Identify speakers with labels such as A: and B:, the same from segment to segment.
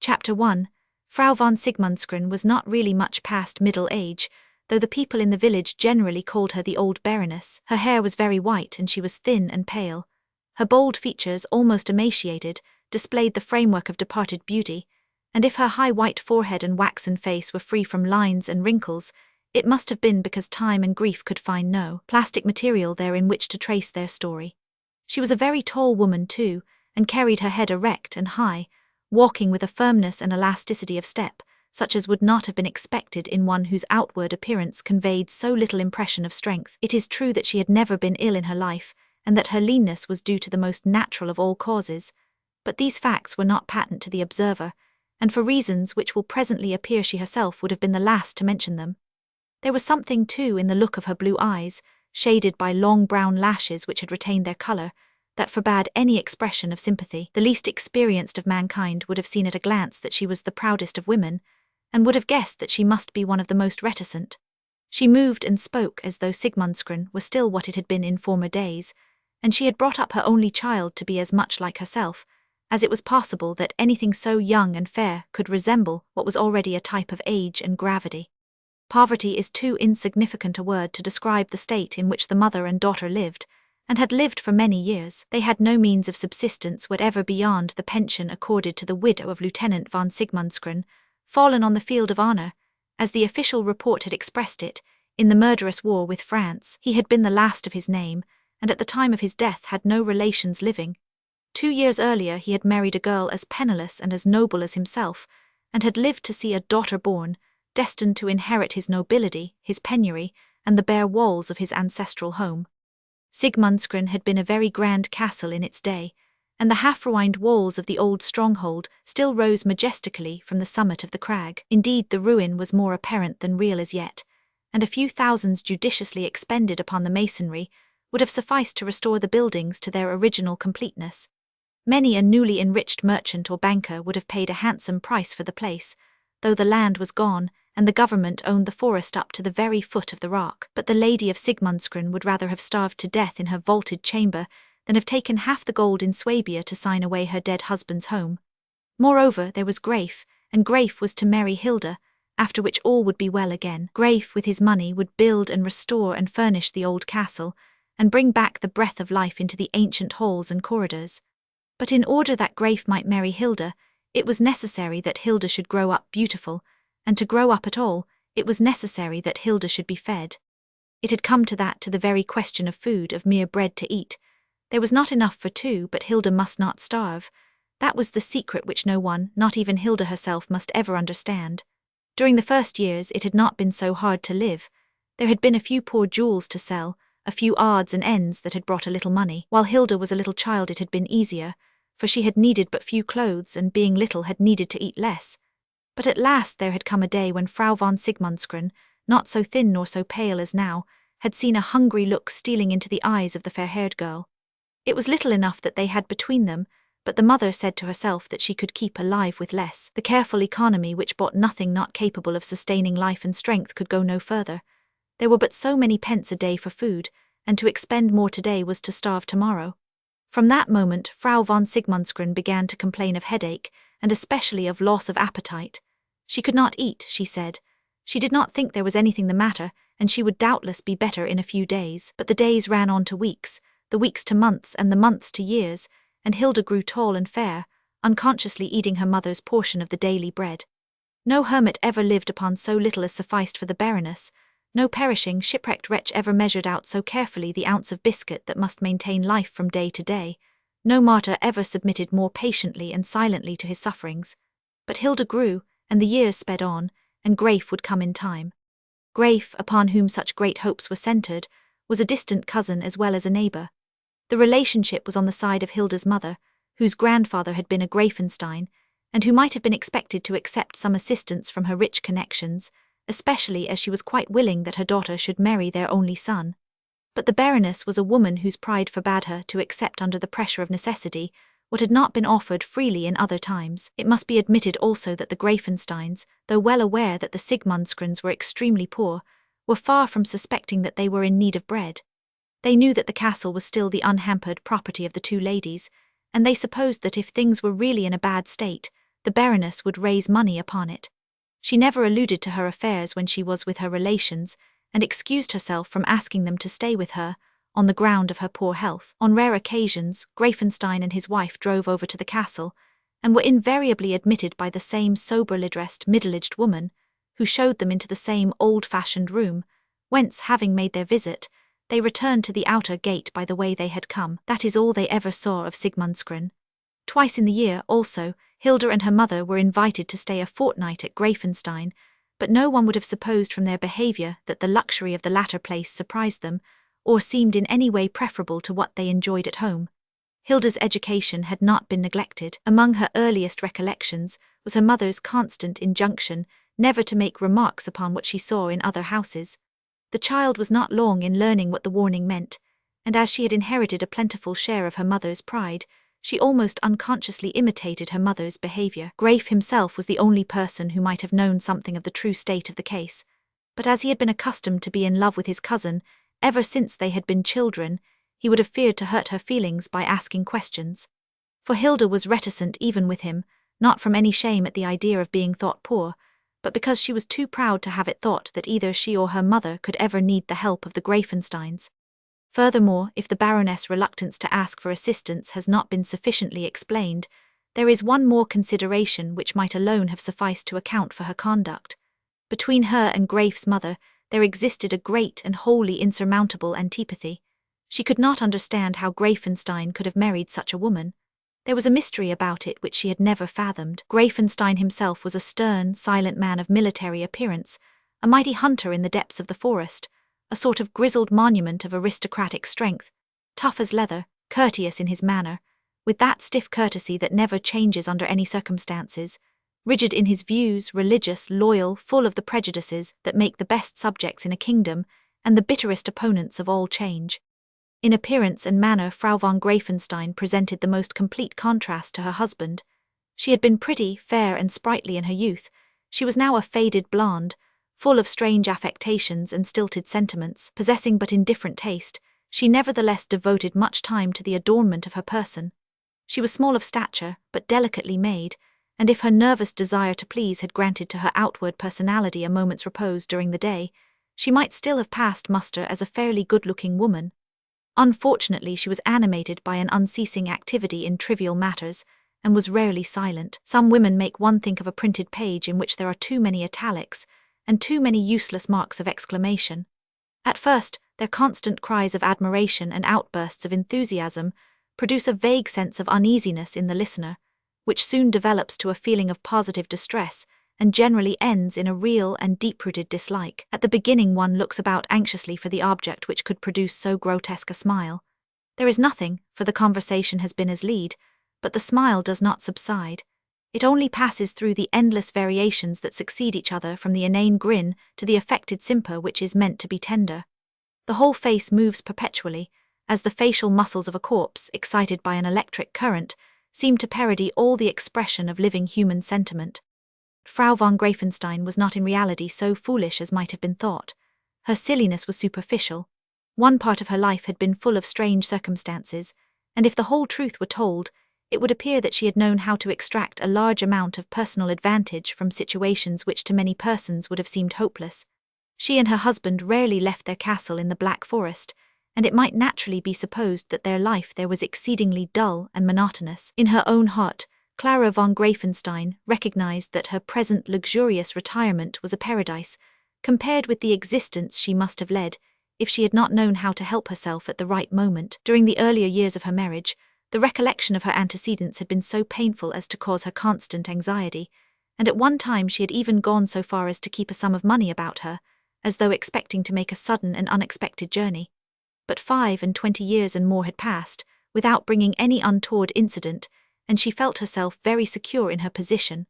A: Chapter 1. Frau von Sigmundsgren was not really much past middle age, though the people in the village generally called her the old Baroness. Her hair was very white and she was thin and pale. Her bold features, almost emaciated, displayed the framework of departed beauty, and if her high white forehead and waxen face were free from lines and wrinkles, it must have been because time and grief could find no plastic material there in which to trace their story. She was a very tall woman too, and carried her head erect and high, walking with a firmness and elasticity of step, such as would not have been expected in one whose outward appearance conveyed so little impression of strength. It is true that she had never been ill in her life, and that her leanness was due to the most natural of all causes, but these facts were not patent to the observer, and for reasons which will presently appear she herself would have been the last to mention them. There was something, too, in the look of her blue eyes, shaded by long brown lashes which had retained their colour, that forbade any expression of sympathy. The least experienced of mankind would have seen at a glance that she was the proudest of women, and would have guessed that she must be one of the most reticent. She moved and spoke as though Sigmundsgren were still what it had been in former days, and she had brought up her only child to be as much like herself, as it was possible that anything so young and fair could resemble what was already a type of age and gravity. Poverty is too insignificant a word to describe the state in which the mother and daughter lived, and had lived for many years. They had no means of subsistence whatever beyond the pension accorded to the widow of Lieutenant von Sigmundsgren, fallen on the field of honour, as the official report had expressed it, in the murderous war with France. He had been the last of his name, and at the time of his death had no relations living. 2 years earlier he had married a girl as penniless and as noble as himself, and had lived to see a daughter born, destined to inherit his nobility, his penury, and the bare walls of his ancestral home. Sigmundsgren had been a very grand castle in its day, and the half-ruined walls of the old stronghold still rose majestically from the summit of the crag. Indeed, the ruin was more apparent than real as yet, and a few thousands judiciously expended upon the masonry would have sufficed to restore the buildings to their original completeness. Many a newly enriched merchant or banker would have paid a handsome price for the place, though the land was gone, and the government owned the forest up to the very foot of the rock. But the lady of Sigmundsgren would rather have starved to death in her vaulted chamber than have taken half the gold in Swabia to sign away her dead husband's home. Moreover, there was Greif, and Greif was to marry Hilda, after which all would be well again. Greif, with his money, would build and restore and furnish the old castle, and bring back the breath of life into the ancient halls and corridors. But in order that Greif might marry Hilda, it was necessary that Hilda should grow up beautiful, and to grow up at all, it was necessary that Hilda should be fed. It had come to that, to the very question of food, of mere bread to eat. There was not enough for two, but Hilda must not starve. That was the secret which no one, not even Hilda herself, must ever understand. During the first years it had not been so hard to live. There had been a few poor jewels to sell, a few odds and ends that had brought a little money. While Hilda was a little child it had been easier, for she had needed but few clothes, and being little had needed to eat less. But at last there had come a day when Frau von Sigmundsgren, not so thin nor so pale as now, had seen a hungry look stealing into the eyes of the fair-haired girl. It was little enough that they had between them, but the mother said to herself that she could keep alive with less. The careful economy which bought nothing not capable of sustaining life and strength could go no further. There were but so many pence a day for food, and to expend more today was to starve tomorrow. From that moment Frau von Sigmundsgren began to complain of headache, and especially of loss of appetite. She could not eat, she said. She did not think there was anything the matter, and she would doubtless be better in a few days. But the days ran on to weeks, the weeks to months, and the months to years, and Hilda grew tall and fair, unconsciously eating her mother's portion of the daily bread. No hermit ever lived upon so little as sufficed for the Baroness. No perishing, shipwrecked wretch ever measured out so carefully the ounce of biscuit that must maintain life from day to day. No martyr ever submitted more patiently and silently to his sufferings. But Hilda grew, and the years sped on, and Greif would come in time. Greif, upon whom such great hopes were centred, was a distant cousin as well as a neighbour. The relationship was on the side of Hilda's mother, whose grandfather had been a Greifenstein, and who might have been expected to accept some assistance from her rich connections, especially as she was quite willing that her daughter should marry their only son. But the Baroness was a woman whose pride forbade her to accept under the pressure of necessity what had not been offered freely in other times. It must be admitted also that the Greifensteins, though well aware that the Sigmundsgrens were extremely poor, were far from suspecting that they were in need of bread. They knew that the castle was still the unhampered property of the two ladies, and they supposed that if things were really in a bad state, the Baroness would raise money upon it. She never alluded to her affairs when she was with her relations, and excused herself from asking them to stay with her, on the ground of her poor health. On rare occasions, Greifenstein and his wife drove over to the castle, and were invariably admitted by the same soberly dressed middle-aged woman, who showed them into the same old-fashioned room, whence, having made their visit, they returned to the outer gate by the way they had come. That is all they ever saw of Sigmundsgren. Twice in the year, also, Hilda and her mother were invited to stay a fortnight at Greifenstein, but no one would have supposed from their behaviour that the luxury of the latter place surprised them, or seemed in any way preferable to what they enjoyed at home. Hilda's education had not been neglected. Among her earliest recollections was her mother's constant injunction never to make remarks upon what she saw in other houses. The child was not long in learning what the warning meant, and as she had inherited a plentiful share of her mother's pride, she almost unconsciously imitated her mother's behaviour. Graif himself was the only person who might have known something of the true state of the case, but as he had been accustomed to be in love with his cousin ever since they had been children, he would have feared to hurt her feelings by asking questions. For Hilda was reticent even with him, not from any shame at the idea of being thought poor, but because she was too proud to have it thought that either she or her mother could ever need the help of the Greifensteins. Furthermore, if the Baroness' reluctance to ask for assistance has not been sufficiently explained, there is one more consideration which might alone have sufficed to account for her conduct. Between her and Graif's mother there existed a great and wholly insurmountable antipathy. She could not understand how Greifenstein could have married such a woman. There was a mystery about it which she had never fathomed. Greifenstein himself was a stern, silent man of military appearance, a mighty hunter in the depths of the forest, a sort of grizzled monument of aristocratic strength, tough as leather, courteous in his manner, with that stiff courtesy that never changes under any circumstances, rigid in his views, religious, loyal, full of the prejudices that make the best subjects in a kingdom and the bitterest opponents of all change. In appearance and manner Frau von Greifenstein presented the most complete contrast to her husband. She had been pretty, fair and sprightly in her youth. She was now a faded blonde, full of strange affectations and stilted sentiments. Possessing but indifferent taste, she nevertheless devoted much time to the adornment of her person. She was small of stature, but delicately made, and if her nervous desire to please had granted to her outward personality a moment's repose during the day, she might still have passed muster as a fairly good-looking woman. Unfortunately, she was animated by an unceasing activity in trivial matters, and was rarely silent. Some women make one think of a printed page in which there are too many italics, and too many useless marks of exclamation. At first, their constant cries of admiration and outbursts of enthusiasm produce a vague sense of uneasiness in the listener, which soon develops to a feeling of positive distress, and generally ends in a real and deep-rooted dislike. At the beginning one looks about anxiously for the object which could produce so grotesque a smile. There is nothing, for the conversation has been as lead, but the smile does not subside. It only passes through the endless variations that succeed each other from the inane grin to the affected simper which is meant to be tender. The whole face moves perpetually, as the facial muscles of a corpse, excited by an electric current, seem to parody all the expression of living human sentiment. Frau von Greifenstein was not in reality so foolish as might have been thought. Her silliness was superficial. One part of her life had been full of strange circumstances, and if the whole truth were told, it would appear that she had known how to extract a large amount of personal advantage from situations which to many persons would have seemed hopeless. She and her husband rarely left their castle in the Black Forest, and it might naturally be supposed that their life there was exceedingly dull and monotonous. In her own heart, Clara von Greifenstein recognized that her present luxurious retirement was a paradise, compared with the existence she must have led, if she had not known how to help herself at the right moment. During the earlier years of her marriage, the recollection of her antecedents had been so painful as to cause her constant anxiety, and at one time she had even gone so far as to keep a sum of money about her, as though expecting to make a sudden and unexpected journey. But 25 years and more had passed, without bringing any untoward incident, and she felt herself very secure in her position.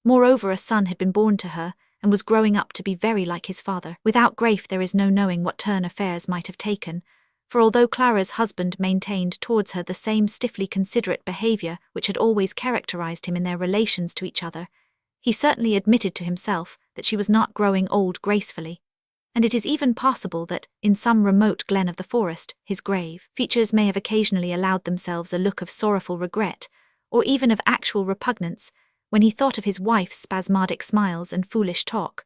A: Moreover, a son had been born to her, and was growing up to be very like his father. Without Graif there is no knowing what turn affairs might have taken, for although Clara's husband maintained towards her the same stiffly considerate behaviour which had always characterized him in their relations to each other, he certainly admitted to himself that she was not growing old gracefully, and it is even possible that, in some remote glen of the forest, his grave features may have occasionally allowed themselves a look of sorrowful regret, or even of actual repugnance, when he thought of his wife's spasmodic smiles and foolish talk.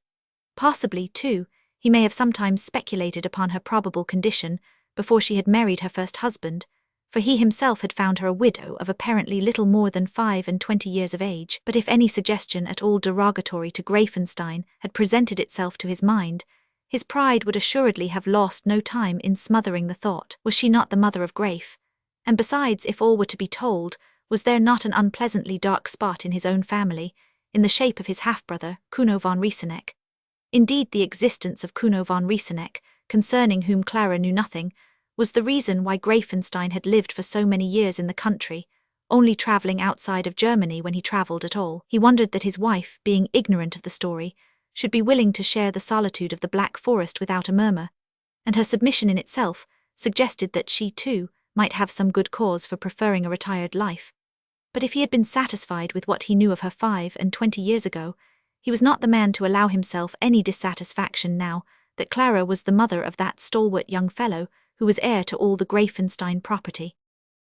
A: Possibly, too, he may have sometimes speculated upon her probable condition before she had married her first husband, for he himself had found her a widow of apparently little more than 25 years of age. But if any suggestion at all derogatory to Greifenstein had presented itself to his mind, his pride would assuredly have lost no time in smothering the thought. Was she not the mother of Greif? And besides, if all were to be told, was there not an unpleasantly dark spot in his own family, in the shape of his half-brother, Kuno von Rieseneck? Indeed, the existence of Kuno von Rieseneck, concerning whom Clara knew nothing, was the reason why Greifenstein had lived for so many years in the country, only travelling outside of Germany when he travelled at all. He wondered that his wife, being ignorant of the story, should be willing to share the solitude of the Black Forest without a murmur, and her submission in itself suggested that she, too, might have some good cause for preferring a retired life. But if he had been satisfied with what he knew of her 25 years ago, he was not the man to allow himself any dissatisfaction now that Clara was the mother of that stalwart young fellow who was heir to all the Greifenstein property.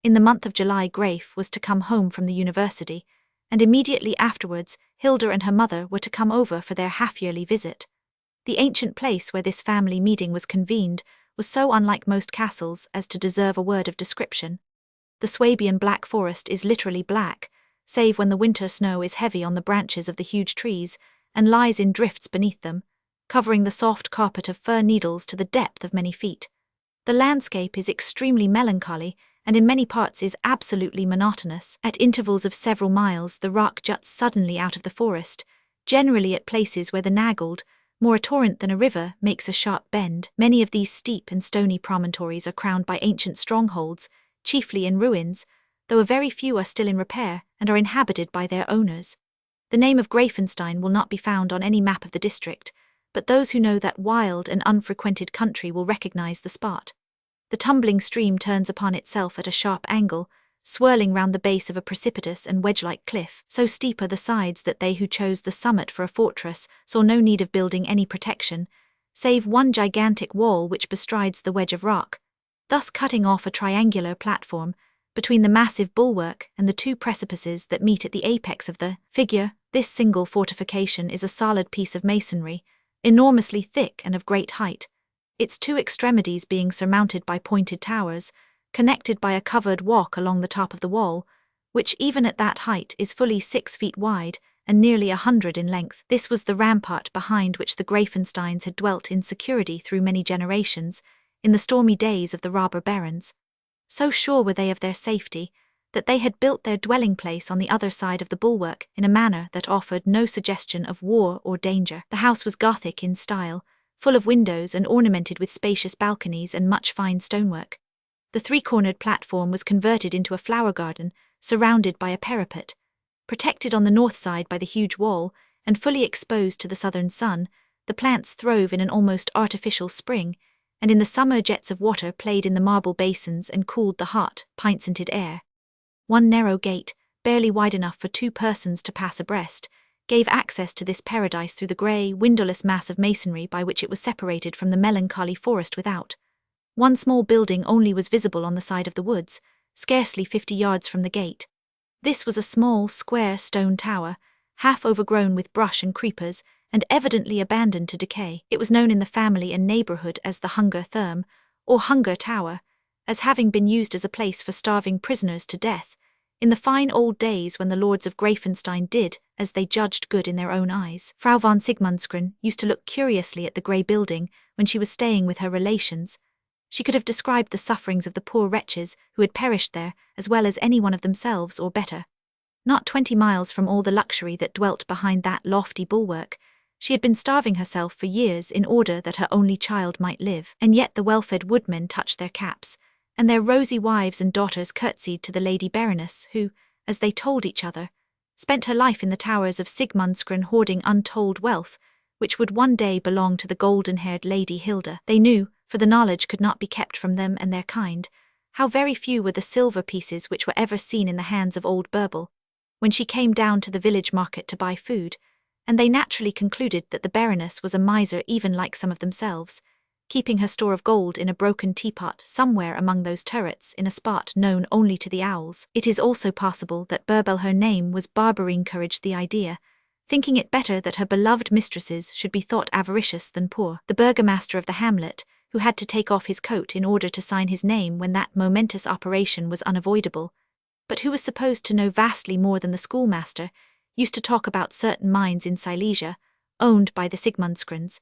A: In the month of July, Greif was to come home from the university, and immediately afterwards Hilda and her mother were to come over for their half-yearly visit. The ancient place where this family meeting was convened was so unlike most castles as to deserve a word of description. The Swabian Black Forest is literally black, save when the winter snow is heavy on the branches of the huge trees and lies in drifts beneath them, covering the soft carpet of fir needles to the depth of many feet. The landscape is extremely melancholy and in many parts is absolutely monotonous. At intervals of several miles the rock juts suddenly out of the forest, generally at places where the Nagold, more a torrent than a river, makes a sharp bend. Many of these steep and stony promontories are crowned by ancient strongholds, chiefly in ruins, though a very few are still in repair and are inhabited by their owners. The name of Greifenstein will not be found on any map of the district, but those who know that wild and unfrequented country will recognize the spot. The tumbling stream turns upon itself at a sharp angle, swirling round the base of a precipitous and wedge-like cliff. So steep are the sides that they who chose the summit for a fortress saw no need of building any protection, save one gigantic wall which bestrides the wedge of rock, thus cutting off a triangular platform between the massive bulwark and the two precipices that meet at the apex of the figure. This single fortification is a solid piece of masonry, enormously thick and of great height, its two extremities being surmounted by pointed towers, connected by a covered walk along the top of the wall, which even at that height is fully 6 feet wide and nearly 100 in length. This was the rampart behind which the Greifensteins had dwelt in security through many generations, in the stormy days of the robber barons. So sure were they of their safety, that they had built their dwelling place on the other side of the bulwark in a manner that offered no suggestion of war or danger. The house was Gothic in style, full of windows and ornamented with spacious balconies and much fine stonework. The three-cornered platform was converted into a flower garden, surrounded by a parapet. Protected on the north side by the huge wall, and fully exposed to the southern sun, the plants throve in an almost artificial spring, and in the summer jets of water played in the marble basins and cooled the hot, pint-scented air. One narrow gate, barely wide enough for 2 persons to pass abreast, gave access to this paradise through the grey, windowless mass of masonry by which it was separated from the melancholy forest without. One small building only was visible on the side of the woods, scarcely 50 yards from the gate. This was a small, square stone tower, half overgrown with brush and creepers, and evidently abandoned to decay. It was known in the family and neighbourhood as the Hunger Therm, or Hunger Tower, as having been used as a place for starving prisoners to death, in the fine old days when the lords of Greifenstein did as they judged good in their own eyes. Frau von Sigmundsgren used to look curiously at the grey building when she was staying with her relations. She could have described the sufferings of the poor wretches who had perished there as well as any one of themselves, or better. Not 20 miles from all the luxury that dwelt behind that lofty bulwark, she had been starving herself for years in order that her only child might live. And yet the well-fed woodmen touched their caps, and their rosy wives and daughters curtsied to the Lady Baroness who, as they told each other, spent her life in the towers of Sigmundsgren hoarding untold wealth, which would one day belong to the golden-haired Lady Hilda. They knew, for the knowledge could not be kept from them and their kind, how very few were the silver pieces which were ever seen in the hands of old Burble, when she came down to the village market to buy food, and they naturally concluded that the Baroness was a miser even like some of themselves. keeping her store of gold in a broken teapot somewhere among those turrets in a spot known only to the owls. It is also possible that Berbel, her name was Barbary, encouraged the idea, thinking it better that her beloved mistresses should be thought avaricious than poor. The burgomaster of the hamlet, who had to take off his coat in order to sign his name when that momentous operation was unavoidable, but who was supposed to know vastly more than the schoolmaster, used to talk about certain mines in Silesia, owned by the Sigmundskrans,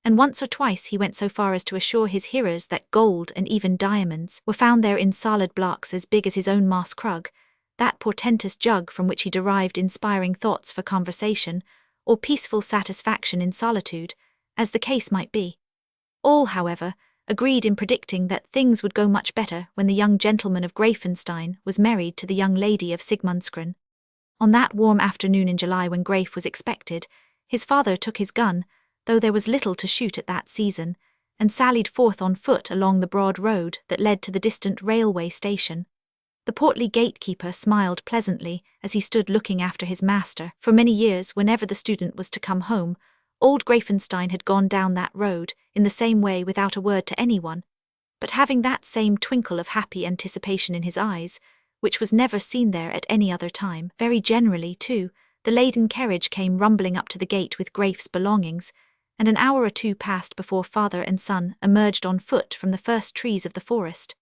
A: and once or twice he went so far as to assure his hearers that gold and even diamonds were found there in solid blocks as big as his own moss krug, that portentous jug from which he derived inspiring thoughts for conversation, or peaceful satisfaction in solitude, as the case might be. All, however, agreed in predicting that things would go much better when the young gentleman of Greifenstein was married to the young lady of Sigmundskron. On that warm afternoon in July when Greif was expected, his father took his gun, though there was little to shoot at that season, and sallied forth on foot along the broad road that led to the distant railway station. The portly gatekeeper smiled pleasantly as he stood looking after his master. For many years, whenever the student was to come home, old Greifenstein had gone down that road, in the same way without a word to anyone, but having that same twinkle of happy anticipation in his eyes, which was never seen there at any other time. Very generally, too, the laden carriage came rumbling up to the gate with Greif's belongings, and an hour or two passed before father and son emerged on foot from the first trees of the forest.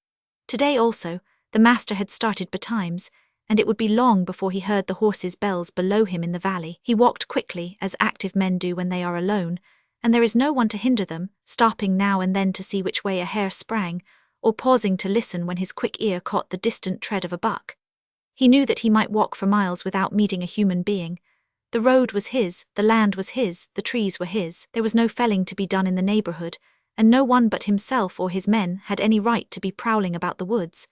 A: Today also, the master had started betimes, and it would be long before he heard the horses' bells below him in the valley. He walked quickly, as active men do when they are alone, and there is no one to hinder them, stopping now and then to see which way a hare sprang, or pausing to listen when his quick ear caught the distant tread of a buck. He knew that he might walk for miles without meeting a human being. The road was his, the land was his, the trees were his. There was no felling to be done in the neighborhood, and no one but himself or his men had any right to be prowling about the woods.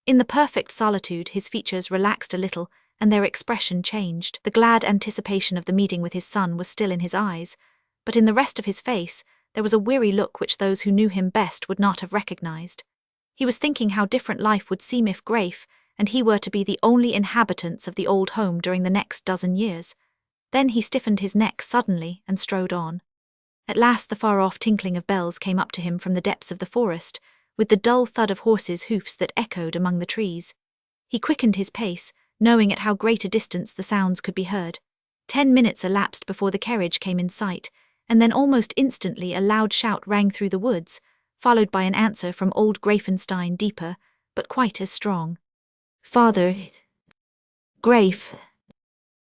A: In the perfect solitude his features relaxed a little, and their expression changed. The glad anticipation of the meeting with his son was still in his eyes, but in the rest of his face there was a weary look which those who knew him best would not have recognized. He was thinking how different life would seem if Greif and he were to be the only inhabitants of the old home during the next dozen years. Then he stiffened his neck suddenly and strode on. At last the far-off tinkling of bells came up to him from the depths of the forest, with the dull thud of horses' hoofs that echoed among the trees. He quickened his pace, knowing at how great a distance the sounds could be heard. 10 minutes elapsed before the carriage came in sight, and then almost instantly a loud shout rang through the woods, followed by an answer from old Greifenstein, deeper, but quite as strong. "Father, Greif."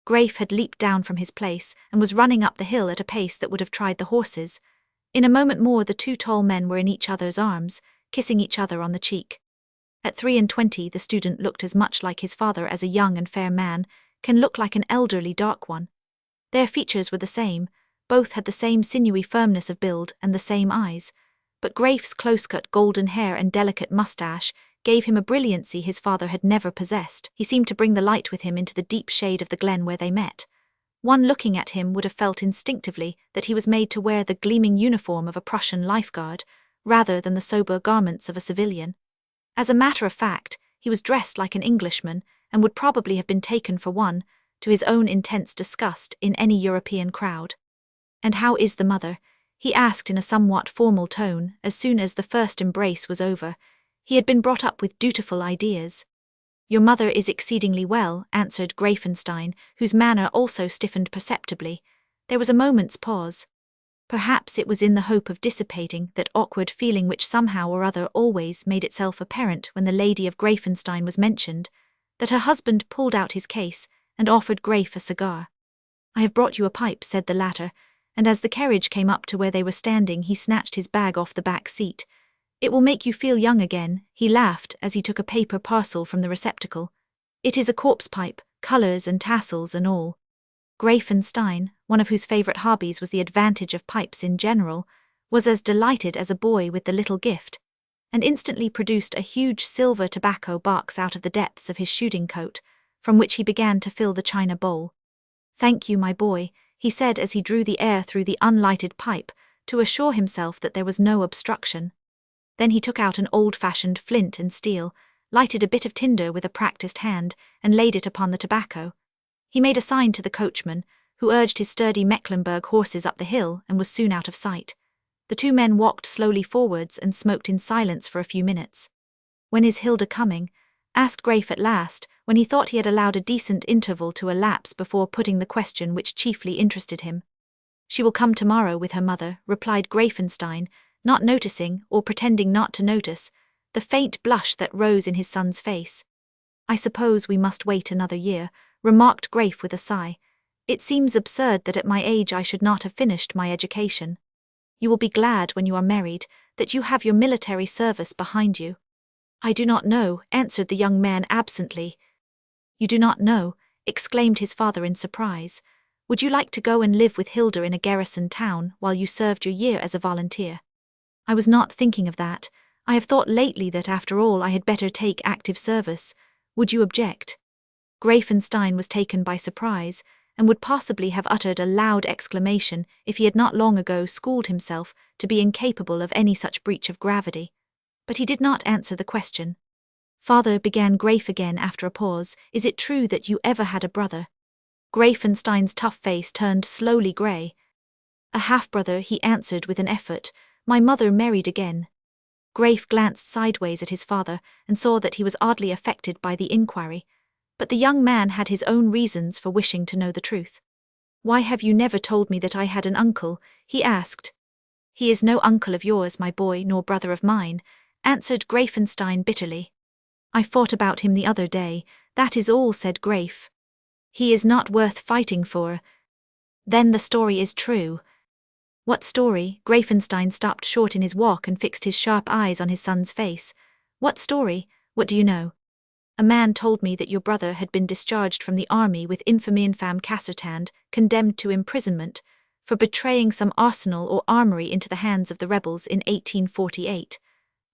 A: Greif had leaped down from his place and was running up the hill at a pace that would have tried the horses. In a moment more the two tall men were in each other's arms, kissing each other on the cheek. At 23 the student looked as much like his father as a young and fair man can look like an elderly dark one. Their features were the same, both had the same sinewy firmness of build and the same eyes, but Greif's close-cut golden hair and delicate moustache gave him a brilliancy his father had never possessed. He seemed to bring the light with him into the deep shade of the glen where they met. One looking at him would have felt instinctively that he was made to wear the gleaming uniform of a Prussian lifeguard, rather than the sober garments of a civilian. As a matter of fact, he was dressed like an Englishman, and would probably have been taken for one, to his own intense disgust, in any European crowd. "And how is the mother?" he asked in a somewhat formal tone, as soon as the first embrace was over. He had been brought up with dutiful ideas. "Your mother is exceedingly well," answered Greifenstein, whose manner also stiffened perceptibly. There was a moment's pause. Perhaps it was in the hope of dissipating that awkward feeling which somehow or other always made itself apparent when the lady of Greifenstein was mentioned, that her husband pulled out his case and offered Greif a cigar. "I have brought you a pipe," said the latter, and as the carriage came up to where they were standing he snatched his bag off the back seat. "It will make you feel young again," he laughed as he took a paper parcel from the receptacle. "It is a corpse pipe, colours and tassels and all." Greifenstein, one of whose favourite hobbies was the advantage of pipes in general, was as delighted as a boy with the little gift, and instantly produced a huge silver tobacco box out of the depths of his shooting coat, from which he began to fill the china bowl. "Thank you, my boy," he said as he drew the air through the unlighted pipe to assure himself that there was no obstruction. Then he took out an old-fashioned flint and steel, lighted a bit of tinder with a practised hand, and laid it upon the tobacco. He made a sign to the coachman, who urged his sturdy Mecklenburg horses up the hill and was soon out of sight. The two men walked slowly forwards and smoked in silence for a few minutes. "When is Hilda coming?" asked Graif at last, when he thought he had allowed a decent interval to elapse before putting the question which chiefly interested him. "She will come tomorrow with her mother," replied Greifenstein, not noticing, or pretending not to notice, the faint blush that rose in his son's face. "I suppose we must wait another year," remarked Graif with a sigh. "It seems absurd that at my age I should not have finished my education. You will be glad when you are married that you have your military service behind you." "I do not know," answered the young man absently. "You do not know?" exclaimed his father in surprise. "Would you like to go and live with Hilda in a garrison town while you served your year as a volunteer?" "I was not thinking of that. I have thought lately that after all I had better take active service. Would you object?" Greifenstein was taken by surprise, and would possibly have uttered a loud exclamation if he had not long ago schooled himself to be incapable of any such breach of gravity. But he did not answer the question. "Father," began Graif again after a pause, "is it true that you ever had a brother?" Greifenstein's tough face turned slowly grey. "A half-brother," he answered with an effort. "My mother married again." Graif glanced sideways at his father and saw that he was oddly affected by the inquiry, but the young man had his own reasons for wishing to know the truth. "Why have you never told me that I had an uncle?" he asked. "He is no uncle of yours, my boy, nor brother of mine," answered Greifenstein bitterly. "I fought about him the other day, that is all," said Graif. "He is not worth fighting for." "Then the story is true." "What story?" Greifenstein stopped short in his walk and fixed his sharp eyes on his son's face. "What story? What do you know?" "A man told me that your brother had been discharged from the army with infamy infam casertand, condemned to imprisonment, for betraying some arsenal or armory into the hands of the rebels in 1848.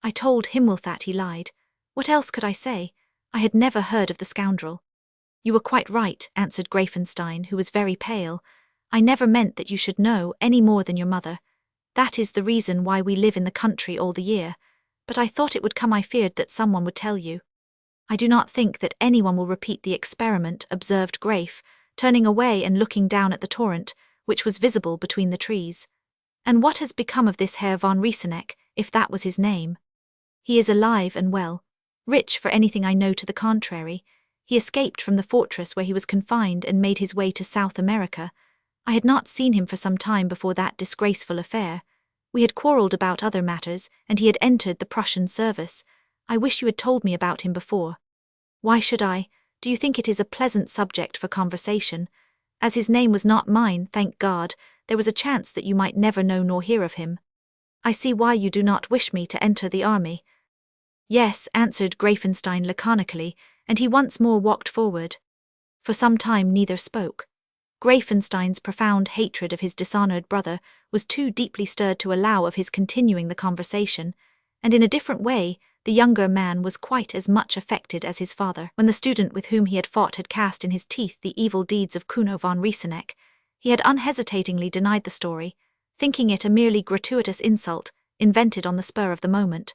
A: I told Himmel that he lied. What else could I say? I had never heard of the scoundrel." "You were quite right," answered Greifenstein, who was very pale. "I never meant that you should know any more than your mother. That is the reason why we live in the country all the year. But I thought it would come, I feared that someone would tell you." "I do not think that anyone will repeat the experiment," observed Graif, turning away and looking down at the torrent, which was visible between the trees. "And what has become of this Herr von Rieseneck, if that was his name?" "He is alive and well. Rich for anything I know to the contrary. He escaped from the fortress where he was confined and made his way to South America. I had not seen him for some time before that disgraceful affair. We had quarrelled about other matters, and he had entered the Prussian service. I wish you had told me about him before." "Why should I? Do you think it is a pleasant subject for conversation? As his name was not mine, thank God, there was a chance that you might never know nor hear of him. I see why you do not wish me to enter the army." "Yes," answered Greifenstein laconically, and he once more walked forward. For some time neither spoke. Greifenstein's profound hatred of his dishonoured brother was too deeply stirred to allow of his continuing the conversation, and in a different way the younger man was quite as much affected as his father. When the student with whom he had fought had cast in his teeth the evil deeds of Kuno von Rieseneck, he had unhesitatingly denied the story, thinking it a merely gratuitous insult, invented on the spur of the moment.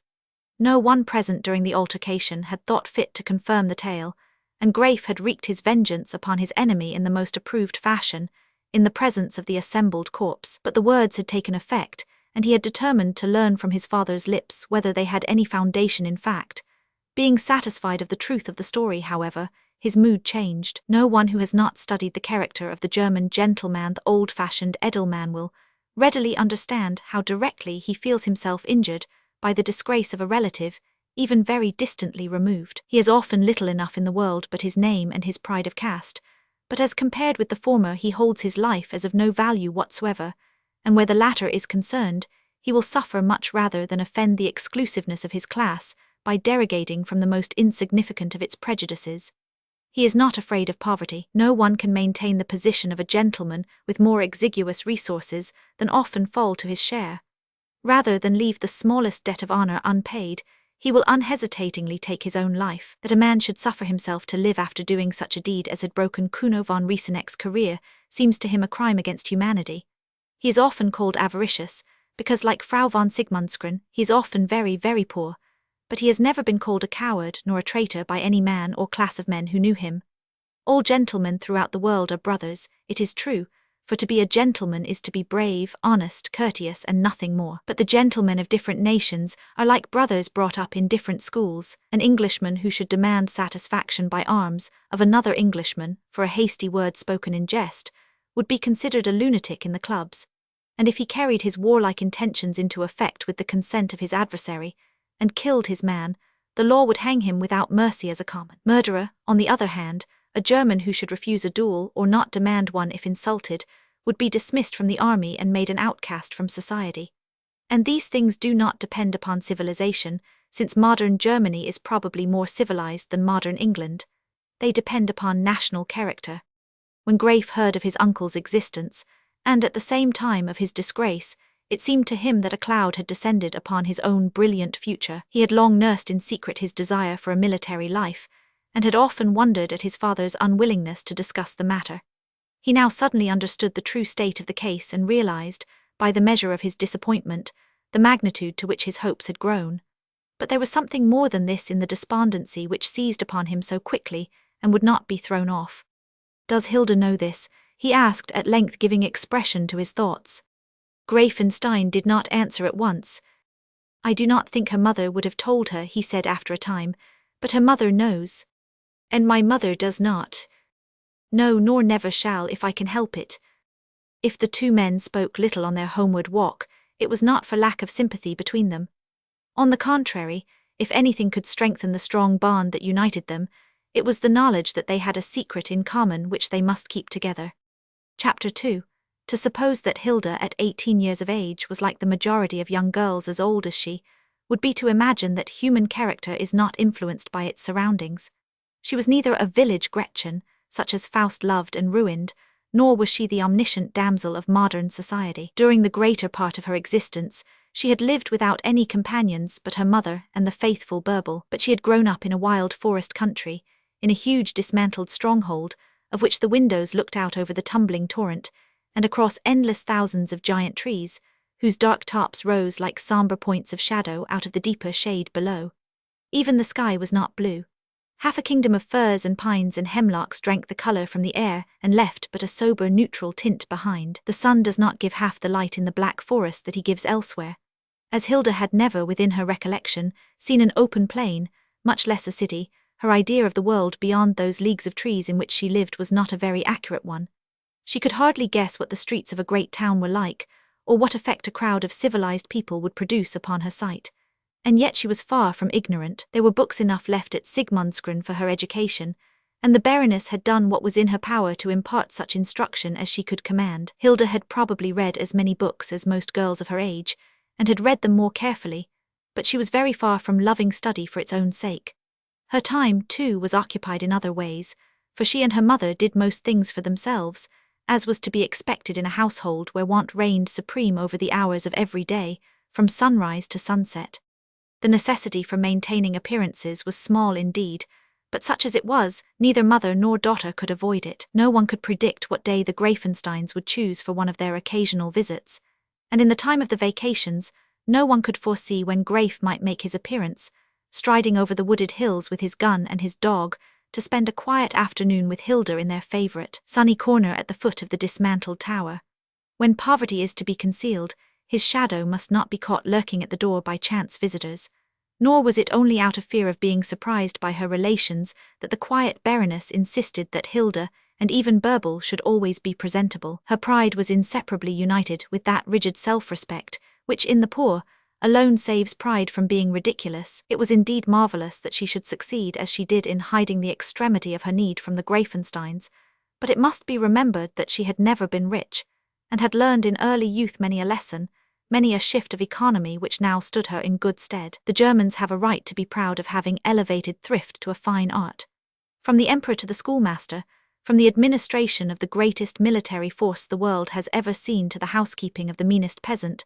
A: No one present during the altercation had thought fit to confirm the tale, and Graif had wreaked his vengeance upon his enemy in the most approved fashion, in the presence of the assembled corpse. But the words had taken effect, and he had determined to learn from his father's lips whether they had any foundation in fact. Being satisfied of the truth of the story, however, his mood changed. No one who has not studied the character of the German gentleman, the old-fashioned Edelman, will readily understand how directly he feels himself injured by the disgrace of a relative, even very distantly removed. He has often little enough in the world but his name and his pride of caste, but as compared with the former he holds his life as of no value whatsoever, and where the latter is concerned, he will suffer much rather than offend the exclusiveness of his class by derogating from the most insignificant of its prejudices. He is not afraid of poverty. No one can maintain the position of a gentleman with more exiguous resources than often fall to his share. Rather than leave the smallest debt of honour unpaid, he will unhesitatingly take his own life. That a man should suffer himself to live after doing such a deed as had broken Kuno von Rieseneck's career seems to him a crime against humanity. He is often called avaricious, because like Frau von Sigmundsgren, he is often very, very poor, but he has never been called a coward nor a traitor by any man or class of men who knew him. All gentlemen throughout the world are brothers, it is true, for to be a gentleman is to be brave, honest, courteous, and nothing more. But the gentlemen of different nations are like brothers brought up in different schools. An Englishman who should demand satisfaction by arms of another Englishman for a hasty word spoken in jest would be considered a lunatic in the clubs, and if he carried his warlike intentions into effect with the consent of his adversary, and killed his man, the law would hang him without mercy as a common murderer. On the other hand, a German who should refuse a duel or not demand one if insulted would be dismissed from the army and made an outcast from society. And these things do not depend upon civilization, since modern Germany is probably more civilized than modern England. They depend upon national character. When Grafe heard of his uncle's existence, and at the same time of his disgrace, it seemed to him that a cloud had descended upon his own brilliant future. He had long nursed in secret his desire for a military life, and had often wondered at his father's unwillingness to discuss the matter. He now suddenly understood the true state of the case and realized, by the measure of his disappointment, the magnitude to which his hopes had grown. But there was something more than this in the despondency which seized upon him so quickly and would not be thrown off. "Does Hilda know this?" he asked, at length giving expression to his thoughts. Greifenstein did not answer at once. "I do not think her mother would have told her," he said after a time, "but her mother knows. And my mother does not. No, nor never shall if I can help it." If the two men spoke little on their homeward walk, it was not for lack of sympathy between them. On the contrary, if anything could strengthen the strong bond that united them, it was the knowledge that they had a secret in common which they must keep together. Chapter 2. To suppose that Hilda at 18 years of age was like the majority of young girls as old as she, would be to imagine that human character is not influenced by its surroundings. She was neither a village Gretchen, such as Faust loved and ruined, nor was she the omniscient damsel of modern society. During the greater part of her existence, she had lived without any companions but her mother and the faithful Burble, but she had grown up in a wild forest country, in a huge dismantled stronghold, of which the windows looked out over the tumbling torrent, and across endless thousands of giant trees, whose dark tops rose like sombre points of shadow out of the deeper shade below. Even the sky was not blue. Half a kingdom of firs and pines and hemlocks drank the colour from the air and left but a sober neutral tint behind. The sun does not give half the light in the black forest that he gives elsewhere. As Hilda had never, within her recollection, seen an open plain, much less a city, her idea of the world beyond those leagues of trees in which she lived was not a very accurate one. She could hardly guess what the streets of a great town were like, or what effect a crowd of civilized people would produce upon her sight. And yet she was far from ignorant. There were books enough left at Sigmundsgren for her education, and the Baroness had done what was in her power to impart such instruction as she could command. Hilda had probably read as many books as most girls of her age, and had read them more carefully, but she was very far from loving study for its own sake. Her time, too, was occupied in other ways, for she and her mother did most things for themselves, as was to be expected in a household where want reigned supreme over the hours of every day, from sunrise to sunset. The necessity for maintaining appearances was small indeed, but such as it was, neither mother nor daughter could avoid it. No one could predict what day the Greifensteins would choose for one of their occasional visits, and in the time of the vacations, no one could foresee when Graif might make his appearance, striding over the wooded hills with his gun and his dog, to spend a quiet afternoon with Hilda in their favourite sunny corner at the foot of the dismantled tower. When poverty is to be concealed, his shadow must not be caught lurking at the door by chance visitors. Nor was it only out of fear of being surprised by her relations that the quiet Baroness insisted that Hilda, and even Burble, should always be presentable. Her pride was inseparably united with that rigid self-respect, which in the poor alone saves pride from being ridiculous. It was indeed marvellous that she should succeed as she did in hiding the extremity of her need from the Greifensteins, but it must be remembered that she had never been rich, and had learned in early youth many a lesson, many a shift of economy which now stood her in good stead. The Germans have a right to be proud of having elevated thrift to a fine art. From the emperor to the schoolmaster, from the administration of the greatest military force the world has ever seen to the housekeeping of the meanest peasant,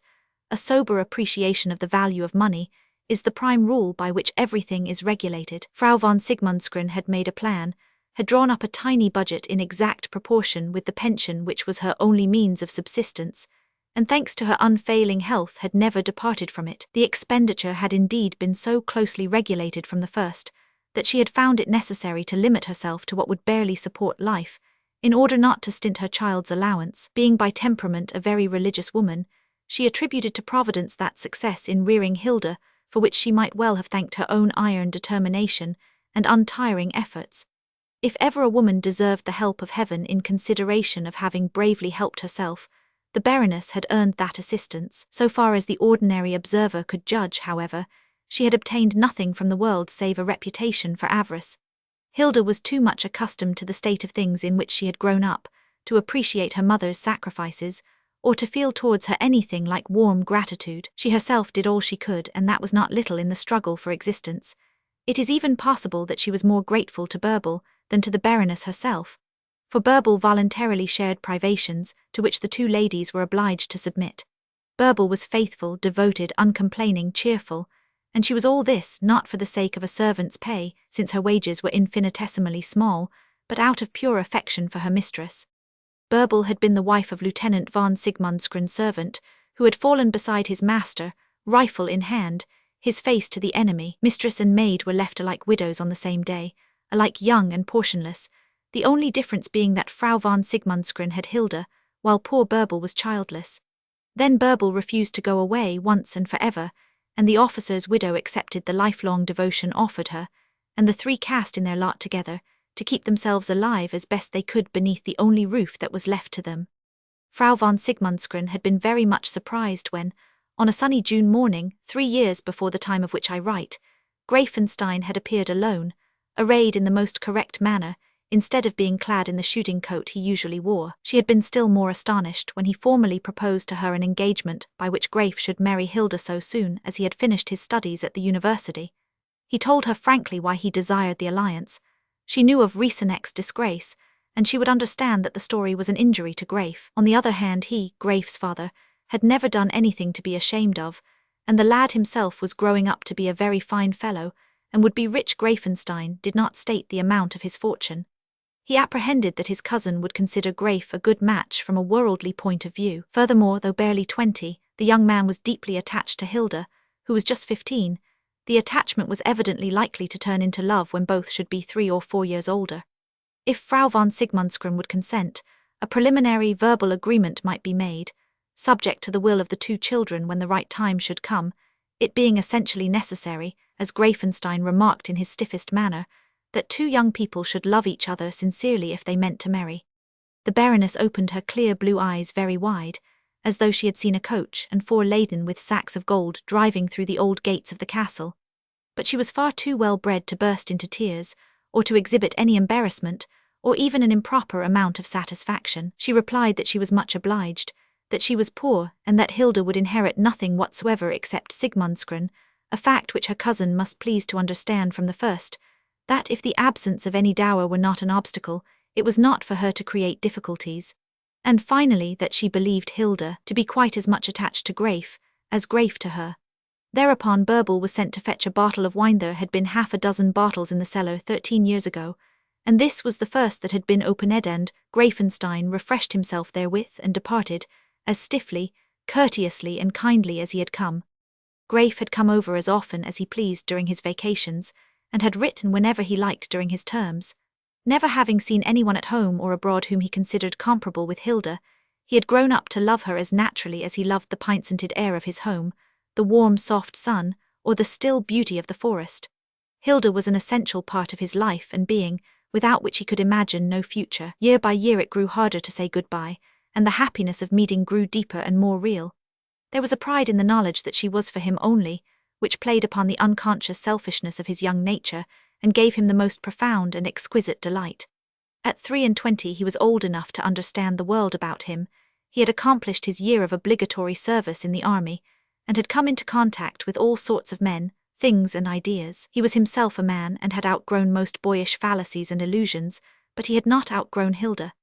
A: a sober appreciation of the value of money is the prime rule by which everything is regulated. Frau von Sigmundsgren had made a plan, had drawn up a tiny budget in exact proportion with the pension which was her only means of subsistence, and thanks to her unfailing health had never departed from it. The expenditure had indeed been so closely regulated from the first, that she had found it necessary to limit herself to what would barely support life, In order not to stint her child's allowance, being by temperament a very religious woman, she attributed to Providence that success in rearing Hilda, for which she might well have thanked her own iron determination and untiring efforts. If ever a woman deserved the help of heaven in consideration of having bravely helped herself, the Baroness had earned that assistance. So far as the ordinary observer could judge, however, she had obtained nothing from the world save a reputation for avarice. Hilda was too much accustomed to the state of things in which she had grown up to appreciate her mother's sacrifices, or to feel towards her anything like warm gratitude. She herself did all she could, and that was not little in the struggle for existence. It is even possible that she was more grateful to Burble than to the Baroness herself, for Burble voluntarily shared privations to which the two ladies were obliged to submit. Burble was faithful, devoted, uncomplaining, cheerful, and she was all this not for the sake of a servant's pay, since her wages were infinitesimally small, but out of pure affection for her mistress. Burble had been the wife of Lieutenant von Sigmundsgren's servant, who had fallen beside his master, rifle in hand, his face to the enemy. Mistress and maid were left alike widows on the same day, alike young and portionless, the only difference being that Frau von Sigmundsgren had Hilda, while poor Burble was childless. Then Burble refused to go away once and forever, and the officer's widow accepted the lifelong devotion offered her, and the three cast in their lot together, to keep themselves alive as best they could beneath the only roof that was left to them. Frau von Sigmundsgren had been very much surprised when, on a sunny June morning, 3 years before the time of which I write, Greifenstein had appeared alone, arrayed in the most correct manner, instead of being clad in the shooting coat he usually wore. She had been still more astonished when he formally proposed to her an engagement by which Greif should marry Hilda so soon as he had finished his studies at the university. He told her frankly why he desired the alliance. She knew of Riesenek's disgrace, and she would understand that the story was an injury to Greif. On the other hand, he, Greif's father, had never done anything to be ashamed of, and the lad himself was growing up to be a very fine fellow, and would be rich. Greifenstein did not state the amount of his fortune. He apprehended that his cousin would consider Greif a good match from a worldly point of view. Furthermore, though barely 20, the young man was deeply attached to Hilda, who was just 15. The attachment was evidently likely to turn into love when both should be 3 or 4 years older. If Frau von Sigmundsgren would consent, a preliminary verbal agreement might be made, subject to the will of the two children when the right time should come, it being essentially necessary, as Greifenstein remarked in his stiffest manner, that two young people should love each other sincerely if they meant to marry. The Baroness opened her clear blue eyes very wide, as though she had seen a coach and 4 laden with sacks of gold driving through the old gates of the castle. But she was far too well bred to burst into tears, or to exhibit any embarrassment, or even an improper amount of satisfaction. She replied that she was much obliged, that she was poor, and that Hilda would inherit nothing whatsoever except Sigmundsgren, a fact which her cousin must please to understand from the first, that if the absence of any dower were not an obstacle, it was not for her to create difficulties. And finally that she believed Hilda to be quite as much attached to Greif as Greif to her. Thereupon Burble was sent to fetch a bottle of wine. There had been 6 bottles in the cellar 13 years ago, and this was the first that had been opened, and Greifenstein refreshed himself therewith and departed, as stiffly, courteously and kindly as he had come. Greif had come over as often as he pleased during his vacations, and had written whenever he liked during his terms. Never having seen anyone at home or abroad whom he considered comparable with Hilda, he had grown up to love her as naturally as he loved the pine-scented air of his home, the warm soft sun, or the still beauty of the forest. Hilda was an essential part of his life and being, without which he could imagine no future. Year by year it grew harder to say goodbye, and the happiness of meeting grew deeper and more real. There was a pride in the knowledge that she was for him only, which played upon the unconscious selfishness of his young nature, and gave him the most profound and exquisite delight. At 23 he was old enough to understand the world about him. He had accomplished his year of obligatory service in the army, and had come into contact with all sorts of men, things and ideas. He was himself a man and had outgrown most boyish fallacies and illusions, but he had not outgrown Hilda.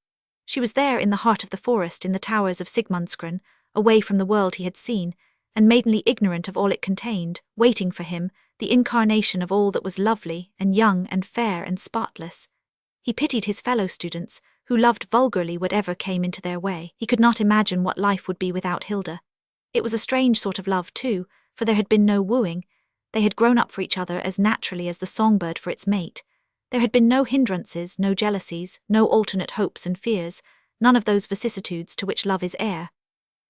A: She was there in the heart of the forest in the towers of Sigmundsgren, away from the world he had seen, and maidenly ignorant of all it contained, waiting for him, the incarnation of all that was lovely and young and fair and spotless. He pitied his fellow students, who loved vulgarly whatever came into their way. He could not imagine what life would be without Hilda. It was a strange sort of love too, for there had been no wooing. They had grown up for each other as naturally as the songbird for its mate. There had been no hindrances, no jealousies, no alternate hopes and fears, none of those vicissitudes to which love is heir.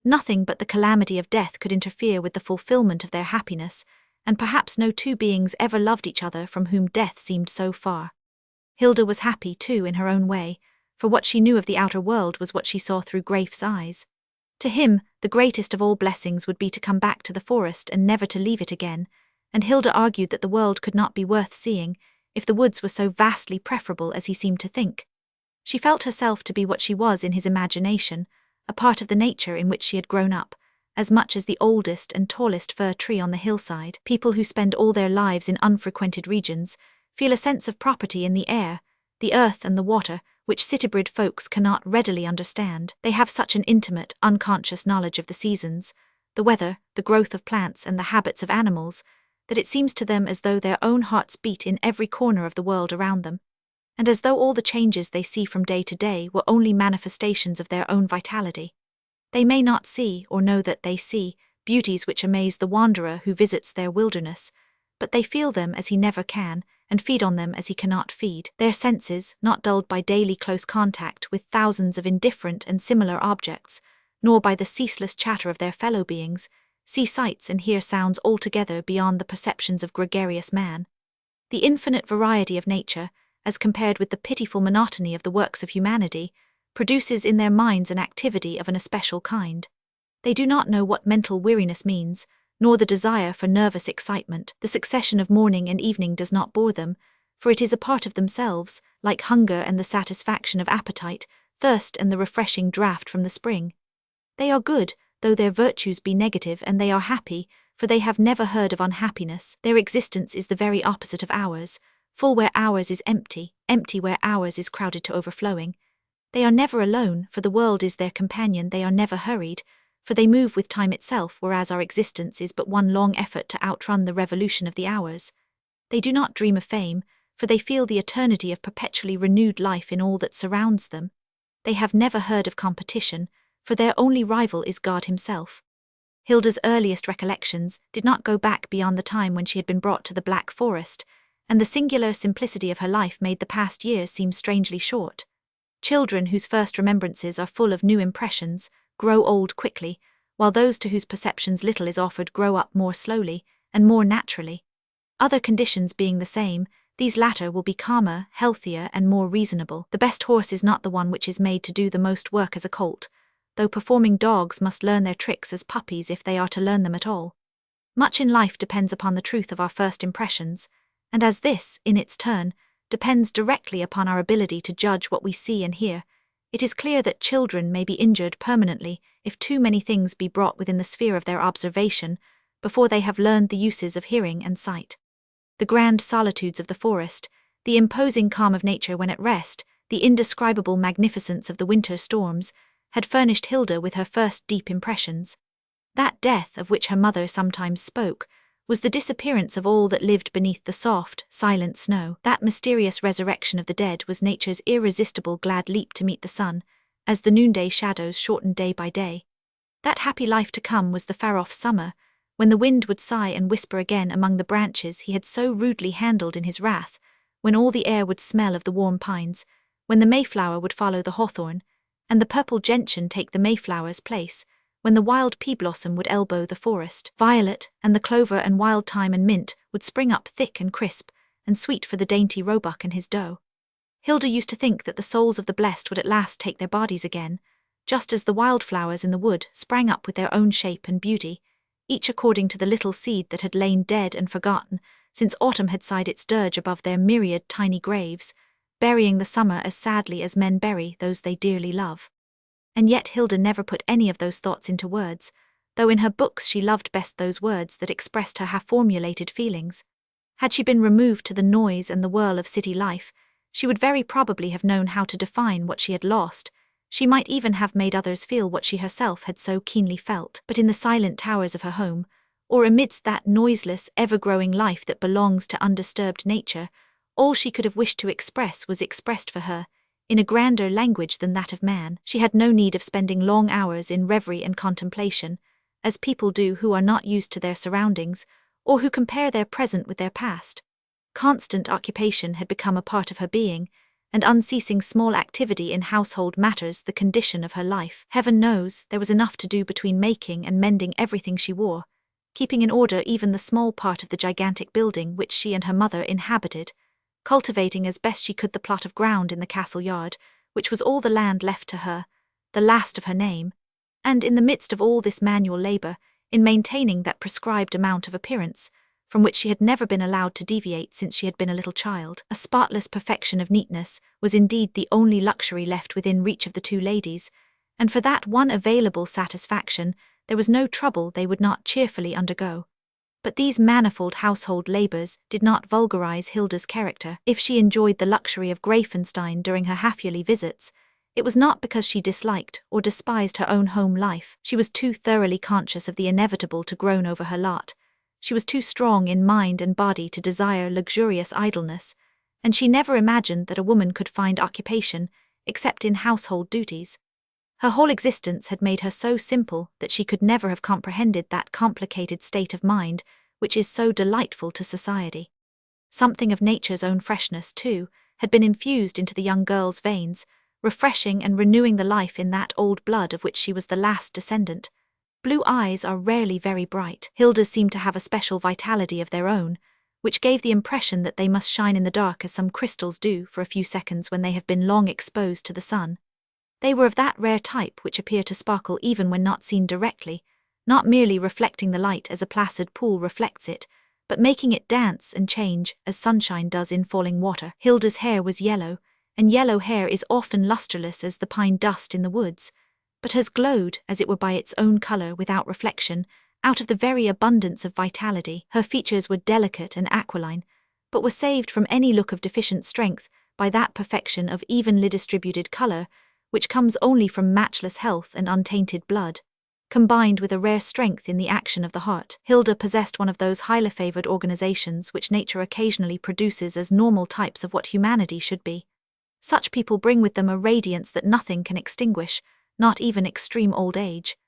A: Nothing but the calamity of death could interfere with the fulfillment of their happiness, and perhaps no two beings ever loved each other from whom death seemed so far. Hilda was happy, too, in her own way, for what she knew of the outer world was what she saw through Greif's eyes. To him, the greatest of all blessings would be to come back to the forest and never to leave it again, and Hilda argued that the world could not be worth seeing if the woods were so vastly preferable as he seemed to think. She felt herself to be what she was in his imagination, a part of the nature in which she had grown up, as much as the oldest and tallest fir tree on the hillside. People who spend all their lives in unfrequented regions feel a sense of property in the air, the earth and the water, which citybrid folks cannot readily understand. They have such an intimate, unconscious knowledge of the seasons, the weather, the growth of plants and the habits of animals, that it seems to them as though their own hearts beat in every corner of the world around them, and as though all the changes they see from day to day were only manifestations of their own vitality. They may not see, or know that they see, beauties which amaze the wanderer who visits their wilderness, but they feel them as he never can, and feed on them as he cannot feed. Their senses, not dulled by daily close contact with thousands of indifferent and similar objects, nor by the ceaseless chatter of their fellow beings, see sights and hear sounds altogether beyond the perceptions of gregarious man. The infinite variety of nature, as compared with the pitiful monotony of the works of humanity, produces in their minds an activity of an especial kind. They do not know what mental weariness means, nor the desire for nervous excitement. The succession of morning and evening does not bore them, for it is a part of themselves, like hunger and the satisfaction of appetite, thirst and the refreshing draught from the spring. They are good, though their virtues be negative, and they are happy, for they have never heard of unhappiness. Their existence is the very opposite of ours, full where ours is empty, empty where ours is crowded to overflowing. They are never alone, for the world is their companion. They are never hurried, for they move with time itself, whereas our existence is but one long effort to outrun the revolution of the hours. They do not dream of fame, for they feel the eternity of perpetually renewed life in all that surrounds them. They have never heard of competition, for their only rival is God himself. Hilda's earliest recollections did not go back beyond the time when she had been brought to the Black Forest, and the singular simplicity of her life made the past years seem strangely short. Children whose first remembrances are full of new impressions grow old quickly, while those to whose perceptions little is offered grow up more slowly and more naturally. Other conditions being the same, these latter will be calmer, healthier, and more reasonable. The best horse is not the one which is made to do the most work as a colt, though performing dogs must learn their tricks as puppies if they are to learn them at all. Much in life depends upon the truth of our first impressions, and as this, in its turn, depends directly upon our ability to judge what we see and hear, it is clear that children may be injured permanently if too many things be brought within the sphere of their observation before they have learned the uses of hearing and sight. The grand solitudes of the forest, the imposing calm of nature when at rest, the indescribable magnificence of the winter storms, had furnished Hilda with her first deep impressions. That death of which her mother sometimes spoke was the disappearance of all that lived beneath the soft, silent snow. That mysterious resurrection of the dead was nature's irresistible glad leap to meet the sun, as the noonday shadows shortened day by day. That happy life to come was the far-off summer, when the wind would sigh and whisper again among the branches he had so rudely handled in his wrath, when all the air would smell of the warm pines, when the mayflower would follow the hawthorn, and the purple gentian take the mayflower's place, when the wild pea-blossom would elbow the forest violet, and the clover and wild thyme and mint would spring up thick and crisp, and sweet for the dainty roebuck and his doe. Hilda used to think that the souls of the blessed would at last take their bodies again, just as the wildflowers in the wood sprang up with their own shape and beauty, each according to the little seed that had lain dead and forgotten since autumn had sighed its dirge above their myriad tiny graves, burying the summer as sadly as men bury those they dearly love. And yet Hilda never put any of those thoughts into words, though in her books she loved best those words that expressed her half-formulated feelings. Had she been removed to the noise and the whirl of city life, she would very probably have known how to define what she had lost. She might even have made others feel what she herself had so keenly felt. But in the silent towers of her home, or amidst that noiseless, ever-growing life that belongs to undisturbed nature, all she could have wished to express was expressed for her, in a grander language than that of man. She had no need of spending long hours in reverie and contemplation, as people do who are not used to their surroundings, or who compare their present with their past. Constant occupation had become a part of her being, and unceasing small activity in household matters the condition of her life. Heaven knows, there was enough to do between making and mending everything she wore, keeping in order even the small part of the gigantic building which she and her mother inhabited, cultivating as best she could the plot of ground in the castle yard, which was all the land left to her, the last of her name, and in the midst of all this manual labour, in maintaining that prescribed amount of appearance, from which she had never been allowed to deviate since she had been a little child. A spotless perfection of neatness was indeed the only luxury left within reach of the two ladies, and for that one available satisfaction there was no trouble they would not cheerfully undergo. But these manifold household labours did not vulgarise Hilda's character. If she enjoyed the luxury of Greifenstein during her half-yearly visits, it was not because she disliked or despised her own home life. She was too thoroughly conscious of the inevitable to groan over her lot. She was too strong in mind and body to desire luxurious idleness, and she never imagined that a woman could find occupation except in household duties. Her whole existence had made her so simple that she could never have comprehended that complicated state of mind which is so delightful to society. Something of nature's own freshness, too, had been infused into the young girl's veins, refreshing and renewing the life in that old blood of which she was the last descendant. Blue eyes are rarely very bright. Hilda's seemed to have a special vitality of their own, which gave the impression that they must shine in the dark as some crystals do for a few seconds when they have been long exposed to the sun. They were of that rare type which appear to sparkle even when not seen directly, not merely reflecting the light as a placid pool reflects it, but making it dance and change as sunshine does in falling water. Hilda's hair was yellow, and yellow hair is often lustreless as the pine dust in the woods, but has glowed as it were by its own colour without reflection, out of the very abundance of vitality. Her features were delicate and aquiline, but were saved from any look of deficient strength by that perfection of evenly distributed colour which comes only from matchless health and untainted blood, combined with a rare strength in the action of the heart. Hilda possessed one of those highly favoured organisations which nature occasionally produces as normal types of what humanity should be. Such people bring with them a radiance that nothing can extinguish, not even extreme old age.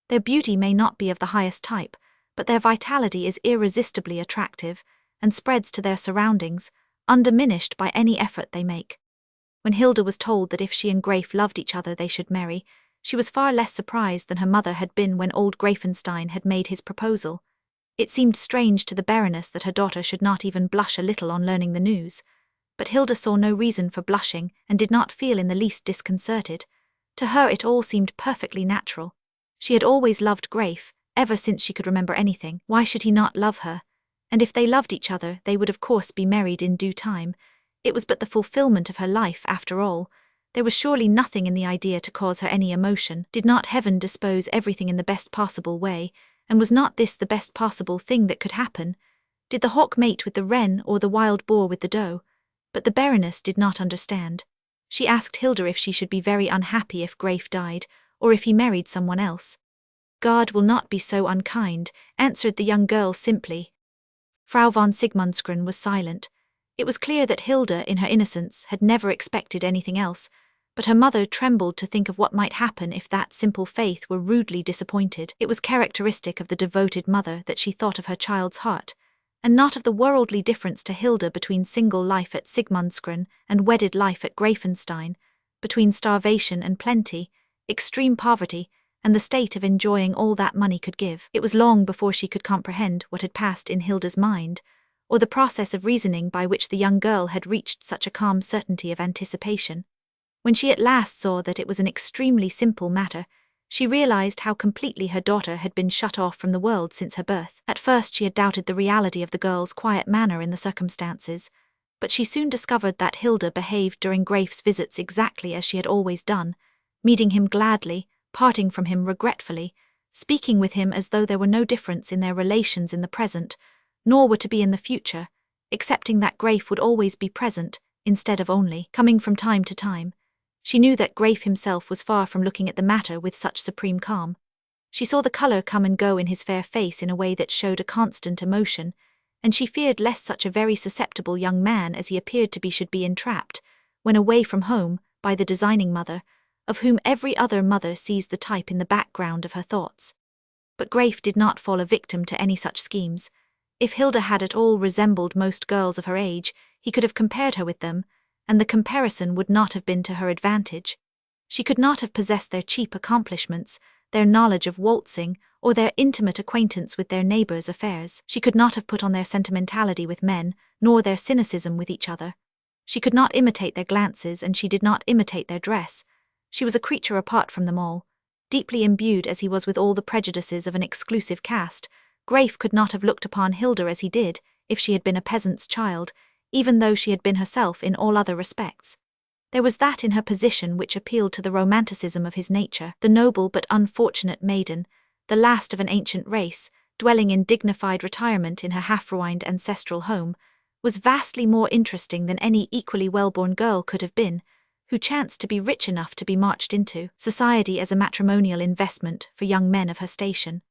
A: Their beauty may not be of the highest type, but their vitality is irresistibly attractive, and spreads to their surroundings, undiminished by any effort they make. When Hilda was told that if she and Graif loved each other they should marry, she was far less surprised than her mother had been when old Greifenstein had made his proposal. It seemed strange to the Baroness that her daughter should not even blush a little on learning the news, but Hilda saw no reason for blushing and did not feel in the least disconcerted. To her it all seemed perfectly natural. She had always loved Graif, ever since she could remember anything. Why should he not love her? And if they loved each other, they would of course be married in due time. It was but the fulfillment of her life, after all. There was surely nothing in the idea to cause her any emotion. Did not heaven dispose everything in the best possible way, and was not this the best possible thing that could happen? Did the hawk mate with the wren or the wild boar with the doe? But the Baroness did not understand. She asked Hilda if she should be very unhappy if Graif died, or if he married someone else. God will not be so unkind, answered the young girl simply. Frau von Sigmundsgren was silent. It was clear that Hilda, in her innocence, had never expected anything else, but her mother trembled to think of what might happen if that simple faith were rudely disappointed. It was characteristic of the devoted mother that she thought of her child's heart, and not of the worldly difference to Hilda between single life at Sigmundsgren and wedded life at Greifenstein, between starvation and plenty, extreme poverty, and the state of enjoying all that money could give. It was long before she could comprehend what had passed in Hilda's mind, or the process of reasoning by which the young girl had reached such a calm certainty of anticipation. When she at last saw that it was an extremely simple matter, she realized how completely her daughter had been shut off from the world since her birth. At first she had doubted the reality of the girl's quiet manner in the circumstances, but she soon discovered that Hilda behaved during Graif's visits exactly as she had always done, meeting him gladly, parting from him regretfully, speaking with him as though there were no difference in their relations in the present, nor were to be in the future, excepting that Graif would always be present, instead of only coming from time to time. She knew that Graif himself was far from looking at the matter with such supreme calm. She saw the colour come and go in his fair face in a way that showed a constant emotion, and she feared lest such a very susceptible young man as he appeared to be should be entrapped, when away from home, by the designing mother, of whom every other mother sees the type in the background of her thoughts. But Graif did not fall a victim to any such schemes. If Hilda had at all resembled most girls of her age, he could have compared her with them, and the comparison would not have been to her advantage. She could not have possessed their cheap accomplishments, their knowledge of waltzing, or their intimate acquaintance with their neighbours' affairs. She could not have put on their sentimentality with men, nor their cynicism with each other. She could not imitate their glances, and she did not imitate their dress. She was a creature apart from them all. Deeply imbued as he was with all the prejudices of an exclusive caste, Graif could not have looked upon Hilda as he did if she had been a peasant's child, even though she had been herself in all other respects. There was that in her position which appealed to the romanticism of his nature. The noble but unfortunate maiden, the last of an ancient race, dwelling in dignified retirement in her half-ruined ancestral home, was vastly more interesting than any equally well-born girl could have been, who chanced to be rich enough to be marched into society as a matrimonial investment for young men of her station.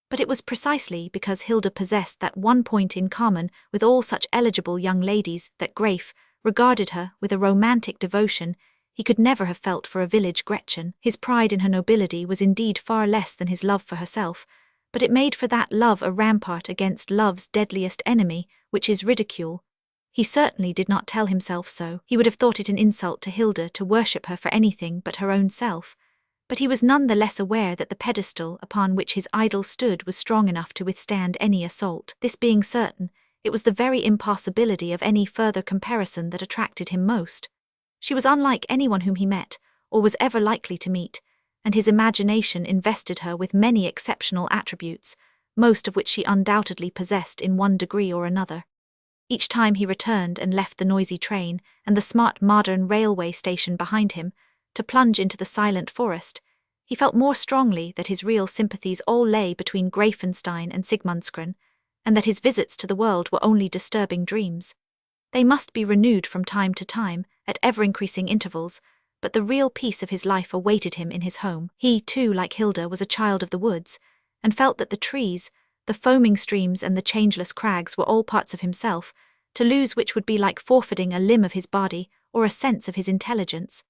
A: But it was precisely because Hilda possessed that one point in common with all such eligible young ladies that Graif regarded her with a romantic devotion he could never have felt for a village Gretchen. His pride in her nobility was indeed far less than his love for herself, but it made for that love a rampart against love's deadliest enemy, which is ridicule. He certainly did not tell himself so. He would have thought it an insult to Hilda to worship her for anything but her own self, but he was none the less aware that the pedestal upon which his idol stood was strong enough to withstand any assault. This being certain, it was the very impossibility of any further comparison that attracted him most. She was unlike anyone whom he met, or was ever likely to meet, and his imagination invested her with many exceptional attributes, most of which she undoubtedly possessed in one degree or another. Each time he returned and left the noisy train and the smart modern railway station behind him, to plunge into the silent forest, he felt more strongly that his real sympathies all lay between Greifenstein and Sigmundsgren, and that his visits to the world were only disturbing dreams. They must be renewed from time to time, at ever-increasing intervals, but the real peace of his life awaited him in his home. He, too, like Hilda, was a child of the woods, and felt that the trees, the foaming streams and the changeless crags were all parts of himself, to lose which would be like forfeiting a limb of his body or a sense of his intelligence.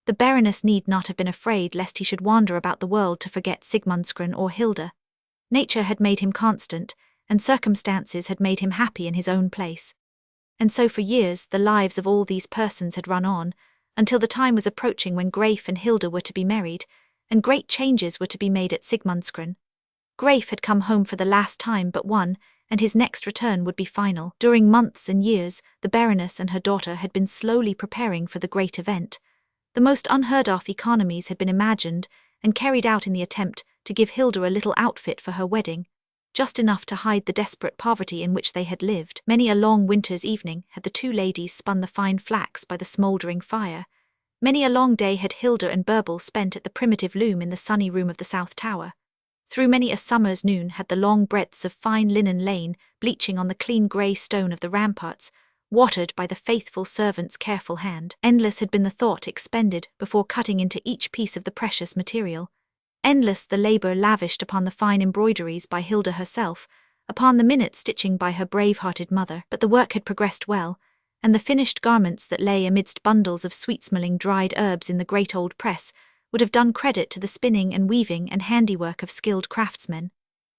A: The Baroness need not have been afraid lest he should wander about the world to forget Sigmundsgren or Hilda. Nature had made him constant, and circumstances had made him happy in his own place. And so for years the lives of all these persons had run on, until the time was approaching when Graif and Hilda were to be married, and great changes were to be made at Sigmundsgren. Graif had come home for the last time but one, and his next return would be final. During months and years, the Baroness and her daughter had been slowly preparing for the great event. The most unheard-of economies had been imagined and carried out in the attempt to give Hilda a little outfit for her wedding, just enough to hide the desperate poverty in which they had lived. Many a long winter's evening had the two ladies spun the fine flax by the smouldering fire. Many a long day had Hilda and Bärbel spent at the primitive loom in the sunny room of the south tower. Through many a summer's noon had the long breadths of fine linen lain, bleaching on the clean grey stone of the ramparts, watered by the faithful servant's careful hand. Endless had been the thought expended before cutting into each piece of the precious material. Endless the labour lavished upon the fine embroideries by Hilda herself, upon the minute stitching by her brave-hearted mother. But the work had progressed well, and the finished garments that lay amidst bundles of sweet-smelling dried herbs in the great old press would have done credit to the spinning and weaving and handiwork of skilled craftsmen.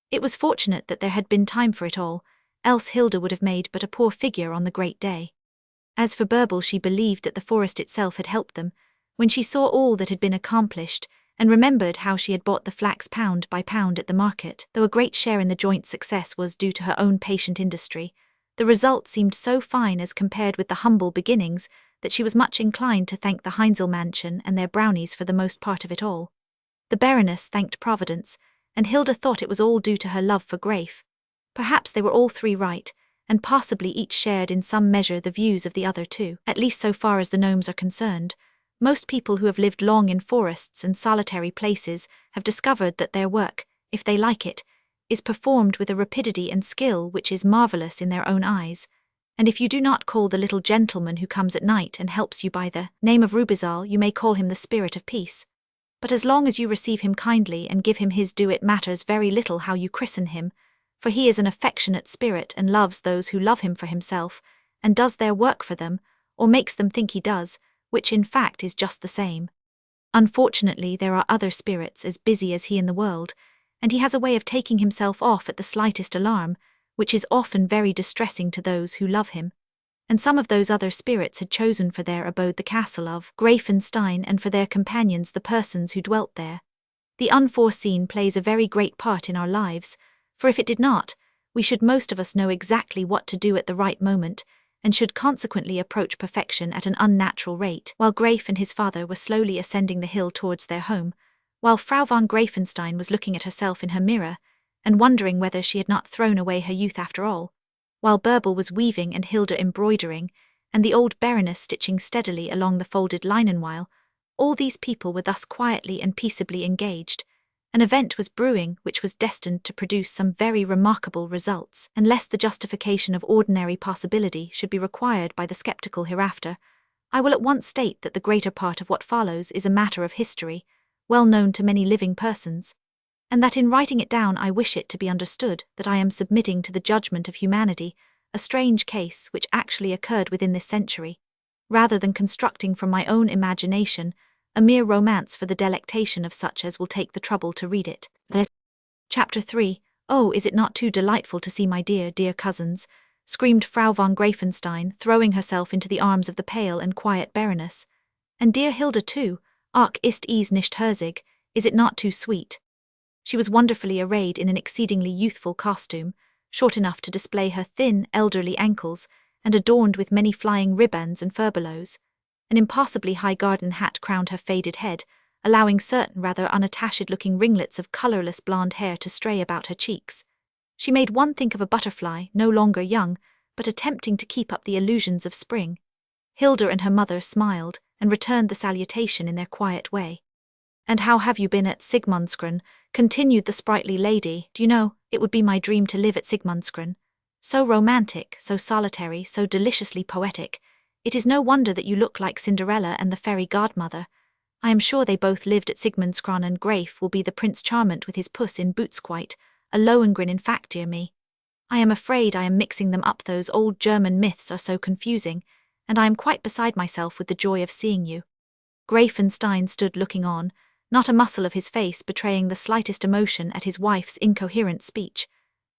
A: It was fortunate that there had been time for it all, else Hilda would have made but a poor figure on the great day. As for Bärbel, she believed that the forest itself had helped them, when she saw all that had been accomplished, and remembered how she had bought the flax pound by pound at the market. Though a great share in the joint success was due to her own patient industry, the result seemed so fine as compared with the humble beginnings that she was much inclined to thank the Heinzel mansion and their brownies for the most part of it all. The Baroness thanked Providence, and Hilda thought it was all due to her love for Graif. Perhaps they were all three right, and possibly each shared in some measure the views of the other two, at least so far as the gnomes are concerned. Most people who have lived long in forests and solitary places have discovered that their work, if they like it, is performed with a rapidity and skill which is marvellous in their own eyes, and if you do not call the little gentleman who comes at night and helps you by the name of Rubizal, you may call him the spirit of peace. But as long as you receive him kindly and give him his due, it matters very little how you christen him, for he is an affectionate spirit and loves those who love him for himself, and does their work for them, or makes them think he does, which in fact is just the same. Unfortunately, there are other spirits as busy as he in the world, and he has a way of taking himself off at the slightest alarm, which is often very distressing to those who love him. And some of those other spirits had chosen for their abode the castle of Greifenstein and for their companions the persons who dwelt there. The unforeseen plays a very great part in our lives, for if it did not, we should most of us know exactly what to do at the right moment, and should consequently approach perfection at an unnatural rate. While Greif and his father were slowly ascending the hill towards their home, while Frau von Greifenstein was looking at herself in her mirror, and wondering whether she had not thrown away her youth after all, while Bärbel was weaving and Hilda embroidering, and the old Baroness stitching steadily along the folded linen, while all these people were thus quietly and peaceably engaged, an event was brewing which was destined to produce some very remarkable results. Unless the justification of ordinary possibility should be required by the skeptical hereafter, I will at once state that the greater part of what follows is a matter of history, well known to many living persons, and that in writing it down I wish it to be understood that I am submitting to the judgment of humanity a strange case which actually occurred within this century, rather than constructing from my own imagination a mere romance for the delectation of such as will take the trouble to read it. Chapter 3. Oh, is it not too delightful to see my dear, dear cousins, screamed Frau von Greifenstein, throwing herself into the arms of the pale and quiet Baroness. And dear Hilda too, ach ist es nicht herzig, is it not too sweet? She was wonderfully arrayed in an exceedingly youthful costume, short enough to display her thin, elderly ankles, and adorned with many flying ribands and furbelows. An impossibly high garden hat crowned her faded head, allowing certain rather unattached-looking ringlets of colourless blonde hair to stray about her cheeks. She made one think of a butterfly, no longer young, but attempting to keep up the illusions of spring. Hilda and her mother smiled, and returned the salutation in their quiet way. "And how have you been at Sigmundsgren?" continued the sprightly lady. "Do you know, it would be my dream to live at Sigmundsgren. So romantic, so solitary, so deliciously poetic. It is no wonder that you look like Cinderella and the fairy godmother. I am sure they both lived at Sigmundsgren, and Greif will be the Prince Charmant with his puss in boots, quite a Lohengrin in fact, dear me. I am afraid I am mixing them up, those old German myths are so confusing, and I am quite beside myself with the joy of seeing you." Greifenstein stood looking on, not a muscle of his face betraying the slightest emotion at his wife's incoherent speech.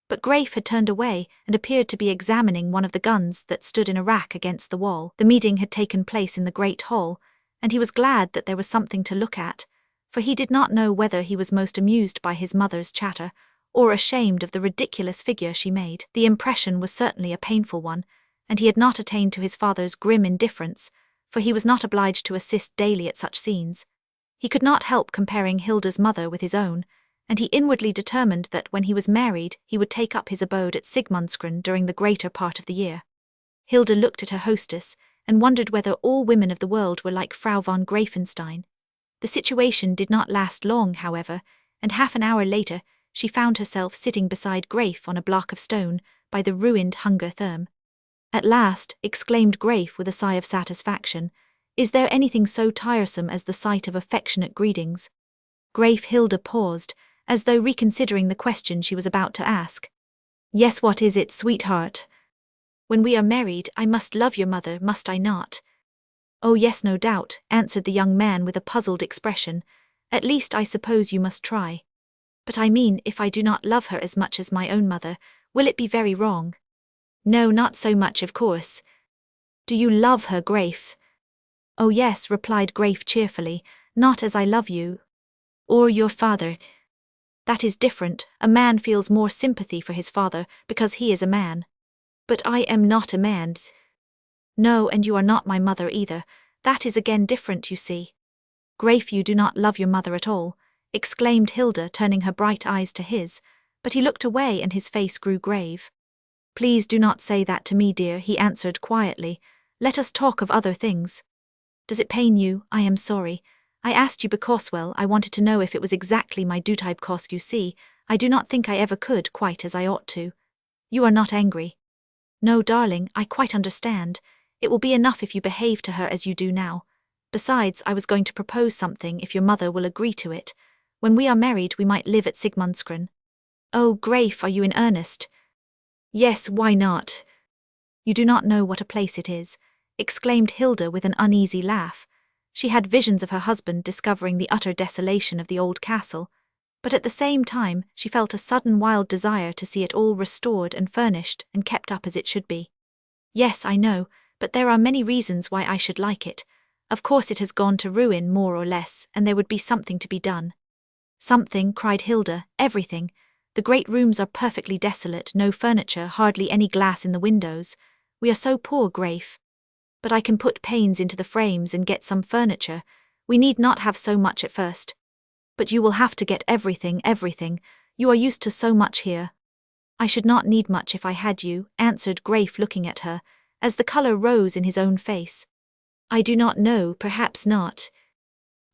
A: But Greif had turned away and appeared to be examining one of the guns that stood in a rack against the wall. The meeting had taken place in the great hall, and he was glad that there was something to look at, for he did not know whether he was most amused by his mother's chatter, or ashamed of the ridiculous figure she made. The impression was certainly a painful one, and he had not attained to his father's grim indifference, for he was not obliged to assist daily at such scenes. He could not help comparing Hilda's mother with his own, and he inwardly determined that when he was married he would take up his abode at Sigmundsgren during the greater part of the year. Hilda looked at her hostess, and wondered whether all women of the world were like Frau von Greifenstein. The situation did not last long, however, and half an hour later she found herself sitting beside Greif on a block of stone by the ruined Hunger Therm. "At last," exclaimed Greif with a sigh of satisfaction, "is there anything so tiresome as the sight of affectionate greetings?" Greif Hilda paused, as though reconsidering the question she was about to ask. "Yes, what is it, sweetheart? When we are married, I must love your mother, must I not?" "Oh yes, no doubt," answered the young man with a puzzled expression. "At least I suppose you must try. But I mean, if I do not love her as much as my own mother, will it be very wrong?" "No, not so much, of course." "Do you love her, Greif?" "Oh yes," replied Greif cheerfully, "not as I love you. Or your father. That is different. A man feels more sympathy for his father because he is a man. But I am not a man." "No, and you are not my mother either. That is again different, you see." "Greif, you do not love your mother at all," exclaimed Hilda, turning her bright eyes to his, but he looked away and his face grew grave. "Please do not say that to me, dear," he answered quietly. "Let us talk of other things." "Does it pain you? I am sorry. I asked you because, well, I wanted to know if it was exactly my duty, because you see, I do not think I ever could quite as I ought to. You are not angry?" "No, darling, I quite understand. It will be enough if you behave to her as you do now. Besides, I was going to propose something if your mother will agree to it. When we are married we might live at Sigmundsgren." "Oh, Greif, are you in earnest?" "Yes, why not?" "You do not know what a place it is," exclaimed Hilda with an uneasy laugh. She had visions of her husband discovering the utter desolation of the old castle. But at the same time, she felt a sudden wild desire to see it all restored and furnished and kept up as it should be. Yes, I know, but there are many reasons why I should like it. Of course it has gone to ruin more or less, and there would be something to be done. Something, cried Hilda, everything. The great rooms are perfectly desolate, no furniture, hardly any glass in the windows. We are so poor, Grafe. But I can put panes into the frames and get some furniture. We need not have so much at first. But you will have to get everything. You are used to so much here. I should not need much if I had you, answered Grafe, looking at her, as the colour rose in his own face. I do not know, perhaps not.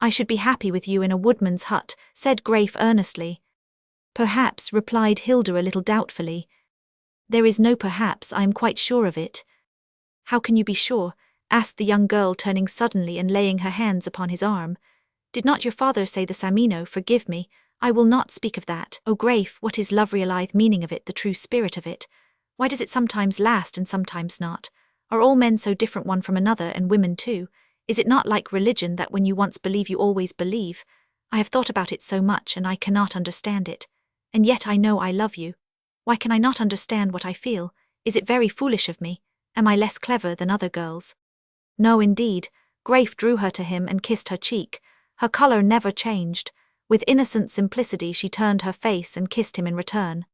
A: I should be happy with you in a woodman's hut, said Grafe earnestly. Perhaps, replied Hilda a little doubtfully. There is no perhaps, I am quite sure of it. How can you be sure? Asked the young girl, turning suddenly and laying her hands upon his arm. Did not your father say the Samino? Forgive me, I will not speak of that. O Grafe, what is love realized meaning of it, the true spirit of it? Why does it sometimes last and sometimes not? Are all men so different one from another, and women too? Is it not like religion that when you once believe you always believe? I have thought about it so much and I cannot understand it. And yet I know I love you. Why can I not understand what I feel? Is it very foolish of me? Am I less clever than other girls? No, indeed. Grafe drew her to him and kissed her cheek. Her colour never changed. With innocent simplicity she turned her face and kissed him in return.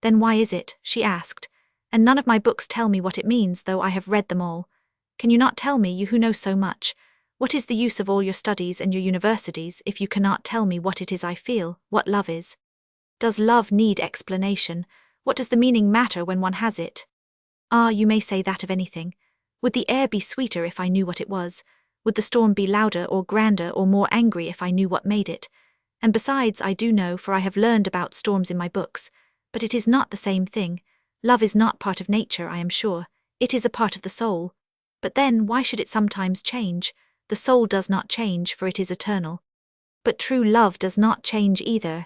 A: Then why is it, she asked, and none of my books tell me what it means, though I have read them all. Can you not tell me, you who know so much? What is the use of all your studies and your universities if you cannot tell me what it is I feel, what love is? Does love need explanation? What does the meaning matter when one has it? Ah, you may say that of anything. Would the air be sweeter if I knew what it was? Would the storm be louder or grander or more angry if I knew what made it? And besides, I do know, for I have learned about storms in my books. But it is not the same thing. Love is not part of nature, I am sure. It is a part of the soul. But then, why should it sometimes change? The soul does not change, for it is eternal. But true love does not change either.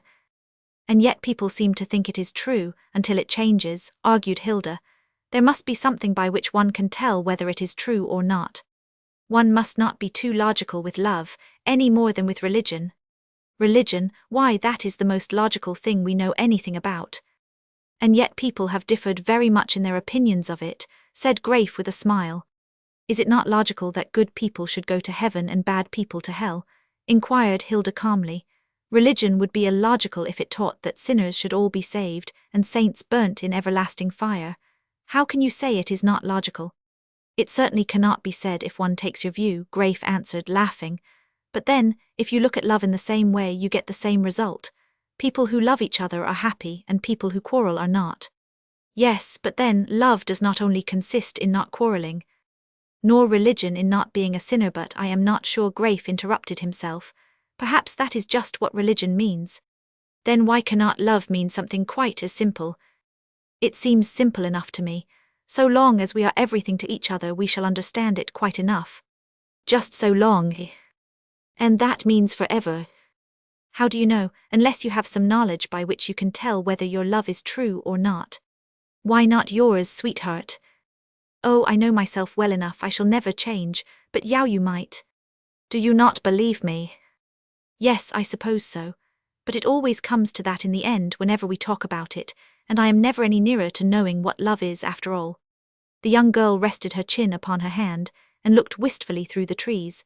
A: And yet people seem to think it is true, until it changes, argued Hilda. There must be something by which one can tell whether it is true or not. One must not be too logical with love, any more than with religion. Religion, why, that is the most logical thing we know anything about. And yet people have differed very much in their opinions of it, said Grafe with a smile. Is it not logical that good people should go to heaven and bad people to hell? Inquired Hilda calmly. Religion would be illogical if it taught that sinners should all be saved and saints burnt in everlasting fire. How can you say it is not logical? It certainly cannot be said if one takes your view, Grafe answered, laughing. But then, if you look at love in the same way, you get the same result. People who love each other are happy, and people who quarrel are not. Yes, but then, love does not only consist in not quarreling, nor religion in not being a sinner, but I am not sure. Grafe interrupted himself. Perhaps that is just what religion means. Then why cannot love mean something quite as simple? It seems simple enough to me. So long as we are everything to each other, we shall understand it quite enough. Just so long. And that means forever. How do you know, unless you have some knowledge by which you can tell whether your love is true or not? Why not yours, sweetheart? Oh, I know myself well enough, I shall never change, but you might. Do you not believe me? Yes, I suppose so. But it always comes to that in the end whenever we talk about it, and I am never any nearer to knowing what love is after all. The young girl rested her chin upon her hand and looked wistfully through the trees,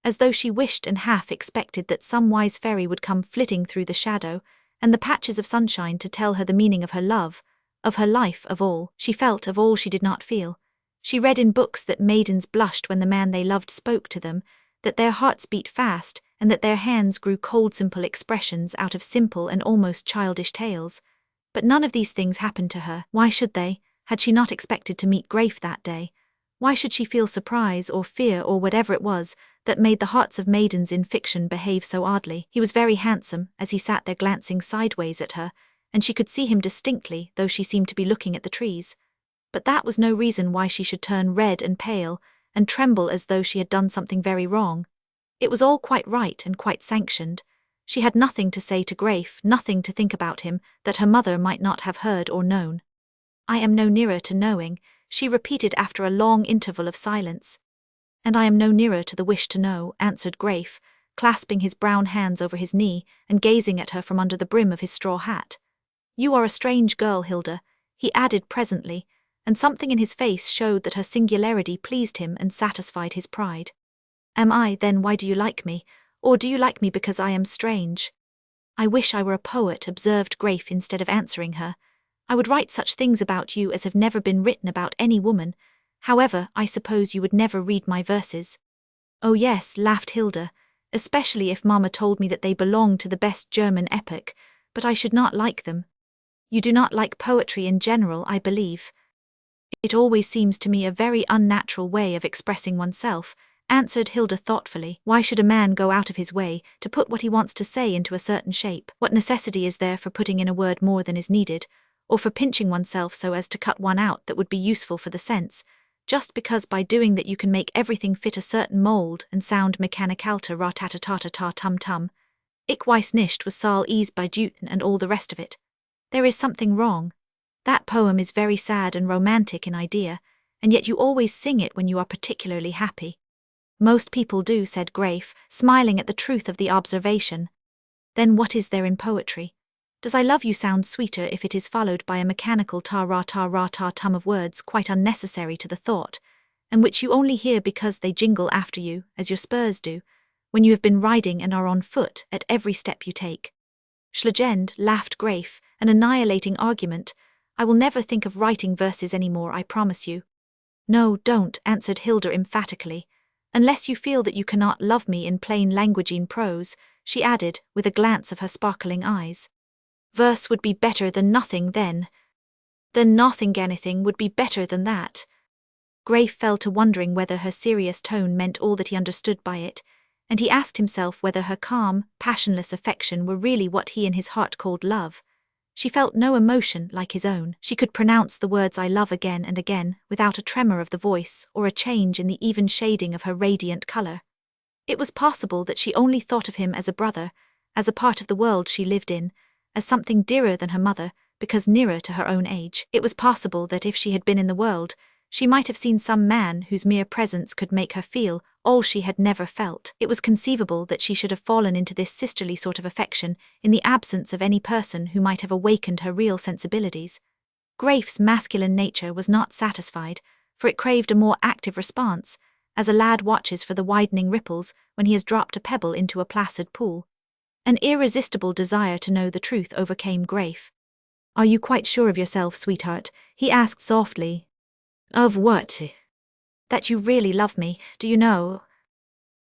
A: as though she wished and half expected that some wise fairy would come flitting through the shadow and the patches of sunshine to tell her the meaning of her love, of her life, of all she felt, of all she did not feel. She read in books that maidens blushed when the man they loved spoke to them, that their hearts beat fast, and that their hands grew cold. Simple expressions out of simple and almost childish tales. But none of these things happened to her. Why should they? Had she not expected to meet Grafe that day? Why should she feel surprise or fear or whatever it was that made the hearts of maidens in fiction behave so oddly? He was very handsome, as he sat there glancing sideways at her, and she could see him distinctly, though she seemed to be looking at the trees. But that was no reason why she should turn red and pale, and tremble as though she had done something very wrong. It was all quite right and quite sanctioned. She had nothing to say to Grafe, nothing to think about him, that her mother might not have heard or known. I am no nearer to knowing, she repeated after a long interval of silence. And I am no nearer to the wish to know, answered Grafe, clasping his brown hands over his knee and gazing at her from under the brim of his straw hat. "You are a strange girl, Hilda," he added presently, and something in his face showed that her singularity pleased him and satisfied his pride. "Am I, then why do you like me? Or do you like me because I am strange?" "I wish I were a poet," observed Grafe instead of answering her. "I would write such things about you as have never been written about any woman. However, I suppose you would never read my verses." "Oh yes," laughed Hilda, "especially if Mamma told me that they belonged to the best German epic, but I should not like them." "You do not like poetry in general, I believe." "It always seems to me a very unnatural way of expressing oneself," answered Hilda thoughtfully. "Why should a man go out of his way to put what he wants to say into a certain shape? What necessity is there for putting in a word more than is needed, or for pinching oneself so as to cut one out that would be useful for the sense, just because by doing that you can make everything fit a certain mould and sound mechanicalte rat-tat-tat-tat tum-tum. Ich weiß nicht was soll es bedeuten and all the rest of it. There is something wrong. That poem is very sad and romantic in idea, and yet you always sing it when you are particularly happy." "Most people do," said Grafe, smiling at the truth of the observation. "Then what is there in poetry? Does I love you sound sweeter if it is followed by a mechanical ta-ra-ta-ra-ta-tum of words quite unnecessary to the thought, and which you only hear because they jingle after you, as your spurs do, when you have been riding and are on foot at every step you take?" "Schlegend," laughed Grafe, "an annihilating argument. I will never think of writing verses any more, I promise you." "No, don't," answered Hilda emphatically. "Unless you feel that you cannot love me in plain languagine prose," she added, with a glance of her sparkling eyes. "Verse would be better than nothing then." "Then nothing anything would be better than that." Grafe fell to wondering whether her serious tone meant all that he understood by it, and he asked himself whether her calm, passionless affection were really what he in his heart called love. She felt no emotion like his own. She could pronounce the words "I love" again and again, without a tremor of the voice or a change in the even shading of her radiant color. It was possible that she only thought of him as a brother, as a part of the world she lived in, as something dearer than her mother, because nearer to her own age. It was possible that if she had been in the world, she might have seen some man whose mere presence could make her feel all she had never felt. It was conceivable that she should have fallen into this sisterly sort of affection in the absence of any person who might have awakened her real sensibilities. Grafe's masculine nature was not satisfied, for it craved a more active response, as a lad watches for the widening ripples when he has dropped a pebble into a placid pool. An irresistible desire to know the truth overcame Grafe. "Are you quite sure of yourself, sweetheart?" he asked softly. "Of what?" "That you really love me, do you know?"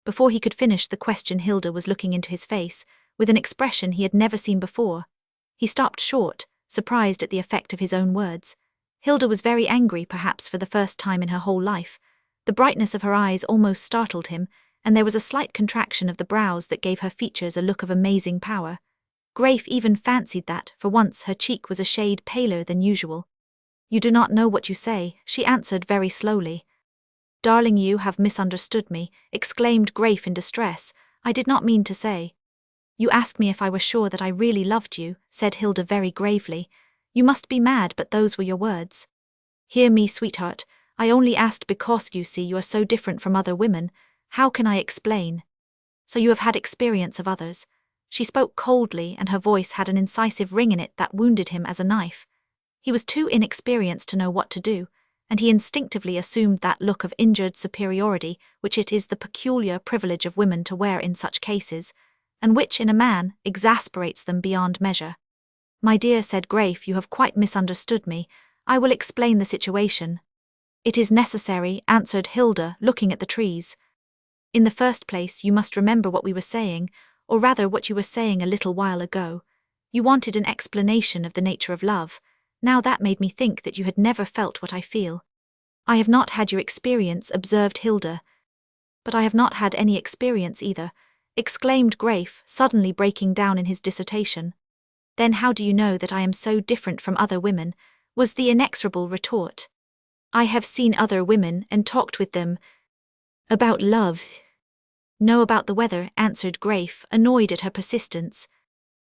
A: Before he could finish the question, Hilda was looking into his face, with an expression he had never seen before. He stopped short, surprised at the effect of his own words. Hilda was very angry, perhaps for the first time in her whole life. The brightness of her eyes almost startled him, and there was a slight contraction of the brows that gave her features a look of amazing power. Grafe even fancied that, for once, her cheek was a shade paler than usual. "You do not know what you say," she answered very slowly. "Darling, you have misunderstood me," exclaimed Grafe in distress. "I did not mean to say." "You asked me if I were sure that I really loved you," said Hilda very gravely. "You must be mad, but those were your words." "Hear me, sweetheart. I only asked because, you see, you are so different from other women. How can I explain?" "So you have had experience of others." She spoke coldly, and her voice had an incisive ring in it that wounded him as a knife. He was too inexperienced to know what to do, and he instinctively assumed that look of injured superiority which it is the peculiar privilege of women to wear in such cases, and which, in a man, exasperates them beyond measure. "My dear," said Grafe, "you have quite misunderstood me. I will explain the situation." "It is necessary," answered Hilda, looking at the trees. "In the first place, you must remember what we were saying, or rather what you were saying a little while ago. You wanted an explanation of the nature of love. Now that made me think that you had never felt what I feel." "I have not had your experience," observed Hilda. "But I have not had any experience either," exclaimed Grafe, suddenly breaking down in his dissertation. "Then how do you know that I am so different from other women?" was the inexorable retort. "I have seen other women and talked with them." "About love?" "No, about the weather," answered Grafe, annoyed at her persistence.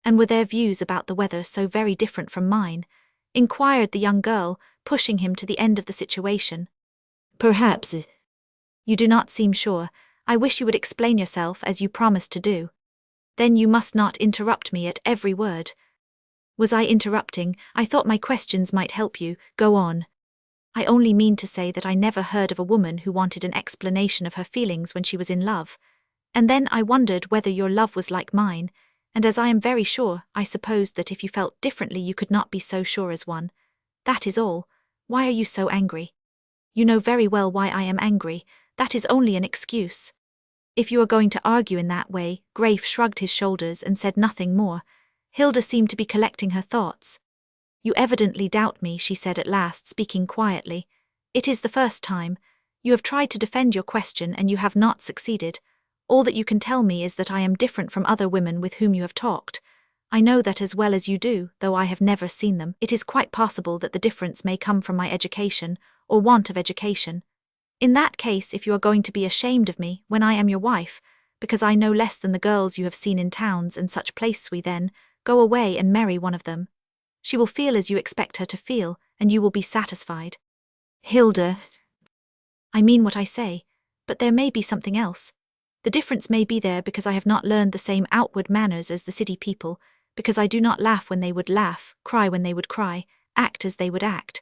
A: "And were their views about the weather so very different from mine?" inquired the young girl, pushing him to the end of the situation. "Perhaps." "You do not seem sure. I wish you would explain yourself as you promised to do. Then you must not interrupt me at every word. Was I interrupting? I thought my questions might help you. Go on. I only mean to say that I never heard of a woman who wanted an explanation of her feelings when she was in love. And then I wondered whether your love was like mine, and as I am very sure, I supposed that if you felt differently you could not be so sure as one. That is all. Why are you so angry? You know very well why I am angry. That is only an excuse. If you are going to argue in that way, Grafe shrugged his shoulders and said nothing more. Hilda seemed to be collecting her thoughts. You evidently doubt me, she said at last, speaking quietly. It is the first time. You have tried to defend your question and you have not succeeded. All that you can tell me is that I am different from other women with whom you have talked. I know that as well as you do, though I have never seen them. It is quite possible that the difference may come from my education, or want of education. In that case, if you are going to be ashamed of me when I am your wife, because I know less than the girls you have seen in towns and such places, then go away and marry one of them. She will feel as you expect her to feel, and you will be satisfied. Hilda, I mean what I say, but there may be something else. The difference may be there because I have not learned the same outward manners as the city people, because I do not laugh when they would laugh, cry when they would cry, act as they would act.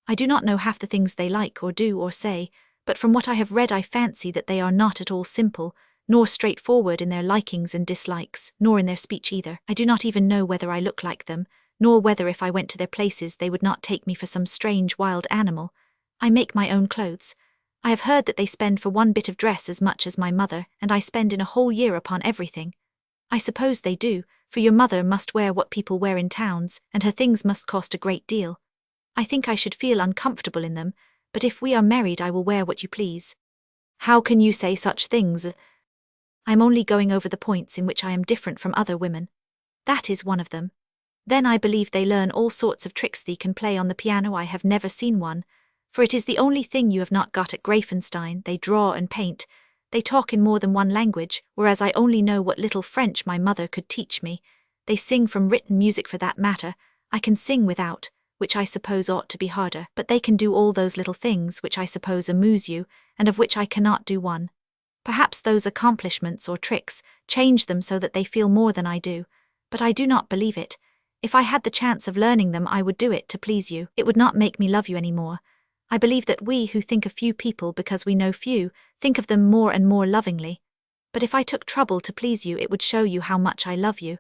A: I do not know half the things they like or do or say, but from what I have read I fancy that they are not at all simple, nor straightforward in their likings and dislikes, nor in their speech either. I do not even know whether I look like them, nor whether if I went to their places they would not take me for some strange wild animal. I make my own clothes. I have heard that they spend for one bit of dress as much as my mother, and I spend in a whole year upon everything. I suppose they do, for your mother must wear what people wear in towns, and her things must cost a great deal. I think I should feel uncomfortable in them, but if we are married I will wear what you please. How can you say such things? I'm only going over the points in which I am different from other women. That is one of them. Then I believe they learn all sorts of tricks. They can play on the piano. I have never seen one, for it is the only thing you have not got at Greifenstein. They draw and paint. They talk in more than one language, whereas I only know what little French my mother could teach me. They sing from written music for that matter. I can sing without, which I suppose ought to be harder, but they can do all those little things which I suppose amuse you, and of which I cannot do one. Perhaps those accomplishments or tricks change them so that they feel more than I do, but I do not believe it. If I had the chance of learning them I would do it to please you. It would not make me love you any more. I believe that we who think of few people because we know few, think of them more and more lovingly. But if I took trouble to please you it would show you how much I love you.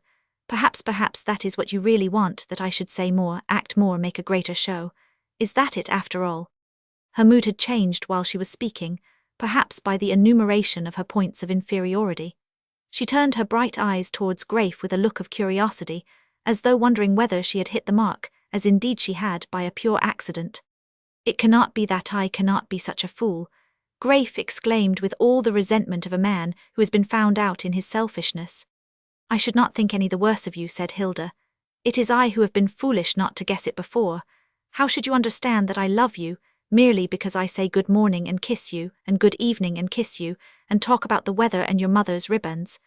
A: Perhaps that is what you really want, that I should say more, act more, make a greater show. Is that it after all? Her mood had changed while she was speaking, perhaps by the enumeration of her points of inferiority. She turned her bright eyes towards Grafe with a look of curiosity, as though wondering whether she had hit the mark, as indeed she had by a pure accident. It cannot be that I cannot be such a fool, Grafe exclaimed with all the resentment of a man who has been found out in his selfishness. I should not think any the worse of you, said Hilda. It is I who have been foolish not to guess it before. How should you understand that I love you, merely because I say good morning and kiss you, and good evening and kiss you, and talk about the weather and your mother's ribbons?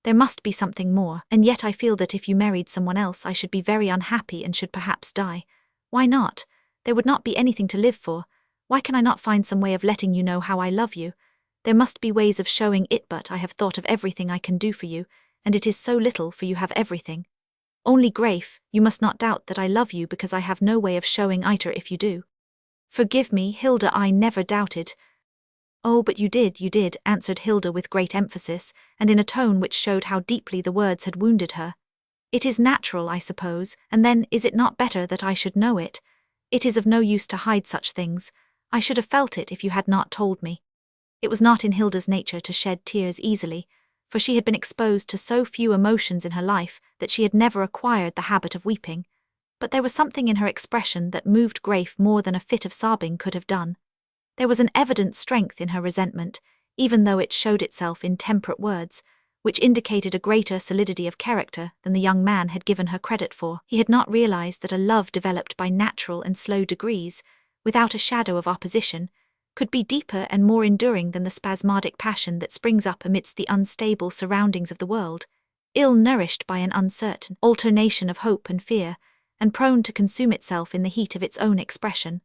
A: There must be something more, and yet I feel that if you married someone else I should be very unhappy and should perhaps die. Why not? There would not be anything to live for. Why can I not find some way of letting you know how I love you? There must be ways of showing it, but I have thought of everything I can do for you, and it is so little, for you have everything. Only, Grafe, you must not doubt that I love you because I have no way of showing either if you do. Forgive me, Hilda, I never doubted. Oh, but you did, answered Hilda with great emphasis, and in a tone which showed how deeply the words had wounded her. It is natural, I suppose, and then is it not better that I should know it? It is of no use to hide such things. I should have felt it if you had not told me. It was not in Hilda's nature to shed tears easily, for she had been exposed to so few emotions in her life that she had never acquired the habit of weeping. But there was something in her expression that moved Grafe more than a fit of sobbing could have done. There was an evident strength in her resentment, even though it showed itself in temperate words, which indicated a greater solidity of character than the young man had given her credit for. He had not realized that a love developed by natural and slow degrees, without a shadow of opposition, could be deeper and more enduring than the spasmodic passion that springs up amidst the unstable surroundings of the world, ill-nourished by an uncertain alternation of hope and fear, and prone to consume itself in the heat of its own expression.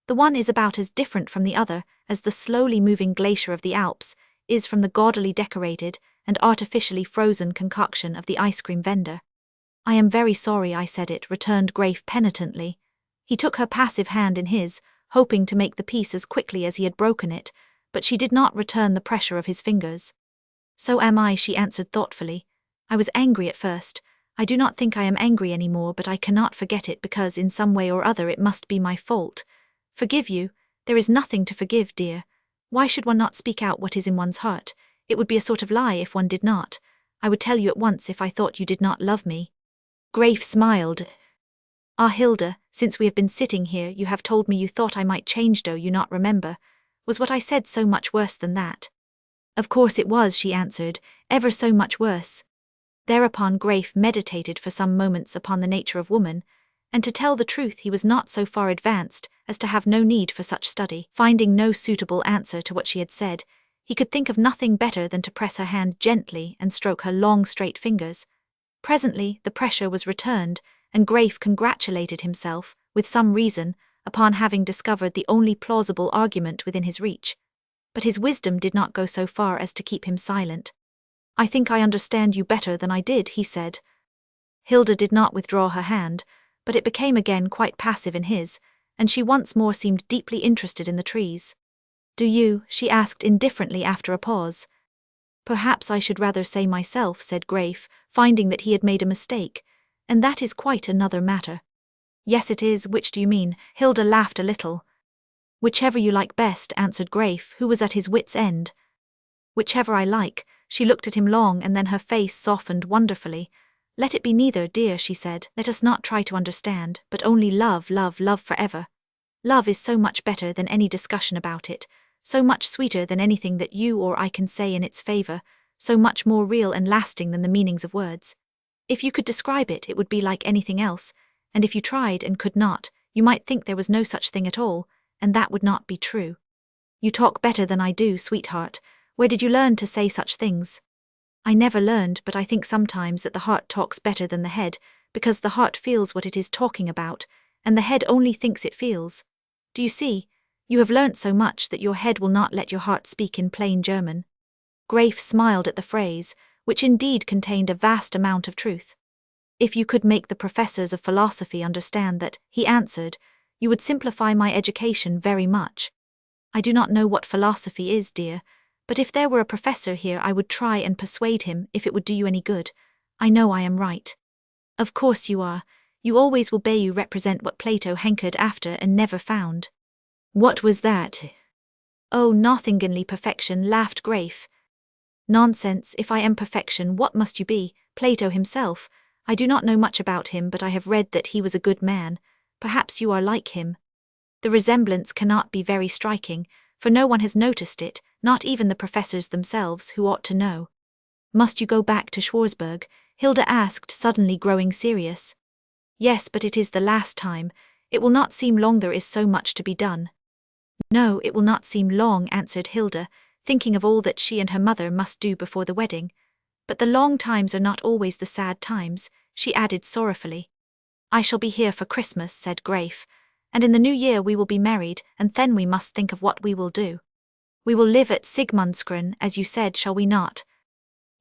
A: The one is about as different from the other as the slowly moving glacier of the Alps, is from the gaudily decorated and artificially frozen concoction of the ice cream vendor. I am very sorry I said it, returned Grafe penitently. He took her passive hand in his, hoping to make the peace as quickly as he had broken it, but she did not return the pressure of his fingers. So am I, she answered thoughtfully. I was angry at first. I do not think I am angry anymore, but I cannot forget it because in some way or other it must be my fault. Forgive you? There is nothing to forgive, dear. Why should one not speak out what is in one's heart? It would be a sort of lie if one did not. I would tell you at once if I thought you did not love me. Grafe smiled. Ah, Hilda, since we have been sitting here, you have told me you thought I might change, do you not remember? Was what I said so much worse than that? Of course it was, she answered, ever so much worse. Thereupon Grafe meditated for some moments upon the nature of woman, and to tell the truth he was not so far advanced as to have no need for such study. Finding no suitable answer to what she had said, he could think of nothing better than to press her hand gently and stroke her long straight fingers. Presently the pressure was returned, and Grafe congratulated himself, with some reason, upon having discovered the only plausible argument within his reach. But his wisdom did not go so far as to keep him silent. I think I understand you better than I did, he said. Hilda did not withdraw her hand, but it became again quite passive in his, and she once more seemed deeply interested in the trees. Do you? She asked indifferently after a pause. Perhaps I should rather say myself, said Grafe, finding that he had made a mistake, and that is quite another matter. Yes, it is. Which do you mean? Hilda laughed a little. Whichever you like best, answered Grafe, who was at his wits' end. Whichever I like. She looked at him long, and then her face softened wonderfully. Let it be neither, dear, she said. Let us not try to understand, but only love, love, love forever. Love is so much better than any discussion about it, so much sweeter than anything that you or I can say in its favor, so much more real and lasting than the meanings of words. If you could describe it, it would be like anything else, and if you tried and could not, you might think there was no such thing at all, and that would not be true. You talk better than I do, sweetheart. Where did you learn to say such things? I never learned, but I think sometimes that the heart talks better than the head, because the heart feels what it is talking about, and the head only thinks it feels. Do you see? You have learnt so much that your head will not let your heart speak in plain German. Grafe smiled at the phrase, which indeed contained a vast amount of truth. If you could make the professors of philosophy understand that, he answered, you would simplify my education very much. I do not know what philosophy is, dear, but if there were a professor here I would try and persuade him if it would do you any good. I know I am right. Of course you are. You always will. You represent what Plato hankered after and never found. What was that? Oh, nothingenly perfection, laughed Grafe. Nonsense, if I am perfection, what must you be? Plato himself. I do not know much about him, but I have read that he was a good man. Perhaps you are like him. The resemblance cannot be very striking, for no one has noticed it, not even the professors themselves, who ought to know. Must you go back to Schwarzburg? Hilda asked, suddenly growing serious. Yes, but it is the last time. It will not seem long, there is so much to be done. No, it will not seem long, answered Hilda, thinking of all that she and her mother must do before the wedding. But the long times are not always the sad times, she added sorrowfully. I shall be here for Christmas, said Grafe, and in the new year we will be married, and then we must think of what we will do. We will live at Sigmundsgren, as you said, shall we not?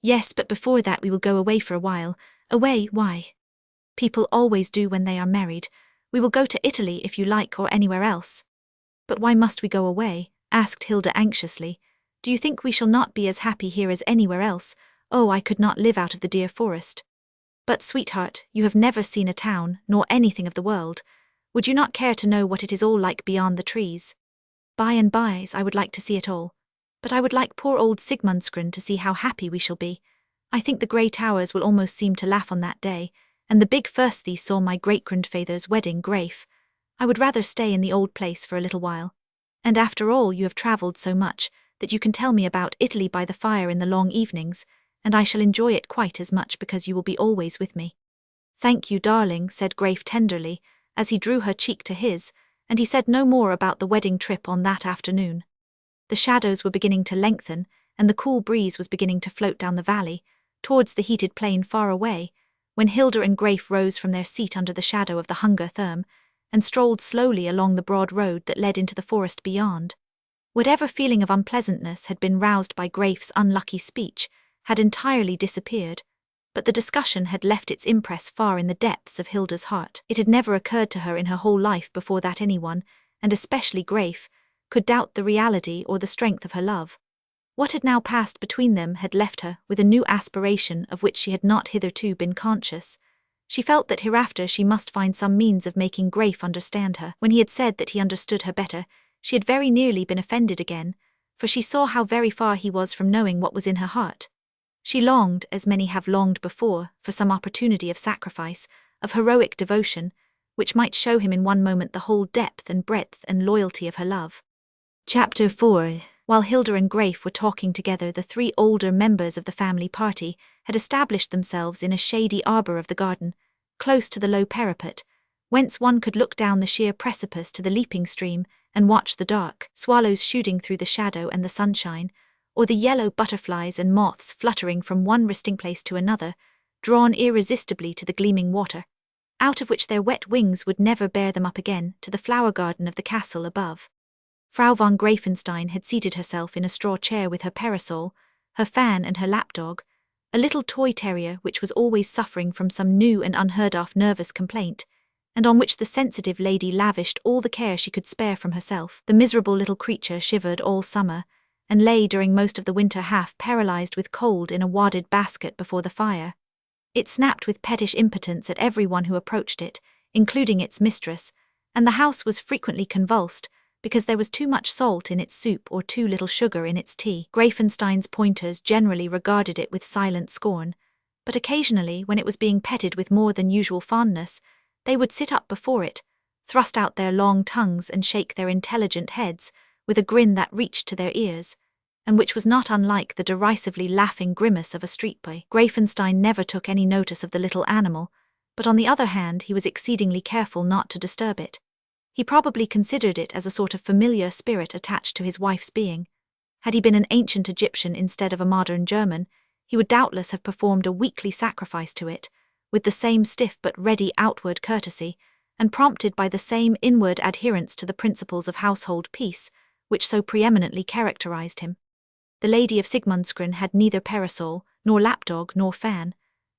A: Yes, but before that we will go away for a while. Away, why? People always do when they are married. We will go to Italy if you like, or anywhere else. But why must we go away? Asked Hilda anxiously. Do you think we shall not be as happy here as anywhere else? Oh, I could not live out of the dear forest. But, sweetheart, you have never seen a town, nor anything of the world. Would you not care to know what it is all like beyond the trees? By and by, I would like to see it all. But I would like poor old Sigmundsgren to see how happy we shall be. I think the grey towers will almost seem to laugh on that day, and the big Fürsti saw my great-grandfather's wedding, Grafe. I would rather stay in the old place for a little while. And after all, you have travelled so much, that you can tell me about Italy by the fire in the long evenings, and I shall enjoy it quite as much because you will be always with me. Thank you, darling, said Grafe tenderly, as he drew her cheek to his, and he said no more about the wedding trip on that afternoon. The shadows were beginning to lengthen, and the cool breeze was beginning to float down the valley, towards the heated plain far away, when Hilda and Grafe rose from their seat under the shadow of the Hunger Therm, and strolled slowly along the broad road that led into the forest beyond. Whatever feeling of unpleasantness had been roused by Graif's unlucky speech had entirely disappeared, but the discussion had left its impress far in the depths of Hilda's heart. It had never occurred to her in her whole life before that anyone, and especially Greif, could doubt the reality or the strength of her love. What had now passed between them had left her with a new aspiration of which she had not hitherto been conscious. She felt that hereafter she must find some means of making Greif understand her. When he had said that he understood her better, she had very nearly been offended again, for she saw how very far he was from knowing what was in her heart. She longed, as many have longed before, for some opportunity of sacrifice, of heroic devotion, which might show him in one moment the whole depth and breadth and loyalty of her love. Chapter 4. While Hilda and Greif were talking together, the 3 older members of the family party had established themselves in a shady arbour of the garden, close to the low parapet, whence one could look down the sheer precipice to the leaping stream and watch the dark swallows shooting through the shadow and the sunshine, or the yellow butterflies and moths fluttering from one resting place to another, drawn irresistibly to the gleaming water, out of which their wet wings would never bear them up again to the flower garden of the castle above. Frau von Greifenstein had seated herself in a straw chair with her parasol, her fan and her lapdog, a little toy terrier which was always suffering from some new and unheard-of nervous complaint, and on which the sensitive lady lavished all the care she could spare from herself. The miserable little creature shivered all summer, and lay during most of the winter half paralyzed with cold in a wadded basket before the fire. It snapped with pettish impotence at everyone who approached it, including its mistress, and the house was frequently convulsed, because there was too much salt in its soup or too little sugar in its tea. Greifenstein's pointers generally regarded it with silent scorn, but occasionally, when it was being petted with more than usual fondness, they would sit up before it, thrust out their long tongues and shake their intelligent heads, with a grin that reached to their ears, and which was not unlike the derisively laughing grimace of a street boy. Greifenstein never took any notice of the little animal, but on the other hand he was exceedingly careful not to disturb it. He probably considered it as a sort of familiar spirit attached to his wife's being. Had he been an ancient Egyptian instead of a modern German, he would doubtless have performed a weekly sacrifice to it, with the same stiff but ready outward courtesy, and prompted by the same inward adherence to the principles of household peace, which so preeminently characterized him. The lady of Sigmundsgren had neither parasol, nor lapdog, nor fan.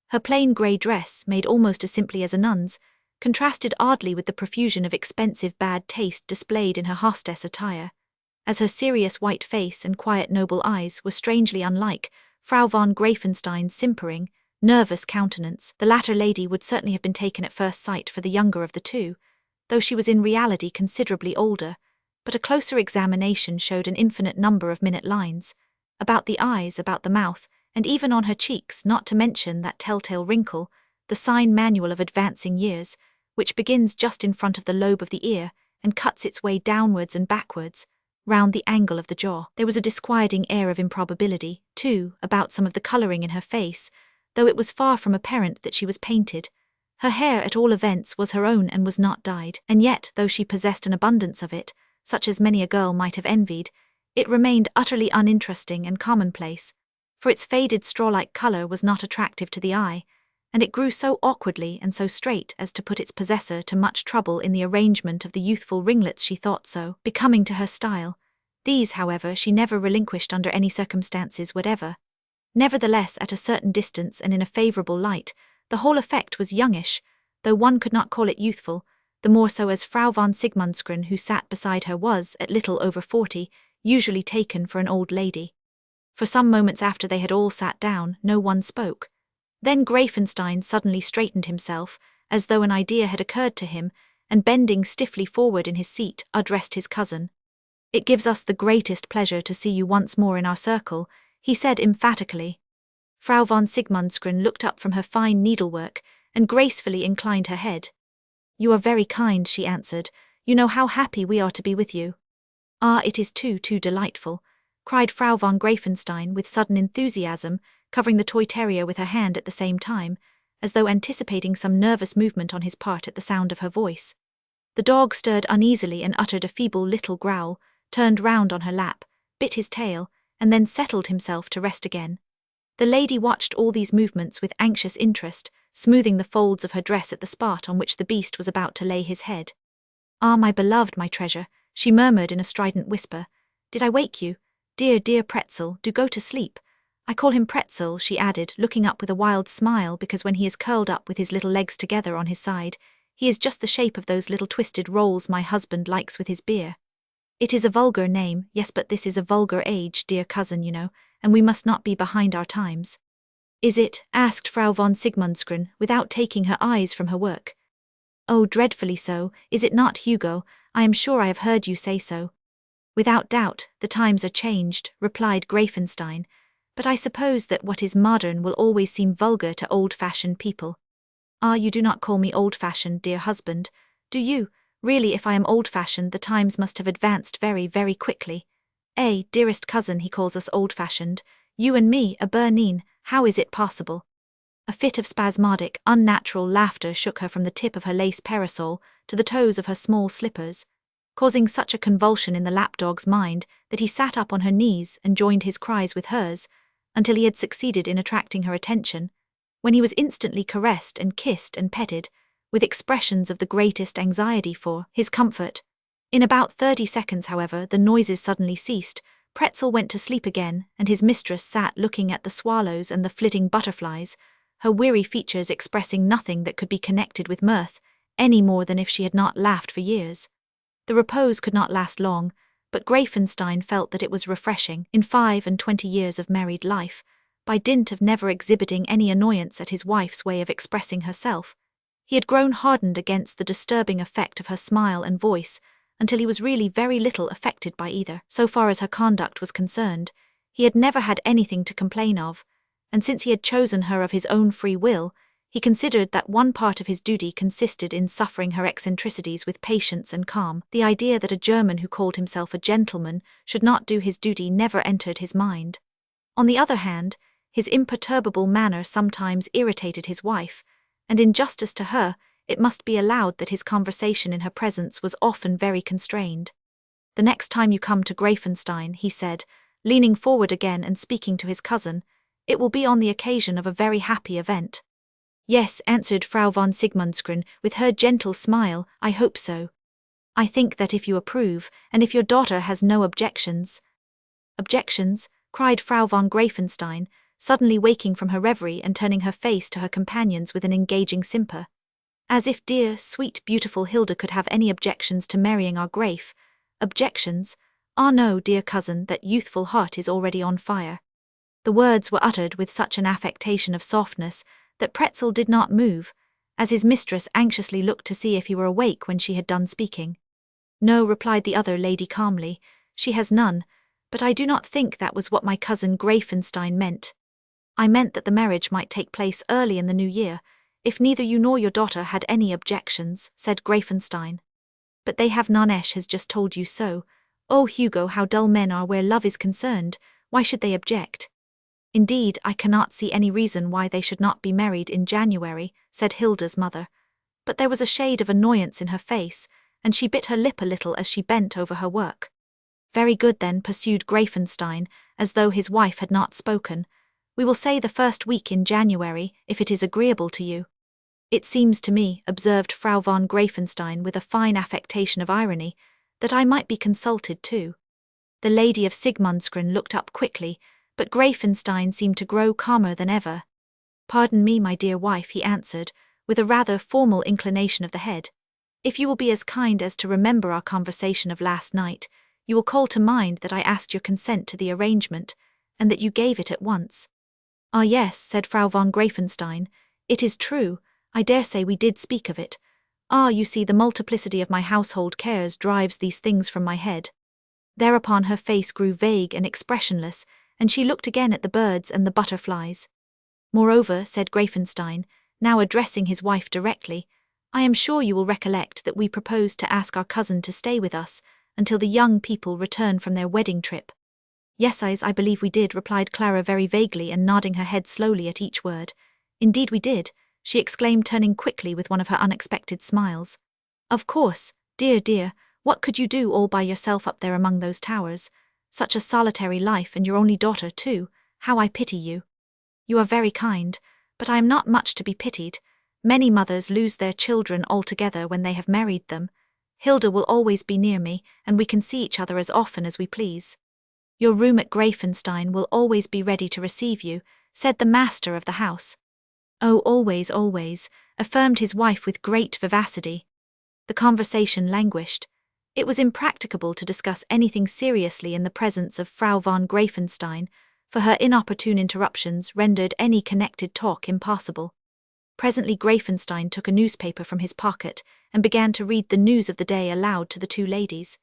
A: Her plain grey dress, made almost as simply as a nun's, contrasted oddly with the profusion of expensive bad taste displayed in her hostess attire, as her serious white face and quiet noble eyes were strangely unlike Frau von Greifenstein's simpering, nervous countenance. The latter lady would certainly have been taken at first sight for the younger of the two, though she was in reality considerably older, but a closer examination showed an infinite number of minute lines, about the eyes, about the mouth, and even on her cheeks, not to mention that telltale wrinkle, the sign manual of advancing years, which begins just in front of the lobe of the ear and cuts its way downwards and backwards, round the angle of the jaw. There was a disquieting air of improbability, too, about some of the colouring in her face, though it was far from apparent that she was painted. Her hair, at all events, was her own and was not dyed, and yet, though she possessed an abundance of it, such as many a girl might have envied, it remained utterly uninteresting and commonplace, for its faded straw-like colour was not attractive to the eye, and it grew so awkwardly and so straight as to put its possessor to much trouble in the arrangement of the youthful ringlets she thought so becoming to her style. These, however, she never relinquished under any circumstances whatever. Nevertheless, at a certain distance and in a favourable light, the whole effect was youngish, though one could not call it youthful, the more so as Frau von Sigmundsgren, who sat beside her, was, at little over 40, usually taken for an old lady. For some moments after they had all sat down, no one spoke. Then Greifenstein suddenly straightened himself, as though an idea had occurred to him, and bending stiffly forward in his seat, addressed his cousin. "It gives us the greatest pleasure to see you once more in our circle," he said emphatically. Frau von Sigmundsgren looked up from her fine needlework, and gracefully inclined her head. "You are very kind," she answered. "You know how happy we are to be with you." "Ah, it is too delightful," cried Frau von Greifenstein with sudden enthusiasm, covering the toy terrier with her hand at the same time, as though anticipating some nervous movement on his part at the sound of her voice. The dog stirred uneasily and uttered a feeble little growl, turned round on her lap, bit his tail, and then settled himself to rest again. The lady watched all these movements with anxious interest, smoothing the folds of her dress at the spot on which the beast was about to lay his head. "Ah, my beloved, my treasure," she murmured in a strident whisper, Did I wake you? Dear, dear Pretzel, do go to sleep. I call him Pretzel, she added, looking up with a wild smile because when he is curled up with his little legs together on his side, he is just the shape of those little twisted rolls my husband likes with his beer. It is a vulgar name, yes, but this is a vulgar age, dear cousin, you know, and we must not be behind our times. Is it? Asked Frau von Sigmundsgren, without taking her eyes from her work. Oh, dreadfully so, is it not, Hugo? I am sure I have heard you say so. Without doubt, the times are changed, replied Greifenstein, but I suppose that what is modern will always seem vulgar to old-fashioned people. Ah, you do not call me old-fashioned, dear husband, do you? Really, if I am old-fashioned, the times must have advanced very, very quickly. Dearest cousin, he calls us old-fashioned. You and me, a Bernine, how is it possible? A fit of spasmodic, unnatural laughter shook her from the tip of her lace parasol to the toes of her small slippers, causing such a convulsion in the lapdog's mind that he sat up on her knees and joined his cries with hers, until he had succeeded in attracting her attention, when he was instantly caressed and kissed and petted, with expressions of the greatest anxiety for his comfort. In about 30 seconds, however, the noises suddenly ceased, Pretzel went to sleep again, and his mistress sat looking at the swallows and the flitting butterflies, her weary features expressing nothing that could be connected with mirth, any more than if she had not laughed for years. The repose could not last long, but Greifenstein felt that it was refreshing, in 25 years of married life, by dint of never exhibiting any annoyance at his wife's way of expressing herself. He had grown hardened against the disturbing effect of her smile and voice, until he was really very little affected by either. So far as her conduct was concerned, he had never had anything to complain of, and since he had chosen her of his own free will, he considered that one part of his duty consisted in suffering her eccentricities with patience and calm. The idea that a German who called himself a gentleman should not do his duty never entered his mind. On the other hand, his imperturbable manner sometimes irritated his wife, and in justice to her, it must be allowed that his conversation in her presence was often very constrained. The next time you come to Greifenstein, he said, leaning forward again and speaking to his cousin, it will be on the occasion of a very happy event. Yes, answered Frau von Sigmundsgren, with her gentle smile, I hope so. I think that if you approve, and if your daughter has no objections. Objections? Cried Frau von Greifenstein, suddenly waking from her reverie and turning her face to her companions with an engaging simper. As if dear, sweet, beautiful Hilda could have any objections to marrying our Grafe. Objections? Ah no, dear cousin, that youthful heart is already on fire. The words were uttered with such an affectation of softness that Pretzel did not move, as his mistress anxiously looked to see if he were awake when she had done speaking. No, replied the other lady calmly, she has none, but I do not think that was what my cousin Greifenstein meant. I meant that the marriage might take place early in the new year, if neither you nor your daughter had any objections, said Greifenstein. But they have none. Esh has just told you so. Oh, Hugo, how dull men are where love is concerned. Why should they object? Indeed, I cannot see any reason why they should not be married in January, said Hilda's mother. But there was a shade of annoyance in her face, and she bit her lip a little as she bent over her work. Very good then, pursued Greifenstein, as though his wife had not spoken. We will say the first week in January, if it is agreeable to you. It seems to me, observed Frau von Greifenstein with a fine affectation of irony, that I might be consulted too. The lady of Sigmundsgren looked up quickly, but Greifenstein seemed to grow calmer than ever. Pardon me, my dear wife, he answered, with a rather formal inclination of the head. If you will be as kind as to remember our conversation of last night, you will call to mind that I asked your consent to the arrangement, and that you gave it at once. Ah yes, said Frau von Greifenstein, it is true, I dare say we did speak of it. Ah, you see, the multiplicity of my household cares drives these things from my head. Thereupon her face grew vague and expressionless, and she looked again at the birds and the butterflies. Moreover, said Greifenstein, now addressing his wife directly, I am sure you will recollect that we proposed to ask our cousin to stay with us until the young people return from their wedding trip. Yes, I believe we did, replied Clara very vaguely and nodding her head slowly at each word. Indeed we did, she exclaimed, turning quickly with one of her unexpected smiles. Of course, dear, dear, what could you do all by yourself up there among those towers? Such a solitary life, and your only daughter too, how I pity you. You are very kind, but I am not much to be pitied. Many mothers lose their children altogether when they have married them. Hilda will always be near me, and we can see each other as often as we please. Your room at Greifenstein will always be ready to receive you, said the master of the house. Oh, always, always, affirmed his wife with great vivacity. The conversation languished. It was impracticable to discuss anything seriously in the presence of Frau von Greifenstein, for her inopportune interruptions rendered any connected talk impossible. Presently Greifenstein took a newspaper from his pocket and began to read the news of the day aloud to the two ladies.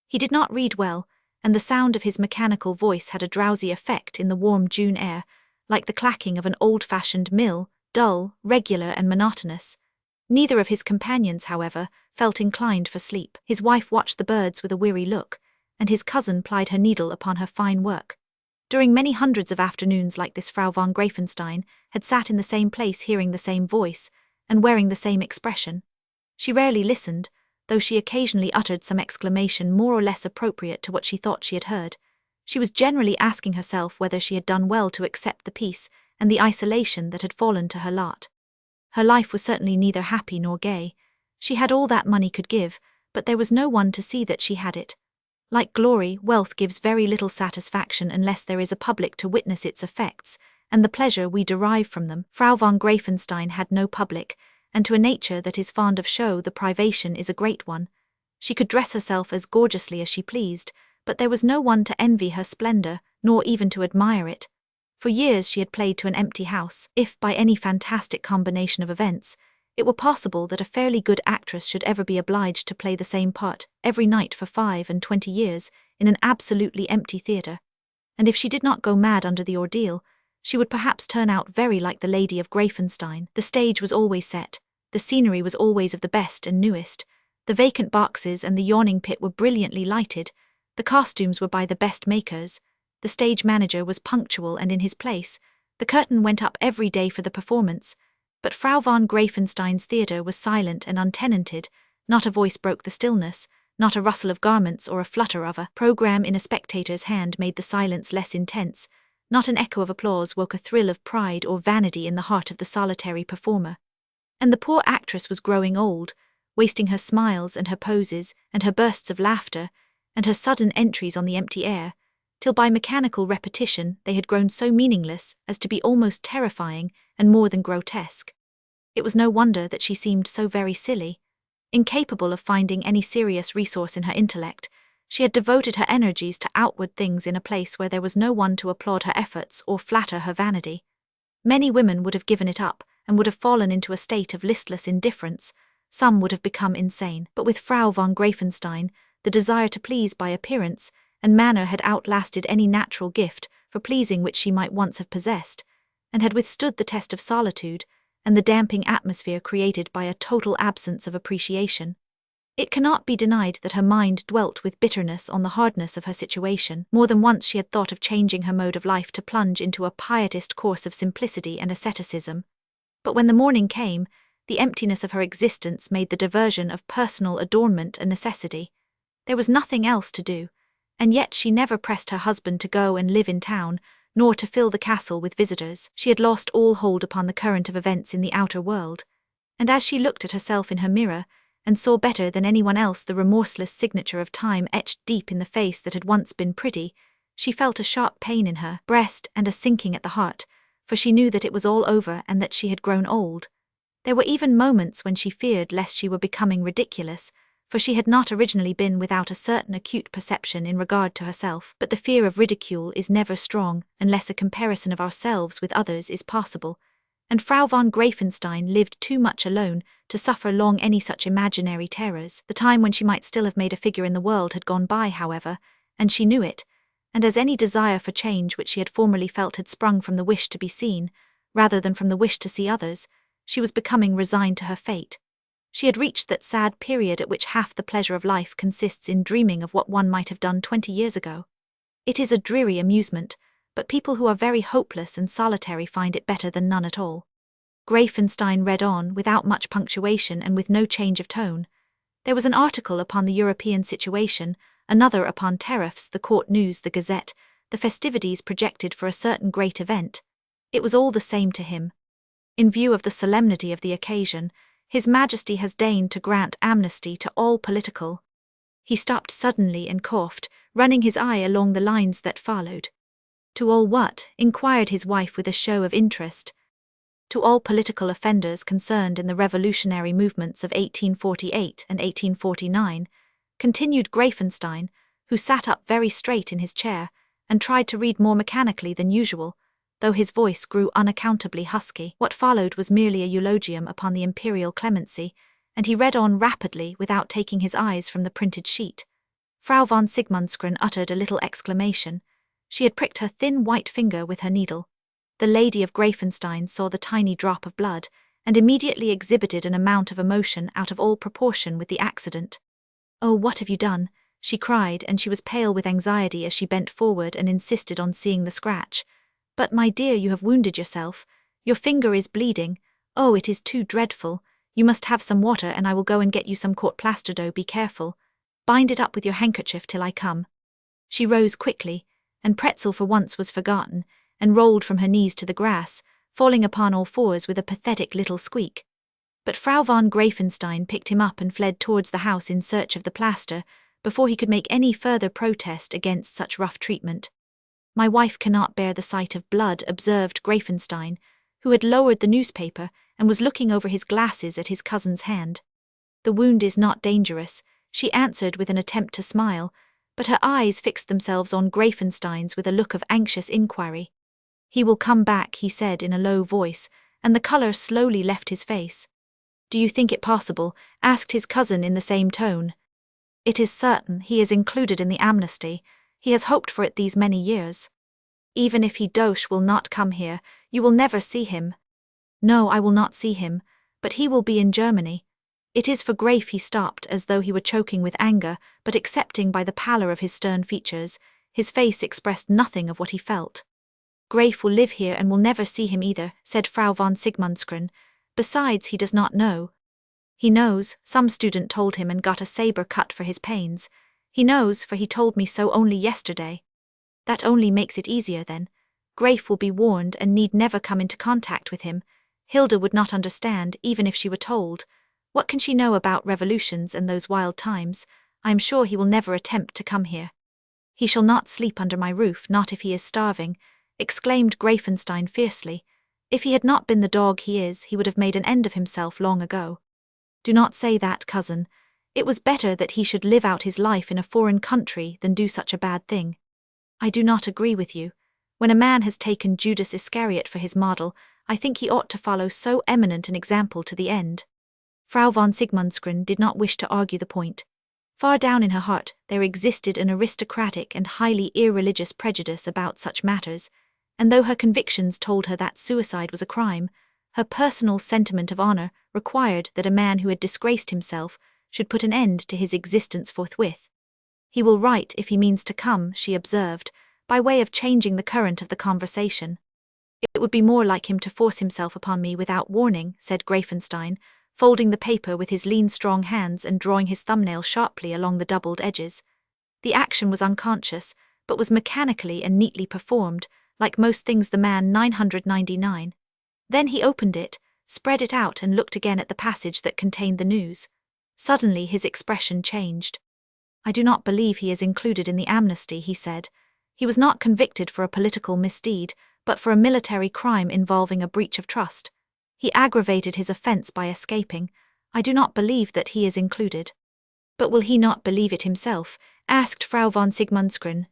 A: He did not read well, and the sound of his mechanical voice had a drowsy effect in the warm June air, like the clacking of an old-fashioned mill, dull, regular and monotonous. Neither of his companions, however, felt inclined for sleep. His wife watched the birds with a weary look, and his cousin plied her needle upon her fine work. During many hundreds of afternoons like this, Frau von Greifenstein had sat in the same place hearing the same voice, and wearing the same expression. She rarely listened, though she occasionally uttered some exclamation more or less appropriate to what she thought she had heard. She was generally asking herself whether she had done well to accept the peace and the isolation that had fallen to her lot. Her life was certainly neither happy nor gay. She had all that money could give, but there was no one to see that she had it. Like glory, wealth gives very little satisfaction unless there is a public to witness its effects, and the pleasure we derive from them. Frau von Greifenstein had no public, and to a nature that is fond of show the privation is a great one. She could dress herself as gorgeously as she pleased, but there was no one to envy her splendor, nor even to admire it. For years she had played to an empty house. If, by any fantastic combination of events, it were possible that a fairly good actress should ever be obliged to play the same part every night for 25 years in an absolutely empty theatre, and if she did not go mad under the ordeal, she would perhaps turn out very like the Lady of Greifenstein. The stage was always set, the scenery was always of the best and newest, the vacant boxes and the yawning pit were brilliantly lighted, the costumes were by the best makers, the stage manager was punctual and in his place, the curtain went up every day for the performance. But Frau von Greifenstein's theatre was silent and untenanted, not a voice broke the stillness, not a rustle of garments or a flutter of a programme in a spectator's hand made the silence less intense, not an echo of applause woke a thrill of pride or vanity in the heart of the solitary performer. And the poor actress was growing old, wasting her smiles and her poses and her bursts of laughter and her sudden entries on the empty air, till by mechanical repetition they had grown so meaningless as to be almost terrifying and more than grotesque. It was no wonder that she seemed so very silly. Incapable of finding any serious resource in her intellect, she had devoted her energies to outward things in a place where there was no one to applaud her efforts or flatter her vanity. Many women would have given it up and would have fallen into a state of listless indifference. Some would have become insane. But with Frau von Greifenstein, the desire to please by appearance and manner had outlasted any natural gift for pleasing which she might once have possessed, and had withstood the test of solitude and the damping atmosphere created by a total absence of appreciation. It cannot be denied that her mind dwelt with bitterness on the hardness of her situation. More than once she had thought of changing her mode of life to plunge into a pietist course of simplicity and asceticism. But when the morning came, the emptiness of her existence made the diversion of personal adornment a necessity. There was nothing else to do, and yet she never pressed her husband to go and live in town, nor to fill the castle with visitors. She had lost all hold upon the current of events in the outer world, and as she looked at herself in her mirror, and saw better than anyone else the remorseless signature of time etched deep in the face that had once been pretty, she felt a sharp pain in her breast and a sinking at the heart, for she knew that it was all over and that she had grown old. There were even moments when she feared lest she were becoming ridiculous, for she had not originally been without a certain acute perception in regard to herself. But the fear of ridicule is never strong unless a comparison of ourselves with others is possible, and Frau von Greifenstein lived too much alone to suffer long any such imaginary terrors. The time when she might still have made a figure in the world had gone by, however, and she knew it, and as any desire for change which she had formerly felt had sprung from the wish to be seen, rather than from the wish to see others, she was becoming resigned to her fate. She had reached that sad period at which half the pleasure of life consists in dreaming of what one might have done 20 years ago. It is a dreary amusement, but people who are very hopeless and solitary find it better than none at all. Greifenstein read on, without much punctuation and with no change of tone. There was an article upon the European situation, another upon tariffs, the court news, the Gazette, the festivities projected for a certain great event. It was all the same to him. In view of the solemnity of the occasion, His Majesty has deigned to grant amnesty to all political. He stopped suddenly and coughed, running his eye along the lines that followed. To all what? Inquired his wife with a show of interest. To all political offenders concerned in the revolutionary movements of 1848 and 1849, continued Greifenstein, who sat up very straight in his chair and tried to read more mechanically than usual, though his voice grew unaccountably husky. What followed was merely a eulogium upon the imperial clemency, and he read on rapidly without taking his eyes from the printed sheet. Frau von Sigmundsgren uttered a little exclamation. She had pricked her thin white finger with her needle. The Lady of Greifenstein saw the tiny drop of blood, and immediately exhibited an amount of emotion out of all proportion with the accident. "Oh, what have you done?" she cried, and she was pale with anxiety as she bent forward and insisted on seeing the scratch. "But, my dear, you have wounded yourself. Your finger is bleeding. Oh, it is too dreadful. You must have some water, and I will go and get you some court plaster dough. Be careful. Bind it up with your handkerchief till I come." She rose quickly, and Pretzel for once was forgotten, and rolled from her knees to the grass, falling upon all fours with a pathetic little squeak. But Frau von Greifenstein picked him up and fled towards the house in search of the plaster, before he could make any further protest against such rough treatment. "My wife cannot bear the sight of blood," observed Greifenstein, who had lowered the newspaper and was looking over his glasses at his cousin's hand. "The wound is not dangerous," she answered with an attempt to smile, but her eyes fixed themselves on Greifenstein's with a look of anxious inquiry. "He will come back," he said in a low voice, and the colour slowly left his face. "Do you think it possible?" asked his cousin in the same tone. "It is certain. He is included in the amnesty. He has hoped for it these many years. Even if he will not come here, you will never see him." "No, I will not see him, but he will be in Germany. It is for Greif." He stopped as though he were choking with anger, but accepting by the pallor of his stern features, his face expressed nothing of what he felt. "Greif will live here and will never see him either," said Frau von Sigmundsgren. "Besides, he does not know." "He knows. Some student told him and got a sabre cut for his pains. He knows, for he told me so only yesterday." "That only makes it easier then. Greif will be warned and need never come into contact with him. Hilda would not understand, even if she were told. What can she know about revolutions and those wild times? I am sure he will never attempt to come here." "He shall not sleep under my roof, not if he is starving," exclaimed Greifenstein fiercely. "If he had not been the dog he is, he would have made an end of himself long ago." "Do not say that, cousin. It was better that he should live out his life in a foreign country than do such a bad thing." "I do not agree with you. When a man has taken Judas Iscariot for his model, I think he ought to follow so eminent an example to the end." Frau von Sigmundsgren did not wish to argue the point. Far down in her heart there existed an aristocratic and highly irreligious prejudice about such matters, and though her convictions told her that suicide was a crime, her personal sentiment of honor required that a man who had disgraced himself should put an end to his existence forthwith. "He will write if he means to come," she observed, by way of changing the current of the conversation. "It would be more like him to force himself upon me without warning," said Greifenstein, folding the paper with his lean strong hands and drawing his thumbnail sharply along the doubled edges. The action was unconscious, but was mechanically and neatly performed, like most things the man 999. Then he opened it, spread it out and looked again at the passage that contained the news. Suddenly his expression changed. "I do not believe he is included in the amnesty," he said. "He was not convicted for a political misdeed, but for a military crime involving a breach of trust. He aggravated his offense by escaping. I do not believe that he is included." "But will he not believe it himself?" asked Frau von Sigmundsgren.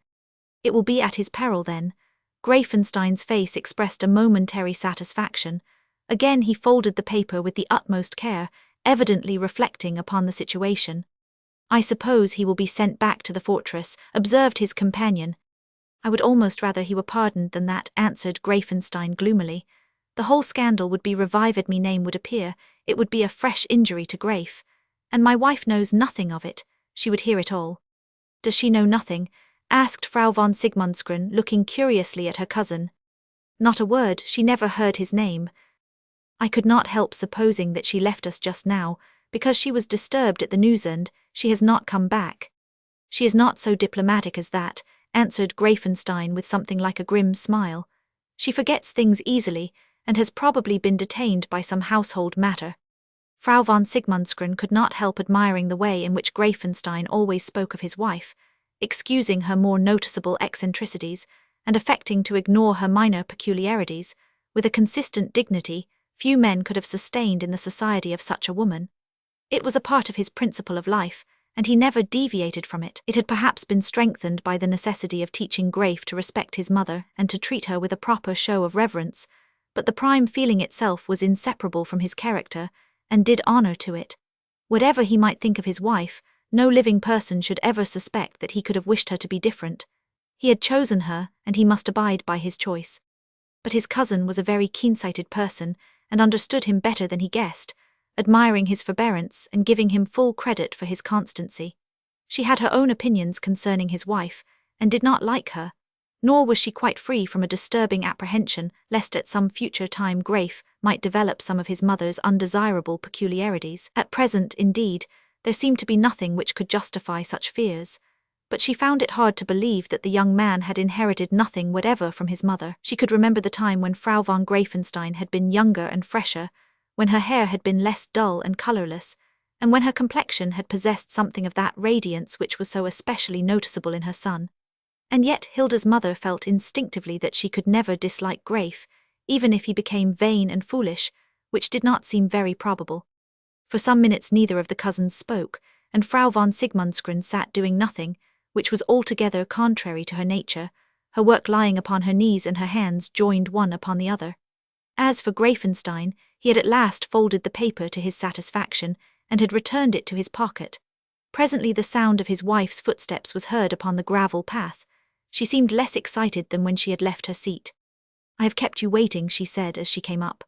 A: "It will be at his peril then." Greifenstein's face expressed a momentary satisfaction. Again he folded the paper with the utmost care, evidently reflecting upon the situation. "I suppose he will be sent back to the fortress," observed his companion. "I would almost rather he were pardoned than that," answered Greifenstein gloomily. "The whole scandal would be revived, me name would appear, it would be a fresh injury to Greif. And my wife knows nothing of it, she would hear it all." "Does she know nothing?" asked Frau von Sigmundsgren, looking curiously at her cousin. "Not a word, she never heard his name. I could not help supposing that she left us just now, because she was disturbed at the news and she has not come back." "She is not so diplomatic as that," answered Greifenstein with something like a grim smile. "She forgets things easily, and has probably been detained by some household matter." Frau von Sigmundsgren could not help admiring the way in which Greifenstein always spoke of his wife, excusing her more noticeable eccentricities and affecting to ignore her minor peculiarities, with a consistent dignity few men could have sustained in the society of such a woman. It was a part of his principle of life, and he never deviated from it. It had perhaps been strengthened by the necessity of teaching Graif to respect his mother and to treat her with a proper show of reverence, but the prime feeling itself was inseparable from his character, and did honor to it. Whatever he might think of his wife, no living person should ever suspect that he could have wished her to be different. He had chosen her, and he must abide by his choice. But his cousin was a very keen-sighted person, and understood him better than he guessed, admiring his forbearance and giving him full credit for his constancy. She had her own opinions concerning his wife, and did not like her, nor was she quite free from a disturbing apprehension lest at some future time Graif might develop some of his mother's undesirable peculiarities. At present, indeed, there seemed to be nothing which could justify such fears, but she found it hard to believe that the young man had inherited nothing whatever from his mother. She could remember the time when Frau von Greifenstein had been younger and fresher, when her hair had been less dull and colourless, and when her complexion had possessed something of that radiance which was so especially noticeable in her son. And yet Hilda's mother felt instinctively that she could never dislike Graif, even if he became vain and foolish, which did not seem very probable. For some minutes neither of the cousins spoke, and Frau von Sigmundsgren sat doing nothing, which was altogether contrary to her nature, her work lying upon her knees and her hands joined one upon the other. As for Greifenstein, he had at last folded the paper to his satisfaction, and had returned it to his pocket. Presently the sound of his wife's footsteps was heard upon the gravel path. She seemed less excited than when she had left her seat. "I have kept you waiting," she said as she came up.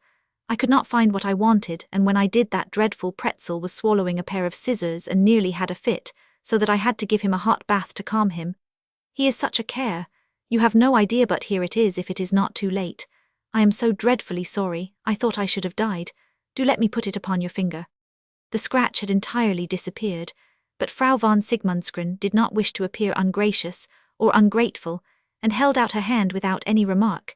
A: "I could not find what I wanted, and when I did that dreadful Pretzel was swallowing a pair of scissors and nearly had a fit, so that I had to give him a hot bath to calm him. He is such a care. You have no idea, but here it is if it is not too late. I am so dreadfully sorry, I thought I should have died. Do let me put it upon your finger." The scratch had entirely disappeared, but Frau von Sigmundsgren did not wish to appear ungracious or ungrateful, and held out her hand without any remark.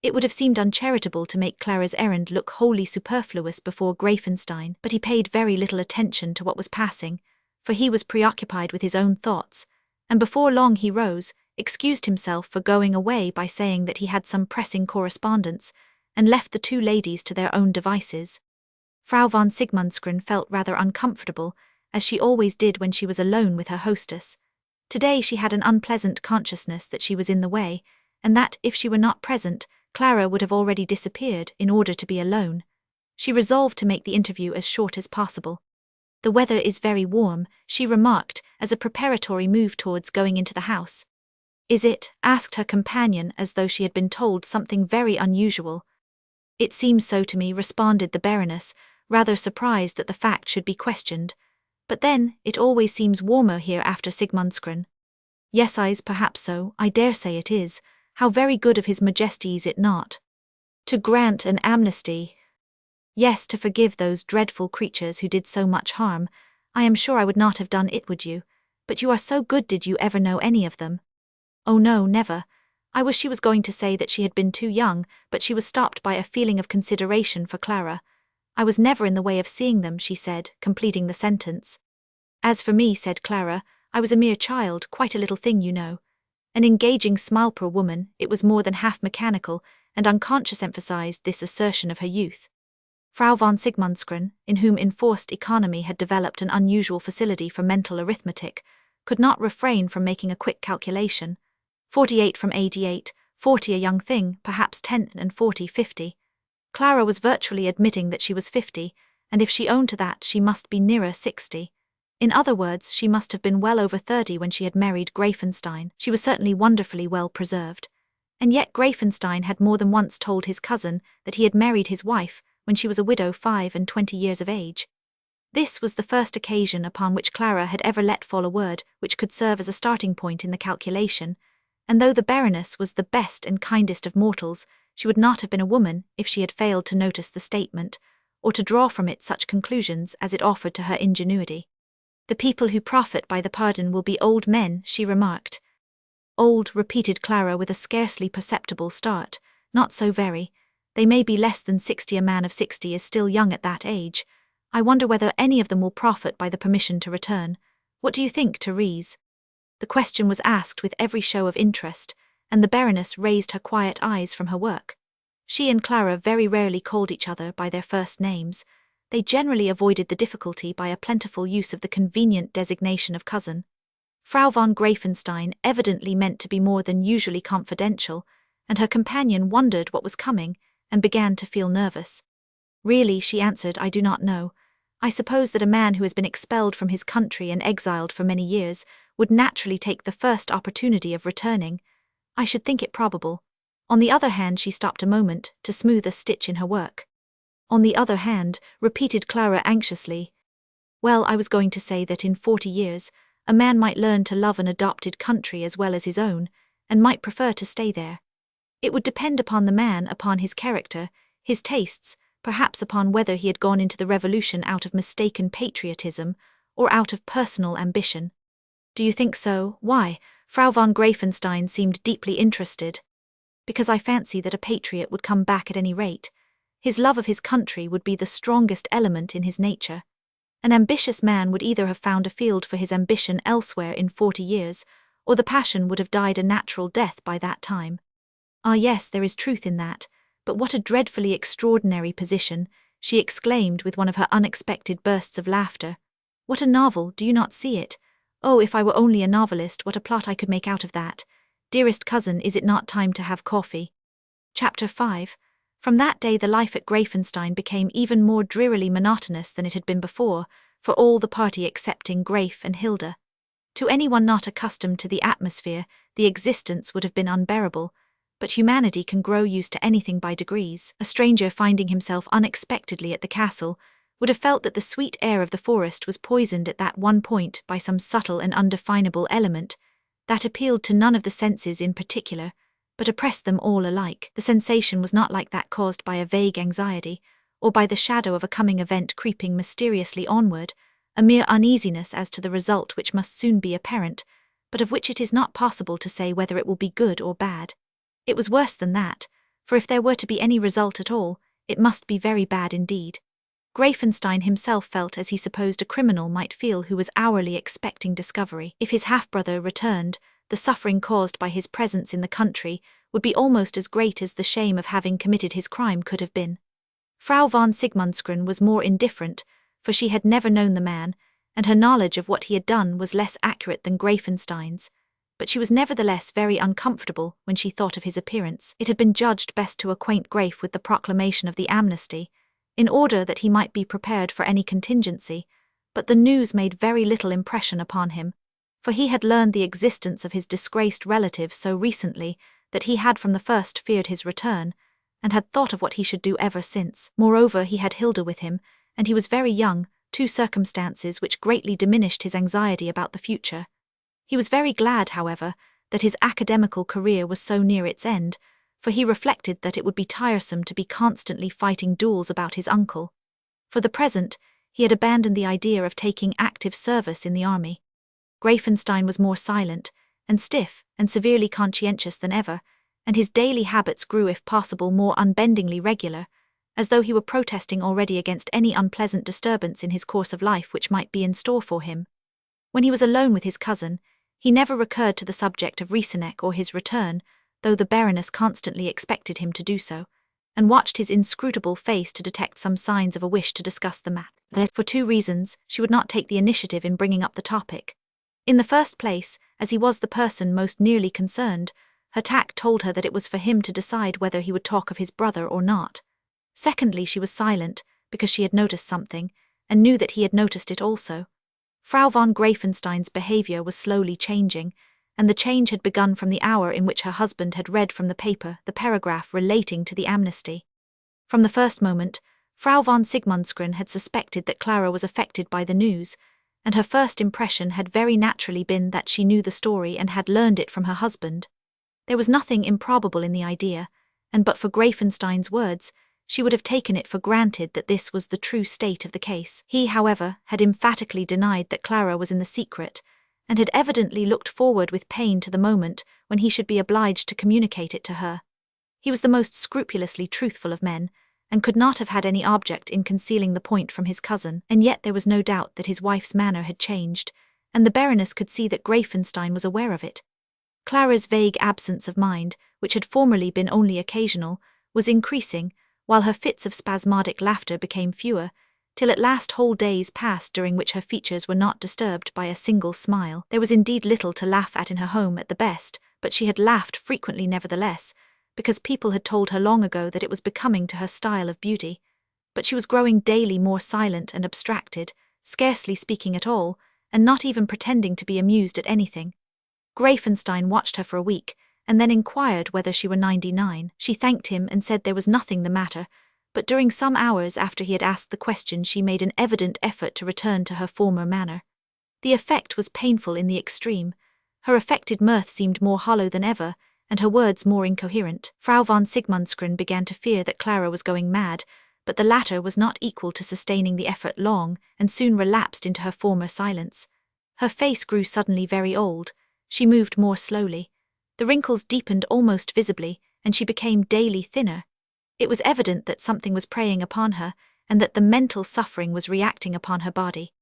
A: It would have seemed uncharitable to make Clara's errand look wholly superfluous before Greifenstein, but he paid very little attention to what was passing, for he was preoccupied with his own thoughts, and before long he rose, excused himself for going away by saying that he had some pressing correspondence, and left the two ladies to their own devices. Frau von Sigmundsgren felt rather uncomfortable, as she always did when she was alone with her hostess. Today she had an unpleasant consciousness that she was in the way, and that, if she were not present, Clara would have already disappeared in order to be alone. She resolved to make the interview as short as possible. "The weather is very warm," she remarked, as a preparatory move towards going into the house. "Is it?" asked her companion, as though she had been told something very unusual. "It seems so to me," responded the Baroness, rather surprised that the fact should be questioned. "But then, it always seems warmer here after Sigmundsgren." "Yes, perhaps so, I dare say it is. How very good of His Majesty is it not? To grant an amnesty." "Yes, to forgive those dreadful creatures who did so much harm. I am sure I would not have done it, would you? But you are so good. Did you ever know any of them?" "Oh no, never." I wish she was going to say that she had been too young, but she was stopped by a feeling of consideration for Clara. "I was never in the way of seeing them," she said, completing the sentence. "As for me," said Clara, "I was a mere child, quite a little thing, you know." An engaging smile per woman, it was more than half mechanical, and unconscious emphasized this assertion of her youth. Frau von Sigmundsgren, in whom enforced economy had developed an unusual facility for mental arithmetic, could not refrain from making a quick calculation. 48 from 88, 40 a young thing, perhaps 10 and 40 50. Clara was virtually admitting that she was 50, and if she owned to that she must be nearer 60. In other words, she must have been well over 30 when she had married Greifenstein. She was certainly wonderfully well preserved. And yet Greifenstein had more than once told his cousin that he had married his wife when she was a widow 25 years of age. This was the first occasion upon which Clara had ever let fall a word which could serve as a starting point in the calculation, and though the Baroness was the best and kindest of mortals, she would not have been a woman if she had failed to notice the statement, or to draw from it such conclusions as it offered to her ingenuity. "The people who profit by the pardon will be old men," she remarked. "Old," repeated Clara with a scarcely perceptible start. "Not so very. They may be less than 60. A man of 60 is still young at that age. I wonder whether any of them will profit by the permission to return. What do you think, Therese? The question was asked with every show of interest, and the Baroness raised her quiet eyes from her work. She and Clara very rarely called each other by their first names. They generally avoided the difficulty by a plentiful use of the convenient designation of cousin. Frau von Greifenstein evidently meant to be more than usually confidential, and her companion wondered what was coming and began to feel nervous. Really, she answered, I do not know. I suppose that a man who has been expelled from his country and exiled for many years would naturally take the first opportunity of returning. I should think it probable. On the other hand, she stopped a moment to smooth a stitch in her work. On the other hand, repeated Clara anxiously. Well, I was going to say that in 40 years, a man might learn to love an adopted country as well as his own, and might prefer to stay there. It would depend upon the man, upon his character, his tastes, perhaps upon whether he had gone into the revolution out of mistaken patriotism or out of personal ambition. Do you think so? Why? Frau von Greifenstein seemed deeply interested. Because I fancy that a patriot would come back at any rate. His love of his country would be the strongest element in his nature. An ambitious man would either have found a field for his ambition elsewhere in 40 years, or the passion would have died a natural death by that time. Ah yes, there is truth in that, but what a dreadfully extraordinary position, she exclaimed with one of her unexpected bursts of laughter. What a novel, do you not see it? Oh, if I were only a novelist, what a plot I could make out of that. Dearest cousin, is it not time to have coffee? Chapter 5. From that day the life at Greifenstein became even more drearily monotonous than it had been before, for all the party excepting Grafe and Hilda. To anyone not accustomed to the atmosphere, the existence would have been unbearable, but humanity can grow used to anything by degrees. A stranger finding himself unexpectedly at the castle would have felt that the sweet air of the forest was poisoned at that one point by some subtle and undefinable element that appealed to none of the senses in particular, but oppressed them all alike. The sensation was not like that caused by a vague anxiety, or by the shadow of a coming event creeping mysteriously onward, a mere uneasiness as to the result which must soon be apparent, but of which it is not possible to say whether it will be good or bad. It was worse than that, for if there were to be any result at all, it must be very bad indeed. Greifenstein himself felt as he supposed a criminal might feel who was hourly expecting discovery. If his half-brother returned, the suffering caused by his presence in the country would be almost as great as the shame of having committed his crime could have been. Frau von Sigmundsgren was more indifferent, for she had never known the man, and her knowledge of what he had done was less accurate than Greifenstein's, but she was nevertheless very uncomfortable when she thought of his appearance. It had been judged best to acquaint Grafe with the proclamation of the amnesty, in order that he might be prepared for any contingency, but the news made very little impression upon him, for he had learned the existence of his disgraced relative so recently that he had from the first feared his return, and had thought of what he should do ever since. Moreover, he had Hilda with him, and he was very young, two circumstances which greatly diminished his anxiety about the future. He was very glad, however, that his academical career was so near its end, for he reflected that it would be tiresome to be constantly fighting duels about his uncle. For the present, he had abandoned the idea of taking active service in the army. Greifenstein was more silent, and stiff, and severely conscientious than ever, and his daily habits grew if possible more unbendingly regular, as though he were protesting already against any unpleasant disturbance in his course of life which might be in store for him. When he was alone with his cousin, he never recurred to the subject of Rieseneck or his return, though the Baroness constantly expected him to do so, and watched his inscrutable face to detect some signs of a wish to discuss the matter. For two reasons, she would not take the initiative in bringing up the topic. In the first place, as he was the person most nearly concerned, her tact told her that it was for him to decide whether he would talk of his brother or not. Secondly, she was silent, because she had noticed something, and knew that he had noticed it also. Frau von Greifenstein's behavior was slowly changing, and the change had begun from the hour in which her husband had read from the paper the paragraph relating to the amnesty. From the first moment, Frau von Sigmundsgren had suspected that Clara was affected by the news, and her first impression had very naturally been that she knew the story and had learned it from her husband. There was nothing improbable in the idea, and but for Greifenstein's words, she would have taken it for granted that this was the true state of the case. He, however, had emphatically denied that Clara was in the secret, and had evidently looked forward with pain to the moment when he should be obliged to communicate it to her. He was the most scrupulously truthful of men, and could not have had any object in concealing the point from his cousin, and yet there was no doubt that his wife's manner had changed, and the Baroness could see that Greifenstein was aware of it. Clara's vague absence of mind, which had formerly been only occasional, was increasing, while her fits of spasmodic laughter became fewer, till at last whole days passed during which her features were not disturbed by a single smile. There was indeed little to laugh at in her home at the best, but she had laughed frequently nevertheless, because people had told her long ago that it was becoming to her style of beauty. But she was growing daily more silent and abstracted, scarcely speaking at all, and not even pretending to be amused at anything. Greifenstein watched her for a week, and then inquired whether she were 99. She thanked him and said there was nothing the matter, but during some hours after he had asked the question she made an evident effort to return to her former manner. The effect was painful in the extreme. Her affected mirth seemed more hollow than ever, and her words more incoherent. Frau von Sigmundsgren began to fear that Clara was going mad, but the latter was not equal to sustaining the effort long, and soon relapsed into her former silence. Her face grew suddenly very old. She moved more slowly. The wrinkles deepened almost visibly, and she became daily thinner. It was evident that something was preying upon her, and that the mental suffering was reacting upon her body.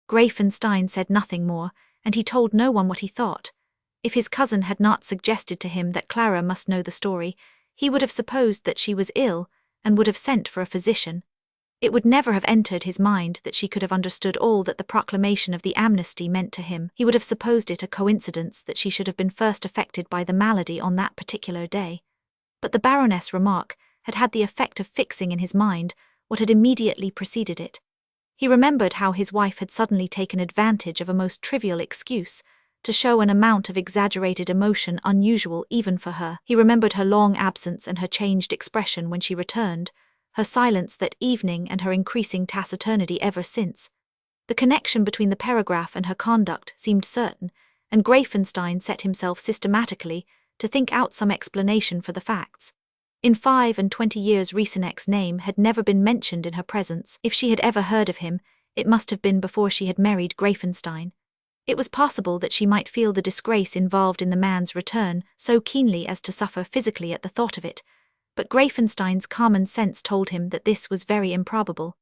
A: Greifenstein said nothing more, and he told no one what he thought. If his cousin had not suggested to him that Clara must know the story, he would have supposed that she was ill, and would have sent for a physician. It would never have entered his mind that she could have understood all that the proclamation of the amnesty meant to him. He would have supposed it a coincidence that she should have been first affected by the malady on that particular day. But the Baroness' remark had had the effect of fixing in his mind what had immediately preceded it. He remembered how his wife had suddenly taken advantage of a most trivial excuse to show an amount of exaggerated emotion unusual even for her. He remembered her long absence and her changed expression when she returned, her silence that evening and her increasing taciturnity ever since. The connection between the paragraph and her conduct seemed certain, and Greifenstein set himself systematically to think out some explanation for the facts. In 25 years Riesenek's name had never been mentioned in her presence. If she had ever heard of him, it must have been before she had married Greifenstein. It was possible that she might feel the disgrace involved in the man's return so keenly as to suffer physically at the thought of it, but Greifenstein's common sense told him that this was very improbable.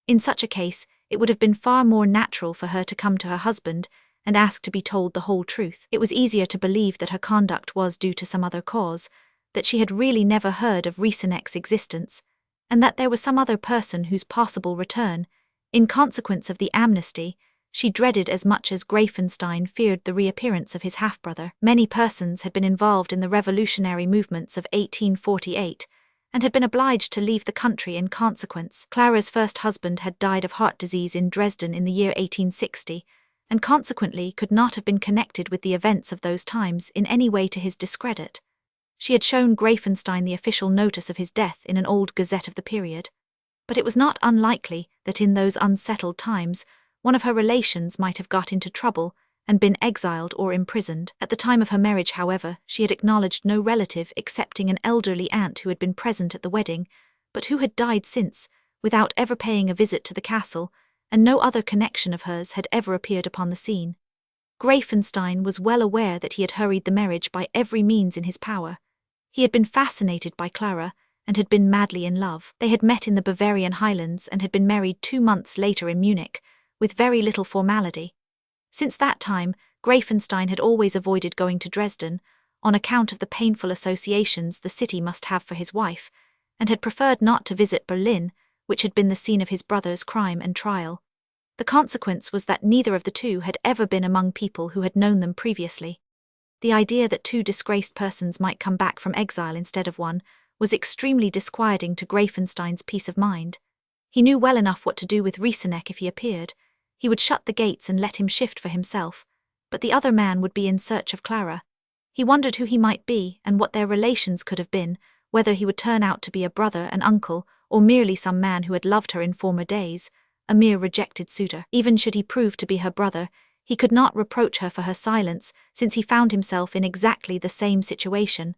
A: In such a case, it would have been far more natural for her to come to her husband and ask to be told the whole truth. It was easier to believe that her conduct was due to some other cause, that she had really never heard of Riesenek's existence, and that there was some other person whose possible return, in consequence of the amnesty, she dreaded as much as Greifenstein feared the reappearance of his half-brother. Many persons had been involved in the revolutionary movements of 1848, and had been obliged to leave the country in consequence. Clara's first husband had died of heart disease in Dresden in the year 1860, and consequently could not have been connected with the events of those times in any way to his discredit. She had shown Greifenstein the official notice of his death in an old gazette of the period. But it was not unlikely that in those unsettled times one of her relations might have got into trouble and been exiled or imprisoned. At the time of her marriage, however, she had acknowledged no relative excepting an elderly aunt who had been present at the wedding, but who had died since, without ever paying a visit to the castle, and no other connection of hers had ever appeared upon the scene. Greifenstein was well aware that he had hurried the marriage by every means in his power. He had been fascinated by Clara, and had been madly in love. They had met in the Bavarian highlands and had been married 2 months later in Munich, with very little formality. Since that time, Greifenstein had always avoided going to Dresden, on account of the painful associations the city must have for his wife, and had preferred not to visit Berlin, which had been the scene of his brother's crime and trial. The consequence was that neither of the two had ever been among people who had known them previously. The idea that 2 disgraced persons might come back from exile instead of one was extremely disquieting to Greifenstein's peace of mind. He knew well enough what to do with Riesenek if he appeared. He would shut the gates and let him shift for himself, but the other man would be in search of Clara. He wondered who he might be and what their relations could have been, whether he would turn out to be a brother, an uncle, or merely some man who had loved her in former days, a mere rejected suitor. Even should he prove to be her brother, he could not reproach her for her silence, since he found himself in exactly the same situation.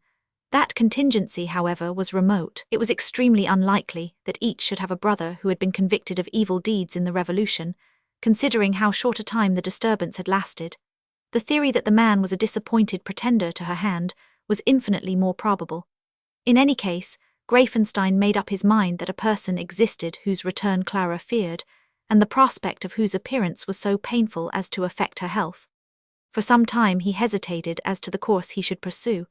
A: That contingency, however, was remote. It was extremely unlikely that each should have a brother who had been convicted of evil deeds in the Revolution, considering how short a time the disturbance had lasted. The theory that the man was a disappointed pretender to her hand was infinitely more probable. In any case, Greifenstein made up his mind that a person existed whose return Clara feared, and the prospect of whose appearance was so painful as to affect her health. For some time he hesitated as to the course he should pursue.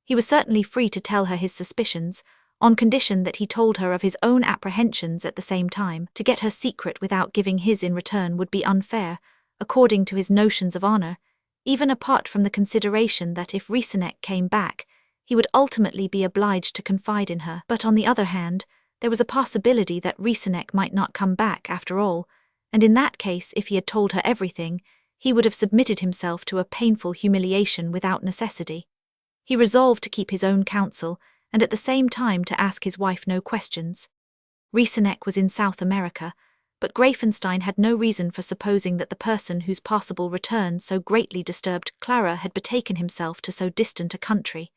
A: He was certainly free to tell her his suspicions, on condition that he told her of his own apprehensions at the same time. To get her secret without giving his in return would be unfair, according to his notions of honor, even apart from the consideration that if Risenek came back, he would ultimately be obliged to confide in her. But on the other hand, there was a possibility that Risenek might not come back after all, and in that case, if he had told her everything, he would have submitted himself to a painful humiliation without necessity. He resolved to keep his own counsel, and at the same time to ask his wife no questions. Risenek was in South America, but Greifenstein had no reason for supposing that the person whose possible return so greatly disturbed Clara had betaken himself to so distant a country.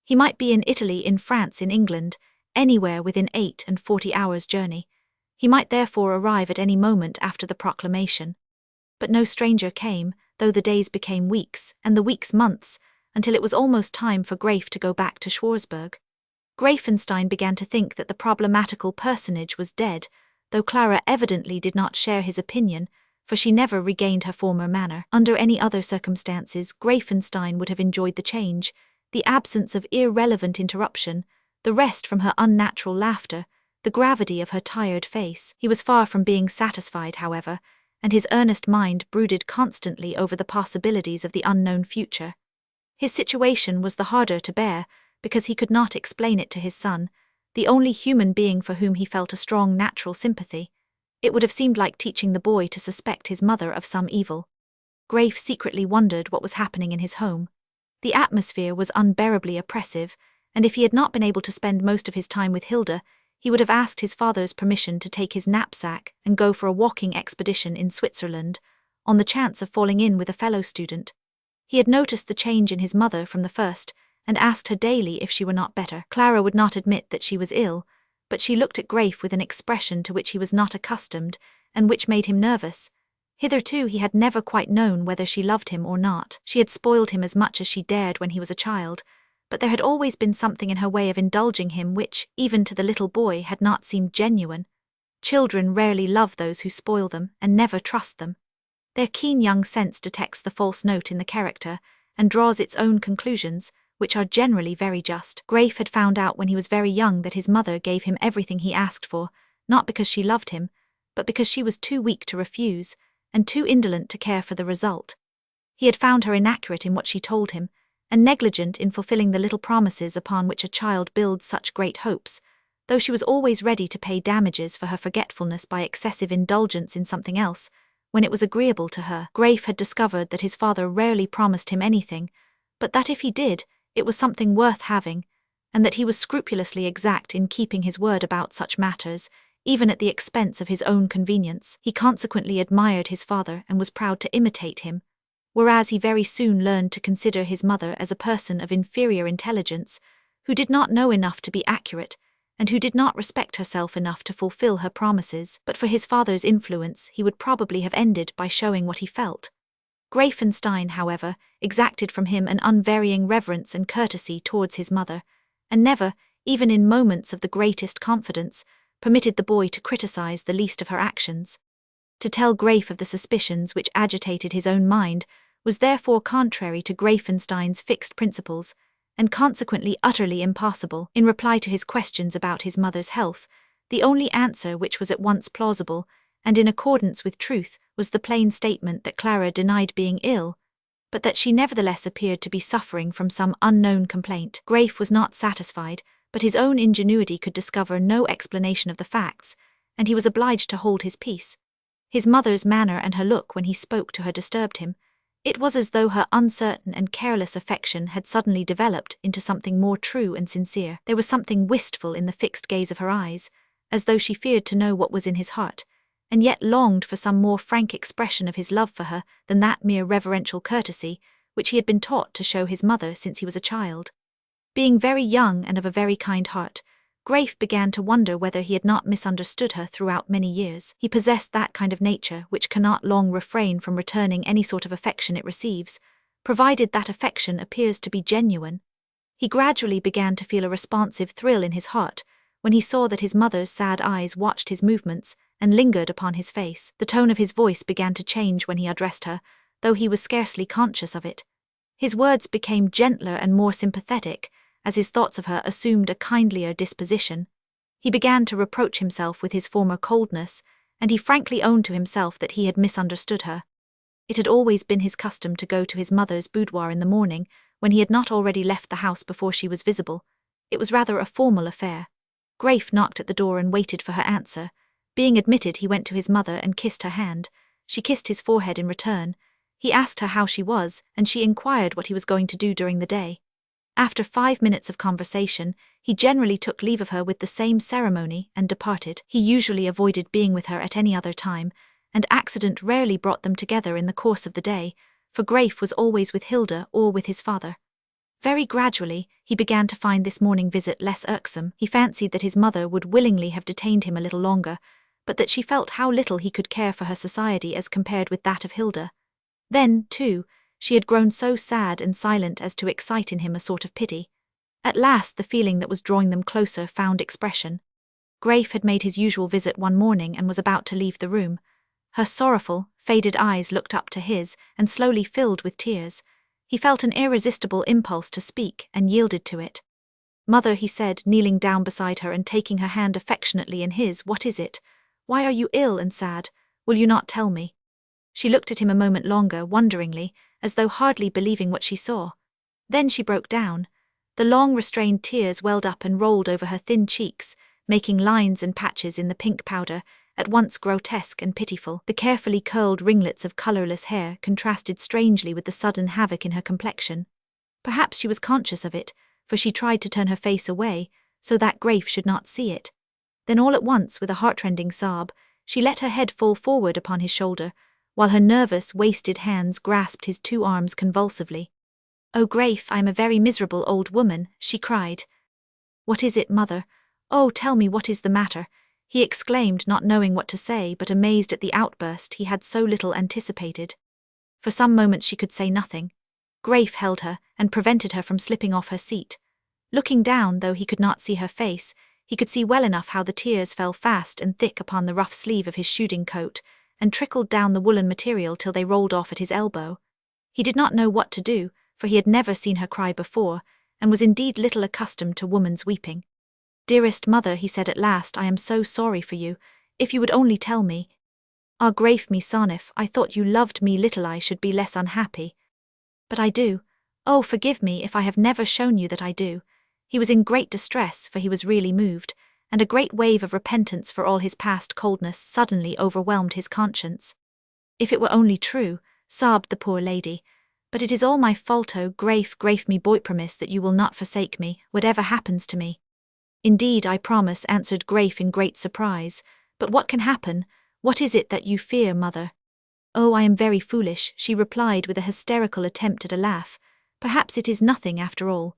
A: He might be in Italy, in France, in England, anywhere within 48 hours' journey. He might therefore arrive at any moment after the proclamation. But no stranger came, though the days became weeks, and the weeks months, until it was almost time for Greif to go back to Schwarzburg. Greifenstein began to think that the problematical personage was dead, though Clara evidently did not share his opinion, for she never regained her former manner. Under any other circumstances, Greifenstein would have enjoyed the change, the absence of irrelevant interruption, the rest from her unnatural laughter, the gravity of her tired face. He was far from being satisfied, however, and his earnest mind brooded constantly over the possibilities of the unknown future. His situation was the harder to bear, because he could not explain it to his son, the only human being for whom he felt a strong natural sympathy. It would have seemed like teaching the boy to suspect his mother of some evil. Greif secretly wondered what was happening in his home. The atmosphere was unbearably oppressive, and if he had not been able to spend most of his time with Hilda, he would have asked his father's permission to take his knapsack and go for a walking expedition in Switzerland, on the chance of falling in with a fellow student. He had noticed the change in his mother from the first, and asked her daily if she were not better. Clara would not admit that she was ill, but she looked at Greif with an expression to which he was not accustomed, and which made him nervous. Hitherto he had never quite known whether she loved him or not. She had spoiled him as much as she dared when he was a child, but there had always been something in her way of indulging him which, even to the little boy, had not seemed genuine. Children rarely love those who spoil them, and never trust them. Their keen young sense detects the false note in the character, and draws its own conclusions, which are generally very just. Greif had found out when he was very young that his mother gave him everything he asked for, not because she loved him, but because she was too weak to refuse, and too indolent to care for the result. He had found her inaccurate in what she told him, and negligent in fulfilling the little promises upon which a child builds such great hopes, though she was always ready to pay damages for her forgetfulness by excessive indulgence in something else, when it was agreeable to her. Greif had discovered that his father rarely promised him anything, but that if he did, it was something worth having, and that he was scrupulously exact in keeping his word about such matters, even at the expense of his own convenience. He consequently admired his father and was proud to imitate him, whereas he very soon learned to consider his mother as a person of inferior intelligence, who did not know enough to be accurate, and who did not respect herself enough to fulfill her promises. But for his father's influence he would probably have ended by showing what he felt. Greifenstein, however, exacted from him an unvarying reverence and courtesy towards his mother, and never, even in moments of the greatest confidence, permitted the boy to criticize the least of her actions. To tell Greif of the suspicions which agitated his own mind was therefore contrary to Greifenstein's fixed principles, and consequently utterly impossible. In reply to his questions about his mother's health, the only answer which was at once plausible, and in accordance with truth, was the plain statement that Clara denied being ill, but that she nevertheless appeared to be suffering from some unknown complaint. Greif was not satisfied, but his own ingenuity could discover no explanation of the facts, and he was obliged to hold his peace. His mother's manner and her look when he spoke to her disturbed him. It was as though her uncertain and careless affection had suddenly developed into something more true and sincere. There was something wistful in the fixed gaze of her eyes, as though she feared to know what was in his heart, and yet longed for some more frank expression of his love for her than that mere reverential courtesy which he had been taught to show his mother since he was a child. Being very young and of a very kind heart, Greif began to wonder whether he had not misunderstood her throughout many years. He possessed that kind of nature which cannot long refrain from returning any sort of affection it receives, provided that affection appears to be genuine. He gradually began to feel a responsive thrill in his heart when he saw that his mother's sad eyes watched his movements and lingered upon his face. The tone of his voice began to change when he addressed her, though he was scarcely conscious of it. His words became gentler and more sympathetic, as his thoughts of her assumed a kindlier disposition. He began to reproach himself with his former coldness, and he frankly owned to himself that he had misunderstood her. It had always been his custom to go to his mother's boudoir in the morning, when he had not already left the house before she was visible. It was rather a formal affair. Graif knocked at the door and waited for her answer. Being admitted, he went to his mother and kissed her hand. She kissed his forehead in return. He asked her how she was, and she inquired what he was going to do during the day. After 5 minutes of conversation, he generally took leave of her with the same ceremony and departed. He usually avoided being with her at any other time, and accident rarely brought them together in the course of the day, for Graif was always with Hilda or with his father. Very gradually, he began to find this morning visit less irksome. He fancied that his mother would willingly have detained him a little longer, but that she felt how little he could care for her society as compared with that of Hilda. Then, too, she had grown so sad and silent as to excite in him a sort of pity. At last the feeling that was drawing them closer found expression. Graif had made his usual visit one morning and was about to leave the room. Her sorrowful, faded eyes looked up to his and slowly filled with tears. He felt an irresistible impulse to speak and yielded to it. "Mother," he said, kneeling down beside her and taking her hand affectionately in his, "what is it? Why are you ill and sad? Will you not tell me?" She looked at him a moment longer, wonderingly, as though hardly believing what she saw. Then she broke down. The long restrained tears welled up and rolled over her thin cheeks, making lines and patches in the pink powder, at once grotesque and pitiful. The carefully curled ringlets of colourless hair contrasted strangely with the sudden havoc in her complexion. Perhaps she was conscious of it, for she tried to turn her face away, so that Graif should not see it. Then all at once, with a heartrending sob, she let her head fall forward upon his shoulder, while her nervous, wasted hands grasped his 2 arms convulsively. "Oh, Graif, I am a very miserable old woman," she cried. "What is it, mother? Oh, tell me what is the matter," he exclaimed, not knowing what to say but amazed at the outburst he had so little anticipated. For some moments she could say nothing. Graif held her and prevented her from slipping off her seat. Looking down, though he could not see her face, he could see well enough how the tears fell fast and thick upon the rough sleeve of his shooting coat, and trickled down the woolen material till they rolled off at his elbow. He did not know what to do, for he had never seen her cry before, and was indeed little accustomed to woman's weeping. "Dearest mother," he said at last, "I am so sorry for you. If you would only tell me." "Ah, Graif me Sanif, I thought you loved me little I should be less unhappy. But I do. Oh, forgive me if I have never shown you that I do." He was in great distress, for he was really moved, and a great wave of repentance for all his past coldness suddenly overwhelmed his conscience. "If it were only true," sobbed the poor lady. "But it is all my fault. Oh, Graif me boy, promise that you will not forsake me, whatever happens to me." "Indeed, I promise," answered Graif in great surprise. "But what can happen? What is it that you fear, mother?" "Oh, I am very foolish," she replied with a hysterical attempt at a laugh. "Perhaps it is nothing after all."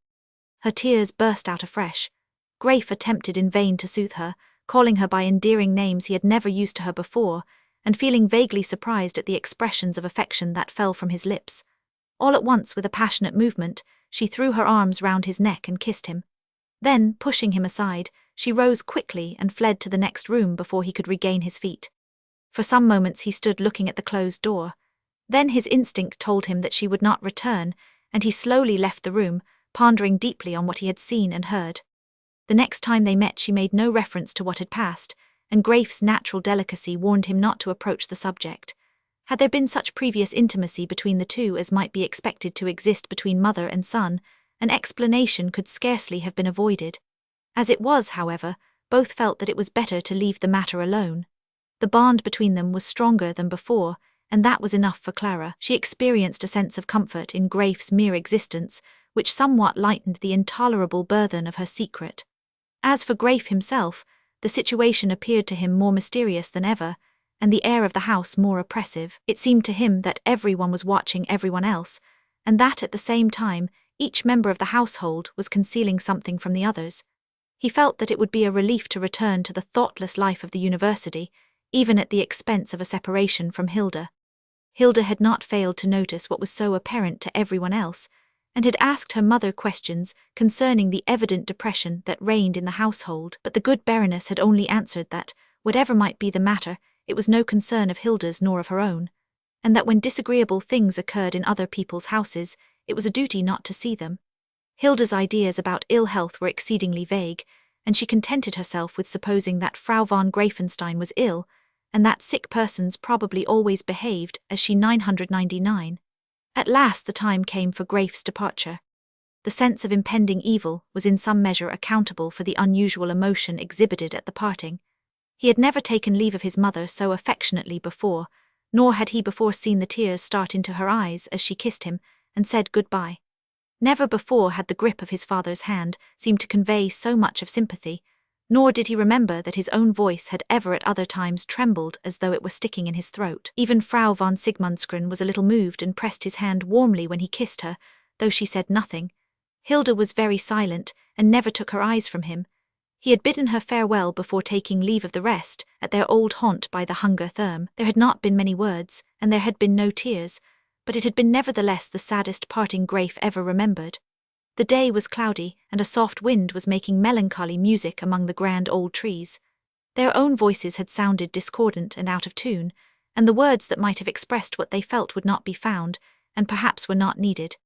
A: Her tears burst out afresh. Graif attempted in vain to soothe her, calling her by endearing names he had never used to her before, and feeling vaguely surprised at the expressions of affection that fell from his lips. All at once, with a passionate movement, she threw her arms round his neck and kissed him. Then, pushing him aside, she rose quickly and fled to the next room before he could regain his feet. For some moments he stood looking at the closed door. Then his instinct told him that she would not return, and he slowly left the room, pondering deeply on what he had seen and heard. The next time they met she made no reference to what had passed, and Graif's natural delicacy warned him not to approach the subject. Had there been such previous intimacy between the two as might be expected to exist between mother and son, an explanation could scarcely have been avoided. As it was, however, both felt that it was better to leave the matter alone. The bond between them was stronger than before, and that was enough for Clara. She experienced a sense of comfort in Graif's mere existence, which somewhat lightened the intolerable burthen of her secret. As for Graif himself, the situation appeared to him more mysterious than ever, and the air of the house more oppressive. It seemed to him that everyone was watching everyone else, and that at the same time each member of the household was concealing something from the others. He felt that it would be a relief to return to the thoughtless life of the university, even at the expense of a separation from Hilda. Hilda had not failed to notice what was so apparent to everyone else, and had asked her mother questions concerning the evident depression that reigned in the household, but the good Baroness had only answered that, whatever might be the matter, it was no concern of Hilda's nor of her own, and that when disagreeable things occurred in other people's houses, it was a duty not to see them. Hilda's ideas about ill health were exceedingly vague, and she contented herself with supposing that Frau von Greifenstein was ill, and that sick persons probably always behaved as she 999. At last the time came for Greif's departure. The sense of impending evil was in some measure accountable for the unusual emotion exhibited at the parting. He had never taken leave of his mother so affectionately before, nor had he before seen the tears start into her eyes as she kissed him and said good-bye. Never before had the grip of his father's hand seemed to convey so much of sympathy, nor did he remember that his own voice had ever at other times trembled as though it were sticking in his throat. Even Frau von Sigmundsgren was a little moved and pressed his hand warmly when he kissed her, though she said nothing. Hilda was very silent and never took her eyes from him. He had bidden her farewell before taking leave of the rest at their old haunt by the Hunger Therm. There had not been many words, and there had been no tears, but it had been nevertheless the saddest parting Greif ever remembered. The day was cloudy, and a soft wind was making melancholy music among the grand old trees. Their own voices had sounded discordant and out of tune, and the words that might have expressed what they felt would not be found, and perhaps were not needed.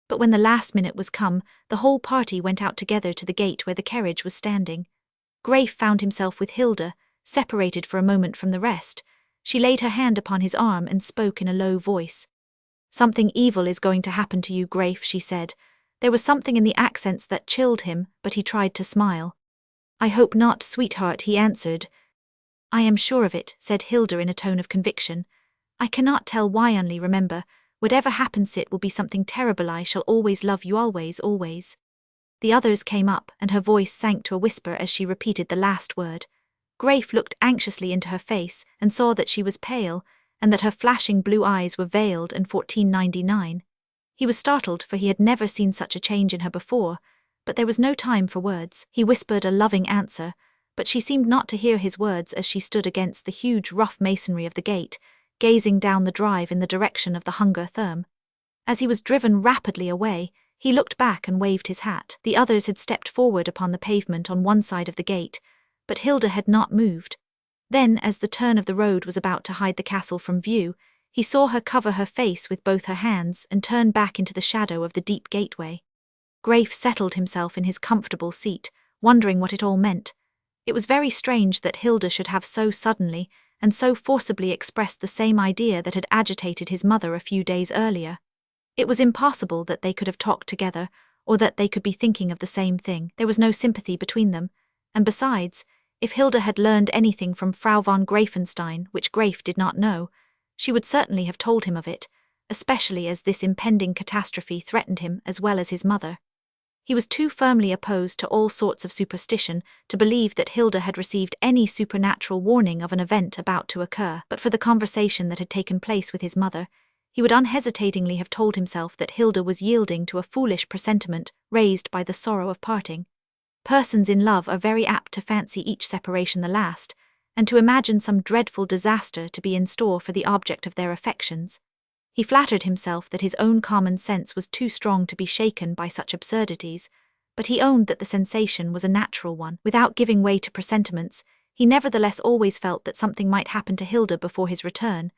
A: But when the last minute was come, the whole party went out together to the gate where the carriage was standing. Greif found himself with Hilda, separated for a moment from the rest. She laid her hand upon his arm and spoke in a low voice. "Something evil is going to happen to you, Greif," she said. There was something in the accents that chilled him, but he tried to smile. "I hope not, sweetheart," he answered. "I am sure of it," said Hilda in a tone of conviction. "I cannot tell why, only remember, whatever happens it will be something terrible. I shall always love you, always, always." The others came up, and her voice sank to a whisper as she repeated the last word. Greif looked anxiously into her face and saw that she was pale, and that her flashing blue eyes were veiled and 1499. He was startled, for he had never seen such a change in her before, but there was no time for words. He whispered a loving answer, but she seemed not to hear his words as she stood against the huge rough masonry of the gate, gazing down the drive in the direction of the Hunger Therm. As he was driven rapidly away, he looked back and waved his hat. The others had stepped forward upon the pavement on one side of the gate, but Hilda had not moved. Then, as the turn of the road was about to hide the castle from view, he saw her cover her face with both her hands and turn back into the shadow of the deep gateway. Greif settled himself in his comfortable seat, wondering what it all meant. It was very strange that Hilda should have so suddenly and so forcibly expressed the same idea that had agitated his mother a few days earlier. It was impossible that they could have talked together, or that they could be thinking of the same thing. There was no sympathy between them, and besides, if Hilda had learned anything from Frau von Greifenstein which Greif did not know, she would certainly have told him of it, especially as this impending catastrophe threatened him as well as his mother. He was too firmly opposed to all sorts of superstition to believe that Hilda had received any supernatural warning of an event about to occur, but for the conversation that had taken place with his mother, he would unhesitatingly have told himself that Hilda was yielding to a foolish presentiment raised by the sorrow of parting. Persons in love are very apt to fancy each separation the last, and to imagine some dreadful disaster to be in store for the object of their affections. He flattered himself that his own common sense was too strong to be shaken by such absurdities, but he owned that the sensation was a natural one. Without giving way to presentiments, he nevertheless always felt that something might happen to Hilda before his return,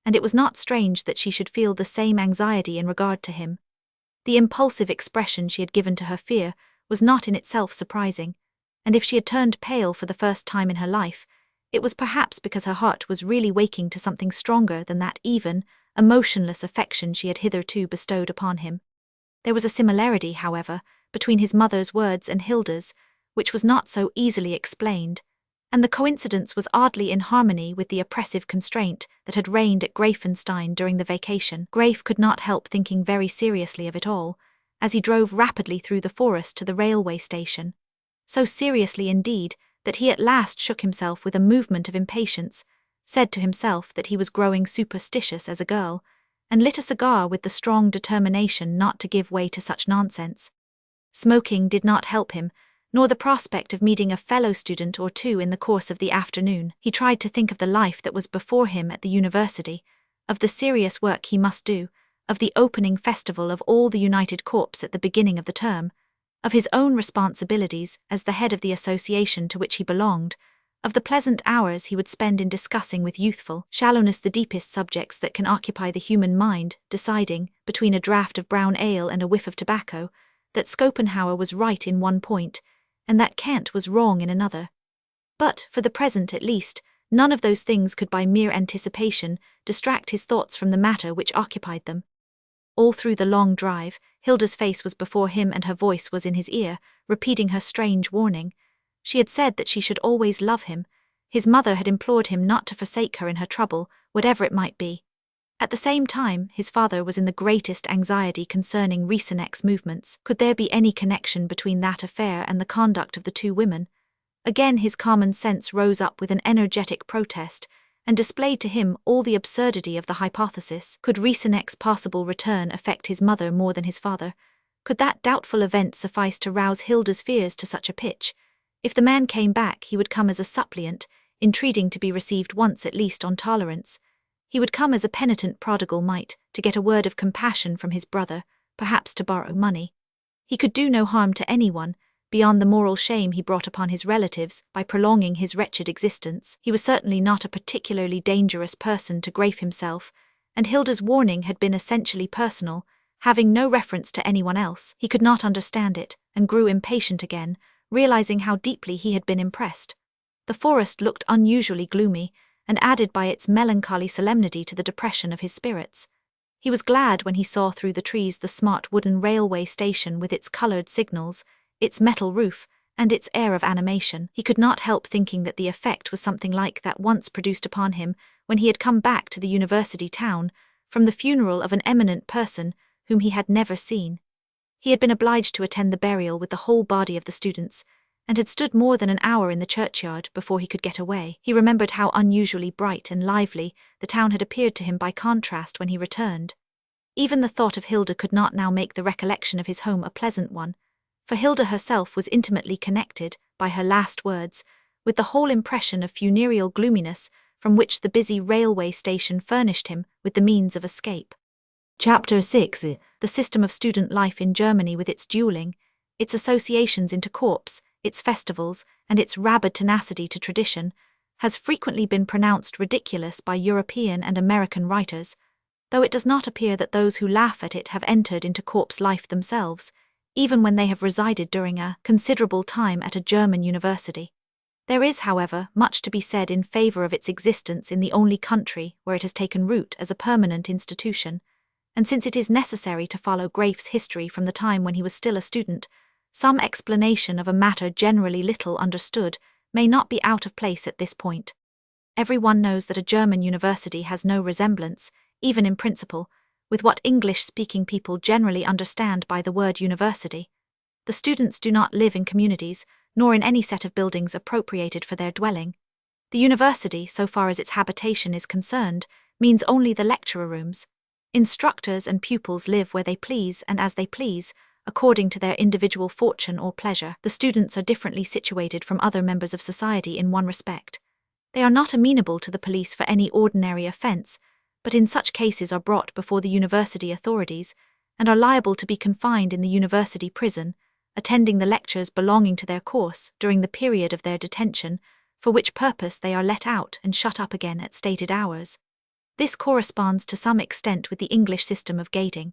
A: and it was not strange that she should feel the same anxiety in regard to him. The impulsive expression she had given to her fear was not in itself surprising, and if she had turned pale for the first time in her life, it was perhaps because her heart was really waking to something stronger than that even, emotionless affection she had hitherto bestowed upon him. There was a similarity, however, between his mother's words and Hilda's, which was not so easily explained, and the coincidence was oddly in harmony with the oppressive constraint that had reigned at Greifenstein during the vacation. Greif could not help thinking very seriously of it all, as he drove rapidly through the forest to the railway station. So seriously indeed that he at last shook himself with a movement of impatience, said to himself that he was growing superstitious as a girl, and lit a cigar with the strong determination not to give way to such nonsense. Smoking did not help him, nor the prospect of meeting a fellow student or two in the course of the afternoon. He tried to think of the life that was before him at the university, of the serious work he must do, of the opening festival of all the United Corps at the beginning of the term, of his own responsibilities as the head of the association to which he belonged, of the pleasant hours he would spend in discussing with youthful shallowness the deepest subjects that can occupy the human mind, deciding, between a draught of brown ale and a whiff of tobacco, that Schopenhauer was right in one point, and that Kant was wrong in another. But, for the present at least, none of those things could by mere anticipation distract his thoughts from the matter which occupied them. All through the long drive, Hilda's face was before him and her voice was in his ear, repeating her strange warning. She had said that she should always love him. His mother had implored him not to forsake her in her trouble, whatever it might be. At the same time, his father was in the greatest anxiety concerning Risenek's movements. Could there be any connection between that affair and the conduct of the two women? Again his common sense rose up with an energetic protest, and displayed to him all the absurdity of the hypothesis. Could Risenek's possible return affect his mother more than his father? Could that doubtful event suffice to rouse Hilda's fears to such a pitch? If the man came back, he would come as a suppliant, entreating to be received once at least on tolerance. He would come as a penitent prodigal might, to get a word of compassion from his brother, perhaps to borrow money. He could do no harm to anyone, beyond the moral shame he brought upon his relatives by prolonging his wretched existence. He was certainly not a particularly dangerous person to Greif himself, and Hilda's warning had been essentially personal, having no reference to anyone else. He could not understand it, and grew impatient again, realizing how deeply he had been impressed. The forest looked unusually gloomy, and added by its melancholy solemnity to the depression of his spirits. He was glad when he saw through the trees the smart wooden railway station with its coloured signals, its metal roof, and its air of animation. He could not help thinking that the effect was something like that once produced upon him when he had come back to the university town from the funeral of an eminent person whom he had never seen. He had been obliged to attend the burial with the whole body of the students, and had stood more than an hour in the churchyard before he could get away. He remembered how unusually bright and lively the town had appeared to him by contrast when he returned. Even the thought of Hilda could not now make the recollection of his home a pleasant one, for Hilda herself was intimately connected, by her last words, with the whole impression of funereal gloominess from which the busy railway station furnished him with the means of escape. Chapter 6. The system of student life in Germany with its duelling, its associations into corps, its festivals, and its rabid tenacity to tradition, has frequently been pronounced ridiculous by European and American writers, though it does not appear that those who laugh at it have entered into corps life themselves, even when they have resided during a considerable time at a German university. There is, however, much to be said in favor of its existence in the only country where it has taken root as a permanent institution, and since it is necessary to follow Greif's history from the time when he was still a student, some explanation of a matter generally little understood may not be out of place at this point. Everyone knows that a German university has no resemblance, even in principle, with what English-speaking people generally understand by the word university. The students do not live in communities, nor in any set of buildings appropriated for their dwelling. The university, so far as its habitation is concerned, means only the lecture rooms. Instructors and pupils live where they please and as they please, according to their individual fortune or pleasure. The students are differently situated from other members of society in one respect. They are not amenable to the police for any ordinary offence, but in such cases are brought before the university authorities, and are liable to be confined in the university prison, attending the lectures belonging to their course during the period of their detention, for which purpose they are let out and shut up again at stated hours. This corresponds to some extent with the English system of gating.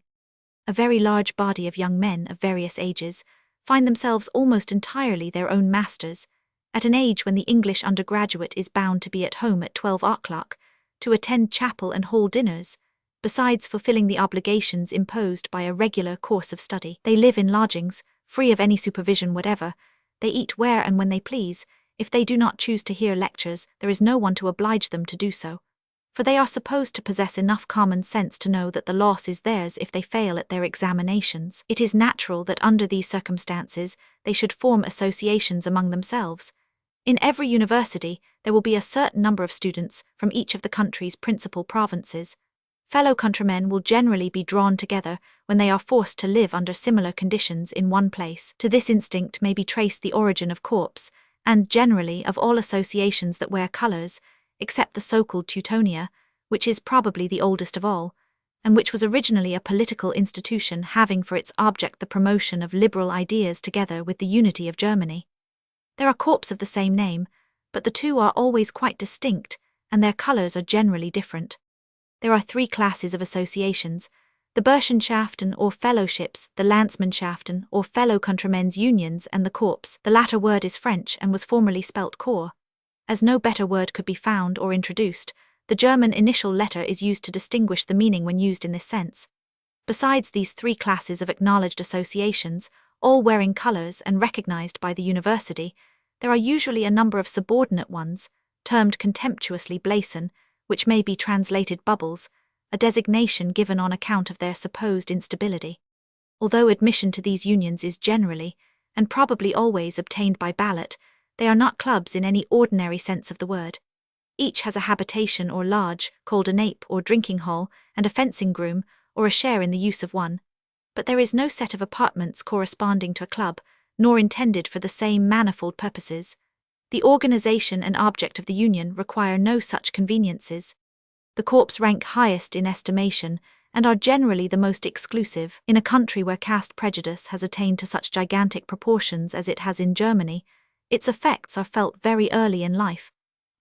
A: A very large body of young men of various ages find themselves almost entirely their own masters, at an age when the English undergraduate is bound to be at home at 12 o'clock, to attend chapel and hall dinners, besides fulfilling the obligations imposed by a regular course of study. They live in lodgings, free of any supervision whatever. They eat where and when they please. If they do not choose to hear lectures, there is no one to oblige them to do so, for they are supposed to possess enough common sense to know that the loss is theirs if they fail at their examinations. It is natural that under these circumstances they should form associations among themselves. In every university there will be a certain number of students from each of the country's principal provinces. Fellow countrymen will generally be drawn together when they are forced to live under similar conditions in one place. To this instinct may be traced the origin of corps, and generally of all associations that wear colours, except the so-called Teutonia, which is probably the oldest of all, and which was originally a political institution having for its object the promotion of liberal ideas together with the unity of Germany. There are corps of the same name, but the two are always quite distinct, and their colours are generally different. There are three classes of associations: the Burschenschaften or fellowships, the Landsmannschaften or fellow countrymen's unions, and the corps. The latter word is French and was formerly spelt corps. As no better word could be found or introduced, the German initial letter is used to distinguish the meaning when used in this sense. Besides these three classes of acknowledged associations, all wearing colours and recognized by the university, there are usually a number of subordinate ones, termed contemptuously Blason, which may be translated bubbles, a designation given on account of their supposed instability. Although admission to these unions is generally, and probably always, obtained by ballot, they are not clubs in any ordinary sense of the word. Each has a habitation or lodge, called a nape or drinking hall, and a fencing groom, or a share in the use of one. But there is no set of apartments corresponding to a club, nor intended for the same manifold purposes. The organization and object of the union require no such conveniences. The corps rank highest in estimation, and are generally the most exclusive. In a country where caste prejudice has attained to such gigantic proportions as it has in Germany, its effects are felt very early in life.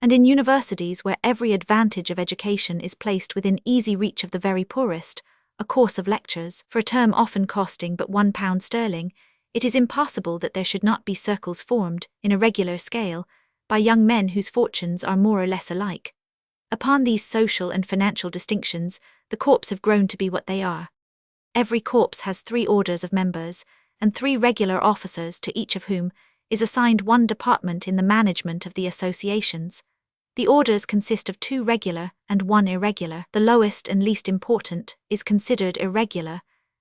A: And in universities where every advantage of education is placed within easy reach of the very poorest, a course of lectures, for a term often costing but £1, it is impossible that there should not be circles formed, in a regular scale, by young men whose fortunes are more or less alike. Upon these social and financial distinctions, the corps have grown to be what they are. Every corps has 3 orders of members, and 3 regular officers, to each of whom is assigned one department in the management of the associations. The orders consist of 2 regular and 1 irregular. The lowest and least important is considered irregular,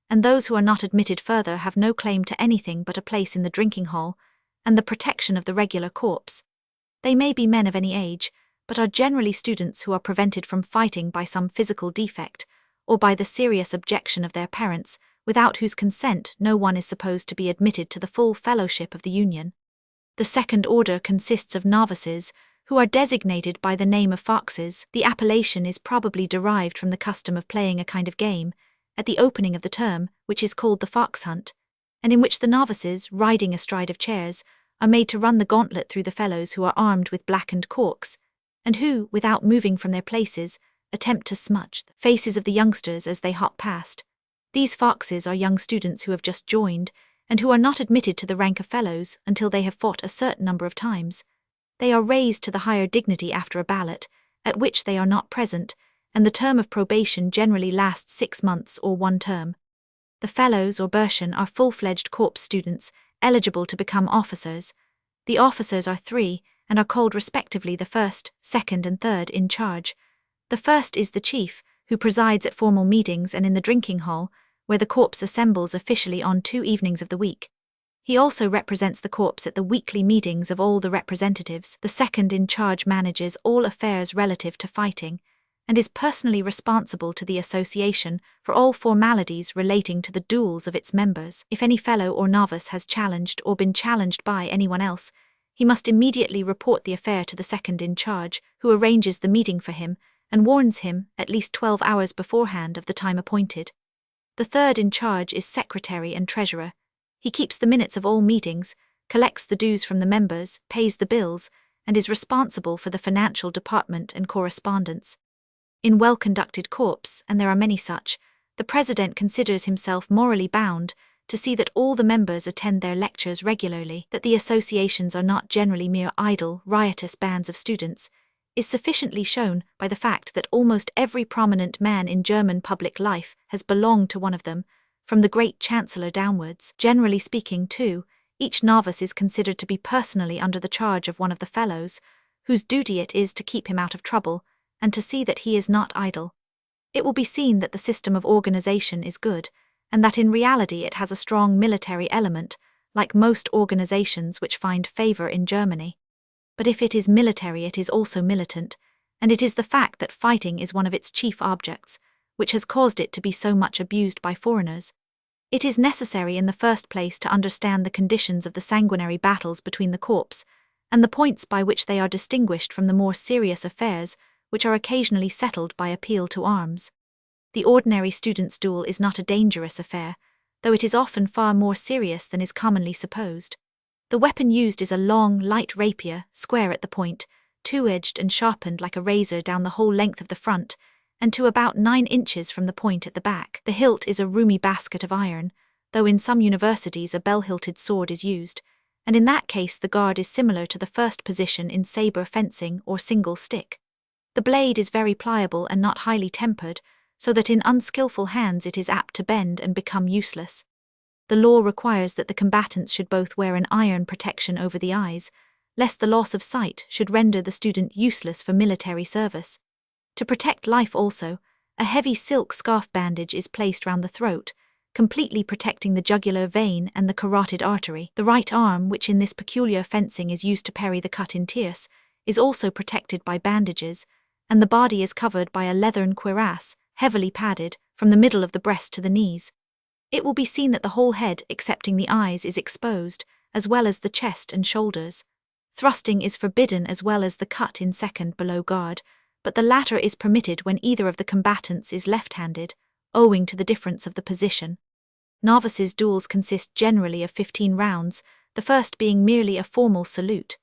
A: and those who are not admitted further have no claim to anything but a place in the drinking hall and the protection of the regular corps. They may be men of any age, but are generally students who are prevented from fighting by some physical defect, or by the serious objection of their parents, without whose consent no one is supposed to be admitted to the full fellowship of the union. The second order consists of novices, who are designated by the name of foxes. The appellation is probably derived from the custom of playing a kind of game, at the opening of the term, which is called the fox hunt, and in which the novices, riding astride of chairs, are made to run the gauntlet through the fellows who are armed with blackened corks, and who, without moving from their places, attempt to smudge the faces of the youngsters as they hop past. These foxes are young students who have just joined, and who are not admitted to the rank of fellows until they have fought a certain number of times. They are raised to the higher dignity after a ballot, at which they are not present, and the term of probation generally lasts 6 months or 1 term. The fellows or Burschen are full-fledged corps students, eligible to become officers. The officers are 3, and are called respectively the first, second, and third in charge. The first is the chief, who presides at formal meetings and in the drinking hall, where the corps assembles officially on 2 evenings of the week. He also represents the corps at the weekly meetings of all the representatives. The second in charge manages all affairs relative to fighting, and is personally responsible to the association for all formalities relating to the duels of its members. If any fellow or novice has challenged or been challenged by anyone else, he must immediately report the affair to the second in charge, who arranges the meeting for him, and warns him, at least 12 hours beforehand, of the time appointed. The third in charge is secretary and treasurer. He keeps the minutes of all meetings, collects the dues from the members, pays the bills, and is responsible for the financial department and correspondence. In well-conducted corps, and there are many such, the president considers himself morally bound to see that all the members attend their lectures regularly. That the associations are not generally mere idle, riotous bands of students is sufficiently shown by the fact that almost every prominent man in German public life has belonged to one of them, from the great chancellor downwards. Generally speaking, too, each novice is considered to be personally under the charge of one of the fellows, whose duty it is to keep him out of trouble, and to see that he is not idle. It will be seen that the system of organization is good, and that in reality it has a strong military element, like most organizations which find favor in Germany. But if it is military, it is also militant, and it is the fact that fighting is one of its chief objects, which has caused it to be so much abused by foreigners. It is necessary in the first place to understand the conditions of the sanguinary battles between the corps, and the points by which they are distinguished from the more serious affairs which are occasionally settled by appeal to arms. The ordinary student's duel is not a dangerous affair, though it is often far more serious than is commonly supposed. The weapon used is a long, light rapier, square at the point, two-edged and sharpened like a razor down the whole length of the front, and to about 9 inches from the point at the back. The hilt is a roomy basket of iron, though in some universities a bell-hilted sword is used, and in that case the guard is similar to the first position in saber fencing or single stick. The blade is very pliable and not highly tempered, so that in unskillful hands it is apt to bend and become useless. The law requires that the combatants should both wear an iron protection over the eyes, lest the loss of sight should render the student useless for military service. To protect life also, a heavy silk scarf bandage is placed round the throat, completely protecting the jugular vein and the carotid artery. The right arm, which in this peculiar fencing is used to parry the cut in tierce, is also protected by bandages, and the body is covered by a leathern cuirass, heavily padded, from the middle of the breast to the knees. It will be seen that the whole head, excepting the eyes, is exposed, as well as the chest and shoulders. Thrusting is forbidden as well as the cut in second below guard, but the latter is permitted when either of the combatants is left-handed, owing to the difference of the position. Novices' duels consist generally of 15 rounds, the first being merely a formal salute.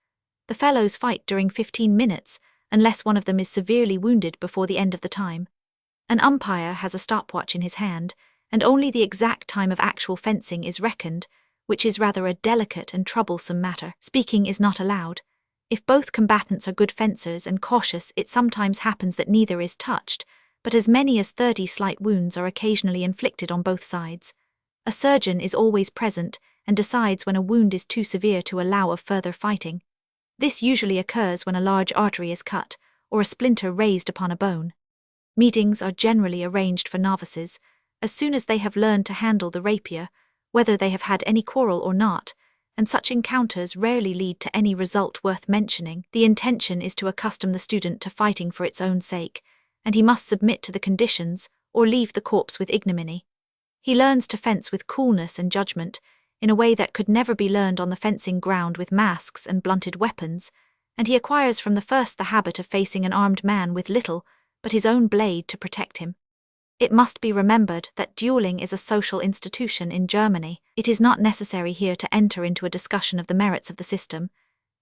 A: The fellows fight during 15 minutes, unless one of them is severely wounded before the end of the time. An umpire has a stopwatch in his hand, and only the exact time of actual fencing is reckoned, which is rather a delicate and troublesome matter. Speaking is not allowed. If both combatants are good fencers and cautious, it sometimes happens that neither is touched, but as many as 30 slight wounds are occasionally inflicted on both sides. A surgeon is always present and decides when a wound is too severe to allow of further fighting. This usually occurs when a large artery is cut, or a splinter raised upon a bone. Meetings are generally arranged for novices, as soon as they have learned to handle the rapier, whether they have had any quarrel or not, and such encounters rarely lead to any result worth mentioning. The intention is to accustom the student to fighting for its own sake, and he must submit to the conditions or leave the corpse with ignominy. He learns to fence with coolness and judgment, in a way that could never be learned on the fencing ground with masks and blunted weapons, and he acquires from the first the habit of facing an armed man with little but his own blade to protect him. It must be remembered that dueling is a social institution in Germany. It is not necessary here to enter into a discussion of the merits of the system.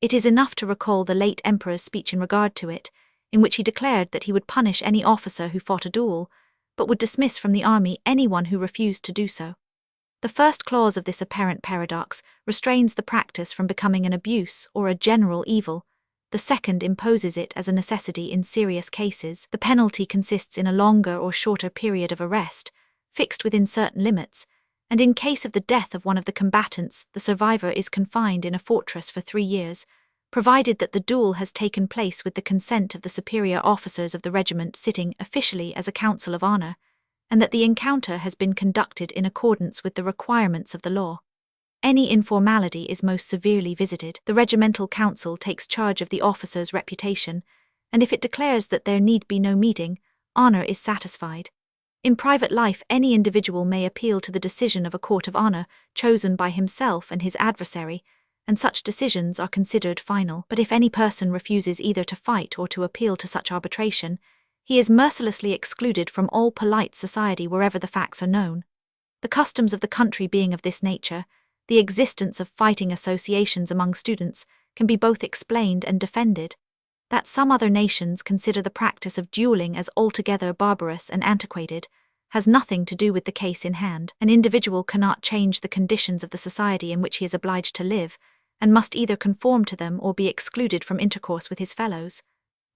A: It is enough to recall the late emperor's speech in regard to it, in which he declared that he would punish any officer who fought a duel, but would dismiss from the army anyone who refused to do so. The first clause of this apparent paradox restrains the practice from becoming an abuse or a general evil. The second imposes it as a necessity in serious cases. The penalty consists in a longer or shorter period of arrest, fixed within certain limits, and in case of the death of one of the combatants, the survivor is confined in a fortress for 3 years, provided that the duel has taken place with the consent of the superior officers of the regiment sitting officially as a council of honor, and that the encounter has been conducted in accordance with the requirements of the law. Any informality is most severely visited. The regimental council takes charge of the officer's reputation, and if it declares that there need be no meeting, honor is satisfied. In private life, any individual may appeal to the decision of a court of honor, chosen by himself and his adversary, and such decisions are considered final. But if any person refuses either to fight or to appeal to such arbitration, he is mercilessly excluded from all polite society wherever the facts are known. The customs of the country being of this nature, the existence of fighting associations among students can be both explained and defended. That some other nations consider the practice of dueling as altogether barbarous and antiquated has nothing to do with the case in hand. An individual cannot change the conditions of the society in which he is obliged to live, and must either conform to them or be excluded from intercourse with his fellows.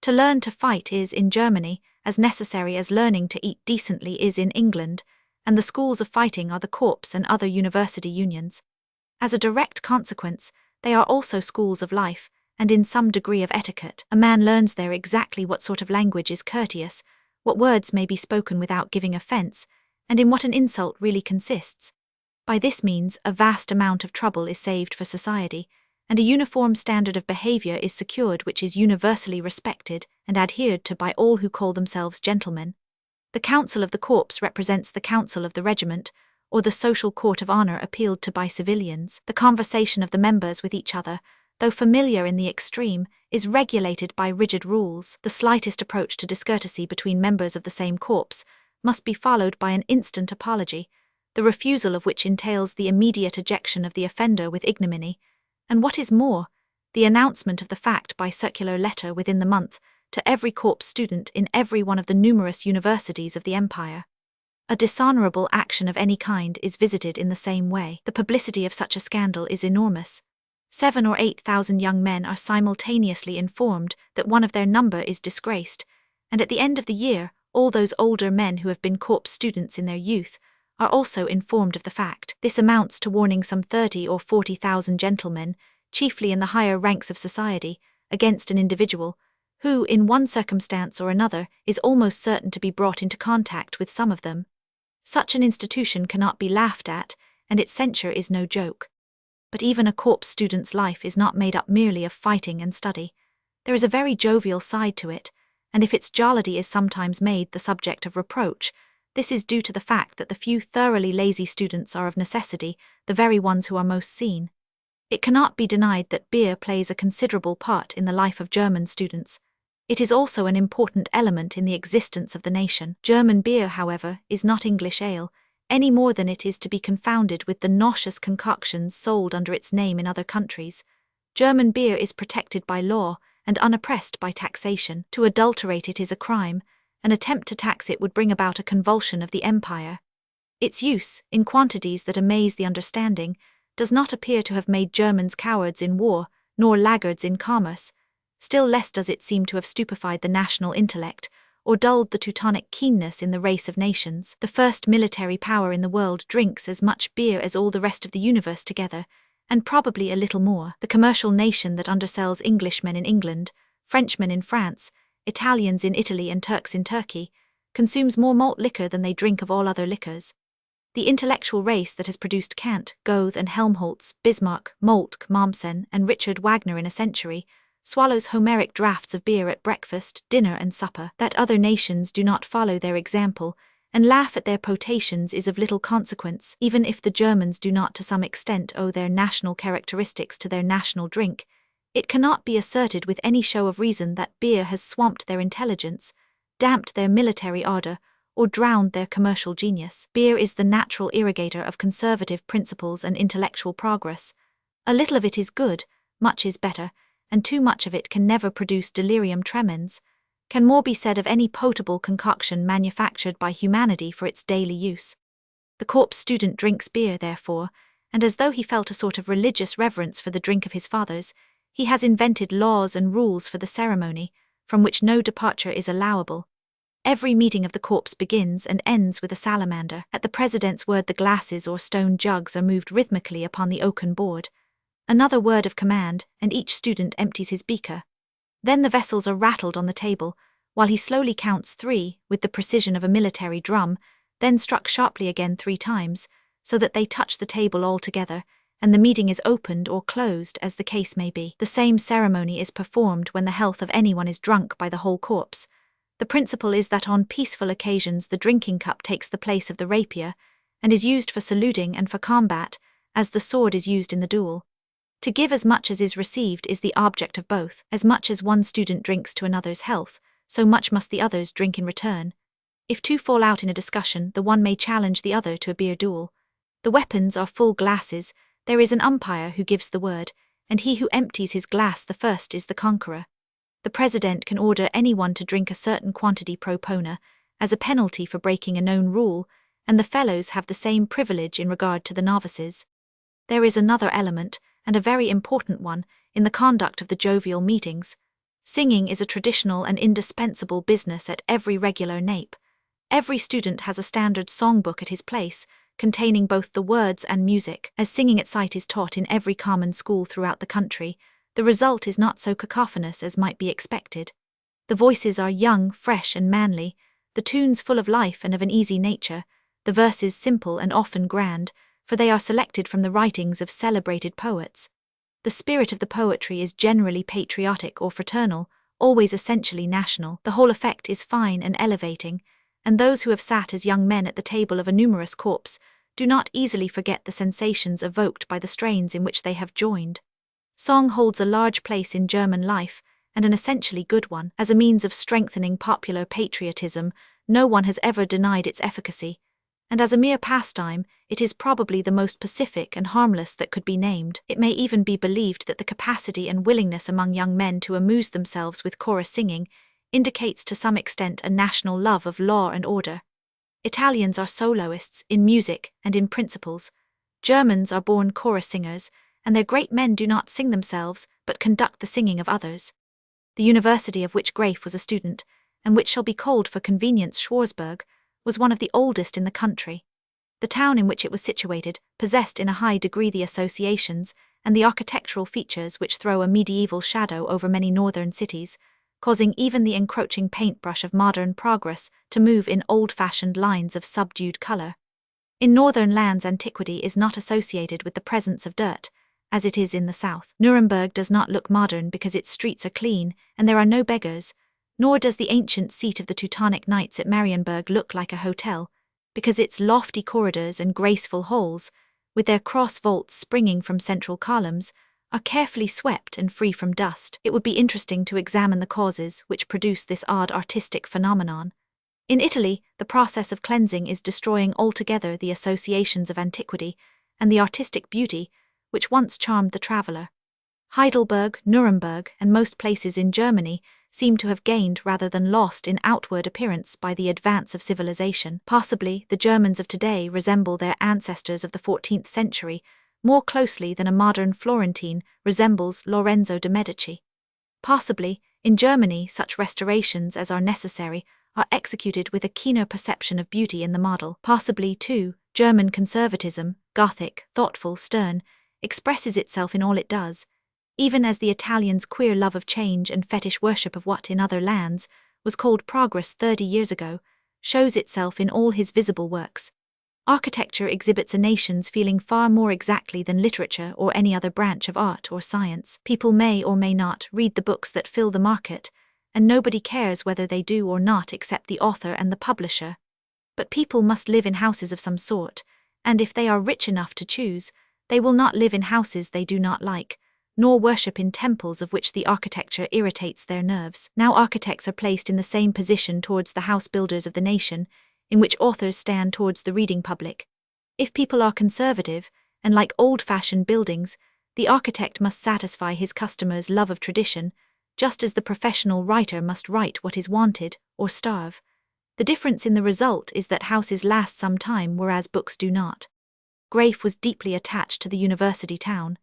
A: To learn to fight is, in Germany, as necessary as learning to eat decently is in England, and the schools of fighting are the corps and other university unions. As a direct consequence, they are also schools of life, and in some degree of etiquette. A man learns there exactly what sort of language is courteous, what words may be spoken without giving offense, and in what an insult really consists. By this means, a vast amount of trouble is saved for society, and a uniform standard of behavior is secured which is universally respected and adhered to by all who call themselves gentlemen. The council of the corps represents the council of the regiment, or the social court of honor appealed to by civilians. The conversation of the members with each other, though familiar in the extreme, is regulated by rigid rules. The slightest approach to discourtesy between members of the same corps, must be followed by an instant apology, the refusal of which entails the immediate ejection of the offender with ignominy, and what is more, the announcement of the fact by circular letter within the month to every corpse student in every one of the numerous universities of the empire. A dishonorable action of any kind is visited in the same way. The publicity of such a scandal is enormous. 7,000 or 8,000 young men are simultaneously informed that one of their number is disgraced, and at the end of the year, all those older men who have been corpse students in their youth are also informed of the fact. This amounts to warning some 30,000 or 40,000 gentlemen, chiefly in the higher ranks of society, against an individual, who, in one circumstance or another, is almost certain to be brought into contact with some of them. Such an institution cannot be laughed at, and its censure is no joke. But even a corpse student's life is not made up merely of fighting and study. There is a very jovial side to it, and if its jollity is sometimes made the subject of reproach, this is due to the fact that the few thoroughly lazy students are of necessity the very ones who are most seen. It cannot be denied that beer plays a considerable part in the life of German students. It is also an important element in the existence of the nation. German beer, however, is not English ale, any more than it is to be confounded with the nauseous concoctions sold under its name in other countries. German beer is protected by law and unoppressed by taxation. To adulterate it is a crime. An attempt to tax it would bring about a convulsion of the empire. Its use, in quantities that amaze the understanding, does not appear to have made Germans cowards in war, nor laggards in commerce. Still less does it seem to have stupefied the national intellect, or dulled the Teutonic keenness in the race of nations. The first military power in the world drinks as much beer as all the rest of the universe together, and probably a little more. The commercial nation that undersells Englishmen in England, Frenchmen in France, Italians in Italy and Turks in Turkey, consumes more malt liquor than they drink of all other liquors. The intellectual race that has produced Kant, Goethe and Helmholtz, Bismarck, Moltke, Mommsen and Richard Wagner in a century, swallows Homeric draughts of beer at breakfast, dinner and supper. That other nations do not follow their example and laugh at their potations is of little consequence, even if the Germans do not to some extent owe their national characteristics to their national drink. It cannot be asserted with any show of reason that beer has swamped their intelligence, damped their military ardor, or drowned their commercial genius. Beer is the natural irrigator of conservative principles and intellectual progress. A little of it is good, much is better, and too much of it can never produce delirium tremens. Can more be said of any potable concoction manufactured by humanity for its daily use? The corpse student drinks beer, therefore, and as though he felt a sort of religious reverence for the drink of his fathers, he has invented laws and rules for the ceremony, from which no departure is allowable. Every meeting of the corpse begins and ends with a salamander. At the president's word the glasses or stone jugs are moved rhythmically upon the oaken board. Another word of command, and each student empties his beaker. Then the vessels are rattled on the table, while he slowly counts 3, with the precision of a military drum, then struck sharply again 3 times, so that they touch the table all together, and the meeting is opened or closed as the case may be. The same ceremony is performed when the health of anyone is drunk by the whole corpse. The principle is that on peaceful occasions the drinking cup takes the place of the rapier, and is used for saluting and for combat, as the sword is used in the duel. To give as much as is received is the object of both. As much as one student drinks to another's health, so much must the others drink in return. If 2 fall out in a discussion, the one may challenge the other to a beer duel. The weapons are full glasses. There is an umpire who gives the word, and he who empties his glass the first is the conqueror. The president can order anyone to drink a certain quantity pro pona, as a penalty for breaking a known rule, and the fellows have the same privilege in regard to the novices. There is another element, and a very important one, in the conduct of the jovial meetings. Singing is a traditional and indispensable business at every regular nape. Every student has a standard songbook at his place, containing both the words and music. As singing at sight is taught in every common school throughout the country, the result is not so cacophonous as might be expected. The voices are young, fresh and manly, the tunes full of life and of an easy nature, the verses simple and often grand, for they are selected from the writings of celebrated poets. The spirit of the poetry is generally patriotic or fraternal, always essentially national. The whole effect is fine and elevating, and those who have sat as young men at the table of a numerous corpse do not easily forget the sensations evoked by the strains in which they have joined. Song holds a large place in German life, and an essentially good one. As a means of strengthening popular patriotism, no one has ever denied its efficacy, and as a mere pastime, it is probably the most pacific and harmless that could be named. It may even be believed that the capacity and willingness among young men to amuse themselves with chorus singing indicates to some extent a national love of law and order. Italians are soloists in music and in principles. Germans are born chorus singers, and their great men do not sing themselves, but conduct the singing of others. The university of which Greif was a student, and which shall be called for convenience Schwarzburg, was one of the oldest in the country. The town in which it was situated possessed in a high degree the associations and the architectural features which throw a medieval shadow over many northern cities, causing even the encroaching paintbrush of modern progress to move in old-fashioned lines of subdued color. In northern lands, antiquity is not associated with the presence of dirt, as it is in the south. Nuremberg does not look modern because its streets are clean and there are no beggars, nor does the ancient seat of the Teutonic Knights at Marienburg look like a hotel, because its lofty corridors and graceful halls, with their cross vaults springing from central columns, are carefully swept and free from dust. It would be interesting to examine the causes which produce this odd artistic phenomenon. In Italy, the process of cleansing is destroying altogether the associations of antiquity and the artistic beauty which once charmed the traveller. Heidelberg, Nuremberg, and most places in Germany seem to have gained rather than lost in outward appearance by the advance of civilization. Possibly, the Germans of today resemble their ancestors of the 14th century more closely than a modern Florentine resembles Lorenzo de' Medici. Possibly, in Germany, such restorations as are necessary are executed with a keener perception of beauty in the model. Possibly, too, German conservatism, Gothic, thoughtful, stern, expresses itself in all it does, even as the Italians' queer love of change and fetish worship of what in other lands was called progress 30 years ago, shows itself in all his visible works. Architecture exhibits a nation's feeling far more exactly than literature or any other branch of art or science. People may or may not read the books that fill the market, and nobody cares whether they do or not except the author and the publisher. But people must live in houses of some sort, and if they are rich enough to choose, they will not live in houses they do not like, nor worship in temples of which the architecture irritates their nerves. Now architects are placed in the same position towards the house builders of the nation, in which authors stand towards the reading public. If people are conservative, and like old-fashioned buildings, the architect must satisfy his customers' love of tradition, just as the professional writer must write what is wanted, or starve. The difference in the result is that houses last some time whereas books do not. Greif was deeply attached to the university town.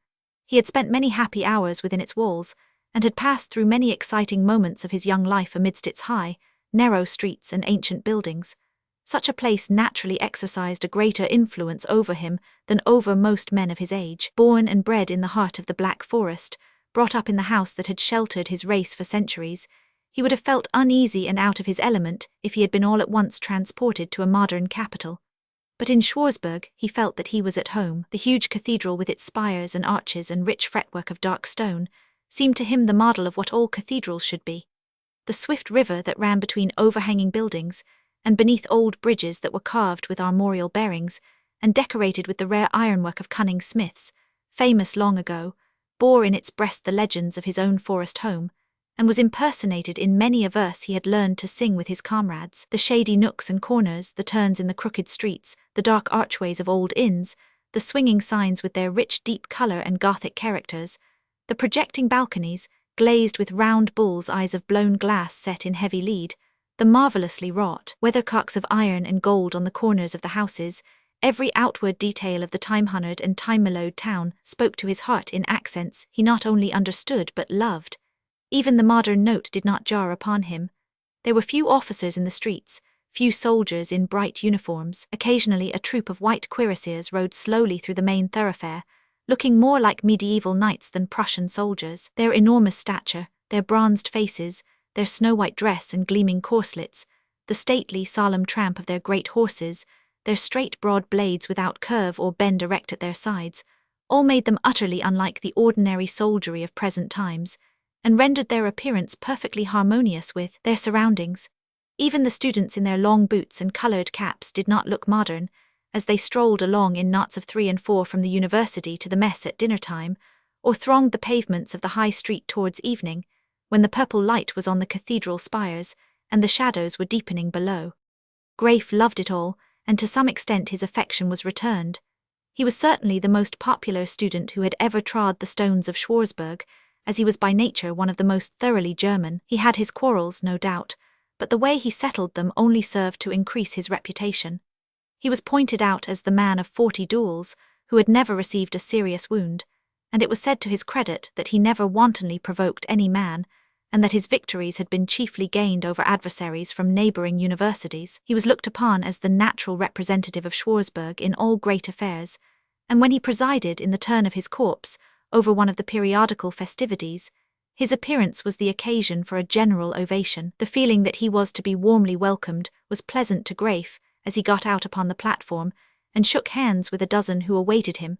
A: He had spent many happy hours within its walls, and had passed through many exciting moments of his young life amidst its high, narrow streets and ancient buildings. Such a place naturally exercised a greater influence over him than over most men of his age. Born and bred in the heart of the Black Forest, brought up in the house that had sheltered his race for centuries, he would have felt uneasy and out of his element if he had been all at once transported to a modern capital. But in Schwarzburg he felt that he was at home. The huge cathedral with its spires and arches and rich fretwork of dark stone seemed to him the model of what all cathedrals should be. The swift river that ran between overhanging buildings, and beneath old bridges that were carved with armorial bearings, and decorated with the rare ironwork of cunning smiths, famous long ago, bore in its breast the legends of his own forest home, and was impersonated in many a verse he had learned to sing with his comrades. The shady nooks and corners, the turns in the crooked streets, the dark archways of old inns, the swinging signs with their rich deep colour and Gothic characters, the projecting balconies, glazed with round bull's eyes of blown glass set in heavy lead, the marvellously wrought weathercocks of iron and gold on the corners of the houses, every outward detail of the time-honoured and time-mellowed town spoke to his heart in accents he not only understood but loved. Even the modern note did not jar upon him. There were few officers in the streets, few soldiers in bright uniforms. Occasionally a troop of white cuirassiers rode slowly through the main thoroughfare, looking more like medieval knights than Prussian soldiers. Their enormous stature, their bronzed faces, their snow-white dress and gleaming corselets, the stately solemn tramp of their great horses, their straight broad blades without curve or bend erect at their sides, all made them utterly unlike the ordinary soldiery of present times, and rendered their appearance perfectly harmonious with their surroundings. Even the students in their long boots and coloured caps did not look modern, as they strolled along in knots of 3 and 4 from the university to the mess at dinner-time, or thronged the pavements of the high street towards evening, when the purple light was on the cathedral spires, and the shadows were deepening below. Graif loved it all, and to some extent his affection was returned. He was certainly the most popular student who had ever trod the stones of Schwarzburg, as he was by nature one of the most thoroughly German. He had his quarrels, no doubt, but the way he settled them only served to increase his reputation. He was pointed out as the man of 40 duels, who had never received a serious wound, and it was said to his credit that he never wantonly provoked any man, and that his victories had been chiefly gained over adversaries from neighbouring universities. He was looked upon as the natural representative of Schwarzburg in all great affairs, and when he presided in the turn of his corpse over one of the periodical festivities, his appearance was the occasion for a general ovation. The feeling that he was to be warmly welcomed was pleasant to Graif as he got out upon the platform and shook hands with a dozen who awaited him.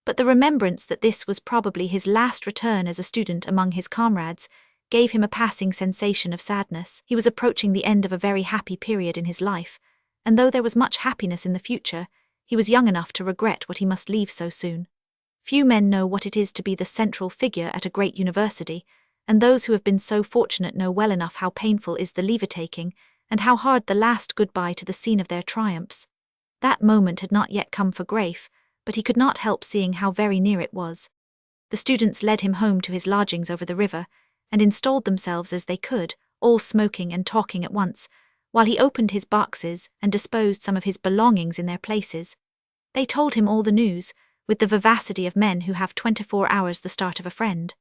A: But the remembrance that this was probably his last return as a student among his comrades gave him a passing sensation of sadness. He was approaching the end of a very happy period in his life, and though there was much happiness in the future, he was young enough to regret what he must leave so soon. Few men know what it is to be the central figure at a great university, and those who have been so fortunate know well enough how painful is the leave-taking, and how hard the last goodbye to the scene of their triumphs. That moment had not yet come for Graif, but he could not help seeing how very near it was. The students led him home to his lodgings over the river, and installed themselves as they could, all smoking and talking at once, while he opened his boxes and disposed some of his belongings in their places. They told him all the news, with the vivacity of men who have 24 hours the start of a friend.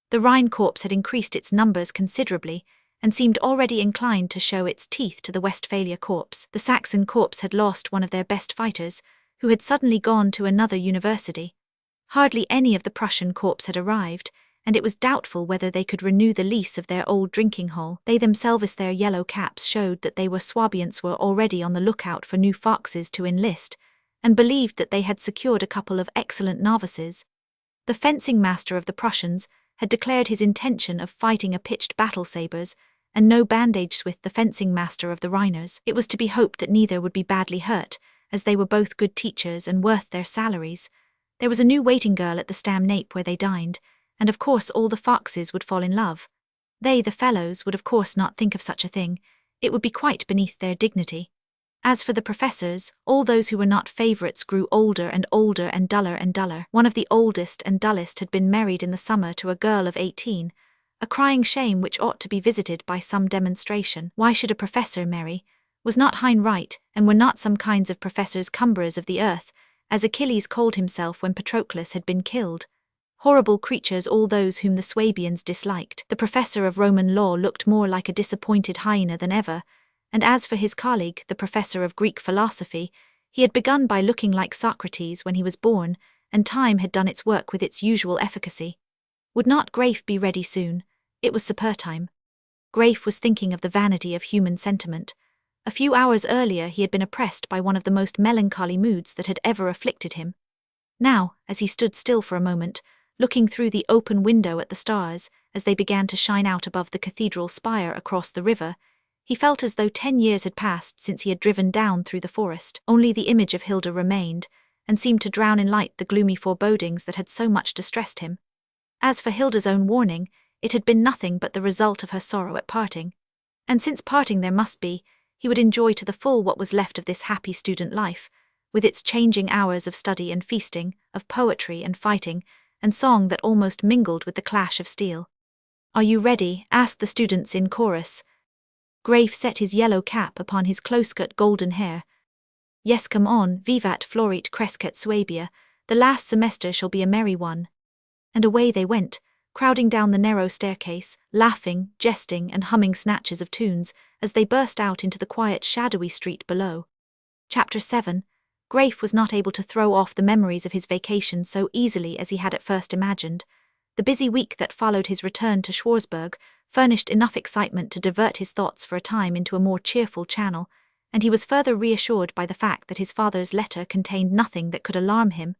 A: The Rhine Corps had increased its numbers considerably, and seemed already inclined to show its teeth to the Westphalia Corps. The Saxon Corps had lost one of their best fighters, who had suddenly gone to another university. Hardly any of the Prussian Corps had arrived, and it was doubtful whether they could renew the lease of their old drinking hole. They themselves, their yellow caps showed that they were Swabians, were already on the lookout for new foxes to enlist, and believed that they had secured a couple of excellent novices. The fencing master of the Prussians had declared his intention of fighting a pitched battle sabres, and no bandage with the fencing master of the Rhiners. It was to be hoped that neither would be badly hurt, as they were both good teachers and worth their salaries. There was a new waiting girl at the Stam Nape where they dined, and of course all the foxes would fall in love. They, the fellows, would of course not think of such a thing. It would be quite beneath their dignity. As for the professors, all those who were not favourites grew older and older and duller and duller. One of the oldest and dullest had been married in the summer to a girl of 18, a crying shame which ought to be visited by some demonstration. Why should a professor marry? Was not Hein right, and were not some kinds of professors cumberers of the earth, as Achilles called himself when Patroclus had been killed? Horrible creatures, all those whom the Swabians disliked. The professor of Roman law looked more like a disappointed hyena than ever, and as for his colleague, the professor of Greek philosophy, he had begun by looking like Socrates when he was born, and time had done its work with its usual efficacy. Would not Graif be ready soon? It was supper time. Graif was thinking of the vanity of human sentiment. A few hours earlier he had been oppressed by one of the most melancholy moods that had ever afflicted him. Now, as he stood still for a moment, looking through the open window at the stars as they began to shine out above the cathedral spire across the river, he felt as though 10 years had passed since he had driven down through the forest. Only the image of Hilda remained, and seemed to drown in light the gloomy forebodings that had so much distressed him. As for Hilda's own warning, it had been nothing but the result of her sorrow at parting. And since parting there must be, he would enjoy to the full what was left of this happy student life, with its changing hours of study and feasting, of poetry and fighting, and song that almost mingled with the clash of steel. "Are you ready?" asked the students in chorus. Graif set his yellow cap upon his close-cut golden hair. "Yes, come on, vivat florit crescat Swabia, the last semester shall be a merry one." And away they went, crowding down the narrow staircase, laughing, jesting, and humming snatches of tunes as they burst out into the quiet, shadowy street below. Chapter 7. Graif was not able to throw off the memories of his vacation so easily as he had at first imagined. The busy week that followed his return to Schwarzburg furnished enough excitement to divert his thoughts for a time into a more cheerful channel, and he was further reassured by the fact that his father's letter contained nothing that could alarm him.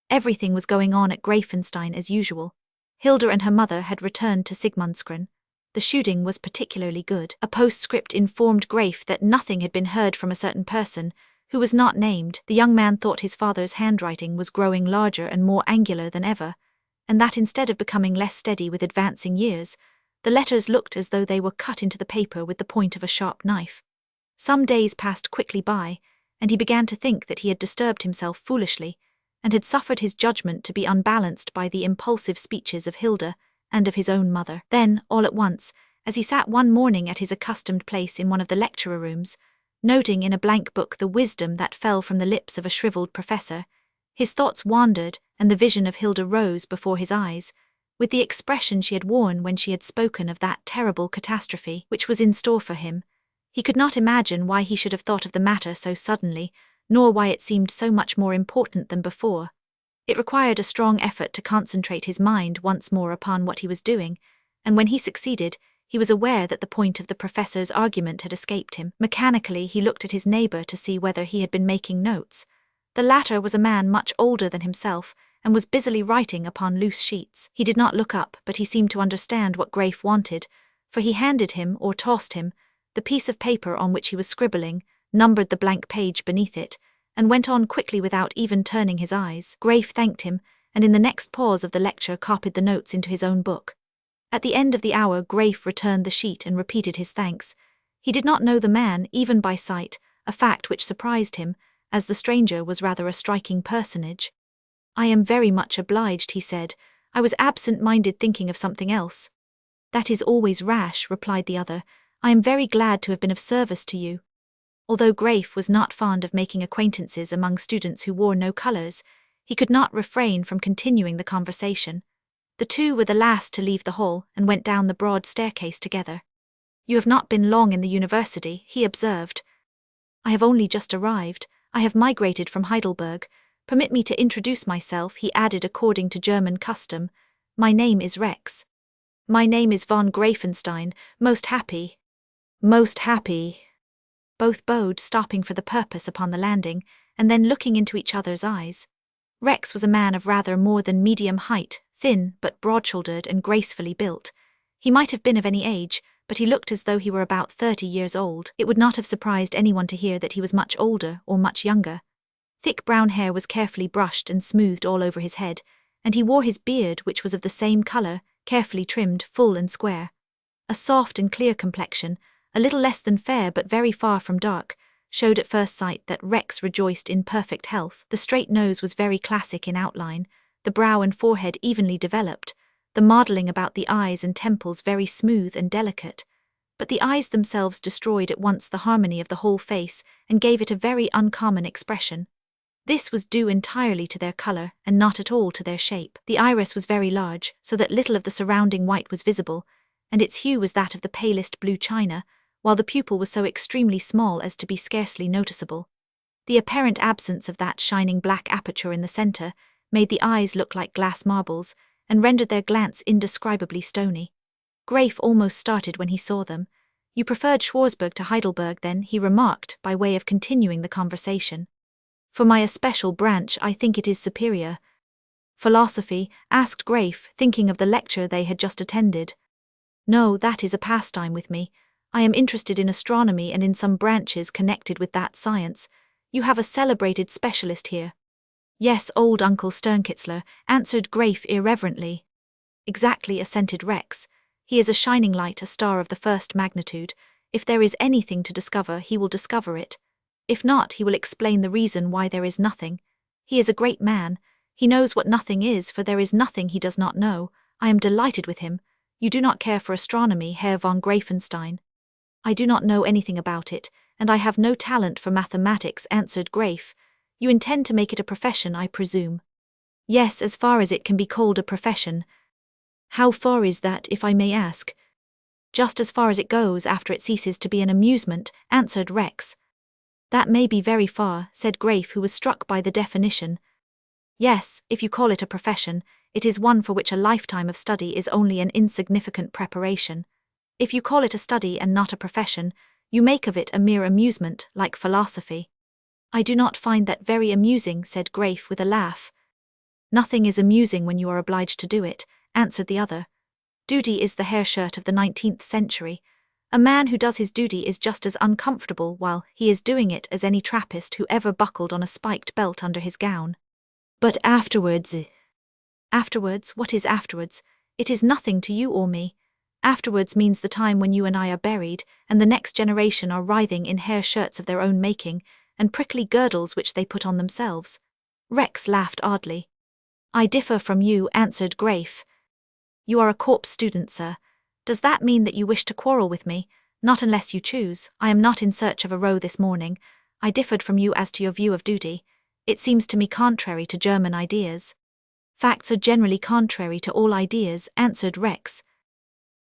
A: Everything was going on at Greifenstein as usual. Hilda and her mother had returned to Sigmundsgren. The shooting was particularly good. A postscript informed Graif that nothing had been heard from a certain person, who was not named. The young man thought his father's handwriting was growing larger and more angular than ever, and that instead of becoming less steady with advancing years, the letters looked as though they were cut into the paper with the point of a sharp knife. Some days passed quickly by, and he began to think that he had disturbed himself foolishly, and had suffered his judgment to be unbalanced by the impulsive speeches of Hilda and of his own mother. Then, all at once, as he sat one morning at his accustomed place in one of the lecturer rooms, noting in a blank book the wisdom that fell from the lips of a shriveled professor, his thoughts wandered, and the vision of Hilda rose before his eyes, with the expression she had worn when she had spoken of that terrible catastrophe which was in store for him. He could not imagine why he should have thought of the matter so suddenly, nor why it seemed so much more important than before. It required a strong effort to concentrate his mind once more upon what he was doing, and when he succeeded, he was aware that the point of the professor's argument had escaped him. Mechanically, he looked at his neighbour to see whether he had been making notes. The latter was a man much older than himself, and was busily writing upon loose sheets. He did not look up, but he seemed to understand what Graif wanted, for he handed him, or tossed him, the piece of paper on which he was scribbling, numbered the blank page beneath it, and went on quickly without even turning his eyes. Graif thanked him, and in the next pause of the lecture copied the notes into his own book. At the end of the hour, Graif returned the sheet and repeated his thanks. He did not know the man, even by sight, a fact which surprised him, as the stranger was rather a striking personage. "I am very much obliged," he said. "I was absent-minded thinking of something else." "That is always rash," replied the other. "I am very glad to have been of service to you." Although Graif was not fond of making acquaintances among students who wore no colours, he could not refrain from continuing the conversation. The two were the last to leave the hall, and went down the broad staircase together. "You have not been long in the university," he observed. "I have only just arrived. I have migrated from Heidelberg. Permit me to introduce myself," he added according to German custom. "My name is Rex." "My name is von Greifenstein. Most happy." "Most happy." Both bowed, stopping for the purpose upon the landing, and then looking into each other's eyes. Rex was a man of rather more than medium height, thin but broad-shouldered and gracefully built. He might have been of any age, but he looked as though he were about 30 years old. It would not have surprised anyone to hear that he was much older or much younger. Thick brown hair was carefully brushed and smoothed all over his head, and he wore his beard, which was of the same colour, carefully trimmed, full and square. A soft and clear complexion, a little less than fair but very far from dark, showed at first sight that Rex rejoiced in perfect health. The straight nose was very classic in outline, the brow and forehead evenly developed, the modelling about the eyes and temples very smooth and delicate. But the eyes themselves destroyed at once the harmony of the whole face and gave it a very uncommon expression. This was due entirely to their colour and not at all to their shape. The iris was very large, so that little of the surrounding white was visible, and its hue was that of the palest blue china, while the pupil was so extremely small as to be scarcely noticeable. The apparent absence of that shining black aperture in the centre made the eyes look like glass marbles, and rendered their glance indescribably stony. Graif almost started when he saw them. "You preferred Schwarzburg to Heidelberg, then?" he remarked, by way of continuing the conversation. "For my especial branch, I think it is superior." "Philosophy?" asked Graif, thinking of the lecture they had just attended. "No, that is a pastime with me. I am interested in astronomy and in some branches connected with that science. You have a celebrated specialist here." "Yes, old Uncle Sternkitzler," answered Graif irreverently. "Exactly," assented Rex. "He is a shining light, a star of the first magnitude. If there is anything to discover, he will discover it. If not, he will explain the reason why there is nothing. He is a great man. He knows what nothing is, for there is nothing he does not know. I am delighted with him. You do not care for astronomy, Herr von Greifenstein?" "I do not know anything about it, and I have no talent for mathematics," answered Graif. "You intend to make it a profession, I presume?" "Yes, as far as it can be called a profession." "How far is that, if I may ask?" "Just as far as it goes after it ceases to be an amusement," answered Rex. "That may be very far," said Graif, who was struck by the definition. "Yes, if you call it a profession, it is one for which a lifetime of study is only an insignificant preparation. If you call it a study and not a profession, you make of it a mere amusement, like philosophy." "I do not find that very amusing," said Graif with a laugh. "Nothing is amusing when you are obliged to do it," answered the other. "Duty is the hair shirt of the 19th century. A man who does his duty is just as uncomfortable while he is doing it as any Trappist who ever buckled on a spiked belt under his gown." "But afterwards?" "Afterwards? What is afterwards? It is nothing to you or me. Afterwards means the time when you and I are buried, and the next generation are writhing in hair shirts of their own making, and prickly girdles which they put on themselves. Rex laughed oddly. I differ from you, answered Grafe. You are a corpse student, sir. Does that mean that you wish to quarrel with me? Not unless you choose. I am not in search of a row this morning. I differed from you as to your view of duty. It seems to me contrary to German ideas. Facts are generally contrary to all ideas, answered Rex.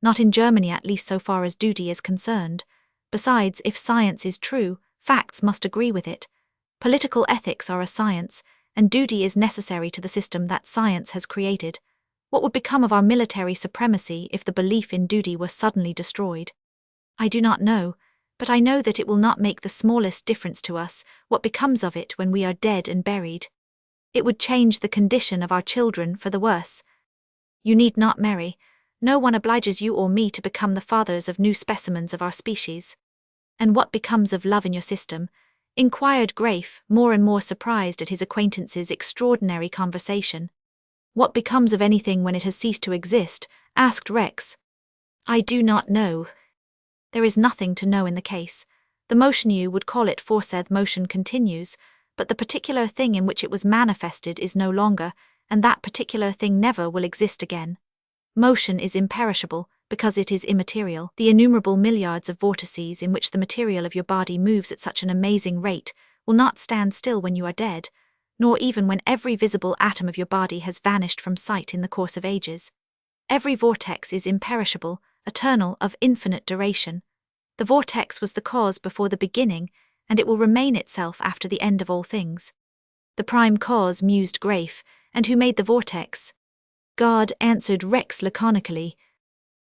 A: Not in Germany, at least so far as duty is concerned. Besides, if science is true, facts must agree with it. Political ethics are a science, and duty is necessary to the system that science has created. What would become of our military supremacy if the belief in duty were suddenly destroyed? I do not know, but I know that it will not make the smallest difference to us what becomes of it when we are dead and buried. It would change the condition of our children for the worse. You need not marry. No one obliges you or me to become the fathers of new specimens of our species. And what becomes of love in your system? Inquired Grafe, more and more surprised at his acquaintance's extraordinary conversation. What becomes of anything when it has ceased to exist? Asked Rex. I do not know. There is nothing to know in the case. The motion you would call it foresaid motion continues, but the particular thing in which it was manifested is no longer, and that particular thing never will exist again. Motion is imperishable, because it is immaterial. The innumerable milliards of vortices in which the material of your body moves at such an amazing rate will not stand still when you are dead, nor even when every visible atom of your body has vanished from sight in the course of ages. Every vortex is imperishable, eternal, of infinite duration. The vortex was the cause before the beginning, and it will remain itself after the end of all things. The prime cause, mused Grafe, and who made the vortex? God, answered Rex laconically.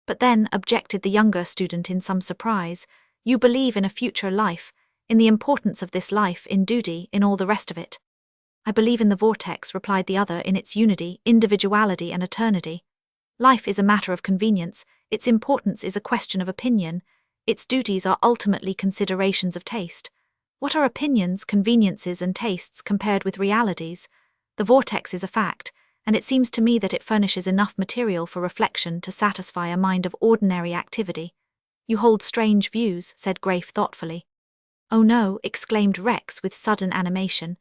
A: But then, objected the younger student in some surprise, you believe in a future life, in the importance of this life, in duty, in all the rest of it. I believe in the vortex, replied the other, in its unity, individuality and eternity. Life is a matter of convenience, its importance is a question of opinion, its duties are ultimately considerations of taste. What are opinions, conveniences and tastes compared with realities? The vortex is a fact, and it seems to me that it furnishes enough material for reflection to satisfy a mind of ordinary activity. You hold strange views, said Grafe thoughtfully. Oh no, exclaimed Rex with sudden animation.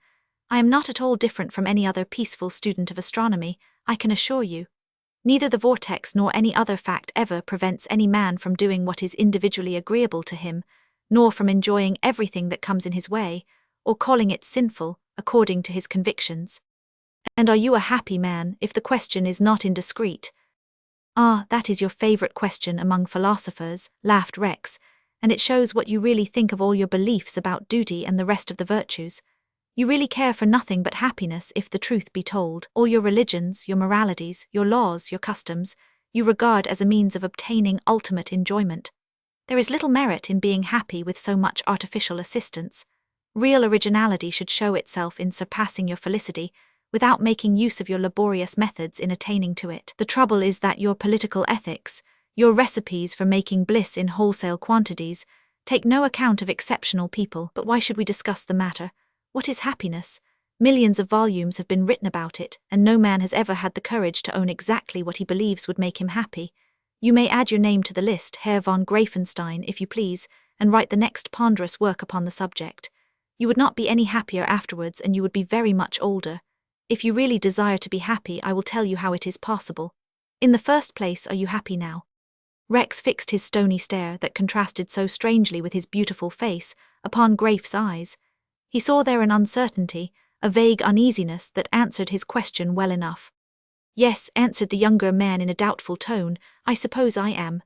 A: I am not at all different from any other peaceful student of astronomy, I can assure you. Neither the vortex nor any other fact ever prevents any man from doing what is individually agreeable to him, nor from enjoying everything that comes in his way, or calling it sinful, according to his convictions. And are you a happy man, if the question is not indiscreet? Ah, that is your favorite question among philosophers, laughed Rex, and it shows what you really think of all your beliefs about duty and the rest of the virtues. You really care for nothing but happiness, if the truth be told. All your religions, your moralities, your laws, your customs, you regard as a means of obtaining ultimate enjoyment. There is little merit in being happy with so much artificial assistance. Real originality should show itself in surpassing your felicity, without making use of your laborious methods in attaining to it. The trouble is that your political ethics, your recipes for making bliss in wholesale quantities, take no account of exceptional people. But why should we discuss the matter? What is happiness? Millions of volumes have been written about it, and no man has ever had the courage to own exactly what he believes would make him happy. You may add your name to the list, Herr von Greifenstein, if you please, and write the next ponderous work upon the subject. You would not be any happier afterwards, and you would be very much older. If you really desire to be happy, I will tell you how it is possible. In the first place, are you happy now? Rex fixed his stony stare, that contrasted so strangely with his beautiful face, upon Grafe's eyes. He saw there an uncertainty, a vague uneasiness that answered his question well enough. Yes, answered the younger man in a doubtful tone, I suppose I am.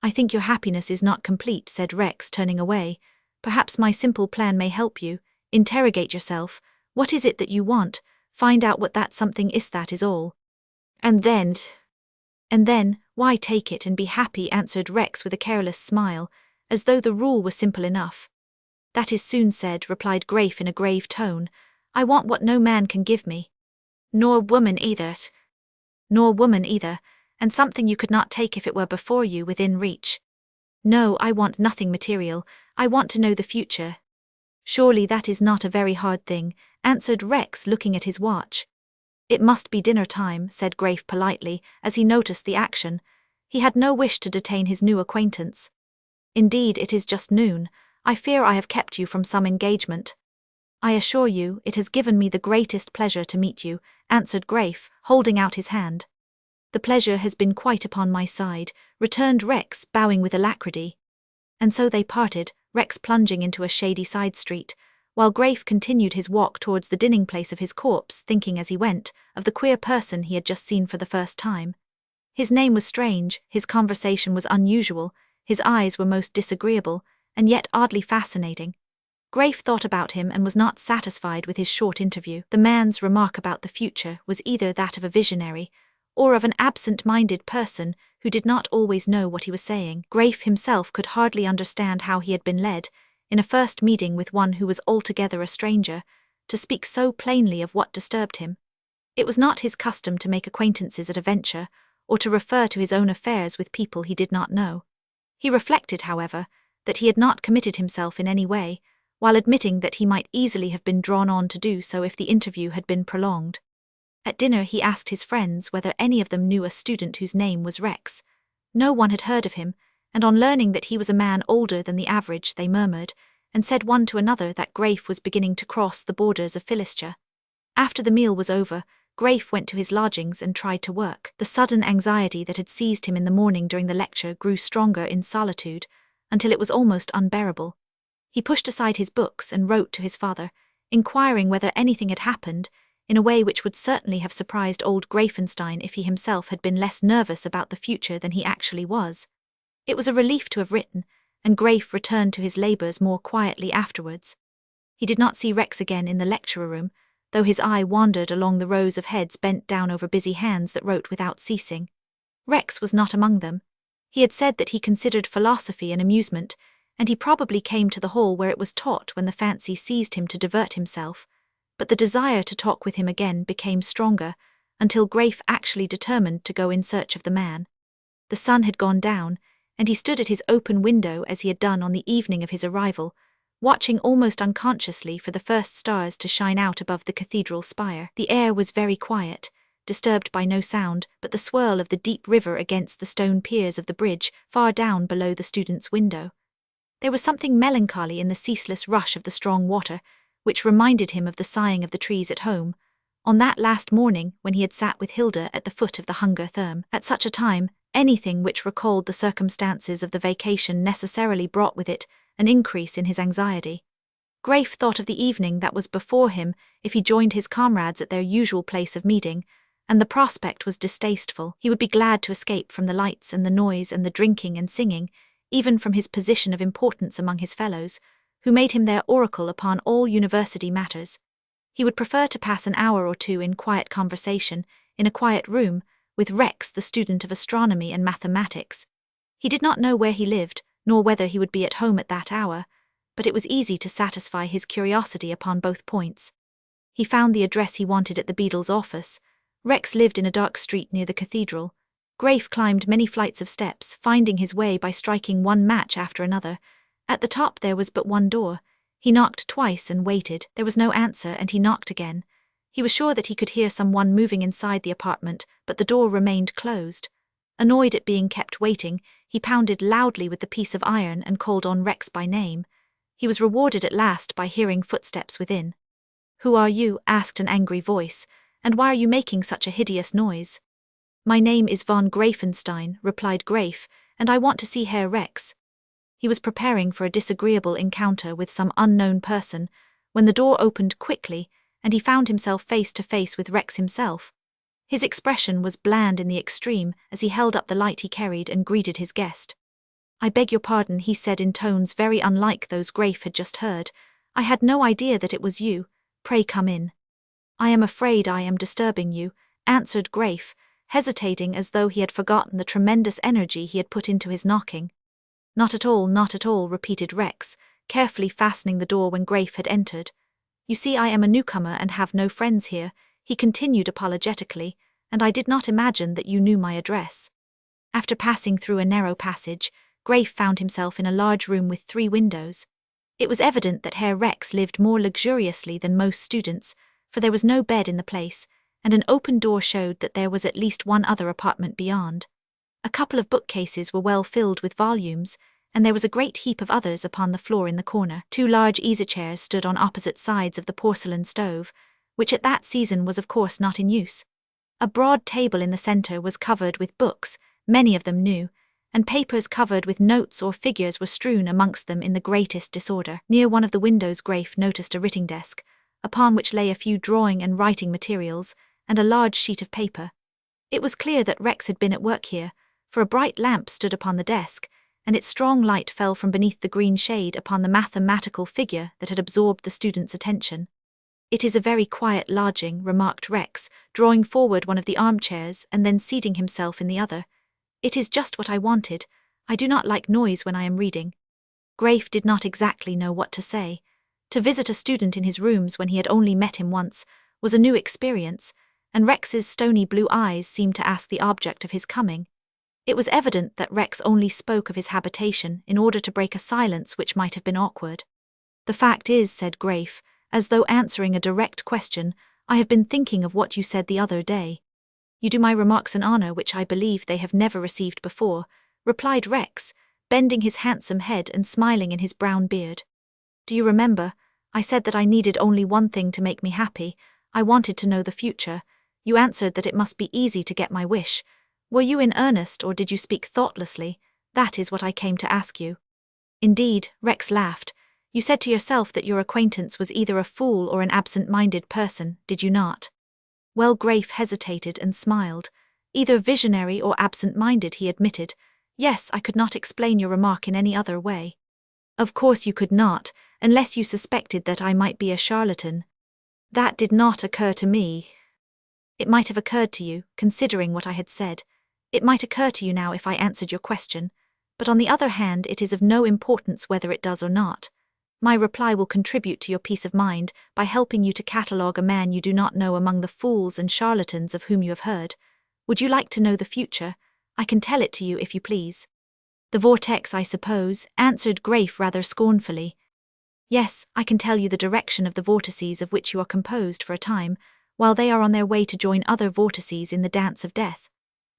A: I think your happiness is not complete, said Rex, turning away. Perhaps my simple plan may help you. Interrogate yourself. What is it that you want? Find out what that something is, that is all. And then, why take it and be happy, answered Rex with a careless smile, as though the rule were simple enough. That is soon said, replied Grafe in a grave tone. I want what no man can give me. Nor woman either, and something you could not take if it were before you, within reach. No, I want nothing material, I want to know the future. Surely that is not a very hard thing, answered Rex, looking at his watch. It must be dinner time, said Grafe politely, as he noticed the action. He had no wish to detain his new acquaintance. "Indeed, it is just noon. I fear I have kept you from some engagement." "I assure you, it has given me the greatest pleasure to meet you," answered Graif, holding out his hand. "The pleasure has been quite upon my side," returned Rex, bowing with alacrity. And so they parted, Rex plunging into a shady side street, while Graif continued his walk towards the dinning place of his corpse, thinking as he went of the queer person he had just seen for the first time. His name was strange, his conversation was unusual, his eyes were most disagreeable, and yet oddly fascinating. Graif thought about him and was not satisfied with his short interview. The man's remark about the future was either that of a visionary, or of an absent-minded person who did not always know what he was saying. Graif himself could hardly understand how he had been led, in a first meeting with one who was altogether a stranger, to speak so plainly of what disturbed him. It was not his custom to make acquaintances at a venture, or to refer to his own affairs with people he did not know. He reflected, however, that he had not committed himself in any way, while admitting that he might easily have been drawn on to do so if the interview had been prolonged. At dinner he asked his friends whether any of them knew a student whose name was Rex. No one had heard of him, and on learning that he was a man older than the average they murmured, and said one to another that Graif was beginning to cross the borders of Philistia. After the meal was over, Graif went to his lodgings and tried to work. The sudden anxiety that had seized him in the morning during the lecture grew stronger in solitude, until it was almost unbearable. He pushed aside his books and wrote to his father, inquiring whether anything had happened, in a way which would certainly have surprised old Greifenstein if he himself had been less nervous about the future than he actually was. It was a relief to have written, and Graif returned to his labours more quietly afterwards. He did not see Rex again in the lecture room, though his eye wandered along the rows of heads bent down over busy hands that wrote without ceasing. Rex was not among them. He had said that he considered philosophy an amusement, and he probably came to the hall where it was taught when the fancy seized him to divert himself, but the desire to talk with him again became stronger, until Graif actually determined to go in search of the man. The sun had gone down, and he stood at his open window as he had done on the evening of his arrival, watching almost unconsciously for the first stars to shine out above the cathedral spire. The air was very quiet, disturbed by no sound but the swirl of the deep river against the stone piers of the bridge far down below the student's window. There was something melancholy in the ceaseless rush of the strong water, which reminded him of the sighing of the trees at home, on that last morning when he had sat with Hilda at the foot of the Hunger Therm. At such a time, anything which recalled the circumstances of the vacation necessarily brought with it an increase in his anxiety. Graif thought of the evening that was before him if he joined his comrades at their usual place of meeting, and the prospect was distasteful. He would be glad to escape from the lights and the noise and the drinking and singing, even from his position of importance among his fellows, who made him their oracle upon all university matters. He would prefer to pass an hour or two in quiet conversation, in a quiet room, with Rex, the student of astronomy and mathematics. He did not know where he lived, nor whether he would be at home at that hour, but it was easy to satisfy his curiosity upon both points. He found the address he wanted at the beadle's office. Rex lived in a dark street near the cathedral. Graif climbed many flights of steps, finding his way by striking one match after another. At the top there was but one door. He knocked twice and waited. There was no answer, and he knocked again. He was sure that he could hear someone moving inside the apartment, but the door remained closed. Annoyed at being kept waiting, he pounded loudly with the piece of iron and called on Rex by name. He was rewarded at last by hearing footsteps within. "Who are you?" asked an angry voice, "and why are you making such a hideous noise?" "My name is von Greifenstein," replied Graif, "and I want to see Herr Rex." He was preparing for a disagreeable encounter with some unknown person, when the door opened quickly, and he found himself face to face with Rex himself. His expression was bland in the extreme as he held up the light he carried and greeted his guest. "I beg your pardon," he said in tones very unlike those Graif had just heard. "I had no idea that it was you. Pray come in." "I am afraid I am disturbing you," answered Graif, hesitating as though he had forgotten the tremendous energy he had put into his knocking. Not at all," repeated Rex, carefully fastening the door when Graif had entered. "You see, I am a newcomer and have no friends here," he continued apologetically, "and I did not imagine that you knew my address." After passing through a narrow passage, Graif found himself in a large room with 3 windows. It was evident that Herr Rex lived more luxuriously than most students, for there was no bed in the place, and an open door showed that there was at least one other apartment beyond. A couple of bookcases were well filled with volumes, and there was a great heap of others upon the floor in the corner. 2 large easy-chairs stood on opposite sides of the porcelain stove, which at that season was of course not in use. A broad table in the centre was covered with books, many of them new, and papers covered with notes or figures were strewn amongst them in the greatest disorder. Near one of the windows Grafe noticed a writing desk, upon which lay a few drawing and writing materials, and a large sheet of paper. It was clear that Rex had been at work here, for a bright lamp stood upon the desk, and its strong light fell from beneath the green shade upon the mathematical figure that had absorbed the student's attention. "It is a very quiet lodging," remarked Rex, drawing forward one of the armchairs and then seating himself in the other. "It is just what I wanted. I do not like noise when I am reading." Grafe did not exactly know what to say. To visit a student in his rooms when he had only met him once was a new experience, and Rex's stony blue eyes seemed to ask the object of his coming. It was evident that Rex only spoke of his habitation in order to break a silence which might have been awkward. "The fact is," said Grafe, as though answering a direct question, "I have been thinking of what you said the other day." "You do my remarks an honour which I believe they have never received before," replied Rex, bending his handsome head and smiling in his brown beard. "Do you remember? I said that I needed only one thing to make me happy. I wanted to know the future. You answered that it must be easy to get my wish. Were you in earnest, or did you speak thoughtlessly? That is what I came to ask you." "Indeed," Rex laughed. "You said to yourself that your acquaintance was either a fool or an absent-minded person, did you not?" Well, Grafe hesitated and smiled. "Either visionary or absent-minded," he admitted. "Yes, I could not explain your remark in any other way." "Of course you could not, unless you suspected that I might be a charlatan." "That did not occur to me." "It might have occurred to you, considering what I had said. It might occur to you now if I answered your question, but on the other hand it is of no importance whether it does or not. My reply will contribute to your peace of mind by helping you to catalogue a man you do not know among the fools and charlatans of whom you have heard. Would you like to know the future? I can tell it to you if you please." "The vortex, I suppose," answered Grafe rather scornfully. "Yes, I can tell you the direction of the vortices of which you are composed for a time, while they are on their way to join other vortices in the dance of death.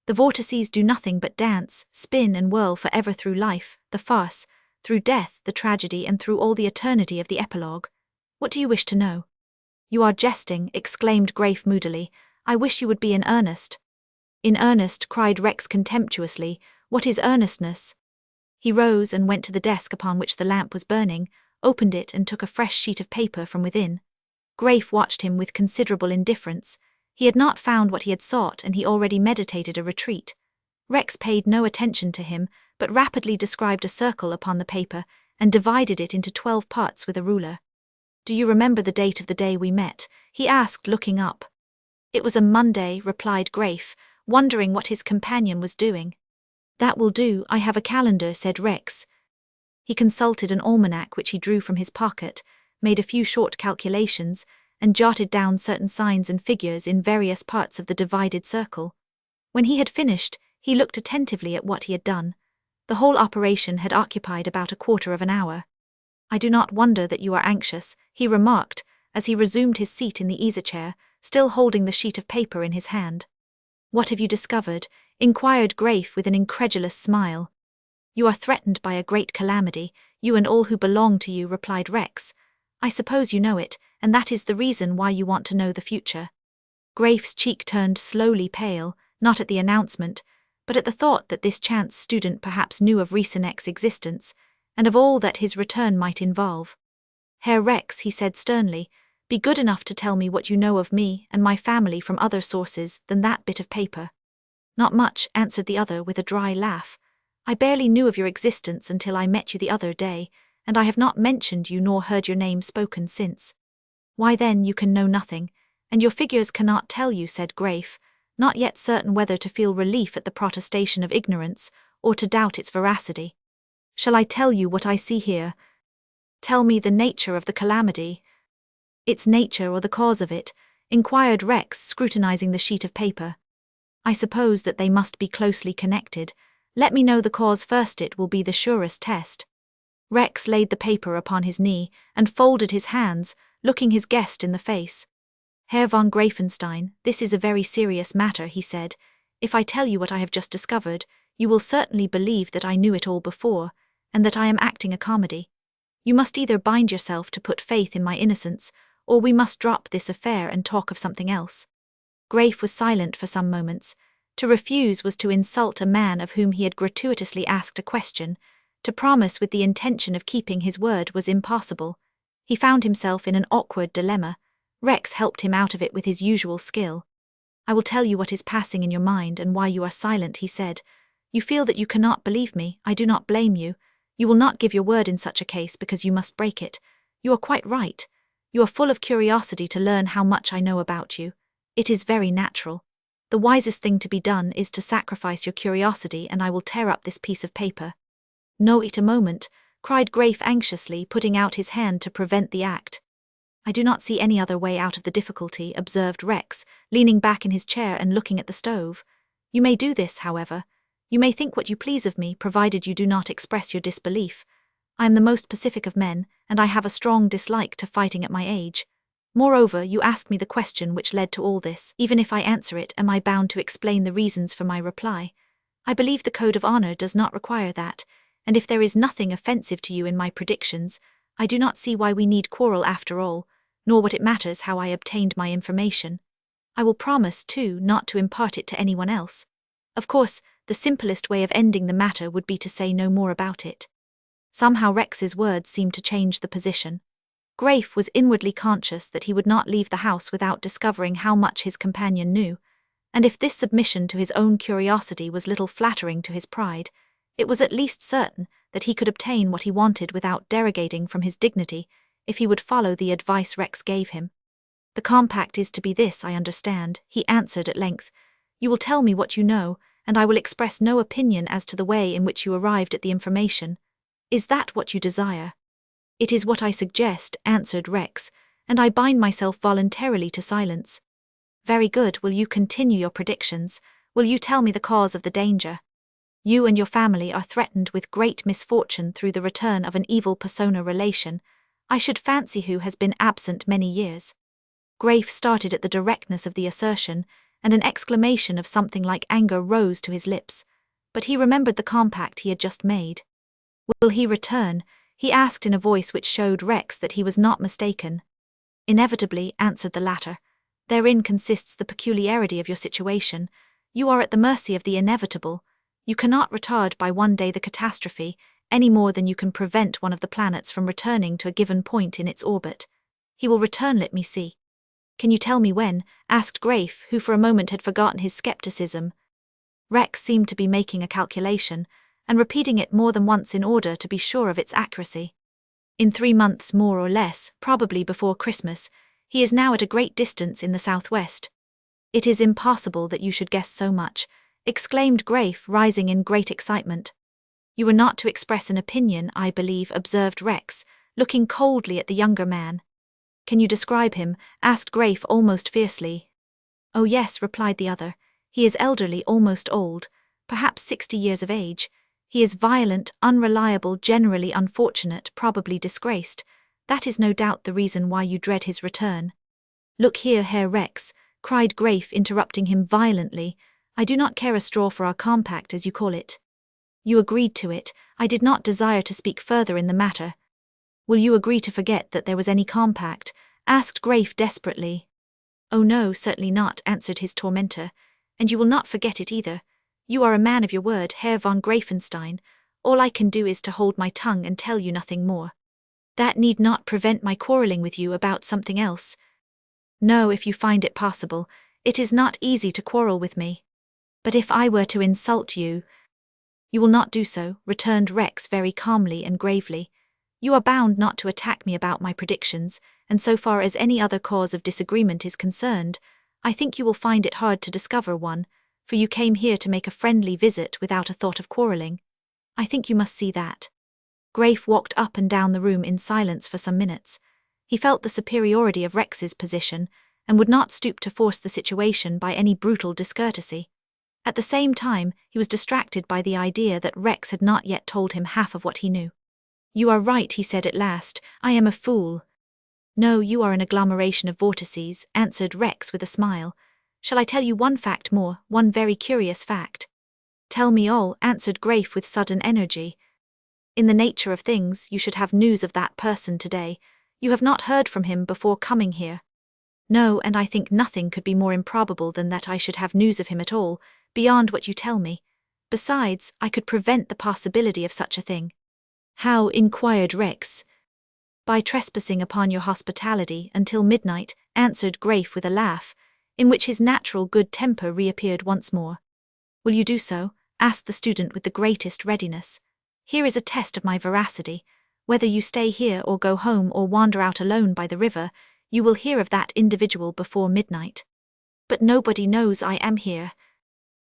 A: The vortices do nothing but dance, spin and whirl forever through life, the farce, through death, the tragedy, and through all the eternity of the epilogue. What do you wish to know?" "You are jesting," exclaimed Grafe moodily. "I wish you would be in earnest." "In earnest," cried Rex contemptuously. "What is earnestness?" He rose and went to the desk upon which the lamp was burning, opened it and took a fresh sheet of paper from within. Grafe watched him with considerable indifference. He had not found what he had sought, and he already meditated a retreat. Rex paid no attention to him, but rapidly described a circle upon the paper and divided it into 12 parts with a ruler. "Do you remember the date of the day we met?" he asked, looking up. "It was a Monday," replied Grafe, wondering what his companion was doing. "That will do, I have a calendar," said Rex. He consulted an almanac which he drew from his pocket, made a few short calculations, and jotted down certain signs and figures in various parts of the divided circle. When he had finished, he looked attentively at what he had done. The whole operation had occupied about a quarter of an hour. "I do not wonder that you are anxious," he remarked, as he resumed his seat in the easy-chair, still holding the sheet of paper in his hand. "What have you discovered?" inquired Grafe with an incredulous smile. "You are threatened by a great calamity, you and all who belong to you," replied Rex. "I suppose you know it, and that is the reason why you want to know the future." Grafe's cheek turned slowly pale, not at the announcement, but at the thought that this chance student perhaps knew of Riesenek's existence, and of all that his return might involve. "Herr Rex," he said sternly, "be good enough to tell me what you know of me and my family from other sources than that bit of paper." "Not much," answered the other with a dry laugh. "I barely knew of your existence until I met you the other day, and I have not mentioned you nor heard your name spoken since." "Why then you can know nothing, and your figures cannot tell you," said Grafe, not yet certain whether to feel relief at the protestation of ignorance or to doubt its veracity. "Shall I tell you what I see here?" "Tell me the nature of the calamity." "Its nature or the cause of it?" inquired Rex, scrutinizing the sheet of paper. "I suppose that they must be closely connected. Let me know the cause first, it will be the surest test." Rex laid the paper upon his knee and folded his hands, looking his guest in the face. "Herr von Greifenstein, this is a very serious matter," he said. "If I tell you what I have just discovered, You will certainly believe that I knew it all before, and that I am acting a comedy. You must either bind yourself to put faith in my innocence, or we must drop this affair and talk of something else. Graif was silent for some moments. To refuse was to insult a man of whom he had gratuitously asked a question. To promise with the intention of keeping his word was impossible. He found himself in an awkward dilemma. Rex helped him out of it with his usual skill. I will tell you what is passing in your mind and why you are silent, he said. You feel that you cannot believe me. I do not blame you. You will not give your word in such a case because you must break it. You are quite right. You are full of curiosity to learn how much I know about you. It is very natural. The wisest thing to be done is to sacrifice your curiosity, and I will tear up this piece of paper. No, wait a moment, cried Graif anxiously, putting out his hand to prevent the act. I do not see any other way out of the difficulty, observed Rex, leaning back in his chair and looking at the stove. You may do this, however. You may think what you please of me, provided you do not express your disbelief. I am the most pacific of men, and I have a strong dislike to fighting at my age. Moreover, you asked me the question which led to all this. Even if I answer it, am I bound to explain the reasons for my reply? I believe the code of honor does not require that, and if there is nothing offensive to you in my predictions, I do not see why we need quarrel after all, nor what it matters how I obtained my information. I will promise, too, not to impart it to anyone else. Of course, the simplest way of ending the matter would be to say no more about it. Somehow Rex's words seemed to change the position. Graif was inwardly conscious that he would not leave the house without discovering how much his companion knew, and if this submission to his own curiosity was little flattering to his pride, it was at least certain that he could obtain what he wanted without derogating from his dignity if he would follow the advice Rex gave him. The compact is to be this, I understand, he answered at length. You will tell me what you know, and I will express no opinion as to the way in which you arrived at the information. Is that what you desire? It is what I suggest, answered Rex, and I bind myself voluntarily to silence. Very good, will you continue your predictions? Will you tell me the cause of the danger? You and your family are threatened with great misfortune through the return of an evil persona relation, I should fancy who has been absent many years. Graif started at the directness of the assertion, and an exclamation of something like anger rose to his lips, but he remembered the compact he had just made. Will he return? He asked in a voice which showed Rex that he was not mistaken. Inevitably, answered the latter. Therein consists the peculiarity of your situation. You are at the mercy of the inevitable. You cannot retard by one day the catastrophe, any more than you can prevent one of the planets from returning to a given point in its orbit. He will return, let me see. Can you tell me when? Asked Graif, who for a moment had forgotten his skepticism. Rex seemed to be making a calculation, and repeating it more than once in order to be sure of its accuracy. In 3 months more or less, probably before Christmas, he is now at a great distance in the southwest. It is impossible that you should guess so much, exclaimed Graif, rising in great excitement. You are not to express an opinion, I believe, observed Rex, looking coldly at the younger man. Can you describe him? Asked Graif almost fiercely. Oh yes, replied the other. He is elderly, almost old, perhaps 60 years of age. He is violent, unreliable, generally unfortunate, probably disgraced. That is no doubt the reason why you dread his return. Look here, Herr Rex, cried Graif, interrupting him violently. I do not care a straw for our compact, as you call it. You agreed to it. I did not desire to speak further in the matter. Will you agree to forget that there was any compact? Asked Graif desperately. Oh no, certainly not, answered his tormentor. And you will not forget it either. You are a man of your word, Herr von Greifenstein. All I can do is to hold my tongue and tell you nothing more. That need not prevent my quarrelling with you about something else. No, if you find it possible. It is not easy to quarrel with me. But if I were to insult you... You will not do so, returned Rex very calmly and gravely. You are bound not to attack me about my predictions, and so far as any other cause of disagreement is concerned, I think you will find it hard to discover one, for you came here to make a friendly visit without a thought of quarrelling. I think you must see that. Graif walked up and down the room in silence for some minutes. He felt the superiority of Rex's position, and would not stoop to force the situation by any brutal discourtesy. At the same time, he was distracted by the idea that Rex had not yet told him half of what he knew. You are right, he said at last. I am a fool. No, you are an agglomeration of vortices, answered Rex with a smile. Shall I tell you one fact more, one very curious fact? Tell me all, answered Grafe with sudden energy. In the nature of things, you should have news of that person today. You have not heard from him before coming here. No, and I think nothing could be more improbable than that I should have news of him at all, beyond what you tell me. Besides, I could prevent the possibility of such a thing. How? Inquired Rex. By trespassing upon your hospitality until midnight, answered Grafe with a laugh, in which his natural good temper reappeared once more. Will you do so? Asked the student with the greatest readiness. Here is a test of my veracity. Whether you stay here or go home or wander out alone by the river, you will hear of that individual before midnight. But nobody knows I am here.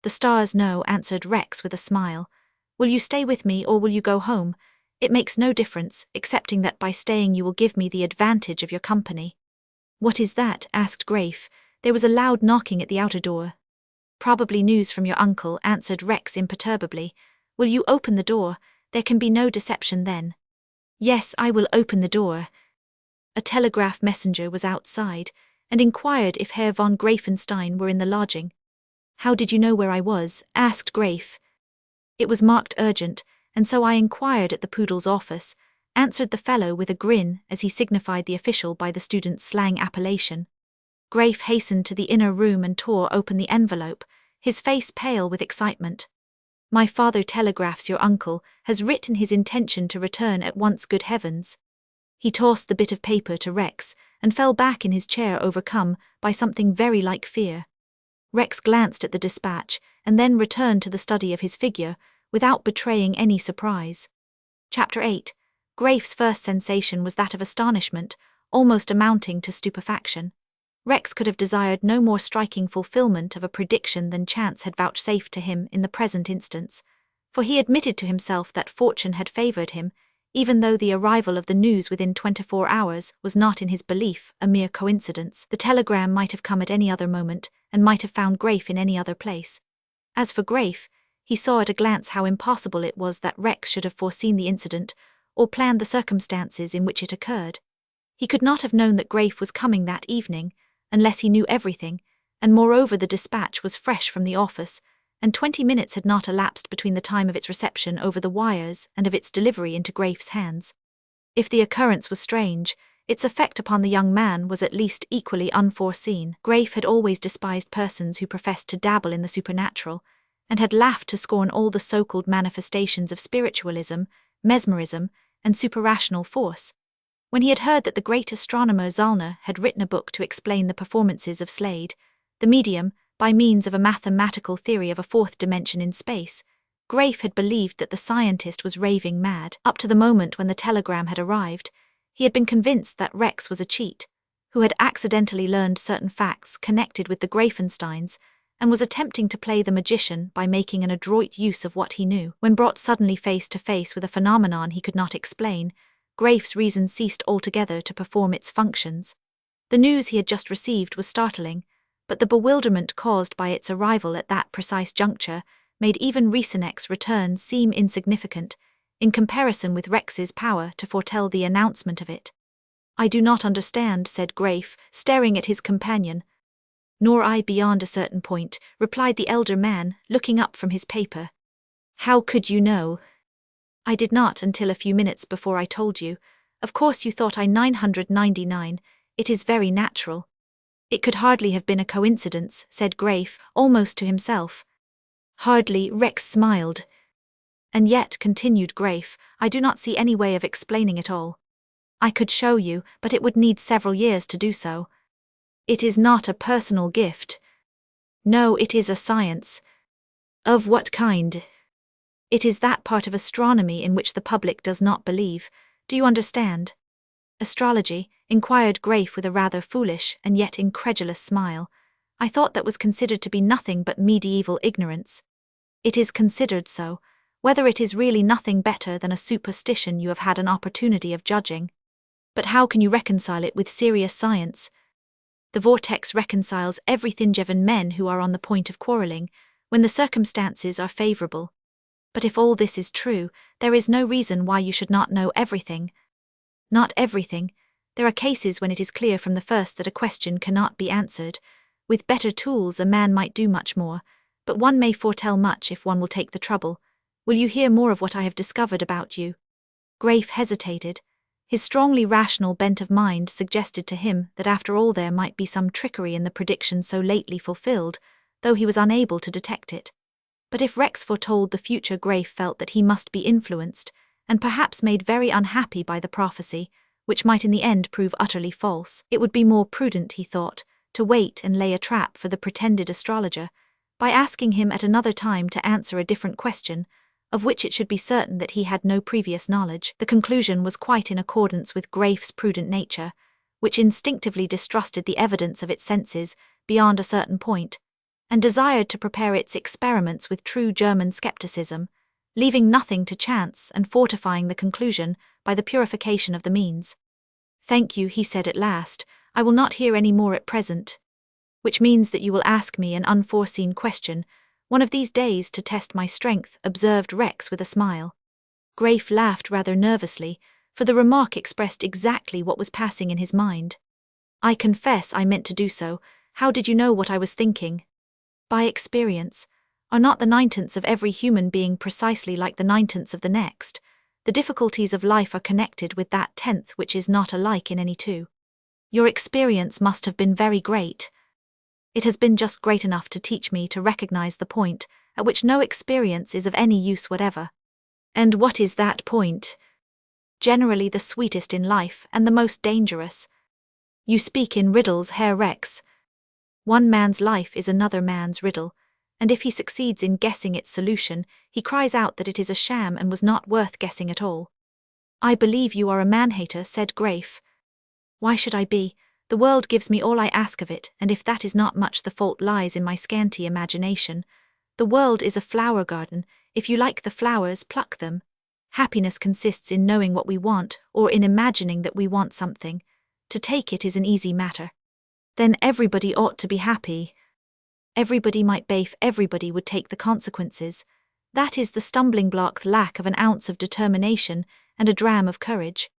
A: The stars know, answered Rex with a smile. Will you stay with me or will you go home? It makes no difference, excepting that by staying you will give me the advantage of your company. What is that? Asked Grafe. There was a loud knocking at the outer door. Probably news from your uncle, answered Rex imperturbably. Will you open the door? There can be no deception then. Yes, I will open the door. A telegraph messenger was outside, and inquired if Herr von Greifenstein were in the lodging. How did you know where I was? Asked Grafe. It was marked urgent, and so I inquired at the poodle's office, answered the fellow with a grin as he signified the official by the student's slang appellation. Grafe hastened to the inner room and tore open the envelope, his face pale with excitement. My father telegraphs your uncle has written his intention to return at once. Good heavens. He tossed the bit of paper to Rex and fell back in his chair overcome by something very like fear. Rex glanced at the dispatch and then returned to the study of his figure without betraying any surprise. Chapter 8. Grafe's first sensation was that of astonishment, almost amounting to stupefaction. Rex could have desired no more striking fulfillment of a prediction than chance had vouchsafed to him in the present instance, for he admitted to himself that fortune had favoured him, even though the arrival of the news within 24 hours was not in his belief a mere coincidence. The telegram might have come at any other moment, and might have found Grafe in any other place. As for Grafe, he saw at a glance how impossible it was that Rex should have foreseen the incident, or planned the circumstances in which it occurred. He could not have known that Grafe was coming that evening, unless he knew everything, and moreover the dispatch was fresh from the office, and 20 minutes had not elapsed between the time of its reception over the wires and of its delivery into Grafe's hands. If the occurrence was strange, its effect upon the young man was at least equally unforeseen. Grafe had always despised persons who professed to dabble in the supernatural, and had laughed to scorn all the so-called manifestations of spiritualism, mesmerism, and superrational force. When he had heard that the great astronomer Zollner had written a book to explain the performances of Slade, the medium, by means of a mathematical theory of a fourth dimension in space, Grafe had believed that the scientist was raving mad. Up to the moment when the telegram had arrived, he had been convinced that Rex was a cheat, who had accidentally learned certain facts connected with the Greifensteins, and was attempting to play the magician by making an adroit use of what he knew. When brought suddenly face to face with a phenomenon he could not explain, Grafe's reason ceased altogether to perform its functions. The news he had just received was startling, but the bewilderment caused by its arrival at that precise juncture made even Riesenek's return seem insignificant, in comparison with Rex's power to foretell the announcement of it. I do not understand, said Grafe, staring at his companion. Nor I beyond a certain point, replied the elder man, looking up from his paper. How could you know? I did not until a few minutes before I told you. Of course you thought I 999, it is very natural. It could hardly have been a coincidence, said Grafe, almost to himself. Hardly, Rex smiled. And yet, continued Grafe, I do not see any way of explaining it all. I could show you, but it would need several years to do so. It is not a personal gift. No, it is a science. Of what kind? It is that part of astronomy in which the public does not believe. Do you understand? Astrology, inquired Grafe with a rather foolish and yet incredulous smile. I thought that was considered to be nothing but medieval ignorance. It is considered so. Whether it is really nothing better than a superstition you have had an opportunity of judging. But how can you reconcile it with serious science? The vortex reconciles everything-given men who are on the point of quarrelling, when the circumstances are favourable. But if all this is true, there is no reason why you should not know everything. Not everything. There are cases when it is clear from the first that a question cannot be answered. With better tools a man might do much more, but one may foretell much if one will take the trouble. Will you hear more of what I have discovered about you? Graif hesitated. His strongly rational bent of mind suggested to him that after all there might be some trickery in the prediction so lately fulfilled, though he was unable to detect it. But if Rex foretold the future, Graif felt that he must be influenced, and perhaps made very unhappy by the prophecy, which might in the end prove utterly false. It would be more prudent, he thought, to wait and lay a trap for the pretended astrologer, by asking him at another time to answer a different question, of which it should be certain that he had no previous knowledge. The conclusion was quite in accordance with Graif's prudent nature, which instinctively distrusted the evidence of its senses beyond a certain point, and desired to prepare its experiments with true German skepticism, leaving nothing to chance and fortifying the conclusion by the purification of the means. "Thank you," he said at last, "I will not hear any more at present." "Which means that you will ask me an unforeseen question, one of these days, to test my strength," observed Rex with a smile. Graif laughed rather nervously, for the remark expressed exactly what was passing in his mind. "I confess I meant to do so. How did you know what I was thinking?" "By experience. Are not the nine-tenths of every human being precisely like the nine-tenths of the next? The difficulties of life are connected with that tenth which is not alike in any two. Your experience must have been very great." "It has been just great enough to teach me to recognize the point at which no experience is of any use whatever." "And what is that point?" "Generally the sweetest in life and the most dangerous." "You speak in riddles, Herr Rex." "One man's life is another man's riddle, and if he succeeds in guessing its solution, he cries out that it is a sham and was not worth guessing at all." "I believe you are a man-hater," said Graif. "Why should I be? The world gives me all I ask of it, and if that is not much, the fault lies in my scanty imagination. The world is a flower garden. If you like the flowers, pluck them. Happiness consists in knowing what we want, or in imagining that we want something. To take it is an easy matter." "Then everybody ought to be happy." "Everybody might be if everybody would take the consequences. That is the stumbling block, the lack of an ounce of determination and a dram of courage."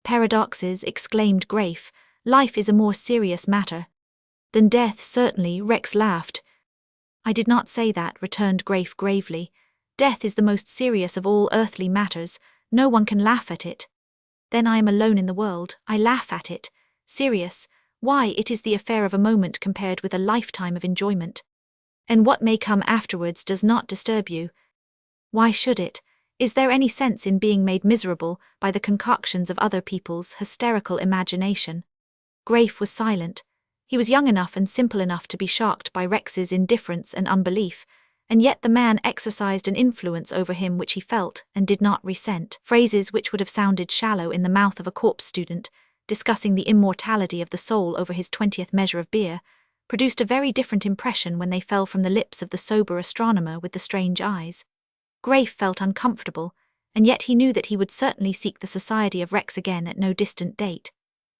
A: "Paradoxes," exclaimed Graif. "Life is a more serious matter." "Than death, certainly," Rex laughed. "I did not say that," returned Graif gravely. "Death is the most serious of all earthly matters. No one can laugh at it." "Then I am alone in the world. I laugh at it. Serious? Why, it is the affair of a moment compared with a lifetime of enjoyment. And what may come afterwards does not disturb you." "Why should it? Is there any sense in being made miserable by the concoctions of other people's hysterical imagination?" Graif was silent. He was young enough and simple enough to be shocked by Rex's indifference and unbelief, and yet the man exercised an influence over him which he felt and did not resent. Phrases which would have sounded shallow in the mouth of a corpse student, discussing the immortality of the soul over his 20th measure of beer, produced a very different impression when they fell from the lips of the sober astronomer with the strange eyes. Graif felt uncomfortable, and yet he knew that he would certainly seek the society of Rex again at no distant date.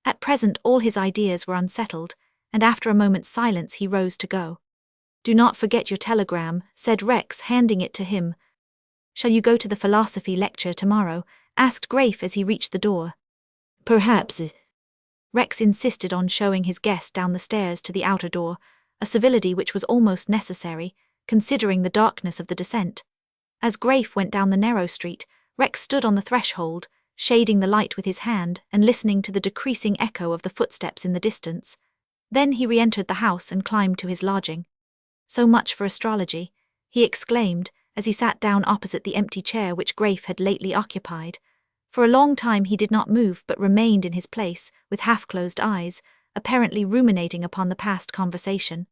A: At present all his ideas were unsettled, and after a moment's silence he rose to go. "Do not forget your telegram," said Rex, handing it to him. "Shall you go to the philosophy lecture tomorrow?" asked Graif as he reached the door. "Perhaps." Rex insisted on showing his guest down the stairs to the outer door, a civility which was almost necessary, considering the darkness of the descent. As Graif went down the narrow street, Rex stood on the threshold, shading the light with his hand and listening to the decreasing echo of the footsteps in the distance. Then he re-entered the house and climbed to his lodging. "So much for astrology," he exclaimed as he sat down opposite the empty chair which Graif had lately occupied. For a long time he did not move but remained in his place, with half-closed eyes, apparently ruminating upon the past conversation.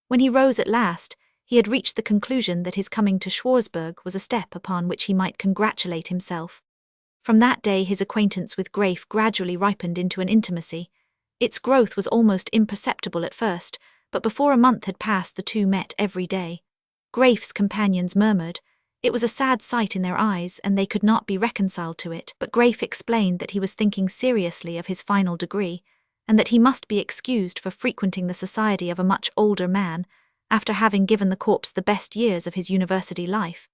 A: When he rose at last, he had reached the conclusion that his coming to Schwarzburg was a step upon which he might congratulate himself. From that day his acquaintance with Graif gradually ripened into an intimacy. Its growth was almost imperceptible at first, but before a month had passed the two met every day. Graif's companions murmured. It was a sad sight in their eyes, and they could not be reconciled to it, but Graif explained that he was thinking seriously of his final degree, and that he must be excused for frequenting the society of a much older man, after having given the corpse the best years of his university life.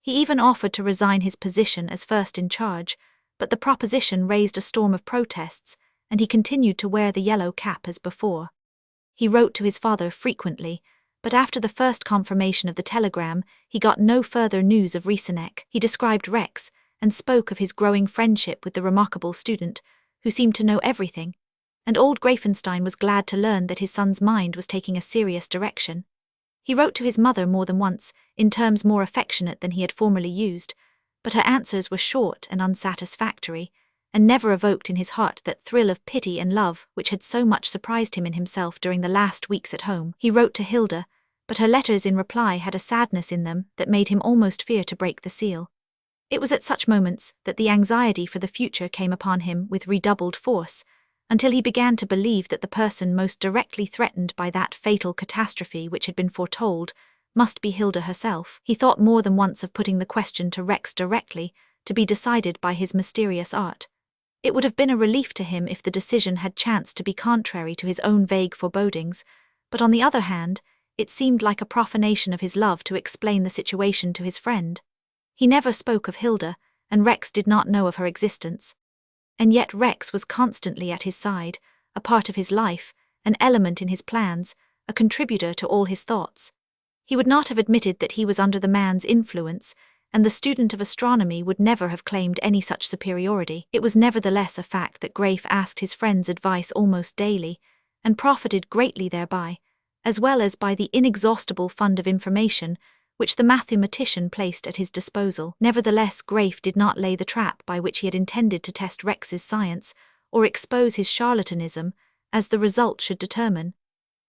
A: He even offered to resign his position as first in charge, but the proposition raised a storm of protests, and he continued to wear the yellow cap as before. He wrote to his father frequently, But after the first confirmation of the telegram, he got no further news of Rieseneck. He described Rex, and spoke of his growing friendship with the remarkable student, who seemed to know everything, and old Greifenstein was glad to learn that his son's mind was taking a serious direction. He wrote to his mother more than once, in terms more affectionate than he had formerly used, but her answers were short and unsatisfactory, and never evoked in his heart that thrill of pity and love which had so much surprised him in himself during the last weeks at home. He wrote to Hilda, but her letters in reply had a sadness in them that made him almost fear to break the seal. It was at such moments that the anxiety for the future came upon him with redoubled force, until he began to believe that the person most directly threatened by that fatal catastrophe which had been foretold must be Hilda herself. He thought more than once of putting the question to Rex directly, to be decided by his mysterious art. It would have been a relief to him if the decision had chanced to be contrary to his own vague forebodings, but on the other hand, it seemed like a profanation of his love to explain the situation to his friend. He never spoke of Hilda, and Rex did not know of her existence. And yet Rex was constantly at his side, a part of his life, an element in his plans, a contributor to all his thoughts. He would not have admitted that he was under the man's influence, and the student of astronomy would never have claimed any such superiority. It was nevertheless a fact that Graif asked his friend's advice almost daily, and profited greatly thereby, as well as by the inexhaustible fund of information which the mathematician placed at his disposal. Nevertheless, Graif did not lay the trap by which he had intended to test Rex's science, or expose his charlatanism, as the result should determine.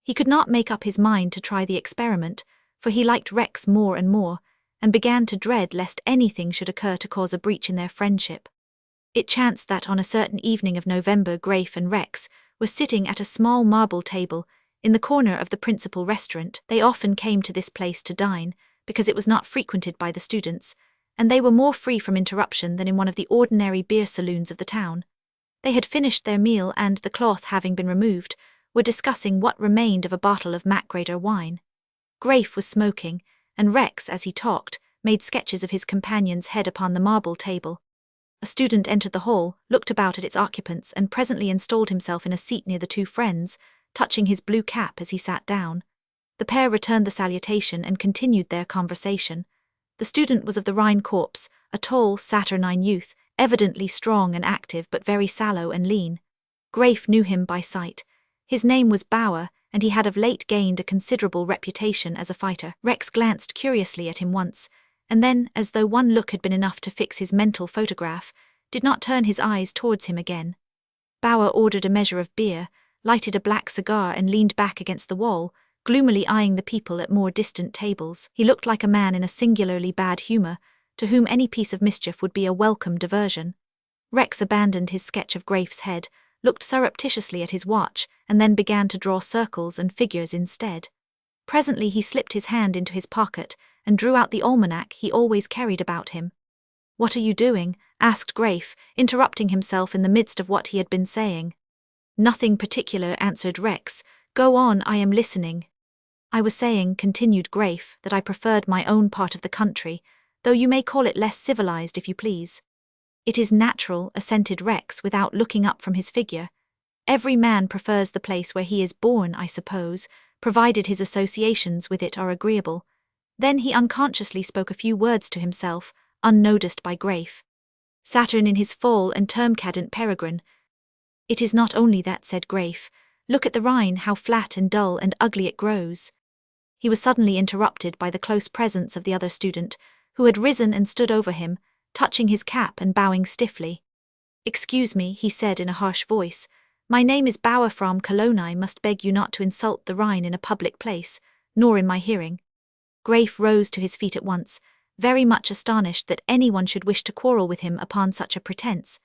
A: He could not make up his mind to try the experiment, for he liked Rex more and more, and began to dread lest anything should occur to cause a breach in their friendship. It chanced that on a certain evening of November, Graif and Rex were sitting at a small marble table in the corner of the principal restaurant. They often came to this place to dine, because it was not frequented by the students, and they were more free from interruption than in one of the ordinary beer saloons of the town. They had finished their meal and, the cloth having been removed, were discussing what remained of a bottle of Macgrader wine. Graif was smoking, and Rex, as he talked, made sketches of his companion's head upon the marble table. A student entered the hall, looked about at its occupants, and presently installed himself in a seat near the two friends, touching his blue cap as he sat down. The pair returned the salutation and continued their conversation. The student was of the Rhine Corps, a tall, saturnine youth, evidently strong and active but very sallow and lean. Graif knew him by sight. His name was Bauer, and he had of late gained a considerable reputation as a fighter. Rex glanced curiously at him once, and then, as though one look had been enough to fix his mental photograph, did not turn his eyes towards him again. Bauer ordered a measure of beer, lighted a black cigar and leaned back against the wall, gloomily eyeing the people at more distant tables. He looked like a man in a singularly bad humour, to whom any piece of mischief would be a welcome diversion. Rex abandoned his sketch of Graif's head, looked surreptitiously at his watch, and then began to draw circles and figures instead. Presently he slipped his hand into his pocket and drew out the almanac he always carried about him. "What are you doing?" asked Graif, interrupting himself in the midst of what he had been saying. "Nothing particular," answered Rex. "Go on, I am listening." "I was saying," continued Graif, "that I preferred my own part of the country, though you may call it less civilized if you please." "It is natural," assented Rex without looking up from his figure. "Every man prefers the place where he is born, I suppose, provided his associations with it are agreeable." Then he unconsciously spoke a few words to himself, unnoticed by Graif. "Saturn in his fall and termcadent peregrine." "It is not only that," said Graif. "Look at the Rhine, how flat and dull and ugly it grows." He was suddenly interrupted by the close presence of the other student, who had risen and stood over him, touching his cap and bowing stiffly. "Excuse me," he said in a harsh voice. "My name is Bauer from Cologne. I must beg you not to insult the Rhine in a public place, nor in my hearing." Graif rose to his feet at once, very much astonished that anyone should wish to quarrel with him upon such a pretence.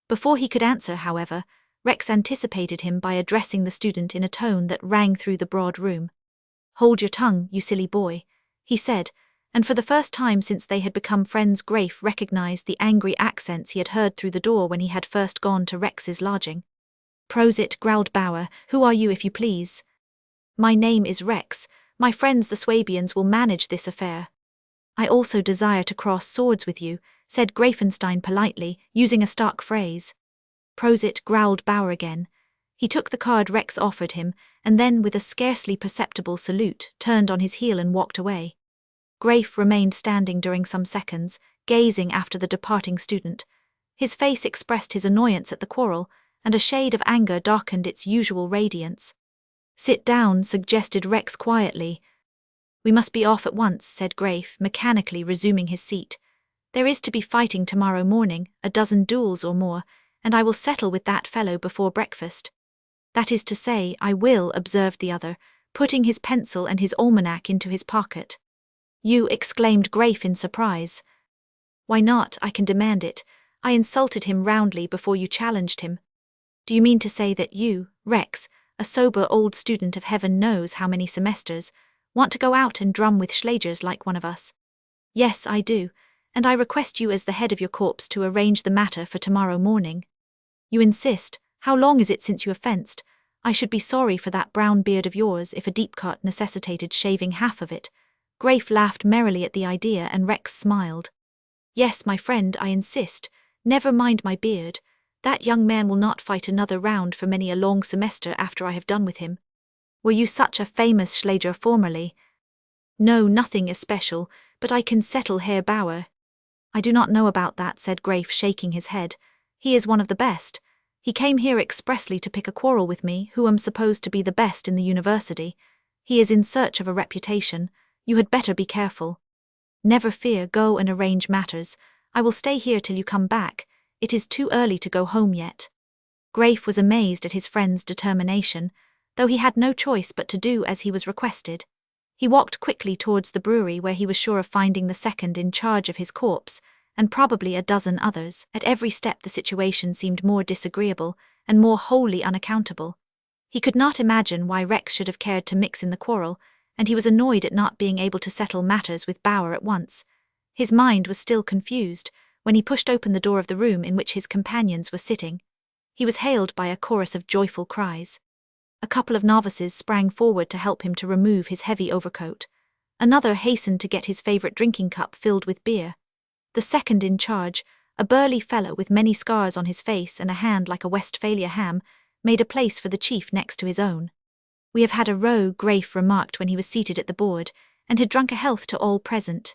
A: Before he could answer, however, Rex anticipated him by addressing the student in a tone that rang through the broad room. "Hold your tongue, you silly boy," he said, and for the first time since they had become friends Graif recognized the angry accents he had heard through the door when he had first gone to Rex's lodging. "Prosit," growled Bauer. "Who are you, if you please?" "My name is Rex. My friends the Swabians will manage this affair." "I also desire to cross swords with you," said Greifenstein politely, using a stock phrase. "Prosit," growled Bauer again. He took the card Rex offered him, and then, with a scarcely perceptible salute, turned on his heel and walked away. Graif remained standing during some seconds, gazing after the departing student. His face expressed his annoyance at the quarrel, and a shade of anger darkened its usual radiance. "Sit down," suggested Rex quietly. "We must be off at once," said Graif, mechanically resuming his seat. "There is to be fighting tomorrow morning, a dozen duels or more, and I will settle with that fellow before breakfast." "That is to say, I will," observed the other, putting his pencil and his almanac into his pocket. "You," exclaimed Graif in surprise. "Why not? I can demand it. I insulted him roundly before you challenged him." "Do you mean to say that you, Rex, a sober old student of heaven knows how many semesters, want to go out and drum with Schlegers like one of us?" "Yes, I do, and I request you as the head of your corps to arrange the matter for tomorrow morning." "You insist? How long is it since you have fenced? I should be sorry for that brown beard of yours if a deep cut necessitated shaving half of it." Graif laughed merrily at the idea, and Rex smiled. "Yes, my friend, I insist. Never mind my beard. That young man will not fight another round for many a long semester after I have done with him." "Were you such a famous Schleger formerly?" "No, nothing especial, but I can settle Herr Bauer." "I do not know about that," said Graif, shaking his head. "He is one of the best. He came here expressly to pick a quarrel with me, who am supposed to be the best in the university. He is in search of a reputation. You had better be careful." "Never fear, go and arrange matters. I will stay here till you come back. It is too early to go home yet." Graif was amazed at his friend's determination, though he had no choice but to do as he was requested. He walked quickly towards the brewery, where he was sure of finding the second in charge of his corps, and probably a dozen others. At every step the situation seemed more disagreeable, and more wholly unaccountable. He could not imagine why Rex should have cared to mix in the quarrel, and he was annoyed at not being able to settle matters with Bauer at once. His mind was still confused when he pushed open the door of the room in which his companions were sitting. He was hailed by a chorus of joyful cries. A couple of novices sprang forward to help him to remove his heavy overcoat. Another hastened to get his favorite drinking cup filled with beer. The second in charge, a burly fellow with many scars on his face and a hand like a Westphalia ham, made a place for the chief next to his own. "We have had a row," Graif remarked when he was seated at the board, and had drunk a health to all present.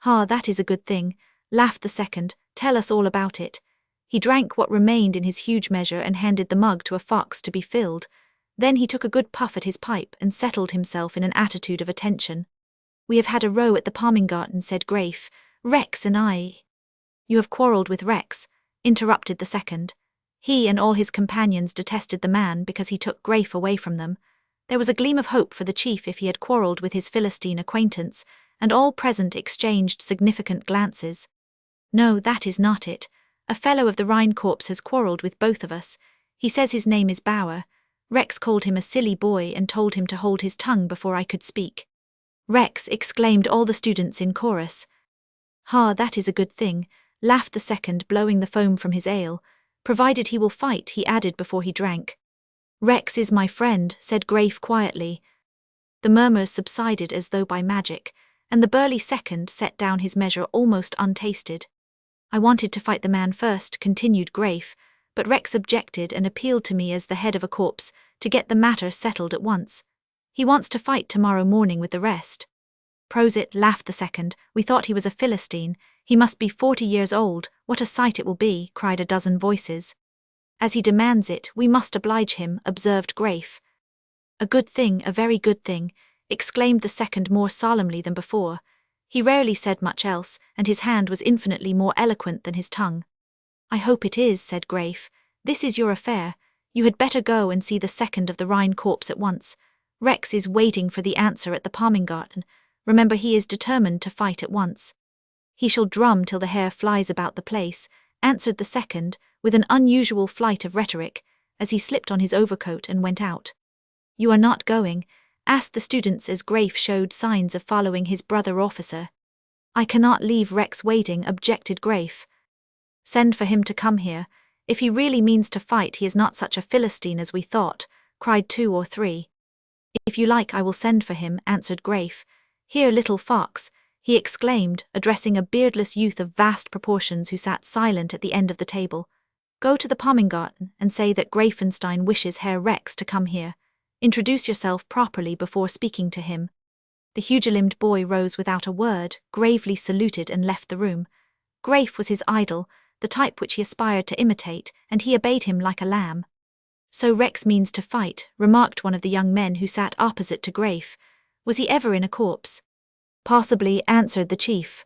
A: "Ah, that is a good thing," laughed the second. "Tell us all about it." He drank what remained in his huge measure and handed the mug to a fox to be filled. Then he took a good puff at his pipe and settled himself in an attitude of attention. "We have had a row at the Palminggarten," said Graif. "Rex and I." "You have quarrelled with Rex," interrupted the second. He and all his companions detested the man because he took Graif away from them. There was a gleam of hope for the chief if he had quarrelled with his Philistine acquaintance, and all present exchanged significant glances. "No, that is not it. A fellow of the Rhine Corps has quarrelled with both of us. He says his name is Bauer. Rex called him a silly boy and told him to hold his tongue before I could speak." "Rex!" exclaimed all the students in chorus. "Ha, that is a good thing," laughed the second, blowing the foam from his ale. "Provided he will fight," he added before he drank. "Rex is my friend," said Graif quietly. The murmurs subsided as though by magic, and the burly second set down his measure almost untasted. "I wanted to fight the man first," continued Graif, "but Rex objected and appealed to me as the head of a corps to get the matter settled at once. He wants to fight tomorrow morning with the rest." "Prosit," laughed the second. "We thought he was a Philistine. He must be 40 years old. What a sight it will be," cried a dozen voices. "As he demands it, we must oblige him," observed Graif. "A good thing, a very good thing," exclaimed the second more solemnly than before. He rarely said much else, and his hand was infinitely more eloquent than his tongue. "I hope it is," said Graif. "This is your affair. You had better go and see the second of the Rhine Corps at once. Rex is waiting for the answer at the Palminggarten. Remember, he is determined to fight at once." "He shall drum till the hair flies about the place," answered the second, with an unusual flight of rhetoric, as he slipped on his overcoat and went out. "You are not going?" asked the students as Graif showed signs of following his brother officer. "I cannot leave Rex waiting," objected Graif. "Send for him to come here. If he really means to fight, he is not such a Philistine as we thought," cried 2 or 3. "If you like, I will send for him," answered Graif. "Here, little fox," he exclaimed, addressing a beardless youth of vast proportions who sat silent at the end of the table. Go to the Pommingarten and say that Greifenstein wishes Herr Rex to come here. Introduce yourself properly before speaking to him." The huge-limbed boy rose without a word, gravely saluted and left the room. Greif was his idol, the type which he aspired to imitate, and he obeyed him like a lamb. "So Rex means to fight," remarked one of the young men who sat opposite to Greif. "Was he ever in a corps?" "Possibly," answered the chief.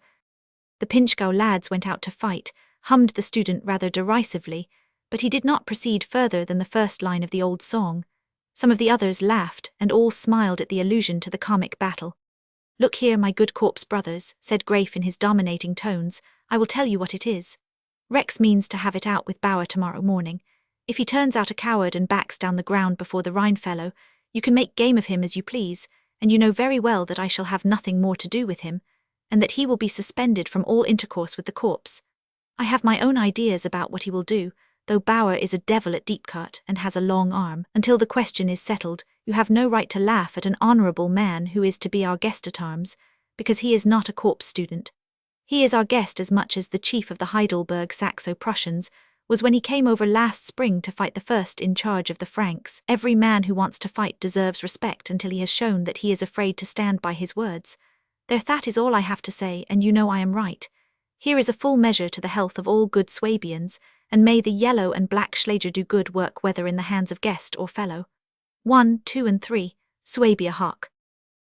A: "The Pinchgau lads went out to fight," hummed the student rather derisively, but he did not proceed further than the first line of the old song. Some of the others laughed, and all smiled at the allusion to the comic battle. "Look here, my good corpse brothers," said Greif in his dominating tones, "I will tell you what it is. Rex means to have it out with Bauer tomorrow morning. If he turns out a coward and backs down the ground before the Rhine fellow, you can make game of him as you please, and you know very well that I shall have nothing more to do with him, and that he will be suspended from all intercourse with the corpse. I have my own ideas about what he will do, though Bauer is a devil at deep cut and has a long arm. Until the question is settled, you have no right to laugh at an honourable man who is to be our guest at arms, because he is not a corps student. He is our guest as much as the chief of the Heidelberg Saxo-Prussians was when he came over last spring to fight the first in charge of the Franks. Every man who wants to fight deserves respect until he has shown that he is afraid to stand by his words. That is all I have to say, and you know I am right. Here is a full measure to the health of all good Swabians, and may the yellow and black Schläger do good work whether in the hands of guest or fellow. 1, 2, and 3, Swabia Huck.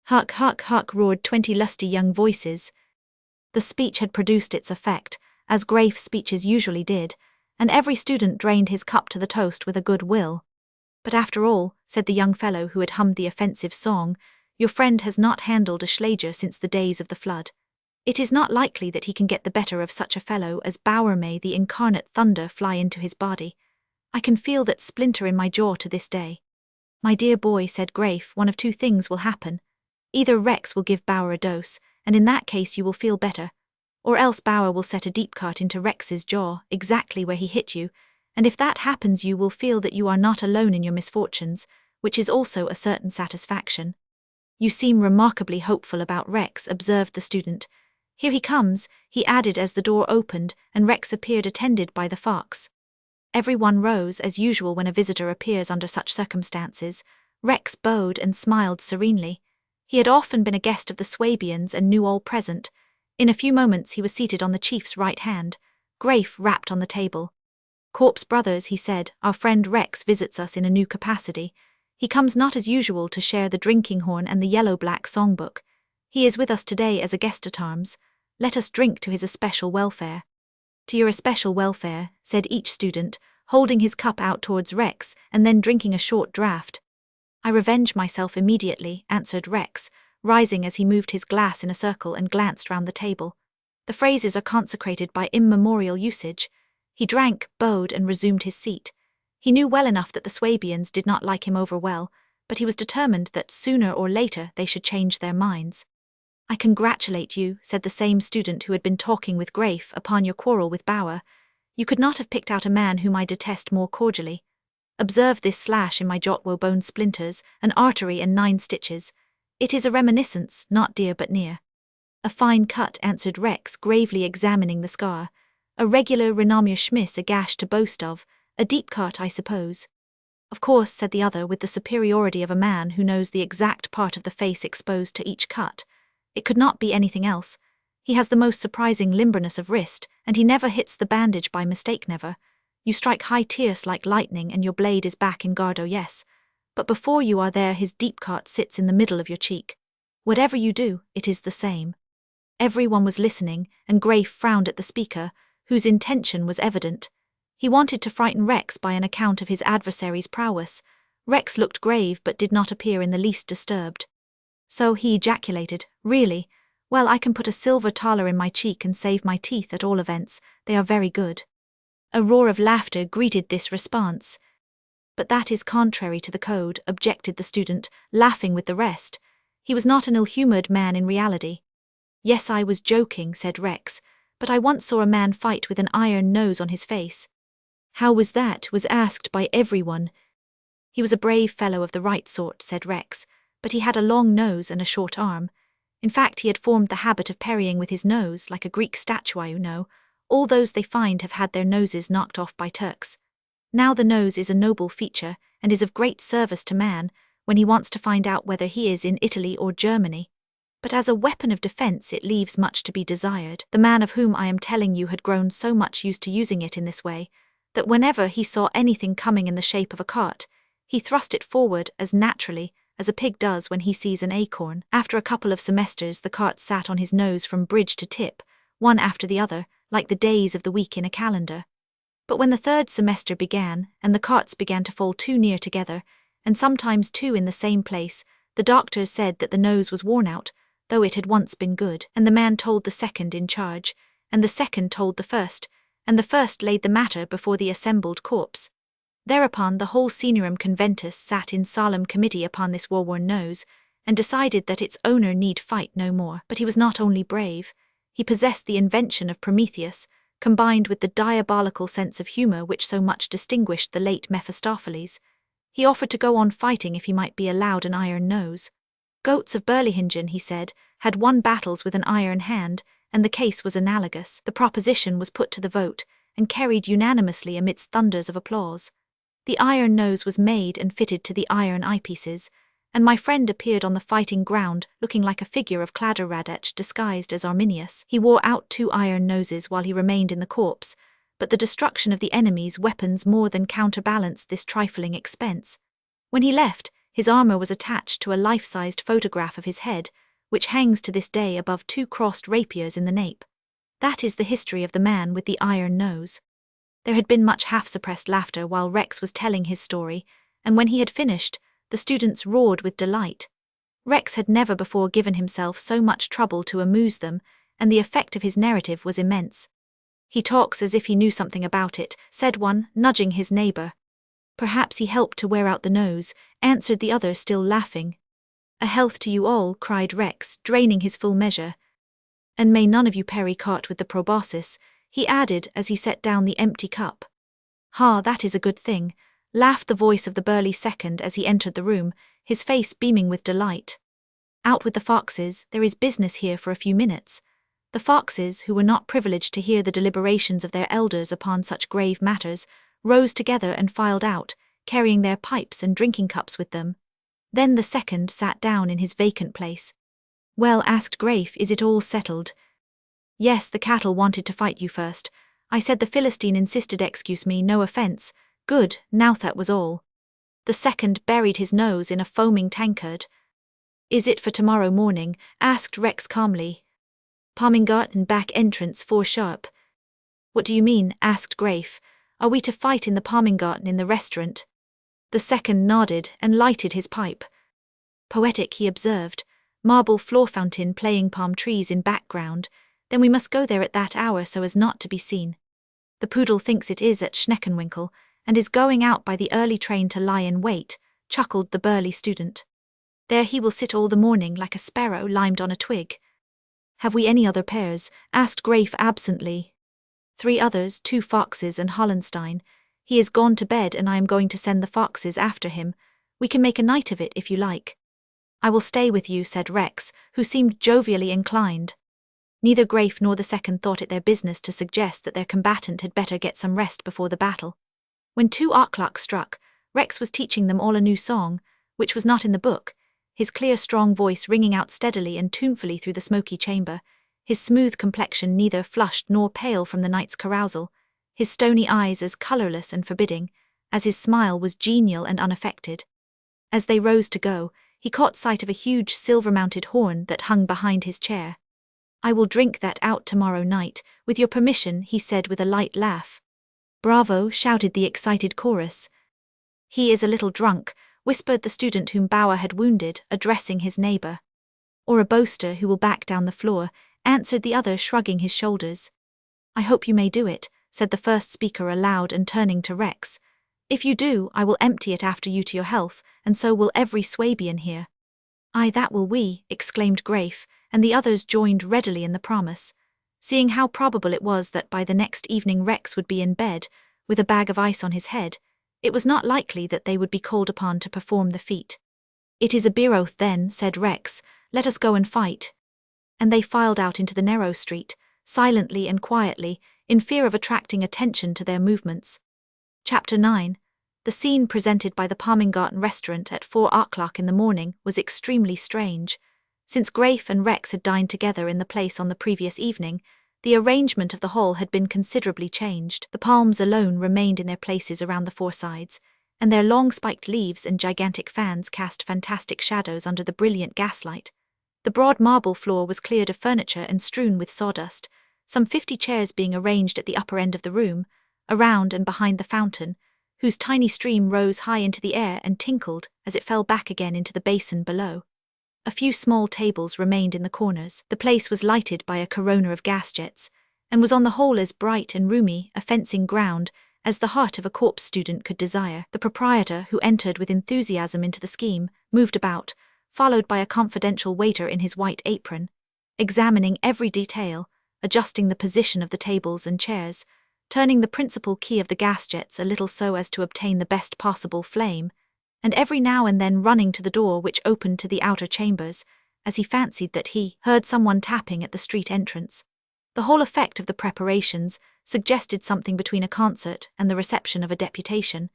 A: Huck, Huck, Huck, roared 20 lusty young voices. The speech had produced its effect, as Greif's speeches usually did, and every student drained his cup to the toast with a good will. "But after all," said the young fellow who had hummed the offensive song, "your friend has not handled a Schläger since the days of the flood. It is not likely that he can get the better of such a fellow as Bauer. May the incarnate thunder fly into his body. I can feel that splinter in my jaw to this day." "My dear boy," said Greif, "one of two things will happen. Either Rex will give Bauer a dose, and in that case you will feel better, or else Bauer will set a deep cut into Rex's jaw, exactly where he hit you, and if that happens you will feel that you are not alone in your misfortunes, which is also a certain satisfaction." "You seem remarkably hopeful about Rex," observed the student. "Here he comes," he added as the door opened and Rex appeared attended by the fox. Everyone rose, as usual when a visitor appears under such circumstances. Rex bowed and smiled serenely. He had often been a guest of the Swabians and knew all present. In a few moments he was seated on the chief's right hand. Greif rapped on the table. "Corpse brothers," he said, "our friend Rex visits us in a new capacity. He comes not as usual to share the drinking horn and the yellow-black songbook. He is with us today as a guest at arms. Let us drink to his especial welfare." "To your especial welfare," said each student, holding his cup out towards Rex and then drinking a short draught. "I revenge myself immediately," answered Rex, rising as he moved his glass in a circle and glanced round the table. "The phrases are consecrated by immemorial usage." He drank, bowed, and resumed his seat. He knew well enough that the Swabians did not like him over well, but he was determined that sooner or later they should change their minds. "I congratulate you," said the same student who had been talking with Greif, "upon your quarrel with Bauer. You could not have picked out a man whom I detest more cordially. Observe this slash in my jotwo bone splinters, an artery and 9 stitches. It is a reminiscence, not dear but near." "A fine cut," answered Rex, gravely examining the scar. "A regular Renamier Schmiss, a gash to boast of, a deep cut, I suppose." "Of course," said the other with the superiority of a man who knows the exact part of the face exposed to each cut. "It could not be anything else. He has the most surprising limberness of wrist, and he never hits the bandage by mistake, never. You strike high tierce like lightning and your blade is back in guard, oh yes. But before you are there his deep cut sits in the middle of your cheek. Whatever you do, it is the same." Everyone was listening, and Greif frowned at the speaker, whose intention was evident. He wanted to frighten Rex by an account of his adversary's prowess. Rex looked grave but did not appear in the least disturbed. So he ejaculated, "Really? Well, I can put a silver thaler in my cheek and save my teeth at all events. They are very good." A roar of laughter greeted this response. "But that is contrary to the code," objected the student, laughing with the rest. He was not an ill-humoured man in reality. "Yes, I was joking," said Rex, "but I once saw a man fight with an iron nose on his face." "How was that?" was asked by everyone. "He was a brave fellow of the right sort," said Rex, "but he had a long nose and a short arm. In fact, he had formed the habit of parrying with his nose, like a Greek statue, you know, All those they find have had their noses knocked off by Turks. Now the nose is a noble feature, and is of great service to man, when he wants to find out whether he is in Italy or Germany. But as a weapon of defense it leaves much to be desired. The man of whom I am telling you had grown so much used to using it in this way, that whenever he saw anything coming in the shape of a cart, he thrust it forward as naturally as a pig does when he sees an acorn. After a couple of semesters the cart sat on his nose from bridge to tip, one after the other, like the days of the week in a calendar. But when the third semester began, and the carts began to fall too near together, and sometimes two in the same place, the doctors said that the nose was worn out, though it had once been good, and the man told the second in charge, and the second told the first, and the first laid the matter before the assembled corps. Thereupon the whole seniorum conventus sat in solemn committee upon this war-worn nose, and decided that its owner need fight no more. But he was not only brave, he possessed the invention of Prometheus, combined with the diabolical sense of humour which so much distinguished the late Mephistopheles. He offered to go on fighting if he might be allowed an iron nose. Goats of Berlichingen, he said, had won battles with an iron hand, and the case was analogous. The proposition was put to the vote, and carried unanimously amidst thunders of applause. The iron nose was made and fitted to the iron eyepieces, and my friend appeared on the fighting ground looking like a figure of Kladderadatsch disguised as Arminius. He wore out 2 iron noses while he remained in the corps, but the destruction of the enemy's weapons more than counterbalanced this trifling expense. When he left, his armour was attached to a life-sized photograph of his head, which hangs to this day above 2 crossed rapiers in the nape. That is the history of the man with the iron nose. There had been much half-suppressed laughter while Rex was telling his story, and when he had finished, the students roared with delight. Rex had never before given himself so much trouble to amuse them, and the effect of his narrative was immense. "He talks as if he knew something about it," said one, nudging his neighbour. "Perhaps he helped to wear out the nose," answered the other, still laughing. "A health to you all," cried Rex, draining his full measure. "And may none of you pericart with the proboscis," he added as he set down the empty cup. "Ha, that is a good thing," laughed the voice of the burly second as he entered the room, his face beaming with delight. "Out with the foxes, there is business here for a few minutes." The foxes, who were not privileged to hear the deliberations of their elders upon such grave matters, rose together and filed out, carrying their pipes and drinking cups with them. Then the second sat down in his vacant place. "Well," asked Graif, "is it all settled?" "Yes, the cattle wanted to fight you first. I said the Philistine insisted, excuse me, no offence." "Good, now that was all." The second buried his nose in a foaming tankard. "Is it for tomorrow morning?" asked Rex calmly. "Palminggarten back entrance 4 sharp." "What do you mean?" asked Graif. "Are we to fight in the Palminggarten in the restaurant?" The second nodded and lighted his pipe. "Poetic," he observed. "Marble floor fountain playing palm trees in background. Then we must go there at that hour so as not to be seen." "The poodle thinks it is at Schneckenwinkel, and is going out by the early train to lie in wait," chuckled the burly student. "There he will sit all the morning like a sparrow limed on a twig." "Have we any other pairs?" asked Graif absently. 3 others, 2 foxes and Hollenstein. He is gone to bed and I am going to send the foxes after him. We can make a night of it if you like." "I will stay with you," said Rex, who seemed jovially inclined. Neither Graif nor the second thought it their business to suggest that their combatant had better get some rest before the battle. When 2 o'clock struck, Rex was teaching them all a new song, which was not in the book, his clear strong voice ringing out steadily and tunefully through the smoky chamber, his smooth complexion neither flushed nor pale from the night's carousal, his stony eyes as colourless and forbidding, as his smile was genial and unaffected. As they rose to go, he caught sight of a huge silver-mounted horn that hung behind his chair. "I will drink that out tomorrow night, with your permission," he said with a light laugh. "Bravo," shouted the excited chorus. "He is a little drunk," whispered the student whom Bauer had wounded, addressing his neighbour. "Or a boaster who will back down the floor," answered the other, shrugging his shoulders. "I hope you may do it," said the first speaker aloud and turning to Rex. "If you do, I will empty it after you to your health, and so will every Swabian here." "Aye, that will we," exclaimed Graif, and the others joined readily in the promise. Seeing how probable it was that by the next evening Rex would be in bed, with a bag of ice on his head, it was not likely that they would be called upon to perform the feat. "It is a beer oath then," said Rex. "Let us go and fight." And they filed out into the narrow street, silently and quietly, in fear of attracting attention to their movements. Chapter 9. The scene presented by the Palminggarten restaurant at 4:00 in the morning was extremely strange. Since Grafe and Rex had dined together in the place on the previous evening, the arrangement of the hall had been considerably changed. The palms alone remained in their places around the four sides, and their long spiked leaves and gigantic fans cast fantastic shadows under the brilliant gaslight. The broad marble floor was cleared of furniture and strewn with sawdust, some 50 chairs being arranged at the upper end of the room, around and behind the fountain, whose tiny stream rose high into the air and tinkled as it fell back again into the basin below. A few small tables remained in the corners. The place was lighted by a corona of gas jets, and was on the whole as bright and roomy a fencing ground as the heart of a corps student could desire. The proprietor, who entered with enthusiasm into the scheme, moved about, followed by a confidential waiter in his white apron, examining every detail, adjusting the position of the tables and chairs, turning the principal key of the gas jets a little so as to obtain the best possible flame, and every now and then running to the door which opened to the outer chambers, as he fancied that he heard someone tapping at the street entrance. The whole effect of the preparations suggested something between a concert and the reception of a deputation,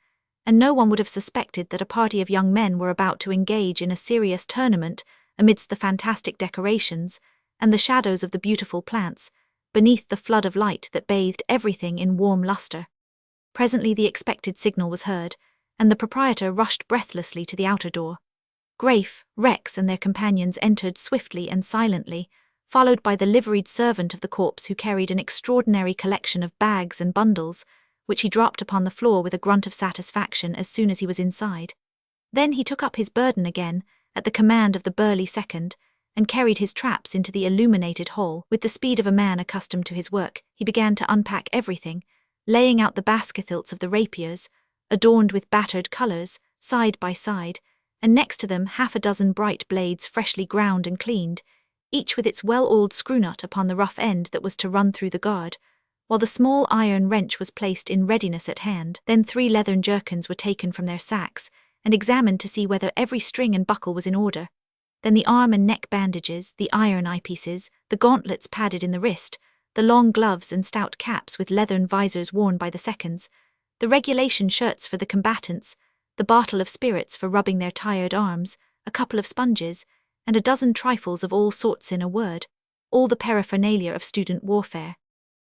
A: and no one would have suspected that a party of young men were about to engage in a serious tournament amidst the fantastic decorations and the shadows of the beautiful plants, beneath the flood of light that bathed everything in warm luster. Presently the expected signal was heard, and the proprietor rushed breathlessly to the outer door. Grafe, Rex and their companions entered swiftly and silently, followed by the liveried servant of the corps who carried an extraordinary collection of bags and bundles, which he dropped upon the floor with a grunt of satisfaction as soon as he was inside. Then he took up his burden again, at the command of the burly second, and carried his traps into the illuminated hall. With the speed of a man accustomed to his work, he began to unpack everything, laying out the basket-hilts of the rapiers, adorned with battered colours, side by side, and next to them 6 bright blades freshly ground and cleaned, each with its well-oiled screw-nut upon the rough end that was to run through the guard, while the small iron wrench was placed in readiness at hand. Then 3 leathern jerkins were taken from their sacks, and examined to see whether every string and buckle was in order. Then the arm and neck bandages, the iron eyepieces, the gauntlets padded in the wrist, the long gloves and stout caps with leathern visors worn by the seconds, the regulation shirts for the combatants, the bottle of spirits for rubbing their tired arms, a couple of sponges, and a dozen trifles of all sorts, in a word, all the paraphernalia of student warfare.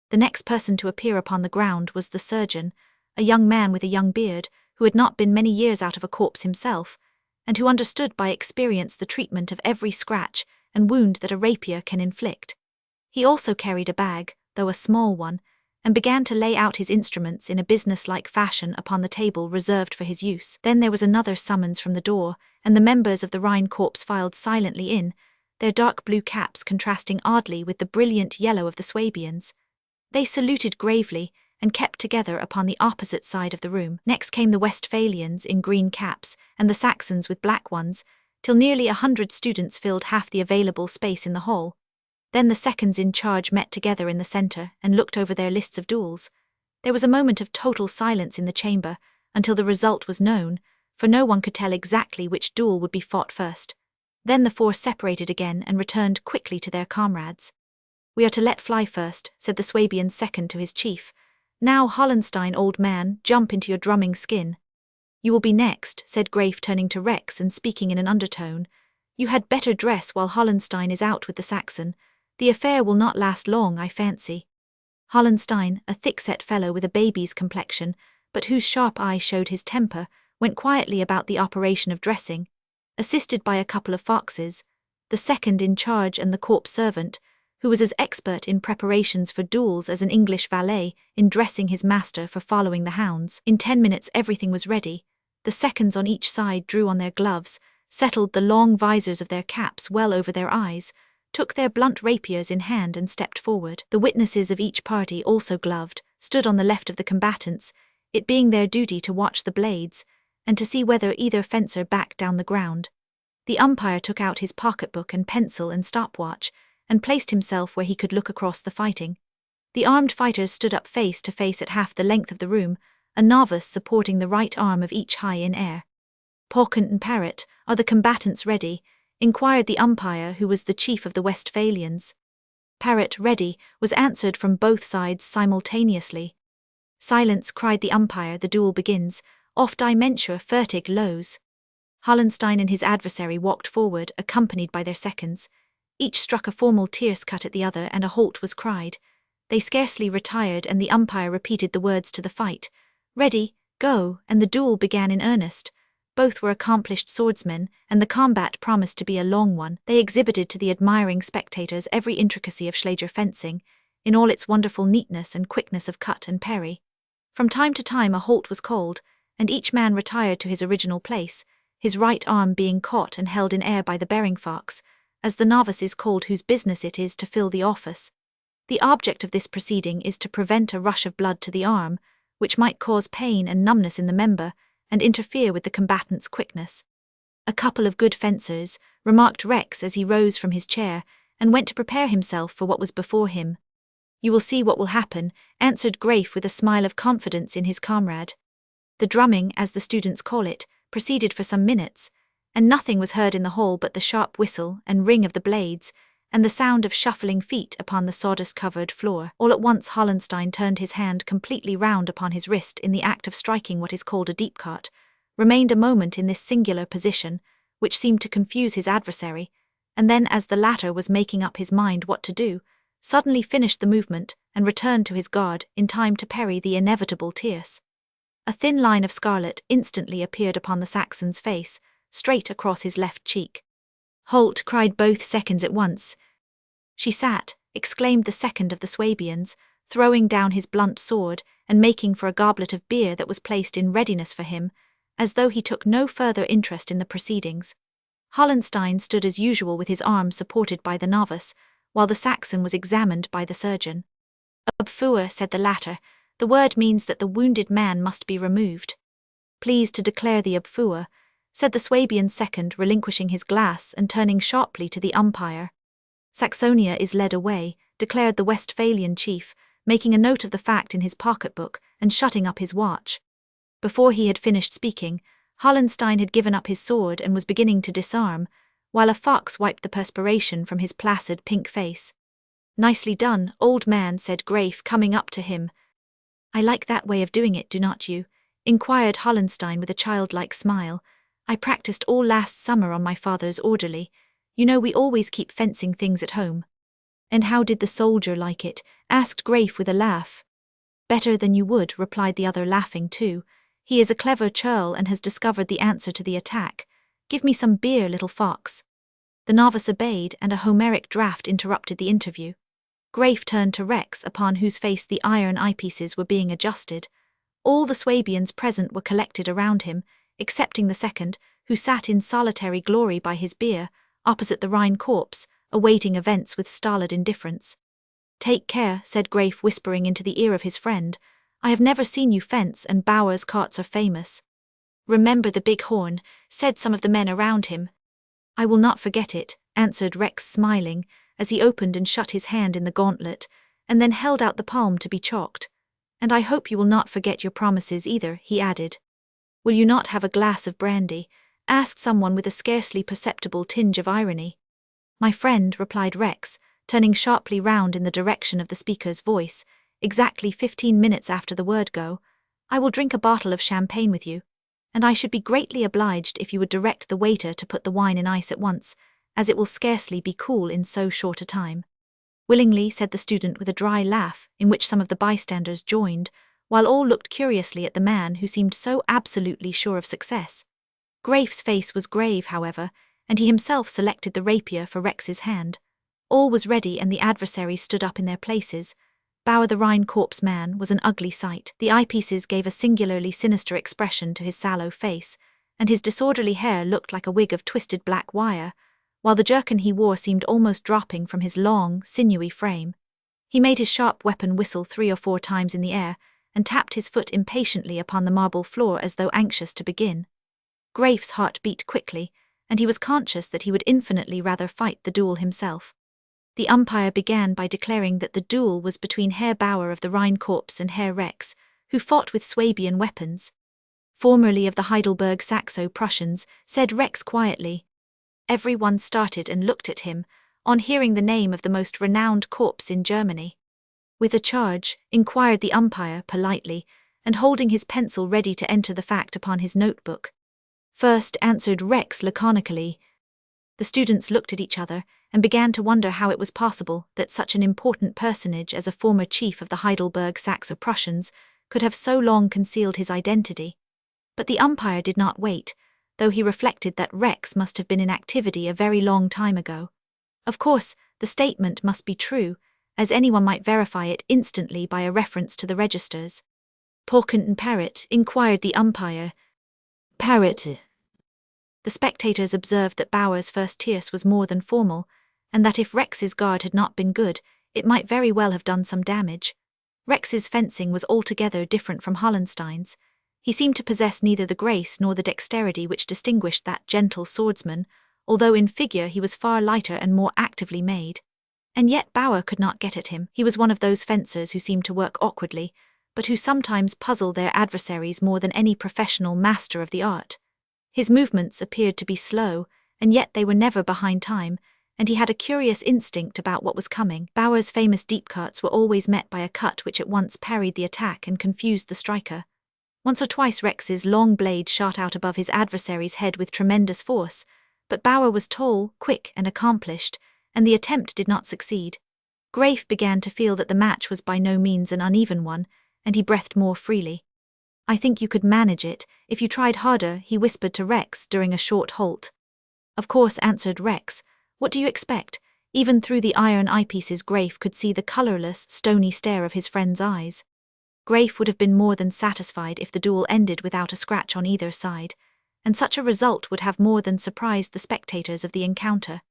A: The next person to appear upon the ground was the surgeon, a young man with a young beard, who had not been many years out of a corps himself, and who understood by experience the treatment of every scratch and wound that a rapier can inflict. He also carried a bag, though a small one, and began to lay out his instruments in a business-like fashion upon the table reserved for his use. Then there was another summons from the door, and the members of the Rhine Corps filed silently in, their dark blue caps contrasting oddly with the brilliant yellow of the Swabians. They saluted gravely, and kept together upon the opposite side of the room. Next came the Westphalians in green caps, and the Saxons with black ones, till nearly 100 students filled half the available space in the hall. Then the seconds in charge met together in the centre and looked over their lists of duels. There was a moment of total silence in the chamber, until the result was known, for no one could tell exactly which duel would be fought first. Then the 4 separated again and returned quickly to their comrades. "We are to let fly first," said the Swabian second to his chief. "Now, Hollenstein, old man, jump into your drumming skin." "You will be next," said Grafe, turning to Rex and speaking in an undertone. "You had better dress while Hollenstein is out with the Saxon. The affair will not last long, I fancy." Hollenstein, a thick-set fellow with a baby's complexion, but whose sharp eye showed his temper, went quietly about the operation of dressing, assisted by a couple of foxes, the second in charge and the corps servant, who was as expert in preparations for duels as an English valet in dressing his master for following the hounds. In 10 minutes everything was ready. The seconds on each side drew on their gloves, settled the long visors of their caps well over their eyes, took their blunt rapiers in hand and stepped forward. The witnesses of each party, also gloved, stood on the left of the combatants, it being their duty to watch the blades, and to see whether either fencer backed down the ground. The umpire took out his pocketbook and pencil and stopwatch, and placed himself where he could look across the fighting. The armed fighters stood up face to face at half the length of the room, a novice supporting the right arm of each high in air. "Porkent and Parrot, are the combatants ready?" inquired the umpire, who was the chief of the Westphalians. Parrot, ready, was answered from both sides simultaneously. Silence, cried the umpire, the duel begins. Off die Menschur, fertig los. Hallenstein and his adversary walked forward, accompanied by their seconds. Each struck a formal tierce cut at the other, and a halt was cried. They scarcely retired, and the umpire repeated the words to the fight. Ready, go, and the duel began in earnest. Both were accomplished swordsmen, and the combat promised to be a long one. They exhibited to the admiring spectators every intricacy of Schläger fencing, in all its wonderful neatness and quickness of cut and parry. From time to time a halt was called, and each man retired to his original place, his right arm being caught and held in air by the bearingfax, as the novice is called whose business it is to fill the office. The object of this proceeding is to prevent a rush of blood to the arm, which might cause pain and numbness in the member, and interfere with the combatant's quickness. A couple of good fencers, remarked Rex as he rose from his chair, and went to prepare himself for what was before him. You will see what will happen, answered Greif with a smile of confidence in his comrade. The drumming, as the students call it, proceeded for some minutes, and nothing was heard in the hall but the sharp whistle and ring of the blades, and the sound of shuffling feet upon the sawdust-covered floor. All at once Hallenstein turned his hand completely round upon his wrist in the act of striking what is called a deep cut, remained a moment in this singular position, which seemed to confuse his adversary, and then, as the latter was making up his mind what to do, suddenly finished the movement and returned to his guard in time to parry the inevitable tierce. A thin line of scarlet instantly appeared upon the Saxon's face, straight across his left cheek. Halt, cried both seconds at once. She sat, exclaimed the second of the Swabians, throwing down his blunt sword and making for a goblet of beer that was placed in readiness for him, as though he took no further interest in the proceedings. Hallenstein stood as usual with his arm supported by the novice, while the Saxon was examined by the surgeon. Abfuhr, said the latter, the word means that the wounded man must be removed. Pleased to declare the Abfuhr, said the Swabian second, relinquishing his glass and turning sharply to the umpire. Saxonia is led away, declared the Westphalian chief, making a note of the fact in his pocketbook and shutting up his watch. Before he had finished speaking, Hallenstein had given up his sword and was beginning to disarm, while a fox wiped the perspiration from his placid pink face. Nicely done, old man, said Greif, coming up to him. I like that way of doing it, do not you? Inquired Hallenstein with a childlike smile. I practiced all last summer on my father's orderly. You know we always keep fencing things at home. And how did the soldier like it? Asked Greif with a laugh. Better than you would, replied the other, laughing too. He is a clever churl and has discovered the answer to the attack. Give me some beer, little fox. The novice obeyed, and a Homeric draught interrupted the interview. Greif turned to Rex, upon whose face the iron eyepieces were being adjusted. All the Swabians present were collected around him, excepting the second, who sat in solitary glory by his beer, opposite the Rhine corpse, awaiting events with stolid indifference. Take care, said Greif, whispering into the ear of his friend. I have never seen you fence, and Bauer's carts are famous. Remember the big horn, said some of the men around him. I will not forget it, answered Rex, smiling, as he opened and shut his hand in the gauntlet, and then held out the palm to be chalked. And I hope you will not forget your promises either, he added. Will you not have a glass of brandy? Asked someone with a scarcely perceptible tinge of irony. My friend, replied Rex, turning sharply round in the direction of the speaker's voice, exactly 15 minutes after the word go, I will drink a bottle of champagne with you, and I should be greatly obliged if you would direct the waiter to put the wine in ice at once, as it will scarcely be cool in so short a time. Willingly, said the student with a dry laugh, in which some of the bystanders joined, while all looked curiously at the man who seemed so absolutely sure of success. Greif's face was grave, however, and he himself selected the rapier for Rex's hand. All was ready, and the adversaries stood up in their places. Bauer the Rhine corpse man was an ugly sight. The eyepieces gave a singularly sinister expression to his sallow face, and his disorderly hair looked like a wig of twisted black wire, while the jerkin he wore seemed almost dropping from his long, sinewy frame. He made his sharp weapon whistle 3 or 4 times in the air, and tapped his foot impatiently upon the marble floor as though anxious to begin. Greif's heart beat quickly, and he was conscious that he would infinitely rather fight the duel himself. The umpire began by declaring that the duel was between Herr Bauer of the Rhine Corps and Herr Rex, who fought with Swabian weapons. Formerly of the Heidelberg Saxo-Prussians, said Rex quietly. Everyone started and looked at him, on hearing the name of the most renowned corpse in Germany. "With a charge?" inquired the umpire politely, and holding his pencil ready to enter the fact upon his notebook. "First," answered Rex laconically. The students looked at each other and began to wonder how it was possible that such an important personage as a former chief of the Heidelberg Saxo-Prussians could have so long concealed his identity. But the umpire did not wait, though he reflected that Rex must have been in activity a very long time ago. Of course, the statement must be true, as anyone might verify it instantly by a reference to the registers. "Porkington Parrot?" inquired the umpire. "Parrot." The spectators observed that Bauer's first tierce was more than formal, and that if Rex's guard had not been good, it might very well have done some damage. Rex's fencing was altogether different from Hollenstein's. He seemed to possess neither the grace nor the dexterity which distinguished that gentle swordsman, although in figure he was far lighter and more actively made. And yet Bauer could not get at him. He was one of those fencers who seem to work awkwardly, but who sometimes puzzle their adversaries more than any professional master of the art. His movements appeared to be slow, and yet they were never behind time, and he had a curious instinct about what was coming. Bauer's famous deep cuts were always met by a cut which at once parried the attack and confused the striker. Once or twice Rex's long blade shot out above his adversary's head with tremendous force, but Bauer was tall, quick, and accomplished, and the attempt did not succeed. Greif began to feel that the match was by no means an uneven one, and he breathed more freely. "I think you could manage it, if you tried harder," he whispered to Rex during a short halt. "Of course," answered Rex. "What do you expect?" Even through the iron eyepieces Greif could see the colourless, stony stare of his friend's eyes. Greif would have been more than satisfied if the duel ended without a scratch on either side, and such a result would have more than surprised the spectators of the encounter.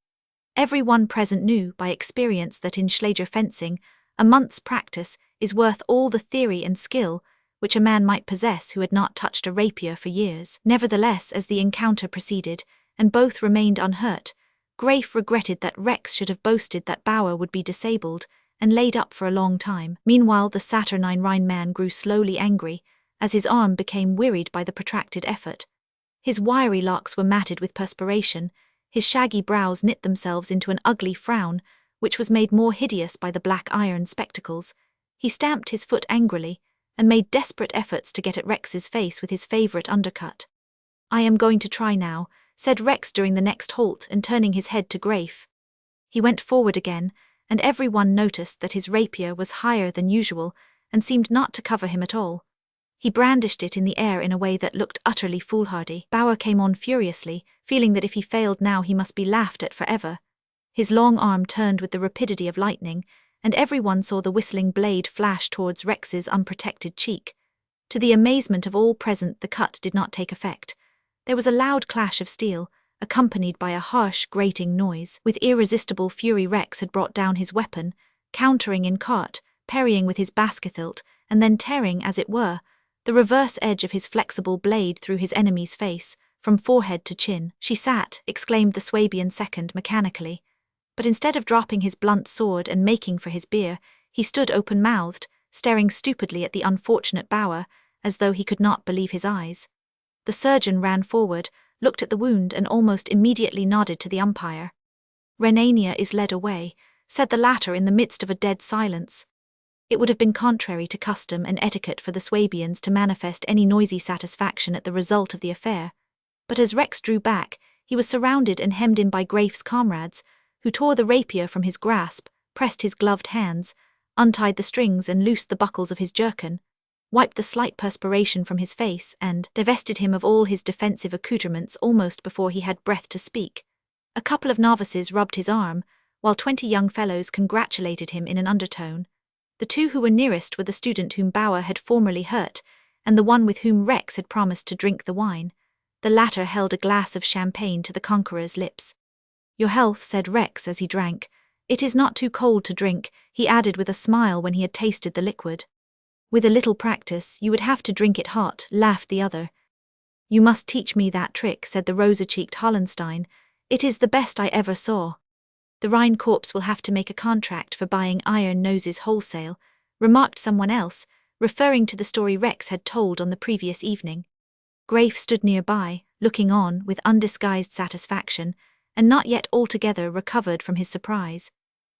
A: Everyone present knew by experience that in Schläger fencing, a month's practice is worth all the theory and skill which a man might possess who had not touched a rapier for years. Nevertheless, as the encounter proceeded, and both remained unhurt, Greif regretted that Rex should have boasted that Bauer would be disabled and laid up for a long time. Meanwhile, the saturnine Rhine man grew slowly angry, as his arm became wearied by the protracted effort. His wiry locks were matted with perspiration, his shaggy brows knit themselves into an ugly frown, which was made more hideous by the black iron spectacles. He stamped his foot angrily, and made desperate efforts to get at Rex's face with his favourite undercut. "I am going to try now," said Rex during the next halt, and turning his head to Greif. He went forward again, and everyone noticed that his rapier was higher than usual and seemed not to cover him at all. He brandished it in the air in a way that looked utterly foolhardy. Bauer came on furiously, feeling that if he failed now he must be laughed at forever. His long arm turned with the rapidity of lightning, and everyone saw the whistling blade flash towards Rex's unprotected cheek. To the amazement of all present, the cut did not take effect. There was a loud clash of steel, accompanied by a harsh, grating noise. With irresistible fury Rex had brought down his weapon, countering in cart, parrying with his basket-hilt, and then tearing, as it were, the reverse edge of his flexible blade through his enemy's face, from forehead to chin. "She sat," exclaimed the Swabian second mechanically. But instead of dropping his blunt sword and making for his beer, he stood open-mouthed, staring stupidly at the unfortunate Bauer, as though he could not believe his eyes. The surgeon ran forward, looked at the wound, and almost immediately nodded to the umpire. "Renania is led away," said the latter in the midst of a dead silence. It would have been contrary to custom and etiquette for the Swabians to manifest any noisy satisfaction at the result of the affair. But as Rex drew back, he was surrounded and hemmed in by Greif's comrades, who tore the rapier from his grasp, pressed his gloved hands, untied the strings and loosed the buckles of his jerkin, wiped the slight perspiration from his face, and divested him of all his defensive accoutrements almost before he had breath to speak. A couple of novices rubbed his arm, while 20 young fellows congratulated him in an undertone. The two who were nearest were the student whom Bauer had formerly hurt, and the one with whom Rex had promised to drink the wine. The latter held a glass of champagne to the conqueror's lips. "Your health," said Rex as he drank. "It is not too cold to drink," he added with a smile when he had tasted the liquid. "With a little practice, you would have to drink it hot," laughed the other. "You must teach me that trick," said the rosy-cheeked Hollenstein. "It is the best I ever saw." "The Rhine Corps will have to make a contract for buying iron noses wholesale," remarked someone else, referring to the story Rex had told on the previous evening. Greif stood nearby, looking on with undisguised satisfaction, and not yet altogether recovered from his surprise.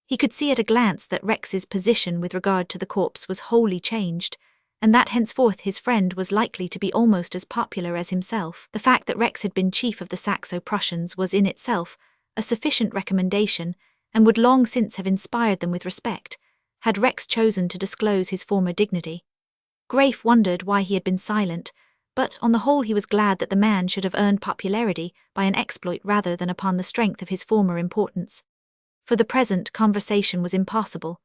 A: He could see at a glance that Rex's position with regard to the corpse was wholly changed, and that henceforth his friend was likely to be almost as popular as himself. The fact that Rex had been chief of the Saxo-Prussians was in itself a sufficient recommendation, and would long since have inspired them with respect, had Rex chosen to disclose his former dignity. Graif wondered why he had been silent, but on the whole he was glad that the man should have earned popularity by an exploit rather than upon the strength of his former importance. For the present, conversation was impossible.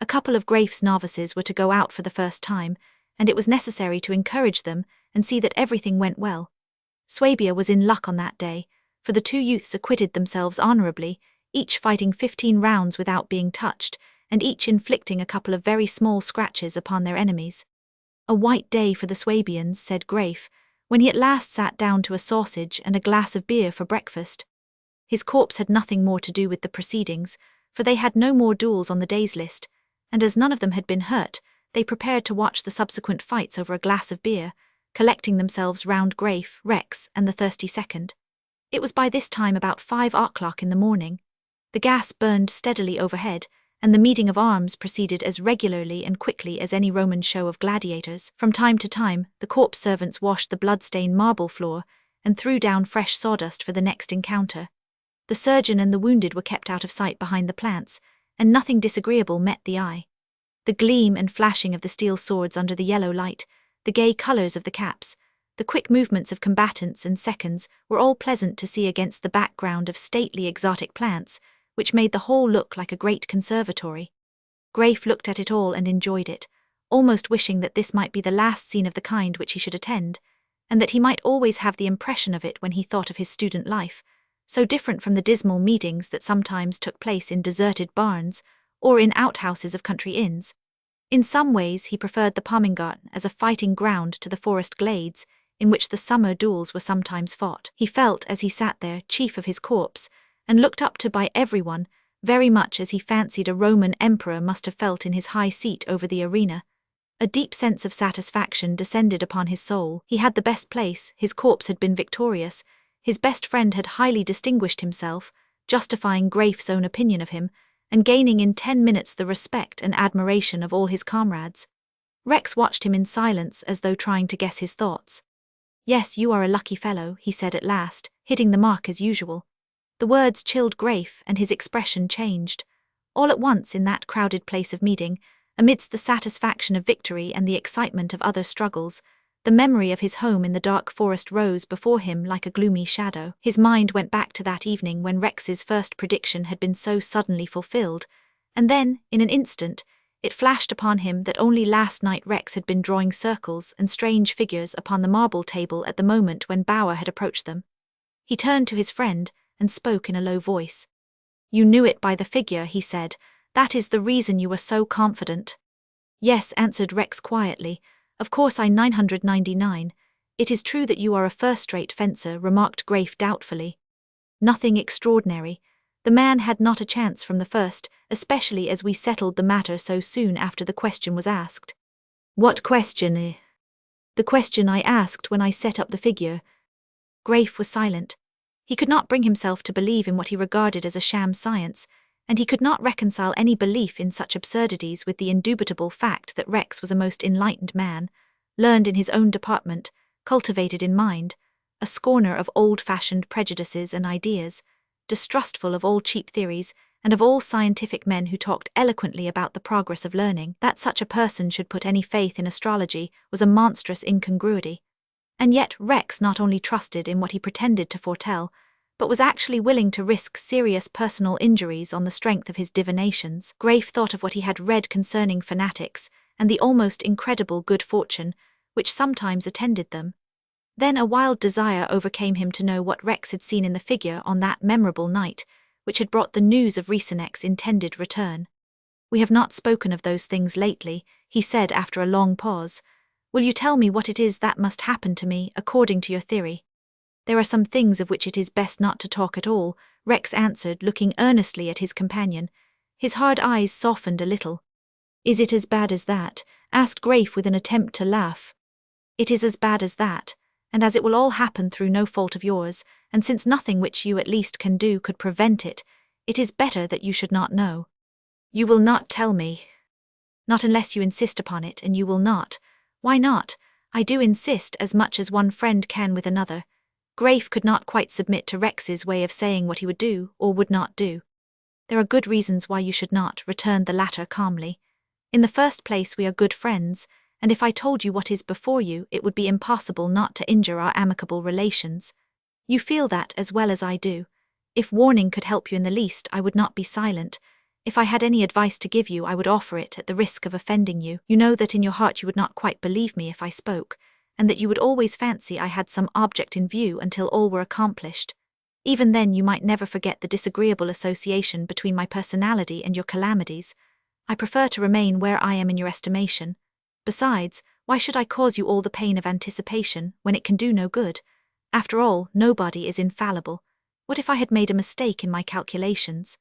A: A couple of Graif's novices were to go out for the first time, and it was necessary to encourage them and see that everything went well. Swabia was in luck on that day, for the two youths acquitted themselves honourably, each fighting 15 rounds without being touched, and each inflicting a couple of very small scratches upon their enemies. A white day for the Swabians, said Graif, when he at last sat down to a sausage and a glass of beer for breakfast. His corpse had nothing more to do with the proceedings, for they had no more duels on the day's list, and as none of them had been hurt, they prepared to watch the subsequent fights over a glass of beer, collecting themselves round Graif, Rex, and the thirsty second. It was by this time about 5 o'clock in the morning. The gas burned steadily overhead, and the meeting of arms proceeded as regularly and quickly as any Roman show of gladiators. From time to time, the corpse servants washed the blood-stained marble floor and threw down fresh sawdust for the next encounter. The surgeon and the wounded were kept out of sight behind the plants, and nothing disagreeable met the eye. The gleam and flashing of the steel swords under the yellow light, the gay colours of the caps, the quick movements of combatants and seconds were all pleasant to see against the background of stately exotic plants, which made the whole look like a great conservatory. Graif looked at it all and enjoyed it, almost wishing that this might be the last scene of the kind which he should attend, and that he might always have the impression of it when he thought of his student life, so different from the dismal meetings that sometimes took place in deserted barns or in outhouses of country inns. In some ways he preferred the Palmengarten as a fighting ground to the forest glades, in which the summer duels were sometimes fought. He felt, as he sat there, chief of his corps, and looked up to by everyone, very much as he fancied a Roman emperor must have felt in his high seat over the arena. A deep sense of satisfaction descended upon his soul. He had the best place, his corps had been victorious, his best friend had highly distinguished himself, justifying Graif's own opinion of him, and gaining in 10 minutes the respect and admiration of all his comrades. Rex watched him in silence as though trying to guess his thoughts. "Yes, you are a lucky fellow," he said at last, hitting the mark as usual. The words chilled Graif, and his expression changed. All at once in that crowded place of meeting, amidst the satisfaction of victory and the excitement of other struggles, the memory of his home in the dark forest rose before him like a gloomy shadow. His mind went back to that evening when Rex's first prediction had been so suddenly fulfilled, and then, in an instant, it flashed upon him that only last night Rex had been drawing circles and strange figures upon the marble table at the moment when Bauer had approached them. He turned to his friend and spoke in a low voice. "You knew it by the figure," he said. "That is the reason you were so confident." "Yes," answered Rex quietly. "Of course I 999. It is true that you are a first-rate fencer," remarked Graif doubtfully. "Nothing extraordinary. The man had not a chance from the first, especially as we settled the matter so soon after the question was asked." "What question?" "The question I asked when I set up the figure." Graif was silent. He could not bring himself to believe in what he regarded as a sham science, and he could not reconcile any belief in such absurdities with the indubitable fact that Rex was a most enlightened man, learned in his own department, cultivated in mind, a scorner of old-fashioned prejudices and ideas, distrustful of all cheap theories, and of all scientific men who talked eloquently about the progress of learning. That such a person should put any faith in astrology was a monstrous incongruity. And yet Rex not only trusted in what he pretended to foretell, but was actually willing to risk serious personal injuries on the strength of his divinations. Graif thought of what he had read concerning fanatics, and the almost incredible good fortune which sometimes attended them. Then a wild desire overcame him to know what Rex had seen in the figure on that memorable night, which had brought the news of Riesenek's intended return. "We have not spoken of those things lately," he said after a long pause. "Will you tell me what it is that must happen to me, according to your theory?" "There are some things of which it is best not to talk at all," Rex answered, looking earnestly at his companion. His hard eyes softened a little. "Is it as bad as that?" asked Graif with an attempt to laugh. "It is as bad as that, and as it will all happen through no fault of yours, and since nothing which you at least can do could prevent it, it is better that you should not know. You will not tell me. Not unless you insist upon it, and you will not. Why not? I do insist as much as one friend can with another. Grafe could not quite submit to Rex's way of saying what he would do or would not do. There are good reasons why you should not, returned the latter calmly. In the first place, we are good friends, and if I told you what is before you, it would be impossible not to injure our amicable relations. You feel that as well as I do. If warning could help you in the least, I would not be silent. If I had any advice to give you, I would offer it at the risk of offending you. You know that in your heart you would not quite believe me if I spoke, and that you would always fancy I had some object in view until all were accomplished. Even then you might never forget the disagreeable association between my personality and your calamities. I prefer to remain where I am in your estimation. Besides, why should I cause you all the pain of anticipation when it can do no good? After all, nobody is infallible. What if I had made a mistake in my calculations?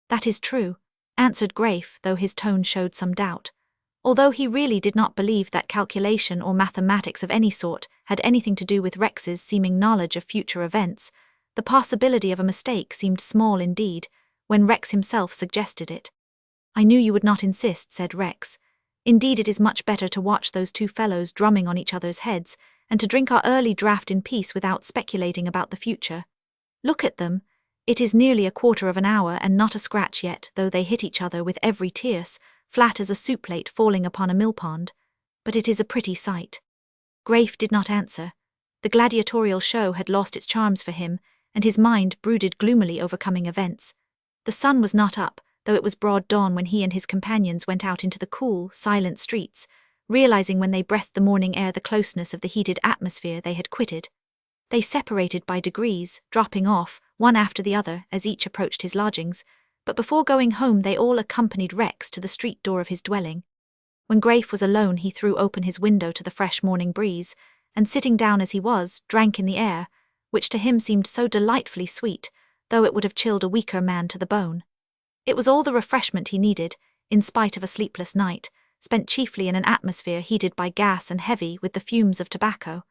A: That is true, answered Grafe, though his tone showed some doubt. Although he really did not believe that calculation or mathematics of any sort had anything to do with Rex's seeming knowledge of future events, the possibility of a mistake seemed small indeed, when Rex himself suggested it. I knew you would not insist, said Rex. Indeed, it is much better to watch those two fellows drumming on each other's heads, and to drink our early draught in peace without speculating about the future. Look at them. It is nearly a quarter of an hour and not a scratch yet, though they hit each other with every tierce, flat as a soup plate falling upon a millpond. But it is a pretty sight. Grafe did not answer. The gladiatorial show had lost its charms for him, and his mind brooded gloomily over coming events. The sun was not up, though it was broad dawn when he and his companions went out into the cool, silent streets, realizing when they breathed the morning air the closeness of the heated atmosphere they had quitted. They separated by degrees, dropping off, one after the other, as each approached his lodgings, but before going home they all accompanied Rex to the street door of his dwelling. When Grafe was alone he threw open his window to the fresh morning breeze, and sitting down as he was, drank in the air, which to him seemed so delightfully sweet, though it would have chilled a weaker man to the bone. It was all the refreshment he needed, in spite of a sleepless night, spent chiefly in an atmosphere heated by gas and heavy with the fumes of tobacco.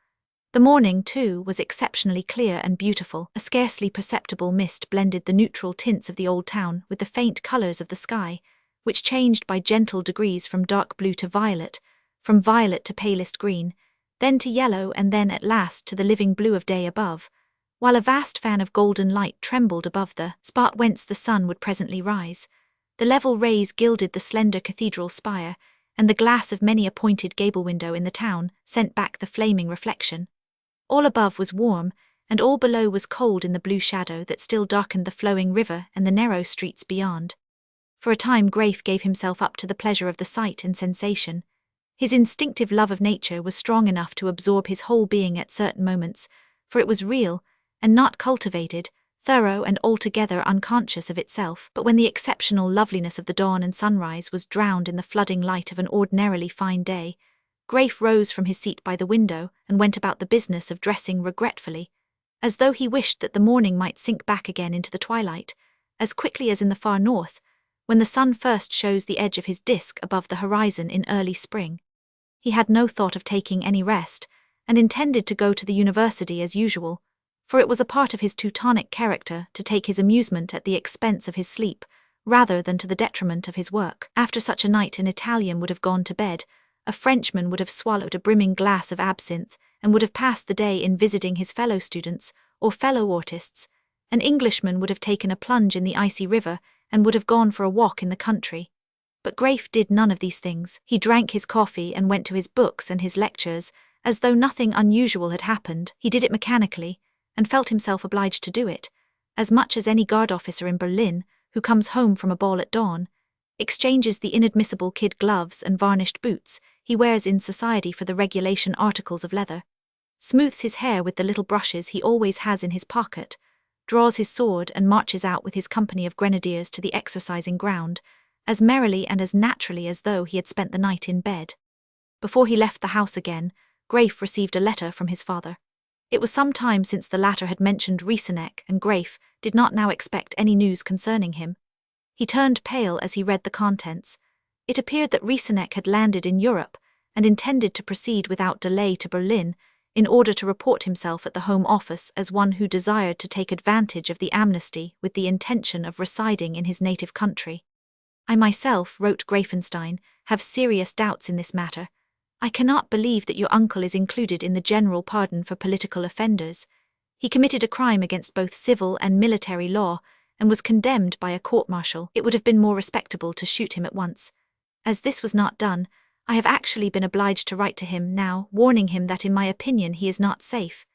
A: The morning, too, was exceptionally clear and beautiful. A scarcely perceptible mist blended the neutral tints of the old town with the faint colours of the sky, which changed by gentle degrees from dark blue to violet, from violet to palest green, then to yellow and then at last to the living blue of day above, while a vast fan of golden light trembled above the spot whence the sun would presently rise. The level rays gilded the slender cathedral spire, and the glass of many a pointed gable window in the town sent back the flaming reflection. All above was warm, and all below was cold in the blue shadow that still darkened the flowing river and the narrow streets beyond. For a time Grafe gave himself up to the pleasure of the sight and sensation. His instinctive love of nature was strong enough to absorb his whole being at certain moments, for it was real, and not cultivated, thorough and altogether unconscious of itself. But when the exceptional loveliness of the dawn and sunrise was drowned in the flooding light of an ordinarily fine day, Grafe rose from his seat by the window and went about the business of dressing regretfully, as though he wished that the morning might sink back again into the twilight, as quickly as in the far north, when the sun first shows the edge of his disk above the horizon in early spring. He had no thought of taking any rest, and intended to go to the university as usual, for it was a part of his Teutonic character to take his amusement at the expense of his sleep, rather than to the detriment of his work. After such a night an Italian would have gone to bed, a Frenchman would have swallowed a brimming glass of absinthe, and would have passed the day in visiting his fellow students, or fellow artists. An Englishman would have taken a plunge in the icy river, and would have gone for a walk in the country. But Grafe did none of these things. He drank his coffee and went to his books and his lectures, as though nothing unusual had happened. He did it mechanically, and felt himself obliged to do it, as much as any guard officer in Berlin, who comes home from a ball at dawn, exchanges the inadmissible kid gloves and varnished boots he wears in society for the regulation articles of leather, smooths his hair with the little brushes he always has in his pocket, draws his sword and marches out with his company of grenadiers to the exercising ground, as merrily and as naturally as though he had spent the night in bed. Before he left the house again, Grafe received a letter from his father. It was some time since the latter had mentioned Rieseneck, and Grafe did not now expect any news concerning him. He turned pale as he read the contents. It appeared that Rieseneck had landed in Europe, and intended to proceed without delay to Berlin, in order to report himself at the Home Office as one who desired to take advantage of the amnesty with the intention of residing in his native country. I myself, wrote Greifenstein, have serious doubts in this matter. I cannot believe that your uncle is included in the general pardon for political offenders. He committed a crime against both civil and military law, and was condemned by a court-martial. It would have been more respectable to shoot him at once. As this was not done, I have actually been obliged to write to him now, warning him that in my opinion he is not safe.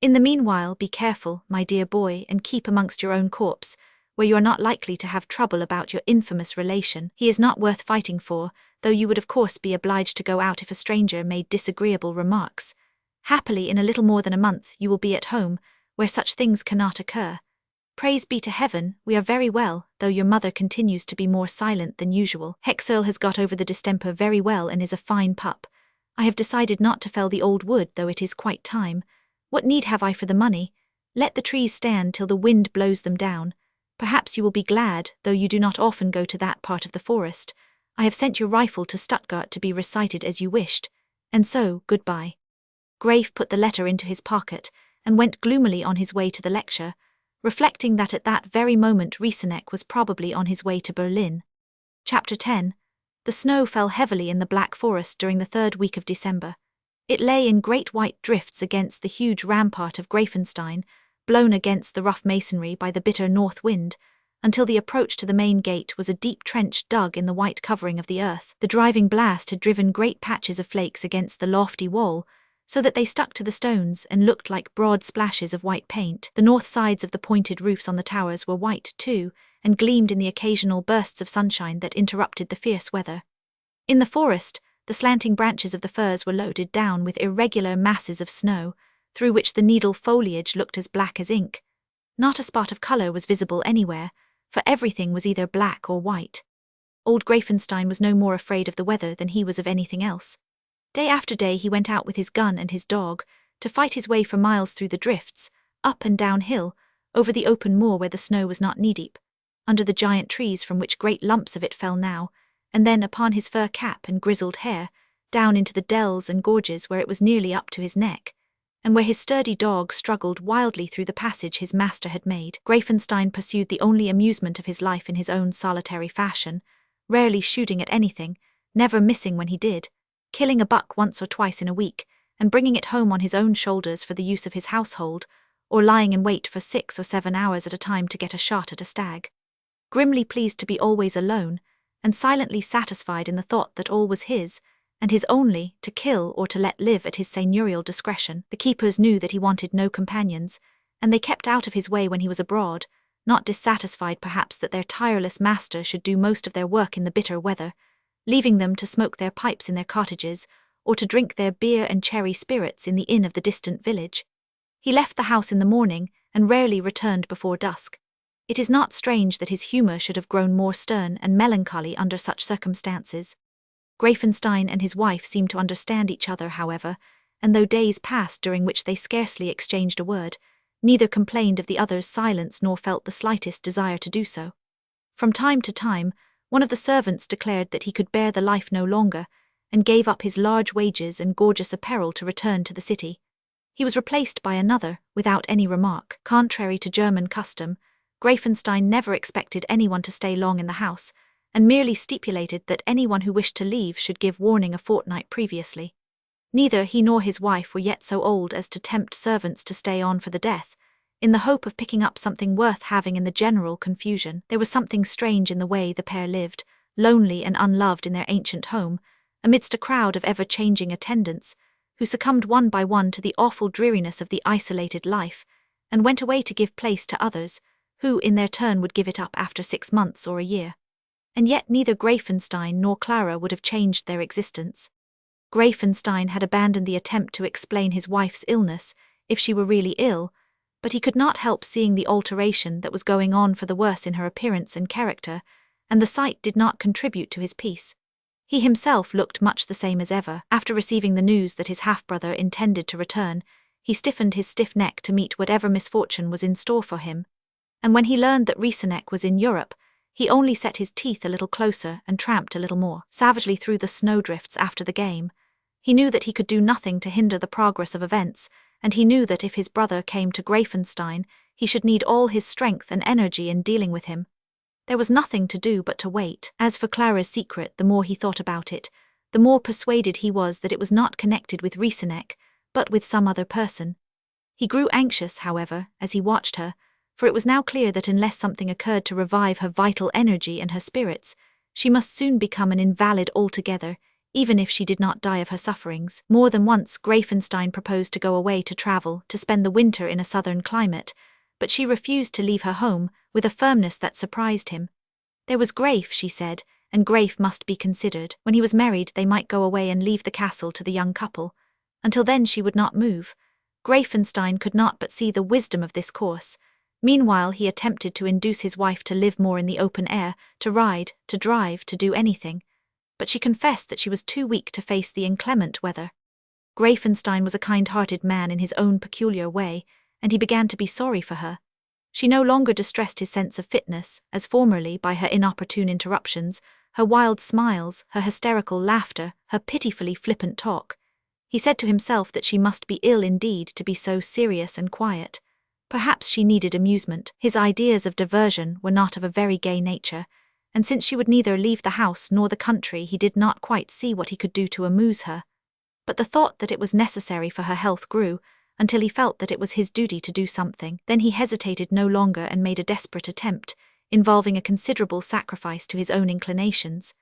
A: In the meanwhile, be careful, my dear boy, and keep amongst your own corps, where you are not likely to have trouble about your infamous relation. He is not worth fighting for, though you would of course be obliged to go out if a stranger made disagreeable remarks. Happily, in a little more than a month you will be at home, where such things cannot occur. Praise be to heaven, we are very well, though your mother continues to be more silent than usual. Hexerl has got over the distemper very well and is a fine pup. I have decided not to fell the old wood, though it is quite time. What need have I for the money? Let the trees stand till the wind blows them down. Perhaps you will be glad, though you do not often go to that part of the forest. I have sent your rifle to Stuttgart to be recited as you wished. And so, goodbye. Graif put the letter into his pocket, and went gloomily on his way to the lecture, reflecting that at that very moment Rieseneck was probably on his way to Berlin. Chapter 10. The snow fell heavily in the Black Forest during the 3rd week of December. It lay in great white drifts against the huge rampart of Greifenstein, blown against the rough masonry by the bitter north wind, until the approach to the main gate was a deep trench dug in the white covering of the earth. The driving blast had driven great patches of flakes against the lofty wall, so that they stuck to the stones and looked like broad splashes of white paint. The north sides of the pointed roofs on the towers were white too, and gleamed in the occasional bursts of sunshine that interrupted the fierce weather. In the forest, the slanting branches of the firs were loaded down with irregular masses of snow, through which the needle foliage looked as black as ink. Not a spot of colour was visible anywhere, for everything was either black or white. Old Greifenstein was no more afraid of the weather than he was of anything else. Day after day he went out with his gun and his dog, to fight his way for miles through the drifts, up and down hill, over the open moor where the snow was not knee-deep, under the giant trees from which great lumps of it fell now, and then upon his fur cap and grizzled hair, down into the dells and gorges where it was nearly up to his neck, and where his sturdy dog struggled wildly through the passage his master had made. Greifenstein pursued the only amusement of his life in his own solitary fashion, rarely shooting at anything, never missing when he did, killing a buck once or twice in a week, and bringing it home on his own shoulders for the use of his household, or lying in wait for 6 or 7 hours at a time to get a shot at a stag. Grimly pleased to be always alone, and silently satisfied in the thought that all was his, and his only, to kill or to let live at his seigneurial discretion. The keepers knew that he wanted no companions, and they kept out of his way when he was abroad, not dissatisfied perhaps that their tireless master should do most of their work in the bitter weather, leaving them to smoke their pipes in their cottages, or to drink their beer and cherry spirits in the inn of the distant village. He left the house in the morning, and rarely returned before dusk. It is not strange that his humour should have grown more stern and melancholy under such circumstances. Greifenstein and his wife seemed to understand each other, however, and though days passed during which they scarcely exchanged a word, neither complained of the other's silence nor felt the slightest desire to do so. From time to time, one of the servants declared that he could bear the life no longer, and gave up his large wages and gorgeous apparel to return to the city. He was replaced by another, without any remark. Contrary to German custom, Greifenstein never expected anyone to stay long in the house, and merely stipulated that anyone who wished to leave should give warning a fortnight previously. Neither he nor his wife were yet so old as to tempt servants to stay on for the death, in the hope of picking up something worth having in the general confusion. There was something strange in the way the pair lived, lonely and unloved in their ancient home, amidst a crowd of ever-changing attendants, who succumbed one by one to the awful dreariness of the isolated life, and went away to give place to others, who in their turn would give it up after 6 months or a year. And yet neither Greifenstein nor Clara would have changed their existence. Greifenstein had abandoned the attempt to explain his wife's illness, if she were really ill, but he could not help seeing the alteration that was going on for the worse in her appearance and character, and the sight did not contribute to his peace. He himself looked much the same as ever. After receiving the news that his half-brother intended to return, he stiffened his stiff neck to meet whatever misfortune was in store for him, and when he learned that Rieseneck was in Europe, he only set his teeth a little closer and tramped a little more savagely through the snowdrifts after the game, He knew that he could do nothing to hinder the progress of events, and he knew that if his brother came to Greifenstein, he should need all his strength and energy in dealing with him. There was nothing to do but to wait. As for Clara's secret, the more he thought about it, the more persuaded he was that it was not connected with Rieseneck, but with some other person. He grew anxious, however, as he watched her, for it was now clear that unless something occurred to revive her vital energy and her spirits, she must soon become an invalid altogether, even if she did not die of her sufferings. More than once Greifenstein proposed to go away to travel, to spend the winter in a southern climate, but she refused to leave her home, with a firmness that surprised him. There was Greif, she said, and Greif must be considered. When he was married they might go away and leave the castle to the young couple. Until then she would not move. Greifenstein could not but see the wisdom of this course. Meanwhile he attempted to induce his wife to live more in the open air, to ride, to drive, to do anything. But she confessed that she was too weak to face the inclement weather. Greifenstein was a kind-hearted man in his own peculiar way, and he began to be sorry for her. She no longer distressed his sense of fitness, as formerly, by her inopportune interruptions, her wild smiles, her hysterical laughter, her pitifully flippant talk. He said to himself that she must be ill indeed to be so serious and quiet. Perhaps she needed amusement. His ideas of diversion were not of a very gay nature, and since she would neither leave the house nor the country, he did not quite see what he could do to amuse her. But the thought that it was necessary for her health grew, until he felt that it was his duty to do something. Then he hesitated no longer and made a desperate attempt, involving a considerable sacrifice to his own inclinations.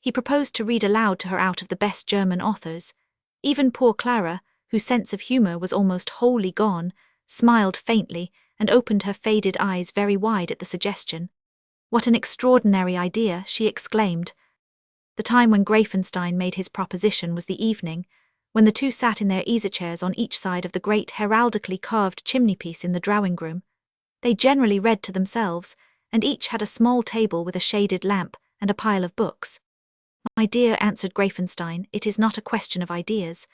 A: He proposed to read aloud to her out of the best German authors. Even poor Clara, whose sense of humour was almost wholly gone, smiled faintly and opened her faded eyes very wide at the suggestion. "What an extraordinary idea!" she exclaimed. The time when Greifenstein made his proposition was the evening, when the two sat in their easy-chairs on each side of the great heraldically carved chimney-piece in the drawing-room. They generally read to themselves, and each had a small table with a shaded lamp and a pile of books. "My dear," answered Greifenstein, "it is not a question of ideas.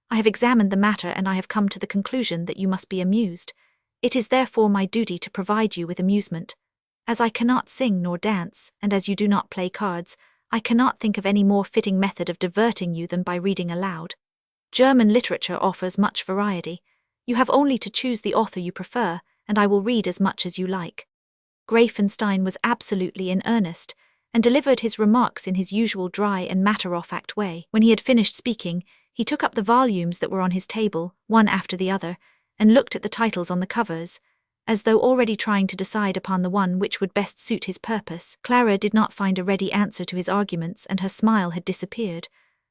A: I have examined the matter and I have come to the conclusion that you must be amused. It is therefore my duty to provide you with amusement. As I cannot sing nor dance, and as you do not play cards, I cannot think of any more fitting method of diverting you than by reading aloud. German literature offers much variety. You have only to choose the author you prefer, and I will read as much as you like." Greifenstein was absolutely in earnest, and delivered his remarks in his usual dry and matter-of-fact way. When he had finished speaking, he took up the volumes that were on his table, one after the other, and looked at the titles on the covers, as though already trying to decide upon the one which would best suit his purpose. Clara did not find a ready answer to his arguments, and her smile had disappeared.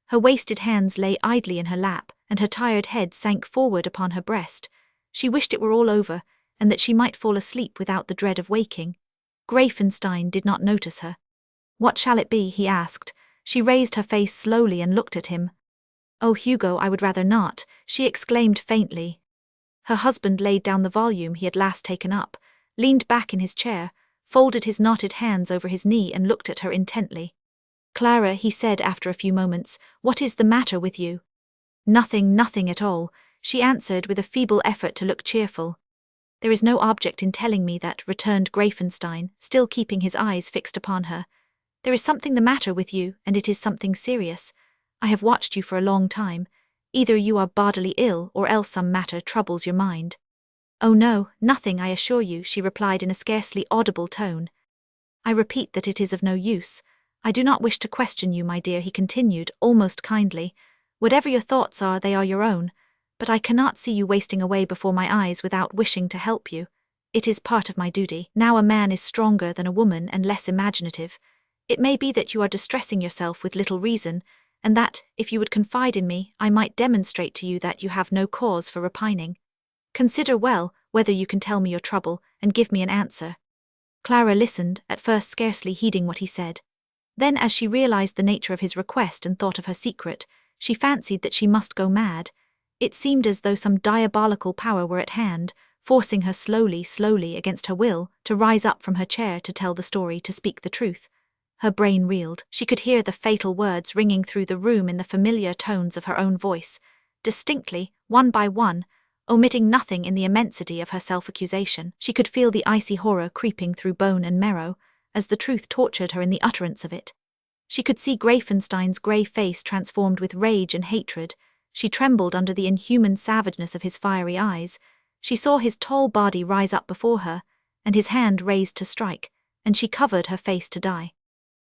A: Her wasted hands lay idly in her lap, and her tired head sank forward upon her breast. She wished it were all over, and that she might fall asleep without the dread of waking. Greifenstein did not notice her. "What shall it be?" he asked. She raised her face slowly and looked at him. "Oh, Hugo, I would rather not," she exclaimed faintly. Her husband laid down the volume he had last taken up, leaned back in his chair, folded his knotted hands over his knee and looked at her intently. "Clara," he said after a few moments, "what is the matter with you?" "Nothing, nothing at all," she answered with a feeble effort to look cheerful. "There is no object in telling me that," returned Greifenstein, still keeping his eyes fixed upon her. "There is something the matter with you, and it is something serious. I have watched you for a long time. Either you are bodily ill or else some matter troubles your mind." "Oh no, nothing, I assure you," she replied in a scarcely audible tone. "I repeat that it is of no use. I do not wish to question you, my dear," he continued, almost kindly. "Whatever your thoughts are, they are your own, but I cannot see you wasting away before my eyes without wishing to help you. It is part of my duty. Now a man is stronger than a woman and less imaginative. It may be that you are distressing yourself with little reason, and that, if you would confide in me, I might demonstrate to you that you have no cause for repining. Consider well whether you can tell me your trouble, and give me an answer." Clara listened, at first scarcely heeding what he said. Then, as she realized the nature of his request and thought of her secret, she fancied that she must go mad. It seemed as though some diabolical power were at hand, forcing her slowly, against her will, to rise up from her chair, to tell the story, to speak the truth. Her brain reeled. She could hear the fatal words ringing through the room in the familiar tones of her own voice, distinctly, one by one, omitting nothing in the immensity of her self-accusation. She could feel the icy horror creeping through bone and marrow, as the truth tortured her in the utterance of it. She could see Greifenstein's grey face transformed with rage and hatred. She trembled under the inhuman savageness of his fiery eyes. She saw his tall body rise up before her, and his hand raised to strike, and she covered her face to die.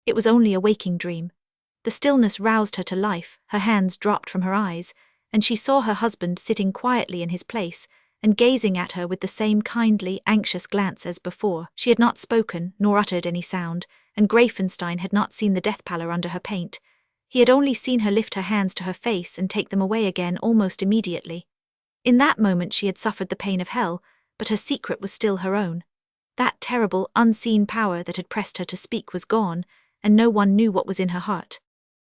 A: It was only a waking dream. The stillness roused her to life, her hands dropped from her eyes, and she saw her husband sitting quietly in his place, and gazing at her with the same kindly, anxious glance as before. She had not spoken, nor uttered any sound, and Greifenstein had not seen the death pallor under her paint. He had only seen her lift her hands to her face and take them away again almost immediately. In that moment she had suffered the pain of hell, but her secret was still her own. That terrible, unseen power that had pressed her to speak was gone, and no one knew what was in her heart.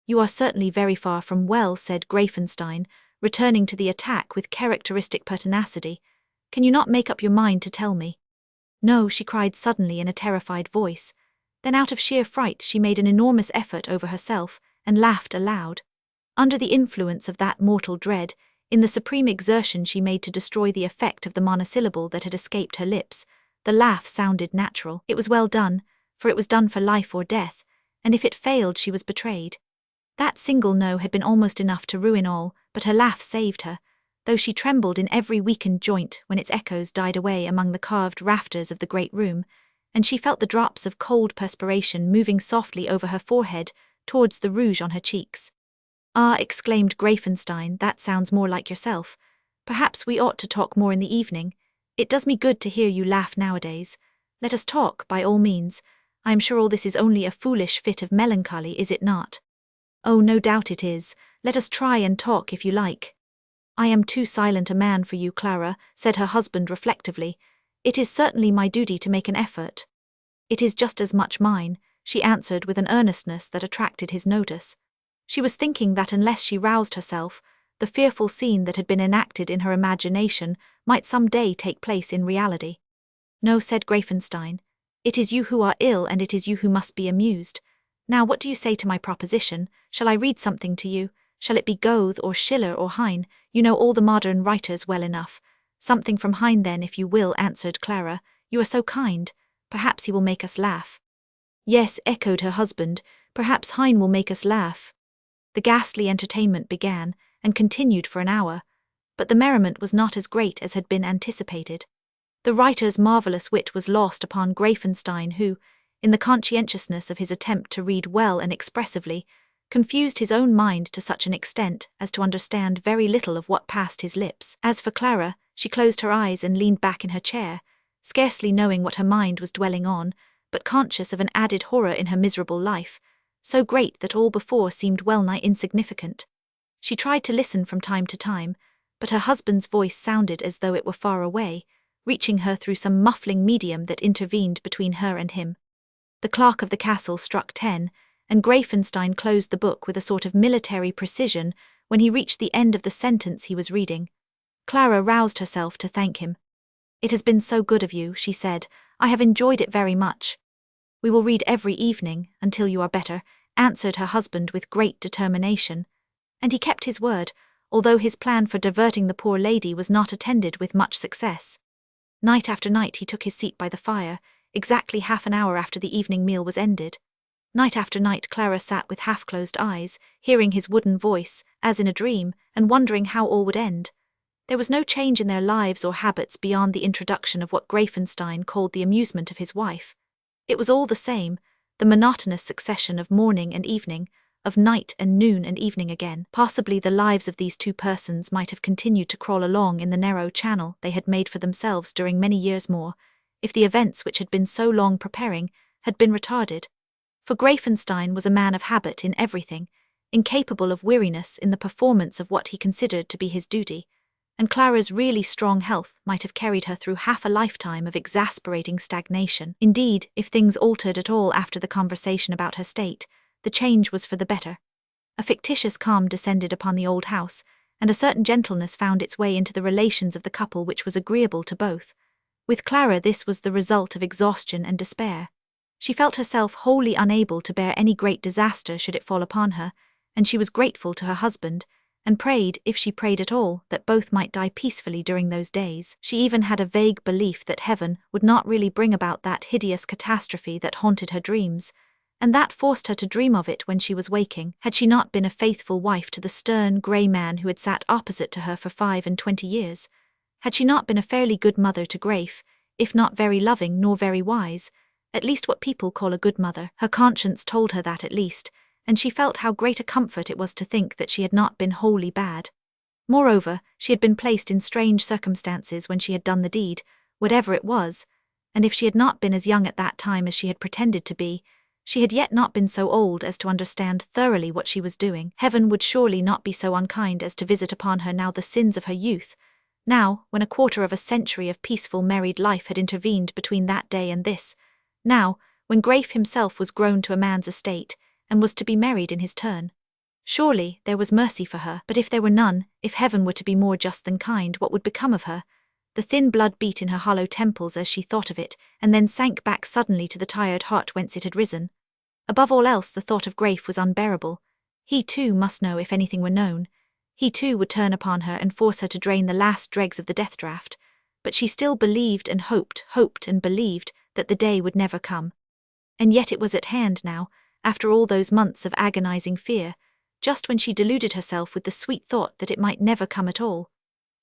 A: "You are certainly very far from well," said Greifenstein, returning to the attack with characteristic pertinacity. "Can you not make up your mind to tell me?" "No," she cried suddenly in a terrified voice. Then out of sheer fright she made an enormous effort over herself, and laughed aloud. Under the influence of that mortal dread, in the supreme exertion she made to destroy the effect of the monosyllable that had escaped her lips, the laugh sounded natural. It was well done, for it was done for life or death, and if it failed she was betrayed. That single no had been almost enough to ruin all, but her laugh saved her, though she trembled in every weakened joint when its echoes died away among the carved rafters of the great room, and she felt the drops of cold perspiration moving softly over her forehead towards the rouge on her cheeks. "Ah," exclaimed Greifenstein, "that sounds more like yourself. Perhaps we ought to talk more in the evening. It does me good to hear you laugh nowadays. Let us talk, by all means. I am sure all this is only a foolish fit of melancholy, is it not?" "Oh, no doubt it is. Let us try and talk if you like." "I am too silent a man for you, Clara," said her husband reflectively. "It is certainly my duty to make an effort." "It is just as much mine," she answered with an earnestness that attracted his notice. She was thinking that unless she roused herself, the fearful scene that had been enacted in her imagination might some day take place in reality. "No," said Greifenstein. "It is you who are ill, and it is you who must be amused. Now what do you say to my proposition? Shall I read something to you? Shall it be Goethe or Schiller or Heine? You know all the modern writers well enough." "Something from Heine then, if you will," answered Clara. "You are so kind. Perhaps he will make us laugh." "Yes," echoed her husband, "perhaps Heine will make us laugh." The ghastly entertainment began, and continued for an hour, but the merriment was not as great as had been anticipated. The writer's marvellous wit was lost upon Greifenstein, who, in the conscientiousness of his attempt to read well and expressively, confused his own mind to such an extent as to understand very little of what passed his lips. As for Clara, she closed her eyes and leaned back in her chair, scarcely knowing what her mind was dwelling on, but conscious of an added horror in her miserable life, so great that all before seemed well-nigh insignificant. She tried to listen from time to time, but her husband's voice sounded as though it were far away, reaching her through some muffling medium that intervened between her and him. The clock of the castle struck 10, and Greifenstein closed the book with a sort of military precision when he reached the end of the sentence he was reading. Clara roused herself to thank him. "It has been so good of you," she said. "I have enjoyed it very much." "We will read every evening, until you are better," answered her husband with great determination. And he kept his word, although his plan for diverting the poor lady was not attended with much success. Night after night he took his seat by the fire, exactly half an hour after the evening meal was ended. Night after night Clara sat with half-closed eyes, hearing his wooden voice, as in a dream, and wondering how all would end. There was no change in their lives or habits beyond the introduction of what Greifenstein called the amusement of his wife. It was all the same, the monotonous succession of morning and evening, of night and noon and evening again. Possibly the lives of these two persons might have continued to crawl along in the narrow channel they had made for themselves during many years more, if the events which had been so long preparing had been retarded. For Greifenstein was a man of habit in everything, incapable of weariness in the performance of what he considered to be his duty, and Clara's really strong health might have carried her through half a lifetime of exasperating stagnation. Indeed, if things altered at all after the conversation about her state, the change was for the better. A fictitious calm descended upon the old house, and a certain gentleness found its way into the relations of the couple which was agreeable to both. With Clara this was the result of exhaustion and despair. She felt herself wholly unable to bear any great disaster should it fall upon her, and she was grateful to her husband, and prayed, if she prayed at all, that both might die peacefully during those days. She even had a vague belief that heaven would not really bring about that hideous catastrophe that haunted her dreams, and that forced her to dream of it when she was waking. Had she not been a faithful wife to the stern, grey man who had sat opposite to her for 25 years? Had she not been a fairly good mother to Grafe, if not very loving nor very wise, at least what people call a good mother? Her conscience told her that at least, and she felt how great a comfort it was to think that she had not been wholly bad. Moreover, she had been placed in strange circumstances when she had done the deed, whatever it was, and if she had not been as young at that time as she had pretended to be, she had yet not been so old as to understand thoroughly what she was doing. Heaven would surely not be so unkind as to visit upon her now the sins of her youth, now, when a quarter of a century of peaceful married life had intervened between that day and this, now, when Grafe himself was grown to a man's estate, and was to be married in his turn. Surely there was mercy for her, but if there were none, if heaven were to be more just than kind, what would become of her? The thin blood beat in her hollow temples as she thought of it, and then sank back suddenly to the tired heart whence it had risen. Above all else the thought of Grafe was unbearable. He too must know if anything were known. He too would turn upon her and force her to drain the last dregs of the death draught. But she still believed and hoped and believed that the day would never come. And yet it was at hand now, after all those months of agonizing fear, just when she deluded herself with the sweet thought that it might never come at all.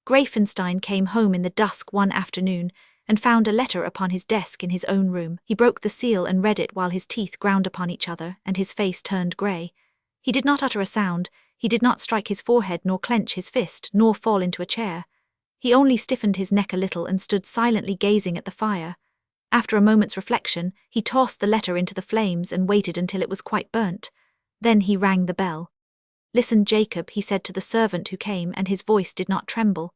A: Greifenstein came home in the dusk one afternoon and found a letter upon his desk in his own room. He broke the seal and read it while his teeth ground upon each other and his face turned grey. He did not utter a sound, he did not strike his forehead nor clench his fist nor fall into a chair. He only stiffened his neck a little and stood silently gazing at the fire. After a moment's reflection, he tossed the letter into the flames and waited until it was quite burnt. Then he rang the bell. "Listen, Jacob," he said to the servant who came, and his voice did not tremble.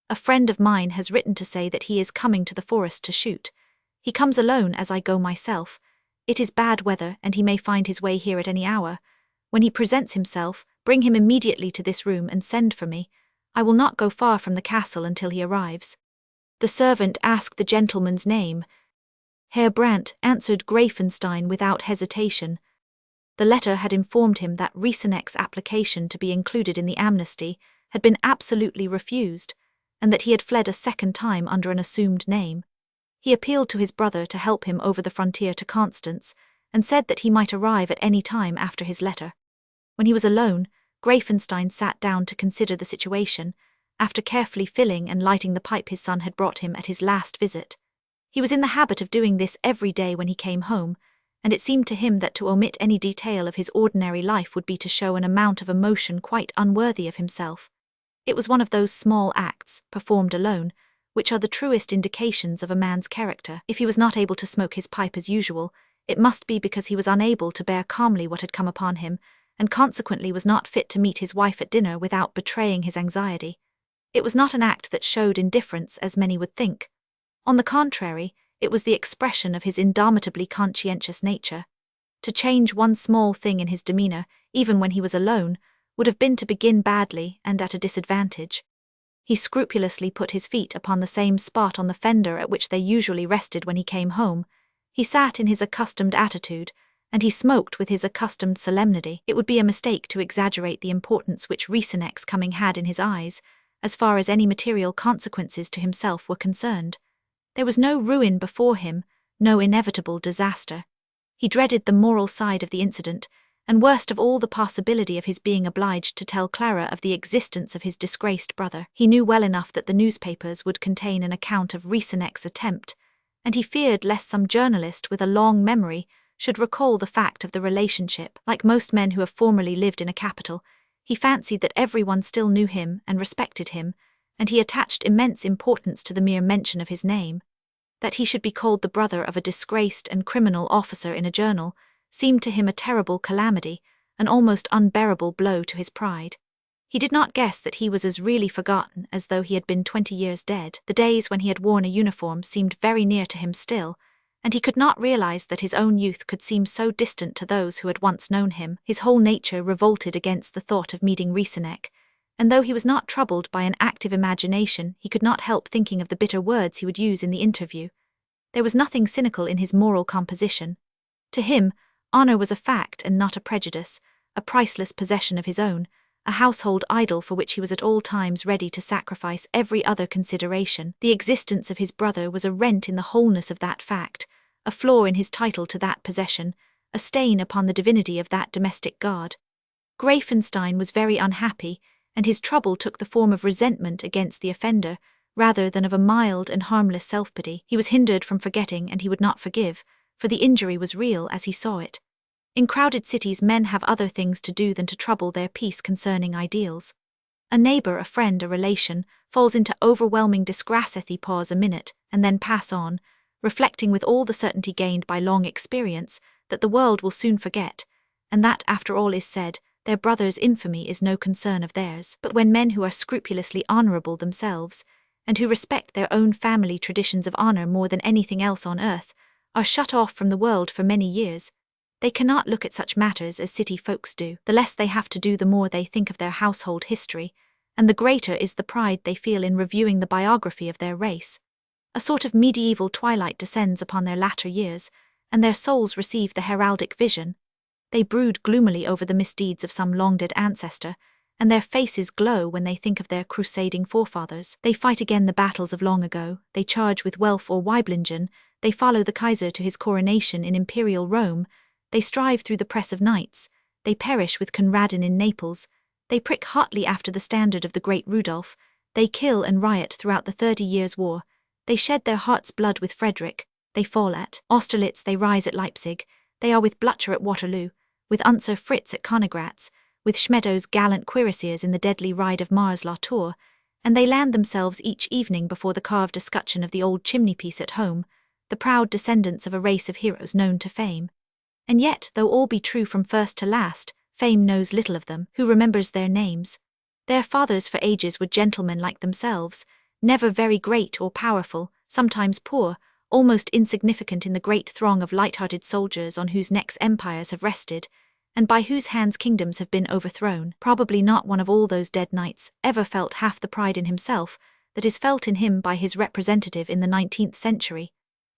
A: "A friend of mine has written to say that he is coming to the forest to shoot. He comes alone as I go myself. It is bad weather, and he may find his way here at any hour. When he presents himself, bring him immediately to this room and send for me. I will not go far from the castle until he arrives." The servant asked the gentleman's name. "Herr Brandt," answered Greifenstein without hesitation. The letter had informed him that Riesenek's application to be included in the amnesty had been absolutely refused, and that he had fled a second time under an assumed name. He appealed to his brother to help him over the frontier to Constance, and said that he might arrive at any time after his letter. When he was alone, Greifenstein sat down to consider the situation, after carefully filling and lighting the pipe his son had brought him at his last visit. He was in the habit of doing this every day when he came home, and it seemed to him that to omit any detail of his ordinary life would be to show an amount of emotion quite unworthy of himself. It was one of those small acts, performed alone, which are the truest indications of a man's character. If he was not able to smoke his pipe as usual, it must be because he was unable to bear calmly what had come upon him, and consequently was not fit to meet his wife at dinner without betraying his anxiety. It was not an act that showed indifference, as many would think. On the contrary, it was the expression of his indomitably conscientious nature. To change one small thing in his demeanour, even when he was alone, would have been to begin badly and at a disadvantage. He scrupulously put his feet upon the same spot on the fender at which they usually rested when he came home. He sat in his accustomed attitude, and he smoked with his accustomed solemnity. It would be a mistake to exaggerate the importance which Riesenek's coming had in his eyes, as far as any material consequences to himself were concerned. There was no ruin before him, no inevitable disaster. He dreaded the moral side of the incident, and worst of all the possibility of his being obliged to tell Clara of the existence of his disgraced brother. He knew well enough that the newspapers would contain an account of Riesenek's attempt, and he feared lest some journalist with a long memory should recall the fact of the relationship. Like most men who have formerly lived in a capital, he fancied that everyone still knew him and respected him, and he attached immense importance to the mere mention of his name. That he should be called the brother of a disgraced and criminal officer in a journal seemed to him a terrible calamity, an almost unbearable blow to his pride. He did not guess that he was as really forgotten as though he had been 20 years dead. The days when he had worn a uniform seemed very near to him still, and he could not realize that his own youth could seem so distant to those who had once known him. His whole nature revolted against the thought of meeting Riesenek, and though he was not troubled by an active imagination, he could not help thinking of the bitter words he would use in the interview. There was nothing cynical in his moral composition. To him, honor was a fact and not a prejudice, a priceless possession of his own, a household idol for which he was at all times ready to sacrifice every other consideration. The existence of his brother was a rent in the wholeness of that fact, a flaw in his title to that possession, a stain upon the divinity of that domestic god. Greifenstein was very unhappy, and his trouble took the form of resentment against the offender, rather than of a mild and harmless self-pity. He was hindered from forgetting, and he would not forgive, for the injury was real as he saw it. In crowded cities, men have other things to do than to trouble their peace concerning ideals. A neighbor, a friend, a relation, falls into overwhelming disgrace. They pause a minute, and then pass on, reflecting with all the certainty gained by long experience that the world will soon forget, and that, after all is said, their brother's infamy is no concern of theirs. But when men who are scrupulously honorable themselves, and who respect their own family traditions of honor more than anything else on earth, are shut off from the world for many years, they cannot look at such matters as city folks do. The less they have to do, the more they think of their household history, and the greater is the pride they feel in reviewing the biography of their race. A sort of medieval twilight descends upon their latter years, and their souls receive the heraldic vision. They brood gloomily over the misdeeds of some long-dead ancestor, and their faces glow when they think of their crusading forefathers. They fight again the battles of long ago, they charge with Welf or Waiblingen, they follow the Kaiser to his coronation in imperial Rome, they strive through the press of knights, they perish with Conradin in Naples, they prick hotly after the standard of the great Rudolph, they kill and riot throughout the 30 Years' War, they shed their heart's blood with Frederick, they fall at Austerlitz, they rise at Leipzig, they are with Blücher at Waterloo, with Unser Fritz at Königgrätz, with Schmedo's gallant cuirassiers in the deadly ride of Mars-la-Tour, and they land themselves each evening before the carved escutcheon of the old chimney-piece at home, the proud descendants of a race of heroes known to fame. And yet, though all be true from first to last, fame knows little of them. Who remembers their names? Their fathers for ages were gentlemen like themselves, never very great or powerful, sometimes poor, almost insignificant in the great throng of light-hearted soldiers on whose necks empires have rested, and by whose hands kingdoms have been overthrown. Probably not one of all those dead knights ever felt half the pride in himself that is felt in him by his representative in the 19th century,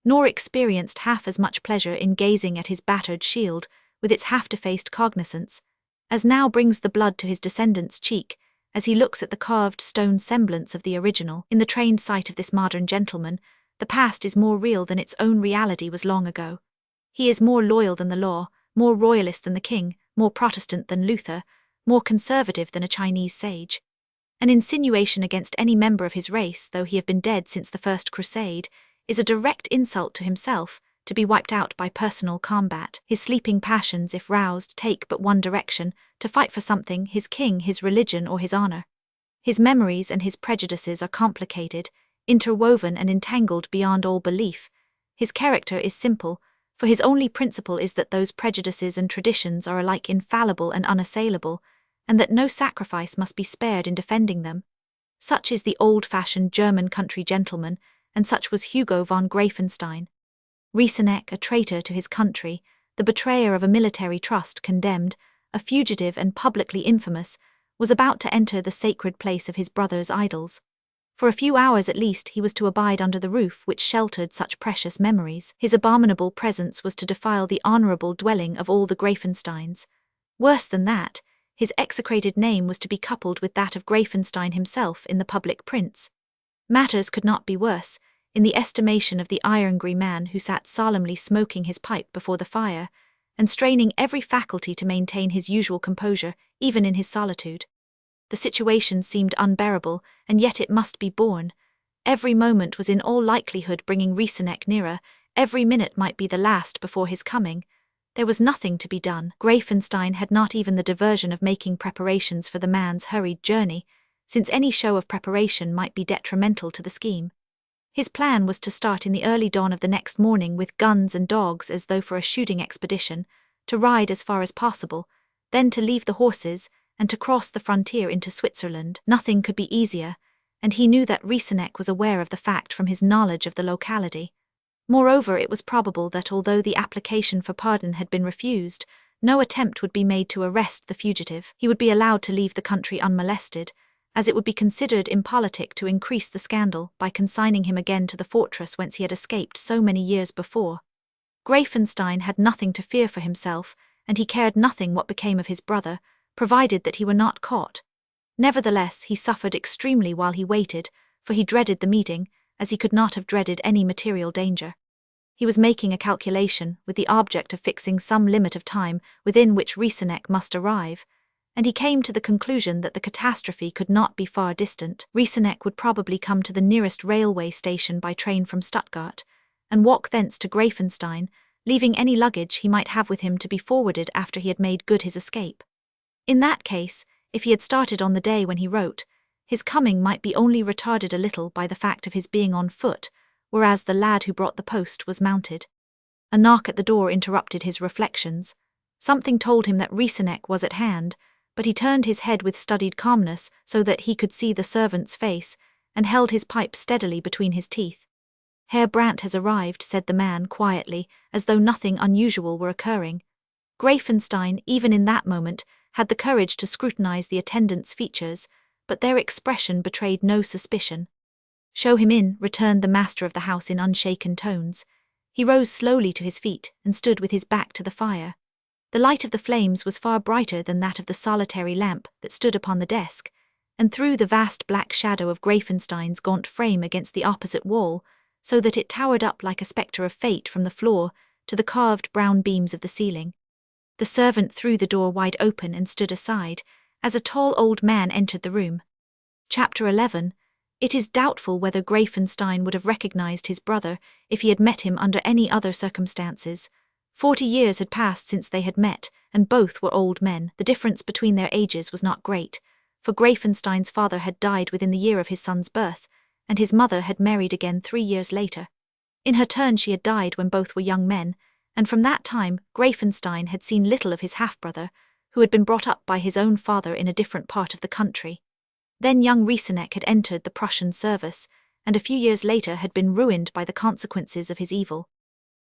A: nor experienced half as much pleasure in gazing at his battered shield, with its half-defaced cognizance, as now brings the blood to his descendant's cheek, as he looks at the carved stone semblance of the original. In the trained sight of this modern gentleman, the past is more real than its own reality was long ago. He is more loyal than the law, more royalist than the king, more Protestant than Luther, more conservative than a Chinese sage. An insinuation against any member of his race, though he have been dead since the First Crusade, is a direct insult to himself, to be wiped out by personal combat. His sleeping passions, if roused, take but one direction, to fight for something, his king, his religion, or his honor. His memories and his prejudices are complicated, interwoven and entangled beyond all belief. His character is simple, for his only principle is that those prejudices and traditions are alike infallible and unassailable, and that no sacrifice must be spared in defending them. Such is the old-fashioned German country gentleman, and such was Hugo von Greifenstein. Rieseneck, a traitor to his country, the betrayer of a military trust, condemned, a fugitive and publicly infamous, was about to enter the sacred place of his brother's idols. For a few hours at least he was to abide under the roof which sheltered such precious memories. His abominable presence was to defile the honorable dwelling of all the Greifensteins. Worse than that, his execrated name was to be coupled with that of Greifenstein himself in the public prints. Matters could not be worse, in the estimation of the iron-grey man who sat solemnly smoking his pipe before the fire, and straining every faculty to maintain his usual composure, even in his solitude. The situation seemed unbearable, and yet it must be borne. Every moment was in all likelihood bringing Rieseneck nearer, every minute might be the last before his coming. There was nothing to be done. Greifenstein had not even the diversion of making preparations for the man's hurried journey, since any show of preparation might be detrimental to the scheme. His plan was to start in the early dawn of the next morning with guns and dogs as though for a shooting expedition, to ride as far as possible, then to leave the horses, and to cross the frontier into Switzerland. Nothing could be easier, and he knew that Rieseneck was aware of the fact from his knowledge of the locality. Moreover, it was probable that although the application for pardon had been refused, no attempt would be made to arrest the fugitive. He would be allowed to leave the country unmolested, as it would be considered impolitic to increase the scandal by consigning him again to the fortress whence he had escaped so many years before. Greifenstein had nothing to fear for himself, and he cared nothing what became of his brother, provided that he were not caught. Nevertheless, he suffered extremely while he waited, for he dreaded the meeting, as he could not have dreaded any material danger. He was making a calculation with the object of fixing some limit of time within which Rieseneck must arrive, and he came to the conclusion that the catastrophe could not be far distant. Rieseneck would probably come to the nearest railway station by train from Stuttgart, and walk thence to Greifenstein, leaving any luggage he might have with him to be forwarded after he had made good his escape. In that case, if he had started on the day when he wrote, his coming might be only retarded a little by the fact of his being on foot, whereas the lad who brought the post was mounted. A knock at the door interrupted his reflections. Something told him that Rieseneck was at hand, but he turned his head with studied calmness so that he could see the servant's face, and held his pipe steadily between his teeth. "Herr Brandt has arrived," said the man quietly, as though nothing unusual were occurring. Greifenstein, even in that moment, had the courage to scrutinize the attendant's features, but their expression betrayed no suspicion. "Show him in," returned the master of the house in unshaken tones. He rose slowly to his feet and stood with his back to the fire. The light of the flames was far brighter than that of the solitary lamp that stood upon the desk, and threw the vast black shadow of Greifenstein's gaunt frame against the opposite wall, so that it towered up like a spectre of fate from the floor to the carved brown beams of the ceiling. The servant threw the door wide open and stood aside, as a tall old man entered the room. Chapter 11. It is doubtful whether Greifenstein would have recognized his brother if he had met him under any other circumstances. 40 years had passed since they had met, and both were old men. The difference between their ages was not great, for Greifenstein's father had died within the year of his son's birth, and his mother had married again 3 years later. In her turn she had died when both were young men, and from that time Greifenstein had seen little of his half-brother, who had been brought up by his own father in a different part of the country. Then young Rieseneck had entered the Prussian service, and a few years later had been ruined by the consequences of his evil.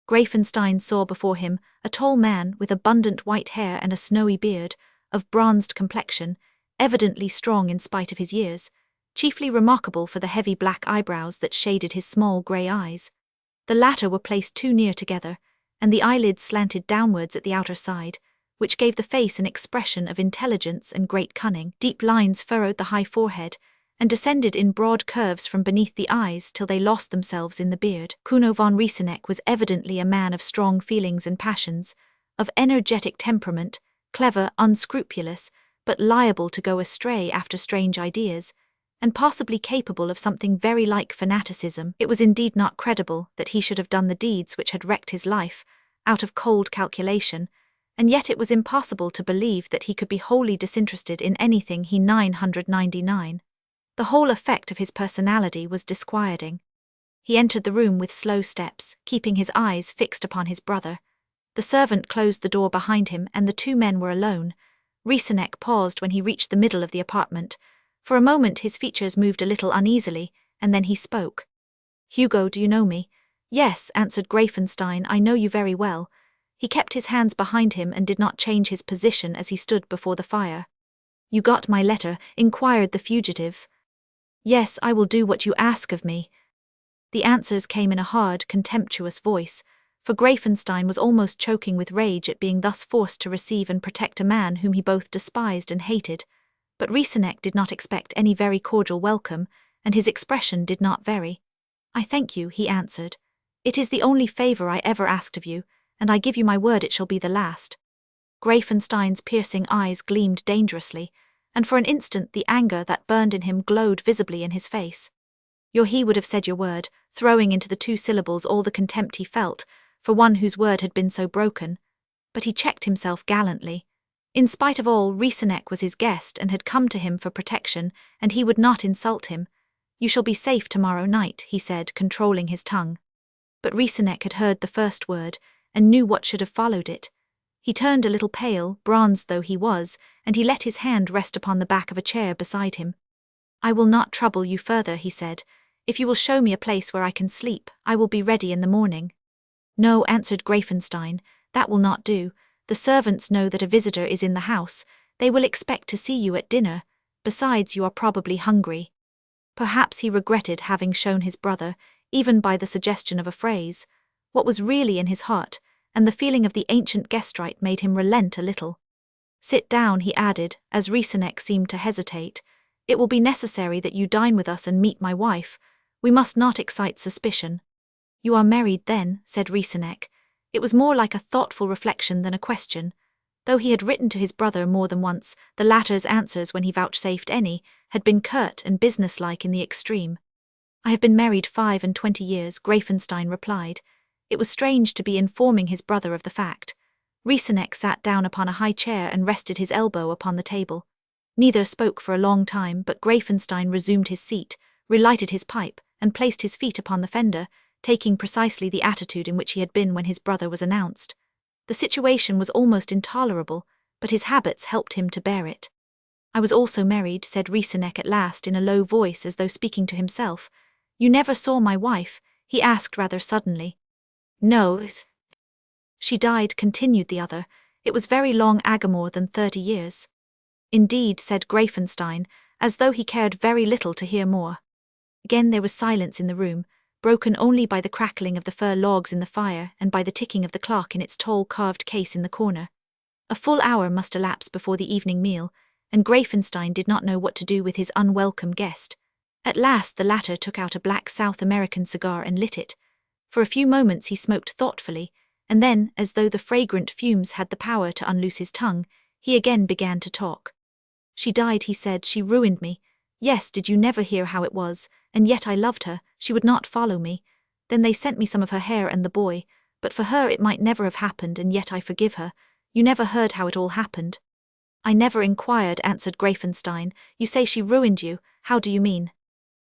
A: Greifenstein saw before him a tall man with abundant white hair and a snowy beard, of bronzed complexion, evidently strong in spite of his years, chiefly remarkable for the heavy black eyebrows that shaded his small grey eyes. The latter were placed too near together, and the eyelids slanted downwards at the outer side, which gave the face an expression of intelligence and great cunning. Deep lines furrowed the high forehead, and descended in broad curves from beneath the eyes till they lost themselves in the beard. Kuno von Rieseneck was evidently a man of strong feelings and passions, of energetic temperament, clever, unscrupulous, but liable to go astray after strange ideas, and possibly capable of something very like fanaticism. It was indeed not credible that he should have done the deeds which had wrecked his life, out of cold calculation, and yet it was impossible to believe that he could be wholly disinterested in anything he 999. The whole effect of his personality was disquieting. He entered the room with slow steps, keeping his eyes fixed upon his brother. The servant closed the door behind him, and the two men were alone. Rieseneck paused when he reached the middle of the apartment. For a moment his features moved a little uneasily, and then he spoke. "Hugo, do you know me?" "Yes," answered Greifenstein, "I know you very well." He kept his hands behind him and did not change his position as he stood before the fire. "You got my letter?" inquired the fugitive. "Yes, I will do what you ask of me." The answers came in a hard, contemptuous voice, for Greifenstein was almost choking with rage at being thus forced to receive and protect a man whom he both despised and hated. But Rieseneck did not expect any very cordial welcome, and his expression did not vary. "I thank you," he answered. "It is the only favor I ever asked of you, and I give you my word it shall be the last." Greifenstein's piercing eyes gleamed dangerously, and for an instant the anger that burned in him glowed visibly in his face. He would have said your word, throwing into the 2 syllables all the contempt he felt, for one whose word had been so broken. But he checked himself gallantly. In spite of all, Rieseneck was his guest and had come to him for protection, and he would not insult him. "You shall be safe tomorrow night," he said, controlling his tongue. But Rieseneck had heard the first word, and knew what should have followed it. He turned a little pale, bronzed though he was, and he let his hand rest upon the back of a chair beside him. "I will not trouble you further," he said. "If you will show me a place where I can sleep, I will be ready in the morning." "No," answered Greifenstein, "that will not do. The servants know that a visitor is in the house. They will expect to see you at dinner. Besides, you are probably hungry." Perhaps he regretted having shown his brother, even by the suggestion of a phrase, what was really in his heart, and the feeling of the ancient guest-right made him relent a little. "Sit down," he added, as Rieseneck seemed to hesitate. "It will be necessary that you dine with us and meet my wife. We must not excite suspicion." You are married then, said Rieseneck. It was more like a thoughtful reflection than a question. Though he had written to his brother more than once, the latter's answers, when he vouchsafed any, had been curt and businesslike in the extreme. I have been married 25 years, Greifenstein replied. It was strange to be informing his brother of the fact. Rieseneck sat down upon a high chair and rested his elbow upon the table. Neither spoke for a long time, but Greifenstein resumed his seat, relighted his pipe, and placed his feet upon the fender, taking precisely the attitude in which he had been when his brother was announced. The situation was almost intolerable, but his habits helped him to bear it. I was also married, said Rieseneck at last in a low voice as though speaking to himself. You never saw my wife? He asked rather suddenly. No. She died, continued the other. It was very long ago, more than 30 years. Indeed, said Greifenstein, as though he cared very little to hear more. Again there was silence in the room, broken only by the crackling of the fir logs in the fire and by the ticking of the clock in its tall carved case in the corner. A full hour must elapse before the evening meal, and Greifenstein did not know what to do with his unwelcome guest. At last the latter took out a black South American cigar and lit it. For a few moments he smoked thoughtfully, and then, as though the fragrant fumes had the power to unloose his tongue, he again began to talk. She died, he said, she ruined me. Yes, did you never hear how it was? And yet I loved her, she would not follow me. Then they sent me some of her hair and the boy, but for her it might never have happened, and yet I forgive her. You never heard how it all happened? I never inquired, answered Greifenstein. You say she ruined you, how do you mean?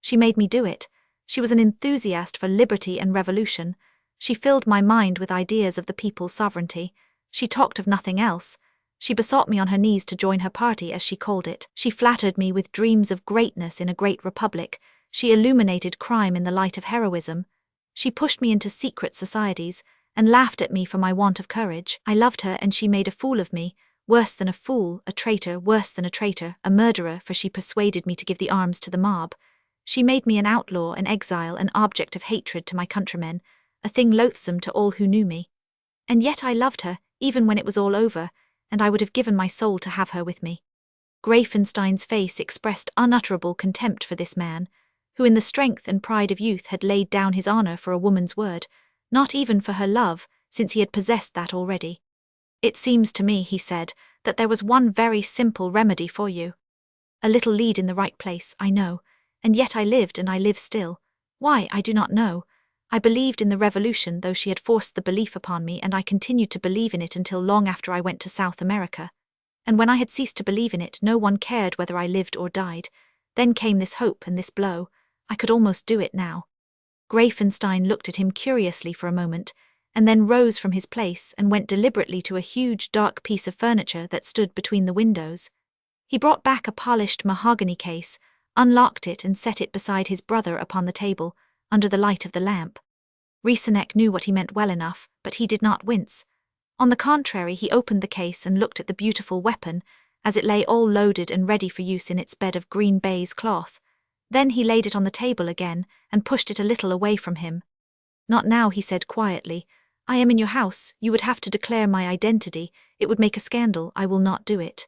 A: She made me do it. She was an enthusiast for liberty and revolution. She filled my mind with ideas of the people's sovereignty. She talked of nothing else. She besought me on her knees to join her party, as she called it. She flattered me with dreams of greatness in a great republic. She illuminated crime in the light of heroism. She pushed me into secret societies, and laughed at me for my want of courage. I loved her, and she made a fool of me, worse than a fool, a traitor, worse than a traitor, a murderer, for she persuaded me to give the arms to the mob. She made me an outlaw, an exile, an object of hatred to my countrymen, a thing loathsome to all who knew me. And yet I loved her, even when it was all over, and I would have given my soul to have her with me. Greifenstein's face expressed unutterable contempt for this man, who in the strength and pride of youth had laid down his honor for a woman's word, not even for her love, since he had possessed that already. It seems to me, he said, that there was one very simple remedy for you. A little lead in the right place, I know, and yet I lived and I live still. Why, I do not know. I believed in the revolution, though she had forced the belief upon me, and I continued to believe in it until long after I went to South America. And when I had ceased to believe in it, no one cared whether I lived or died. Then came this hope and this blow. I could almost do it now. Greifenstein looked at him curiously for a moment, and then rose from his place and went deliberately to a huge dark piece of furniture that stood between the windows. He brought back a polished mahogany case, unlocked it and set it beside his brother upon the table, under the light of the lamp. Rieseneck knew what he meant well enough, but he did not wince. On the contrary, he opened the case and looked at the beautiful weapon, as it lay all loaded and ready for use in its bed of green baize cloth. Then he laid it on the table again, and pushed it a little away from him. Not now, he said quietly. I am in your house, you would have to declare my identity, it would make a scandal, I will not do it.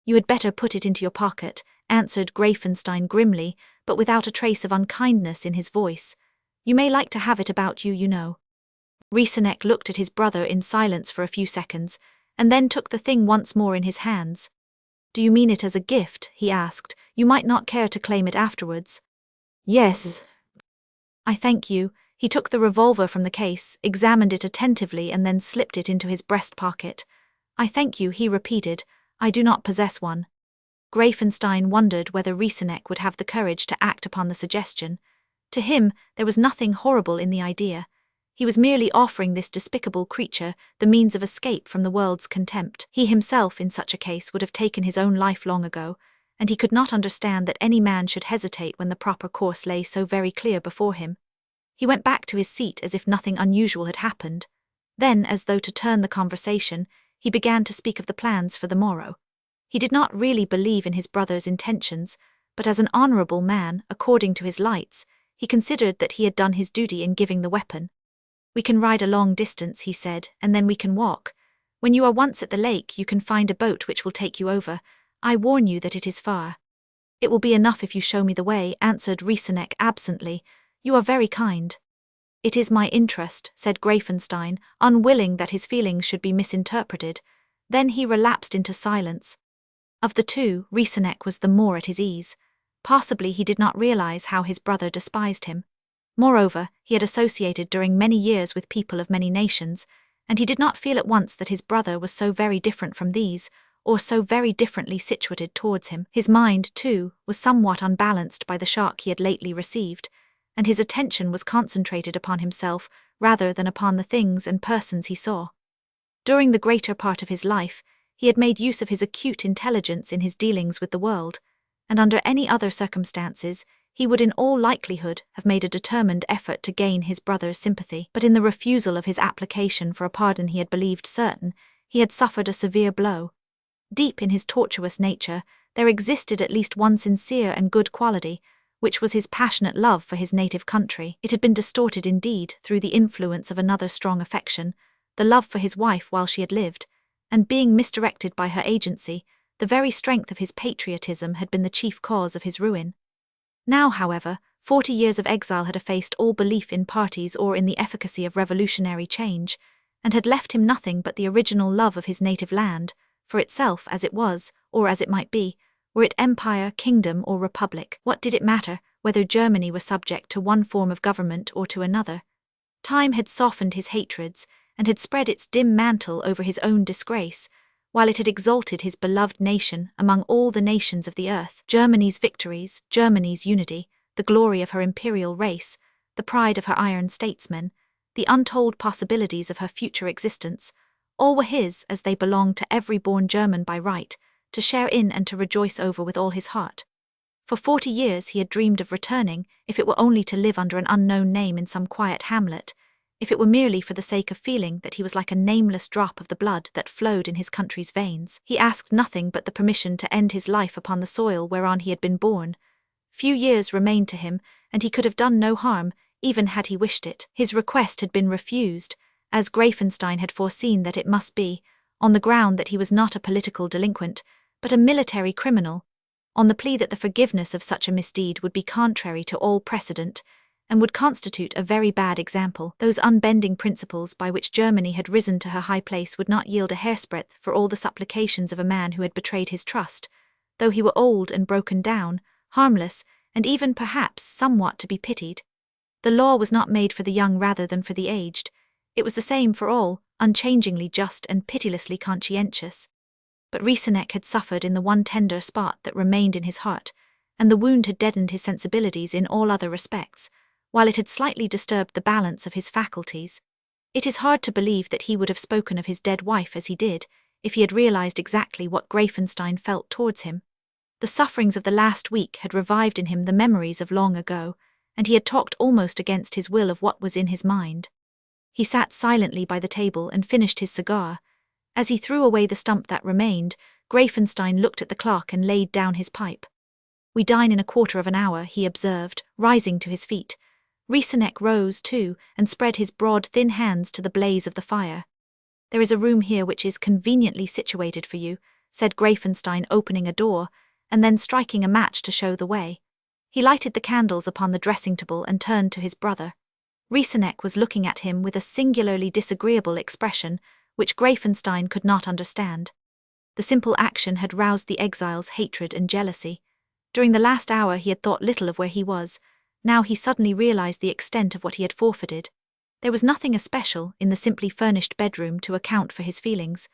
A: You had better put it into your pocket, answered Greifenstein grimly, but without a trace of unkindness in his voice. You may like to have it about you, you know. Rieseneck looked at his brother in silence for a few seconds, and then took the thing once more in his hands. Do you mean it as a gift? He asked. You might not care to claim it afterwards. Yes. I thank you. He took the revolver from the case, examined it attentively, and then slipped it into his breast pocket. I thank you, he repeated. I do not possess one. Greifenstein wondered whether Rieseneck would have the courage to act upon the suggestion. To him, there was nothing horrible in the idea. He was merely offering this despicable creature the means of escape from the world's contempt. He himself, in such a case, would have taken his own life long ago, and he could not understand that any man should hesitate when the proper course lay so very clear before him. He went back to his seat as if nothing unusual had happened. Then, as though to turn the conversation, he began to speak of the plans for the morrow. He did not really believe in his brother's intentions, but as an honourable man, according to his lights, he considered that he had done his duty in giving the weapon. We can ride a long distance, he said, and then we can walk. When you are once at the lake, you can find a boat which will take you over. I warn you that it is far. It will be enough if you show me the way, answered Rieseneck absently. You are very kind. "It is my interest," said Greifenstein, unwilling that his feelings should be misinterpreted. Then he relapsed into silence. Of the two, Rieseneck was the more at his ease. Possibly he did not realize how his brother despised him. Moreover, he had associated during many years with people of many nations, and he did not feel at once that his brother was so very different from these, or so very differently situated towards him. His mind, too, was somewhat unbalanced by the shock he had lately received, and his attention was concentrated upon himself rather than upon the things and persons he saw. During the greater part of his life, he had made use of his acute intelligence in his dealings with the world, and under any other circumstances, he would in all likelihood have made a determined effort to gain his brother's sympathy. But in the refusal of his application for a pardon he had believed certain, he had suffered a severe blow. Deep in his tortuous nature, there existed at least one sincere and good quality, which was his passionate love for his native country. It had been distorted indeed through the influence of another strong affection, the love for his wife while she had lived, and being misdirected by her agency, the very strength of his patriotism had been the chief cause of his ruin. Now, however, 40 years of exile had effaced all belief in parties or in the efficacy of revolutionary change, and had left him nothing but the original love of his native land, for itself as it was, or as it might be, were it empire, kingdom, or republic. What did it matter whether Germany were subject to one form of government or to another? Time had softened his hatreds, and had spread its dim mantle over his own disgrace, while it had exalted his beloved nation among all the nations of the earth. Germany's victories, Germany's unity, the glory of her imperial race, the pride of her iron statesmen, the untold possibilities of her future existence, all were his as they belonged to every born German by right, to share in and to rejoice over with all his heart. For 40 years he had dreamed of returning, if it were only to live under an unknown name in some quiet hamlet, if it were merely for the sake of feeling that he was like a nameless drop of the blood that flowed in his country's veins. He asked nothing but the permission to end his life upon the soil whereon he had been born. Few years remained to him, and he could have done no harm, even had he wished it. His request had been refused, as Greifenstein had foreseen that it must be, on the ground that he was not a political delinquent, but a military criminal, on the plea that the forgiveness of such a misdeed would be contrary to all precedent, and would constitute a very bad example. Those unbending principles by which Germany had risen to her high place would not yield a hairsbreadth for all the supplications of a man who had betrayed his trust, though he were old and broken down, harmless, and even perhaps somewhat to be pitied. The law was not made for the young rather than for the aged. It was the same for all, unchangingly just and pitilessly conscientious. But Rieseneck had suffered in the one tender spot that remained in his heart, and the wound had deadened his sensibilities in all other respects, while it had slightly disturbed the balance of his faculties. It is hard to believe that he would have spoken of his dead wife as he did, if he had realized exactly what Greifenstein felt towards him. The sufferings of the last week had revived in him the memories of long ago, and he had talked almost against his will of what was in his mind. He sat silently by the table and finished his cigar. As he threw away the stump that remained, Greifenstein looked at the clock and laid down his pipe. "We dine in a quarter of an hour," he observed, rising to his feet. Rieseneck rose, too, and spread his broad, thin hands to the blaze of the fire. "There is a room here which is conveniently situated for you," said Greifenstein, opening a door, and then striking a match to show the way. He lighted the candles upon the dressing-table and turned to his brother. Rieseneck was looking at him with a singularly disagreeable expression, which Greifenstein could not understand. The simple action had roused the exile's hatred and jealousy. During the last hour he had thought little of where he was. Now he suddenly realized the extent of what he had forfeited. There was nothing especial in the simply furnished bedroom to account for his feelings.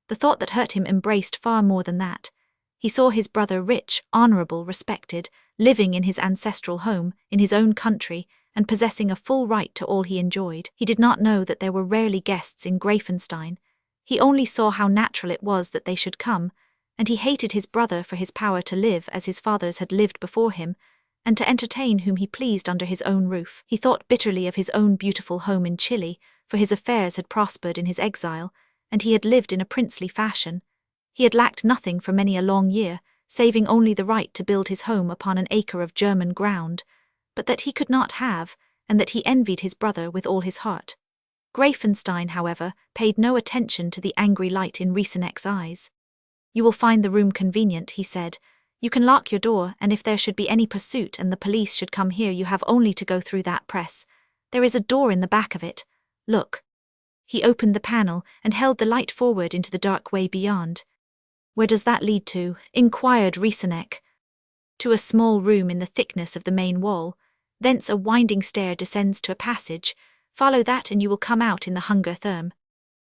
A: The thought that hurt him embraced far more than that. He saw his brother rich, honorable, respected, living in his ancestral home, in his own country, and possessing a full right to all he enjoyed. He did not know that there were rarely guests in Greifenstein. He only saw how natural it was that they should come, and he hated his brother for his power to live as his fathers had lived before him, and to entertain whom he pleased under his own roof. He thought bitterly of his own beautiful home in Chile, for his affairs had prospered in his exile, and he had lived in a princely fashion. He had lacked nothing for many a long year, saving only the right to build his home upon an acre of German ground, but that he could not have, and that he envied his brother with all his heart. Greifenstein, however, paid no attention to the angry light in Rieseneck's eyes. "You will find the room convenient," he said. "You can lock your door, and if there should be any pursuit and the police should come here, you have only to go through that press. There is a door in the back of it. Look. He opened the panel and held the light forward into the dark way beyond. Where does that lead to? Inquired Rieseneck. To a small room in the thickness of the main wall. Thence a winding stair descends to a passage. Follow that and you will come out in the Hunger Therm.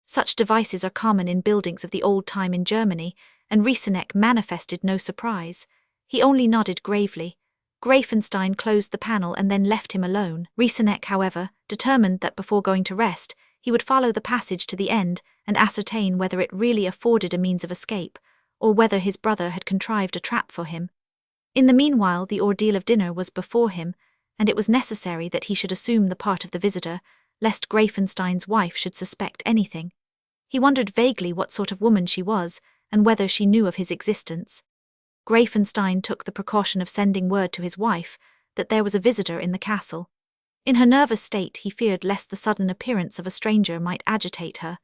A: Such devices are common in buildings of the old time in Germany, and Rieseneck manifested no surprise. He only nodded gravely. Greifenstein closed the panel and then left him alone. Rieseneck, however, determined that before going to rest, he would follow the passage to the end and ascertain whether it really afforded a means of escape, or whether his brother had contrived a trap for him. In the meanwhile, the ordeal of dinner was before him, and it was necessary that he should assume the part of the visitor, lest Greifenstein's wife should suspect anything. He wondered vaguely what sort of woman she was, and whether she knew of his existence. Greifenstein took the precaution of sending word to his wife that there was a visitor in the castle. In her nervous state, he feared lest the sudden appearance of a stranger might agitate her,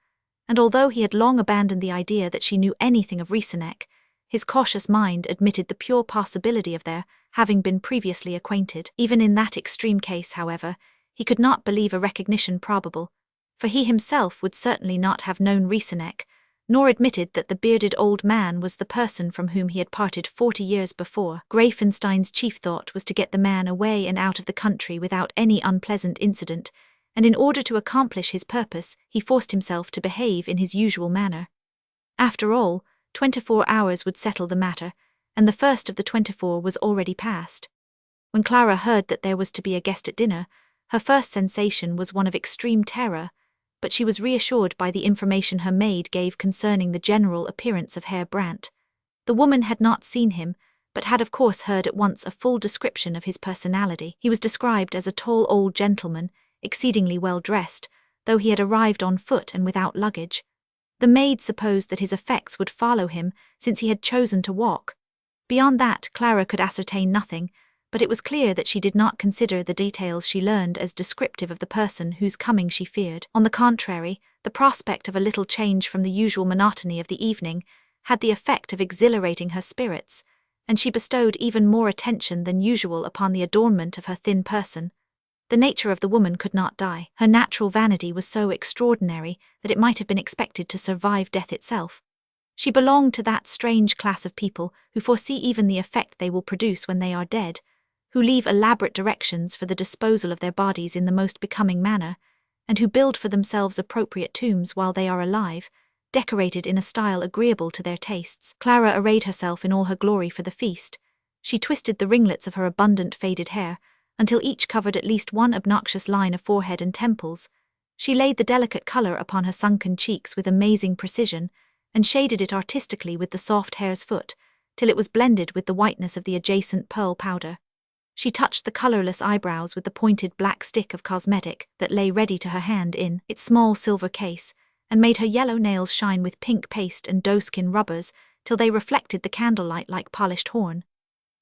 A: and although he had long abandoned the idea that she knew anything of Rieseneck, his cautious mind admitted the pure possibility of their having been previously acquainted. Even in that extreme case, however, he could not believe a recognition probable, for he himself would certainly not have known Rieseneck, nor admitted that the bearded old man was the person from whom he had parted 40 years before. Greifenstein's chief thought was to get the man away and out of the country without any unpleasant incident, and in order to accomplish his purpose, he forced himself to behave in his usual manner. After all, 24 hours would settle the matter, and the first of the 24 was already past. When Clara heard that there was to be a guest at dinner, her first sensation was one of extreme terror, but she was reassured by the information her maid gave concerning the general appearance of Herr Brandt. The woman had not seen him, but had of course heard at once a full description of his personality. He was described as a tall old gentleman, exceedingly well dressed, though he had arrived on foot and without luggage. The maid supposed that his effects would follow him, since he had chosen to walk. Beyond that, Clara could ascertain nothing, but it was clear that she did not consider the details she learned as descriptive of the person whose coming she feared. On the contrary, the prospect of a little change from the usual monotony of the evening had the effect of exhilarating her spirits, and she bestowed even more attention than usual upon the adornment of her thin person. The nature of the woman could not die. Her natural vanity was so extraordinary that it might have been expected to survive death itself. She belonged to that strange class of people who foresee even the effect they will produce when they are dead, who leave elaborate directions for the disposal of their bodies in the most becoming manner, and who build for themselves appropriate tombs while they are alive, decorated in a style agreeable to their tastes. Clara arrayed herself in all her glory for the feast. She twisted the ringlets of her abundant faded hair, until each covered at least one obnoxious line of forehead and temples. She laid the delicate colour upon her sunken cheeks with amazing precision, and shaded it artistically with the soft hare's foot, till it was blended with the whiteness of the adjacent pearl powder. She touched the colourless eyebrows with the pointed black stick of cosmetic that lay ready to her hand in its small silver case, and made her yellow nails shine with pink paste and doeskin rubbers till they reflected the candlelight like polished horn.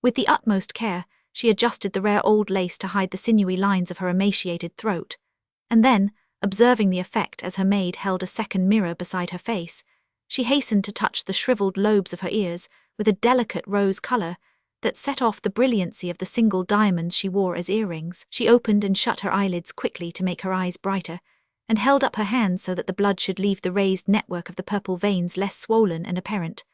A: With the utmost care, she adjusted the rare old lace to hide the sinewy lines of her emaciated throat, and then, observing the effect as her maid held a second mirror beside her face, she hastened to touch the shriveled lobes of her ears with a delicate rose colour that set off the brilliancy of the single diamonds she wore as earrings. She opened and shut her eyelids quickly to make her eyes brighter, and held up her hands so that the blood should leave the raised network of the purple veins less swollen and apparent.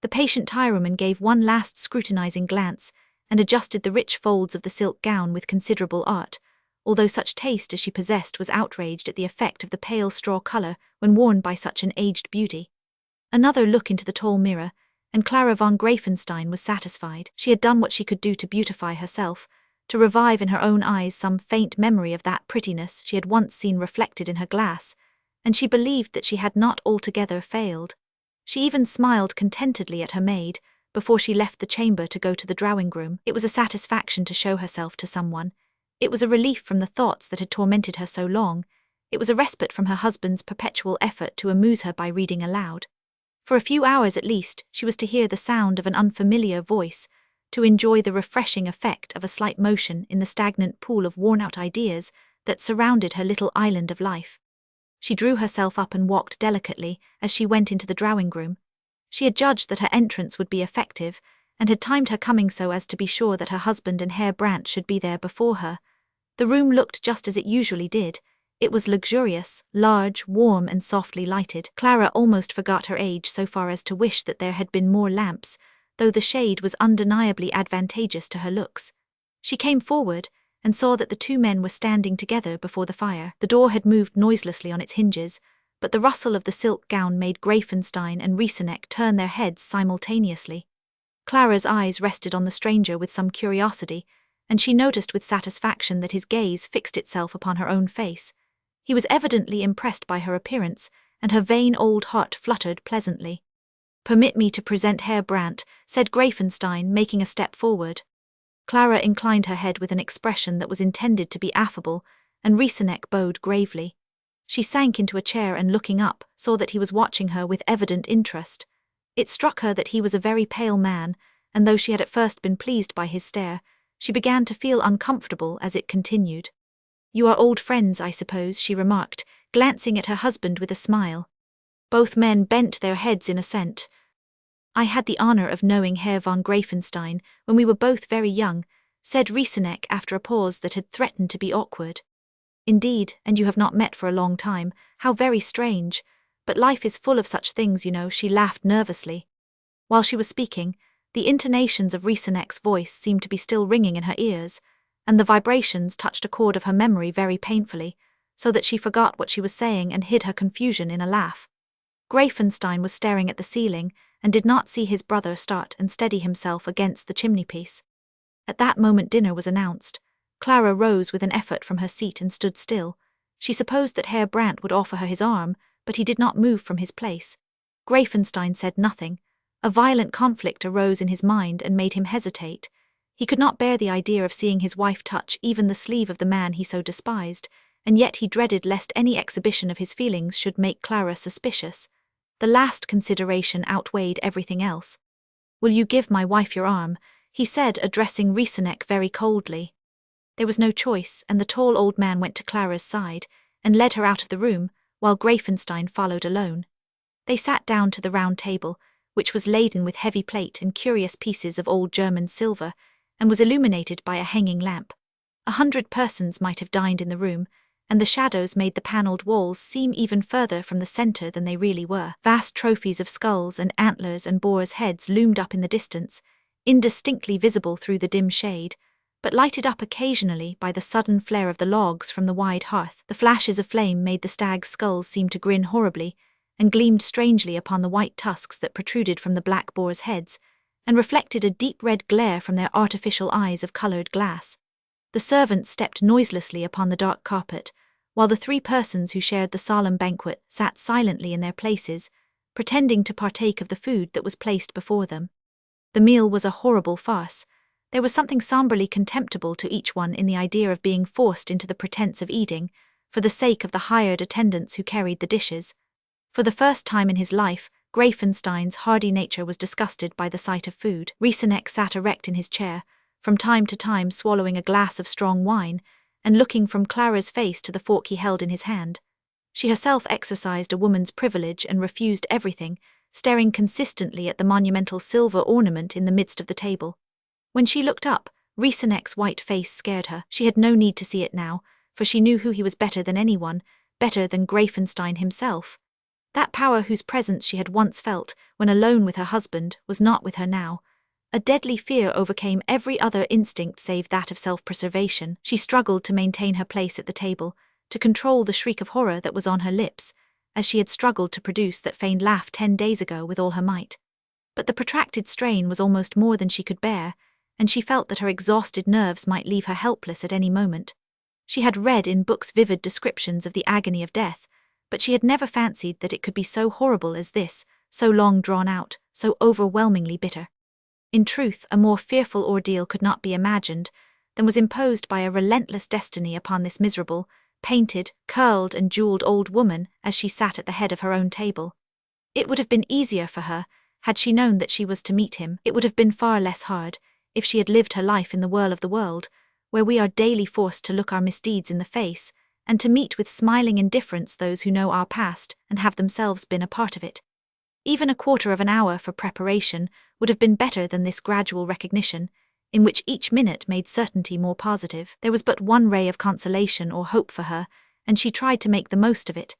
A: The patient tirewoman gave one last scrutinizing glance, and adjusted the rich folds of the silk gown with considerable art, although such taste as she possessed was outraged at the effect of the pale straw colour when worn by such an aged beauty. Another look into the tall mirror, and Clara von Greifenstein was satisfied. She had done what she could do to beautify herself, to revive in her own eyes some faint memory of that prettiness she had once seen reflected in her glass, and she believed that she had not altogether failed. She even smiled contentedly at her maid, before she left the chamber to go to the drawing-room. It was a satisfaction to show herself to someone. It was a relief from the thoughts that had tormented her so long. It was a respite from her husband's perpetual effort to amuse her by reading aloud. For a few hours at least, she was to hear the sound of an unfamiliar voice, to enjoy the refreshing effect of a slight motion in the stagnant pool of worn-out ideas that surrounded her little island of life. She drew herself up and walked delicately as she went into the drawing-room. She had judged that her entrance would be effective, and had timed her coming so as to be sure that her husband and Herr Brandt should be there before her. The room looked just as it usually did. It was luxurious, large, warm and softly lighted. Clara almost forgot her age so far as to wish that there had been more lamps, though the shade was undeniably advantageous to her looks. She came forward and saw that the two men were standing together before the fire. The door had moved noiselessly on its hinges, but the rustle of the silk gown made Greifenstein and Rieseneck turn their heads simultaneously. Clara's eyes rested on the stranger with some curiosity, and she noticed with satisfaction that his gaze fixed itself upon her own face. He was evidently impressed by her appearance, and her vain old heart fluttered pleasantly. "Permit me to present Herr Brandt," said Greifenstein, making a step forward. Clara inclined her head with an expression that was intended to be affable, and Rieseneck bowed gravely. She sank into a chair and, looking up, saw that he was watching her with evident interest. It struck her that he was a very pale man, and though she had at first been pleased by his stare, she began to feel uncomfortable as it continued. "You are old friends, I suppose," she remarked, glancing at her husband with a smile. Both men bent their heads in assent. "I had the honor of knowing Herr von Greifenstein when we were both very young," said Rieseneck after a pause that had threatened to be awkward. "Indeed, and you have not met for a long time. How very strange. But life is full of such things, you know," she laughed nervously. While she was speaking, the intonations of Rieseneck's voice seemed to be still ringing in her ears, and the vibrations touched a chord of her memory very painfully, so that she forgot what she was saying and hid her confusion in a laugh. Greifenstein was staring at the ceiling and did not see his brother start and steady himself against the chimney-piece. At that moment dinner was announced. Clara rose with an effort from her seat and stood still. She supposed that Herr Brandt would offer her his arm, but he did not move from his place. Greifenstein said nothing. A violent conflict arose in his mind and made him hesitate. He could not bear the idea of seeing his wife touch even the sleeve of the man he so despised, and yet he dreaded lest any exhibition of his feelings should make Clara suspicious. The last consideration outweighed everything else. "Will you give my wife your arm?" he said, addressing Rieseneck very coldly. There was no choice, and the tall old man went to Clara's side and led her out of the room, while Greifenstein followed alone. They sat down to the round table, which was laden with heavy plate and curious pieces of old German silver, and was illuminated by a hanging lamp. 100 persons might have dined in the room, and the shadows made the panelled walls seem even further from the centre than they really were. Vast trophies of skulls and antlers and boars' heads loomed up in the distance, indistinctly visible through the dim shade, but lighted up occasionally by the sudden flare of the logs from the wide hearth. The flashes of flame made the stags' skulls seem to grin horribly, and gleamed strangely upon the white tusks that protruded from the black boars' heads, and reflected a deep red glare from their artificial eyes of coloured glass. The servants stepped noiselessly upon the dark carpet, while the 3 persons who shared the solemn banquet sat silently in their places, pretending to partake of the food that was placed before them. The meal was a horrible farce. There was something somberly contemptible to each one in the idea of being forced into the pretence of eating, for the sake of the hired attendants who carried the dishes. For the first time in his life, Greifenstein's hardy nature was disgusted by the sight of food. Rieseneck sat erect in his chair, from time to time swallowing a glass of strong wine, and looking from Clara's face to the fork he held in his hand. She herself exercised a woman's privilege and refused everything, staring consistently at the monumental silver ornament in the midst of the table. When she looked up, Rieseneck's white face scared her. She had no need to see it now, for she knew who he was better than anyone, better than Greifenstein himself. That power whose presence she had once felt when alone with her husband was not with her now. A deadly fear overcame every other instinct save that of self-preservation. She struggled to maintain her place at the table, to control the shriek of horror that was on her lips, as she had struggled to produce that feigned laugh 10 days ago with all her might. But the protracted strain was almost more than she could bear, and she felt that her exhausted nerves might leave her helpless at any moment. She had read in books vivid descriptions of the agony of death, but she had never fancied that it could be so horrible as this, so long drawn out, so overwhelmingly bitter. In truth, a more fearful ordeal could not be imagined than was imposed by a relentless destiny upon this miserable, painted, curled and jewelled old woman as she sat at the head of her own table. It would have been easier for her, had she known that she was to meet him. It would have been far less hard, if she had lived her life in the whirl of the world, where we are daily forced to look our misdeeds in the face, and to meet with smiling indifference those who know our past and have themselves been a part of it. Even a quarter of an hour for preparation would have been better than this gradual recognition. in which each minute made certainty more positive. There was but one ray of consolation or hope for her, and she tried to make the most of it.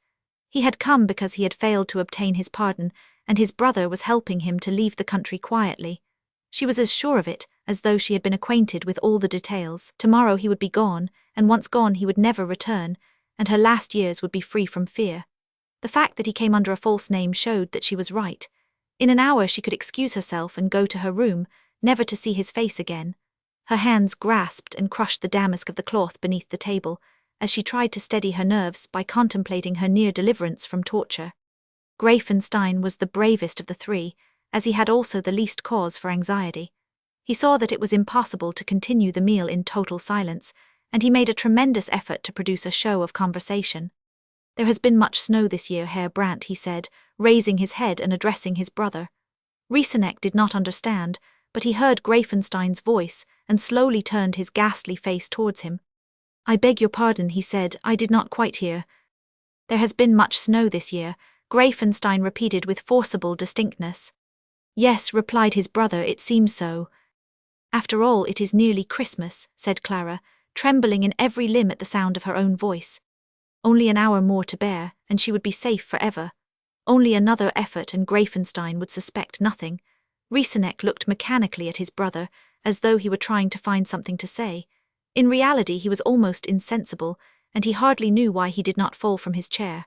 A: He had come because he had failed to obtain his pardon, and his brother was helping him to leave the country quietly. She was as sure of it as though she had been acquainted with all the details. Tomorrow he would be gone, and once gone he would never return, and her last years would be free from fear. The fact that he came under a false name showed that she was right. In an hour she could excuse herself and go to her room, never to see his face again. Her hands grasped and crushed the damask of the cloth beneath the table, as she tried to steady her nerves by contemplating her near deliverance from torture. Greifenstein was the bravest of the three, as he had also the least cause for anxiety. He saw that it was impossible to continue the meal in total silence, and he made a tremendous effort to produce a show of conversation. "There has been much snow this year, Herr Brandt," he said, raising his head and addressing his brother. Rieseneck did not understand, but he heard Greifenstein's voice and slowly turned his ghastly face towards him. "I beg your pardon," he said, "I did not quite hear." "There has been much snow this year," Greifenstein repeated with forcible distinctness. "Yes," replied his brother, "it seems so." "After all, it is nearly Christmas," said Clara, trembling in every limb at the sound of her own voice. Only an hour more to bear, and she would be safe forever. Only another effort and Greifenstein would suspect nothing. Rieseneck looked mechanically at his brother, as though he were trying to find something to say. In reality he was almost insensible, and he hardly knew why he did not fall from his chair.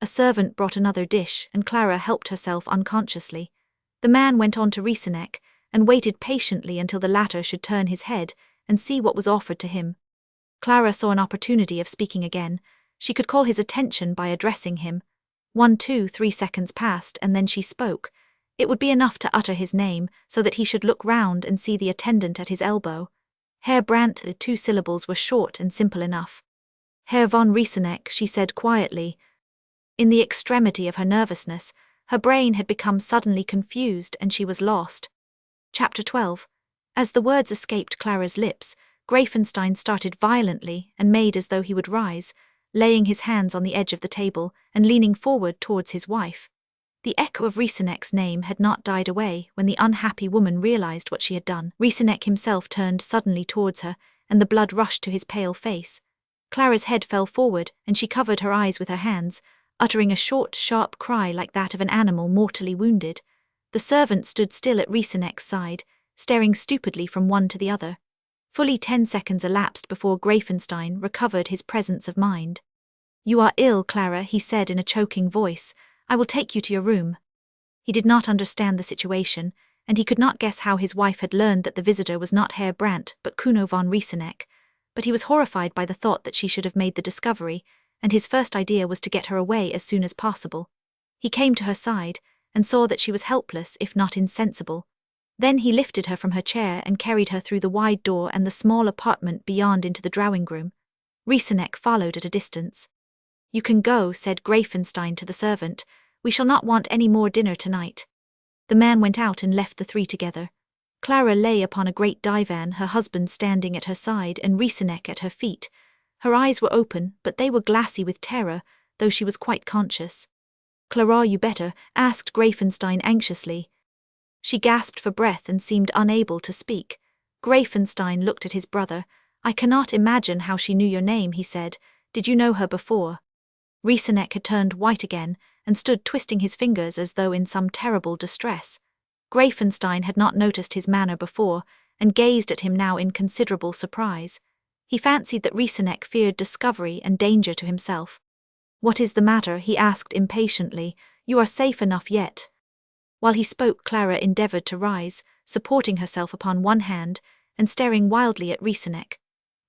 A: A servant brought another dish, and Clara helped herself unconsciously. The man went on to Rieseneck, and waited patiently until the latter should turn his head and see what was offered to him. Clara saw an opportunity of speaking again. She could call his attention by addressing him. 1, 2, 3 seconds passed, and then she spoke. It would be enough to utter his name, so that he should look round and see the attendant at his elbow. Herr Brandt. The 2 syllables were short and simple enough. "Herr von Rieseneck," she said quietly. In the extremity of her nervousness, her brain had become suddenly confused and she was lost. Chapter 12. As the words escaped Clara's lips, Greifenstein started violently and made as though he would rise, laying his hands on the edge of the table and leaning forward towards his wife. The echo of Rieseneck's name had not died away when the unhappy woman realized what she had done. Rieseneck himself turned suddenly towards her, and the blood rushed to his pale face. Clara's head fell forward, and she covered her eyes with her hands, uttering a short, sharp cry like that of an animal mortally wounded. The servant stood still at Rieseneck's side, staring stupidly from one to the other. Fully 10 seconds elapsed before Greifenstein recovered his presence of mind. "You are ill, Clara," he said in a choking voice. "I will take you to your room." He did not understand the situation, and he could not guess how his wife had learned that the visitor was not Herr Brandt but Kuno von Rieseneck. But he was horrified by the thought that she should have made the discovery, and his first idea was to get her away as soon as possible. He came to her side, and saw that she was helpless if not insensible. Then he lifted her from her chair and carried her through the wide door and the small apartment beyond into the drawing-room. Rieseneck followed at a distance. "You can go," said Greifenstein to the servant. "We shall not want any more dinner tonight." The man went out and left the 3 together. Clara lay upon a great divan, her husband standing at her side and Rieseneck at her feet. Her eyes were open, but they were glassy with terror, though she was quite conscious. "Clara, you better?" asked Greifenstein anxiously. She gasped for breath and seemed unable to speak. Greifenstein looked at his brother. "I cannot imagine how she knew your name," he said. "Did you know her before?" Rieseneck had turned white again and stood twisting his fingers as though in some terrible distress. Greifenstein had not noticed his manner before, and gazed at him now in considerable surprise. He fancied that Rieseneck feared discovery and danger to himself. "What is the matter?" he asked impatiently. "You are safe enough yet." While he spoke, Clara endeavoured to rise, supporting herself upon one hand and staring wildly at Rieseneck.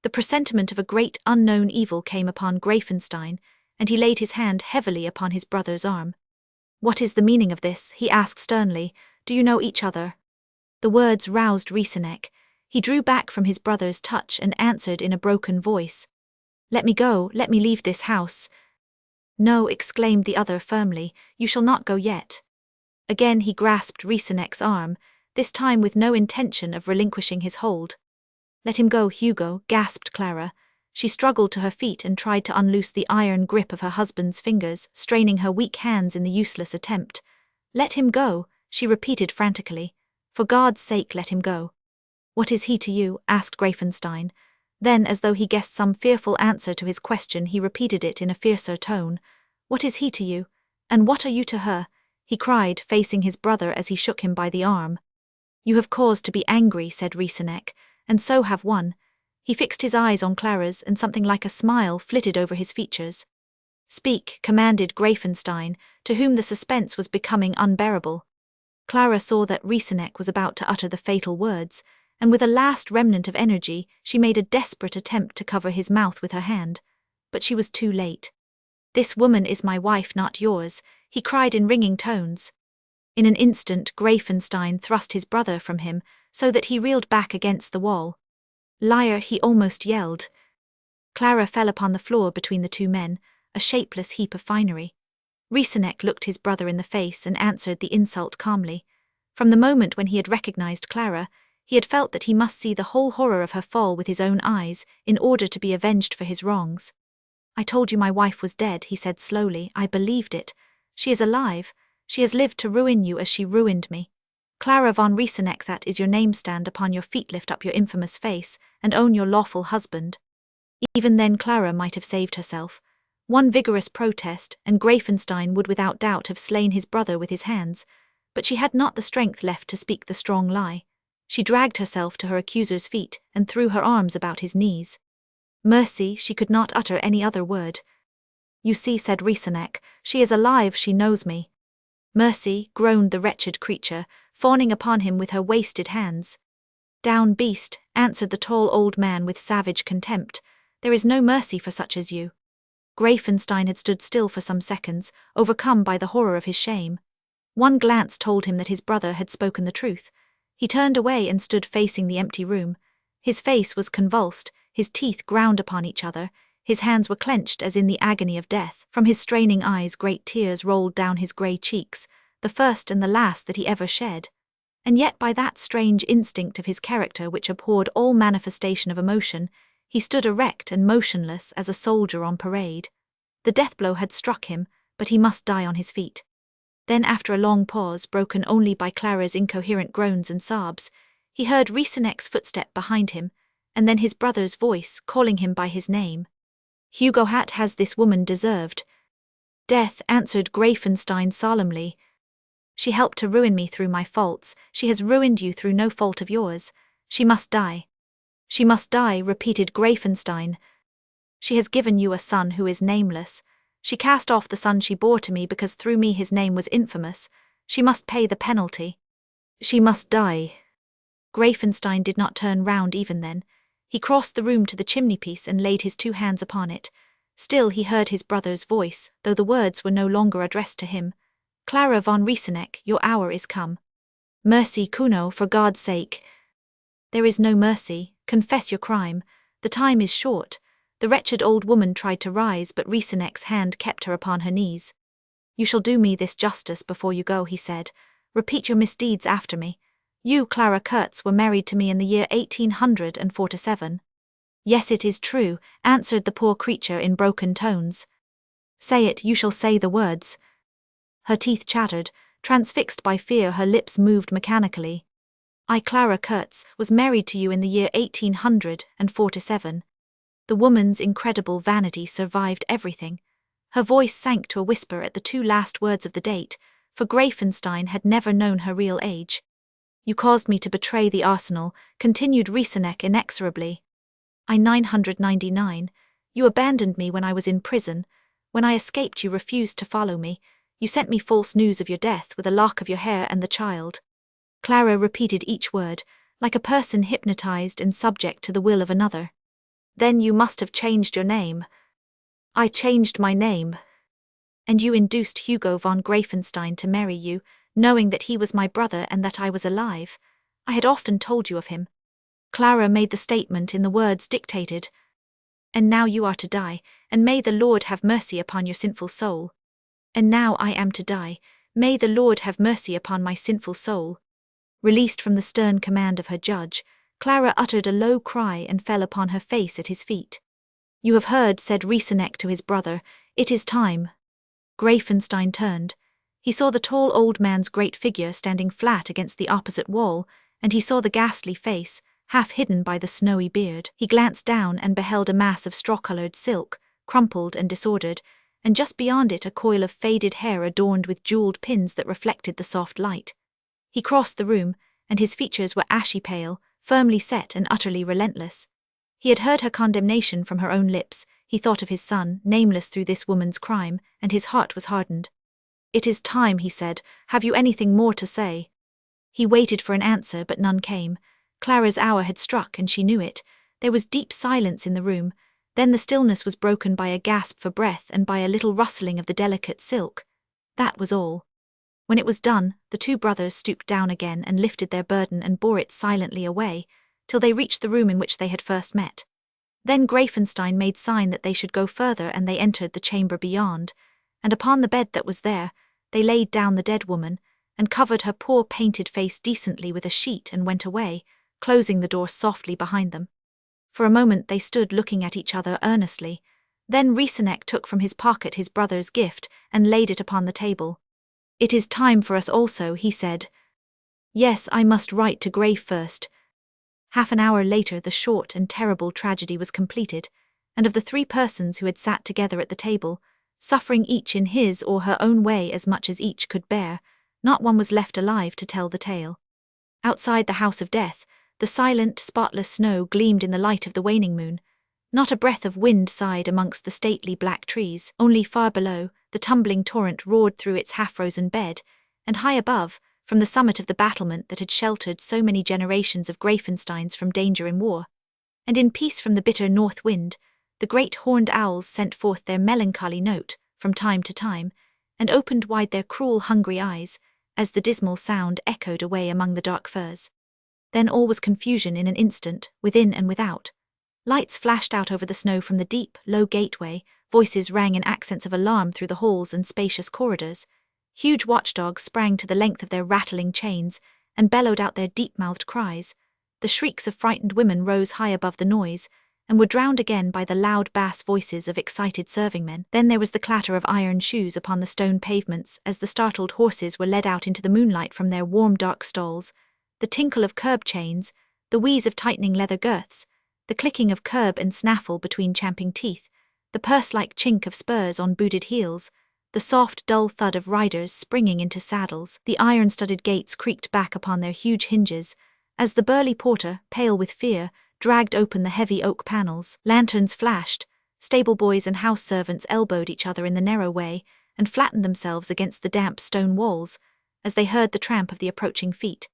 A: The presentiment of a great unknown evil came upon Greifenstein, and he laid his hand heavily upon his brother's arm. "What is the meaning of this?" he asked sternly. "Do you know each other?" The words roused Rieseneck. He drew back from his brother's touch and answered in a broken voice. "Let me go, let me leave this house." "No," exclaimed the other firmly, "you shall not go yet." Again he grasped Rieseneck's arm, this time with no intention of relinquishing his hold. "Let him go, Hugo," gasped Clara. She struggled to her feet and tried to unloose the iron grip of her husband's fingers, straining her weak hands in the useless attempt. "Let him go," she repeated frantically. "For God's sake, let him go." What is he to you? Asked Greifenstein. Then, as though he guessed some fearful answer to his question, he repeated it in a fiercer tone. What is he to you? And what are you to her? He cried, facing his brother as he shook him by the arm. You have cause to be angry, said Risenek, and so have one. He fixed his eyes on Clara's, and something like a smile flitted over his features. Speak, commanded Greifenstein, to whom the suspense was becoming unbearable. Clara saw that Risenek was about to utter the fatal words, and with a last remnant of energy, she made a desperate attempt to cover his mouth with her hand. But she was too late. This woman is my wife, not yours, he cried in ringing tones. In an instant, Greifenstein thrust his brother from him, so that he reeled back against the wall. Liar, he almost yelled. Clara fell upon the floor between the two men, a shapeless heap of finery. Risenek looked his brother in the face and answered the insult calmly. From the moment when he had recognized Clara, he had felt that he must see the whole horror of her fall with his own eyes in order to be avenged for his wrongs. I told you my wife was dead, he said slowly. I believed it. She is alive. She has lived to ruin you as she ruined me. Clara von Risenek, that is your name. Stand upon your feet, lift up your infamous face, and own your lawful husband. Even then Clara might have saved herself. One vigorous protest, and Greifenstein would without doubt have slain his brother with his hands, but she had not the strength left to speak the strong lie. She dragged herself to her accuser's feet and threw her arms about his knees. Mercy, she could not utter any other word. You see, said Risenek, she is alive, she knows me. Mercy, groaned the wretched creature, fawning upon him with her wasted hands. Down, beast, answered the tall old man with savage contempt. There is no mercy for such as you. Greifenstein had stood still for some seconds, overcome by the horror of his shame. One glance told him that his brother had spoken the truth. He turned away and stood facing the empty room. His face was convulsed, his teeth ground upon each other, his hands were clenched as in the agony of death. From his straining eyes great tears rolled down his grey cheeks, the first and the last that he ever shed. And yet by that strange instinct of his character which abhorred all manifestation of emotion, he stood erect and motionless as a soldier on parade. The death blow had struck him, but he must die on his feet. Then, after a long pause, broken only by Clara's incoherent groans and sobs, he heard Risenek's footstep behind him, and then his brother's voice calling him by his name. Hugo Hat has this woman deserved. Death, answered Greifenstein solemnly. She helped to ruin me through my faults, she has ruined you through no fault of yours. She must die. She must die, repeated Greifenstein. She has given you a son who is nameless. She cast off the son she bore to me because through me his name was infamous. She must pay the penalty. She must die. Greifenstein did not turn round even then. He crossed the room to the chimney-piece and laid his 2 hands upon it. Still he heard his brother's voice, though the words were no longer addressed to him. Clara von Risenek, your hour is come. Mercy, Kuno, for God's sake. There is no mercy. Confess your crime. The time is short. The wretched old woman tried to rise, but Risenek's hand kept her upon her knees. You shall do me this justice before you go, he said. Repeat your misdeeds after me. You, Clara Kurtz, were married to me in the year 1847. Yes, it is true, answered the poor creature in broken tones. Say it, you shall say the words. Her teeth chattered. Transfixed by fear, her lips moved mechanically. I, Clara Kurtz, was married to you in the year 1847. The woman's incredible vanity survived everything. Her voice sank to a whisper at the 2 last words of the date, for Greifenstein had never known her real age. You caused me to betray the arsenal, continued Risenek inexorably. I 999. You abandoned me when I was in prison. When I escaped you refused to follow me. You sent me false news of your death with a lock of your hair and the child. Clara repeated each word, like a person hypnotized and subject to the will of another. Then you must have changed your name. I changed my name. And you induced Hugo von Greifenstein to marry you, knowing that he was my brother and that I was alive. I had often told you of him. Clara made the statement in the words dictated. And now you are to die, and may the Lord have mercy upon your sinful soul. And now I am to die, may the Lord have mercy upon my sinful soul. Released from the stern command of her judge, Clara uttered a low cry and fell upon her face at his feet. You have heard, said Risenek to his brother, it is time. Greifenstein turned. He saw the tall old man's great figure standing flat against the opposite wall, and he saw the ghastly face, half hidden by the snowy beard. He glanced down and beheld a mass of straw-colored silk, crumpled and disordered, and just beyond it a coil of faded hair adorned with jeweled pins that reflected the soft light. He crossed the room, and his features were ashy pale, firmly set and utterly relentless. He had heard her condemnation from her own lips. He thought of his son, nameless through this woman's crime, and his heart was hardened. "It is time," he said. "Have you anything more to say?" He waited for an answer, but none came. Clara's hour had struck, and she knew it. There was deep silence in the room. Then the stillness was broken by a gasp for breath and by a little rustling of the delicate silk. That was all. When it was done, the two brothers stooped down again and lifted their burden and bore it silently away, till they reached the room in which they had first met. Then Greifenstein made sign that they should go further, and they entered the chamber beyond, and upon the bed that was there, they laid down the dead woman, and covered her poor painted face decently with a sheet and went away, closing the door softly behind them. For a moment they stood looking at each other earnestly. Then Risenek took from his pocket his brother's gift and laid it upon the table. "It is time for us also," he said. "Yes, I must write to Greif first." Half an hour later the short and terrible tragedy was completed, and of the three persons who had sat together at the table, suffering each in his or her own way as much as each could bear, not one was left alive to tell the tale. Outside the house of death, the silent, spotless snow gleamed in the light of the waning moon. Not a breath of wind sighed amongst the stately black trees. Only far below, the tumbling torrent roared through its half-frozen bed, and high above, from the summit of the battlement that had sheltered so many generations of Greifensteins from danger in war, and in peace from the bitter north wind, the great horned owls sent forth their melancholy note, from time to time, and opened wide their cruel, hungry eyes, as the dismal sound echoed away among the dark firs. Then all was confusion in an instant, within and without. Lights flashed out over the snow from the deep, low gateway, voices rang in accents of alarm through the halls and spacious corridors. Huge watchdogs sprang to the length of their rattling chains, and bellowed out their deep-mouthed cries. The shrieks of frightened women rose high above the noise, and were drowned again by the loud bass voices of excited serving-men. Then there was the clatter of iron shoes upon the stone pavements as the startled horses were led out into the moonlight from their warm dark stalls, the tinkle of curb chains, the wheeze of tightening leather girths, the clicking of curb and snaffle between champing teeth, the purse-like chink of spurs on booted heels, the soft, dull thud of riders springing into saddles. The iron-studded gates creaked back upon their huge hinges, as the burly porter, pale with fear, dragged open the heavy oak panels. Lanterns flashed, stable boys and house servants elbowed each other in the narrow way, and flattened themselves against the damp stone walls, as they heard the tramp of the approaching feet.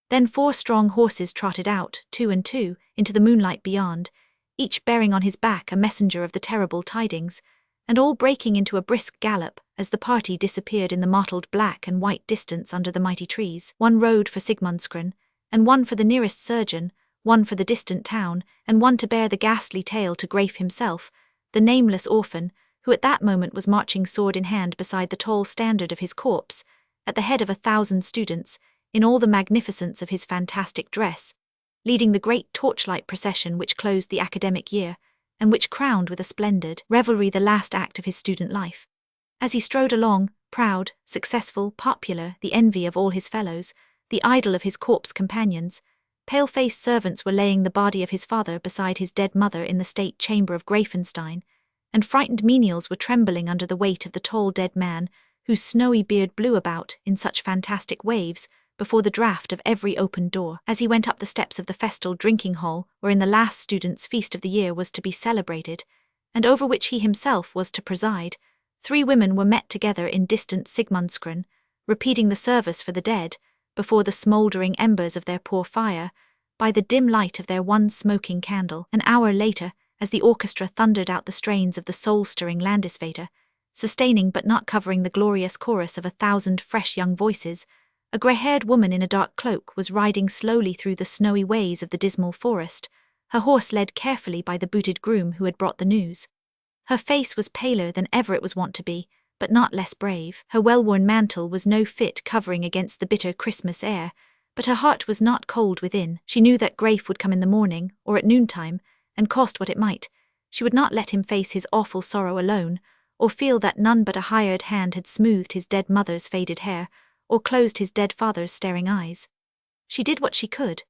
A: Then 4 strong horses trotted out, 2 and 2, into the moonlight beyond, each bearing on his back a messenger of the terrible tidings, and all breaking into a brisk gallop as the party disappeared in the mottled black and white distance under the mighty trees. One rode for Sigmundskryn, and one for the nearest surgeon, one for the distant town, and one to bear the ghastly tale to Greif himself, the nameless orphan, who at that moment was marching sword in hand beside the tall standard of his corpse, at the head of 1,000 students, in all the magnificence of his fantastic dress, leading the great torchlight procession which closed the academic year, and which crowned with a splendid revelry the last act of his student life. As he strode along, proud, successful, popular, the envy of all his fellows, the idol of his corpse companions, pale-faced servants were laying the body of his father beside his dead mother in the state chamber of Greifenstein, and frightened menials were trembling under the weight of the tall dead man, whose snowy beard blew about, in such fantastic waves, before the draught of every opened door. As he went up the steps of the festal drinking hall wherein the last student's feast of the year was to be celebrated, and over which he himself was to preside, 3 women were met together in distant Sigmundskryn, repeating the service for the dead, before the smouldering embers of their poor fire, by the dim light of their one smoking candle. An hour later, as the orchestra thundered out the strains of the soul-stirring Landesvater, sustaining but not covering the glorious chorus of 1,000 fresh young voices, a grey-haired woman in a dark cloak was riding slowly through the snowy ways of the dismal forest, her horse led carefully by the booted groom who had brought the news. Her face was paler than ever it was wont to be, but not less brave. Her well-worn mantle was no fit covering against the bitter Christmas air, but her heart was not cold within. She knew that Greif would come in the morning, or at noontime, and cost what it might. She would not let him face his awful sorrow alone, or feel that none but a hired hand had smoothed his dead mother's faded hair, or closed his dead father's staring eyes. She did what she could.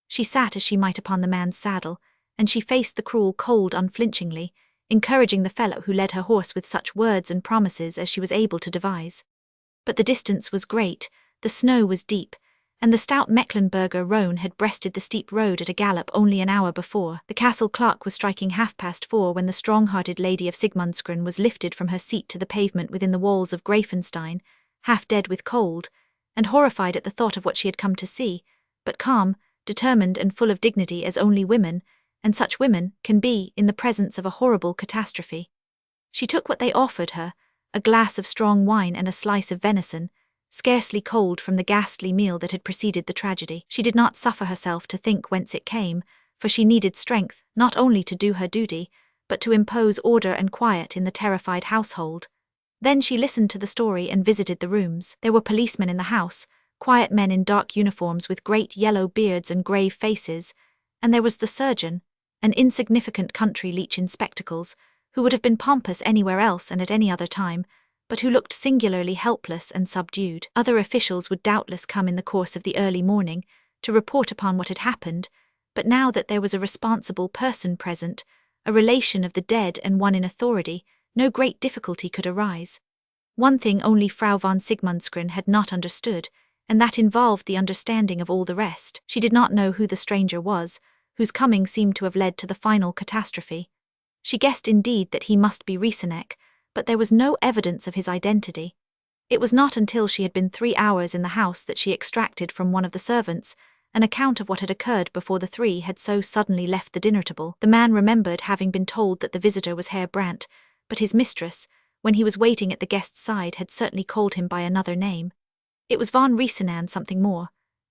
A: She sat as she might upon the man's saddle, and she faced the cruel cold unflinchingly, encouraging the fellow who led her horse with such words and promises as she was able to devise. But the distance was great, the snow was deep, and the stout Mecklenburger roan had breasted the steep road at a gallop only an hour before. The castle clock was striking 4:30 when the strong-hearted lady of Sigmundsgren was lifted from her seat to the pavement within the walls of Greifenstein, half dead with cold, and horrified at the thought of what she had come to see, but calm, determined and full of dignity as only women, and such women, can be in the presence of a horrible catastrophe. She took what they offered her, a glass of strong wine and a slice of venison, scarcely cold from the ghastly meal that had preceded the tragedy. She did not suffer herself to think whence it came, for she needed strength not only to do her duty, but to impose order and quiet in the terrified household. Then she listened to the story and visited the rooms. There were policemen in the house, quiet men in dark uniforms with great yellow beards and grave faces, and there was the surgeon, an insignificant country leech in spectacles, who would have been pompous anywhere else and at any other time, but who looked singularly helpless and subdued. Other officials would doubtless come in the course of the early morning to report upon what had happened, but now that there was a responsible person present, a relation of the dead and one in authority, no great difficulty could arise. One thing only Frau von Sigmundsgren had not understood, and that involved the understanding of all the rest. She did not know who the stranger was, whose coming seemed to have led to the final catastrophe. She guessed indeed that he must be Rieseneck, but there was no evidence of his identity. It was not until she had been 3 hours in the house that she extracted from one of the servants an account of what had occurred before the three had so suddenly left the dinner table. The man remembered having been told that the visitor was Herr Brandt, but his mistress, when he was waiting at the guest's side, had certainly called him by another name. It was von Riesenan something more.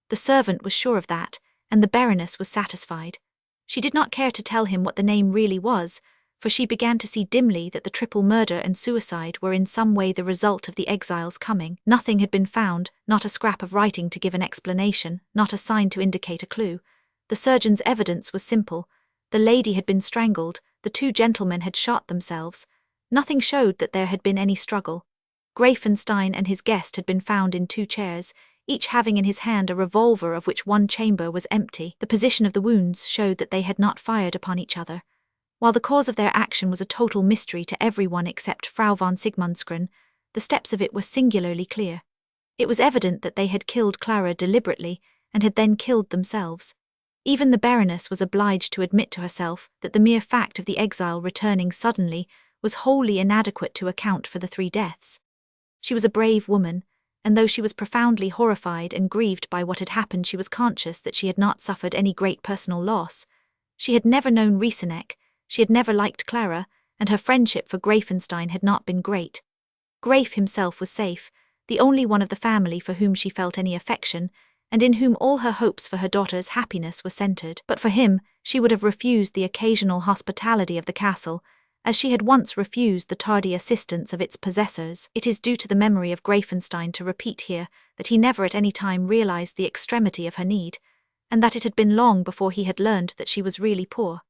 A: The servant was sure of that, and the Baroness was satisfied. She did not care to tell him what the name really was, for she began to see dimly that the triple murder and suicide were in some way the result of the exile's coming. Nothing had been found, not a scrap of writing to give an explanation, not a sign to indicate a clue. The surgeon's evidence was simple. The lady had been strangled, the two gentlemen had shot themselves. Nothing showed that there had been any struggle. Greifenstein and his guest had been found in 2 chairs, each having in his hand a revolver of which one chamber was empty. The position of the wounds showed that they had not fired upon each other. While the cause of their action was a total mystery to everyone except Frau von Sigmundsgren, the steps of it were singularly clear. It was evident that they had killed Clara deliberately, and had then killed themselves. Even the Baroness was obliged to admit to herself that the mere fact of the exile returning suddenly was wholly inadequate to account for the 3 deaths. She was a brave woman, and though she was profoundly horrified and grieved by what had happened, she was conscious that she had not suffered any great personal loss. She had never known Rieseneck, she had never liked Clara, and her friendship for Greifenstein had not been great. Greif himself was safe, the only one of the family for whom she felt any affection, and in whom all her hopes for her daughter's happiness were centered. But for him, she would have refused the occasional hospitality of the castle, as she had once refused the tardy assistance of its possessors. It is due to the memory of Greifenstein to repeat here that he never at any time realized the extremity of her need, and that it had been long before he had learned that she was really poor.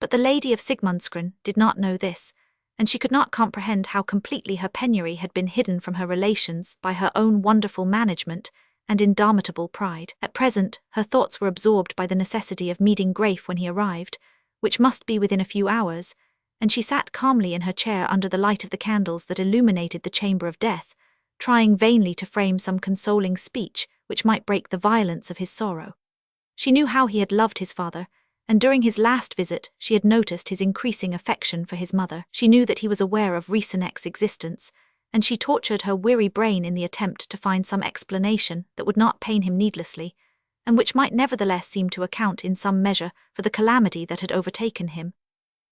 A: But the lady of Sigmundsgren did not know this, and she could not comprehend how completely her penury had been hidden from her relations by her own wonderful management and indomitable pride. At present, her thoughts were absorbed by the necessity of meeting Greif when he arrived, which must be within a few hours, and she sat calmly in her chair under the light of the candles that illuminated the chamber of death, trying vainly to frame some consoling speech which might break the violence of his sorrow. She knew how he had loved his father, and during his last visit she had noticed his increasing affection for his mother. She knew that he was aware of Rieseneck's existence, and she tortured her weary brain in the attempt to find some explanation that would not pain him needlessly, and which might nevertheless seem to account in some measure for the calamity that had overtaken him.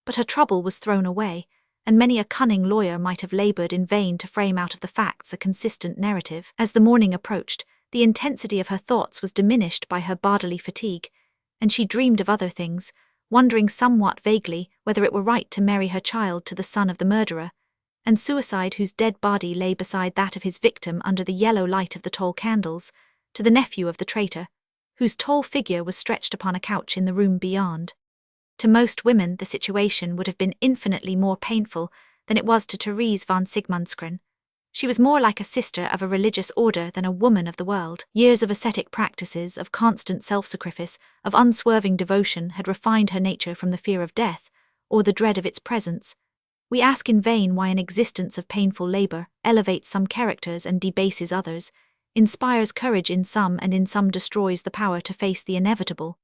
A: But her trouble was thrown away, and many a cunning lawyer might have labored in vain to frame out of the facts a consistent narrative. As the morning approached, the intensity of her thoughts was diminished by her bodily fatigue, and she dreamed of other things, wondering somewhat vaguely whether it were right to marry her child to the son of the murderer, and suicide whose dead body lay beside that of his victim under the yellow light of the tall candles, to the nephew of the traitor, whose tall figure was stretched upon a couch in the room beyond. To most women the situation would have been infinitely more painful than it was to Therese von Sigmundsgren. She was more like a sister of a religious order than a woman of the world. Years of ascetic practices, of constant self-sacrifice, of unswerving devotion had refined her nature from the fear of death, or the dread of its presence. We ask in vain why an existence of painful labor elevates some characters and debases others, inspires courage in some and in some destroys the power to face the inevitable.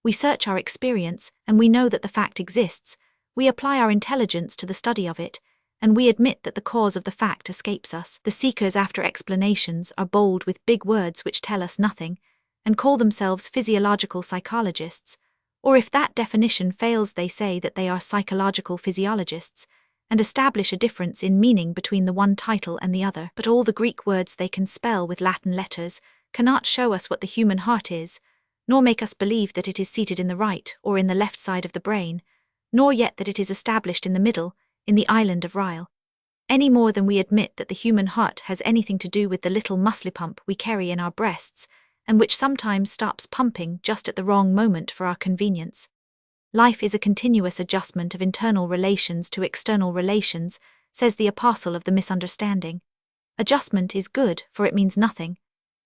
A: We search our experience, and we know that the fact exists. We apply our intelligence to the study of it, and we admit that the cause of the fact escapes us. The seekers after explanations are bold with big words which tell us nothing, and call themselves physiological psychologists, or if that definition fails they say that they are psychological physiologists, and establish a difference in meaning between the one title and the other. But all the Greek words they can spell with Latin letters cannot show us what the human heart is, nor make us believe that it is seated in the right or in the left side of the brain, nor yet that it is established in the middle, in the island of Ryle, any more than we admit that the human heart has anything to do with the little muscle pump we carry in our breasts, and which sometimes stops pumping just at the wrong moment for our convenience. Life is a continuous adjustment of internal relations to external relations, says the apostle of the misunderstanding. Adjustment is good, for it means nothing.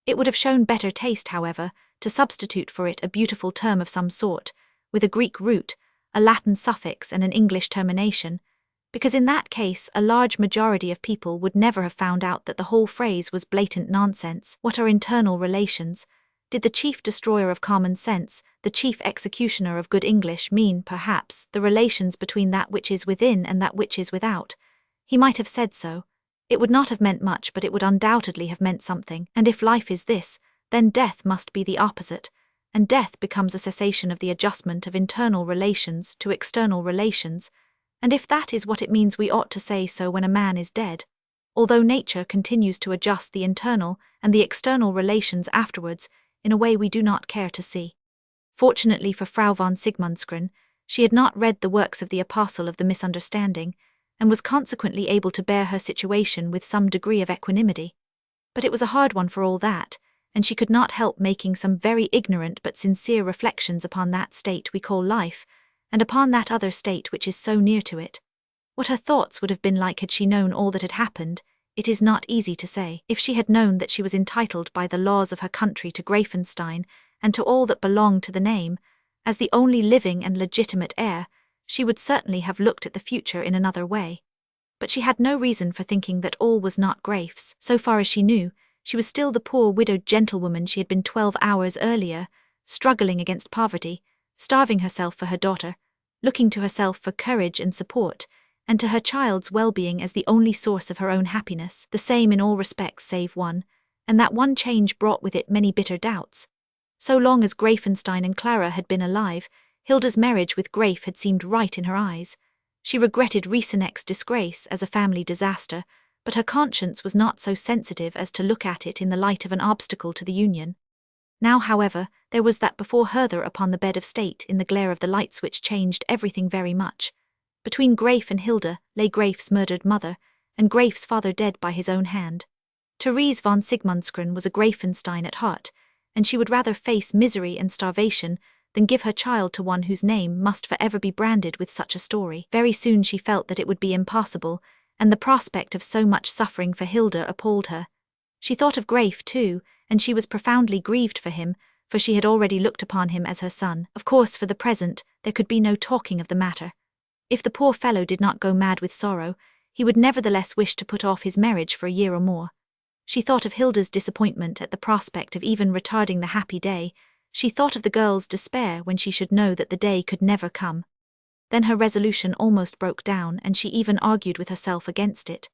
A: It would have shown better taste, however, to substitute for it a beautiful term of some sort, with a Greek root, a Latin suffix and an English termination, because in that case a large majority of people would never have found out that the whole phrase was blatant nonsense. What are internal relations? Did the chief destroyer of common sense, the chief executioner of good English, mean, perhaps, the relations between that which is within and that which is without? He might have said so. It would not have meant much, but it would undoubtedly have meant something. And if life is this, then death must be the opposite, and death becomes a cessation of the adjustment of internal relations to external relations, and if that is what it means we ought to say so when a man is dead, although nature continues to adjust the internal and the external relations afterwards in a way we do not care to see. Fortunately for Frau von Sigmundsgren, she had not read the works of the apostle of the misunderstanding, and was consequently able to bear her situation with some degree of equanimity. But it was a hard one for all that, and she could not help making some very ignorant but sincere reflections upon that state we call life, and upon that other state which is so near to it. What her thoughts would have been like had she known all that had happened, it is not easy to say. If she had known that she was entitled by the laws of her country to Greifenstein, and to all that belonged to the name, as the only living and legitimate heir, she would certainly have looked at the future in another way. But she had no reason for thinking that all was not Greif's. So far as she knew, she was still the poor widowed gentlewoman she had been 12 hours earlier, struggling against poverty, starving herself for her daughter, looking to herself for courage and support, and to her child's well-being as the only source of her own happiness, the same in all respects save one, and that one change brought with it many bitter doubts. So long as Greifenstein and Clara had been alive, Hilda's marriage with Greif had seemed right in her eyes. She regretted Riesenek's disgrace as a family disaster, but her conscience was not so sensitive as to look at it in the light of an obstacle to the union. Now, however, there was that before her there upon the bed of state in the glare of the lights which changed everything very much. Between Greif and Hilda lay Greif's murdered mother, and Greif's father dead by his own hand. Therese von Sigmundsgren was a Greifenstein at heart, and she would rather face misery and starvation than give her child to one whose name must forever be branded with such a story. Very soon she felt that it would be impossible, and the prospect of so much suffering for Hilda appalled her. She thought of Greif too, and she was profoundly grieved for him, for she had already looked upon him as her son. Of course, for the present, there could be no talking of the matter. If the poor fellow did not go mad with sorrow, he would nevertheless wish to put off his marriage for a year or more. She thought of Hilda's disappointment at the prospect of even retarding the happy day. She thought of the girl's despair when she should know that the day could never come. Then her resolution almost broke down, and she even argued with herself against it.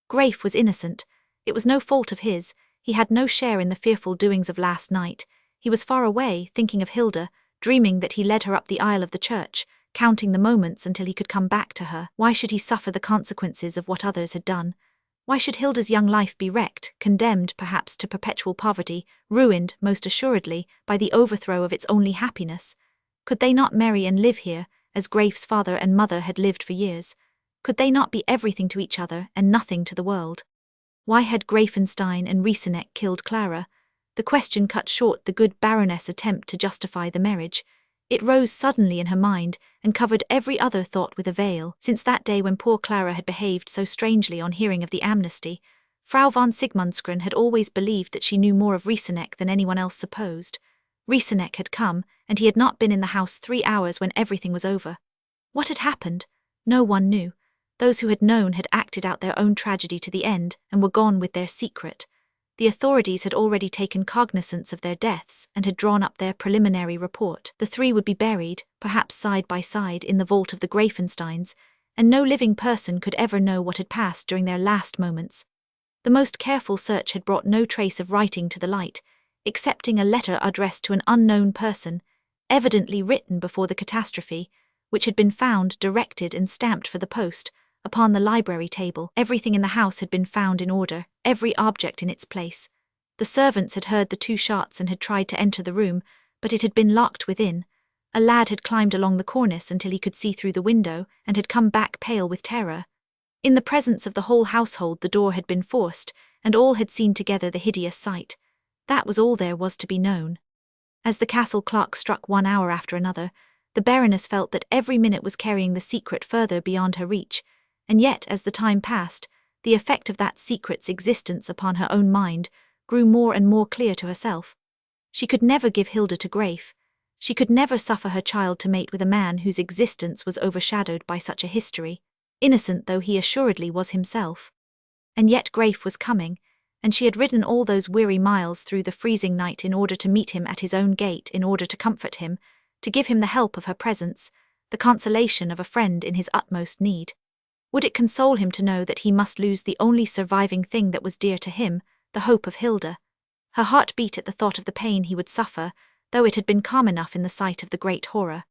A: Greif was innocent. It was no fault of his. He had no share in the fearful doings of last night. He was far away, thinking of Hilda, dreaming that he led her up the aisle of the church, counting the moments until he could come back to her. Why should he suffer the consequences of what others had done? Why should Hilda's young life be wrecked, condemned perhaps to perpetual poverty, ruined, most assuredly, by the overthrow of its only happiness? Could they not marry and live here, as Greif's father and mother had lived for years? Could they not be everything to each other and nothing to the world? Why had Greifenstein and Rieseneck killed Clara? The question cut short the good Baroness' attempt to justify the marriage. It rose suddenly in her mind, and covered every other thought with a veil. Since that day when poor Clara had behaved so strangely on hearing of the amnesty, Frau von Sigmundsgren had always believed that she knew more of Rieseneck than anyone else supposed. Rieseneck had come, and he had not been in the house 3 hours when everything was over. What had happened? No one knew. Those who had known had acted out their own tragedy to the end and were gone with their secret. The authorities had already taken cognizance of their deaths and had drawn up their preliminary report. The three would be buried, perhaps side by side, in the vault of the Greifensteins, and no living person could ever know what had passed during their last moments. The most careful search had brought no trace of writing to the light, excepting a letter addressed to an unknown person, evidently written before the catastrophe, which had been found, directed and stamped for the post, upon the library table. Everything in the house had been found in order, every object in its place. The servants had heard the 2 shots and had tried to enter the room, but it had been locked within. A lad had climbed along the cornice until he could see through the window and had come back pale with terror. In the presence of the whole household the door had been forced, and all had seen together the hideous sight. That was all there was to be known. As the castle clock struck 1 hour after another, the Baroness felt that every minute was carrying the secret further beyond her reach, and yet, as the time passed, the effect of that secret's existence upon her own mind grew more and more clear to herself. She could never give Hilda to Graif. She could never suffer her child to mate with a man whose existence was overshadowed by such a history, innocent though he assuredly was himself. And yet Graif was coming, and she had ridden all those weary miles through the freezing night in order to meet him at his own gate, in order to comfort him, to give him the help of her presence, the consolation of a friend in his utmost need. Would it console him to know that he must lose the only surviving thing that was dear to him, the hope of Hilda? Her heart beat at the thought of the pain he would suffer, though it had been calm enough in the sight of the great horror.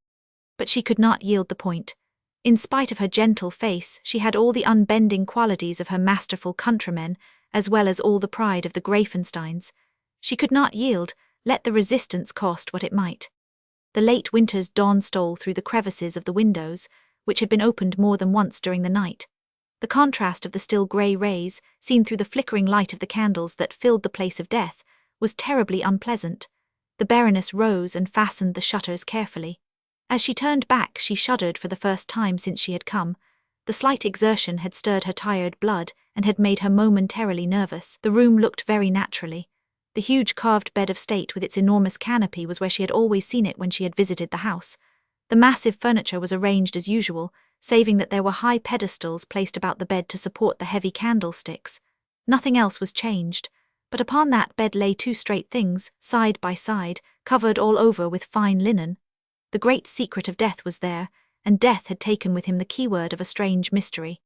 A: But she could not yield the point. In spite of her gentle face, she had all the unbending qualities of her masterful countrymen, as well as all the pride of the Greifensteins. She could not yield, let the resistance cost what it might. The late winter's dawn stole through the crevices of the windows, which had been opened more than once during the night. The contrast of the still grey rays, seen through the flickering light of the candles that filled the place of death, was terribly unpleasant. The Baroness rose and fastened the shutters carefully. As she turned back, she shuddered for the first time since she had come. The slight exertion had stirred her tired blood and had made her momentarily nervous. The room looked very naturally. The huge carved bed of state with its enormous canopy was where she had always seen it when she had visited the house. The massive furniture was arranged as usual, saving that there were high pedestals placed about the bed to support the heavy candlesticks. Nothing else was changed, but upon that bed lay 2 straight things, side by side, covered all over with fine linen. The great secret of death was there, and death had taken with him the keyword of a strange mystery.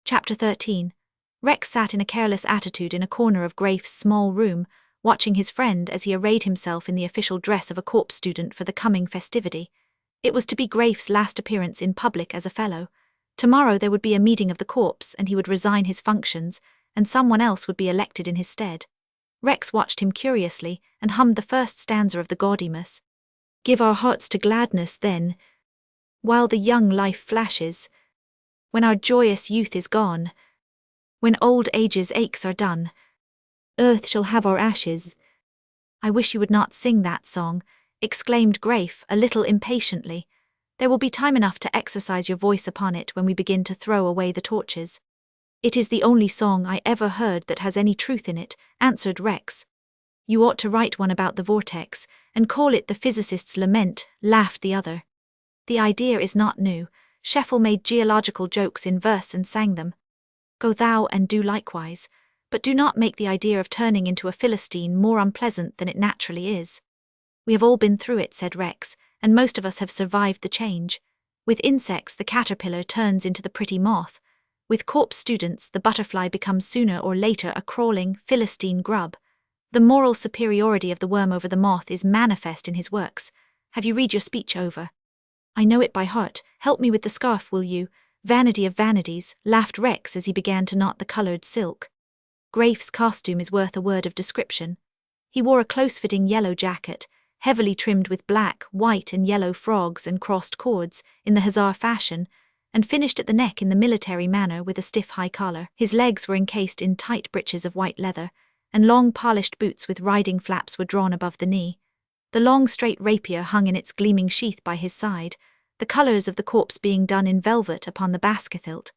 A: Chapter 13. Rex sat in a careless attitude in a corner of Graif's small room, watching his friend as he arrayed himself in the official dress of a corps student for the coming festivity. It was to be Graif's last appearance in public as a fellow. Tomorrow there would be a meeting of the corps, and he would resign his functions, and someone else would be elected in his stead. Rex watched him curiously and hummed the first stanza of the Gaudimus. Give our hearts to gladness then, while the young life flashes, when our joyous youth is gone, when old age's aches are done, earth shall have our ashes. I wish you would not sing that song, exclaimed Graif, a little impatiently. There will be time enough to exercise your voice upon it when we begin to throw away the torches. It is the only song I ever heard that has any truth in it, answered Rex. You ought to write one about the vortex, and call it the physicist's lament, laughed the other. The idea is not new. Scheffel made geological jokes in verse and sang them. Go thou and do likewise, but do not make the idea of turning into a Philistine more unpleasant than it naturally is. We have all been through it, said Rex, and most of us have survived the change. With insects, the caterpillar turns into the pretty moth. With corpse students, the butterfly becomes sooner or later a crawling, Philistine grub. The moral superiority of the worm over the moth is manifest in his works. Have you read your speech over? I know it by heart. Help me with the scarf, will you? Vanity of vanities, laughed Rex as he began to knot the coloured silk. Graif's costume is worth a word of description. He wore a close-fitting yellow jacket, heavily trimmed with black, white and yellow frogs and crossed cords, in the hussar fashion, and finished at the neck in the military manner with a stiff high collar. His legs were encased in tight breeches of white leather, and long polished boots with riding flaps were drawn above the knee. The long straight rapier hung in its gleaming sheath by his side, the colours of the corpse being done in velvet upon the basket hilt.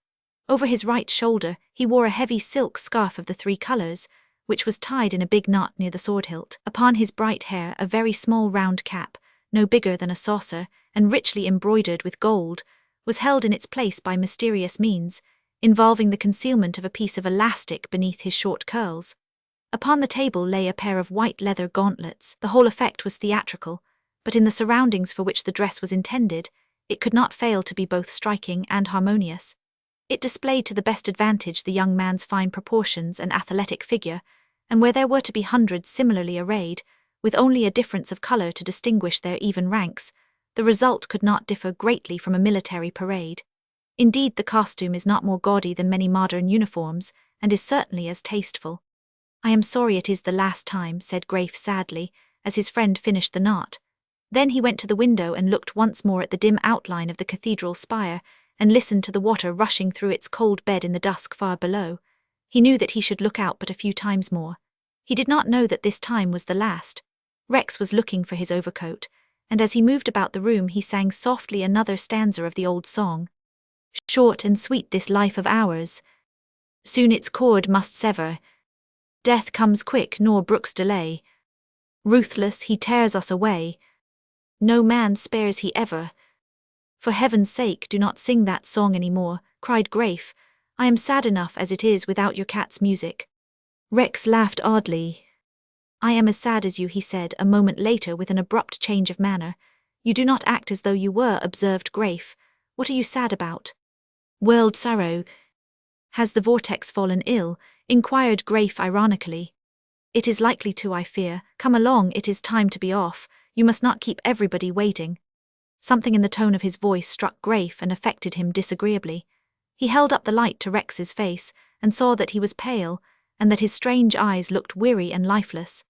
A: Over his right shoulder, he wore a heavy silk scarf of the 3 colors, which was tied in a big knot near the sword hilt. Upon his bright hair, a very small round cap, no bigger than a saucer, and richly embroidered with gold, was held in its place by mysterious means, involving the concealment of a piece of elastic beneath his short curls. Upon the table lay a pair of white leather gauntlets. The whole effect was theatrical, but in the surroundings for which the dress was intended, it could not fail to be both striking and harmonious. It displayed to the best advantage the young man's fine proportions and athletic figure, and where there were to be hundreds similarly arrayed, with only a difference of color to distinguish their even ranks, the result could not differ greatly from a military parade. Indeed, the costume is not more gaudy than many modern uniforms, and is certainly as tasteful. "I am sorry it is the last time," said Graif sadly, as his friend finished the knot. Then he went to the window and looked once more at the dim outline of the cathedral spire, and listened to the water rushing through its cold bed in the dusk far below. He knew that he should look out but a few times more. He did not know that this time was the last. Rex was looking for his overcoat, and as he moved about the room he sang softly another stanza of the old song. "Short and sweet this life of ours, soon its cord must sever. Death comes quick nor brooks delay. Ruthless he tears us away. No man spares he ever." "For heaven's sake, do not sing that song any more," cried Graif. "I am sad enough as it is without your cat's music." Rex laughed oddly. "I am as sad as you," he said a moment later with an abrupt change of manner. "You do not act as though you were," observed Graif. "What are you sad about?" "World sorrow." "Has the vortex fallen ill?" inquired Graif ironically. "It is likely to, I fear. Come along, it is time to be off. You must not keep everybody waiting." Something in the tone of his voice struck Graif and affected him disagreeably. He held up the light to Rex's face, and saw that he was pale, and that his strange eyes looked weary and lifeless.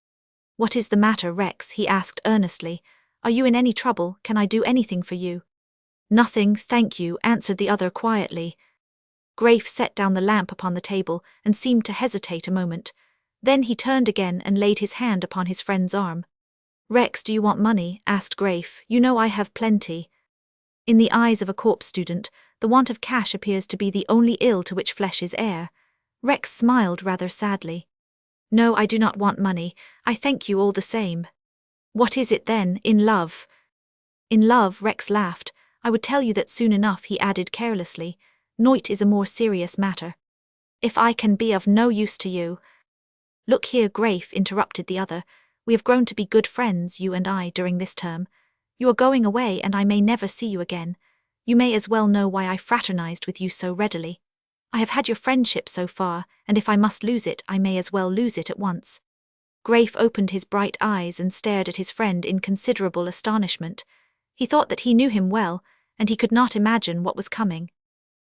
A: "What is the matter, Rex?" he asked earnestly. "Are you in any trouble? Can I do anything for you?" "Nothing, thank you," answered the other quietly. Graif set down the lamp upon the table and seemed to hesitate a moment. Then he turned again and laid his hand upon his friend's arm. "Rex, do you want money?" asked Graif. "You know I have plenty." In the eyes of a corpse student, the want of cash appears to be the only ill to which flesh is heir. Rex smiled rather sadly. "No, I do not want money. I thank you all the same." "What is it then, in love?" "In love," Rex laughed. "I would tell you that soon enough," he added carelessly. "Noit is a more serious matter. If I can be of no use to you—" "Look here, Graif," interrupted the other. "We have grown to be good friends, you and I, during this term. You are going away and I may never see you again. You may as well know why I fraternized with you so readily. I have had your friendship so far, and if I must lose it, I may as well lose it at once." Graif opened his bright eyes and stared at his friend in considerable astonishment. He thought that he knew him well, and he could not imagine what was coming.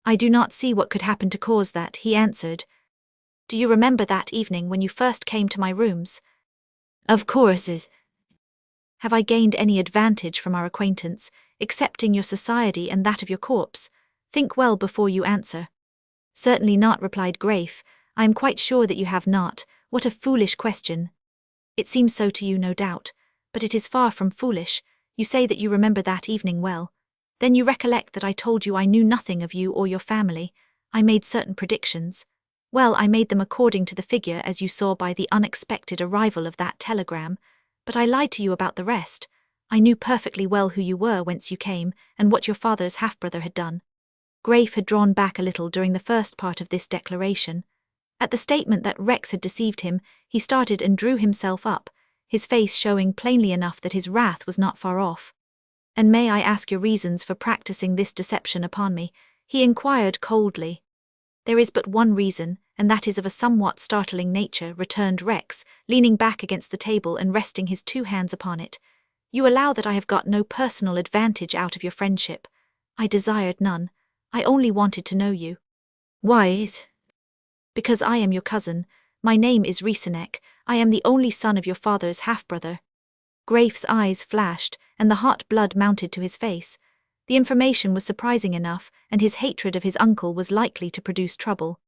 A: "I do not see what could happen to cause that," he answered. "Do you remember that evening when you first came to my rooms?" "Of course. Have I gained any advantage from our acquaintance, excepting your society and that of your corpse? Think well before you answer." "Certainly not," replied Graif. "I am quite sure that you have not. What a foolish question." "It seems so to you, no doubt. But it is far from foolish. You say that you remember that evening well. Then you recollect that I told you I knew nothing of you or your family. I made certain predictions. Well, I made them according to the figure as you saw by the unexpected arrival of that telegram. But I lied to you about the rest. I knew perfectly well who you were, whence you came, and what your father's half-brother had done." Graif had drawn back a little during the first part of this declaration. At the statement that Rex had deceived him, he started and drew himself up, his face showing plainly enough that his wrath was not far off. "And may I ask your reasons for practicing this deception upon me?" he inquired coldly. "There is but one reason, and that is of a somewhat startling nature," returned Rex, leaning back against the table and resting his 2 hands upon it. "You allow that I have got no personal advantage out of your friendship. I desired none. I only wanted to know you." "Why?" "Because I am your cousin. My name is Rieseneck. I am the only son of your father's half-brother." Graif's eyes flashed, and the hot blood mounted to his face. The information was surprising enough, and his hatred of his uncle was likely to produce trouble.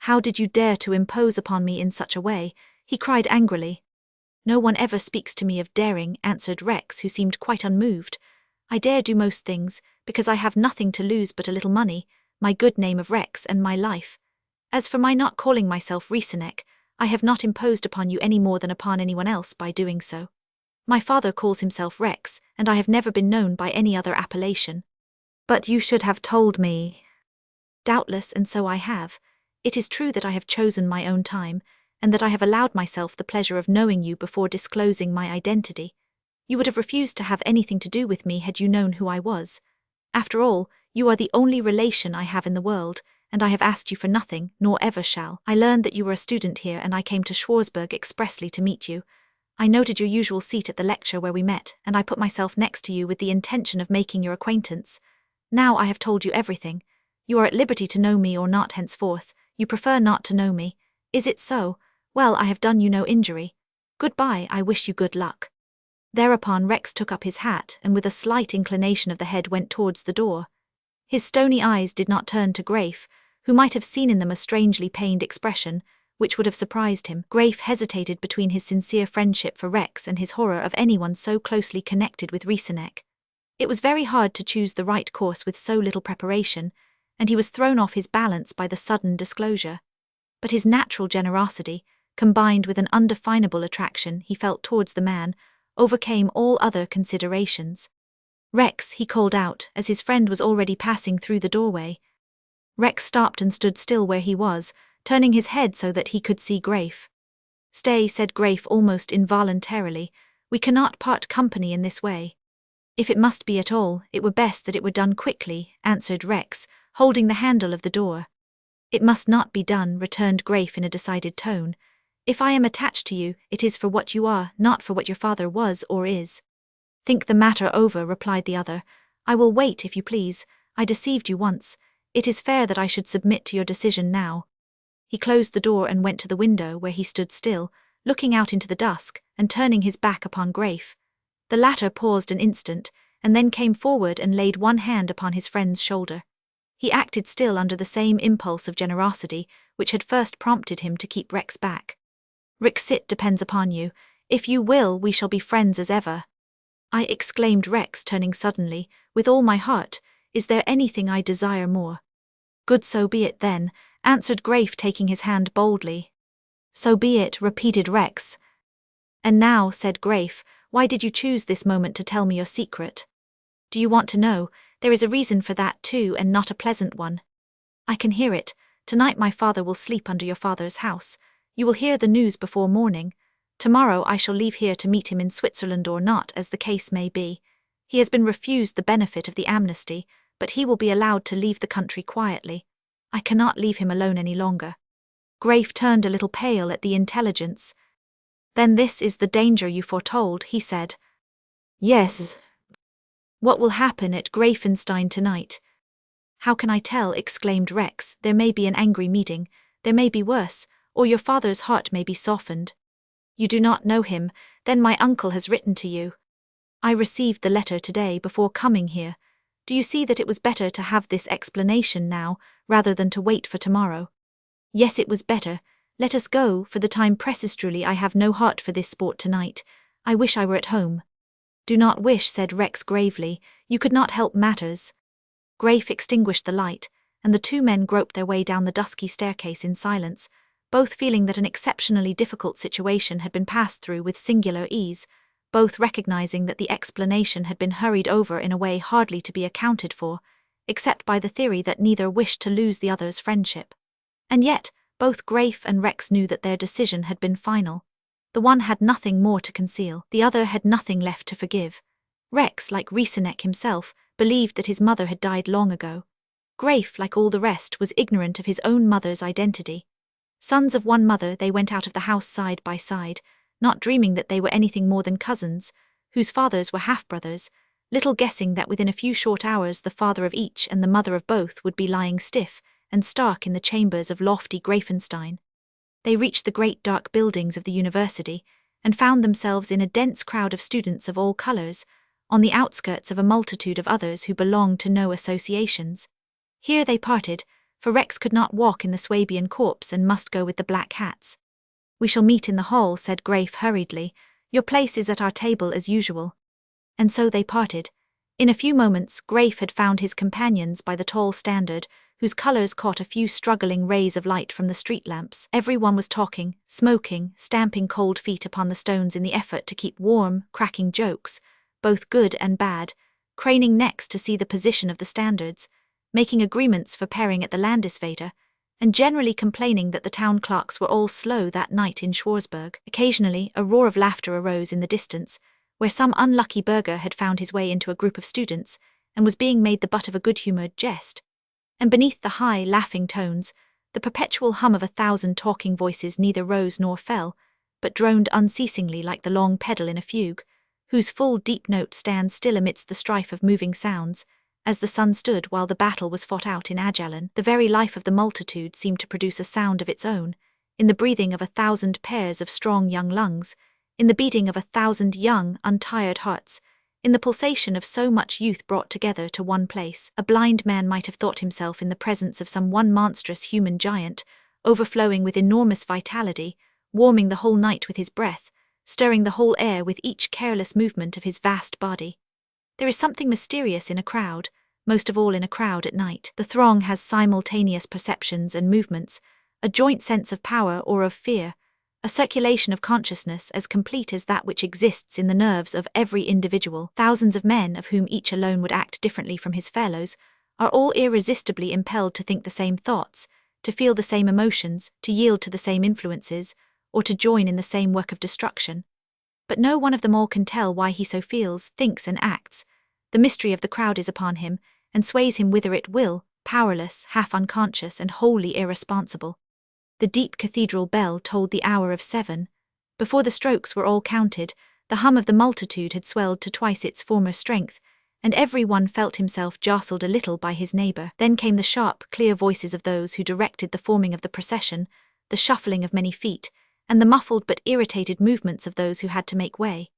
A: "How did you dare to impose upon me in such a way?" he cried angrily. "No one ever speaks to me of daring," answered Rex, who seemed quite unmoved. "I dare do most things, because I have nothing to lose but a little money, my good name of Rex and my life. As for my not calling myself Rieseneck, I have not imposed upon you any more than upon anyone else by doing so. My father calls himself Rex, and I have never been known by any other appellation. But you should have told me. Doubtless, and so I have. It is true that I have chosen my own time, and that I have allowed myself the pleasure of knowing you before disclosing my identity. You would have refused to have anything to do with me had you known who I was. After all, you are the only relation I have in the world, and I have asked you for nothing, nor ever shall. I learned that you were a student here, and I came to Schwarzburg expressly to meet you. I noted your usual seat at the lecture where we met, and I put myself next to you with the intention of making your acquaintance. Now I have told you everything. You are at liberty to know me or not henceforth. You prefer not to know me. Is it so? Well, I have done you no injury. Goodbye, I wish you good luck. Thereupon Rex took up his hat and with a slight inclination of the head went towards the door. His stony eyes did not turn to Grafe, who might have seen in them a strangely pained expression, which would have surprised him. Grafe hesitated between his sincere friendship for Rex and his horror of anyone so closely connected with Rieseneck. It was very hard to choose the right course with so little preparation, and he was thrown off his balance by the sudden disclosure. But his natural generosity, combined with an undefinable attraction he felt towards the man, overcame all other considerations. Rex, he called out, as his friend was already passing through the doorway. Rex stopped and stood still where he was, turning his head so that he could see Grafe. Stay, said Grafe almost involuntarily, we cannot part company in this way. If it must be at all, it were best that it were done quickly, answered Rex, holding the handle of the door. It must not be done, returned Grafe in a decided tone. If I am attached to you, it is for what you are, not for what your father was or is. Think the matter over, replied the other. I will wait, if you please. I deceived you once. It is fair that I should submit to your decision now. He closed the door and went to the window where he stood still, looking out into the dusk and turning his back upon Grafe. The latter paused an instant, and then came forward and laid one hand upon his friend's shoulder. He acted still under the same impulse of generosity which had first prompted him to keep Rex back. Rixit depends upon you. If you will, we shall be friends as ever. I exclaimed Rex, turning suddenly, with all my heart. Is there anything I desire more? Good, so be it then, answered Grafe, taking his hand boldly. So be it, repeated Rex. And now, said Grafe, why did you choose this moment to tell me your secret? Do you want to know? There is a reason for that too, and not a pleasant one. I can hear it. Tonight my father will sleep under your father's house. You will hear the news before morning. Tomorrow I shall leave here to meet him in Switzerland or not, as the case may be. He has been refused the benefit of the amnesty, but he will be allowed to leave the country quietly. I cannot leave him alone any longer. Grafe turned a little pale at the intelligence. Then this is the danger you foretold, he said. Yes. What will happen at Greifenstein tonight? How can I tell, exclaimed Rex. There may be an angry meeting, there may be worse, or your father's heart may be softened. You do not know him, then my uncle has written to you. I received the letter today before coming here. Do you see that it was better to have this explanation now, rather than to wait for tomorrow? Yes, it was better. Let us go, for the time presses. Truly I have no heart for this sport tonight. I wish I were at home. Do not wish, said Rex gravely. You could not help matters. Grafe extinguished the light, and the two men groped their way down the dusky staircase in silence, both feeling that an exceptionally difficult situation had been passed through with singular ease, both recognizing that the explanation had been hurried over in a way hardly to be accounted for, except by the theory that neither wished to lose the other's friendship. And yet, both Grafe and Rex knew that their decision had been final. The one had nothing more to conceal, the other had nothing left to forgive. Rex, like Rieseneck himself, believed that his mother had died long ago. Grafe, like all the rest, was ignorant of his own mother's identity. Sons of one mother, they went out of the house side by side, not dreaming that they were anything more than cousins, whose fathers were half-brothers, little guessing that within a few short hours the father of each and the mother of both would be lying stiff and stark in the chambers of lofty Greifenstein. They reached the great dark buildings of the university, and found themselves in a dense crowd of students of all colours, on the outskirts of a multitude of others who belonged to no associations. Here they parted, for Rex could not walk in the Swabian corps and must go with the black hats. We shall meet in the hall, said Grafe hurriedly. Your place is at our table as usual. And so they parted. In a few moments Grafe had found his companions by the tall standard, whose colors caught a few struggling rays of light from the street lamps. Everyone was talking, smoking, stamping cold feet upon the stones in the effort to keep warm, cracking jokes, both good and bad, craning necks to see the position of the standards, making agreements for pairing at the Landesvater, and generally complaining that the town clerks were all slow that night in Schwarzburg. Occasionally, a roar of laughter arose in the distance, where some unlucky burgher had found his way into a group of students and was being made the butt of a good-humored jest. And beneath the high, laughing tones, the perpetual hum of 1,000 talking voices neither rose nor fell, but droned unceasingly like the long pedal in a fugue, whose full deep note stands still amidst the strife of moving sounds, as the sun stood while the battle was fought out in Ajalon. The very life of the multitude seemed to produce a sound of its own, in the breathing of 1,000 pairs of strong young lungs, in the beating of 1,000 young, untired hearts, in the pulsation of so much youth brought together to one place. A blind man might have thought himself in the presence of some one monstrous human giant, overflowing with enormous vitality, warming the whole night with his breath, stirring the whole air with each careless movement of his vast body. There is something mysterious in a crowd, most of all in a crowd at night. The throng has simultaneous perceptions and movements, a joint sense of power or of fear, a circulation of consciousness as complete as that which exists in the nerves of every individual. Thousands of men, of whom each alone would act differently from his fellows, are all irresistibly impelled to think the same thoughts, to feel the same emotions, to yield to the same influences, or to join in the same work of destruction. But no one of them all can tell why he so feels, thinks and acts. The mystery of the crowd is upon him, and sways him whither it will, powerless, half unconscious and wholly irresponsible. The deep cathedral bell tolled the hour of 7. Before the strokes were all counted, the hum of the multitude had swelled to twice its former strength, and every one felt himself jostled a little by his neighbor. Then came the sharp, clear voices of those who directed the forming of the procession, the shuffling of many feet, and the muffled but irritated movements of those who had to make way.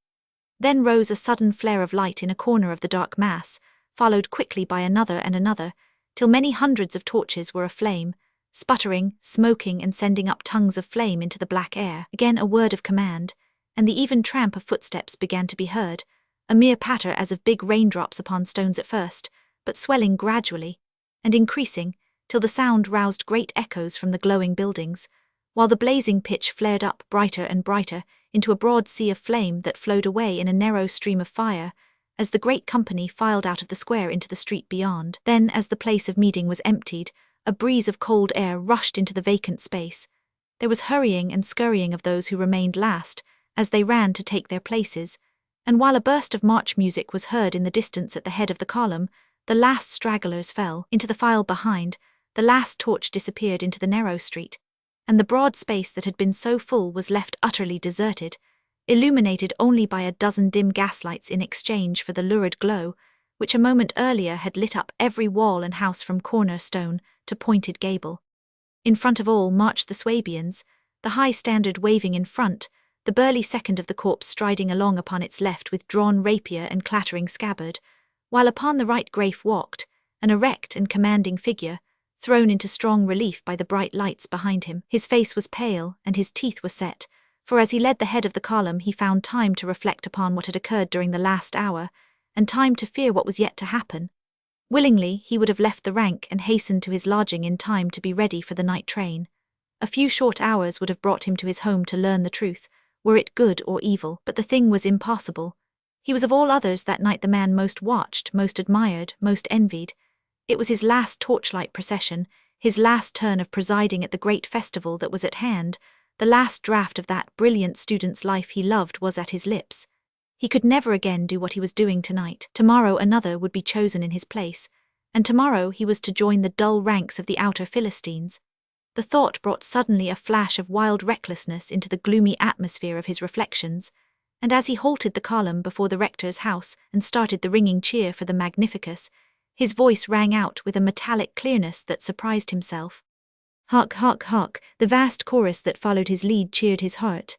A: Then rose a sudden flare of light in a corner of the dark mass, followed quickly by another and another, till many hundreds of torches were aflame, sputtering, smoking and sending up tongues of flame into the black air. Again a word of command, and the even tramp of footsteps began to be heard, a mere patter as of big raindrops upon stones at first, but swelling gradually, and increasing, till the sound roused great echoes from the glowing buildings, while the blazing pitch flared up brighter and brighter into a broad sea of flame that flowed away in a narrow stream of fire, as the great company filed out of the square into the street beyond. Then, as the place of meeting was emptied, a breeze of cold air rushed into the vacant space. There was hurrying and scurrying of those who remained last, as they ran to take their places, and while a burst of march music was heard in the distance at the head of the column, the last stragglers fell into the file behind, the last torch disappeared into the narrow street, and the broad space that had been so full was left utterly deserted, illuminated only by a dozen dim gaslights in exchange for the lurid glow, which a moment earlier had lit up every wall and house from corner stone to pointed gable. In front of all marched the Swabians, the high standard waving in front, the burly second of the corps striding along upon its left with drawn rapier and clattering scabbard, while upon the right Greif walked, an erect and commanding figure, thrown into strong relief by the bright lights behind him. His face was pale, and his teeth were set, for as he led the head of the column he found time to reflect upon what had occurred during the last hour, and time to fear what was yet to happen. Willingly he would have left the rank and hastened to his lodging in time to be ready for the night train. A few short hours would have brought him to his home to learn the truth, were it good or evil, but the thing was impossible. He was of all others that night the man most watched, most admired, most envied. It was his last torchlight procession, his last turn of presiding at the great festival that was at hand, the last draught of that brilliant student's life he loved was at his lips. He could never again do what he was doing tonight. Tomorrow another would be chosen in his place, and tomorrow he was to join the dull ranks of the outer Philistines. The thought brought suddenly a flash of wild recklessness into the gloomy atmosphere of his reflections, and as he halted the column before the rector's house and started the ringing cheer for the Magnificus, his voice rang out with a metallic clearness that surprised himself. Hark, hark, hark, the vast chorus that followed his lead cheered his heart.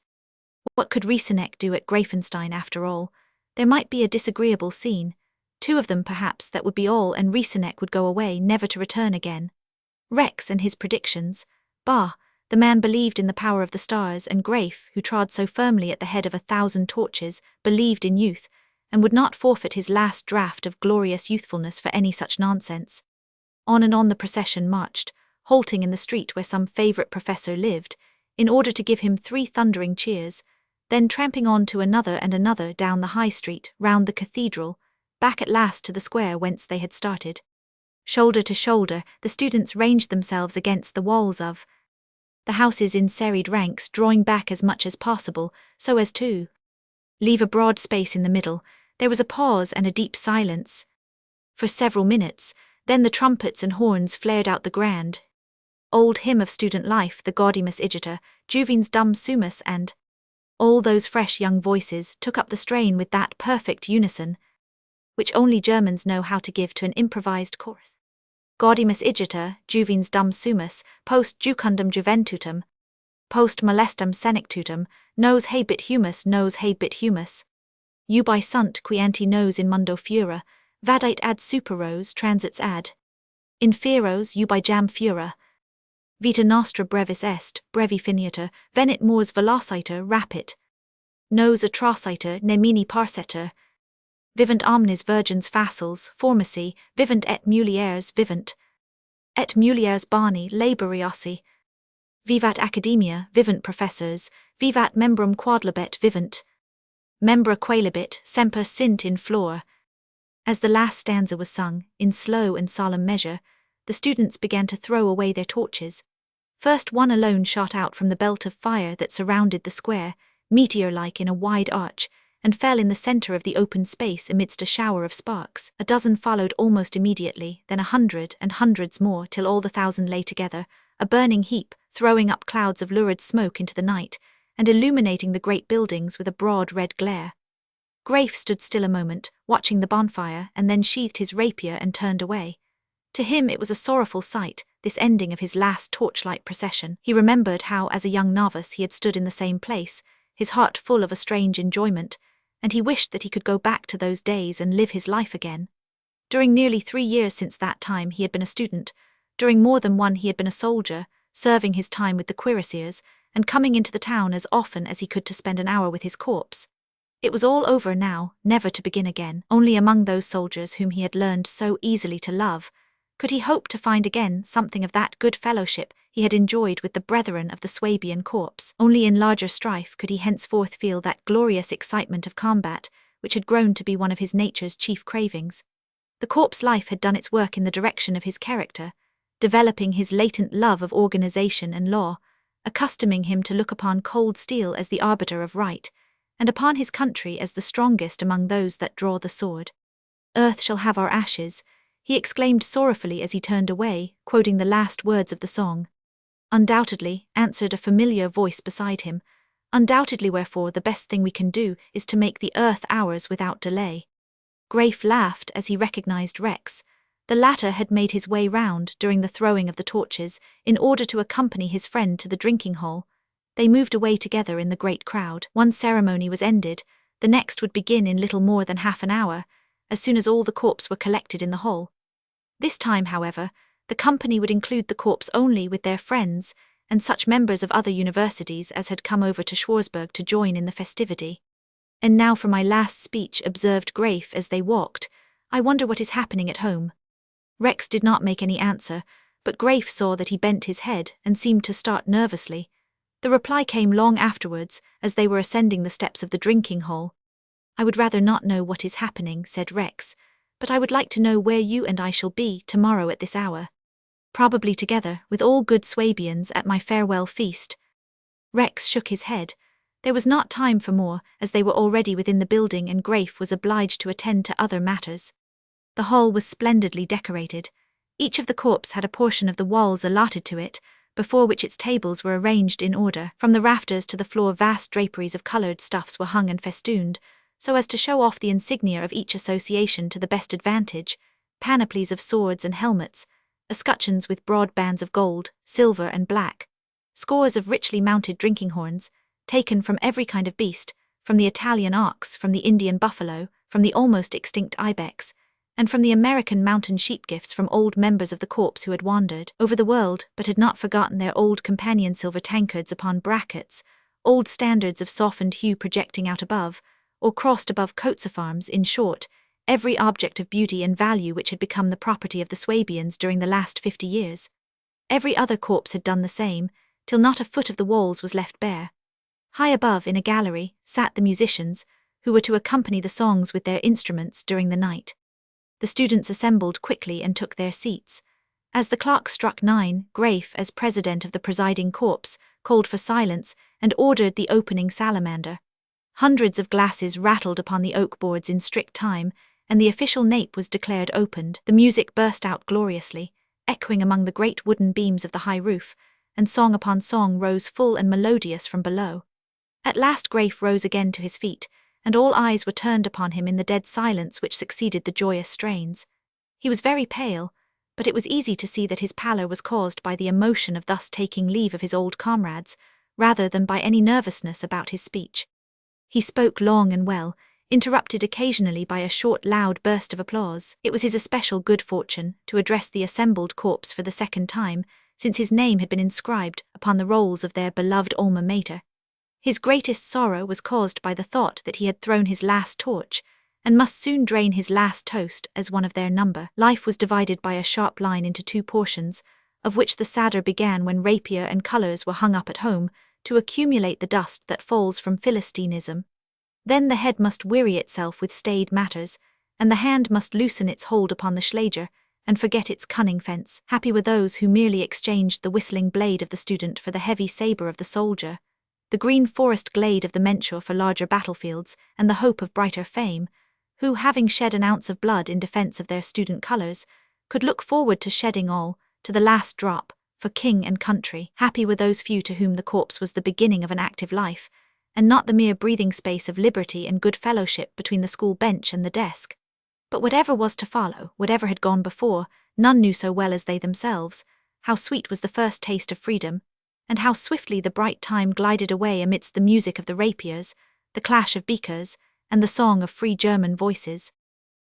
A: What could Rieseneck do at Greifenstein after all? There might be a disagreeable scene, 2 of them perhaps, that would be all, and Rieseneck would go away never to return again. Rex and his predictions. Bah, the man believed in the power of the stars, and Greif, who trod so firmly at the head of 1,000 torches, believed in youth, and would not forfeit his last draught of glorious youthfulness for any such nonsense. On and on the procession marched, halting in the street where some favourite professor lived, in order to give him 3 thundering cheers, then tramping on to another and another down the high street, round the cathedral, back at last to the square whence they had started. Shoulder to shoulder, the students ranged themselves against the walls of the houses in serried ranks, drawing back as much as possible, so as to leave a broad space in the middle. There was a pause and a deep silence for several minutes, then the trumpets and horns flared out the grand old hymn of student life, the Gaudimus Igitur, Juvens dum sumus, and all those fresh young voices took up the strain with that perfect unison which only Germans know how to give to an improvised chorus. Gaudimus Igitur, Juvens dum sumus, post jucundum juventutem, post molestum senectutem, nos habit humus, nos habit humus. Ubi sunt qui ante nos in mundo fura, vadit ad superos transits ad inferos ubi jam fura. Vita nostra brevis est, brevi finiatur, venit mors velociter rapit. Nos atrociter nemini parseter. Vivant omnes virgins faciles, formacy, vivant et mulieres vivant. Et mulieres bani laboriosi. Vivat academia, vivant professors, vivat membrum quodlibet vivant. Membra quaelibit, semper sint in flor. As the last stanza was sung, in slow and solemn measure, the students began to throw away their torches. First one alone shot out from the belt of fire that surrounded the square, meteor-like in a wide arch, and fell in the centre of the open space amidst a shower of sparks. A dozen followed almost immediately, then 100 and hundreds more, till all the 1,000 lay together, a burning heap, throwing up clouds of lurid smoke into the night, and illuminating the great buildings with a broad red glare. Graif stood still a moment, watching the bonfire, and then sheathed his rapier and turned away. To him it was a sorrowful sight, this ending of his last torchlight procession. He remembered how as a young novice he had stood in the same place, his heart full of a strange enjoyment, and he wished that he could go back to those days and live his life again. During nearly 3 years since that time he had been a student, during more than one he had been a soldier, serving his time with the cuirassiers, and coming into the town as often as he could to spend an hour with his corpse. It was all over now, never to begin again. Only among those soldiers whom he had learned so easily to love could he hope to find again something of that good fellowship he had enjoyed with the brethren of the Swabian corps. Only in larger strife could he henceforth feel that glorious excitement of combat which had grown to be one of his nature's chief cravings. The corps life had done its work in the direction of his character, developing his latent love of organization and law, accustoming him to look upon cold steel as the arbiter of right, and upon his country as the strongest among those that draw the sword. Earth shall have our ashes, he exclaimed sorrowfully as he turned away, quoting the last words of the song. Undoubtedly, answered a familiar voice beside him. Undoubtedly, wherefore the best thing we can do is to make the earth ours without delay. Graif laughed as he recognized Rex. The latter had made his way round during the throwing of the torches in order to accompany his friend to the drinking hall. They moved away together in the great crowd. One ceremony was ended, the next would begin in little more than half an hour, as soon as all the corps were collected in the hall. This time, however, the company would include the corps only with their friends and such members of other universities as had come over to Schwarzburg to join in the festivity. And now for my last speech, observed Graif as they walked. I wonder what is happening at home. Rex did not make any answer, but Graif saw that he bent his head and seemed to start nervously. The reply came long afterwards, as they were ascending the steps of the drinking hall. I would rather not know what is happening, said Rex, but I would like to know where you and I shall be tomorrow at this hour. Probably together, with all good Swabians at my farewell feast. Rex shook his head. There was not time for more, as they were already within the building and Graif was obliged to attend to other matters. The hall was splendidly decorated. Each of the corps had a portion of the walls allotted to it, before which its tables were arranged in order. From the rafters to the floor vast draperies of coloured stuffs were hung and festooned, so as to show off the insignia of each association to the best advantage, panoplies of swords and helmets, escutcheons with broad bands of gold, silver and black, scores of richly mounted drinking horns, taken from every kind of beast, from the Italian ox, from the Indian buffalo, from the almost extinct ibex, and from the American mountain sheep, gifts from old members of the corps who had wandered over the world but had not forgotten their old companion silver tankards upon brackets, old standards of softened hue projecting out above, or crossed above coats of arms. In short, every object of beauty and value which had become the property of the Swabians during the last 50 years. Every other corpse had done the same, till not a foot of the walls was left bare. High above, in a gallery, sat the musicians, who were to accompany the songs with their instruments during the night. The students assembled quickly and took their seats. As the clock struck 9, Greif, as president of the presiding corps, called for silence and ordered the opening salamander. Hundreds of glasses rattled upon the oak boards in strict time, and the official nape was declared opened. The music burst out gloriously, echoing among the great wooden beams of the high roof, and song upon song rose full and melodious from below. At last Greif rose again to his feet, and all eyes were turned upon him in the dead silence which succeeded the joyous strains. He was very pale, but it was easy to see that his pallor was caused by the emotion of thus taking leave of his old comrades, rather than by any nervousness about his speech. He spoke long and well, interrupted occasionally by a short loud burst of applause. It was his especial good fortune to address the assembled corps for the second time, since his name had been inscribed upon the rolls of their beloved alma mater. His greatest sorrow was caused by the thought that he had thrown his last torch, and must soon drain his last toast as one of their number. Life was divided by a sharp line into two portions, of which the sadder began when rapier and colours were hung up at home, to accumulate the dust that falls from Philistinism. Then the head must weary itself with staid matters, and the hand must loosen its hold upon the schläger, and forget its cunning fence. Happy were those who merely exchanged the whistling blade of the student for the heavy sabre of the soldier, the green forest glade of the mentor for larger battlefields and the hope of brighter fame, who, having shed an ounce of blood in defence of their student colours, could look forward to shedding all, to the last drop, for king and country. Happy were those few to whom the corpse was the beginning of an active life, and not the mere breathing space of liberty and good fellowship between the school bench and the desk. But whatever was to follow, whatever had gone before, none knew so well as they themselves, how sweet was the first taste of freedom, and how swiftly the bright time glided away amidst the music of the rapiers, the clash of beakers, and the song of free German voices.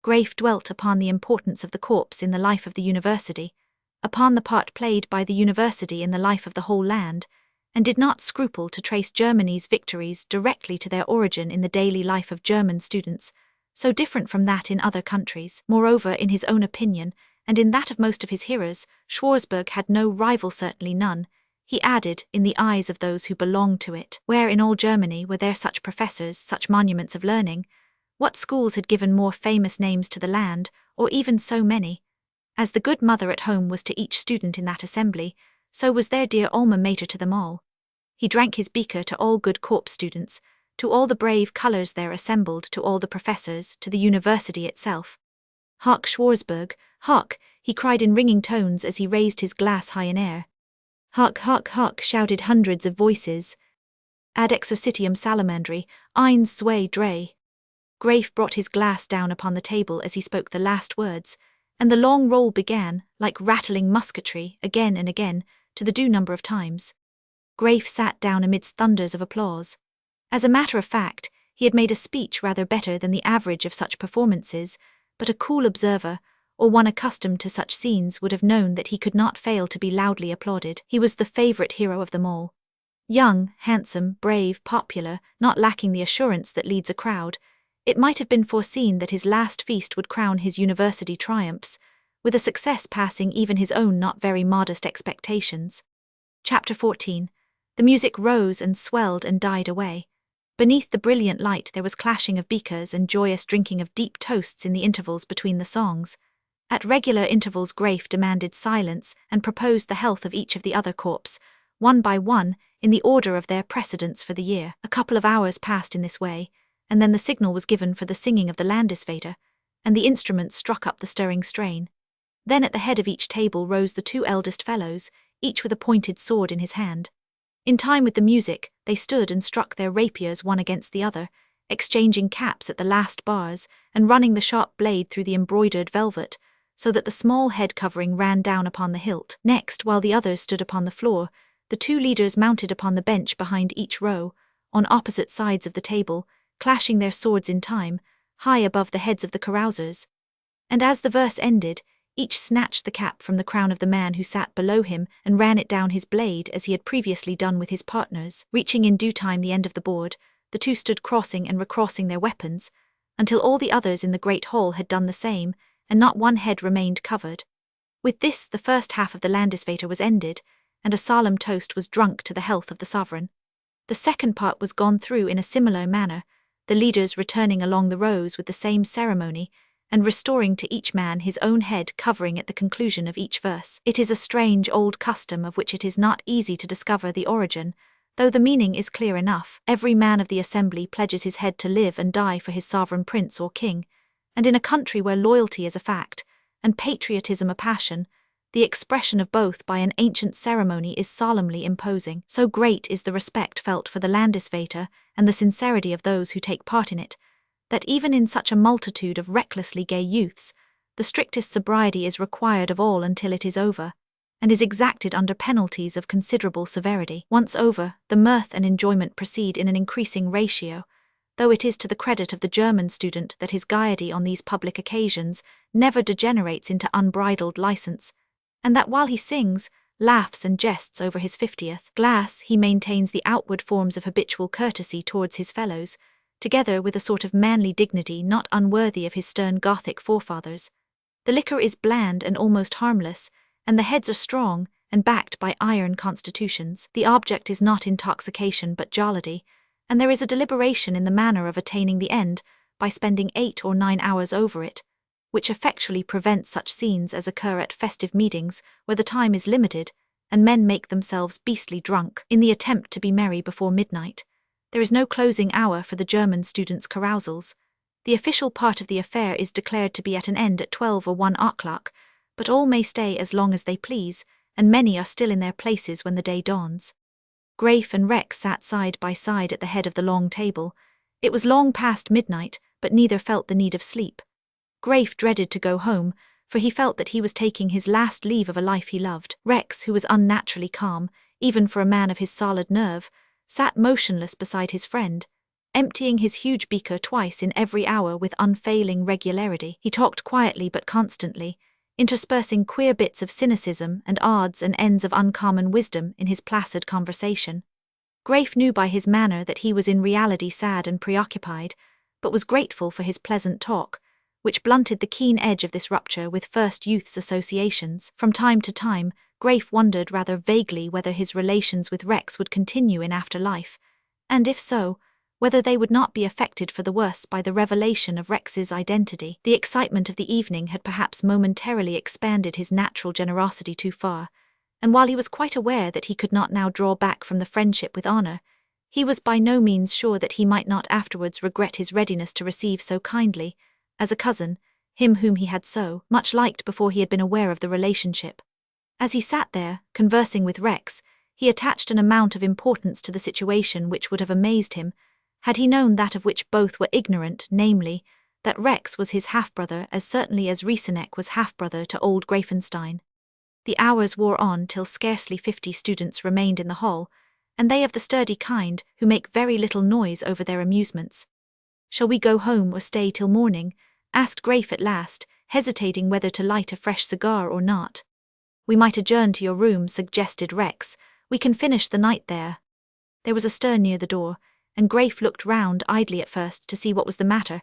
A: Greif dwelt upon the importance of the corpse in the life of the university, upon the part played by the university in the life of the whole land, and did not scruple to trace Germany's victories directly to their origin in the daily life of German students, so different from that in other countries. Moreover, in his own opinion, and in that of most of his hearers, Schwarzburg had no rival, certainly none. He added, in the eyes of those who belonged to it. Where in all Germany were there such professors, such monuments of learning? What schools had given more famous names to the land, or even so many? As the good mother at home was to each student in that assembly, so was their dear alma mater to them all. He drank his beaker to all good corps students, to all the brave colours there assembled, to all the professors, to the university itself. "Hark, Schwarzburg, hark!" he cried in ringing tones as he raised his glass high in air. "Hark, hark, hark!" shouted hundreds of voices. "Ad exorcitium salamandri, eins, zwei, drei." Greif brought his glass down upon the table as he spoke the last words, and the long roll began, like rattling musketry, again and again, to the due number of times. Greif sat down amidst thunders of applause. As a matter of fact, he had made a speech rather better than the average of such performances, but a cool observer, or one accustomed to such scenes, would have known that he could not fail to be loudly applauded. He was the favourite hero of them all. Young, handsome, brave, popular, not lacking the assurance that leads a crowd, it might have been foreseen that his last feast would crown his university triumphs, with a success passing even his own not very modest expectations. Chapter 14. The music rose and swelled and died away. Beneath the brilliant light there was clashing of beakers and joyous drinking of deep toasts in the intervals between the songs. At regular intervals Greif demanded silence and proposed the health of each of the other corps, one by one, in the order of their precedence for the year. A couple of hours passed in this way, and then the signal was given for the singing of the Landesvater, and the instruments struck up the stirring strain. Then at the head of each table rose the two eldest fellows, each with a pointed sword in his hand. In time with the music, they stood and struck their rapiers one against the other, exchanging caps at the last bars, and running the sharp blade through the embroidered velvet, so that the small head covering ran down upon the hilt. Next, while the others stood upon the floor, the two leaders mounted upon the bench behind each row, on opposite sides of the table, clashing their swords in time, high above the heads of the carousers. And as the verse ended, each snatched the cap from the crown of the man who sat below him and ran it down his blade as he had previously done with his partners. Reaching in due time the end of the board, the two stood crossing and recrossing their weapons, until all the others in the great hall had done the same, and not one head remained covered. With this the first half of the Landesvater was ended, and a solemn toast was drunk to the health of the sovereign. The second part was gone through in a similar manner, the leaders returning along the rows with the same ceremony, and restoring to each man his own head covering at the conclusion of each verse. It is a strange old custom of which it is not easy to discover the origin, though the meaning is clear enough. Every man of the assembly pledges his head to live and die for his sovereign prince or king, and in a country where loyalty is a fact, and patriotism a passion, the expression of both by an ancient ceremony is solemnly imposing. So great is the respect felt for the Landesvater and the sincerity of those who take part in it, that even in such a multitude of recklessly gay youths, the strictest sobriety is required of all until it is over, and is exacted under penalties of considerable severity. Once over, the mirth and enjoyment proceed in an increasing ratio, though it is to the credit of the German student that his gaiety on these public occasions never degenerates into unbridled license, and that while he sings, laughs and jests over his 50th glass, he maintains the outward forms of habitual courtesy towards his fellows, together with a sort of manly dignity not unworthy of his stern Gothic forefathers. The liquor is bland and almost harmless, and the heads are strong and backed by iron constitutions. The object is not intoxication but jollity, and there is a deliberation in the manner of attaining the end by spending 8 or 9 hours over it, which effectually prevents such scenes as occur at festive meetings where the time is limited and men make themselves beastly drunk in the attempt to be merry before midnight. There is no closing hour for the German students' carousals. The official part of the affair is declared to be at an end at 12 or 1 o'clock, but all may stay as long as they please, and many are still in their places when the day dawns. Graif and Rex sat side by side at the head of the long table. It was long past midnight, but neither felt the need of sleep. Graif dreaded to go home, for he felt that he was taking his last leave of a life he loved. Rex, who was unnaturally calm, even for a man of his solid nerve, sat motionless beside his friend, emptying his huge beaker twice in every hour with unfailing regularity. He talked quietly but constantly, interspersing queer bits of cynicism and odds and ends of uncommon wisdom in his placid conversation. Graif knew by his manner that he was in reality sad and preoccupied, but was grateful for his pleasant talk, which blunted the keen edge of this rupture with first youth's associations. From time to time, Graif wondered rather vaguely whether his relations with Rex would continue in after life, and if so, whether they would not be affected for the worse by the revelation of Rex's identity. The excitement of the evening had perhaps momentarily expanded his natural generosity too far, and while he was quite aware that he could not now draw back from the friendship with honor, he was by no means sure that he might not afterwards regret his readiness to receive so kindly, as a cousin, him whom he had so much liked before he had been aware of the relationship. As he sat there, conversing with Rex, he attached an amount of importance to the situation which would have amazed him, had he known that of which both were ignorant, namely, that Rex was his half-brother as certainly as Rieseneck was half-brother to old Greifenstein. The hours wore on till scarcely 50 students remained in the hall, and they of the sturdy kind who make very little noise over their amusements. "Shall we go home or stay till morning?" asked Graif at last, hesitating whether to light a fresh cigar or not. "We might adjourn to your room," suggested Rex. "We can finish the night there." There was a stir near the door, and Graif looked round idly at first to see what was the matter,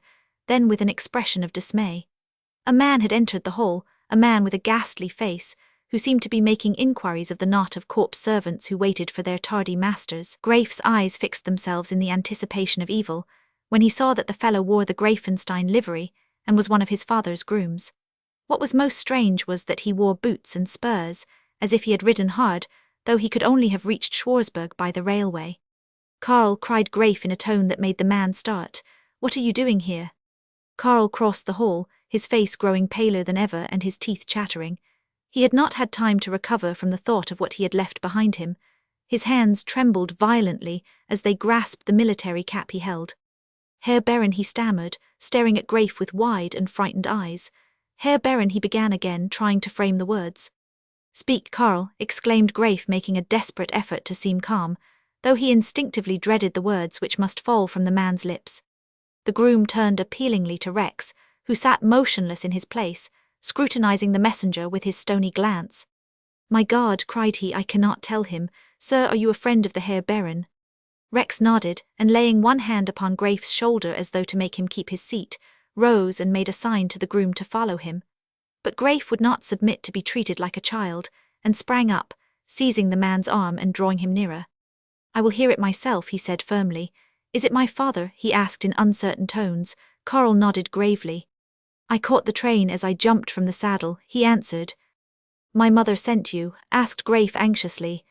A: then with an expression of dismay. A man had entered the hall, a man with a ghastly face, who seemed to be making inquiries of the knot of corpse servants who waited for their tardy masters. Graif's eyes fixed themselves in the anticipation of evil, when he saw that the fellow wore the Greifenstein livery, and was one of his father's grooms. What was most strange was that he wore boots and spurs, as if he had ridden hard, though he could only have reached Schwarzburg by the railway. "Karl," cried Graif in a tone that made the man start, "what are you doing here?" Karl crossed the hall, his face growing paler than ever and his teeth chattering. He had not had time to recover from the thought of what he had left behind him. His hands trembled violently as they grasped the military cap he held. "Herr Baron," he stammered, staring at Graif with wide and frightened eyes. "Herr Baron," he began again, trying to frame the words. "Speak, Karl," exclaimed Graif, making a desperate effort to seem calm, though he instinctively dreaded the words which must fall from the man's lips. The groom turned appealingly to Rex, who sat motionless in his place, scrutinizing the messenger with his stony glance. "My God," cried he, "I cannot tell him. Sir, are you a friend of the Herr Baron?" Rex nodded, and laying one hand upon Graif's shoulder as though to make him keep his seat, rose and made a sign to the groom to follow him. But Graif would not submit to be treated like a child, and sprang up, seizing the man's arm and drawing him nearer. "I will hear it myself," he said firmly. "Is it my father?" he asked in uncertain tones. Carl nodded gravely. "I caught the train as I jumped from the saddle," he answered. "My mother sent you?" asked Graif anxiously.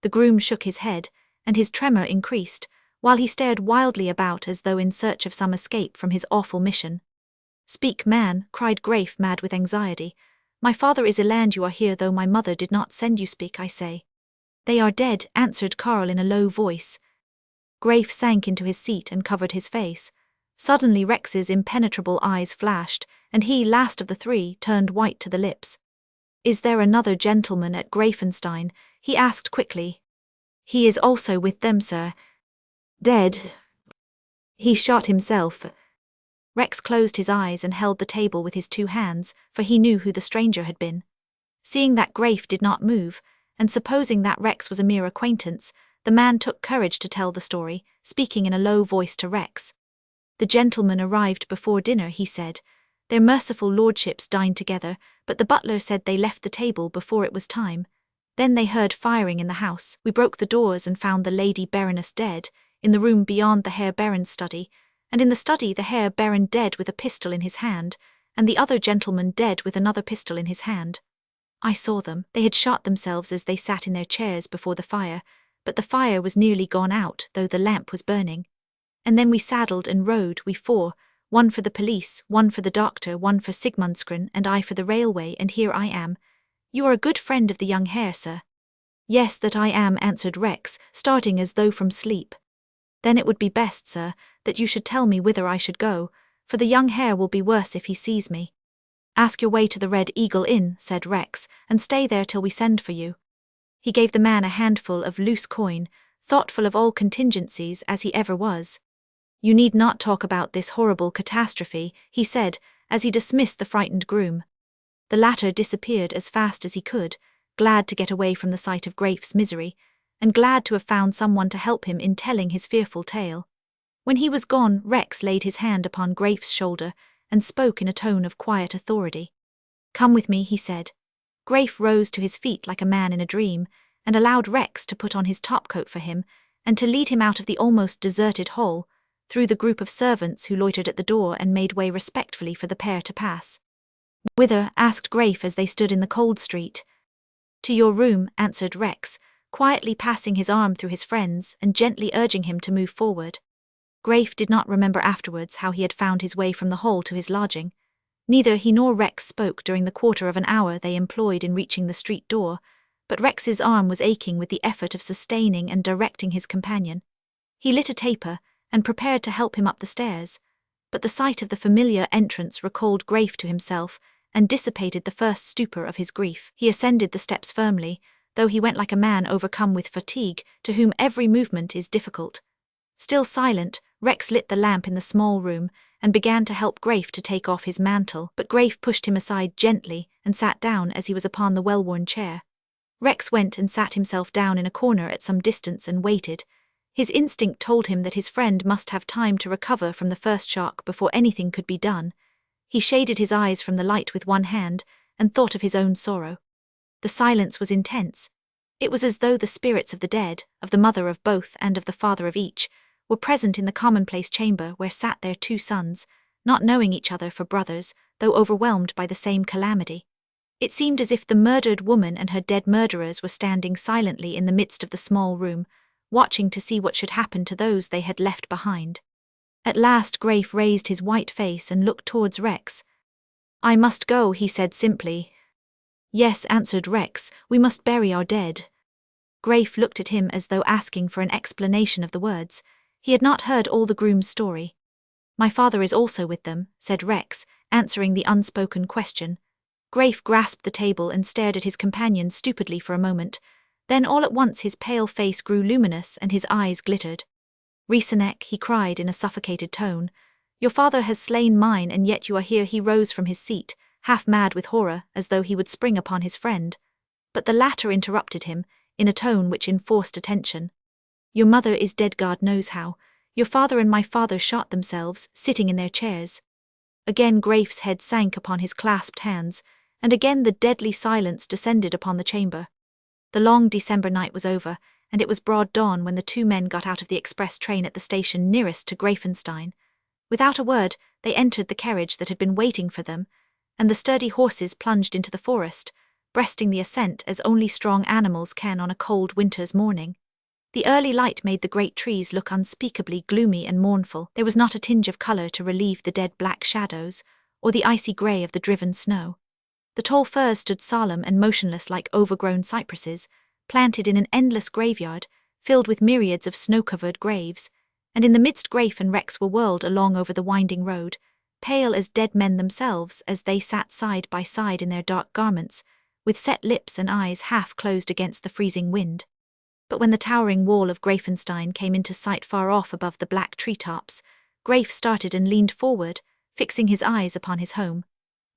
A: The groom shook his head, and his tremor increased, while he stared wildly about as though in search of some escape from his awful mission. "Speak, man," cried Graif, mad with anxiety. "My father is ill and you are here, though my mother did not send you. Speak, I say." "They are dead," answered Carl in a low voice. Graif sank into his seat and covered his face. Suddenly Rex's impenetrable eyes flashed, and he, last of the three, turned white to the lips. "Is there another gentleman at Greifenstein?" he asked quickly. "He is also with them, sir." "Dead." "He shot himself." Rex closed his eyes and held the table with his two hands, for he knew who the stranger had been. Seeing that Graif did not move, and supposing that Rex was a mere acquaintance, the man took courage to tell the story, speaking in a low voice to Rex. "The gentlemen arrived before dinner," he said. "Their merciful lordships dined together, but the butler said they left the table before it was time. Then they heard firing in the house. We broke the doors and found the Lady Baroness dead, in the room beyond the Herr Baron's study, and in the study the Herr Baron dead with a pistol in his hand, and the other gentleman dead with another pistol in his hand. I saw them. They had shot themselves as they sat in their chairs before the fire, but the fire was nearly gone out, though the lamp was burning. And then we saddled and rode, we four, one for the police, one for the doctor, one for Sigmundsgren, and I for the railway, and here I am. You are a good friend of the young Herr, sir." "Yes, that I am," answered Rex, starting as though from sleep. "Then it would be best, sir, that you should tell me whither I should go, for the young Herr will be worse if he sees me." "Ask your way to the Red Eagle Inn," said Rex, "and stay there till we send for you." He gave the man a handful of loose coin, thoughtful of all contingencies as he ever was. "You need not talk about this horrible catastrophe," he said, as he dismissed the frightened groom. The latter disappeared as fast as he could, glad to get away from the sight of Graif's misery, and glad to have found someone to help him in telling his fearful tale. When he was gone, Rex laid his hand upon Graif's shoulder and spoke in a tone of quiet authority. "Come with me," he said. Graif rose to his feet like a man in a dream, and allowed Rex to put on his topcoat for him, and to lead him out of the almost deserted hall, through the group of servants who loitered at the door and made way respectfully for the pair to pass. "Whither?" asked Graif as they stood in the cold street. "To your room," answered Rex, quietly passing his arm through his friend's and gently urging him to move forward. Graif did not remember afterwards how he had found his way from the hall to his lodging. Neither he nor Rex spoke during the quarter of an hour they employed in reaching the street door, but Rex's arm was aching with the effort of sustaining and directing his companion. He lit a taper and prepared to help him up the stairs, but the sight of the familiar entrance recalled Graif to himself and dissipated the first stupor of his grief. He ascended the steps firmly, though he went like a man overcome with fatigue, to whom every movement is difficult. Still silent, Rex lit the lamp in the small room and began to help Graif to take off his mantle, but Graif pushed him aside gently and sat down as he was upon the well-worn chair. Rex went and sat himself down in a corner at some distance and waited. His instinct told him that his friend must have time to recover from the first shock before anything could be done. He shaded his eyes from the light with one hand and thought of his own sorrow. The silence was intense. It was as though the spirits of the dead, of the mother of both and of the father of each, were present in the commonplace chamber where sat their two sons, not knowing each other for brothers, though overwhelmed by the same calamity. It seemed as if the murdered woman and her dead murderers were standing silently in the midst of the small room, watching to see what should happen to those they had left behind. At last Graif raised his white face and looked towards Rex. "I must go," he said simply. "Yes," answered Rex, "we must bury our dead." Graif looked at him as though asking for an explanation of the words. He had not heard all the groom's story. "My father is also with them," said Rex, answering the unspoken question. Graif grasped the table and stared at his companion stupidly for a moment. Then all at once his pale face grew luminous and his eyes glittered. "Risenek," he cried in a suffocated tone, "your father has slain mine, and yet you are here." He rose from his seat, half mad with horror, as though he would spring upon his friend. But the latter interrupted him, in a tone which enforced attention. Your mother is dead, God knows how. Your father and my father shot themselves, sitting in their chairs. Again Graif's head sank upon his clasped hands, and again the deadly silence descended upon the chamber. The long December night was over, and it was broad dawn when the two men got out of the express train at the station nearest to Greifenstein. Without a word, they entered the carriage that had been waiting for them, and the sturdy horses plunged into the forest, breasting the ascent as only strong animals can on a cold winter's morning. The early light made the great trees look unspeakably gloomy and mournful. There was not a tinge of colour to relieve the dead black shadows, or the icy grey of the driven snow. The tall firs stood solemn and motionless like overgrown cypresses, planted in an endless graveyard, filled with myriads of snow-covered graves, and in the midst Graif and Rex were whirled along over the winding road, pale as dead men themselves as they sat side by side in their dark garments, with set lips and eyes half closed against the freezing wind. But when the towering wall of Greifenstein came into sight far off above the black treetops, Graif started and leaned forward, fixing his eyes upon his home.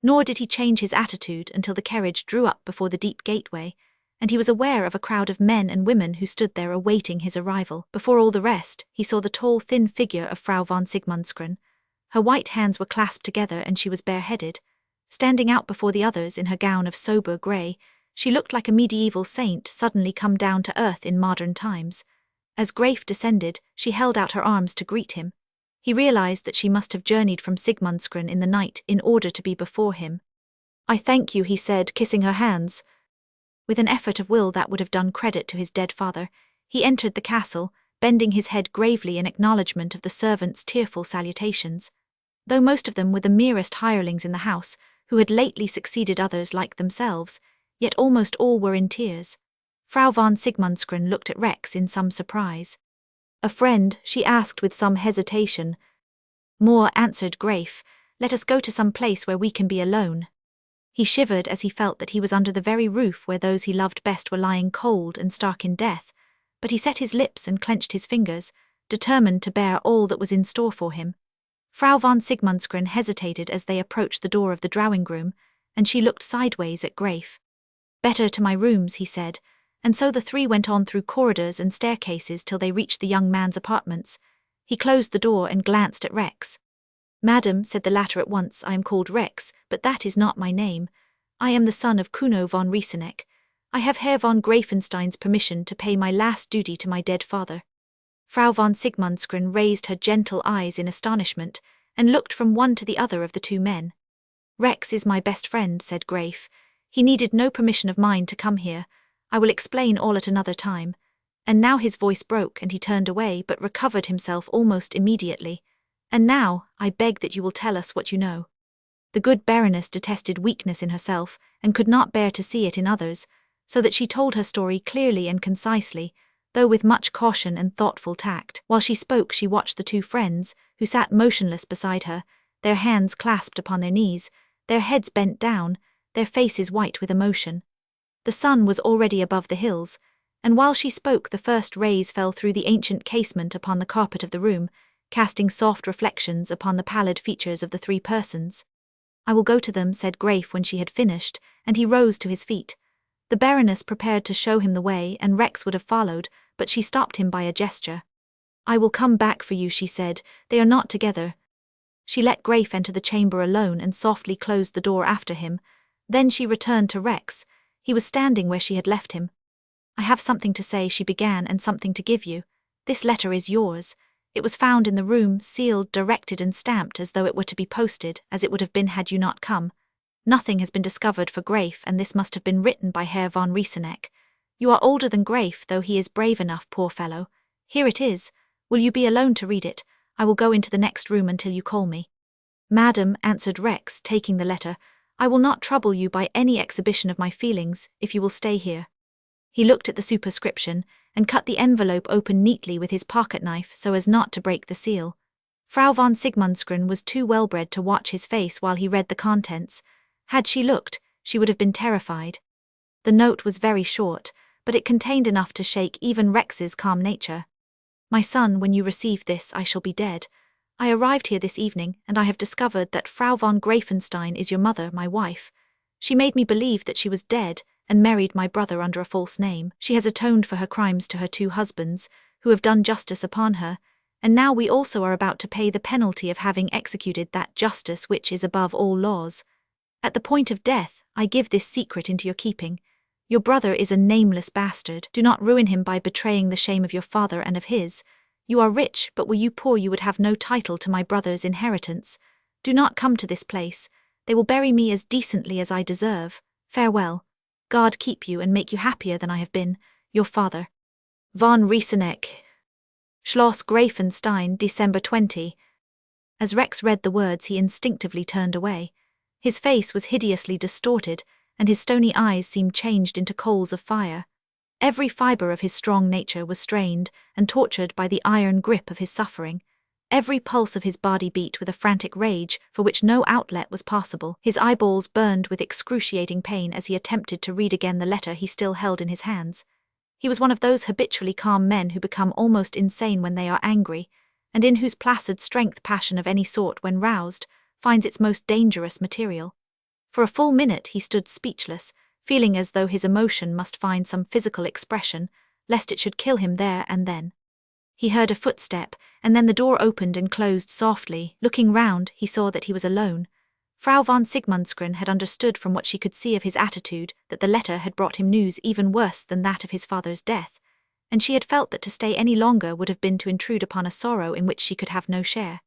A: Nor did he change his attitude until the carriage drew up before the deep gateway, and he was aware of a crowd of men and women who stood there awaiting his arrival. Before all the rest, he saw the tall, thin figure of Frau von Sigmundsgren. Her white hands were clasped together and she was bareheaded. Standing out before the others in her gown of sober grey, she looked like a medieval saint suddenly come down to earth in modern times. As Graif descended, she held out her arms to greet him. He realized that she must have journeyed from Sigmundsgren in the night in order to be before him. "I thank you," he said, kissing her hands. With an effort of will that would have done credit to his dead father, he entered the castle, bending his head gravely in acknowledgement of the servants' tearful salutations. Though most of them were the merest hirelings in the house, who had lately succeeded others like themselves, yet almost all were in tears. Frau von Sigmundsgren looked at Rex in some surprise. "A friend?" she asked with some hesitation. "More," answered Graif. "Let us go to some place where we can be alone." He shivered as he felt that he was under the very roof where those he loved best were lying cold and stark in death, but he set his lips and clenched his fingers, determined to bear all that was in store for him. Frau von Sigmundsgren hesitated as they approached the door of the drawing-room, and she looked sideways at Graif. "Better to my rooms," he said, and so the three went on through corridors and staircases till they reached the young man's apartments. He closed the door and glanced at Rex. "Madam," said the latter at once, "I am called Rex, but that is not my name. I am the son of Kuno von Rieseneck. I have Herr von Greifenstein's permission to pay my last duty to my dead father." Frau von Sigmundsgren raised her gentle eyes in astonishment, and looked from one to the other of the two men. "Rex is my best friend," said Graif. "He needed no permission of mine to come here. I will explain all at another time." And now his voice broke and he turned away but recovered himself almost immediately. "And now, I beg that you will tell us what you know." The good Baroness detested weakness in herself and could not bear to see it in others, so that she told her story clearly and concisely, though with much caution and thoughtful tact. While she spoke, she watched the two friends, who sat motionless beside her, their hands clasped upon their knees, their heads bent down, their faces white with emotion. The sun was already above the hills, and while she spoke the first rays fell through the ancient casement upon the carpet of the room, casting soft reflections upon the pallid features of the three persons. "I will go to them," said Graif when she had finished, and he rose to his feet. The Baroness prepared to show him the way, and Rex would have followed, but she stopped him by a gesture. "I will come back for you," she said. "They are not together." She let Graif enter the chamber alone and softly closed the door after him. Then she returned to Rex. He was standing where she had left him. "I have something to say," she began, "and something to give you. This letter is yours. It was found in the room, sealed, directed and stamped as though it were to be posted, as it would have been had you not come. Nothing has been discovered for Graif, and this must have been written by Herr von Rieseneck. You are older than Graif, though he is brave enough, poor fellow. Here it is. Will you be alone to read it? I will go into the next room until you call me." "Madam," answered Rex, taking the letter, "I will not trouble you by any exhibition of my feelings, if you will stay here." He looked at the superscription, and cut the envelope open neatly with his pocket-knife so as not to break the seal. Frau von Sigmundsgren was too well-bred to watch his face while he read the contents. Had she looked, she would have been terrified. The note was very short, but it contained enough to shake even Rex's calm nature. "My son, when you receive this, I shall be dead. I arrived here this evening, and I have discovered that Frau von Greifenstein is your mother, my wife. She made me believe that she was dead, and married my brother under a false name. She has atoned for her crimes to her two husbands, who have done justice upon her, and now we also are about to pay the penalty of having executed that justice which is above all laws. At the point of death, I give this secret into your keeping. Your brother is a nameless bastard. Do not ruin him by betraying the shame of your father and of his. You are rich, but were you poor you would have no title to my brother's inheritance. Do not come to this place. They will bury me as decently as I deserve. Farewell. God keep you and make you happier than I have been. Your father. Von Rieseneck. Schloss Greifenstein, December 20. As Rex read the words he instinctively turned away. His face was hideously distorted, and his stony eyes seemed changed into coals of fire. Every fibre of his strong nature was strained and tortured by the iron grip of his suffering. Every pulse of his body beat with a frantic rage for which no outlet was possible. His eyeballs burned with excruciating pain as he attempted to read again the letter he still held in his hands. He was one of those habitually calm men who become almost insane when they are angry, and in whose placid strength passion of any sort, when roused, finds its most dangerous material. For a full minute he stood speechless, feeling as though his emotion must find some physical expression, lest it should kill him there and then. He heard a footstep, and then the door opened and closed softly. Looking round, he saw that he was alone. Frau von Sigmundsgren had understood from what she could see of his attitude that the letter had brought him news even worse than that of his father's death, and she had felt that to stay any longer would have been to intrude upon a sorrow in which she could have no share.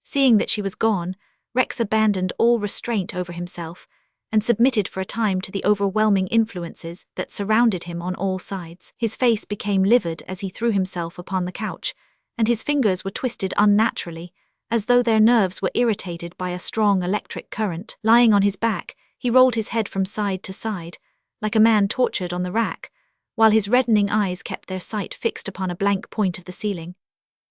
A: Seeing that she was gone, Rex abandoned all restraint over himself, and submitted for a time to the overwhelming influences that surrounded him on all sides. His face became livid as he threw himself upon the couch, and his fingers were twisted unnaturally, as though their nerves were irritated by a strong electric current. Lying on his back, he rolled his head from side to side, like a man tortured on the rack, while his reddening eyes kept their sight fixed upon a blank point of the ceiling.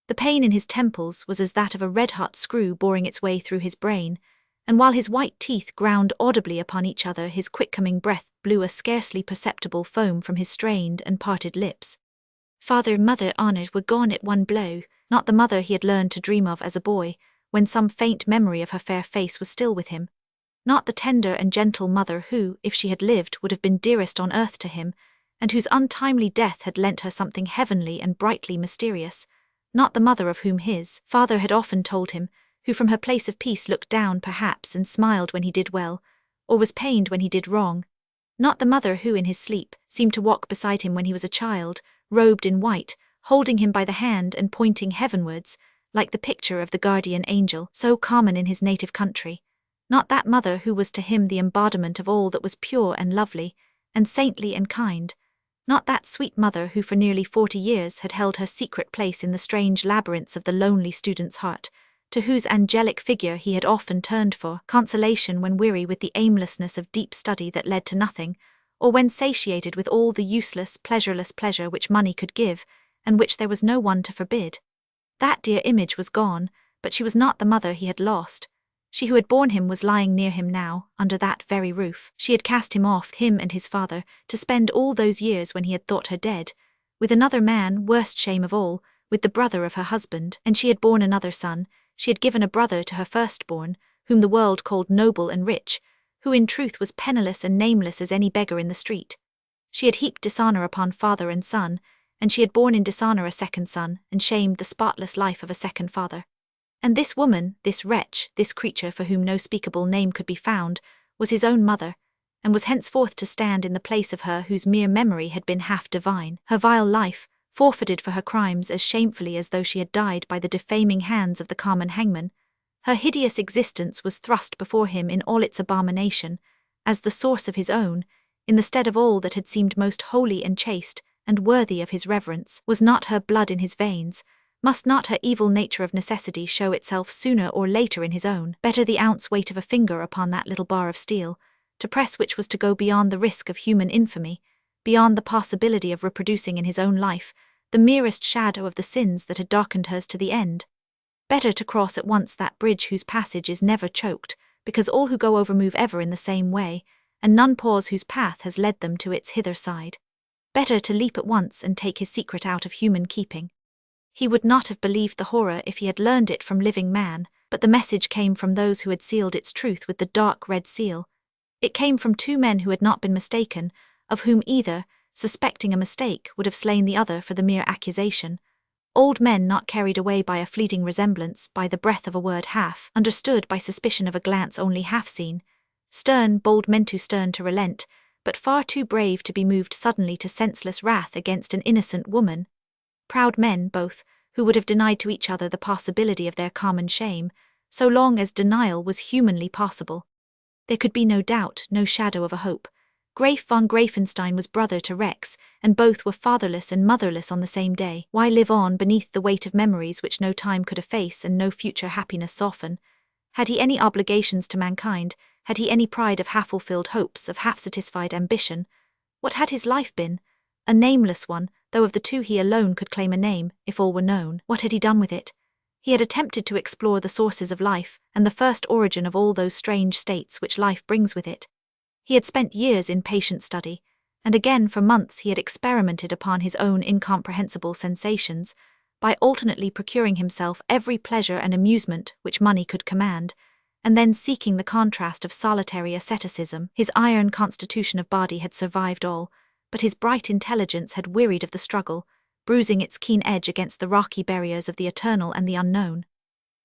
A: The pain in his temples was as that of a red-hot screw boring its way through his brain, and while his white teeth ground audibly upon each other, his quick-coming breath blew a scarcely perceptible foam from his strained and parted lips. Father and mother honours were gone at one blow, not the mother he had learned to dream of as a boy, when some faint memory of her fair face was still with him. Not the tender and gentle mother who, if she had lived, would have been dearest on earth to him, and whose untimely death had lent her something heavenly and brightly mysterious. Not the mother of whom his father had often told him, who from her place of peace looked down perhaps and smiled when he did well, or was pained when he did wrong. Not the mother who in his sleep seemed to walk beside him when he was a child, robed in white, holding him by the hand and pointing heavenwards, like the picture of the guardian angel, so common in his native country. Not that mother who was to him the embodiment of all that was pure and lovely, and saintly and kind. Not that sweet mother who for nearly 40 years had held her secret place in the strange labyrinths of the lonely student's heart, to whose angelic figure he had often turned for consolation when weary with the aimlessness of deep study that led to nothing, or when satiated with all the useless, pleasureless pleasure which money could give, and which there was no one to forbid. That dear image was gone, but she was not the mother he had lost. She who had borne him was lying near him now, under that very roof. She had cast him off, him and his father, to spend all those years when he had thought her dead, with another man, worst shame of all, with the brother of her husband, and she had borne another son. She had given a brother to her firstborn, whom the world called noble and rich, who in truth was penniless and nameless as any beggar in the street. She had heaped dishonour upon father and son, and she had borne in dishonour a second son, and shamed the spotless life of a second father. And this woman, this wretch, this creature for whom no speakable name could be found, was his own mother, and was henceforth to stand in the place of her whose mere memory had been half divine. Her vile life, forfeited for her crimes as shamefully as though she had died by the defaming hands of the common hangman, her hideous existence was thrust before him in all its abomination, as the source of his own, in the stead of all that had seemed most holy and chaste, and worthy of his reverence. Was not her blood in his veins? Must not her evil nature of necessity show itself sooner or later in his own? Better the ounce weight of a finger upon that little bar of steel, to press which was to go beyond the risk of human infamy, beyond the possibility of reproducing in his own life the merest shadow of the sins that had darkened hers to the end. Better to cross at once that bridge whose passage is never choked, because all who go over move ever in the same way, and none pause whose path has led them to its hither side. Better to leap at once and take his secret out of human keeping. He would not have believed the horror if he had learned it from living man, but the message came from those who had sealed its truth with the dark red seal. It came from two men who had not been mistaken, of whom either, suspecting a mistake, would have slain the other for the mere accusation, Old men not carried away by a fleeting resemblance, by the breath of a word half understood, by suspicion of a glance only half seen. Stern, bold men too stern to relent, but far too brave to be moved suddenly to senseless wrath against an innocent woman. Proud men, both, who would have denied to each other the possibility of their common shame, so long as denial was humanly possible. There could be no doubt, no shadow of a hope. Graf von Greifenstein was brother to Rex, and both were fatherless and motherless on the same day. Why live on beneath the weight of memories which no time could efface and no future happiness soften? Had he any obligations to mankind? Had he any pride of half-fulfilled hopes, of half-satisfied ambition? What had his life been? A nameless one, though of the two he alone could claim a name, if all were known. What had he done with it? He had attempted to explore the sources of life, and the first origin of all those strange states which life brings with it. He had spent years in patient study, and again for months he had experimented upon his own incomprehensible sensations, by alternately procuring himself every pleasure and amusement which money could command, and then seeking the contrast of solitary asceticism. His iron constitution of body had survived all, but his bright intelligence had wearied of the struggle, bruising its keen edge against the rocky barriers of the eternal and the unknown.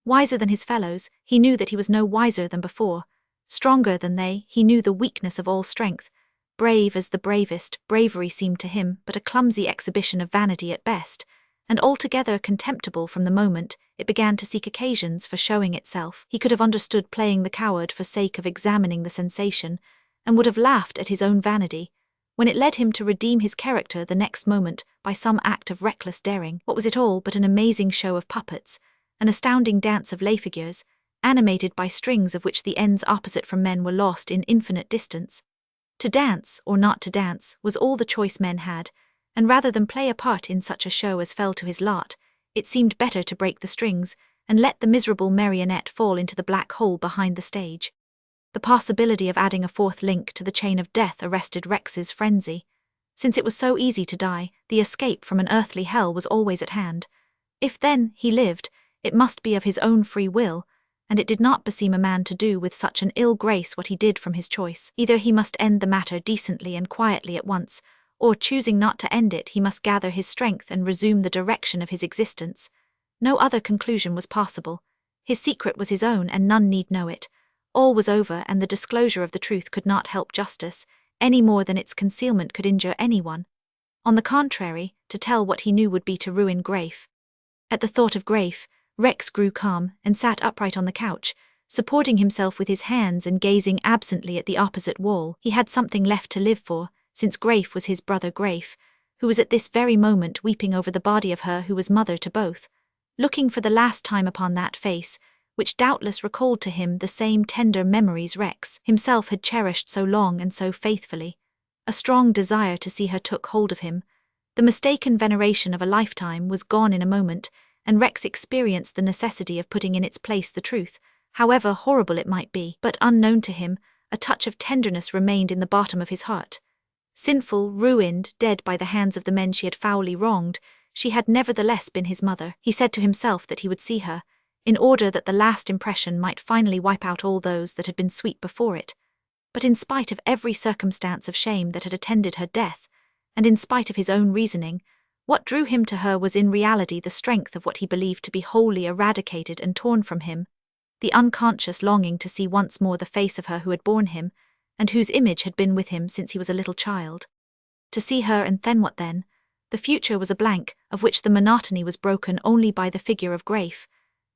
A: Wiser than his fellows, he knew that he was no wiser than before. Stronger than they, he knew the weakness of all strength. Brave as the bravest, bravery seemed to him but a clumsy exhibition of vanity at best, and altogether contemptible from the moment it began to seek occasions for showing itself. He could have understood playing the coward for sake of examining the sensation, and would have laughed at his own vanity, when it led him to redeem his character the next moment by some act of reckless daring. What was it all but an amazing show of puppets, an astounding dance of lay figures, animated by strings of which the ends opposite from men were lost in infinite distance? To dance, or not to dance, was all the choice men had, and rather than play a part in such a show as fell to his lot, it seemed better to break the strings, and let the miserable marionette fall into the black hole behind the stage. The possibility of adding a fourth link to the chain of death arrested Rex's frenzy. Since it was so easy to die, the escape from an earthly hell was always at hand. If, then, he lived, it must be of his own free will, and it did not beseem a man to do with such an ill grace what he did from his choice. Either he must end the matter decently and quietly at once, or, choosing not to end it, he must gather his strength and resume the direction of his existence. No other conclusion was possible. His secret was his own, and none need know it. All was over, and the disclosure of the truth could not help justice, any more than its concealment could injure anyone. On the contrary, to tell what he knew would be to ruin Graif. At the thought of Graif, Rex grew calm, and sat upright on the couch, supporting himself with his hands and gazing absently at the opposite wall. He had something left to live for, since Graif was his brother Graif, who was at this very moment weeping over the body of her who was mother to both, looking for the last time upon that face, which doubtless recalled to him the same tender memories Rex himself had cherished so long and so faithfully. A strong desire to see her took hold of him. The mistaken veneration of a lifetime was gone in a moment, and Rex experienced the necessity of putting in its place the truth, however horrible it might be. But unknown to him, a touch of tenderness remained in the bottom of his heart. Sinful, ruined, dead by the hands of the men she had foully wronged, she had nevertheless been his mother. He said to himself that he would see her, in order that the last impression might finally wipe out all those that had been sweet before it. But in spite of every circumstance of shame that had attended her death, and in spite of his own reasoning, what drew him to her was in reality the strength of what he believed to be wholly eradicated and torn from him, the unconscious longing to see once more the face of her who had borne him, and whose image had been with him since he was a little child. To see her, and then what then? The future was a blank, of which the monotony was broken only by the figure of Graif.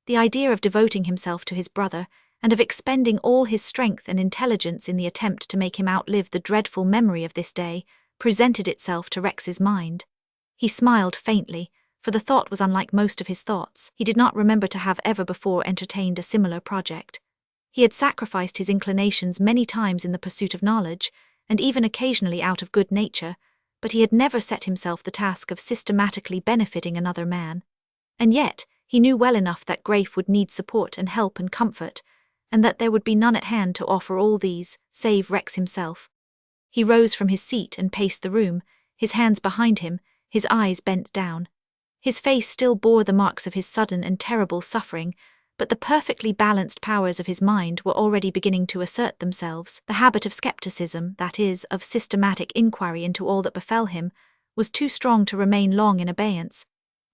A: The idea of devoting himself to his brother, and of expending all his strength and intelligence in the attempt to make him outlive the dreadful memory of this day, presented itself to Rex's mind. He smiled faintly, for the thought was unlike most of his thoughts. He did not remember to have ever before entertained a similar project. He had sacrificed his inclinations many times in the pursuit of knowledge, and even occasionally out of good nature, but he had never set himself the task of systematically benefiting another man. And yet, he knew well enough that Graif would need support and help and comfort, and that there would be none at hand to offer all these, save Rex himself. He rose from his seat and paced the room, his hands behind him, his eyes bent down. His face still bore the marks of his sudden and terrible suffering, but the perfectly balanced powers of his mind were already beginning to assert themselves. The habit of skepticism, that is, of systematic inquiry into all that befell him, was too strong to remain long in abeyance.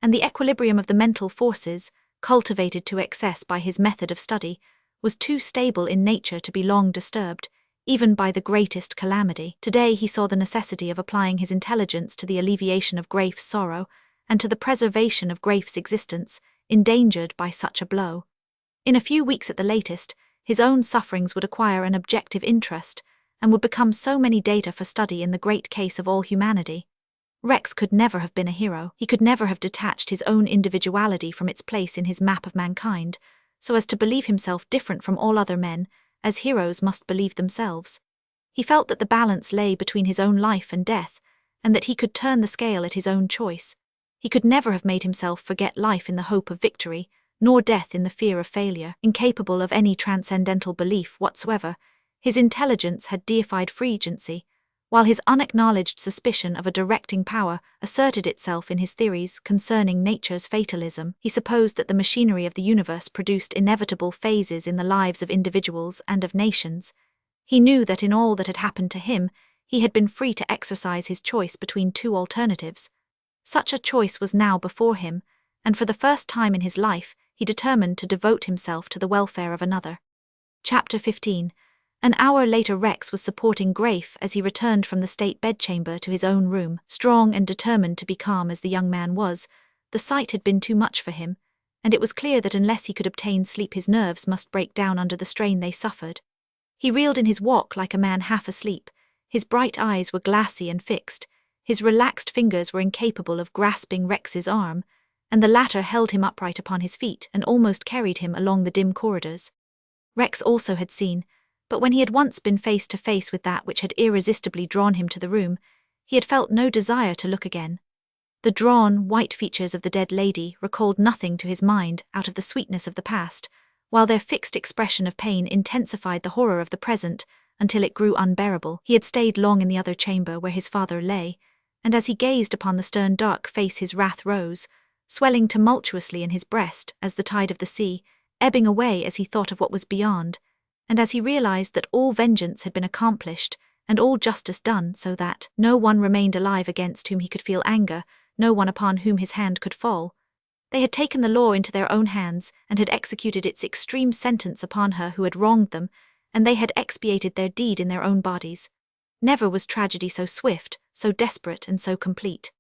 A: and the equilibrium of the mental forces, cultivated to excess by his method of study, was too stable in nature to be long disturbed, even by the greatest calamity. Today he saw the necessity of applying his intelligence to the alleviation of Greif's sorrow, and to the preservation of Greif's existence, endangered by such a blow. In a few weeks at the latest, his own sufferings would acquire an objective interest, and would become so many data for study in the great case of all humanity. Rex could never have been a hero. He could never have detached his own individuality from its place in his map of mankind, so as to believe himself different from all other men, as heroes must believe themselves. He felt that the balance lay between his own life and death, and that he could turn the scale at his own choice. He could never have made himself forget life in the hope of victory, nor death in the fear of failure. Incapable of any transcendental belief whatsoever, his intelligence had deified free agency, while his unacknowledged suspicion of a directing power asserted itself in his theories concerning nature's fatalism. He supposed that the machinery of the universe produced inevitable phases in the lives of individuals and of nations. He knew that in all that had happened to him, he had been free to exercise his choice between two alternatives. Such a choice was now before him, and for the first time in his life, he determined to devote himself to the welfare of another. Chapter 15. An hour later Rex was supporting Greif as he returned from the state bedchamber to his own room. Strong and determined to be calm as the young man was, the sight had been too much for him, and it was clear that unless he could obtain sleep his nerves must break down under the strain they suffered. He reeled in his walk like a man half asleep, his bright eyes were glassy and fixed, his relaxed fingers were incapable of grasping Rex's arm, and the latter held him upright upon his feet and almost carried him along the dim corridors. Rex also had seen, but when he had once been face to face with that which had irresistibly drawn him to the room, he had felt no desire to look again. The drawn, white features of the dead lady recalled nothing to his mind out of the sweetness of the past, while their fixed expression of pain intensified the horror of the present until it grew unbearable. He had stayed long in the other chamber where his father lay, and as he gazed upon the stern dark face his wrath rose, swelling tumultuously in his breast as the tide of the sea, ebbing away as he thought of what was beyond, and as he realized that all vengeance had been accomplished and all justice done so that no one remained alive against whom he could feel anger, no one upon whom his hand could fall. They had taken the law into their own hands and had executed its extreme sentence upon her who had wronged them, and they had expiated their deed in their own bodies. Never was tragedy so swift, so desperate, and so complete.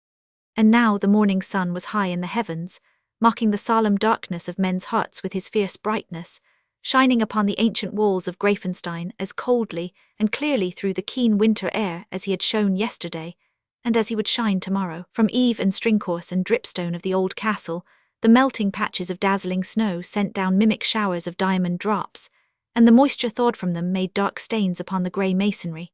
A: And now the morning sun was high in the heavens, mocking the solemn darkness of men's hearts with his fierce brightness, shining upon the ancient walls of Greifenstein as coldly and clearly through the keen winter air as he had shone yesterday, and as he would shine tomorrow. From eave and stringcourse and dripstone of the old castle, the melting patches of dazzling snow sent down mimic showers of diamond drops, and the moisture thawed from them made dark stains upon the grey masonry.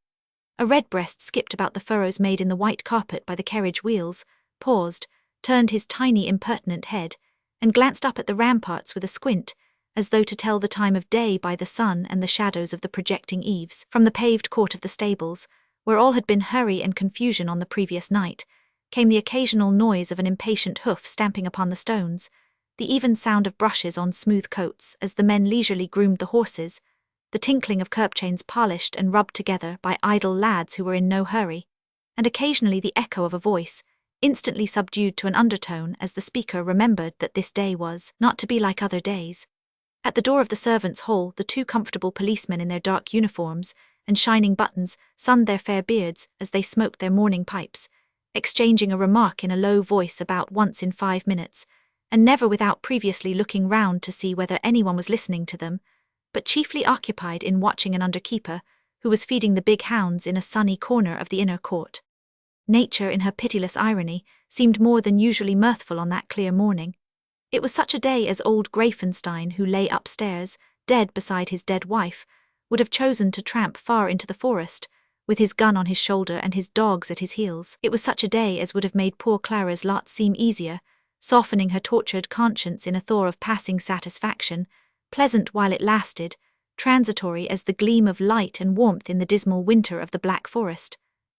A: A redbreast skipped about the furrows made in the white carpet by the carriage wheels, paused, turned his tiny impertinent head, and glanced up at the ramparts with a squint, as though to tell the time of day by the sun and the shadows of the projecting eaves. From the paved court of the stables, where all had been hurry and confusion on the previous night, came the occasional noise of an impatient hoof stamping upon the stones, the even sound of brushes on smooth coats as the men leisurely groomed the horses, the tinkling of curbchains polished and rubbed together by idle lads who were in no hurry, and occasionally the echo of a voice, instantly subdued to an undertone as the speaker remembered that this day was not to be like other days. At the door of the servants' hall, the two comfortable policemen in their dark uniforms and shining buttons sunned their fair beards as they smoked their morning pipes, exchanging a remark in a low voice about once in 5 minutes, and never without previously looking round to see whether anyone was listening to them, but chiefly occupied in watching an underkeeper, who was feeding the big hounds in a sunny corner of the inner court. Nature, in her pitiless irony, seemed more than usually mirthful on that clear morning. It was such a day as old Greifenstein, who lay upstairs, dead beside his dead wife, would have chosen to tramp far into the forest, with his gun on his shoulder and his dogs at his heels. It was such a day as would have made poor Clara's lot seem easier, softening her tortured conscience in a thaw of passing satisfaction, pleasant while it lasted, transitory as the gleam of light and warmth in the dismal winter of the Black Forest.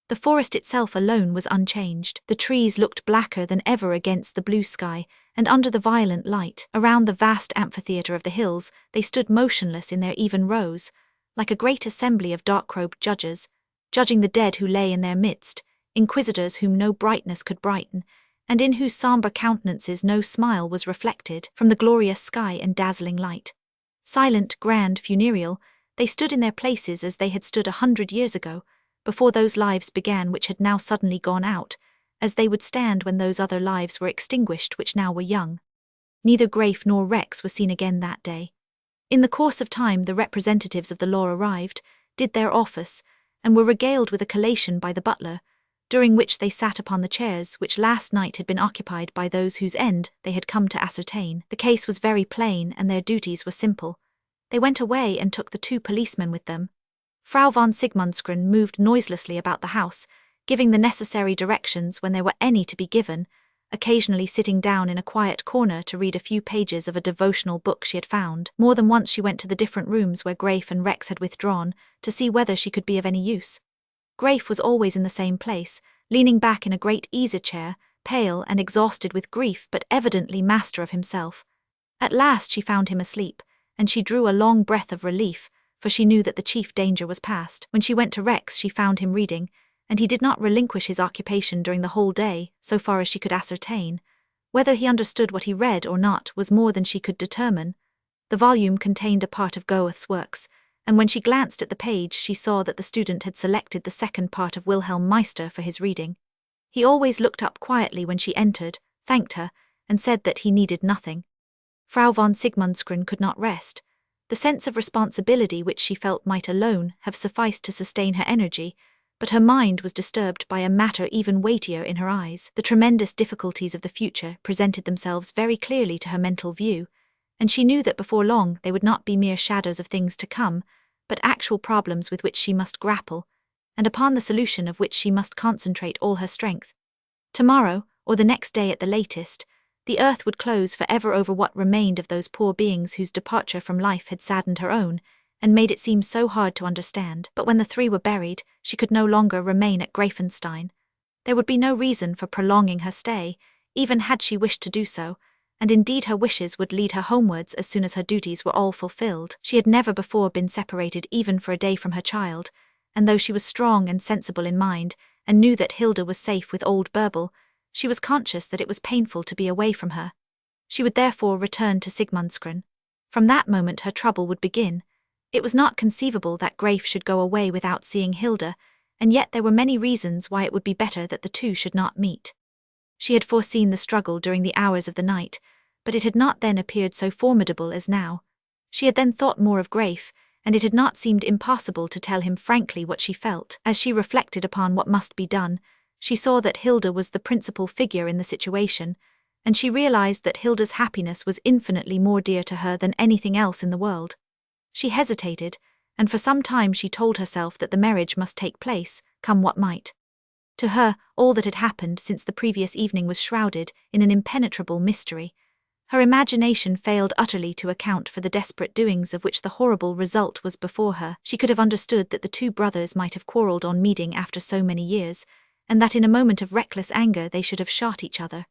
A: The forest itself alone was unchanged. The trees looked blacker than ever against the blue sky, and under the violent light, around the vast amphitheatre of the hills, they stood motionless in their even rows, like a great assembly of dark-robed judges, judging the dead who lay in their midst, inquisitors whom no brightness could brighten, and in whose sombre countenances no smile was reflected from the glorious sky and dazzling light. Silent, grand, funereal, they stood in their places as they had stood 100 years ago, before those lives began which had now suddenly gone out, as they would stand when those other lives were extinguished which now were young. Neither Grafe nor Rex were seen again that day. In the course of time the representatives of the law arrived, did their office, and were regaled with a collation by the butler, during which they sat upon the chairs which last night had been occupied by those whose end they had come to ascertain. The case was very plain and their duties were simple. They went away and took the 2 policemen with them. Frau von Sigmundsgren moved noiselessly about the house, giving the necessary directions when there were any to be given, occasionally sitting down in a quiet corner to read a few pages of a devotional book she had found. More than once she went to the different rooms where Grafe and Rex had withdrawn, to see whether she could be of any use. Grafe was always in the same place, leaning back in a great easy-chair, pale and exhausted with grief but evidently master of himself. At last she found him asleep, and she drew a long breath of relief, for she knew that the chief danger was past. When she went to Rex she found him reading, and he did not relinquish his occupation during the whole day, so far as she could ascertain. Whether he understood what he read or not was more than she could determine. The volume contained a part of Goethe's works, and when she glanced at the page she saw that the student had selected the second part of Wilhelm Meister for his reading. He always looked up quietly when she entered, thanked her, and said that he needed nothing. Frau von Sigmundsgren could not rest. The sense of responsibility which she felt might alone have sufficed to sustain her energy, but her mind was disturbed by a matter even weightier in her eyes. The tremendous difficulties of the future presented themselves very clearly to her mental view, and she knew that before long they would not be mere shadows of things to come, but actual problems with which she must grapple, and upon the solution of which she must concentrate all her strength. Tomorrow, or the next day at the latest, the earth would close forever over what remained of those poor beings whose departure from life had saddened her own, and made it seem so hard to understand. But when the 3 were buried, she could no longer remain at Greifenstein. There would be no reason for prolonging her stay, even had she wished to do so, and indeed her wishes would lead her homewards as soon as her duties were all fulfilled. She had never before been separated even for a day from her child, and though she was strong and sensible in mind, and knew that Hilda was safe with old Bärbel, she was conscious that it was painful to be away from her. She would therefore return to Sigmundsgren. From that moment her trouble would begin. It was not conceivable that Grafe should go away without seeing Hilda, and yet there were many reasons why it would be better that the 2 should not meet. She had foreseen the struggle during the hours of the night, but it had not then appeared so formidable as now. She had then thought more of Grafe, and it had not seemed impossible to tell him frankly what she felt. As she reflected upon what must be done, she saw that Hilda was the principal figure in the situation, and she realized that Hilda's happiness was infinitely more dear to her than anything else in the world. She hesitated, and for some time she told herself that the marriage must take place, come what might. To her, all that had happened since the previous evening was shrouded in an impenetrable mystery. Her imagination failed utterly to account for the desperate doings of which the horrible result was before her. She could have understood that the 2 brothers might have quarrelled on meeting after so many years, and that in a moment of reckless anger they should have shot each other.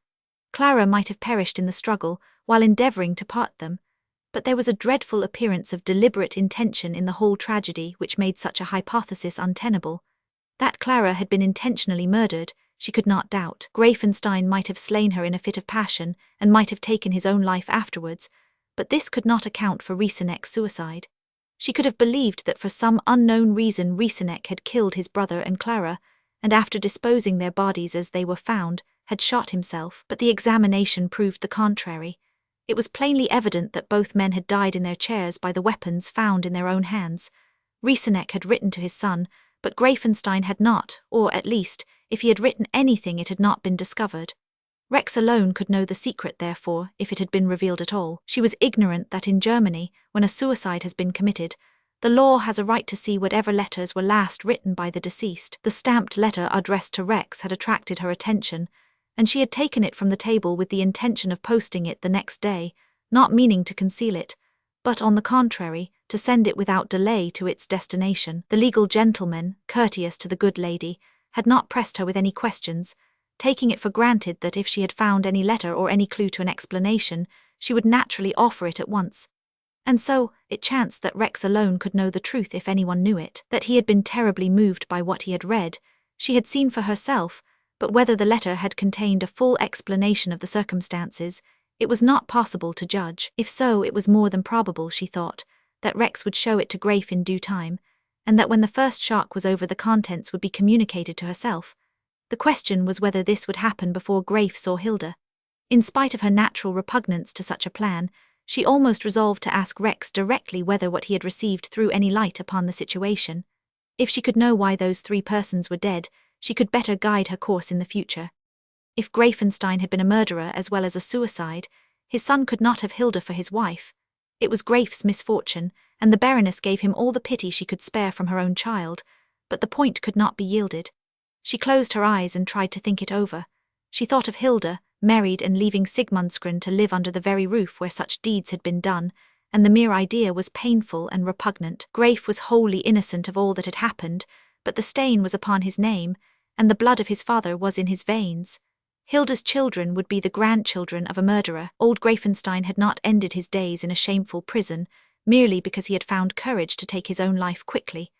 A: Clara might have perished in the struggle while endeavouring to part them, but there was a dreadful appearance of deliberate intention in the whole tragedy which made such a hypothesis untenable. That Clara had been intentionally murdered, she could not doubt. Greifenstein might have slain her in a fit of passion, and might have taken his own life afterwards, but this could not account for Riesenek's suicide. She could have believed that for some unknown reason Riesenek had killed his brother and Clara, and after disposing their bodies as they were found, had shot himself, but the examination proved the contrary. It was plainly evident that both men had died in their chairs by the weapons found in their own hands. Riesenek had written to his son, but Greifenstein had not, or at least, if he had written anything it had not been discovered. Rex alone could know the secret therefore, if it had been revealed at all. She was ignorant that in Germany, when a suicide has been committed, the law has a right to see whatever letters were last written by the deceased. The stamped letter addressed to Rex had attracted her attention, and she had taken it from the table with the intention of posting it the next day, not meaning to conceal it, but on the contrary, to send it without delay to its destination. The legal gentleman, courteous to the good lady, had not pressed her with any questions, taking it for granted that if she had found any letter or any clue to an explanation, she would naturally offer it at once. And so, it chanced that Rex alone could know the truth if anyone knew it. That he had been terribly moved by what he had read, she had seen for herself, but whether the letter had contained a full explanation of the circumstances, it was not possible to judge. If so, it was more than probable, she thought, that Rex would show it to Graif in due time, and that when the first shock was over the contents would be communicated to herself. The question was whether this would happen before Graif saw Hilda. In spite of her natural repugnance to such a plan, she almost resolved to ask Rex directly whether what he had received threw any light upon the situation. If she could know why those 3 persons were dead, she could better guide her course in the future. If Greifenstein had been a murderer as well as a suicide, his son could not have Hilda for his wife. It was Graif's misfortune, and the Baroness gave him all the pity she could spare from her own child, but the point could not be yielded. She closed her eyes and tried to think it over. She thought of Hilda, married and leaving Sigmundsgren to live under the very roof where such deeds had been done, and the mere idea was painful and repugnant. Graif was wholly innocent of all that had happened, but the stain was upon his name, and the blood of his father was in his veins. Hilda's children would be the grandchildren of a murderer. Old Greifenstein had not ended his days in a shameful prison, merely because he had found courage to take his own life quickly.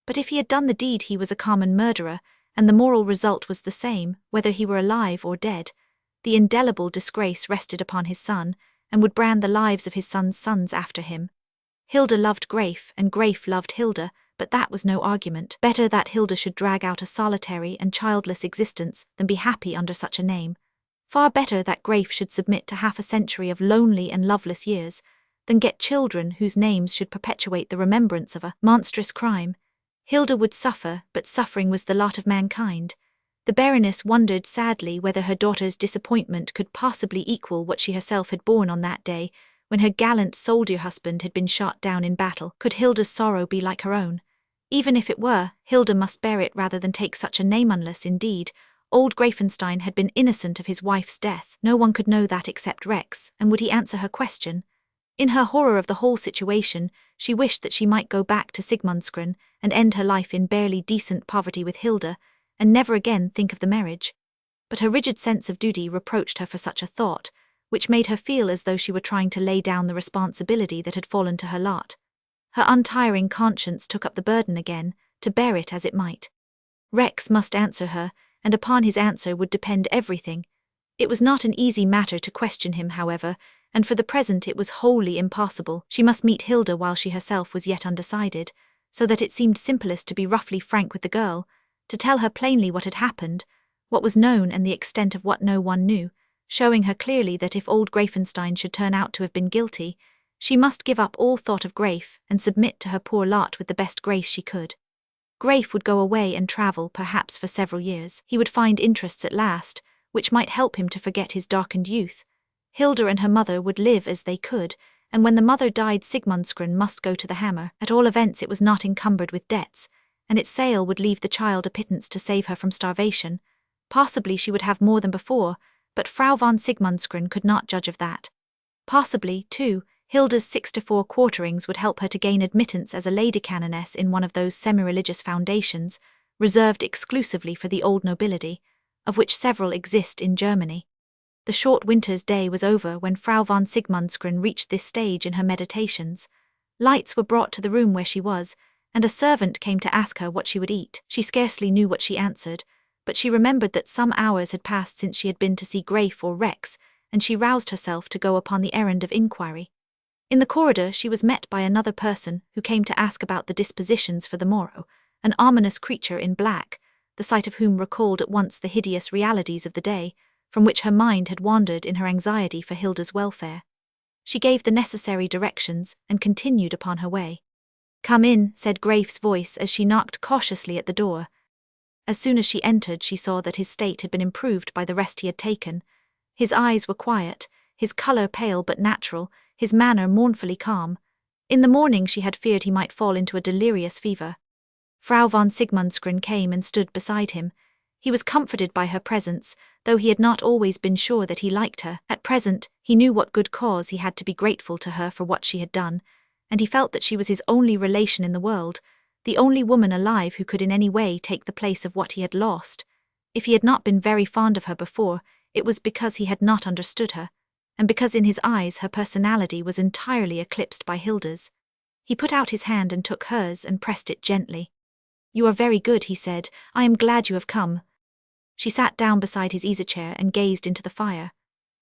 A: But if he had done the deed, he was a common murderer, and the moral result was the same, whether he were alive or dead. The indelible disgrace rested upon his son, and would brand the lives of his son's sons after him. Hilda loved Graif, and Graif loved Hilda, but that was no argument. Better that Hilda should drag out a solitary and childless existence than be happy under such a name. Far better that Graif should submit to half a century of lonely and loveless years, than get children whose names should perpetuate the remembrance of a monstrous crime. Hilda would suffer, but suffering was the lot of mankind. The Baroness wondered sadly whether her daughter's disappointment could possibly equal what she herself had borne on that day, when her gallant soldier husband had been shot down in battle. Could Hilda's sorrow be like her own? Even if it were, Hilda must bear it rather than take such a name unless, indeed, old Greifenstein had been innocent of his wife's death. No one could know that except Rex, and would he answer her question? In her horror of the whole situation, she wished that she might go back to Sigmundsgren and end her life in barely decent poverty with Hilda, and never again think of the marriage. But her rigid sense of duty reproached her for such a thought, which made her feel as though she were trying to lay down the responsibility that had fallen to her lot. Her untiring conscience took up the burden again, to bear it as it might. Rex must answer her, and upon his answer would depend everything. It was not an easy matter to question him, however, and for the present it was wholly impossible. She must meet Hilda while she herself was yet undecided, so that it seemed simplest to be roughly frank with the girl, to tell her plainly what had happened, what was known and the extent of what no one knew, showing her clearly that if old Greifenstein should turn out to have been guilty, she must give up all thought of Graif and submit to her poor lot with the best grace she could. Graif would go away and travel perhaps for several years. He would find interests at last, which might help him to forget his darkened youth. Hilda and her mother would live as they could, and when the mother died Sigmundsgren must go to the hammer. At all events it was not encumbered with debts, and its sale would leave the child a pittance to save her from starvation. Possibly she would have more than before, but Frau von Sigmundsgren could not judge of that. Possibly, too, Hilda's 6-4 quarterings would help her to gain admittance as a lady canoness in one of those semi-religious foundations, reserved exclusively for the old nobility, of which several exist in Germany. The short winter's day was over when Frau von Sigmundsgren reached this stage in her meditations. Lights were brought to the room where she was, and a servant came to ask her what she would eat. She scarcely knew what she answered, but she remembered that some hours had passed since she had been to see Graif or Rex, and she roused herself to go upon the errand of inquiry. In the corridor she was met by another person who came to ask about the dispositions for the morrow, an ominous creature in black, the sight of whom recalled at once the hideous realities of the day, from which her mind had wandered in her anxiety for Hilda's welfare. She gave the necessary directions and continued upon her way. "Come in," said Graif's voice as she knocked cautiously at the door. As soon as she entered she saw that his state had been improved by the rest he had taken. His eyes were quiet, his colour pale but natural, his manner mournfully calm. In the morning she had feared he might fall into a delirious fever. Frau von Sigmundsgren came and stood beside him. He was comforted by her presence, though he had not always been sure that he liked her. At present, he knew what good cause he had to be grateful to her for what she had done, and he felt that she was his only relation in the world, the only woman alive who could in any way take the place of what he had lost. If he had not been very fond of her before, it was because he had not understood her, and because in his eyes her personality was entirely eclipsed by Hilda's. He put out his hand and took hers and pressed it gently. "You are very good," he said. "I am glad you have come." She sat down beside his easy-chair and gazed into the fire.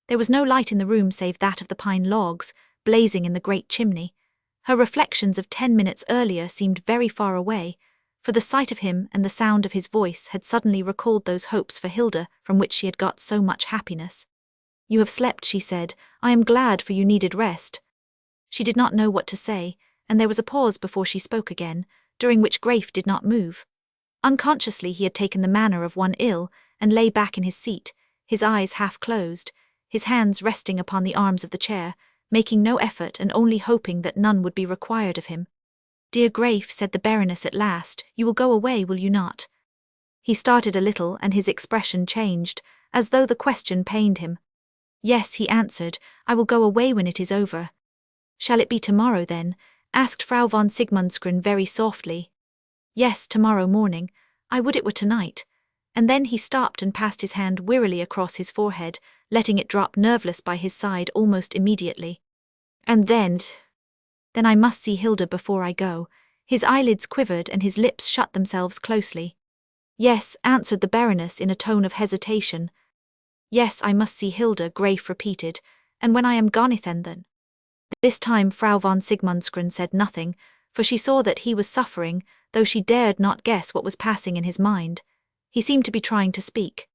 A: There was no light in the room save that of the pine logs, blazing in the great chimney. Her reflections of 10 minutes earlier seemed very far away, for the sight of him and the sound of his voice had suddenly recalled those hopes for Hilda from which she had got so much happiness. "You have slept," she said. "I am glad, for you needed rest." She did not know what to say, and there was a pause before she spoke again, during which Grafe did not move. Unconsciously he had taken the manner of one ill, and lay back in his seat, his eyes half closed, his hands resting upon the arms of the chair, making no effort and only hoping that none would be required of him. "Dear Grafe," said the Baroness at last, "you will go away, will you not?" He started a little, and his expression changed, as though the question pained him. "Yes," he answered, "I will go away when it is over." "Shall it be tomorrow, then?" asked Frau von Sigmundsgren very softly. "Yes, tomorrow morning. I would it were tonight." And then he stopped and passed his hand wearily across his forehead, letting it drop nerveless by his side almost immediately. "And then I must see Hilda before I go." His eyelids quivered and his lips shut themselves closely. "Yes," answered the Baroness in a tone of hesitation. "Yes, I must see Hilda," Grafe repeated. "And when I am gonithen then?" This time Frau von Sigmundsgren said nothing, for she saw that he was suffering, though she dared not guess what was passing in his mind. He seemed to be trying to speak.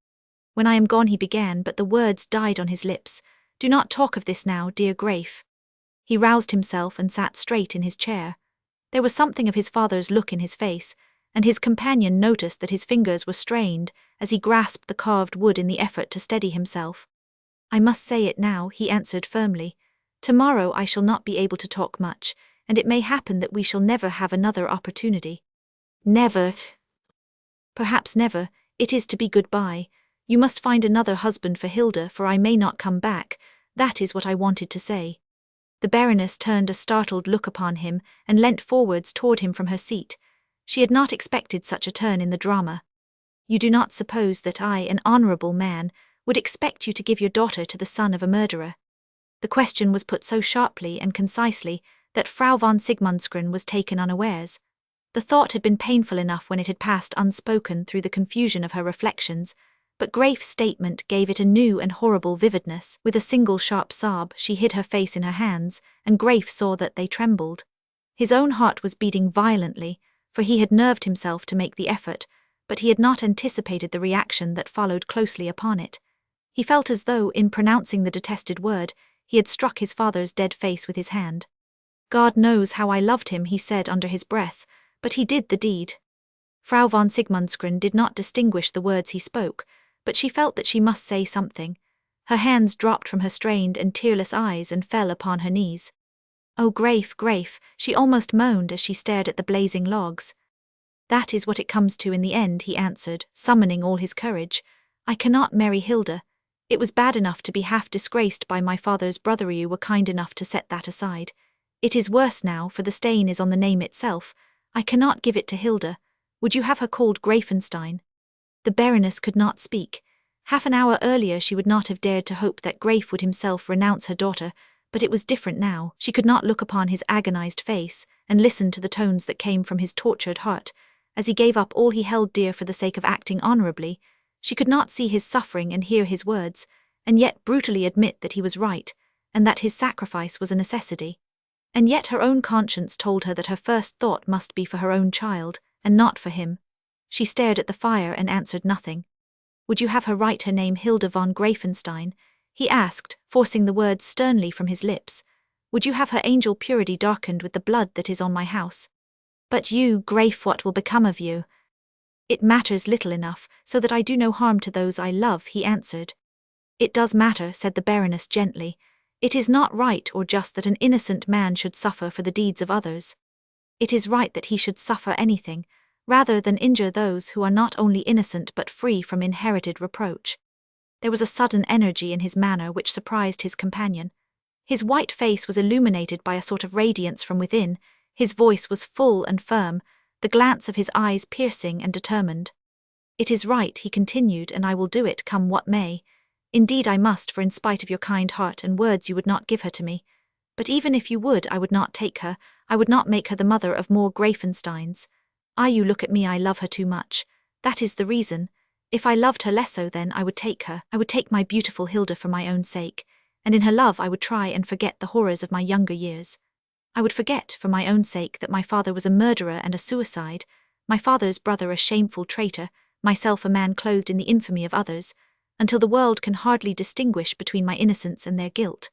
A: "When I am gone," he began, but the words died on his lips. "Do not talk of this now, dear Grafe." He roused himself and sat straight in his chair. There was something of his father's look in his face, and his companion noticed that his fingers were strained as he grasped the carved wood in the effort to steady himself. "I must say it now," he answered firmly. "Tomorrow I shall not be able to talk much, and it may happen that we shall never have another opportunity." "Never?" "Perhaps never. It is to be goodbye. You must find another husband for Hilda, for I may not come back. That is what I wanted to say." The Baroness turned a startled look upon him and leant forwards toward him from her seat. She had not expected such a turn in the drama. "You do not suppose that I, an honourable man, would expect you to give your daughter to the son of a murderer?" The question was put so sharply and concisely that Frau von Sigmundsgren was taken unawares. The thought had been painful enough when it had passed unspoken through the confusion of her reflections, but Grafe's statement gave it a new and horrible vividness. With a single sharp sob, she hid her face in her hands, and Grafe saw that they trembled. His own heart was beating violently, for he had nerved himself to make the effort, but he had not anticipated the reaction that followed closely upon it. He felt as though, in pronouncing the detested word, he had struck his father's dead face with his hand. "God knows how I loved him," he said under his breath, but he did the deed. Frau von Sigmundsgren did not distinguish the words he spoke, but she felt that she must say something. Her hands dropped from her strained and tearless eyes and fell upon her knees. "Oh, Grafe, Grafe," she almost moaned as she stared at the blazing logs. "That is what it comes to in the end," he answered, summoning all his courage. "I cannot marry Hilda. It was bad enough to be half disgraced by my father's brother. You were kind enough to set that aside. It is worse now, for the stain is on the name itself. I cannot give it to Hilda. Would you have her called Greifenstein?" The Baroness could not speak. Half an hour earlier she would not have dared to hope that Grafe would himself renounce her daughter, but it was different now. She could not look upon his agonized face and listen to the tones that came from his tortured heart, as he gave up all he held dear for the sake of acting honourably. She could not see his suffering and hear his words, and yet brutally admit that he was right, and that his sacrifice was a necessity. And yet her own conscience told her that her first thought must be for her own child, and not for him. She stared at the fire and answered nothing. "Would you have her write her name Hilda von Greifenstein?" he asked, forcing the words sternly from his lips. "Would you have her angel purity darkened with the blood that is on my house? But you, Grafe, what will become of you?" "It matters little enough, so that I do no harm to those I love," he answered. "It does matter," said the Baroness gently. "It is not right or just that an innocent man should suffer for the deeds of others. It is right that he should suffer anything, rather than injure those who are not only innocent but free from inherited reproach." There was a sudden energy in his manner which surprised his companion. His white face was illuminated by a sort of radiance from within, his voice was full and firm, the glance of his eyes piercing and determined. "It is right," he continued, "and I will do it, come what may. Indeed I must, for in spite of your kind heart and words you would not give her to me. But even if you would, I would not take her, I would not make her the mother of more Greifensteins. You look at me, I love her too much. That is the reason. If I loved her less so, then I would take her. I would take my beautiful Hilda for my own sake, and in her love I would try and forget the horrors of my younger years. I would forget, for my own sake, that my father was a murderer and a suicide, my father's brother a shameful traitor, myself a man clothed in the infamy of others, until the world can hardly distinguish between my innocence and their guilt.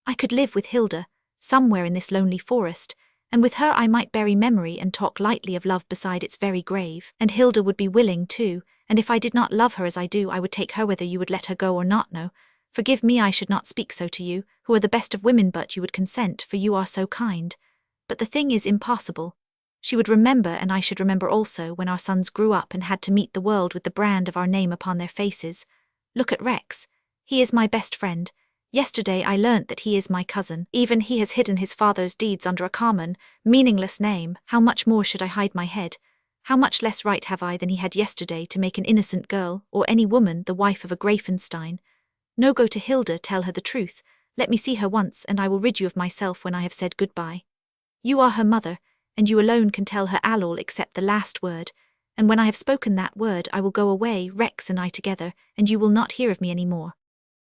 A: I could live with Hilda, somewhere in this lonely forest, and with her I might bury memory and talk lightly of love beside its very grave, and Hilda would be willing too, and if I did not love her as I do, I would take her whether you would let her go or not. No, forgive me, I should not speak so to you, who are the best of women, but you would consent, for you are so kind. But the thing is impossible. She would remember, and I should remember also, when our sons grew up and had to meet the world with the brand of our name upon their faces. Look at Rex. He is my best friend. Yesterday I learnt that he is my cousin. Even he has hidden his father's deeds under a common, meaningless name. How much more should I hide my head? How much less right have I than he had yesterday to make an innocent girl, or any woman, the wife of a Greifenstein? No, go to Hilda, tell her the truth. Let me see her once, and I will rid you of myself when I have said goodbye. You are her mother, and you alone can tell her all except the last word, and when I have spoken that word I will go away, Rex and I together, and you will not hear of me any more.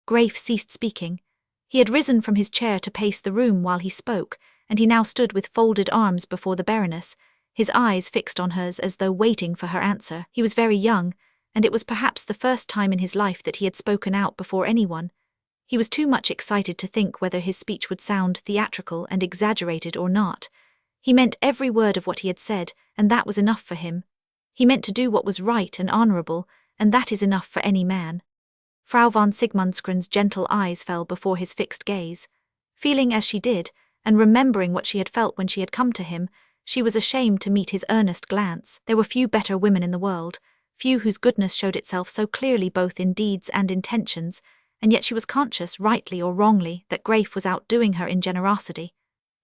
A: Graif ceased speaking. He had risen from his chair to pace the room while he spoke, and he now stood with folded arms before the Baroness, his eyes fixed on hers as though waiting for her answer. He was very young, and it was perhaps the first time in his life that he had spoken out before anyone. He was too much excited to think whether his speech would sound theatrical and exaggerated or not. He meant every word of what he had said, and that was enough for him. He meant to do what was right and honourable, and that is enough for any man. Frau von Sigmundsgren's gentle eyes fell before his fixed gaze. Feeling as she did, and remembering what she had felt when she had come to him, she was ashamed to meet his earnest glance. There were few better women in the world, few whose goodness showed itself so clearly both in deeds and intentions, and yet she was conscious, rightly or wrongly, that Graif was outdoing her in generosity.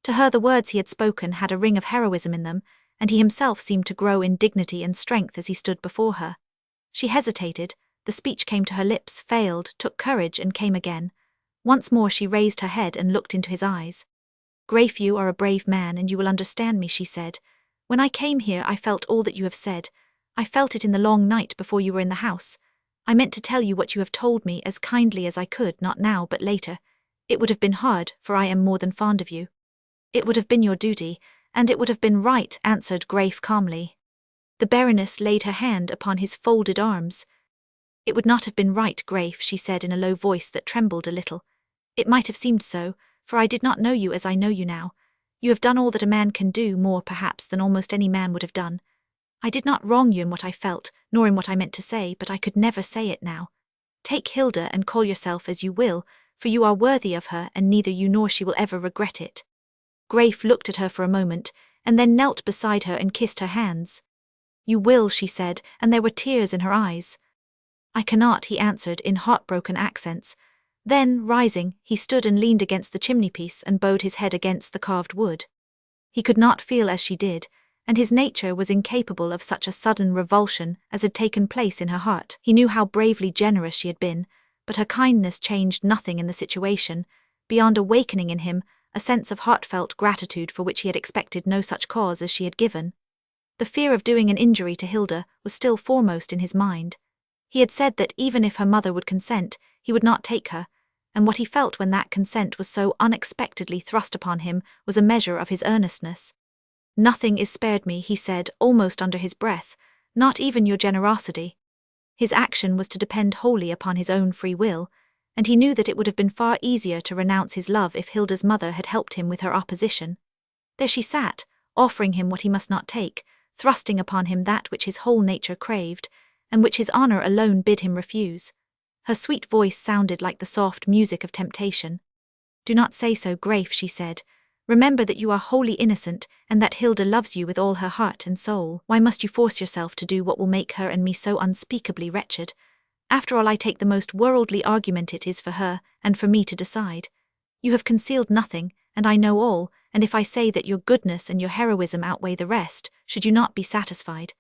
A: To her the words he had spoken had a ring of heroism in them, and he himself seemed to grow in dignity and strength as he stood before her. She hesitated, the speech came to her lips, failed, took courage and came again. Once more she raised her head and looked into his eyes. Graif, you are a brave man, and you will understand me, she said. When I came here I felt all that you have said. I felt it in the long night before you were in the house. I meant to tell you what you have told me as kindly as I could, not now but later. It would have been hard, for I am more than fond of you. It would have been your duty, and it would have been right, answered Graif calmly. The Baroness laid her hand upon his folded arms. It would not have been right, Graif, she said in a low voice that trembled a little. It might have seemed so, for I did not know you as I know you now. You have done all that a man can do, more perhaps than almost any man would have done. I did not wrong you in what I felt, nor in what I meant to say, but I could never say it now. Take Hilda and call yourself as you will, for you are worthy of her, and neither you nor she will ever regret it. Graif looked at her for a moment, and then knelt beside her and kissed her hands. You will, she said, and there were tears in her eyes. I cannot, he answered in heartbroken accents. Then, rising, he stood and leaned against the chimney-piece and bowed his head against the carved wood. He could not feel as she did, and his nature was incapable of such a sudden revulsion as had taken place in her heart. He knew how bravely generous she had been, but her kindness changed nothing in the situation, beyond awakening in him a sense of heartfelt gratitude for which he had expected no such cause as she had given. The fear of doing an injury to Hilda was still foremost in his mind. He had said that even if her mother would consent, he would not take her, and what he felt when that consent was so unexpectedly thrust upon him was a measure of his earnestness. Nothing is spared me, he said, almost under his breath, not even your generosity. His action was to depend wholly upon his own free will, and he knew that it would have been far easier to renounce his love if Hilda's mother had helped him with her opposition. There she sat, offering him what he must not take, thrusting upon him that which his whole nature craved, and which his honour alone bid him refuse. Her sweet voice sounded like the soft music of temptation. Do not say so, Graif, she said. Remember that you are wholly innocent, and that Hilda loves you with all her heart and soul. Why must you force yourself to do what will make her and me so unspeakably wretched? After all, I take the most worldly argument it is for her and for me to decide. You have concealed nothing, and I know all, and if I say that your goodness and your heroism outweigh the rest, should you not be satisfied?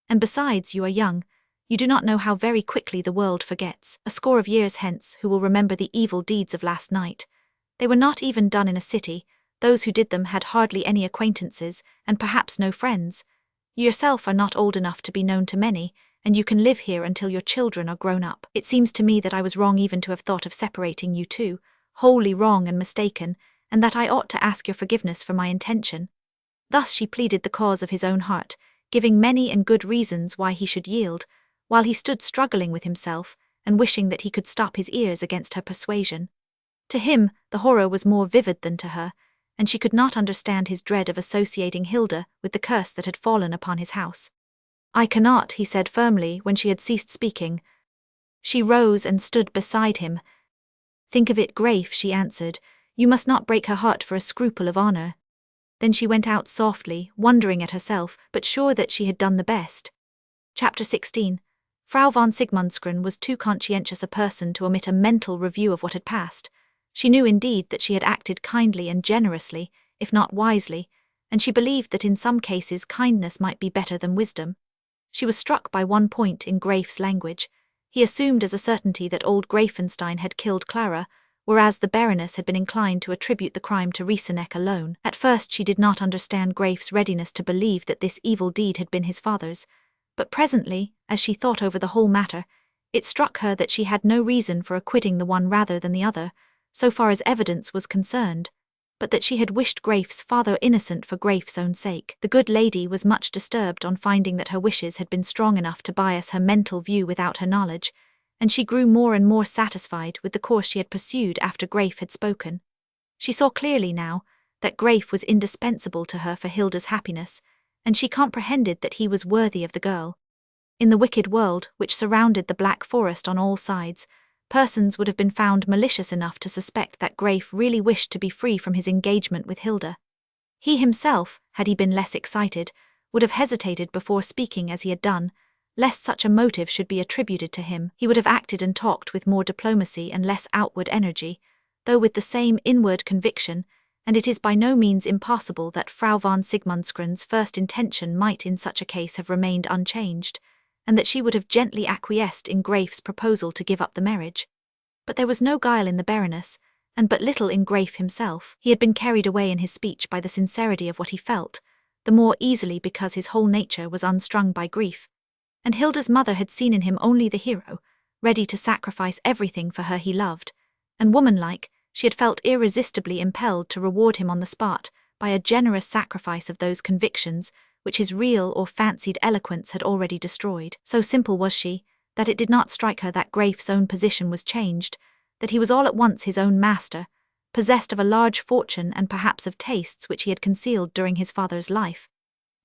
A: And besides, you are young. You do not know how very quickly the world forgets. A score of years hence, who will remember the evil deeds of last night? They were not even done in a city. Those who did them had hardly any acquaintances, and perhaps no friends. You yourself are not old enough to be known to many, and you can live here until your children are grown up. It seems to me that I was wrong even to have thought of separating you two, wholly wrong and mistaken, and that I ought to ask your forgiveness for my intention." Thus she pleaded the cause of his own heart, giving many and good reasons why he should yield, while he stood struggling with himself, and wishing that he could stop his ears against her persuasion. To him, the horror was more vivid than to her, and she could not understand his dread of associating Hilda with the curse that had fallen upon his house. "I cannot," he said firmly when she had ceased speaking. She rose and stood beside him. "Think of it, Grafe," she answered. "You must not break her heart for a scruple of honor." Then she went out softly, wondering at herself, but sure that she had done the best. Chapter 16. Frau von Sigmundsgren was too conscientious a person to omit a mental review of what had passed. She knew indeed that she had acted kindly and generously, if not wisely, and she believed that in some cases kindness might be better than wisdom. She was struck by one point in Grafe's language. He assumed as a certainty that old Greifenstein had killed Clara, whereas the Baroness had been inclined to attribute the crime to Rieseneck alone. At first she did not understand Grafe's readiness to believe that this evil deed had been his father's, but presently, as she thought over the whole matter, it struck her that she had no reason for acquitting the one rather than the other, so far as evidence was concerned, but that she had wished Grafe's father innocent for Grafe's own sake. The good lady was much disturbed on finding that her wishes had been strong enough to bias her mental view without her knowledge, and she grew more and more satisfied with the course she had pursued after Grafe had spoken. She saw clearly now that Grafe was indispensable to her for Hilda's happiness, and she comprehended that he was worthy of the girl. In the wicked world, which surrounded the Black Forest on all sides, persons would have been found malicious enough to suspect that Grafe really wished to be free from his engagement with Hilda. He himself, had he been less excited, would have hesitated before speaking as he had done, lest such a motive should be attributed to him. He would have acted and talked with more diplomacy and less outward energy, though with the same inward conviction, and it is by no means impossible that Frau von Sigmundsgren's first intention might in such a case have remained unchanged, and that she would have gently acquiesced in Grafe's proposal to give up the marriage. But there was no guile in the Baroness, and but little in Grafe himself. He had been carried away in his speech by the sincerity of what he felt, the more easily because his whole nature was unstrung by grief, and Hilda's mother had seen in him only the hero, ready to sacrifice everything for her he loved, and womanlike, she had felt irresistibly impelled to reward him on the spot by a generous sacrifice of those convictions which his real or fancied eloquence had already destroyed. So simple was she, that it did not strike her that Grafe's own position was changed, that he was all at once his own master, possessed of a large fortune and perhaps of tastes which he had concealed during his father's life.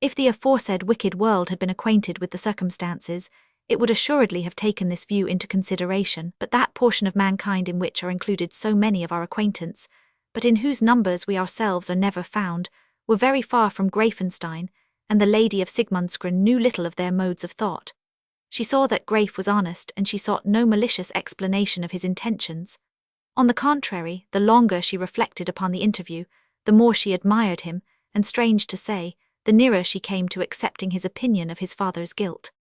A: If the aforesaid wicked world had been acquainted with the circumstances, it would assuredly have taken this view into consideration, but that portion of mankind in which are included so many of our acquaintance, but in whose numbers we ourselves are never found, were very far from Greifenstein, and the Lady of Sigmundsgren knew little of their modes of thought. She saw that Grafe was honest, and she sought no malicious explanation of his intentions. On the contrary, the longer she reflected upon the interview, the more she admired him, and strange to say, the nearer she came to accepting his opinion of his father's guilt.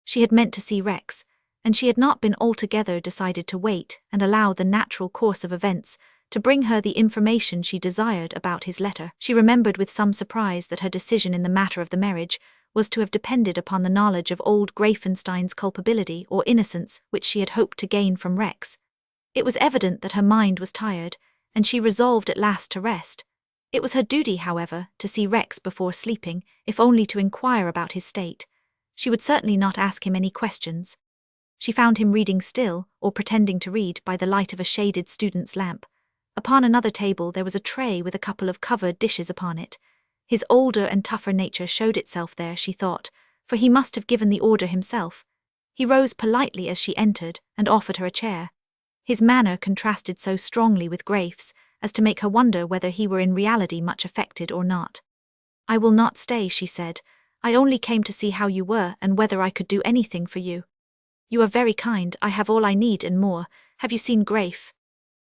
A: She had meant to see Rex, and she had not been altogether decided to wait and allow the natural course of events to bring her the information she desired about his letter. She remembered with some surprise that her decision in the matter of the marriage was to have depended upon the knowledge of old Greifenstein's culpability or innocence which she had hoped to gain from Rex. It was evident that her mind was tired, and she resolved at last to rest. It was her duty, however, to see Rex before sleeping, if only to inquire about his state. She would certainly not ask him any questions. She found him reading still, or pretending to read, by the light of a shaded student's lamp. Upon another table there was a tray with a couple of covered dishes upon it. His older and tougher nature showed itself there, she thought, for he must have given the order himself. He rose politely as she entered, and offered her a chair. His manner contrasted so strongly with Grafe's as to make her wonder whether he were in reality much affected or not. "I will not stay," she said. "I only came to see how you were and whether I could do anything for you." "You are very kind, I have all I need and more. Have you seen Grafe?"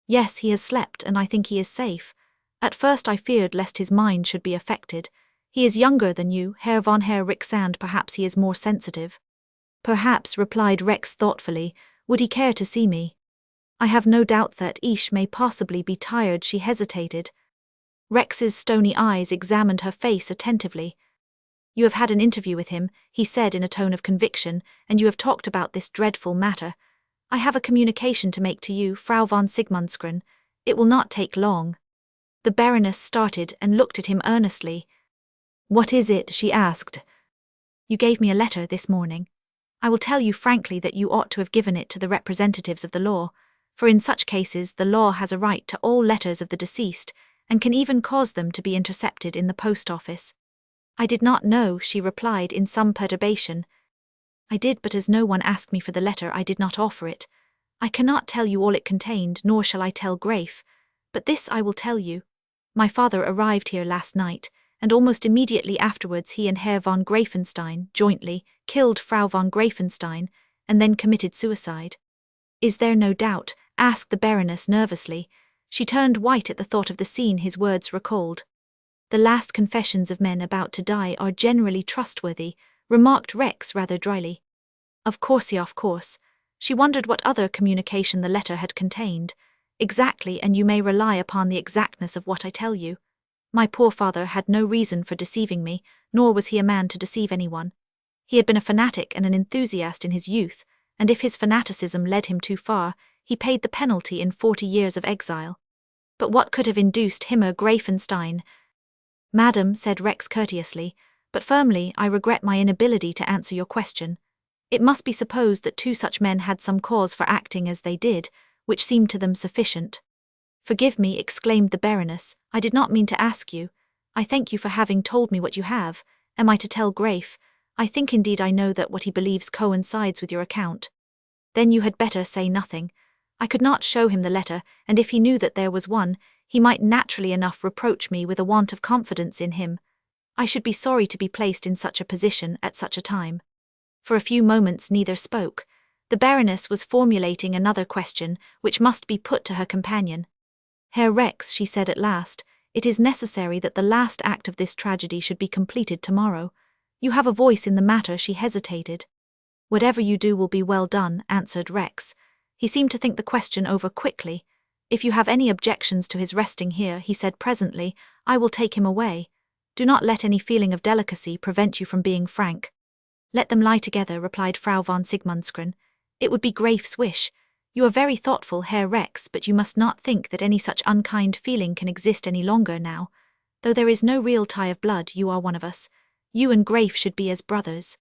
A: "Yes, he has slept, and I think he is safe. At first I feared lest his mind should be affected. He is younger than you, Herr von Herr Rix, and perhaps he is more sensitive." "Perhaps," replied Rex thoughtfully. "Would he care to see me?" "I have no doubt that Ish may possibly be tired." She hesitated. Rex's stony eyes examined her face attentively. "You have had an interview with him," he said in a tone of conviction, "and you have talked about this dreadful matter. I have a communication to make to you, Frau von Sigmundsgren. It will not take long." The Baroness started and looked at him earnestly. "What is it?" she asked. "You gave me a letter this morning. I will tell you frankly that you ought to have given it to the representatives of the law, for in such cases the law has a right to all letters of the deceased, and can even cause them to be intercepted in the post office." "I did not know," she replied in some perturbation. "I did, but as no one asked me for the letter I did not offer it. I cannot tell you all it contained, nor shall I tell Grafe. But this I will tell you. My father arrived here last night, and almost immediately afterwards he and Herr von Greifenstein, jointly, killed Frau von Greifenstein, and then committed suicide." "Is there no doubt?" asked the Baroness nervously. She turned white at the thought of the scene his words recalled. "The last confessions of men about to die are generally trustworthy," remarked Rex rather dryly. Of course. She wondered what other communication the letter had contained. "Exactly, and you may rely upon the exactness of what I tell you. My poor father had no reason for deceiving me, nor was he a man to deceive anyone. He had been a fanatic and an enthusiast in his youth, and if his fanaticism led him too far, he paid the penalty in 40 years of exile. But what could have induced Herr Greifenstein?" "Madam," said Rex courteously, but firmly, "I regret my inability to answer your question. It must be supposed that two such men had some cause for acting as they did, which seemed to them sufficient." "Forgive me," exclaimed the Baroness, "I did not mean to ask you. I thank you for having told me what you have. Am I to tell Grafe? I think indeed I know that what he believes coincides with your account." "Then you had better say nothing. I could not show him the letter, and if he knew that there was one, he might naturally enough reproach me with a want of confidence in him. I should be sorry to be placed in such a position at such a time." For a few moments neither spoke. The Baroness was formulating another question, which must be put to her companion. "Herr Rex," she said at last, "it is necessary that the last act of this tragedy should be completed tomorrow. You have a voice in the matter." She hesitated. "Whatever you do will be well done," answered Rex. He seemed to think the question over quickly. "If you have any objections to his resting here," he said presently, "I will take him away. Do not let any feeling of delicacy prevent you from being frank." "Let them lie together," replied Frau von Sigmundsgren. "It would be Grafe's wish. You are very thoughtful, Herr Rex, but you must not think that any such unkind feeling can exist any longer now. Though there is no real tie of blood, you are one of us. You and Grafe should be as brothers."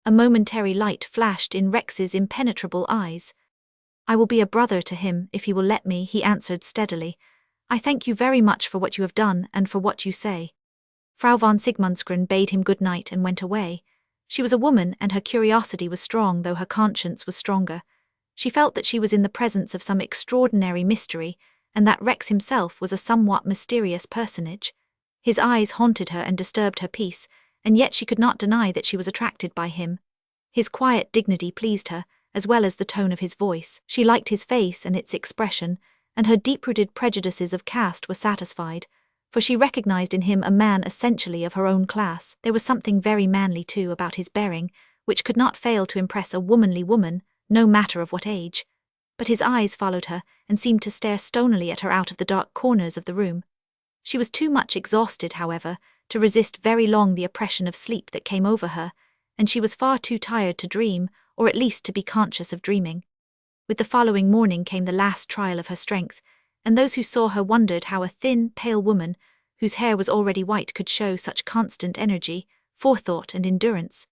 A: A momentary light flashed in Rex's impenetrable eyes. "I will be a brother to him, if he will let me," he answered steadily. "I thank you very much for what you have done and for what you say." Frau von Sigmundsgren bade him good night and went away. She was a woman, and her curiosity was strong, though her conscience was stronger. She felt that she was in the presence of some extraordinary mystery, and that Rex himself was a somewhat mysterious personage. His eyes haunted her and disturbed her peace, and yet she could not deny that she was attracted by him. His quiet dignity pleased her, as well as the tone of his voice. She liked his face and its expression, and her deep-rooted prejudices of caste were satisfied, for she recognized in him a man essentially of her own class. There was something very manly, too, about his bearing, which could not fail to impress a womanly woman, no matter of what age. But his eyes followed her, and seemed to stare stonily at her out of the dark corners of the room. She was too much exhausted, however, to resist very long the oppression of sleep that came over her, and she was far too tired to dream, or at least to be conscious of dreaming. With the following morning came the last trial of her strength, and those who saw her wondered how a thin, pale woman, whose hair was already white, could show such constant energy, forethought, and endurance.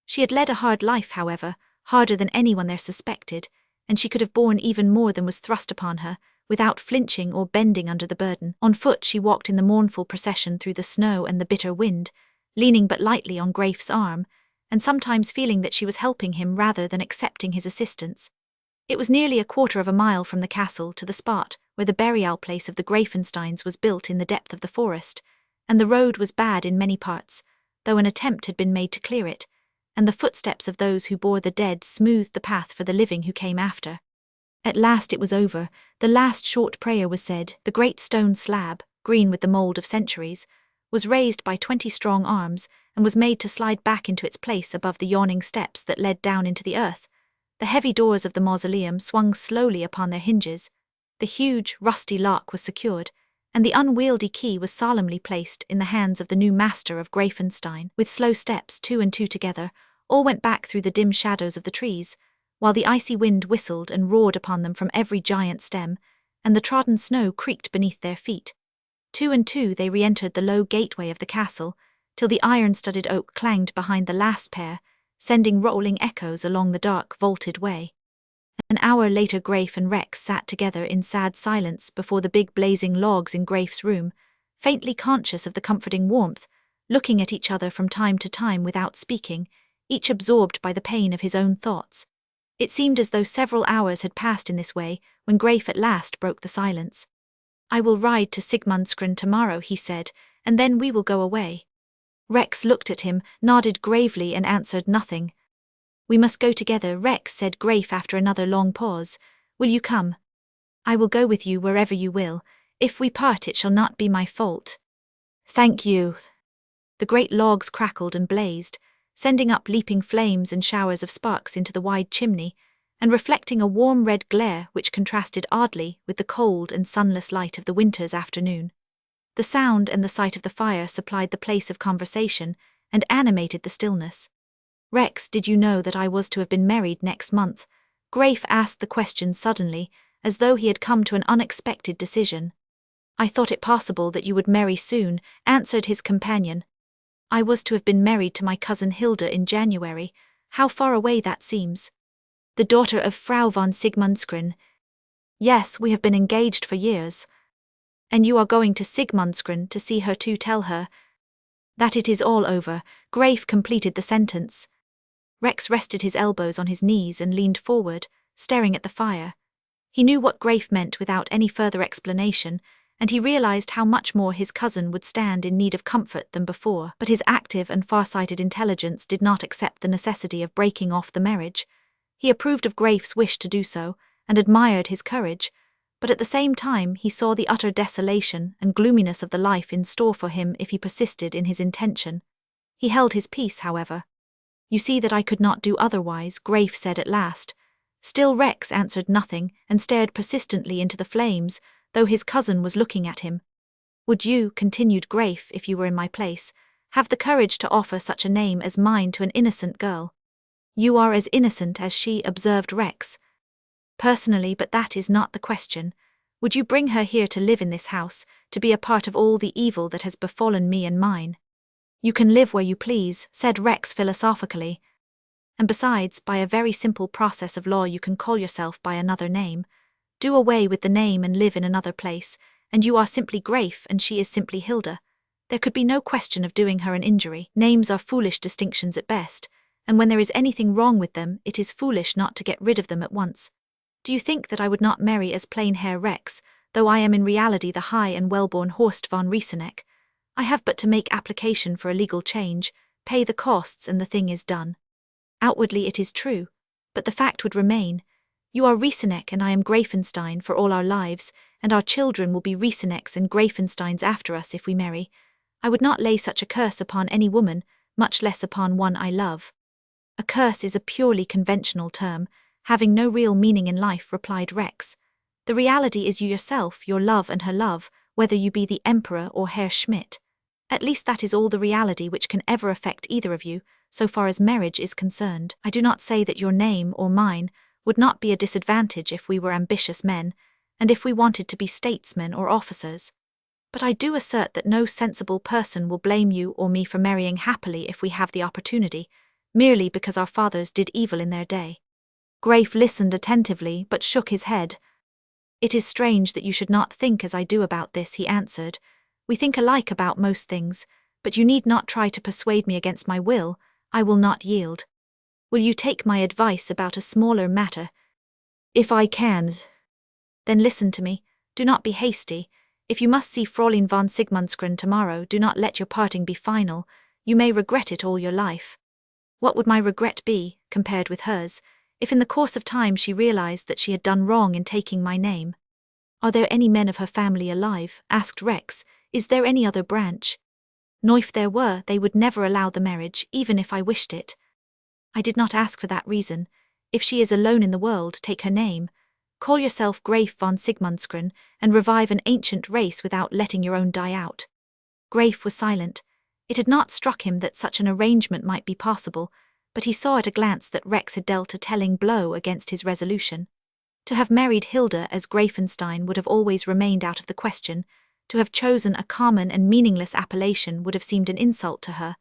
A: She had led a hard life, however, harder than anyone there suspected, and she could have borne even more than was thrust upon her, without flinching or bending under the burden. On foot she walked in the mournful procession through the snow and the bitter wind, leaning but lightly on Grafe's arm, and sometimes feeling that she was helping him rather than accepting his assistance. It was nearly a quarter of a mile from the castle to the spot where the burial place of the Greifensteins was built in the depth of the forest, and the road was bad in many parts, though an attempt had been made to clear it, and the footsteps of those who bore the dead smoothed the path for the living who came after. At last it was over, the last short prayer was said, the great stone slab, green with the mould of centuries, was raised by 20 strong arms and was made to slide back into its place above the yawning steps that led down into the earth. The heavy doors of the mausoleum swung slowly upon their hinges. The huge, rusty lock was secured, and the unwieldy key was solemnly placed in the hands of the new master of Greifenstein. With slow steps, two and two together, all went back through the dim shadows of the trees, while the icy wind whistled and roared upon them from every giant stem, and the trodden snow creaked beneath their feet. Two and two they re-entered the low gateway of the castle, till the iron-studded oak clanged behind the last pair, sending rolling echoes along the dark, vaulted way. An hour later Graif and Rex sat together in sad silence before the big blazing logs in Graif's room, faintly conscious of the comforting warmth, looking at each other from time to time without speaking, each absorbed by the pain of his own thoughts. It seemed as though several hours had passed in this way, when Graif at last broke the silence. "I will ride to Sigmundscryn tomorrow," he said, "and then we will go away." Rex looked at him, nodded gravely and answered nothing. "We must go together," Rex said Graif after another long pause. "Will you come?" "I will go with you wherever you will. If we part it shall not be my fault." "Thank you." The great logs crackled and blazed, sending up leaping flames and showers of sparks into the wide chimney, and reflecting a warm red glare which contrasted oddly with the cold and sunless light of the winter's afternoon. The sound and the sight of the fire supplied the place of conversation and animated the stillness. "Rex, did you know that I was to have been married next month?" Graif asked the question suddenly, as though he had come to an unexpected decision. "I thought it possible that you would marry soon," answered his companion. "I was to have been married to my cousin Hilda in January. How far away that seems." "The daughter of Frau von Sigmundscryn." "Yes, we have been engaged for years." "And you are going to Sigmundscryn to see her to tell her that it is all over." Graif completed the sentence. Rex rested his elbows on his knees and leaned forward, staring at the fire. He knew what Graif meant without any further explanation, and he realized how much more his cousin would stand in need of comfort than before, but his active and far-sighted intelligence did not accept the necessity of breaking off the marriage. He approved of Graif's wish to do so, and admired his courage, but at the same time he saw the utter desolation and gloominess of the life in store for him if he persisted in his intention. He held his peace, however. "You see that I could not do otherwise," Graif said at last. Still Rex answered nothing and stared persistently into the flames, though his cousin was looking at him. "Would you," continued Graif, "if you were in my place, have the courage to offer such a name as mine to an innocent girl?" "You are as innocent as she," observed Rex. "Personally, but that is not the question. Would you bring her here to live in this house, to be a part of all the evil that has befallen me and mine?" "You can live where you please," said Rex philosophically. "And besides, by a very simple process of law you can call yourself by another name. Do away with the name and live in another place, and you are simply Graif and she is simply Hilda. There could be no question of doing her an injury. Names are foolish distinctions at best, and when there is anything wrong with them, it is foolish not to get rid of them at once. Do you think that I would not marry as plain Herr Rex, though I am in reality the high and well-born Horst von Rieseneck? I have but to make application for a legal change, pay the costs, and the thing is done. Outwardly it is true, but the fact would remain. You are Rieseneck and I am Greifenstein for all our lives, and our children will be Riesenecks and Greifensteins after us if we marry. I would not lay such a curse upon any woman, much less upon one I love." "A curse is a purely conventional term, having no real meaning in life," replied Rex. "The reality is you yourself, your love and her love, whether you be the Emperor or Herr Schmidt. At least that is all the reality which can ever affect either of you, so far as marriage is concerned. I do not say that your name, or mine, would not be a disadvantage if we were ambitious men, and if we wanted to be statesmen or officers. But I do assert that no sensible person will blame you or me for marrying happily if we have the opportunity, merely because our fathers did evil in their day." Graif listened attentively, but shook his head. "It is strange that you should not think as I do about this," he answered. "We think alike about most things, but you need not try to persuade me against my will. I will not yield. Will you take my advice about a smaller matter?" "If I can." "Then listen to me. Do not be hasty. If you must see Fräulein von Sigmundscryn tomorrow, do not let your parting be final. You may regret it all your life." "What would my regret be, compared with hers, if in the course of time she realized that she had done wrong in taking my name?" "Are there any men of her family alive?" asked Rex. "Is there any other branch?" "No, if there were, they would never allow the marriage, even if I wished it." "I did not ask for that reason. If she is alone in the world, take her name. Call yourself Graif von Sigmundsgren and revive an ancient race without letting your own die out. Graif was silent. It had not struck him that such an arrangement might be possible, but he saw at a glance that Rex had dealt a telling blow against his resolution. To have married Hilda as Greifenstein would have always remained out of the question. To have chosen a common and meaningless appellation would have seemed an insult to her,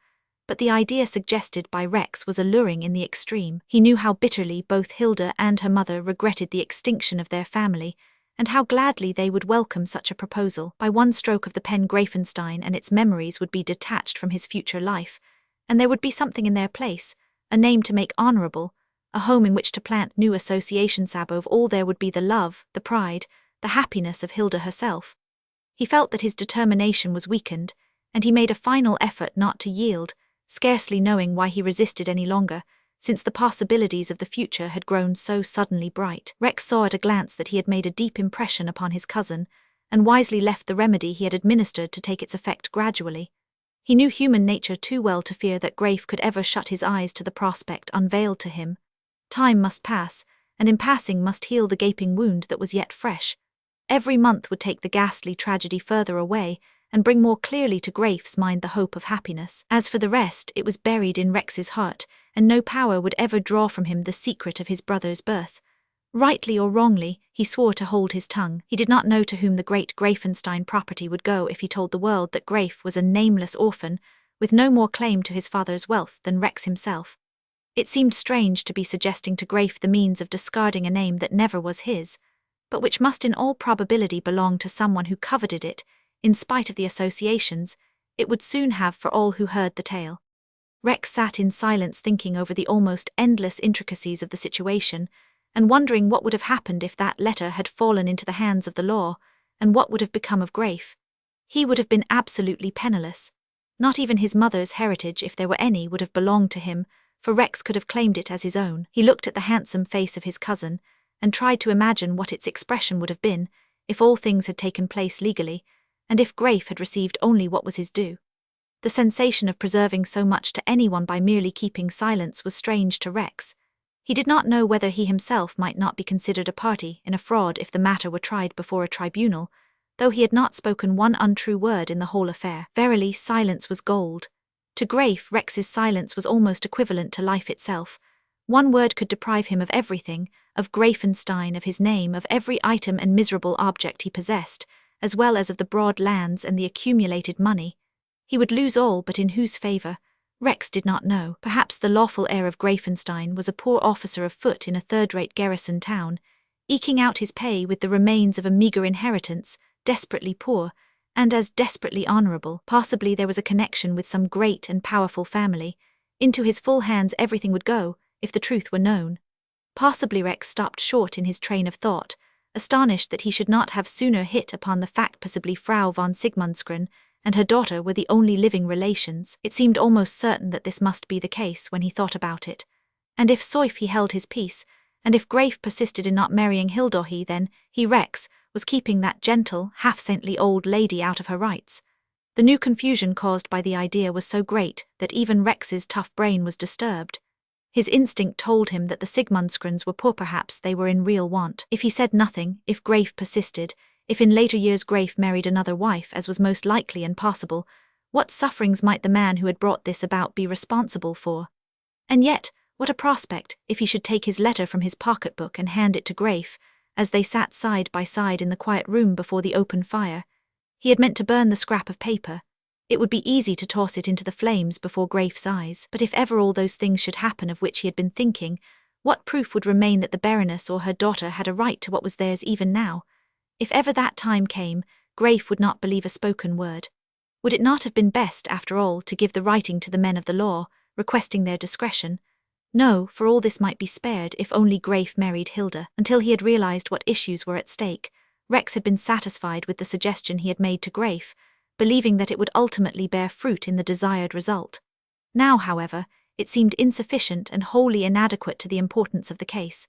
A: but the idea suggested by Rex was alluring in the extreme. He knew how bitterly both Hilda and her mother regretted the extinction of their family, and how gladly they would welcome such a proposal. By one stroke of the pen Greifenstein and its memories would be detached from his future life, and there would be something in their place, a name to make honourable, a home in which to plant new associations. Above all there would be the love, the pride, the happiness of Hilda herself. He felt that his determination was weakened, and he made a final effort not to yield, scarcely knowing why he resisted any longer, since the possibilities of the future had grown so suddenly bright. Rex saw at a glance that he had made a deep impression upon his cousin, and wisely left the remedy he had administered to take its effect gradually. He knew human nature too well to fear that Graif could ever shut his eyes to the prospect unveiled to him. Time must pass, and in passing must heal the gaping wound that was yet fresh. Every month would take the ghastly tragedy further away, and bring more clearly to Graif's mind the hope of happiness. As for the rest, it was buried in Rex's heart, and no power would ever draw from him the secret of his brother's birth. Rightly or wrongly, he swore to hold his tongue. He did not know to whom the great Greifenstein property would go if he told the world that Graif was a nameless orphan, with no more claim to his father's wealth than Rex himself. It seemed strange to be suggesting to Graif the means of discarding a name that never was his, but which must in all probability belong to someone who coveted it, in spite of the associations it would soon have for all who heard the tale. Rex sat in silence thinking over the almost endless intricacies of the situation, and wondering what would have happened if that letter had fallen into the hands of the law, and what would have become of Graif. He would have been absolutely penniless. Not even his mother's heritage, if there were any, would have belonged to him, for Rex could have claimed it as his own. He looked at the handsome face of his cousin, and tried to imagine what its expression would have been, if all things had taken place legally, and if Graif had received only what was his due. The sensation of preserving so much to anyone by merely keeping silence was strange to Rex. He did not know whether he himself might not be considered a party in a fraud if the matter were tried before a tribunal, though he had not spoken one untrue word in the whole affair. Verily, silence was gold. To Graif, Rex's silence was almost equivalent to life itself. One word could deprive him of everything, of Greifenstein, of his name, of every item and miserable object he possessed, as well as of the broad lands and the accumulated money. He would lose all, but in whose favour? Rex did not know. Perhaps the lawful heir of Greifenstein was a poor officer of foot in a third-rate garrison town, eking out his pay with the remains of a meagre inheritance, desperately poor, and as desperately honourable. Possibly there was a connection with some great and powerful family. Into his full hands everything would go, if the truth were known. Possibly Rex stopped short in his train of thought, astonished that he should not have sooner hit upon the fact. Possibly Frau von Sigmundsgren and her daughter were the only living relations. It seemed almost certain that this must be the case when he thought about it. And if Soif he held his peace, and if Graif persisted in not marrying Hilda, then he, Rex, was keeping that gentle, half-saintly old lady out of her rights. The new confusion caused by the idea was so great that even Rex's tough brain was disturbed. His instinct told him that the Sigmundsgrens were poor. Perhaps they were in real want. If he said nothing, if Graif persisted, if in later years Graif married another wife, as was most likely and possible, what sufferings might the man who had brought this about be responsible for? And yet, what a prospect, if he should take his letter from his pocketbook and hand it to Graif, as they sat side by side in the quiet room before the open fire. He had meant to burn the scrap of paper. It would be easy to toss it into the flames before Graif's eyes. But if ever all those things should happen of which he had been thinking, what proof would remain that the Baroness or her daughter had a right to what was theirs even now? If ever that time came, Graif would not believe a spoken word. Would it not have been best, after all, to give the writing to the men of the law, requesting their discretion? No, for all this might be spared if only Graif married Hilda. Until he had realized what issues were at stake, Rex had been satisfied with the suggestion he had made to Graif, believing that it would ultimately bear fruit in the desired result. Now, however, it seemed insufficient and wholly inadequate to the importance of the case.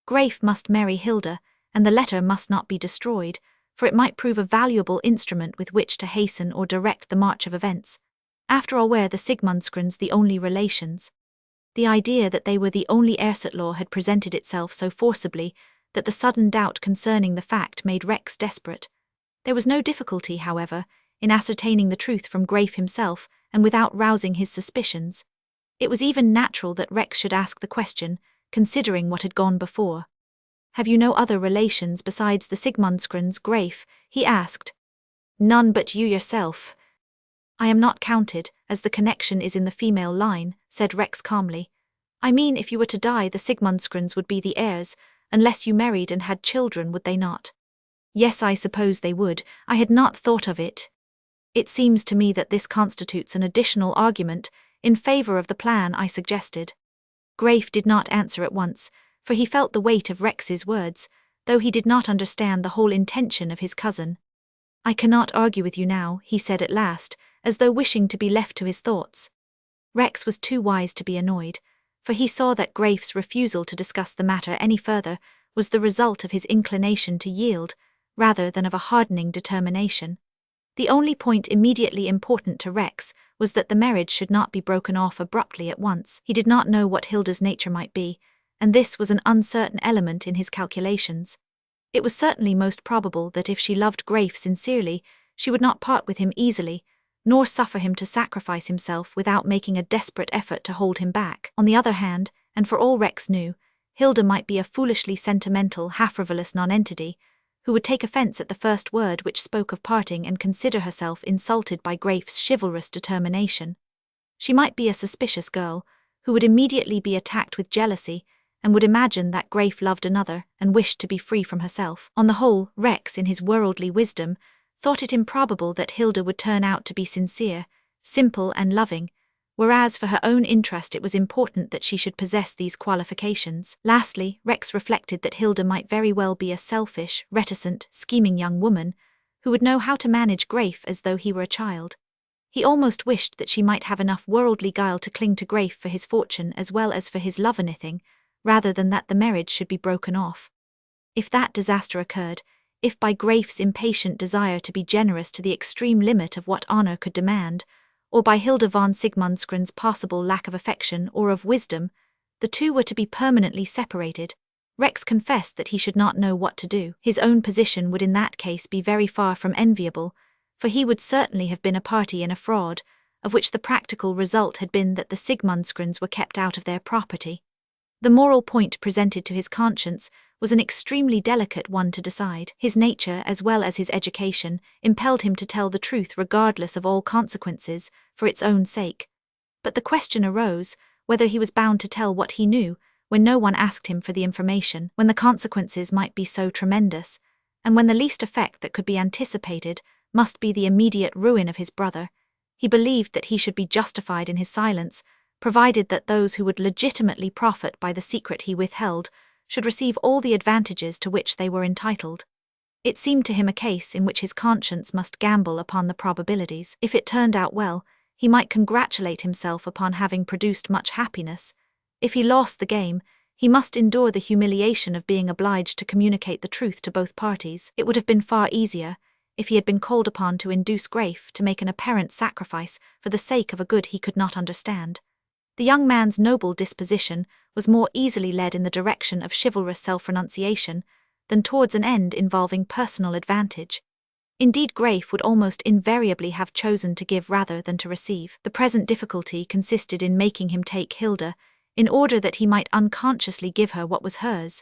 A: Graif must marry Hilda, and the letter must not be destroyed, for it might prove a valuable instrument with which to hasten or direct the march of events. After all, were the Sigmundsgrens the only relations? The idea that they were the only heirs at law had presented itself so forcibly that the sudden doubt concerning the fact made Rex desperate. There was no difficulty, however, in ascertaining the truth from Graif himself and without rousing his suspicions. It was even natural that Rex should ask the question, considering what had gone before. "Have you no other relations besides the Sigmundskrans, Graif?" he asked. "None but you yourself." "I am not counted, as the connection is in the female line," said Rex calmly. "I mean, if you were to die, the Sigmundskrans would be the heirs, unless you married and had children, would they not?" "Yes, I suppose they would. I had not thought of it. It seems to me that this constitutes an additional argument in favor of the plan I suggested." Graif did not answer at once, for he felt the weight of Rex's words, though he did not understand the whole intention of his cousin. "I cannot argue with you now," he said at last, as though wishing to be left to his thoughts. Rex was too wise to be annoyed, for he saw that Graif's refusal to discuss the matter any further was the result of his inclination to yield, rather than of a hardening determination. The only point immediately important to Rex was that the marriage should not be broken off abruptly at once. He did not know what Hilda's nature might be, and this was an uncertain element in his calculations. It was certainly most probable that if she loved Graif sincerely, she would not part with him easily, nor suffer him to sacrifice himself without making a desperate effort to hold him back. On the other hand, and for all Rex knew, Hilda might be a foolishly sentimental, half-frivolous nonentity, who would take offence at the first word which spoke of parting and consider herself insulted by Graif's chivalrous determination. She might be a suspicious girl, who would immediately be attacked with jealousy, and would imagine that Graif loved another and wished to be free from herself. On the whole, Rex, in his worldly wisdom, thought it improbable that Hilda would turn out to be sincere, simple and loving, whereas for her own interest it was important that she should possess these qualifications. Lastly, Rex reflected that Hilda might very well be a selfish, reticent, scheming young woman, who would know how to manage Graif as though he were a child. He almost wished that she might have enough worldly guile to cling to Graif for his fortune as well as for his love anything, rather than that the marriage should be broken off. If that disaster occurred, if by Graif's impatient desire to be generous to the extreme limit of what honour could demand, or by Hilda von Sigmundskran's possible lack of affection or of wisdom, the two were to be permanently separated, Rex confessed that he should not know what to do. His own position would in that case be very far from enviable, for he would certainly have been a party in a fraud, of which the practical result had been that the Sigmundskrans were kept out of their property. The moral point presented to his conscience was an extremely delicate one to decide. His nature, as well as his education, impelled him to tell the truth regardless of all consequences, for its own sake. But the question arose whether he was bound to tell what he knew when no one asked him for the information, when the consequences might be so tremendous, and when the least effect that could be anticipated must be the immediate ruin of his brother. He believed that he should be justified in his silence, provided that those who would legitimately profit by the secret he withheld should receive all the advantages to which they were entitled. It seemed to him a case in which his conscience must gamble upon the probabilities. If it turned out well, he might congratulate himself upon having produced much happiness. If he lost the game, he must endure the humiliation of being obliged to communicate the truth to both parties. It would have been far easier if he had been called upon to induce Graif to make an apparent sacrifice for the sake of a good he could not understand. The young man's noble disposition was more easily led in the direction of chivalrous self-renunciation than towards an end involving personal advantage. Indeed, Graif would almost invariably have chosen to give rather than to receive. The present difficulty consisted in making him take Hilda, in order that he might unconsciously give her what was hers.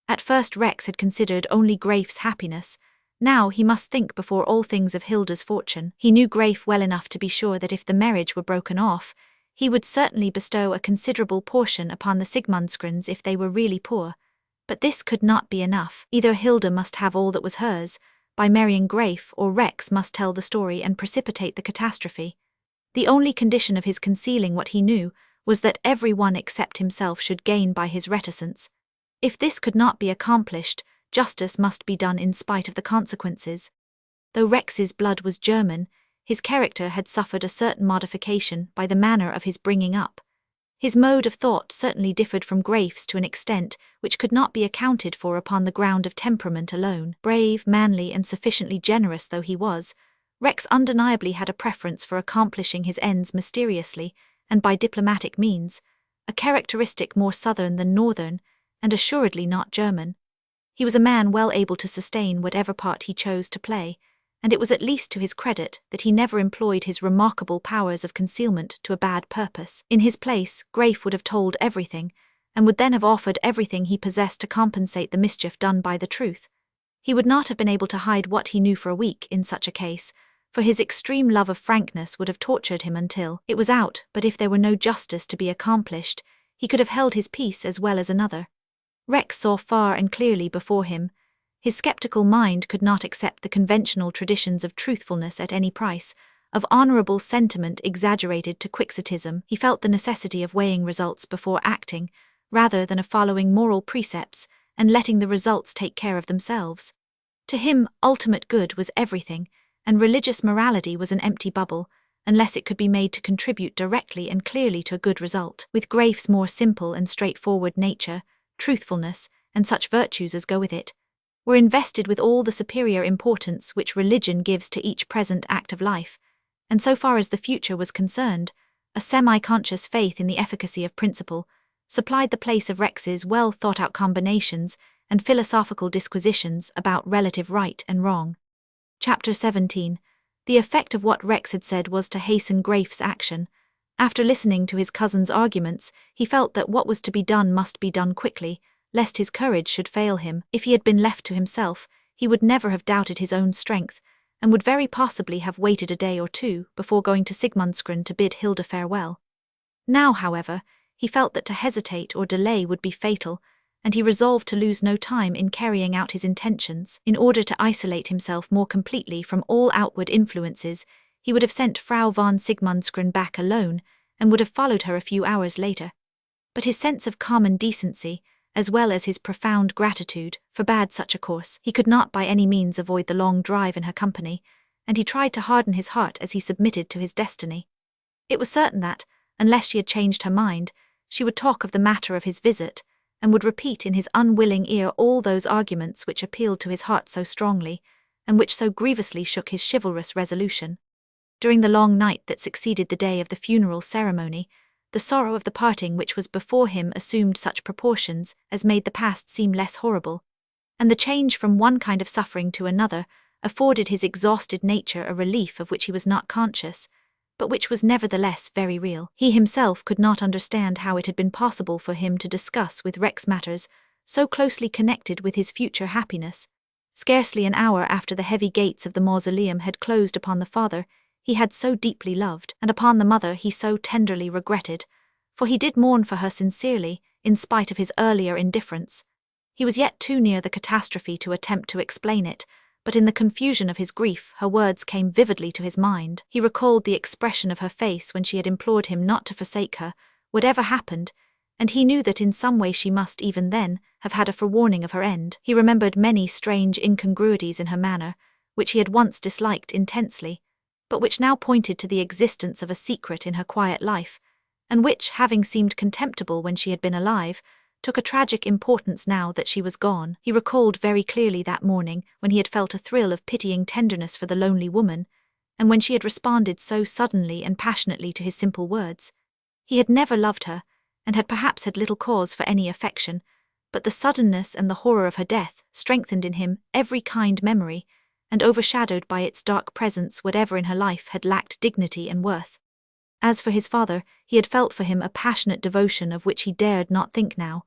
A: At first Rex had considered only Graif's happiness. Now he must think before all things of Hilda's fortune. He knew Graif well enough to be sure that if the marriage were broken off, he would certainly bestow a considerable portion upon the Sigmundskrans if they were really poor. But this could not be enough. Either Hilda must have all that was hers, by marrying Graif, or Rex must tell the story and precipitate the catastrophe. The only condition of his concealing what he knew was that every one except himself should gain by his reticence. If this could not be accomplished, justice must be done in spite of the consequences. Though Rex's blood was German, his character had suffered a certain modification by the manner of his bringing up. His mode of thought certainly differed from Graif's to an extent which could not be accounted for upon the ground of temperament alone. Brave, manly, and sufficiently generous though he was, Rex undeniably had a preference for accomplishing his ends mysteriously and by diplomatic means, a characteristic more southern than northern, and assuredly not German. He was a man well able to sustain whatever part he chose to play, and it was at least to his credit that he never employed his remarkable powers of concealment to a bad purpose. In his place, Graif would have told everything, and would then have offered everything he possessed to compensate the mischief done by the truth. He would not have been able to hide what he knew for a week in such a case, for his extreme love of frankness would have tortured him until it was out. But if there were no justice to be accomplished, he could have held his peace as well as another. Rex saw far and clearly before him. His skeptical mind could not accept the conventional traditions of truthfulness at any price, of honorable sentiment exaggerated to quixotism. He felt the necessity of weighing results before acting, rather than of following moral precepts and letting the results take care of themselves. To him, ultimate good was everything, and religious morality was an empty bubble, unless it could be made to contribute directly and clearly to a good result. With Graif's more simple and straightforward nature, truthfulness, and such virtues as go with it, were invested with all the superior importance which religion gives to each present act of life, and so far as the future was concerned, a semi-conscious faith in the efficacy of principle supplied the place of Rex's well-thought-out combinations and philosophical disquisitions about relative right and wrong. Chapter 17. The effect of what Rex had said was to hasten Graif's action. After listening to his cousin's arguments, he felt that what was to be done must be done quickly, lest his courage should fail him. If he had been left to himself, he would never have doubted his own strength, and would very possibly have waited a day or two before going to Sigmundskryn to bid Hilda farewell. Now, however, he felt that to hesitate or delay would be fatal, and he resolved to lose no time in carrying out his intentions. In order to isolate himself more completely from all outward influences, he would have sent Frau von Sigmundskryn back alone, and would have followed her a few hours later. But his sense of common decency, as well as his profound gratitude, forbade such a course. He could not by any means avoid the long drive in her company, and he tried to harden his heart as he submitted to his destiny. It was certain that, unless she had changed her mind, she would talk of the matter of his visit, and would repeat in his unwilling ear all those arguments which appealed to his heart so strongly, and which so grievously shook his chivalrous resolution. During the long night that succeeded the day of the funeral ceremony, the sorrow of the parting which was before him assumed such proportions as made the past seem less horrible, and the change from one kind of suffering to another afforded his exhausted nature a relief of which he was not conscious, but which was nevertheless very real. He himself could not understand how it had been possible for him to discuss with Rex matters so closely connected with his future happiness. Scarcely an hour after the heavy gates of the mausoleum had closed upon the father he had so deeply loved, and upon the mother he so tenderly regretted, for he did mourn for her sincerely, in spite of his earlier indifference. He was yet too near the catastrophe to attempt to explain it, but in the confusion of his grief her words came vividly to his mind. He recalled the expression of her face when she had implored him not to forsake her, whatever happened, and he knew that in some way she must even then have had a forewarning of her end. He remembered many strange incongruities in her manner, which he had once disliked intensely, but which now pointed to the existence of a secret in her quiet life, and which, having seemed contemptible when she had been alive, took a tragic importance now that she was gone. He recalled very clearly that morning when he had felt a thrill of pitying tenderness for the lonely woman, and when she had responded so suddenly and passionately to his simple words. He had never loved her, and had perhaps had little cause for any affection, but the suddenness and the horror of her death strengthened in him every kind memory, and overshadowed by its dark presence whatever in her life had lacked dignity and worth. As for his father, he had felt for him a passionate devotion of which he dared not think now,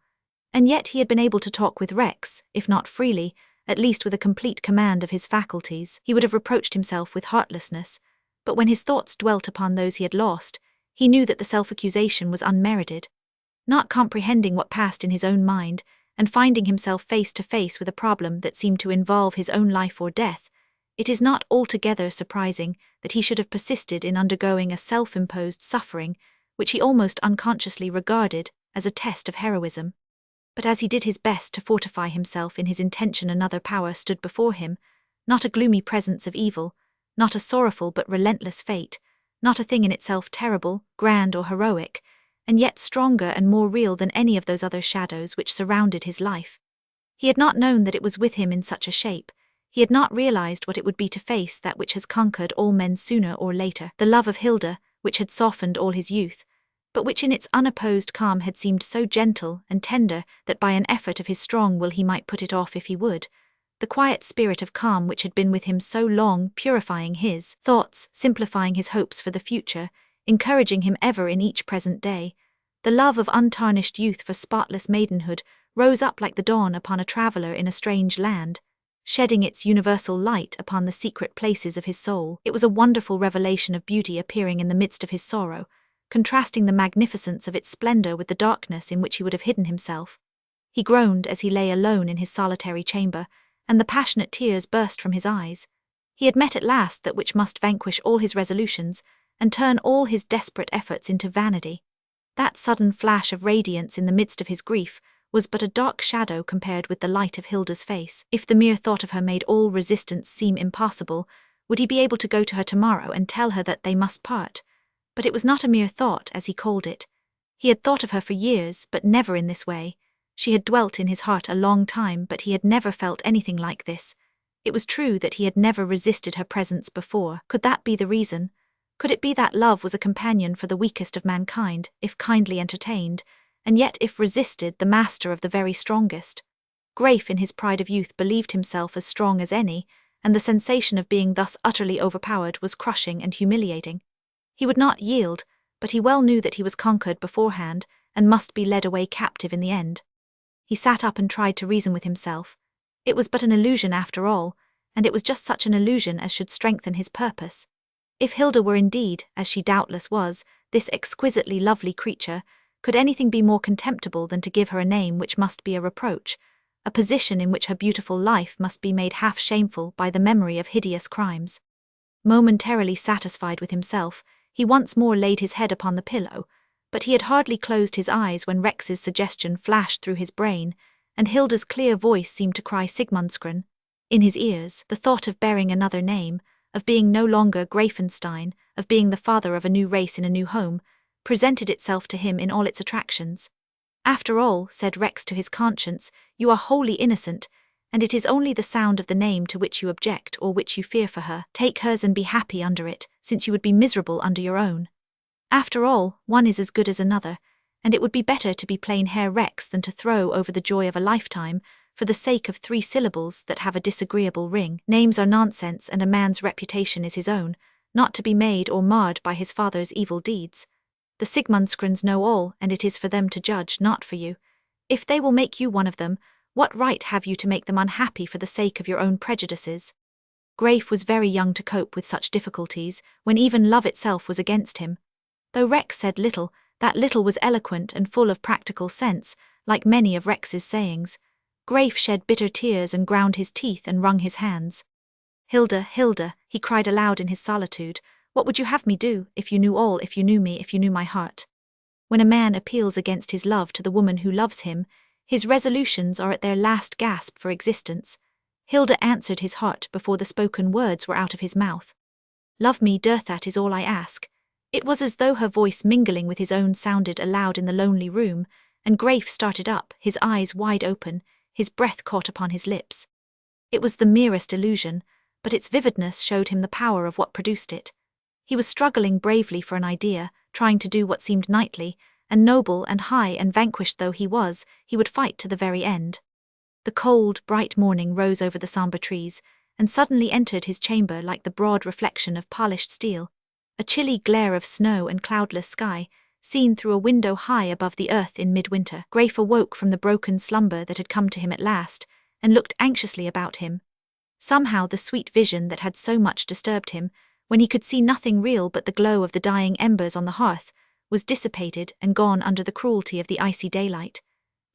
A: and yet he had been able to talk with Rex, if not freely, at least with a complete command of his faculties. He would have reproached himself with heartlessness, but when his thoughts dwelt upon those he had lost, he knew that the self-accusation was unmerited. Not comprehending what passed in his own mind, and finding himself face to face with a problem that seemed to involve his own life or death, it is not altogether surprising that he should have persisted in undergoing a self-imposed suffering which he almost unconsciously regarded as a test of heroism. But as he did his best to fortify himself in his intention, another power stood before him, not a gloomy presence of evil, not a sorrowful but relentless fate, not a thing in itself terrible, grand or heroic, and yet stronger and more real than any of those other shadows which surrounded his life. He had not known that it was with him in such a shape. He had not realized what it would be to face that which has conquered all men sooner or later. The love of Hilda, which had softened all his youth, but which in its unopposed calm had seemed so gentle and tender that by an effort of his strong will he might put it off if he would. The quiet spirit of calm which had been with him so long, purifying his thoughts, simplifying his hopes for the future, encouraging him ever in each present day. The love of untarnished youth for spotless maidenhood rose up like the dawn upon a traveller in a strange land, shedding its universal light upon the secret places of his soul. It was a wonderful revelation of beauty appearing in the midst of his sorrow, contrasting the magnificence of its splendour with the darkness in which he would have hidden himself. He groaned as he lay alone in his solitary chamber, and the passionate tears burst from his eyes. He had met at last that which must vanquish all his resolutions, and turn all his desperate efforts into vanity. That sudden flash of radiance in the midst of his grief was but a dark shadow compared with the light of Hilda's face. If the mere thought of her made all resistance seem impossible, would he be able to go to her tomorrow and tell her that they must part? But it was not a mere thought, as he called it. He had thought of her for years, but never in this way. She had dwelt in his heart a long time, but he had never felt anything like this. It was true that he had never resisted her presence before. Could that be the reason? Could it be that love was a companion for the weakest of mankind, if kindly entertained, and yet if resisted, the master of the very strongest? Graif in his pride of youth believed himself as strong as any, and the sensation of being thus utterly overpowered was crushing and humiliating. He would not yield, but he well knew that he was conquered beforehand, and must be led away captive in the end. He sat up and tried to reason with himself. It was but an illusion after all, and it was just such an illusion as should strengthen his purpose. If Hilda were indeed, as she doubtless was, this exquisitely lovely creature, could anything be more contemptible than to give her a name which must be a reproach, a position in which her beautiful life must be made half shameful by the memory of hideous crimes? Momentarily satisfied with himself, he once more laid his head upon the pillow, but he had hardly closed his eyes when Rex's suggestion flashed through his brain, and Hilda's clear voice seemed to cry Sigmundsgren in his ears. The thought of bearing another name, of being no longer Greifenstein, of being the father of a new race in a new home, presented itself to him in all its attractions. After all, said Rex to his conscience, you are wholly innocent, and it is only the sound of the name to which you object or which you fear for her. Take hers and be happy under it, since you would be miserable under your own. After all, one is as good as another, and it would be better to be plain Herr Rex than to throw over the joy of a lifetime for the sake of 3 syllables that have a disagreeable ring. Names are nonsense, and a man's reputation is his own, not to be made or marred by his father's evil deeds. The Sigmundsgrens know all, and it is for them to judge, not for you. If they will make you one of them, what right have you to make them unhappy for the sake of your own prejudices? Graif was very young to cope with such difficulties, when even love itself was against him. Though Rex said little, that little was eloquent and full of practical sense, like many of Rex's sayings. Graif shed bitter tears and ground his teeth and wrung his hands. Hilda, Hilda, he cried aloud in his solitude, what would you have me do, if you knew all, if you knew me, if you knew my heart? When a man appeals against his love to the woman who loves him, his resolutions are at their last gasp for existence. Hilda answered his heart before the spoken words were out of his mouth. Love me, that is all I ask. It was as though her voice mingling with his own sounded aloud in the lonely room, and Graif started up, his eyes wide open, his breath caught upon his lips. It was the merest illusion, but its vividness showed him the power of what produced it. He was struggling bravely for an idea, trying to do what seemed knightly, and noble and high, and vanquished though he was, he would fight to the very end. The cold, bright morning rose over the sombre trees, and suddenly entered his chamber like the broad reflection of polished steel. A chilly glare of snow and cloudless sky, seen through a window high above the earth in midwinter. Graif awoke from the broken slumber that had come to him at last, and looked anxiously about him. Somehow the sweet vision that had so much disturbed him, when he could see nothing real but the glow of the dying embers on the hearth, was dissipated and gone under the cruelty of the icy daylight.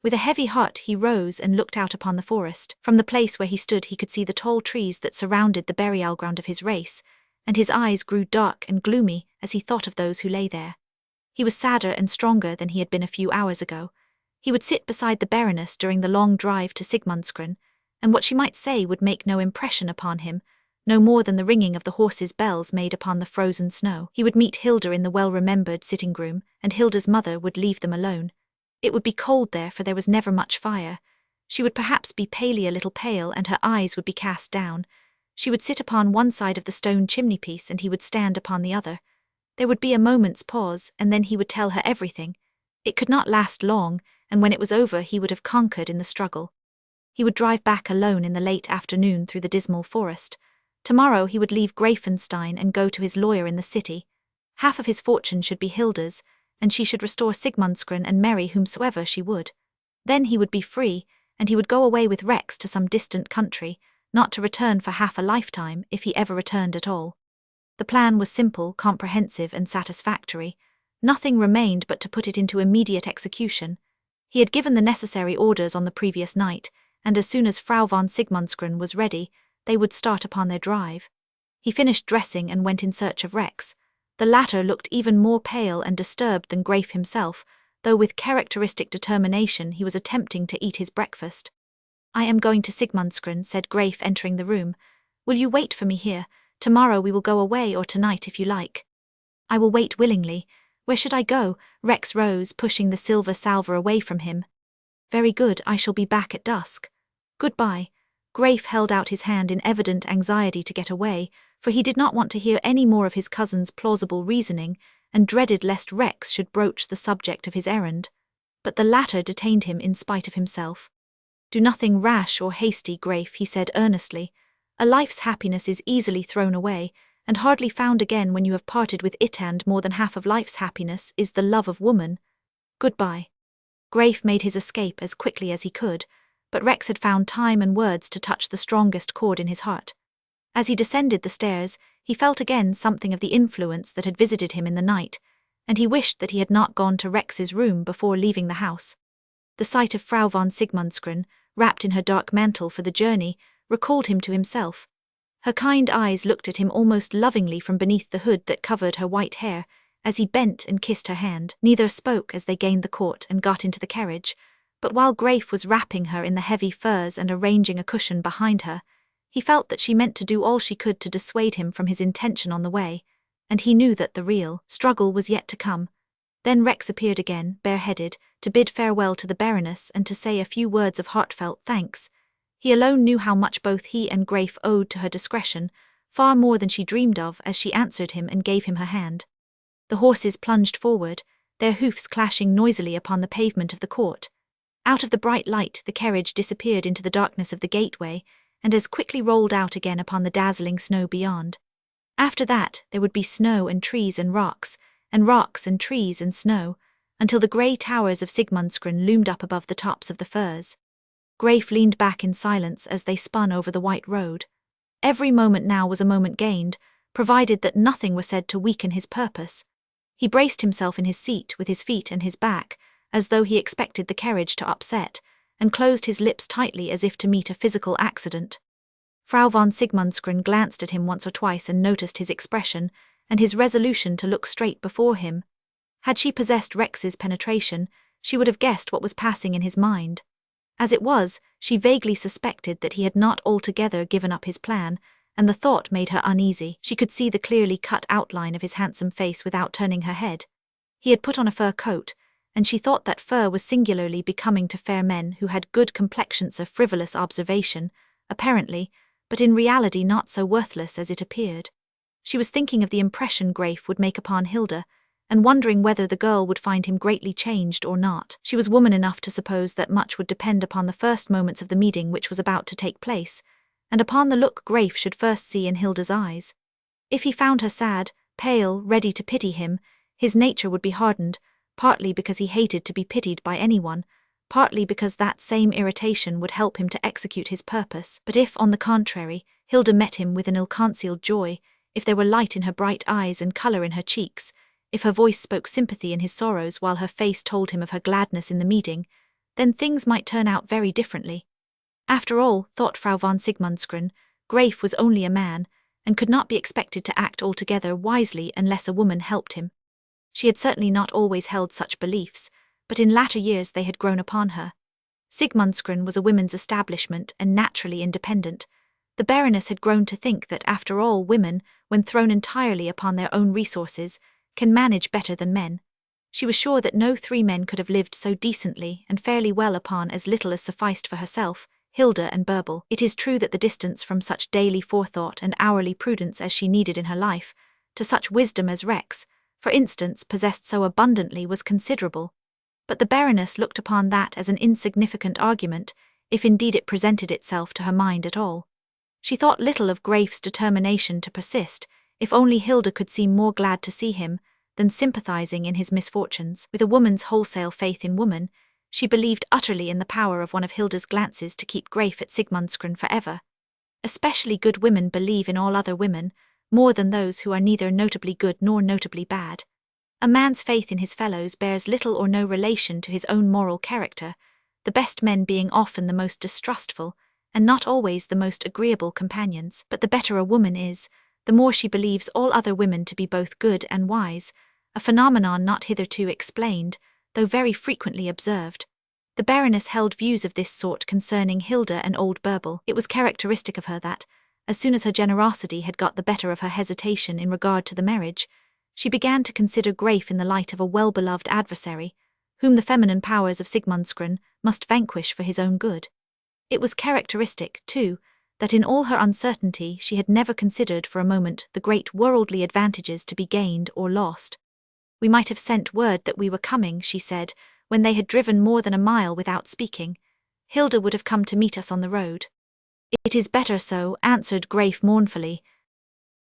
A: With a heavy heart he rose and looked out upon the forest. From the place where he stood he could see the tall trees that surrounded the burial ground of his race, and his eyes grew dark and gloomy as he thought of those who lay there. He was sadder and stronger than he had been a few hours ago. He would sit beside the Baroness during the long drive to Sigmundsgren, and what she might say would make no impression upon him, no more than the ringing of the horses' bells made upon the frozen snow. He would meet Hilda in the well-remembered sitting-room, and Hilda's mother would leave them alone. It would be cold there, for there was never much fire. She would perhaps be a little pale, and her eyes would be cast down. She would sit upon one side of the stone chimney-piece, and he would stand upon the other. There would be a moment's pause, and then he would tell her everything. It could not last long, and when it was over he would have conquered in the struggle. He would drive back alone in the late afternoon through the dismal forest. Tomorrow he would leave Greifenstein and go to his lawyer in the city. Half of his fortune should be Hilda's, and she should restore Sigmundsgren and marry whomsoever she would. Then he would be free, and he would go away with Rex to some distant country, not to return for half a lifetime if he ever returned at all. The plan was simple, comprehensive, and satisfactory. Nothing remained but to put it into immediate execution. He had given the necessary orders on the previous night, and as soon as Frau von Sigmundsgren was ready, they would start upon their drive. He finished dressing and went in search of Rex. The latter looked even more pale and disturbed than Graif himself, though with characteristic determination he was attempting to eat his breakfast. "I am going to Sigmundsgren," said Graif, entering the room. "Will you wait for me here? Tomorrow we will go away, or tonight if you like." "I will wait willingly. Where should I go?" Rex rose, pushing the silver salver away from him. "Very good, I shall be back at dusk. Goodbye." Graif held out his hand in evident anxiety to get away, for he did not want to hear any more of his cousin's plausible reasoning, and dreaded lest Rex should broach the subject of his errand. But the latter detained him in spite of himself. "Do nothing rash or hasty, Graif," he said earnestly. "A life's happiness is easily thrown away, and hardly found again when you have parted with it, and more than half of life's happiness is the love of woman. Goodbye." Graif made his escape as quickly as he could, but Rex had found time and words to touch the strongest chord in his heart. As he descended the stairs, he felt again something of the influence that had visited him in the night, and he wished that he had not gone to Rex's room before leaving the house. The sight of Frau von Sigmundsgren, wrapped in her dark mantle for the journey, recalled him to himself. Her kind eyes looked at him almost lovingly from beneath the hood that covered her white hair, as he bent and kissed her hand. Neither spoke as they gained the court and got into the carriage, but while Graif was wrapping her in the heavy furs and arranging a cushion behind her, he felt that she meant to do all she could to dissuade him from his intention on the way, and he knew that the real struggle was yet to come. Then Rex appeared again, bareheaded, to bid farewell to the Baroness and to say a few words of heartfelt thanks. He alone knew how much both he and Graif owed to her discretion, far more than she dreamed of as she answered him and gave him her hand. The horses plunged forward, their hoofs clashing noisily upon the pavement of the court. Out of the bright light the carriage disappeared into the darkness of the gateway, and as quickly rolled out again upon the dazzling snow beyond. After that there would be snow and trees and rocks and trees and snow, until the grey towers of Sigmundsgren loomed up above the tops of the firs. Graif leaned back in silence as they spun over the white road. Every moment now was a moment gained, provided that nothing was said to weaken his purpose. He braced himself in his seat with his feet and his back, as though he expected the carriage to upset, and closed his lips tightly as if to meet a physical accident. Frau von Sigmundsgren glanced at him once or twice and noticed his expression, and his resolution to look straight before him. Had she possessed Rex's penetration, she would have guessed what was passing in his mind. As it was, she vaguely suspected that he had not altogether given up his plan, and the thought made her uneasy. She could see the clearly cut outline of his handsome face without turning her head. He had put on a fur coat, and she thought that fur was singularly becoming to fair men who had good complexions of frivolous observation, apparently, but in reality not so worthless as it appeared. She was thinking of the impression Graif would make upon Hilda, and wondering whether the girl would find him greatly changed or not. She was woman enough to suppose that much would depend upon the first moments of the meeting which was about to take place, and upon the look Graif should first see in Hilda's eyes. If he found her sad, pale, ready to pity him, his nature would be hardened, partly because he hated to be pitied by anyone, partly because that same irritation would help him to execute his purpose. But if, on the contrary, Hilda met him with an ill-concealed joy, if there were light in her bright eyes and colour in her cheeks, if her voice spoke sympathy in his sorrows while her face told him of her gladness in the meeting, then things might turn out very differently. After all, thought Frau von Sigmundsgren, Graif was only a man, and could not be expected to act altogether wisely unless a woman helped him. She had certainly not always held such beliefs, but in latter years they had grown upon her. Sigmundsgren was a women's establishment and naturally independent. The Baroness had grown to think that after all women, when thrown entirely upon their own resources, can manage better than men. She was sure that no three men could have lived so decently and fairly well upon as little as sufficed for herself, Hilda and Bärbel. It is true that the distance from such daily forethought and hourly prudence as she needed in her life, to such wisdom as Rex, for instance, possessed so abundantly was considerable. But the Baroness looked upon that as an insignificant argument, if indeed it presented itself to her mind at all. She thought little of Greif's determination to persist, if only Hilda could seem more glad to see him, than sympathizing in his misfortunes. With a woman's wholesale faith in woman, she believed utterly in the power of one of Hilda's glances to keep Greif at Sigmundsgren forever. Especially good women believe in all other women, more than those who are neither notably good nor notably bad. A man's faith in his fellows bears little or no relation to his own moral character, the best men being often the most distrustful, and not always the most agreeable companions. But the better a woman is, the more she believes all other women to be both good and wise, a phenomenon not hitherto explained, though very frequently observed. The Baroness held views of this sort concerning Hilda and old Bärbel. It was characteristic of her that, as soon as her generosity had got the better of her hesitation in regard to the marriage, she began to consider Greif in the light of a well-beloved adversary, whom the feminine powers of Sigmundsgren must vanquish for his own good. It was characteristic, too, that in all her uncertainty she had never considered for a moment the great worldly advantages to be gained or lost. We might have sent word that we were coming, she said, when they had driven more than a mile without speaking. Hilda would have come to meet us on the road. It is better so, answered Greif mournfully.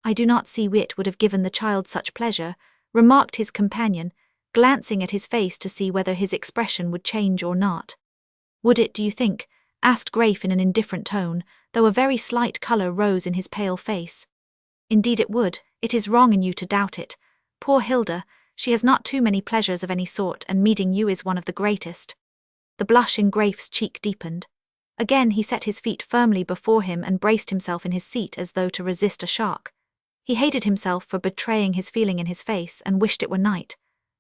A: I do not see wit would have given the child such pleasure, remarked his companion, glancing at his face to see whether his expression would change or not. Would it, do you think? Asked Greif in an indifferent tone, though a very slight colour rose in his pale face. Indeed it would. It is wrong in you to doubt it. Poor Hilda, she has not too many pleasures of any sort, and meeting you is one of the greatest. The blush in Greif's cheek deepened. Again he set his feet firmly before him and braced himself in his seat as though to resist a shock. He hated himself for betraying his feeling in his face and wished it were night.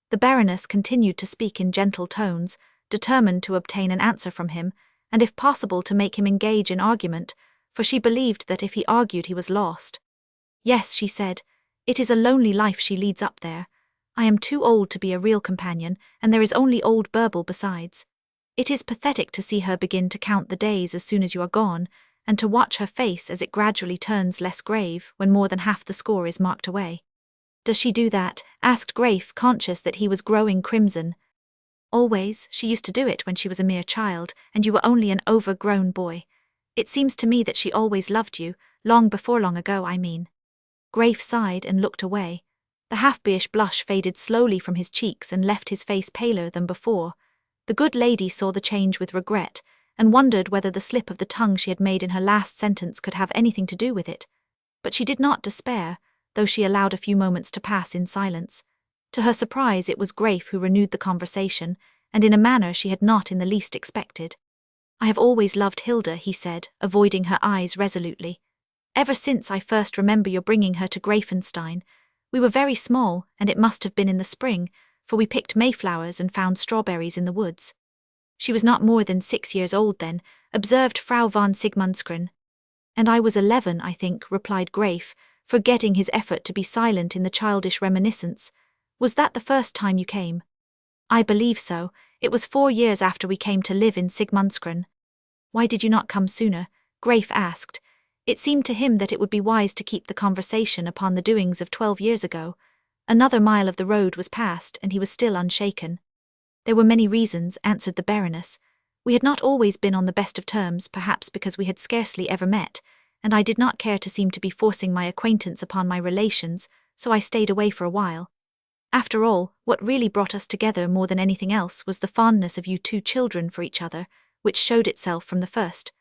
A: The Baroness continued to speak in gentle tones, determined to obtain an answer from him, and if possible to make him engage in argument, for she believed that if he argued he was lost. Yes, she said, it is a lonely life she leads up there. I am too old to be a real companion, and there is only old Bärbel besides. It is pathetic to see her begin to count the days as soon as you are gone, and to watch her face as it gradually turns less grave when more than half the score is marked away. Does she do that? Asked Greif, conscious that he was growing crimson. Always. She used to do it when she was a mere child, and you were only an overgrown boy. It seems to me that she always loved you, long ago, I mean. Greif sighed and looked away. The half-boyish blush faded slowly from his cheeks and left his face paler than before. The good lady saw the change with regret, and wondered whether the slip of the tongue she had made in her last sentence could have anything to do with it. But she did not despair, though she allowed a few moments to pass in silence. To her surprise, it was Greif who renewed the conversation, and in a manner she had not in the least expected. I have always loved Hilda, he said, avoiding her eyes resolutely. Ever since I first remember your bringing her to Greifenstein. We were very small, and it must have been in the spring, for we picked mayflowers and found strawberries in the woods. She was not more than 6 years old then, observed Frau von Sigmundsgren. And I was 11, I think, replied Greif, forgetting his effort to be silent in the childish reminiscence. Was that the first time you came? I believe so. It was 4 years after we came to live in Sigmundsgren. Why did you not come sooner? Greif asked. It seemed to him that it would be wise to keep the conversation upon the doings of 12 years ago. Another mile of the road was passed, and he was still unshaken. There were many reasons, answered the Baroness. We had not always been on the best of terms, perhaps because we had scarcely ever met, and I did not care to seem to be forcing my acquaintance upon my relations, so I stayed away for a while. After all, what really brought us together more than anything else was the fondness of you two children for each other, which showed itself from the first.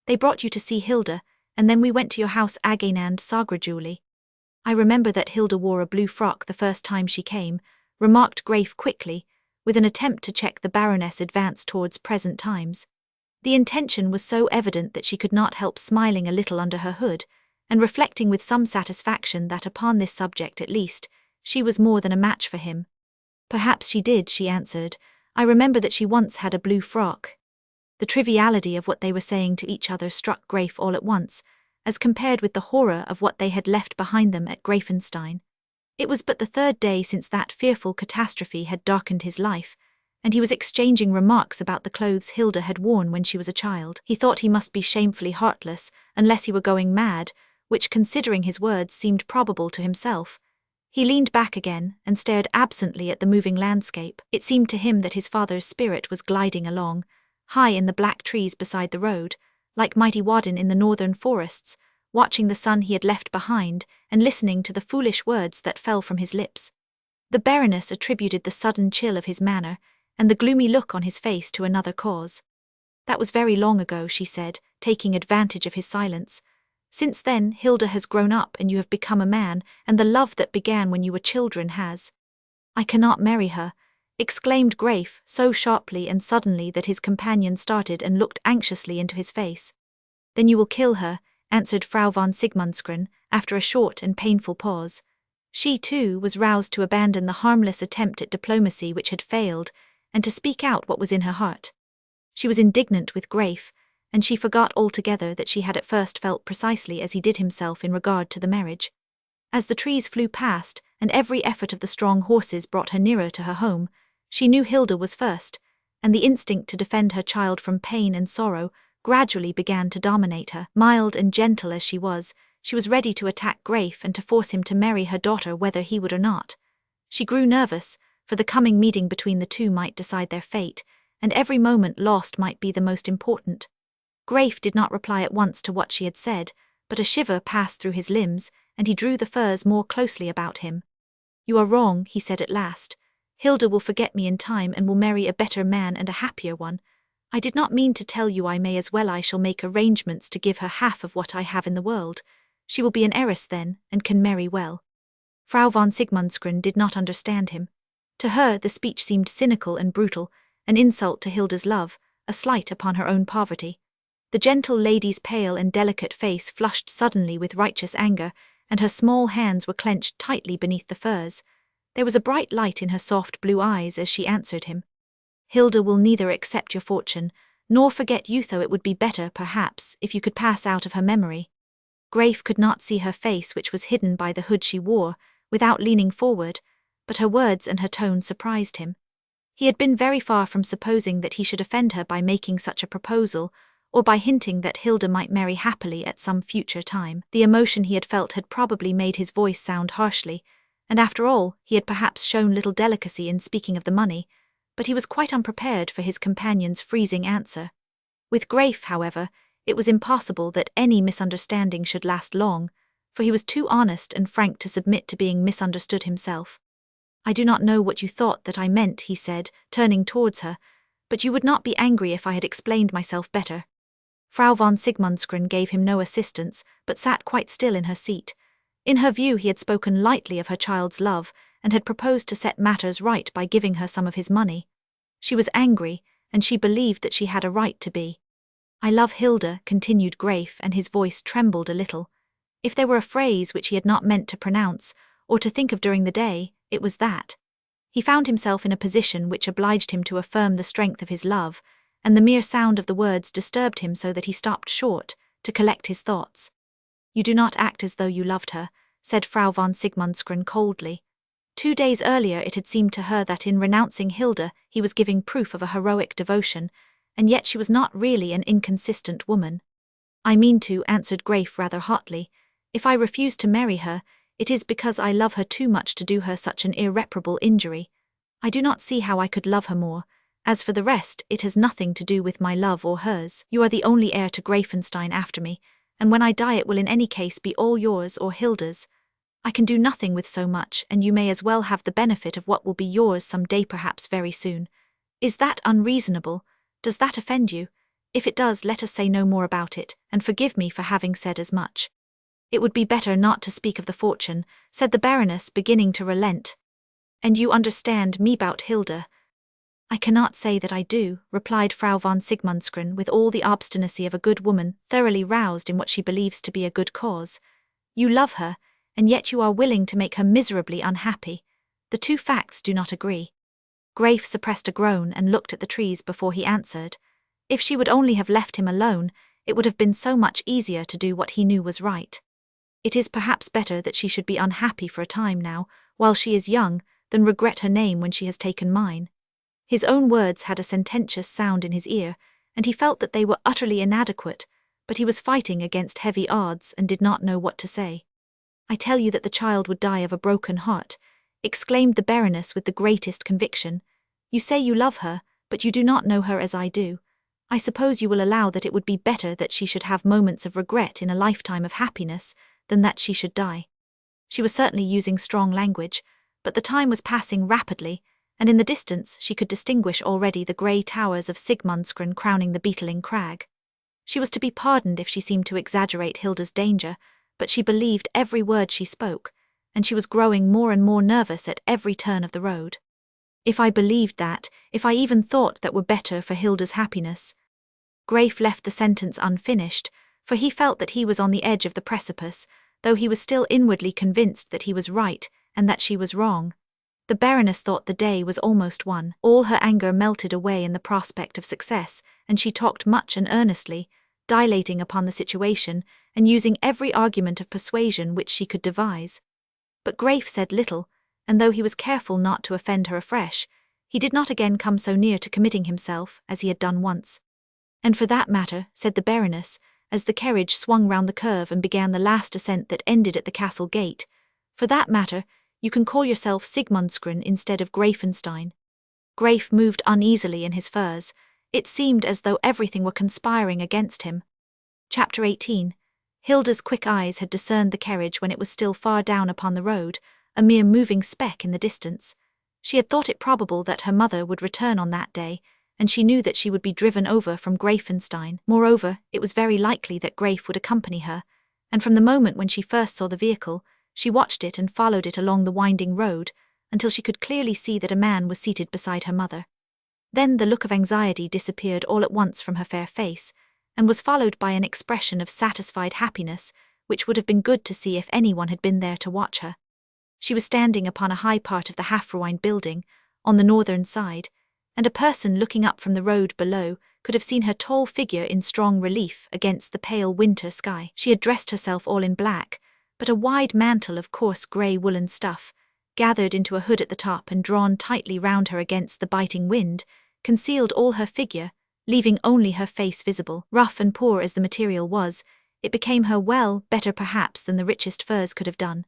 A: They brought you to see Hilda, and then we went to your house again and saw gradually. I remember that Hilda wore a blue frock the first time she came, remarked Greif quickly, with an attempt to check the Baroness' advance towards present times. The intention was so evident that she could not help smiling a little under her hood, and reflecting with some satisfaction that upon this subject at least, she was more than a match for him. Perhaps she did, she answered. I remember that she once had a blue frock. The triviality of what they were saying to each other struck Greif all at once, as compared with the horror of what they had left behind them at Greifenstein. It was but the 3rd day since that fearful catastrophe had darkened his life, and he was exchanging remarks about the clothes Hilda had worn when she was a child. He thought he must be shamefully heartless, unless he were going mad, which, considering his words, seemed probable to himself. He leaned back again and stared absently at the moving landscape. It seemed to him that his father's spirit was gliding along, high in the black trees beside the road, like mighty Wadden in the northern forests, watching the son he had left behind and listening to the foolish words that fell from his lips. The Baroness attributed the sudden chill of his manner and the gloomy look on his face to another cause. That was very long ago, she said, taking advantage of his silence. Since then, Hilda has grown up and you have become a man, and the love that began when you were children has. I cannot marry her, exclaimed Graif so sharply and suddenly that his companion started and looked anxiously into his face. Then you will kill her, answered Frau von Sigmundsgren, after a short and painful pause. She, too, was roused to abandon the harmless attempt at diplomacy which had failed, and to speak out what was in her heart. She was indignant with Graif, and she forgot altogether that she had at first felt precisely as he did himself in regard to the marriage. As the trees flew past, and every effort of the strong horses brought her nearer to her home, she knew Hilda was first, and the instinct to defend her child from pain and sorrow gradually began to dominate her. Mild and gentle as she was ready to attack Graif and to force him to marry her daughter whether he would or not. She grew nervous, for the coming meeting between the two might decide their fate, and every moment lost might be the most important. Graif did not reply at once to what she had said, but a shiver passed through his limbs, and he drew the furs more closely about him. You are wrong, he said at last. Hilda will forget me in time and will marry a better man and a happier one. I did not mean to tell you I may as well I shall make arrangements to give her half of what I have in the world. She will be an heiress then, and can marry well. Frau von Sigmundsgren did not understand him. To her the speech seemed cynical and brutal, an insult to Hilda's love, a slight upon her own poverty. The gentle lady's pale and delicate face flushed suddenly with righteous anger, and her small hands were clenched tightly beneath the furs. There was a bright light in her soft blue eyes as she answered him. Hilda will neither accept your fortune, nor forget you, though it would be better, perhaps, if you could pass out of her memory. Graif could not see her face, which was hidden by the hood she wore, without leaning forward, but her words and her tone surprised him. He had been very far from supposing that he should offend her by making such a proposal, or by hinting that Hilda might marry happily at some future time. The emotion he had felt had probably made his voice sound harshly, and after all, he had perhaps shown little delicacy in speaking of the money, but he was quite unprepared for his companion's freezing answer. With Graif, however, it was impossible that any misunderstanding should last long, for he was too honest and frank to submit to being misunderstood himself. I do not know what you thought that I meant, he said, turning towards her, but you would not be angry if I had explained myself better. Frau von Sigmundsgren gave him no assistance, but sat quite still in her seat. In her view he had spoken lightly of her child's love, and had proposed to set matters right by giving her some of his money. She was angry, and she believed that she had a right to be. I love Hilda, continued Graif, and his voice trembled a little. If there were a phrase which he had not meant to pronounce, or to think of during the day, it was that. He found himself in a position which obliged him to affirm the strength of his love, and the mere sound of the words disturbed him so that he stopped short, to collect his thoughts. You do not act as though you loved her, said Frau von Sigmundsgren coldly. 2 days earlier it had seemed to her that in renouncing Hilda he was giving proof of a heroic devotion, and yet she was not really an inconsistent woman. I mean to, answered Graif rather hotly. If I refuse to marry her, it is because I love her too much to do her such an irreparable injury. I do not see how I could love her more. As for the rest, it has nothing to do with my love or hers. You are the only heir to Greifenstein after me, and when I die it will in any case be all yours or Hilda's. I can do nothing with so much, and you may as well have the benefit of what will be yours some day, perhaps very soon. Is that unreasonable? Does that offend you? If it does, let us say no more about it, and forgive me for having said as much. It would be better not to speak of the fortune, said the Baroness, beginning to relent. And you understand me about Hilda? I cannot say that I do, replied Frau von Sigmundsgren with all the obstinacy of a good woman thoroughly roused in what she believes to be a good cause. You love her, and yet you are willing to make her miserably unhappy. The two facts do not agree. Graif suppressed a groan and looked at the trees before he answered. If she would only have left him alone, it would have been so much easier to do what he knew was right. It is perhaps better that she should be unhappy for a time now, while she is young, than regret her name when she has taken mine. His own words had a sententious sound in his ear, and he felt that they were utterly inadequate, but he was fighting against heavy odds and did not know what to say. I tell you that the child would die of a broken heart," exclaimed the Baroness with the greatest conviction. "You say you love her, but you do not know her as I do. I suppose you will allow that it would be better that she should have moments of regret in a lifetime of happiness than that she should die." She was certainly using strong language, but the time was passing rapidly, and in the distance she could distinguish already the grey towers of Sigmundsgren crowning the beetling crag. She was to be pardoned if she seemed to exaggerate Hilda's danger, but she believed every word she spoke, and she was growing more and more nervous at every turn of the road. "If I believed that, if I even thought that were better for Hilda's happiness." Graif left the sentence unfinished, for he felt that he was on the edge of the precipice, though he was still inwardly convinced that he was right and that she was wrong. The Baroness thought the day was almost won. All her anger melted away in the prospect of success, and she talked much and earnestly, dilating upon the situation and using every argument of persuasion which she could devise. But Graif said little, and though he was careful not to offend her afresh, he did not again come so near to committing himself as he had done once. "And for that matter," said the Baroness, as the carriage swung round the curve and began the last ascent that ended at the castle gate, "for that matter, you can call yourself Sigmundsgren instead of Greifenstein." Graif moved uneasily in his furs. It seemed as though everything were conspiring against him. Chapter 18. Hilda's quick eyes had discerned the carriage when it was still far down upon the road, a mere moving speck in the distance. She had thought it probable that her mother would return on that day, and she knew that she would be driven over from Greifenstein. Moreover, it was very likely that Graif would accompany her, and from the moment when she first saw the vehicle, she watched it and followed it along the winding road, until she could clearly see that a man was seated beside her mother. Then the look of anxiety disappeared all at once from her fair face, and was followed by an expression of satisfied happiness, which would have been good to see if anyone had been there to watch her. She was standing upon a high part of the half-ruined building, on the northern side, and a person looking up from the road below could have seen her tall figure in strong relief against the pale winter sky. She had dressed herself all in black, but a wide mantle of coarse grey woolen stuff, gathered into a hood at the top and drawn tightly round her against the biting wind, concealed all her figure, leaving only her face visible. Rough and poor as the material was, it became her well, better perhaps than the richest furs could have done.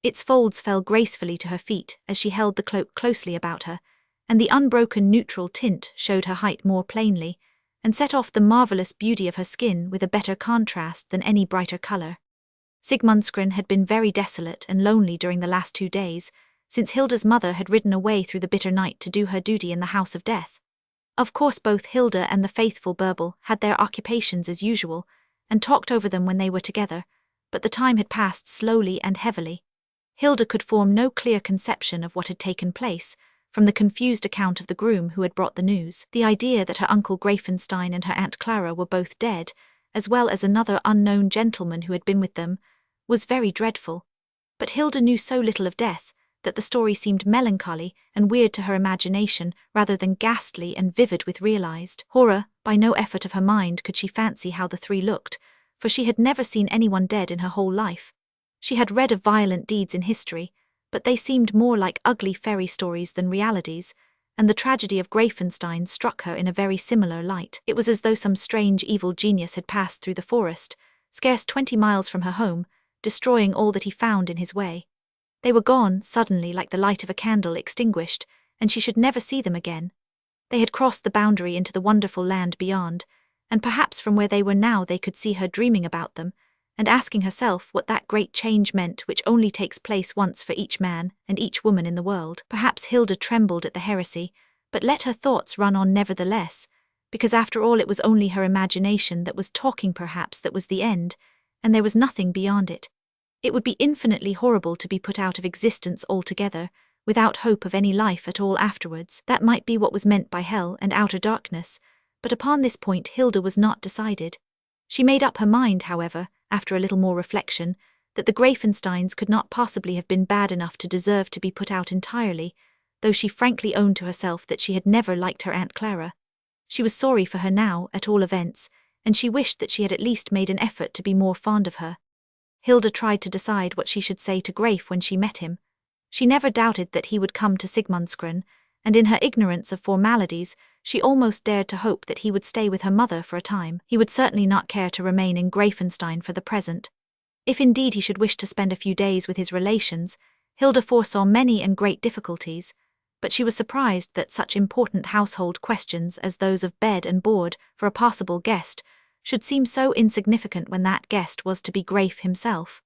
A: Its folds fell gracefully to her feet as she held the cloak closely about her, and the unbroken neutral tint showed her height more plainly, and set off the marvellous beauty of her skin with a better contrast than any brighter colour. Sigmundsgren had been very desolate and lonely during the last 2 days, since Hilda's mother had ridden away through the bitter night to do her duty in the house of death. Of course both Hilda and the faithful Burble had their occupations as usual, and talked over them when they were together, but the time had passed slowly and heavily. Hilda could form no clear conception of what had taken place, from the confused account of the groom who had brought the news. The idea that her uncle Greifenstein and her Aunt Clara were both dead, as well as another unknown gentleman who had been with them, was very dreadful. But Hilda knew so little of death that the story seemed melancholy and weird to her imagination rather than ghastly and vivid with realized horror. By no effort of her mind could she fancy how the 3 looked, for she had never seen anyone dead in her whole life. She had read of violent deeds in history, but they seemed more like ugly fairy stories than realities, and the tragedy of Greifenstein struck her in a very similar light. It was as though some strange evil genius had passed through the forest, scarce 20 miles from her home, destroying all that he found in his way. They were gone, suddenly, like the light of a candle extinguished, and she should never see them again. They had crossed the boundary into the wonderful land beyond, and perhaps from where they were now they could see her dreaming about them, and asking herself what that great change meant which only takes place once for each man and each woman in the world. Perhaps Hilda trembled at the heresy, but let her thoughts run on nevertheless, because after all it was only her imagination that was talking. Perhaps that was the end, and there was nothing beyond it. It would be infinitely horrible to be put out of existence altogether, without hope of any life at all afterwards. That might be what was meant by hell and outer darkness, but upon this point Hilda was not decided. She made up her mind, however, after a little more reflection, that the Greifensteins could not possibly have been bad enough to deserve to be put out entirely, though she frankly owned to herself that she had never liked her Aunt Clara. She was sorry for her now, at all events, and she wished that she had at least made an effort to be more fond of her. Hilda tried to decide what she should say to Graif when she met him. She never doubted that he would come to Sigmundsgren, and in her ignorance of formalities, she almost dared to hope that he would stay with her mother for a time. He would certainly not care to remain in Greifenstein for the present. If indeed he should wish to spend a few days with his relations, Hilda foresaw many and great difficulties, but she was surprised that such important household questions as those of bed and board for a possible guest should seem so insignificant when that guest was to be Graif himself.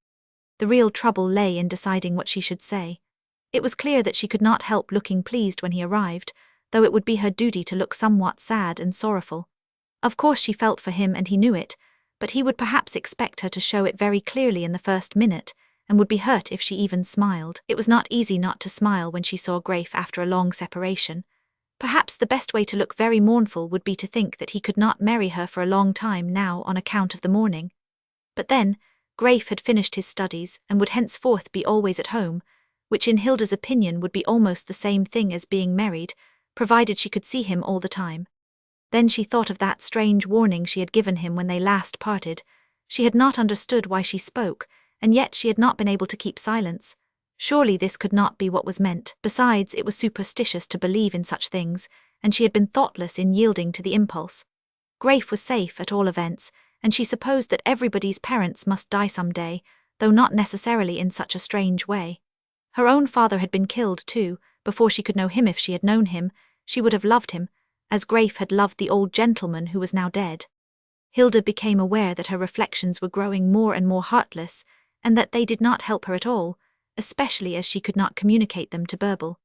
A: The real trouble lay in deciding what she should say. It was clear that she could not help looking pleased when he arrived, though it would be her duty to look somewhat sad and sorrowful. Of course she felt for him and he knew it, but he would perhaps expect her to show it very clearly in the first minute, and would be hurt if she even smiled. It was not easy not to smile when she saw Graif after a long separation. Perhaps the best way to look very mournful would be to think that he could not marry her for a long time now on account of the mourning. But then, Graif had finished his studies and would henceforth be always at home, which in Hilda's opinion would be almost the same thing as being married, provided she could see him all the time. Then she thought of that strange warning she had given him when they last parted. She had not understood why she spoke, and yet she had not been able to keep silence. Surely this could not be what was meant. Besides, it was superstitious to believe in such things, and she had been thoughtless in yielding to the impulse. Graif was safe at all events, and she supposed that everybody's parents must die some day, though not necessarily in such a strange way. Her own father had been killed too. Before she could know him. If she had known him, she would have loved him, as Graif had loved the old gentleman who was now dead. Hilda became aware that her reflections were growing more and more heartless, and that they did not help her at all, especially as she could not communicate them to Bärbel.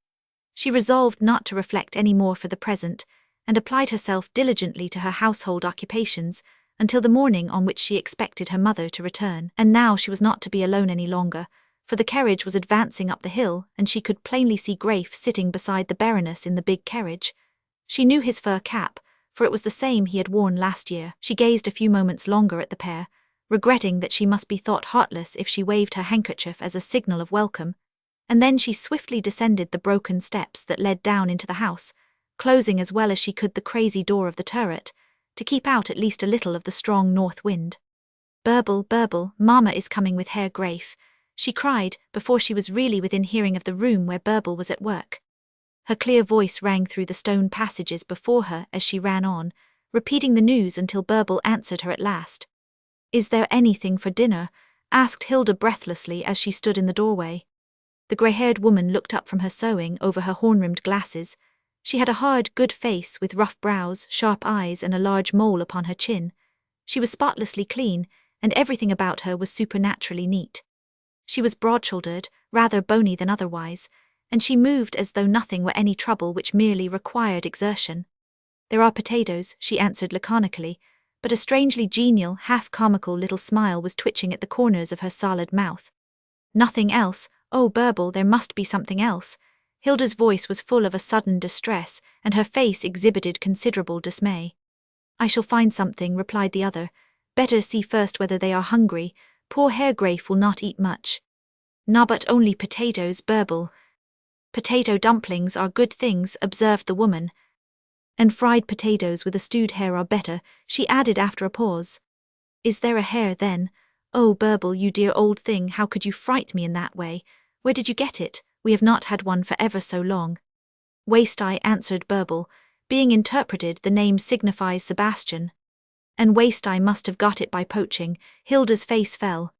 A: She resolved not to reflect any more for the present, and applied herself diligently to her household occupations until the morning on which she expected her mother to return. And now she was not to be alone any longer, for the carriage was advancing up the hill, and she could plainly see Graif sitting beside the Baroness in the big carriage. She knew his fur cap, for it was the same he had worn last year. She gazed a few moments longer at the pair, regretting that she must be thought heartless if she waved her handkerchief as a signal of welcome, and then she swiftly descended the broken steps that led down into the house, closing as well as she could the crazy door of the turret, to keep out at least a little of the strong north wind. "Bärbel, Bärbel, Mama is coming with Herr Graif," she cried, before she was really within hearing of the room where Bärbel was at work. Her clear voice rang through the stone passages before her as she ran on, repeating the news until Bärbel answered her at last. "Is there anything for dinner?" asked Hilda breathlessly as she stood in the doorway. The grey-haired woman looked up from her sewing over her horn-rimmed glasses. She had a hard, good face with rough brows, sharp eyes, and a large mole upon her chin. She was spotlessly clean, and everything about her was supernaturally neat. She was broad-shouldered, rather bony than otherwise, and she moved as though nothing were any trouble which merely required exertion. "There are potatoes," she answered laconically, but a strangely genial, half-comical little smile was twitching at the corners of her solid mouth. "Nothing else? Oh, Bärbel, there must be something else." Hilda's voice was full of a sudden distress, and her face exhibited considerable dismay. "I shall find something," replied the other. "Better see first whether they are hungry. Poor Herr Graif will not eat much." "No, but only potatoes, Bärbel." "Potato dumplings are good things," observed the woman. "And fried potatoes with a stewed hare are better," she added after a pause. "Is there a hare, then? Oh, Bärbel, you dear old thing, how could you fright me in that way? Where did you get it? We have not had one for ever so long." "Waste-eye," answered Bärbel. Being interpreted, the name signifies Sebastian. "And Waste-eye must have got it by poaching." Hilda's face fell.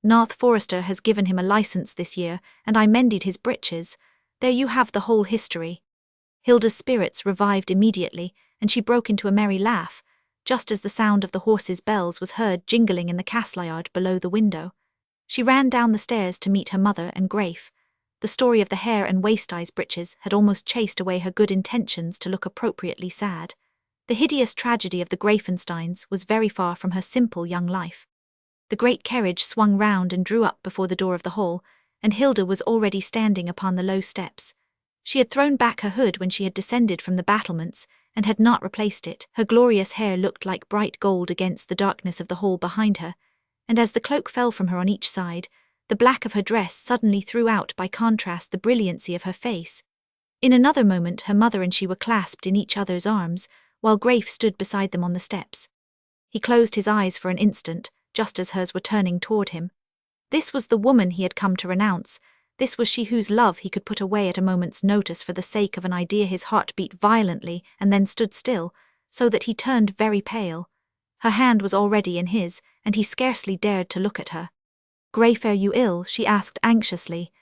A: "North Forester has given him a license this year, and I mended his breeches. There you have the whole history." Hilda's spirits revived immediately, and she broke into a merry laugh, just as the sound of the horses' bells was heard jingling in the castle-yard below the window. She ran down the stairs to meet her mother and Graif. The story of the hare and Waste-eye's breeches had almost chased away her good intentions to look appropriately sad. The hideous tragedy of the Greifensteins was very far from her simple young life. The great carriage swung round and drew up before the door of the hall, and Hilda was already standing upon the low steps. She had thrown back her hood when she had descended from the battlements, and had not replaced it. Her glorious hair looked like bright gold against the darkness of the hall behind her, and as the cloak fell from her on each side, the black of her dress suddenly threw out by contrast the brilliancy of her face. In another moment her mother and she were clasped in each other's arms, while Graif stood beside them on the steps. He closed his eyes for an instant, just as hers were turning toward him. This was the woman he had come to renounce. This was she whose love he could put away at a moment's notice for the sake of an idea. His heart beat violently and then stood still, so that he turned very pale. Her hand was already in his, and he scarcely dared to look at her. Grafe, are you ill? She asked anxiously.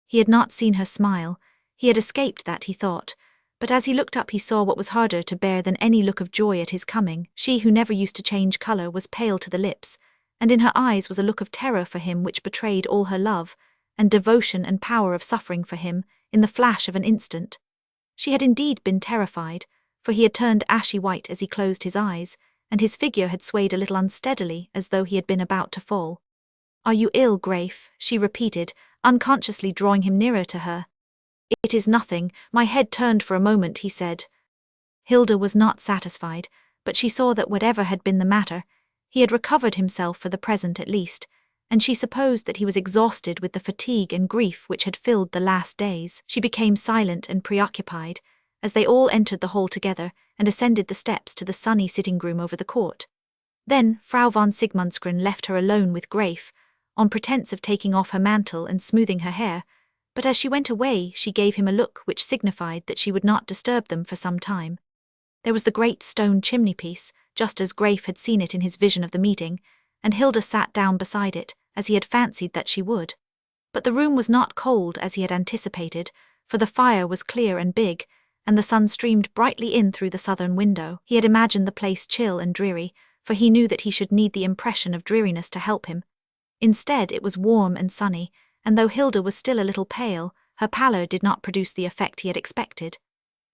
A: He had not seen her smile. He had escaped that, he thought. But as he looked up he saw what was harder to bear than any look of joy at his coming. She, who never used to change colour, was pale to the lips, and in her eyes was a look of terror for him which betrayed all her love, and devotion and power of suffering for him, in the flash of an instant. She had indeed been terrified, for he had turned ashy white as he closed his eyes, and his figure had swayed a little unsteadily as though he had been about to fall. Are you ill, Grafe? She repeated, unconsciously drawing him nearer to her. It is nothing, my head turned for a moment, he said. Hilda was not satisfied, but she saw that whatever had been the matter, he had recovered himself for the present at least, and she supposed that he was exhausted with the fatigue and grief which had filled the last days. She became silent and preoccupied, as they all entered the hall together and ascended the steps to the sunny sitting room over the court. Then Frau von Sigmundsgren left her alone with Grafe, on pretence of taking off her mantle and smoothing her hair, but as she went away she gave him a look which signified that she would not disturb them for some time. There was the great stone chimney-piece, just as Grafe had seen it in his vision of the meeting, and Hilda sat down beside it, as he had fancied that she would. But the room was not cold as he had anticipated, for the fire was clear and big, and the sun streamed brightly in through the southern window. He had imagined the place chill and dreary, for he knew that he should need the impression of dreariness to help him. Instead, it was warm and sunny, and though Hilda was still a little pale, her pallor did not produce the effect he had expected.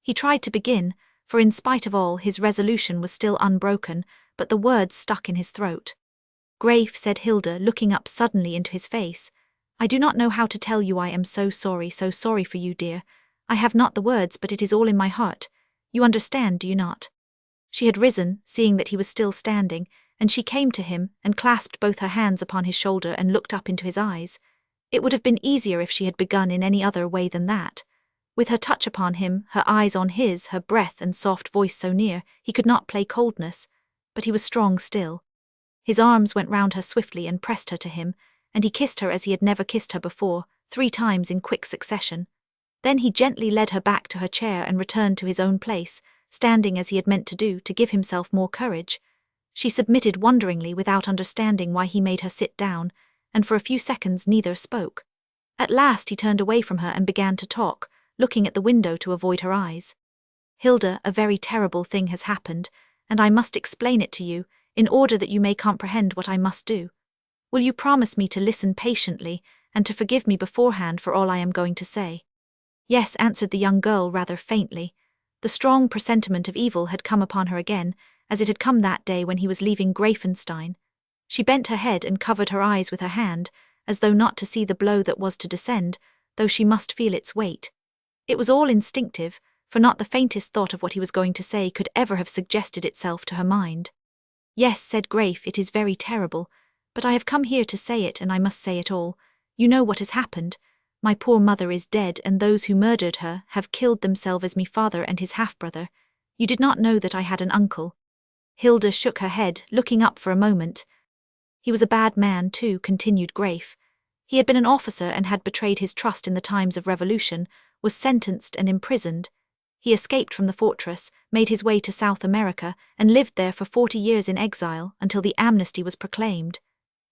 A: He tried to begin, for in spite of all his resolution was still unbroken, but the words stuck in his throat. Grafe, said Hilda, looking up suddenly into his face, I do not know how to tell you I am so sorry for you, dear. I have not the words, but it is all in my heart. You understand, do you not? She had risen, seeing that he was still standing, and she came to him and clasped both her hands upon his shoulder and looked up into his eyes. It would have been easier if she had begun in any other way than that. With her touch upon him, her eyes on his, her breath and soft voice so near, he could not play coldness, but he was strong still. His arms went round her swiftly and pressed her to him, and he kissed her as he had never kissed her before, 3 times in quick succession. Then he gently led her back to her chair and returned to his own place, standing as he had meant to do, to give himself more courage. She submitted wonderingly without understanding why he made her sit down, and for a few seconds neither spoke. At last he turned away from her and began to talk, looking at the window to avoid her eyes. Hilda, a very terrible thing has happened, and I must explain it to you, in order that you may comprehend what I must do. Will you promise me to listen patiently, and to forgive me beforehand for all I am going to say? Yes, answered the young girl rather faintly. The strong presentiment of evil had come upon her again, as it had come that day when he was leaving Greifenstein. She bent her head and covered her eyes with her hand, as though not to see the blow that was to descend, though she must feel its weight. It was all instinctive, for not the faintest thought of what he was going to say could ever have suggested itself to her mind. Yes, said Grafe, it is very terrible, but I have come here to say it, and I must say it all. You know what has happened. My poor mother is dead, and those who murdered her have killed themselves as me father and his half-brother. You did not know that I had an uncle. Hilda shook her head, looking up for a moment. He was a bad man too, continued Grafe. He had been an officer and had betrayed his trust in the times of revolution, was sentenced and imprisoned. He escaped from the fortress, made his way to South America, and lived there for 40 years in exile until the amnesty was proclaimed.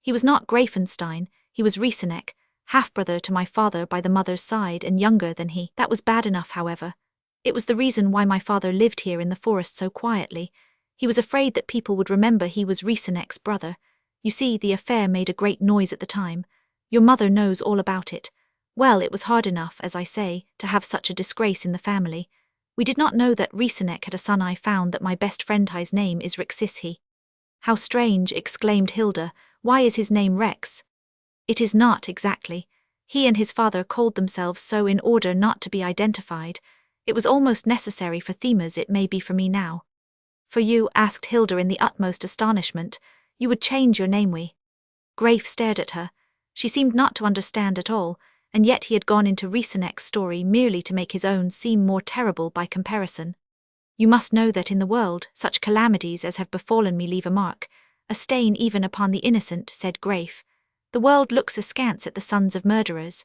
A: He was not Greifenstein, he was Rieseneck, half-brother to my father by the mother's side and younger than he. That was bad enough, however. It was the reason why my father lived here in the forest so quietly. He was afraid that people would remember he was Rieseneck's brother. You see, the affair made a great noise at the time. Your mother knows all about it. Well, it was hard enough, as I say, to have such a disgrace in the family. We did not know that Rieseneck had a son. I found that my best friend his name is Rexishe. How strange, exclaimed Hilda. Why is his name Rex? It is not exactly. He and his father called themselves so in order not to be identified. It was almost necessary for Themas, it may be for me now. For you, asked Hilda in the utmost astonishment, you would change your name. We. Grafe stared at her. She seemed not to understand at all, and yet he had gone into Rieseneck's story merely to make his own seem more terrible by comparison. You must know that in the world, such calamities as have befallen me leave a mark, a stain even upon the innocent, said Grafe. The world looks askance at the sons of murderers.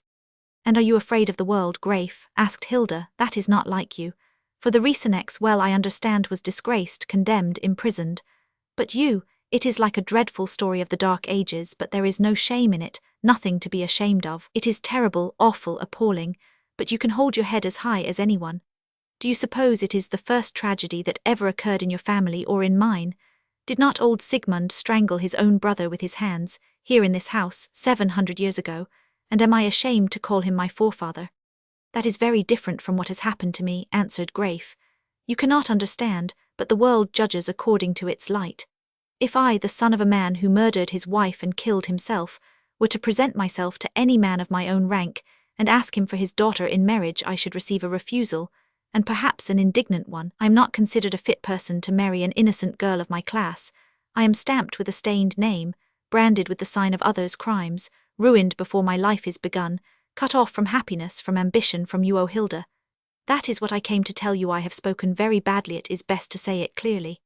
A: And are you afraid of the world, Grafe? Asked Hilda. That is not like you. For the Riesenecks, well, I understand, was disgraced, condemned, imprisoned. But you, It is like a dreadful story of the Dark Ages, but there is no shame in it, nothing to be ashamed of. It is terrible, awful, appalling, but you can hold your head as high as anyone. Do you suppose it is the first tragedy that ever occurred in your family or in mine? Did not old Sigmund strangle his own brother with his hands, here in this house, 700 years ago, and am I ashamed to call him my forefather? That is very different from what has happened to me, answered Grafe. You cannot understand, but the world judges according to its light. If I, the son of a man who murdered his wife and killed himself, were to present myself to any man of my own rank, and ask him for his daughter in marriage, I should receive a refusal, and perhaps an indignant one. I am not considered a fit person to marry an innocent girl of my class. I am stamped with a stained name, branded with the sign of others' crimes, ruined before my life is begun, cut off from happiness, from ambition, from you, O Hilda. That is what I came to tell you. I have spoken very badly, it is best to say it clearly.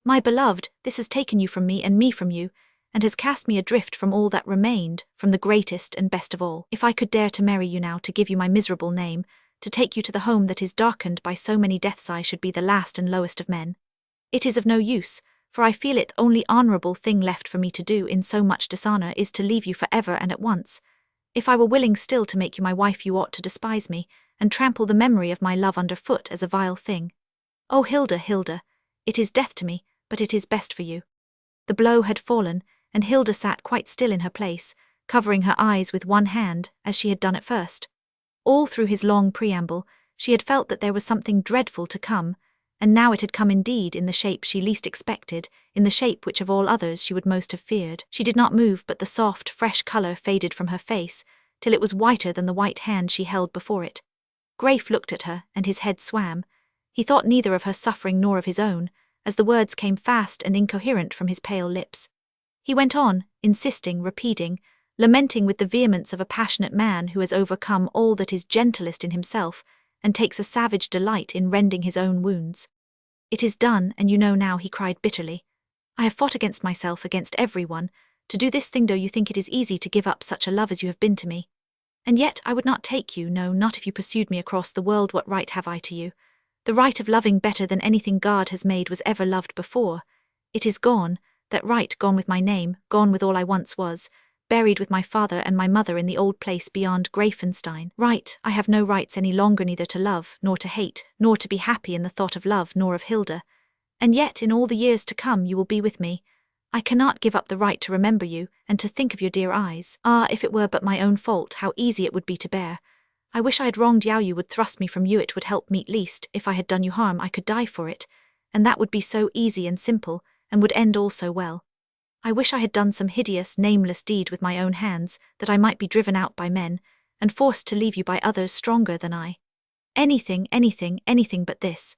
A: My beloved, this has taken you from me and me from you, and has cast me adrift from all that remained, from the greatest and best of all. If I could dare to marry you now, to give you my miserable name, to take you to the home that is darkened by so many deaths, I should be the last and lowest of men. It is of no use, for I feel it the only honourable thing left for me to do in so much dishonour is to leave you for ever and at once. If I were willing still to make you my wife, you ought to despise me, and trample the memory of my love under foot as a vile thing. Oh, Hilda, Hilda, it is death to me, but it is best for you. The blow had fallen, and Hilda sat quite still in her place, covering her eyes with one hand, as she had done at first. All through his long preamble, she had felt that there was something dreadful to come, and now it had come indeed, in the shape she least expected, in the shape which of all others she would most have feared. She did not move, but the soft, fresh colour faded from her face, till it was whiter than the white hand she held before it. Grafe looked at her, and his head swam. He thought neither of her suffering nor of his own, as the words came fast and incoherent from his pale lips. He went on, insisting, repeating, lamenting with the vehemence of a passionate man who has overcome all that is gentlest in himself, and takes a savage delight in rending his own wounds. It is done, and you know now, he cried bitterly. I have fought against myself, against everyone, to do this thing, though you think it is easy to give up such a love as you have been to me. And yet I would not take you, no, not if you pursued me across the world. What right have I to you? The right of loving better than anything God has made was ever loved before. It is gone, that right, gone with my name, gone with all I once was, buried with my father and my mother in the old place beyond Greifenstein. Right, I have no rights any longer, neither to love, nor to hate, nor to be happy in the thought of love, nor of Hilda. And yet in all the years to come you will be with me. I cannot give up the right to remember you, and to think of your dear eyes. Ah, if it were but my own fault, how easy it would be to bear. I wish I had wronged you. You would thrust me from you, it would help me at least. If I had done you harm, I could die for it, and that would be so easy and simple, and would end all so well. I wish I had done some hideous, nameless deed with my own hands, that I might be driven out by men, and forced to leave you by others stronger than I. Anything, anything, anything but this.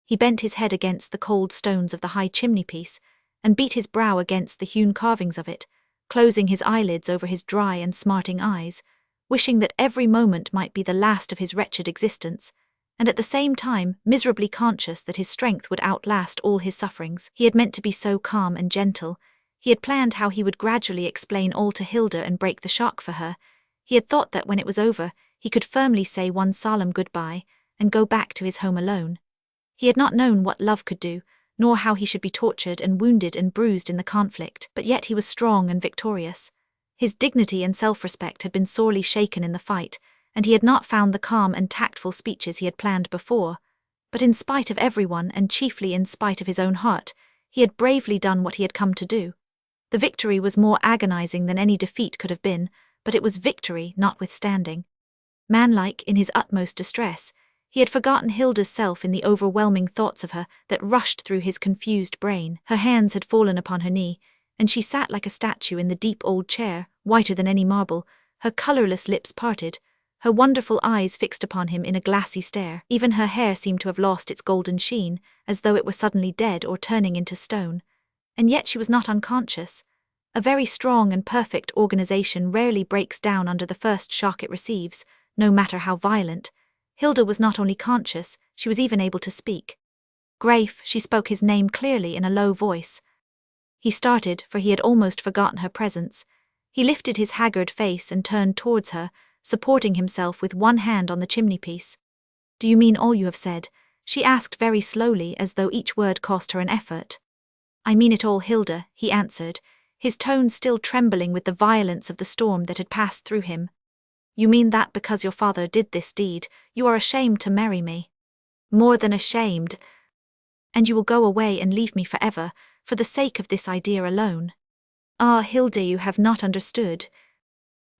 A: He bent his head against the cold stones of the high chimney-piece, and beat his brow against the hewn carvings of it, closing his eyelids over his dry and smarting eyes, wishing that every moment might be the last of his wretched existence, and at the same time miserably conscious that his strength would outlast all his sufferings. He had meant to be so calm and gentle. He had planned how he would gradually explain all to Hilda and break the shock for her. He had thought that when it was over, he could firmly say one solemn goodbye, and go back to his home alone. He had not known what love could do, nor how he should be tortured and wounded and bruised in the conflict, but yet he was strong and victorious. His dignity and self-respect had been sorely shaken in the fight, and he had not found the calm and tactful speeches he had planned before. But in spite of everyone, and chiefly in spite of his own heart, he had bravely done what he had come to do. The victory was more agonizing than any defeat could have been, but it was victory notwithstanding. Manlike, in his utmost distress, he had forgotten Hilda's self in the overwhelming thoughts of her that rushed through his confused brain. Her hands had fallen upon her knee, and she sat like a statue in the deep old chair, whiter than any marble, her colourless lips parted, her wonderful eyes fixed upon him in a glassy stare. Even her hair seemed to have lost its golden sheen, as though it were suddenly dead or turning into stone. And yet she was not unconscious. A very strong and perfect organization rarely breaks down under the first shock it receives, no matter how violent. Hilda was not only conscious, she was even able to speak. Grafe, she spoke his name clearly in a low voice. He started, for he had almost forgotten her presence. He lifted his haggard face and turned towards her, supporting himself with one hand on the chimney-piece. Do you mean all you have said? She asked very slowly, as though each word cost her an effort. I mean it all, Hilda, he answered, his tone still trembling with the violence of the storm that had passed through him. You mean that because your father did this deed, you are ashamed to marry me? More than ashamed. And you will go away and leave me forever, for the sake of this idea alone. Ah, Hilda, you have not understood.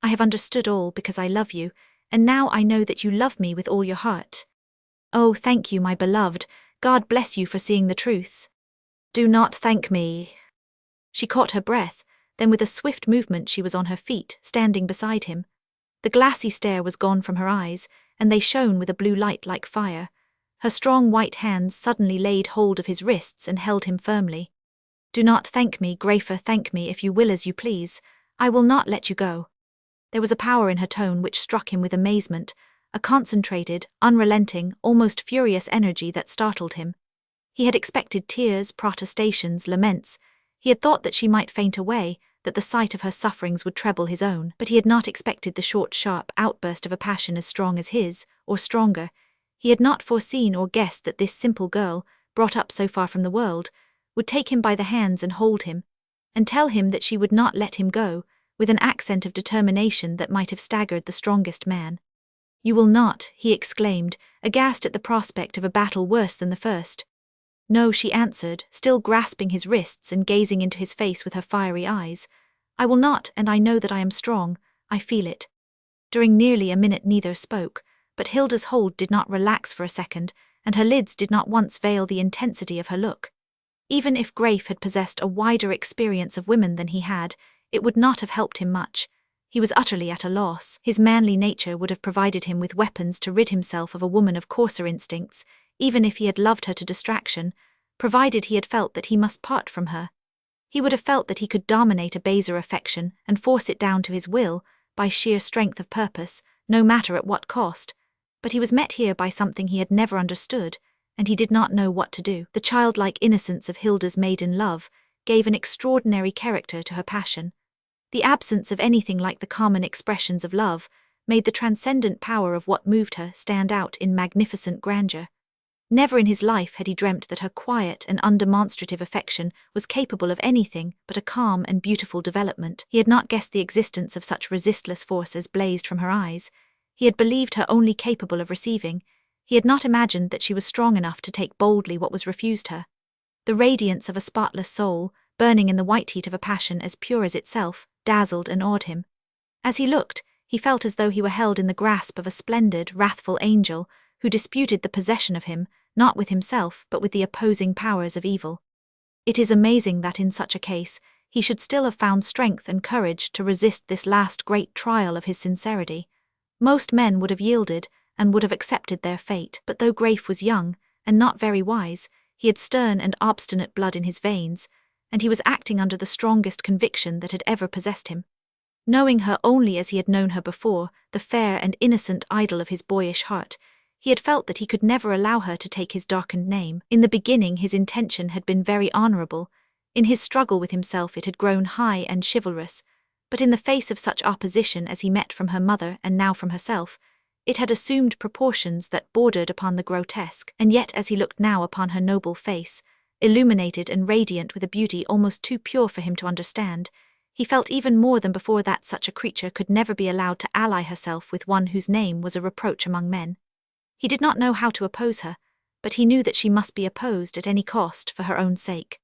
A: I have understood all because I love you, and now I know that you love me with all your heart. Oh, thank you, my beloved. God bless you for seeing the truth. Do not thank me. She caught her breath, then with a swift movement she was on her feet, standing beside him. The glassy stare was gone from her eyes, and they shone with a blue light like fire. Her strong white hands suddenly laid hold of his wrists and held him firmly. Do not thank me, Grafer, thank me if you will as you please. I will not let you go. There was a power in her tone which struck him with amazement, a concentrated, unrelenting, almost furious energy that startled him. He had expected tears, protestations, laments. He had thought that she might faint away, that the sight of her sufferings would treble his own, but he had not expected the short, sharp outburst of a passion as strong as his, or stronger. He had not foreseen or guessed that this simple girl, brought up so far from the world, would take him by the hands and hold him, and tell him that she would not let him go, with an accent of determination that might have staggered the strongest man. You will not, he exclaimed, aghast at the prospect of a battle worse than the first. No, she answered, still grasping his wrists and gazing into his face with her fiery eyes. I will not, and I know that I am strong, I feel it. During nearly a minute neither spoke, but Hilda's hold did not relax for a second, and her lids did not once veil the intensity of her look. Even if Grafe had possessed a wider experience of women than he had, it would not have helped him much. He was utterly at a loss. His manly nature would have provided him with weapons to rid himself of a woman of coarser instincts, even if he had loved her to distraction, provided he had felt that he must part from her. He would have felt that he could dominate a baser affection and force it down to his will, by sheer strength of purpose, no matter at what cost. But he was met here by something he had never understood, and he did not know what to do. The childlike innocence of Hilda's maiden love gave an extraordinary character to her passion. The absence of anything like the common expressions of love made the transcendent power of what moved her stand out in magnificent grandeur. Never in his life had he dreamt that her quiet and undemonstrative affection was capable of anything but a calm and beautiful development. He had not guessed the existence of such resistless force as blazed from her eyes. He had believed her only capable of receiving. He had not imagined that she was strong enough to take boldly what was refused her. The radiance of a spotless soul, burning in the white heat of a passion as pure as itself, dazzled and awed him. As he looked, he felt as though he were held in the grasp of a splendid, wrathful angel, who disputed the possession of him, not with himself but with the opposing powers of evil. It is amazing that in such a case, he should still have found strength and courage to resist this last great trial of his sincerity. Most men would have yielded, and would have accepted their fate, but though Grafe was young, and not very wise, he had stern and obstinate blood in his veins, and he was acting under the strongest conviction that had ever possessed him. Knowing her only as he had known her before, the fair and innocent idol of his boyish heart, he had felt that he could never allow her to take his darkened name. In the beginning his intention had been very honourable. In his struggle with himself it had grown high and chivalrous, but in the face of such opposition as he met from her mother and now from herself, it had assumed proportions that bordered upon the grotesque. And yet as he looked now upon her noble face, illuminated and radiant with a beauty almost too pure for him to understand, he felt even more than before that such a creature could never be allowed to ally herself with one whose name was a reproach among men. He did not know how to oppose her, but he knew that she must be opposed at any cost for her own sake.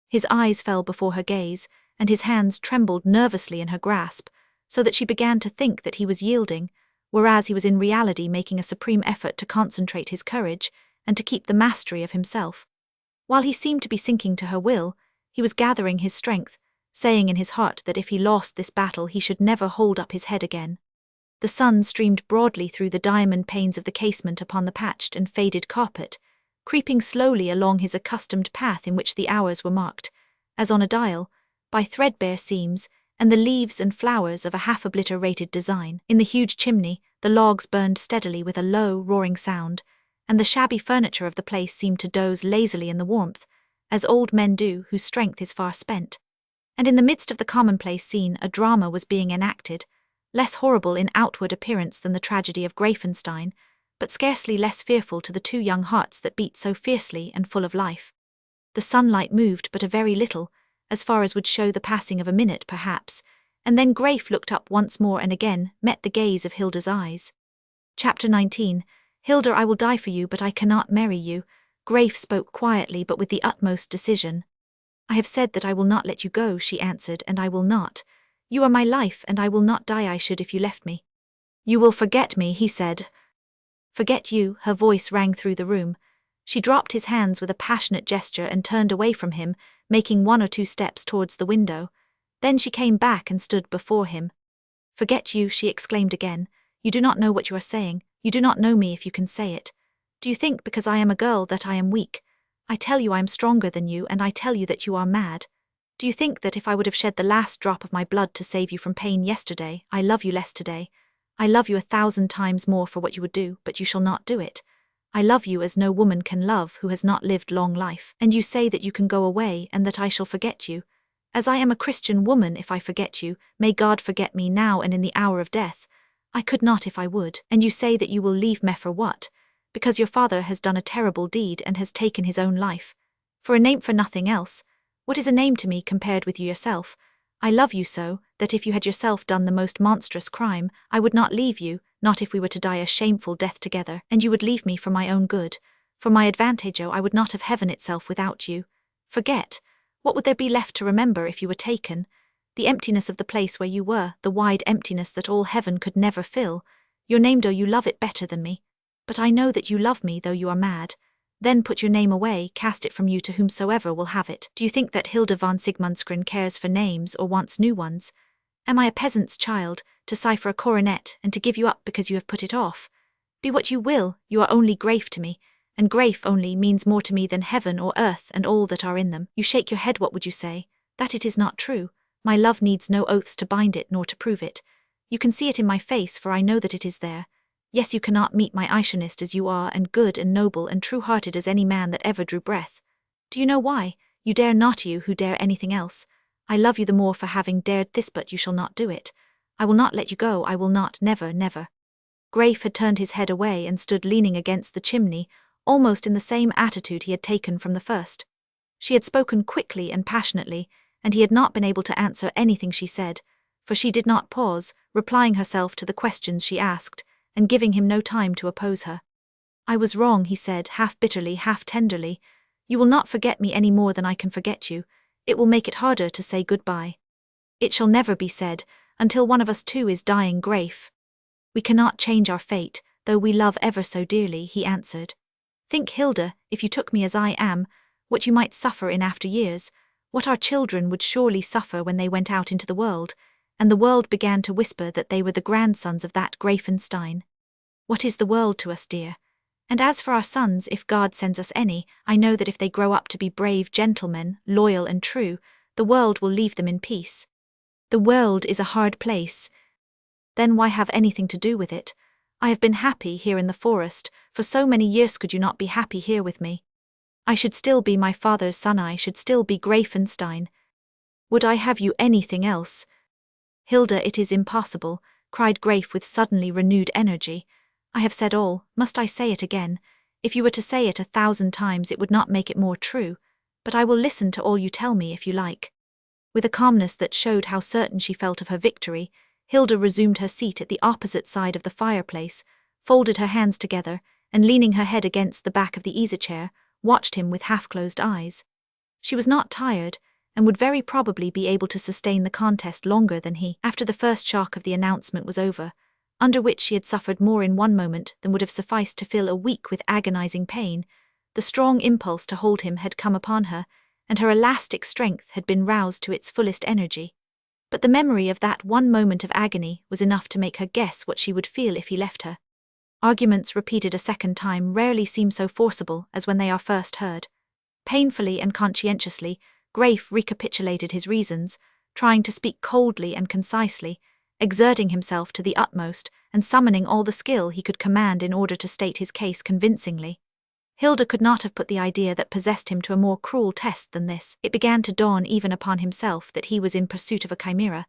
A: His eyes fell before her gaze, and his hands trembled nervously in her grasp, so that she began to think that he was yielding, whereas he was in reality making a supreme effort to concentrate his courage and to keep the mastery of himself. While he seemed to be sinking to her will, he was gathering his strength, saying in his heart that if he lost this battle he should never hold up his head again. The sun streamed broadly through the diamond panes of the casement upon the patched and faded carpet, creeping slowly along his accustomed path in which the hours were marked, as on a dial, by threadbare seams and the leaves and flowers of a half-obliterated design. In the huge chimney, the logs burned steadily with a low, roaring sound, and the shabby furniture of the place seemed to doze lazily in the warmth, as old men do whose strength is far spent. And in the midst of the commonplace scene a drama was being enacted, less horrible in outward appearance than the tragedy of Greifenstein, but scarcely less fearful to the two young hearts that beat so fiercely and full of life. The sunlight moved but a very little, as far as would show the passing of a minute perhaps, and then Graif looked up once more and again met the gaze of Hilda's eyes. Chapter 19. Hilda, I will die for you, but I cannot marry you. Graif spoke quietly but with the utmost decision. I have said that I will not let you go, she answered, and I will not. You are my life, and I will not die I should if you left me. You will forget me, he said. Forget you, her voice rang through the room. She dropped his hands with a passionate gesture and turned away from him, making 1 or 2 steps towards the window. Then she came back and stood before him. Forget you, she exclaimed again. You do not know what you are saying. You do not know me if you can say it. Do you think because I am a girl that I am weak? I tell you I am stronger than you, and I tell you that you are mad. Do you think that if I would have shed the last drop of my blood to save you from pain yesterday, I love you less today? I love you 1,000 times more for what you would do, but you shall not do it. I love you as no woman can love who has not lived long life, and you say that you can go away and that I shall forget you. As I am a Christian woman, if I forget you, may God forget me now and in the hour of death. I could not if I would, and you say that you will leave me for what? Because your father has done a terrible deed and has taken his own life. For a name for nothing else. What is a name to me compared with you yourself? I love you so, that if you had yourself done the most monstrous crime, I would not leave you, not if we were to die a shameful death together, and you would leave me for my own good. For my advantage, I would not have heaven itself without you. Forget. What would there be left to remember if you were taken? The emptiness of the place where you were, the wide emptiness that all heaven could never fill. Your name, though you love it better than me. But I know that you love me though you are mad. Then put your name away, cast it from you to whomsoever will have it. Do you think that Hilda von Sigmundsgren cares for names or wants new ones? Am I a peasant's child, to sigh for a coronet and to give you up because you have put it off? Be what you will, you are only Graif to me, and Graif only means more to me than heaven or earth and all that are in them. You shake your head, what would you say? That it is not true. My love needs no oaths to bind it nor to prove it. You can see it in my face, for I know that it is there. Yes, you cannot meet my Eichonist as you are, and good and noble and true-hearted as any man that ever drew breath. Do you know why? You dare not, you who dare anything else. I love you the more for having dared this, but you shall not do it. I will not let you go, I will not, never, never. Graif had turned his head away and stood leaning against the chimney, almost in the same attitude he had taken from the first. She had spoken quickly and passionately, and he had not been able to answer anything she said, for she did not pause, replying herself to the questions she asked, and giving him no time to oppose her. I was wrong, he said, half bitterly, half tenderly. You will not forget me any more than I can forget you. It will make it harder to say goodbye. It shall never be said, until one of us two is dying, Graif. We cannot change our fate, though we love ever so dearly, he answered. Think, Hilda, if you took me as I am, what you might suffer in after years, what our children would surely suffer when they went out into the world, and the world began to whisper that they were the grandsons of that Greifenstein. What is the world to us, dear? And as for our sons, if God sends us any, I know that if they grow up to be brave gentlemen, loyal and true, the world will leave them in peace. The world is a hard place. Then why have anything to do with it? I have been happy here in the forest, for so many years. Could you not be happy here with me? I should still be my father's son, I should still be Greifenstein. Would I have you anything else? Hilda, it is impossible, cried Graif with suddenly renewed energy. I have said all, must I say it again? If you were to say it 1,000 times it would not make it more true, but I will listen to all you tell me if you like. With a calmness that showed how certain she felt of her victory, Hilda resumed her seat at the opposite side of the fireplace, folded her hands together, and leaning her head against the back of the easy-chair, watched him with half-closed eyes. She was not tired, and would very probably be able to sustain the contest longer than he. After the first shock of the announcement was over, under which she had suffered more in one moment than would have sufficed to fill a week with agonizing pain, the strong impulse to hold him had come upon her, and her elastic strength had been roused to its fullest energy. But the memory of that one moment of agony was enough to make her guess what she would feel if he left her. Arguments repeated a second time rarely seem so forcible as when they are first heard. Painfully and conscientiously, Graif recapitulated his reasons, trying to speak coldly and concisely, exerting himself to the utmost and summoning all the skill he could command in order to state his case convincingly. Hilda could not have put the idea that possessed him to a more cruel test than this. It began to dawn even upon himself that he was in pursuit of a chimera,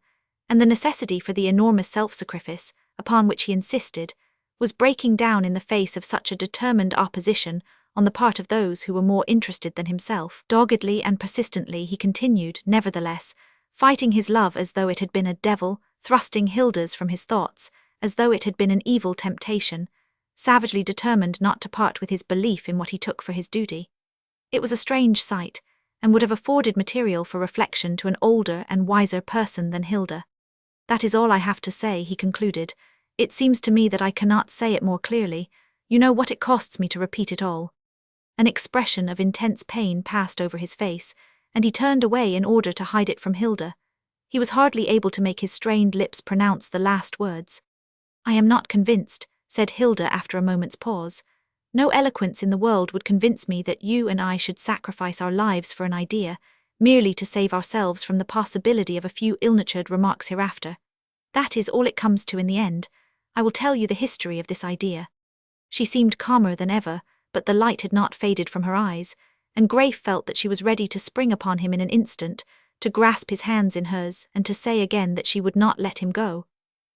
A: and the necessity for the enormous self-sacrifice, upon which he insisted, was breaking down in the face of such a determined opposition on the part of those who were more interested than himself. Doggedly and persistently he continued, nevertheless, fighting his love as though it had been a devil, thrusting Hilda's from his thoughts, as though it had been an evil temptation, savagely determined not to part with his belief in what he took for his duty. It was a strange sight, and would have afforded material for reflection to an older and wiser person than Hilda. That is all I have to say, he concluded. It seems to me that I cannot say it more clearly. You know what it costs me to repeat it all. An expression of intense pain passed over his face, and he turned away in order to hide it from Hilda. He was hardly able to make his strained lips pronounce the last words. I am not convinced, said Hilda after a moment's pause. No eloquence in the world would convince me that you and I should sacrifice our lives for an idea, merely to save ourselves from the possibility of a few ill-natured remarks hereafter. That is all it comes to in the end. I will tell you the history of this idea. She seemed calmer than ever, but the light had not faded from her eyes, and Grafe felt that she was ready to spring upon him in an instant, to grasp his hands in hers, and to say again that she would not let him go.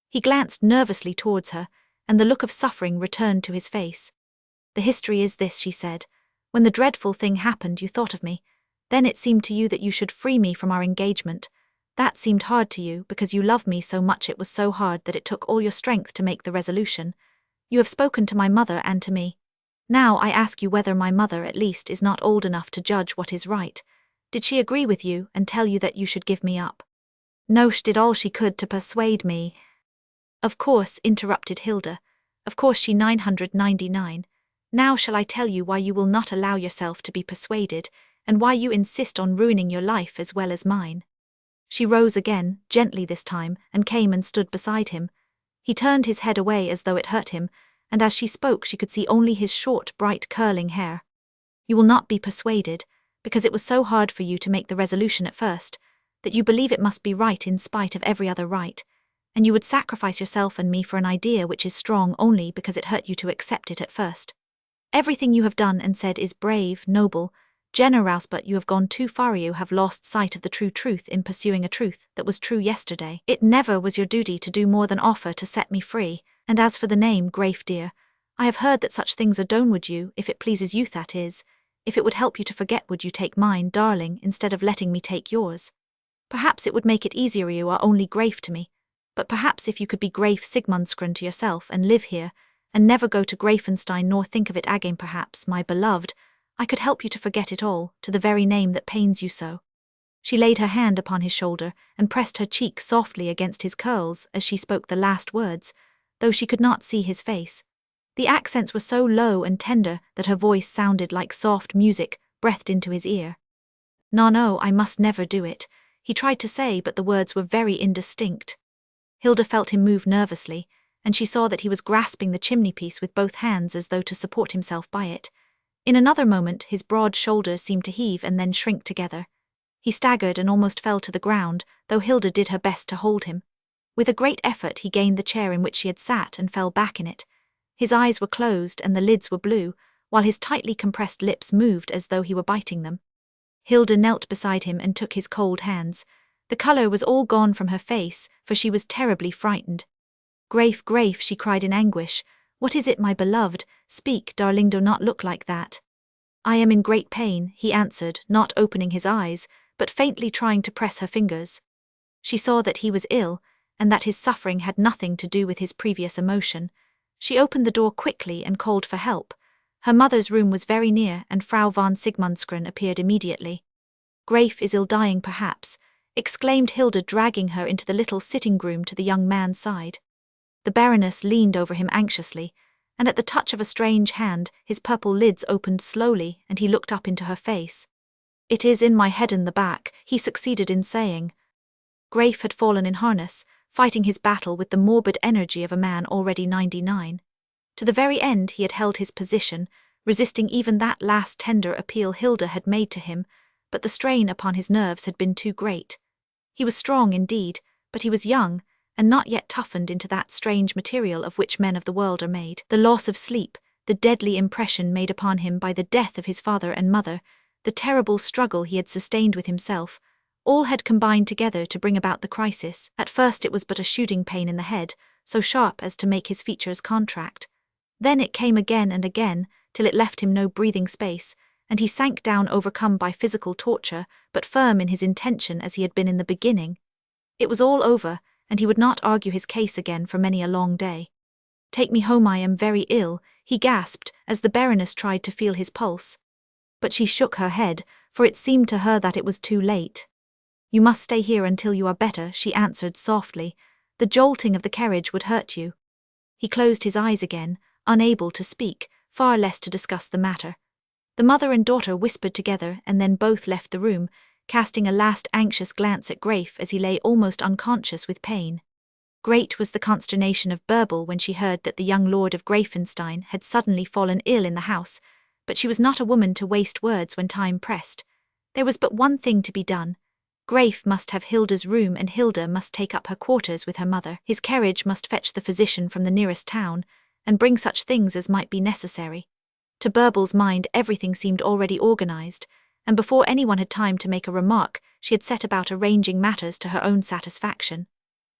A: He glanced nervously towards her, and the look of suffering returned to his face. The history is this, she said. When the dreadful thing happened, you thought of me. Then it seemed to you that you should free me from our engagement. That seemed hard to you, because you love me so much. It was so hard that it took all your strength to make the resolution. You have spoken to my mother and to me. Now I ask you whether my mother, at least, is not old enough to judge what is right. Did she agree with you and tell you that you should give me up? No, she did all she could to persuade me. Of course, interrupted Hilda. Of course she 999. Now shall I tell you why you will not allow yourself to be persuaded, and why you insist on ruining your life as well as mine? She rose again, gently this time, and came and stood beside him. He turned his head away as though it hurt him, and as she spoke she could see only his short, bright, curling hair. You will not be persuaded, because it was so hard for you to make the resolution at first, that you believe it must be right in spite of every other right, and you would sacrifice yourself and me for an idea which is strong only because it hurt you to accept it at first. Everything you have done and said is brave, noble, generous, but you have gone too far. You have lost sight of the true truth in pursuing a truth that was true yesterday. It never was your duty to do more than offer to set me free, and as for the name, Grafe dear, I have heard that such things are done. Would you, if it pleases you, that is, if it would help you to forget, would you take mine, darling, instead of letting me take yours? Perhaps it would make it easier. You are only Grafe to me, but perhaps if you could be Grafe Sigmundsson to yourself and live here, and never go to Greifenstein nor think of it again, perhaps, my beloved, I could help you to forget it all, to the very name that pains you so. She laid her hand upon his shoulder and pressed her cheek softly against his curls as she spoke the last words, though she could not see his face. The accents were so low and tender that her voice sounded like soft music breathed into his ear. No, I must never do it, he tried to say, but the words were very indistinct. Hilda felt him move nervously, and she saw that he was grasping the chimney-piece with both hands as though to support himself by it. In another moment his broad shoulders seemed to heave and then shrink together. He staggered and almost fell to the ground, though Hilda did her best to hold him. With a great effort he gained the chair in which she had sat and fell back in it. His eyes were closed and the lids were blue, while his tightly compressed lips moved as though he were biting them. Hilda knelt beside him and took his cold hands. The colour was all gone from her face, for she was terribly frightened. Grafe, Grafe, she cried in anguish. What is it, my beloved? Speak, darling, do not look like that. I am in great pain, he answered, not opening his eyes, but faintly trying to press her fingers. She saw that he was ill, and that his suffering had nothing to do with his previous emotion. She opened the door quickly and called for help. Her mother's room was very near, and Frau von Sigmundsson appeared immediately. Grafe is ill, dying perhaps, exclaimed Hilda, dragging her into the little sitting-room to the young man's side. The Baroness leaned over him anxiously, and at the touch of a strange hand, his purple lids opened slowly and he looked up into her face. It is in my head and the back, he succeeded in saying. Grafe had fallen in harness, fighting his battle with the morbid energy of a man already 99. To the very end he had held his position, resisting even that last tender appeal Hilda had made to him, but the strain upon his nerves had been too great. He was strong indeed, but he was young, and not yet toughened into that strange material of which men of the world are made. The loss of sleep, the deadly impression made upon him by the death of his father and mother, the terrible struggle he had sustained with himself, all had combined together to bring about the crisis. At first it was but a shooting pain in the head, so sharp as to make his features contract. Then it came again and again, till it left him no breathing space, and he sank down overcome by physical torture, but firm in his intention as he had been in the beginning. It was all over, and he would not argue his case again for many a long day. "Take me home, I am very ill," he gasped as the Baroness tried to feel his pulse. But she shook her head, for it seemed to her that it was too late. "You must stay here until you are better," she answered softly. "The jolting of the carriage would hurt you." He closed his eyes again, unable to speak, far less to discuss the matter. The mother and daughter whispered together and then both left the room, casting a last anxious glance at Graif as he lay almost unconscious with pain. Great was the consternation of Bärbel when she heard that the young Lord of Greifenstein had suddenly fallen ill in the house, but she was not a woman to waste words when time pressed. There was but one thing to be done. Graif must have Hilda's room and Hilda must take up her quarters with her mother. His carriage must fetch the physician from the nearest town, and bring such things as might be necessary. To Bärbel's mind everything seemed already organized, and before anyone had time to make a remark, she had set about arranging matters to her own satisfaction.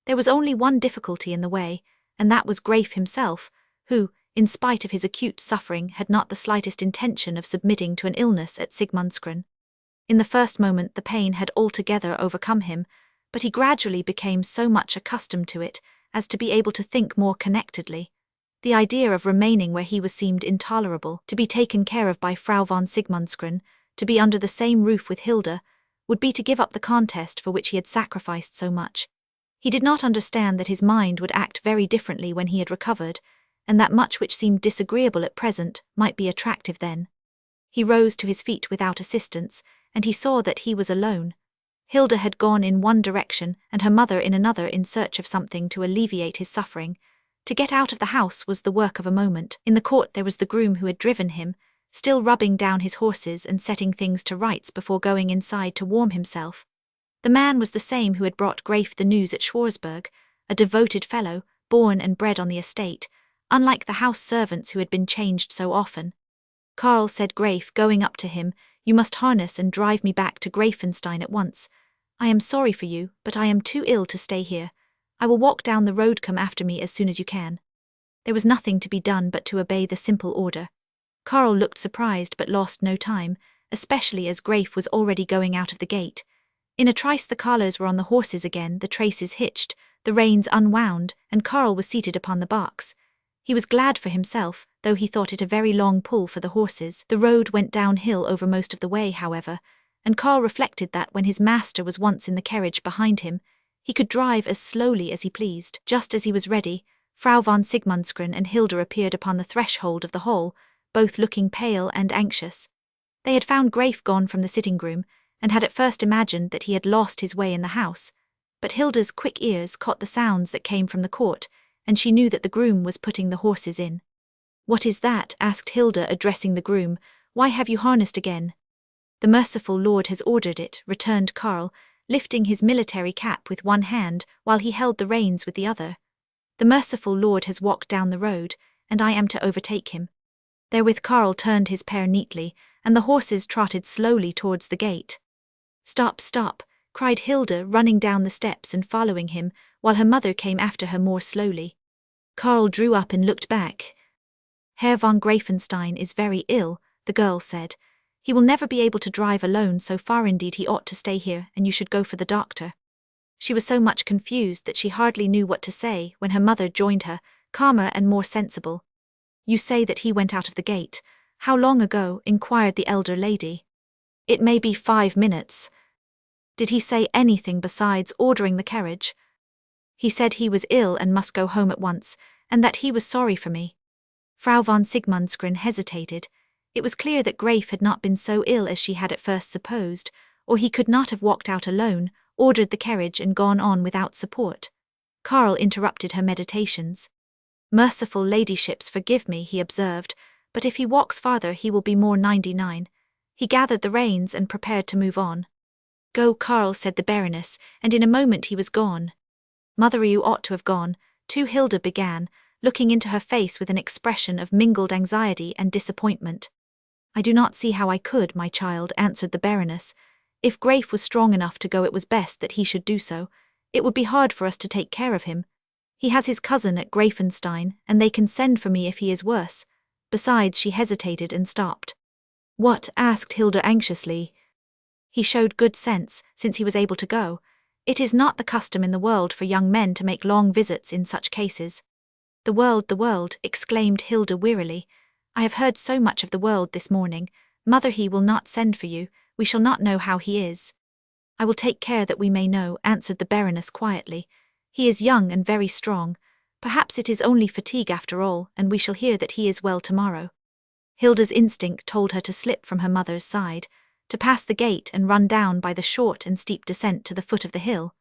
A: There was only one difficulty in the way, and that was Graif himself, who, in spite of his acute suffering, had not the slightest intention of submitting to an illness at Sigmundsgren. In the first moment the pain had altogether overcome him, but he gradually became so much accustomed to it as to be able to think more connectedly. The idea of remaining where he was seemed intolerable. To be taken care of by Frau von Sigmundsgren, to be under the same roof with Hilda, would be to give up the contest for which he had sacrificed so much. He did not understand that his mind would act very differently when he had recovered, and that much which seemed disagreeable at present might be attractive then. He rose to his feet without assistance, and he saw that he was alone. Hilda had gone in one direction and her mother in another in search of something to alleviate his suffering. To get out of the house was the work of a moment. In the court there was the groom who had driven him, still rubbing down his horses and setting things to rights before going inside to warm himself. The man was the same who had brought Graif the news at Schwarzburg, a devoted fellow, born and bred on the estate, unlike the house servants who had been changed so often. "Karl," said Graif, going up to him, "you must harness and drive me back to Greifenstein at once. I am sorry for you, but I am too ill to stay here. I will walk down the road. Come after me as soon as you can." There was nothing to be done but to obey the simple order. Karl looked surprised but lost no time, especially as Graif was already going out of the gate. In a trice the collars were on the horses again, the traces hitched, the reins unwound, and Karl was seated upon the box. He was glad for himself, though he thought it a very long pull for the horses. The road went downhill over most of the way, however, and Karl reflected that when his master was once in the carriage behind him, he could drive as slowly as he pleased. Just as he was ready, Frau von Sigmundsgren and Hilda appeared upon the threshold of the hall, both looking pale and anxious. They had found Graif gone from the sitting-room, and had at first imagined that he had lost his way in the house. But Hilda's quick ears caught the sounds that came from the court, and she knew that the groom was putting the horses in. "What is that?" asked Hilda, addressing the groom. "Why have you harnessed again?" "The merciful Lord has ordered it," returned Karl, lifting his military cap with one hand while he held the reins with the other. "The merciful Lord has walked down the road, and I am to overtake him." Therewith Karl turned his pair neatly, and the horses trotted slowly towards the gate. "Stop, stop," cried Hilda, running down the steps and following him, while her mother came after her more slowly. Karl drew up and looked back. "Herr von Greifenstein is very ill," the girl said. "He will never be able to drive alone so far. Indeed, he ought to stay here, and you should go for the doctor." She was so much confused that she hardly knew what to say when her mother joined her, calmer and more sensible. "You say that he went out of the gate. How long ago?" inquired the elder lady. "It may be 5 minutes. Did he say anything besides ordering the carriage?" "He said he was ill and must go home at once, and that he was sorry for me." Frau von Sigmundsgren hesitated. It was clear that Graif had not been so ill as she had at first supposed, or he could not have walked out alone, ordered the carriage and gone on without support. Karl interrupted her meditations. "Merciful ladyships, forgive me," he observed, "but if he walks farther he will be more 99. He gathered the reins and prepared to move on. "Go, Karl," said the Baroness, and in a moment he was gone. "Mother, you ought to have gone," too, Hilda began, looking into her face with an expression of mingled anxiety and disappointment. "I do not see how I could, my child," answered the Baroness. "If Graif was strong enough to go, it was best that he should do so. It would be hard for us to take care of him. He has his cousin at Greifenstein, and they can send for me if he is worse. Besides, she hesitated and stopped. "What?" asked Hilda anxiously. He showed good sense, since he was able to go. It is not the custom in the world for young men to make long visits in such cases. The world," exclaimed Hilda wearily. "I have heard so much of the world this morning. Mother, he will not send for you. We shall not know how he is." "I will take care that we may know," answered the Baroness quietly. "He is young and very strong. Perhaps it is only fatigue after all, and we shall hear that he is well tomorrow." Hilda's instinct told her to slip from her mother's side, to pass the gate and run down by the short and steep descent to the foot of the hill.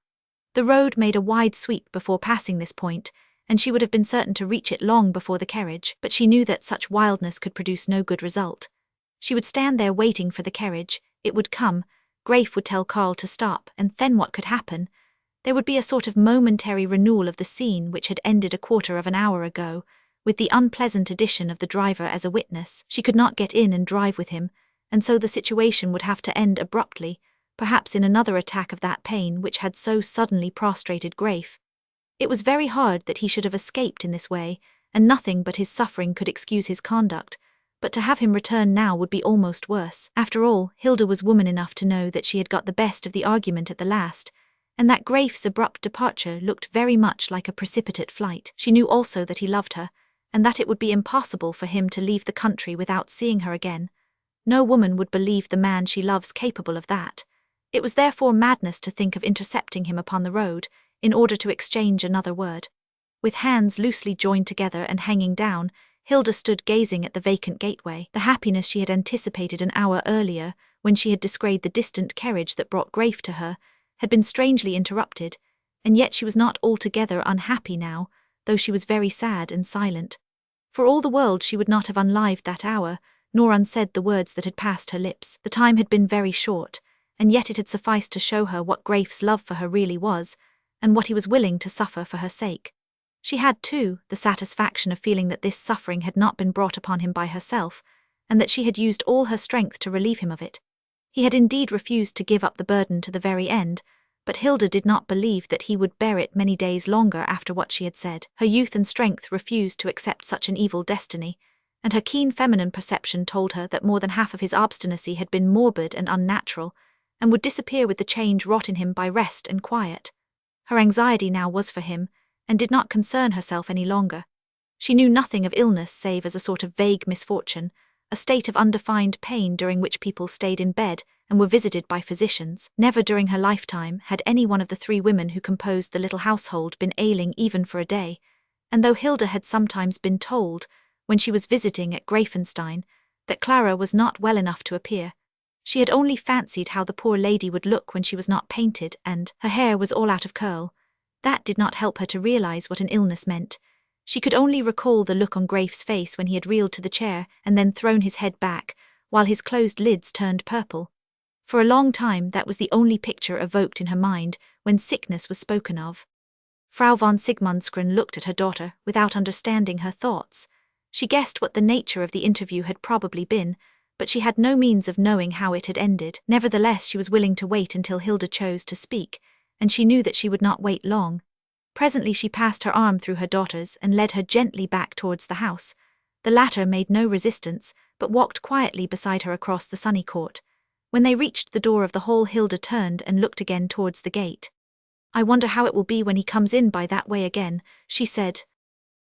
A: The road made a wide sweep before passing this point, and she would have been certain to reach it long before the carriage, but she knew that such wildness could produce no good result. She would stand there waiting for the carriage. It would come. Graif would tell Karl to stop, and then what could happen? There would be a sort of momentary renewal of the scene which had ended a quarter of an hour ago, with the unpleasant addition of the driver as a witness. She could not get in and drive with him, and so the situation would have to end abruptly, perhaps in another attack of that pain which had so suddenly prostrated Graif. It was very hard that he should have escaped in this way, and nothing but his suffering could excuse his conduct, but to have him return now would be almost worse. After all, Hilda was woman enough to know that she had got the best of the argument at the last, and that Graif's abrupt departure looked very much like a precipitate flight. She knew also that he loved her, and that it would be impossible for him to leave the country without seeing her again. No woman would believe the man she loves capable of that. It was therefore madness to think of intercepting him upon the road, in order to exchange another word. With hands loosely joined together and hanging down, Hilda stood gazing at the vacant gateway. The happiness she had anticipated an hour earlier, when she had descried the distant carriage that brought Graif to her, had been strangely interrupted, and yet she was not altogether unhappy now, though she was very sad and silent. For all the world she would not have unlived that hour, nor unsaid the words that had passed her lips. The time had been very short, and yet it had sufficed to show her what Graif's love for her really was, and what he was willing to suffer for her sake. She had, too, the satisfaction of feeling that this suffering had not been brought upon him by herself, and that she had used all her strength to relieve him of it. He had indeed refused to give up the burden to the very end, but Hilda did not believe that he would bear it many days longer after what she had said. Her youth and strength refused to accept such an evil destiny, and her keen feminine perception told her that more than half of his obstinacy had been morbid and unnatural, and would disappear with the change wrought in him by rest and quiet. Her anxiety now was for him, and did not concern herself any longer. She knew nothing of illness save as a sort of vague misfortune, a state of undefined pain during which people stayed in bed and were visited by physicians. Never during her lifetime had any one of the 3 women who composed the little household been ailing even for a day, and though Hilda had sometimes been told, when she was visiting at Greifenstein, that Clara was not well enough to appear, she had only fancied how the poor lady would look when she was not painted and her hair was all out of curl. That did not help her to realize what an illness meant. She could only recall the look on Graif's face when he had reeled to the chair and then thrown his head back, while his closed lids turned purple. For a long time that was the only picture evoked in her mind when sickness was spoken of. Frau von Sigmundsgren looked at her daughter without understanding her thoughts. She guessed what the nature of the interview had probably been, but she had no means of knowing how it had ended. Nevertheless, she was willing to wait until Hilda chose to speak, and she knew that she would not wait long. Presently she passed her arm through her daughter's and led her gently back towards the house. The latter made no resistance, but walked quietly beside her across the sunny court. When they reached the door of the hall, Hilda turned and looked again towards the gate. "I wonder how it will be when he comes in by that way again," she said.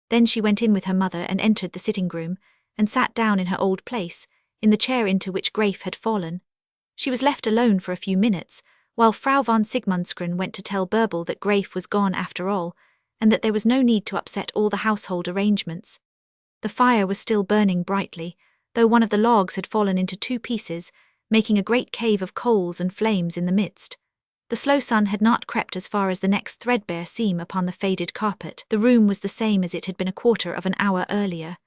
A: Then she went in with her mother and entered the sitting-room, and sat down in her old place, in the chair into which Graif had fallen. She was left alone for a few minutes, while Frau von Sigmundsgren went to tell Bärbel that Graif was gone after all, and that there was no need to upset all the household arrangements. The fire was still burning brightly, though one of the logs had fallen into 2 pieces, making a great cave of coals and flames in the midst. The slow sun had not crept as far as the next threadbare seam upon the faded carpet. The room was the same as it had been a quarter of an hour earlier.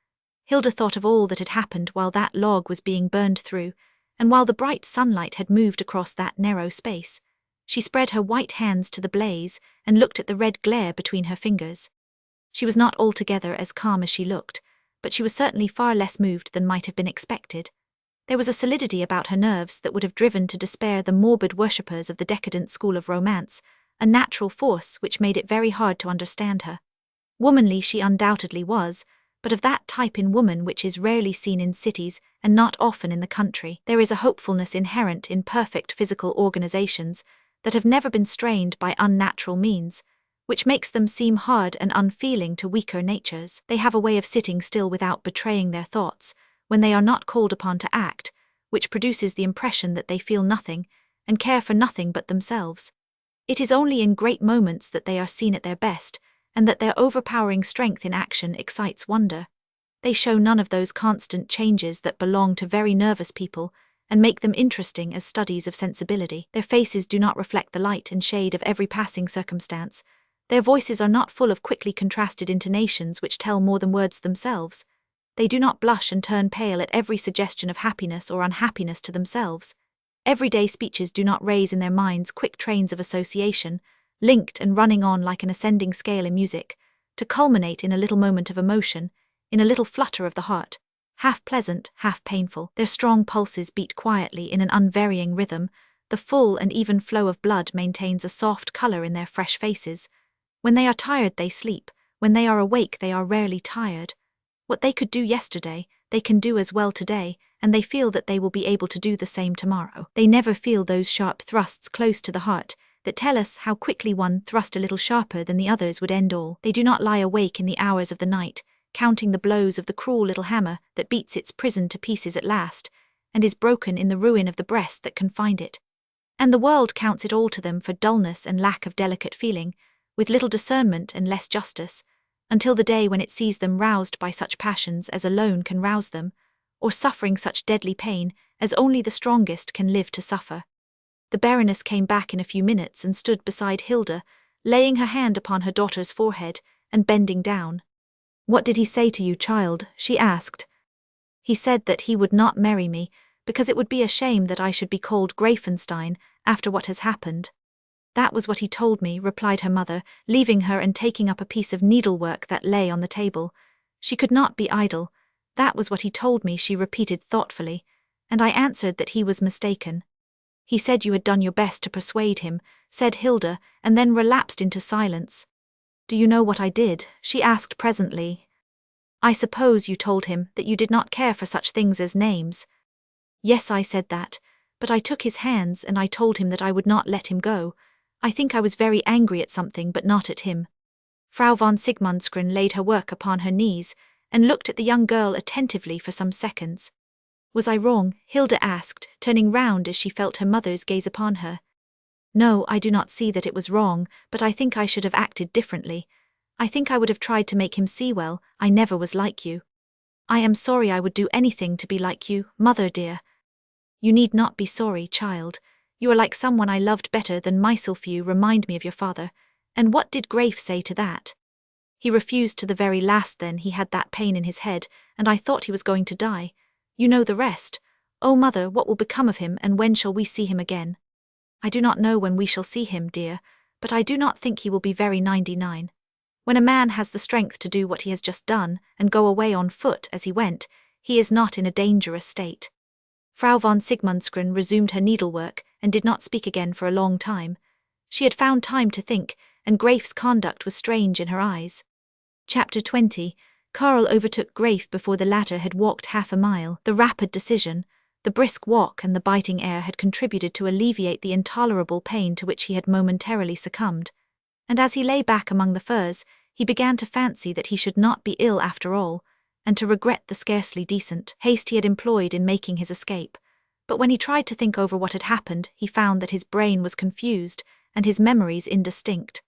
A: Hilda thought of all that had happened while that log was being burned through, and while the bright sunlight had moved across that narrow space. She spread her white hands to the blaze and looked at the red glare between her fingers. She was not altogether as calm as she looked, but she was certainly far less moved than might have been expected. There was a solidity about her nerves that would have driven to despair the morbid worshippers of the decadent school of romance, a natural force which made it very hard to understand her. Womanly she undoubtedly was, but of that type in woman which is rarely seen in cities and not often in the country. There is a hopefulness inherent in perfect physical organizations that have never been strained by unnatural means, which makes them seem hard and unfeeling to weaker natures. They have a way of sitting still without betraying their thoughts, when they are not called upon to act, which produces the impression that they feel nothing and care for nothing but themselves. It is only in great moments that they are seen at their best, and that their overpowering strength in action excites wonder. They show none of those constant changes that belong to very nervous people and make them interesting as studies of sensibility. Their faces do not reflect the light and shade of every passing circumstance. Their voices are not full of quickly contrasted intonations which tell more than words themselves. They do not blush and turn pale at every suggestion of happiness or unhappiness to themselves. Everyday speeches do not raise in their minds quick trains of association, linked and running on like an ascending scale in music, to culminate in a little moment of emotion, in a little flutter of the heart, half pleasant, half painful. Their strong pulses beat quietly in an unvarying rhythm. The full and even flow of blood maintains a soft color in their fresh faces. When they are tired, they sleep. When they are awake, they are rarely tired. What they could do yesterday, they can do as well today, and they feel that they will be able to do the same tomorrow. They never feel those sharp thrusts close to the heart that tell us how quickly one thrust a little sharper than the others would end all. They do not lie awake in the hours of the night, counting the blows of the cruel little hammer that beats its prison to pieces at last, and is broken in the ruin of the breast that confined it. And the world counts it all to them for dullness and lack of delicate feeling, with little discernment and less justice, until the day when it sees them roused by such passions as alone can rouse them, or suffering such deadly pain as only the strongest can live to suffer. The Baroness came back in a few minutes and stood beside Hilda, laying her hand upon her daughter's forehead and bending down. "What did he say to you, child?" she asked. "He said that he would not marry me, because it would be a shame that I should be called Greifenstein after what has happened." "That was what he told me," replied her mother, leaving her and taking up a piece of needlework that lay on the table. She could not be idle. "That was what he told me," she repeated thoughtfully, "and I answered that he was mistaken." "He said you had done your best to persuade him," said Hilda, and then relapsed into silence. "Do you know what I did?" she asked presently. "I suppose you told him that you did not care for such things as names." "Yes, I said that, but I took his hands and I told him that I would not let him go. I think I was very angry at something, but not at him." Frau von Sigmundsgren laid her work upon her knees and looked at the young girl attentively for some seconds. "Was I wrong?" Hilda asked, turning round as she felt her mother's gaze upon her. "No, I do not see that it was wrong, but I think I should have acted differently. I think I would have tried to make him see well, I never was like you. I am sorry. I would do anything to be like you, mother dear." "You need not be sorry, child. You are like someone I loved better than myself. You remind me of your father. And what did Grafe say to that?" "He refused to the very last. Then he had that pain in his head, and I thought he was going to die. You know the rest. Oh, mother, what will become of him, and when shall we see him again?" "I do not know when we shall see him, dear, but I do not think he will be very 99. When a man has the strength to do what he has just done, and go away on foot as he went, he is not in a dangerous state." Frau von Sigmundsgren resumed her needlework and did not speak again for a long time. She had found time to think, and Grafe's conduct was strange in her eyes. Chapter 20. Karl overtook Grafe before the latter had walked half a mile. The rapid decision, the brisk walk and the biting air had contributed to alleviate the intolerable pain to which he had momentarily succumbed, and as he lay back among the furs, he began to fancy that he should not be ill after all, and to regret the scarcely decent haste he had employed in making his escape. But when he tried to think over what had happened, he found that his brain was confused and his memories indistinct.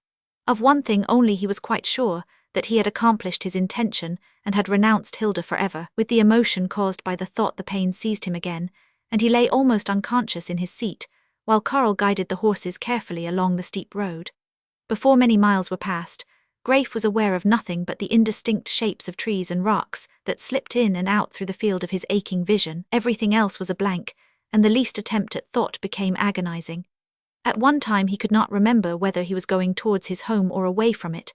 A: Of one thing only he was quite sure, that he had accomplished his intention and had renounced Hilda forever. With the emotion caused by the thought, the pain seized him again, and he lay almost unconscious in his seat, while Karl guided the horses carefully along the steep road. Before many miles were passed, Grafe was aware of nothing but the indistinct shapes of trees and rocks that slipped in and out through the field of his aching vision. Everything else was a blank, and the least attempt at thought became agonizing. At one time he could not remember whether he was going towards his home or away from it.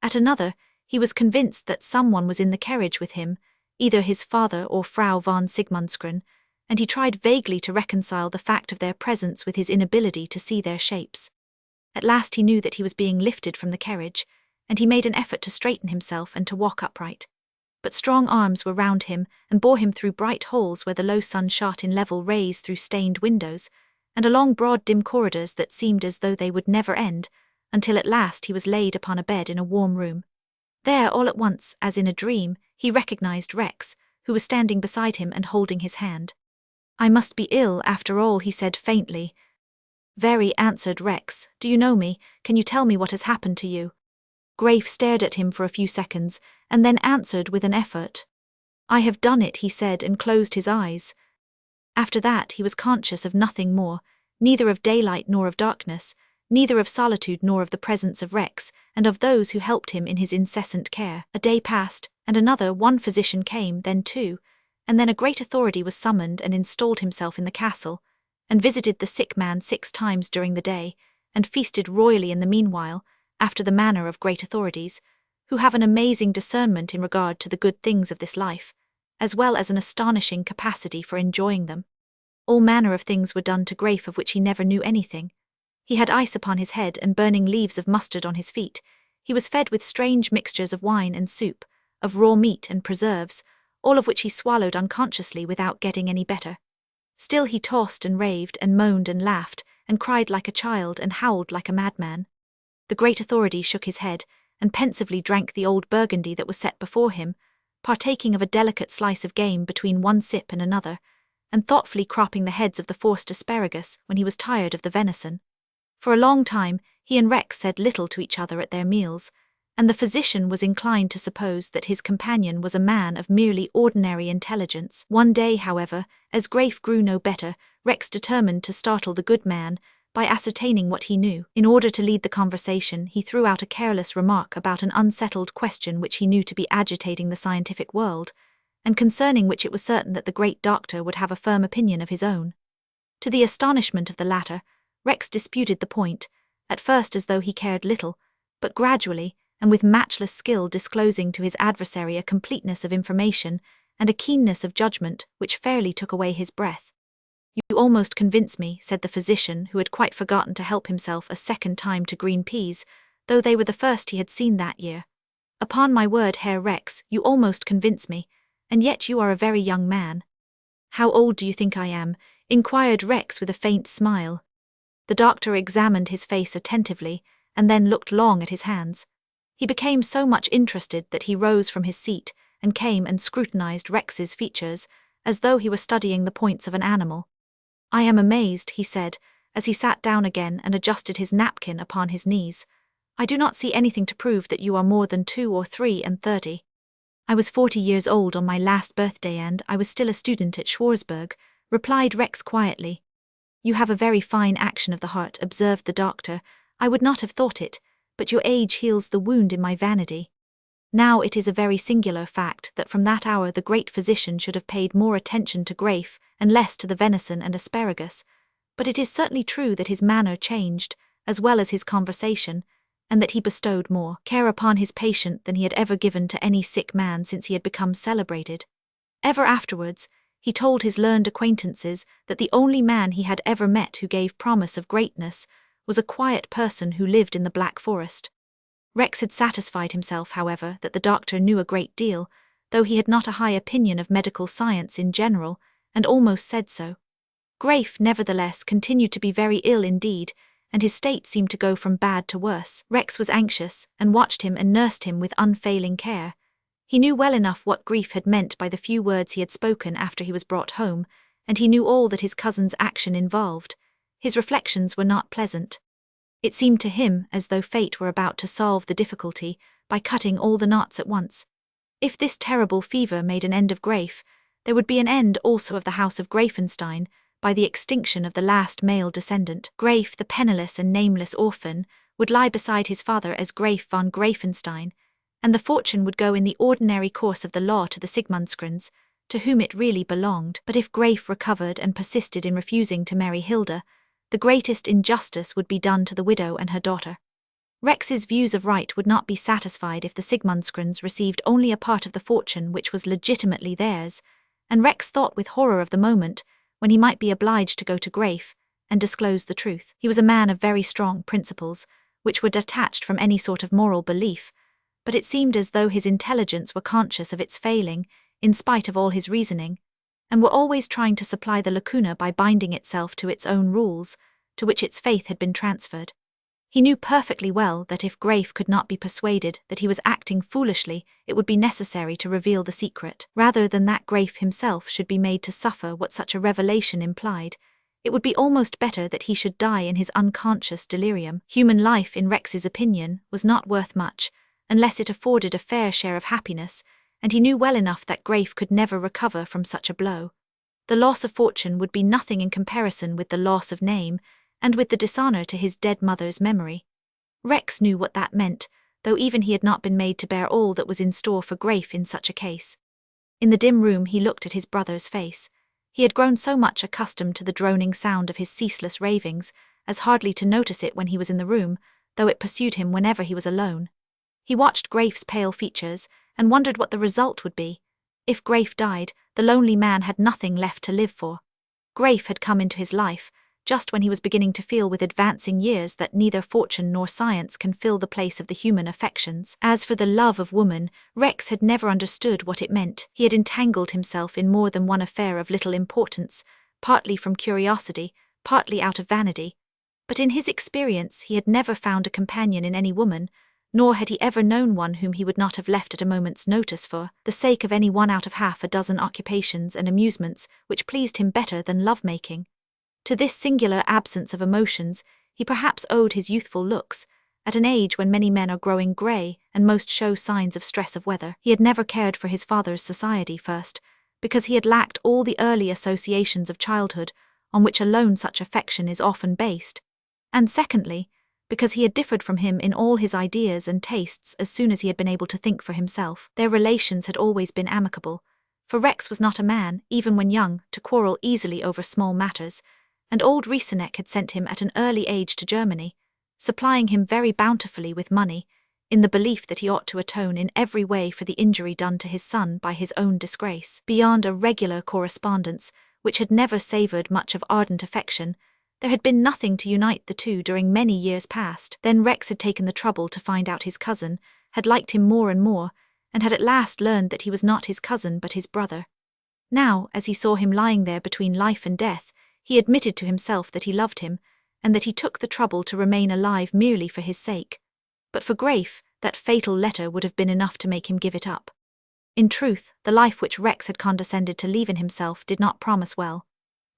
A: At another, he was convinced that someone was in the carriage with him, either his father or Frau von Sigmundsgren, and he tried vaguely to reconcile the fact of their presence with his inability to see their shapes. At last he knew that he was being lifted from the carriage, and he made an effort to straighten himself and to walk upright. but strong arms were round him and bore him through bright halls where the low sun shot in level rays through stained windows, and along broad dim corridors that seemed as though they would never end, until at last he was laid upon a bed in a warm room. There, all at once, as in a dream, he recognized Rex, who was standing beside him and holding his hand. "I must be ill, after all," he said faintly. "Very," answered Rex. "Do you know me? Can you tell me what has happened to you?" Grafe stared at him for a few seconds, and then answered with an effort. "I have done it," he said, and closed his eyes. After that he was conscious of nothing more, neither of daylight nor of darkness, neither of solitude nor of the presence of Rex, and of those who helped him in his incessant care. A day passed, and another. One physician came, then two, and then a great authority was summoned and installed himself in the castle, and visited the sick man 6 times during the day, and feasted royally in the meanwhile, after the manner of great authorities, who have an amazing discernment in regard to the good things of this life, as well as an astonishing capacity for enjoying them. All manner of things were done to Grafe of which he never knew anything. He had ice upon his head and burning leaves of mustard on his feet. He was fed with strange mixtures of wine and soup, of raw meat and preserves, all of which he swallowed unconsciously without getting any better. Still he tossed and raved and moaned and laughed and cried like a child and howled like a madman. The great authority shook his head and pensively drank the old burgundy that was set before him, partaking of a delicate slice of game between one sip and another, and thoughtfully cropping the heads of the forced asparagus when he was tired of the venison. For a long time he and Rex said little to each other at their meals, and the physician was inclined to suppose that his companion was a man of merely ordinary intelligence. One day, however, as Grafe grew no better, Rex determined to startle the good man by ascertaining what he knew. In order to lead the conversation, he threw out a careless remark about an unsettled question which he knew to be agitating the scientific world, and concerning which it was certain that the great doctor would have a firm opinion of his own. To the astonishment of the latter, Rex disputed the point, at first as though he cared little, but gradually, and with matchless skill, disclosing to his adversary a completeness of information and a keenness of judgment which fairly took away his breath. "You almost convince me," said the physician, who had quite forgotten to help himself a second time to green peas, though they were the first he had seen that year. "Upon my word, Herr Rex, you almost convince me, and yet you are a very young man." "How old do you think I am?" inquired Rex with a faint smile. The doctor examined his face attentively, and then looked long at his hands. He became so much interested that he rose from his seat and came and scrutinized Rex's features, as though he were studying the points of an animal. "I am amazed," he said, as he sat down again and adjusted his napkin upon his knees. "I do not see anything to prove that you are more than 2 or 3 and 30. "I was 40 years old on my last birthday and I was still a student at Schwarzburg," replied Rex quietly. "You have a very fine action of the heart," observed the doctor. "I would not have thought it, but your age heals the wound in my vanity." Now it is a very singular fact that from that hour the great physician should have paid more attention to Grafe and less to the venison and asparagus, but it is certainly true that his manner changed, as well as his conversation, and that he bestowed more care upon his patient than he had ever given to any sick man since he had become celebrated. Ever afterwards, he told his learned acquaintances that the only man he had ever met who gave promise of greatness was a quiet person who lived in the Black Forest. Rex had satisfied himself, however, that the doctor knew a great deal, though he had not a high opinion of medical science in general, and almost said so. Grafe, nevertheless, continued to be very ill indeed, and his state seemed to go from bad to worse. Rex was anxious, and watched him and nursed him with unfailing care. He knew well enough what grief had meant by the few words he had spoken after he was brought home, and he knew all that his cousin's action involved. His reflections were not pleasant. It seemed to him as though fate were about to solve the difficulty by cutting all the knots at once. If this terrible fever made an end of Grafe, there would be an end also of the house of Greifenstein by the extinction of the last male descendant. Grafe, the penniless and nameless orphan, would lie beside his father as Grafe von Greifenstein, and the fortune would go in the ordinary course of the law to the Sigmundskrins, to whom it really belonged. But if Grafe recovered and persisted in refusing to marry Hilda, the greatest injustice would be done to the widow and her daughter. Rex's views of right would not be satisfied if the Sigmundskrins received only a part of the fortune which was legitimately theirs, and Rex thought with horror of the moment when he might be obliged to go to Grafe and disclose the truth. He was a man of very strong principles, which were detached from any sort of moral belief, but it seemed as though his intelligence were conscious of its failing, in spite of all his reasoning, and were always trying to supply the lacuna by binding itself to its own rules, to which its faith had been transferred. He knew perfectly well that if Graif could not be persuaded that he was acting foolishly, it would be necessary to reveal the secret. Rather than that Graif himself should be made to suffer what such a revelation implied, it would be almost better that he should die in his unconscious delirium. Human life, in Rex's opinion, was not worth much, unless it afforded a fair share of happiness, and he knew well enough that Graif could never recover from such a blow. The loss of fortune would be nothing in comparison with the loss of name, and with the dishonor to his dead mother's memory. Rex knew what that meant, though even he had not been made to bear all that was in store for Graif in such a case. In the dim room he looked at his brother's face. He had grown so much accustomed to the droning sound of his ceaseless ravings, as hardly to notice it when he was in the room, though it pursued him whenever he was alone. He watched Graif's pale features, and wondered what the result would be. If Graif died, the lonely man had nothing left to live for. Graif had come into his life, just when he was beginning to feel with advancing years that neither fortune nor science can fill the place of the human affections. As for the love of woman, Rex had never understood what it meant. He had entangled himself in more than one affair of little importance, partly from curiosity, partly out of vanity. But in his experience he had never found a companion in any woman, nor had he ever known one whom he would not have left at a moment's notice for the sake of any one out of half a dozen occupations and amusements which pleased him better than love-making. To this singular absence of emotions he perhaps owed his youthful looks, at an age when many men are growing grey and most show signs of stress of weather. He had never cared for his father's society, first, because he had lacked all the early associations of childhood on which alone such affection is often based, and secondly, because he had differed from him in all his ideas and tastes as soon as he had been able to think for himself. Their relations had always been amicable, for Rex was not a man, even when young, to quarrel easily over small matters, and old Rieseneck had sent him at an early age to Germany, supplying him very bountifully with money, in the belief that he ought to atone in every way for the injury done to his son by his own disgrace. Beyond a regular correspondence, which had never savoured much of ardent affection, there had been nothing to unite the two during many years past. Then Rex had taken the trouble to find out his cousin, had liked him more and more, and had at last learned that he was not his cousin but his brother. Now, as he saw him lying there between life and death, he admitted to himself that he loved him, and that he took the trouble to remain alive merely for his sake. But for Graif, that fatal letter would have been enough to make him give it up. In truth, the life which Rex had condescended to leave in himself did not promise well.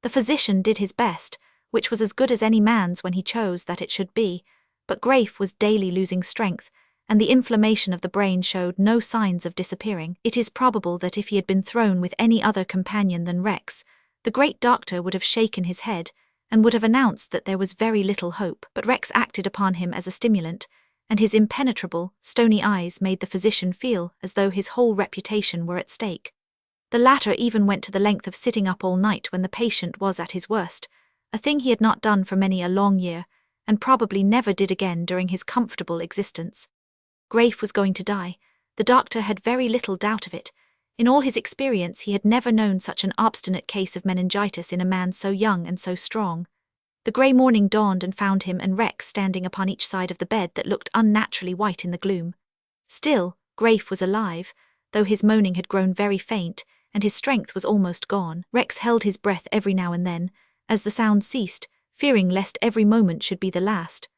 A: The physician did his best, which was as good as any man's when he chose that it should be, but Graif was daily losing strength, and the inflammation of the brain showed no signs of disappearing. It is probable that if he had been thrown with any other companion than Rex, the great doctor would have shaken his head, and would have announced that there was very little hope. But Rex acted upon him as a stimulant, and his impenetrable, stony eyes made the physician feel as though his whole reputation were at stake. The latter even went to the length of sitting up all night when the patient was at his worst, a thing he had not done for many a long year, and probably never did again during his comfortable existence. Graif was going to die. The doctor had very little doubt of it. In all his experience he had never known such an obstinate case of meningitis in a man so young and so strong. The grey morning dawned and found him and Rex standing upon each side of the bed that looked unnaturally white in the gloom. Still, Graif was alive, though his moaning had grown very faint, and his strength was almost gone. Rex held his breath every now and then, as the sound ceased, fearing lest every moment should be the last.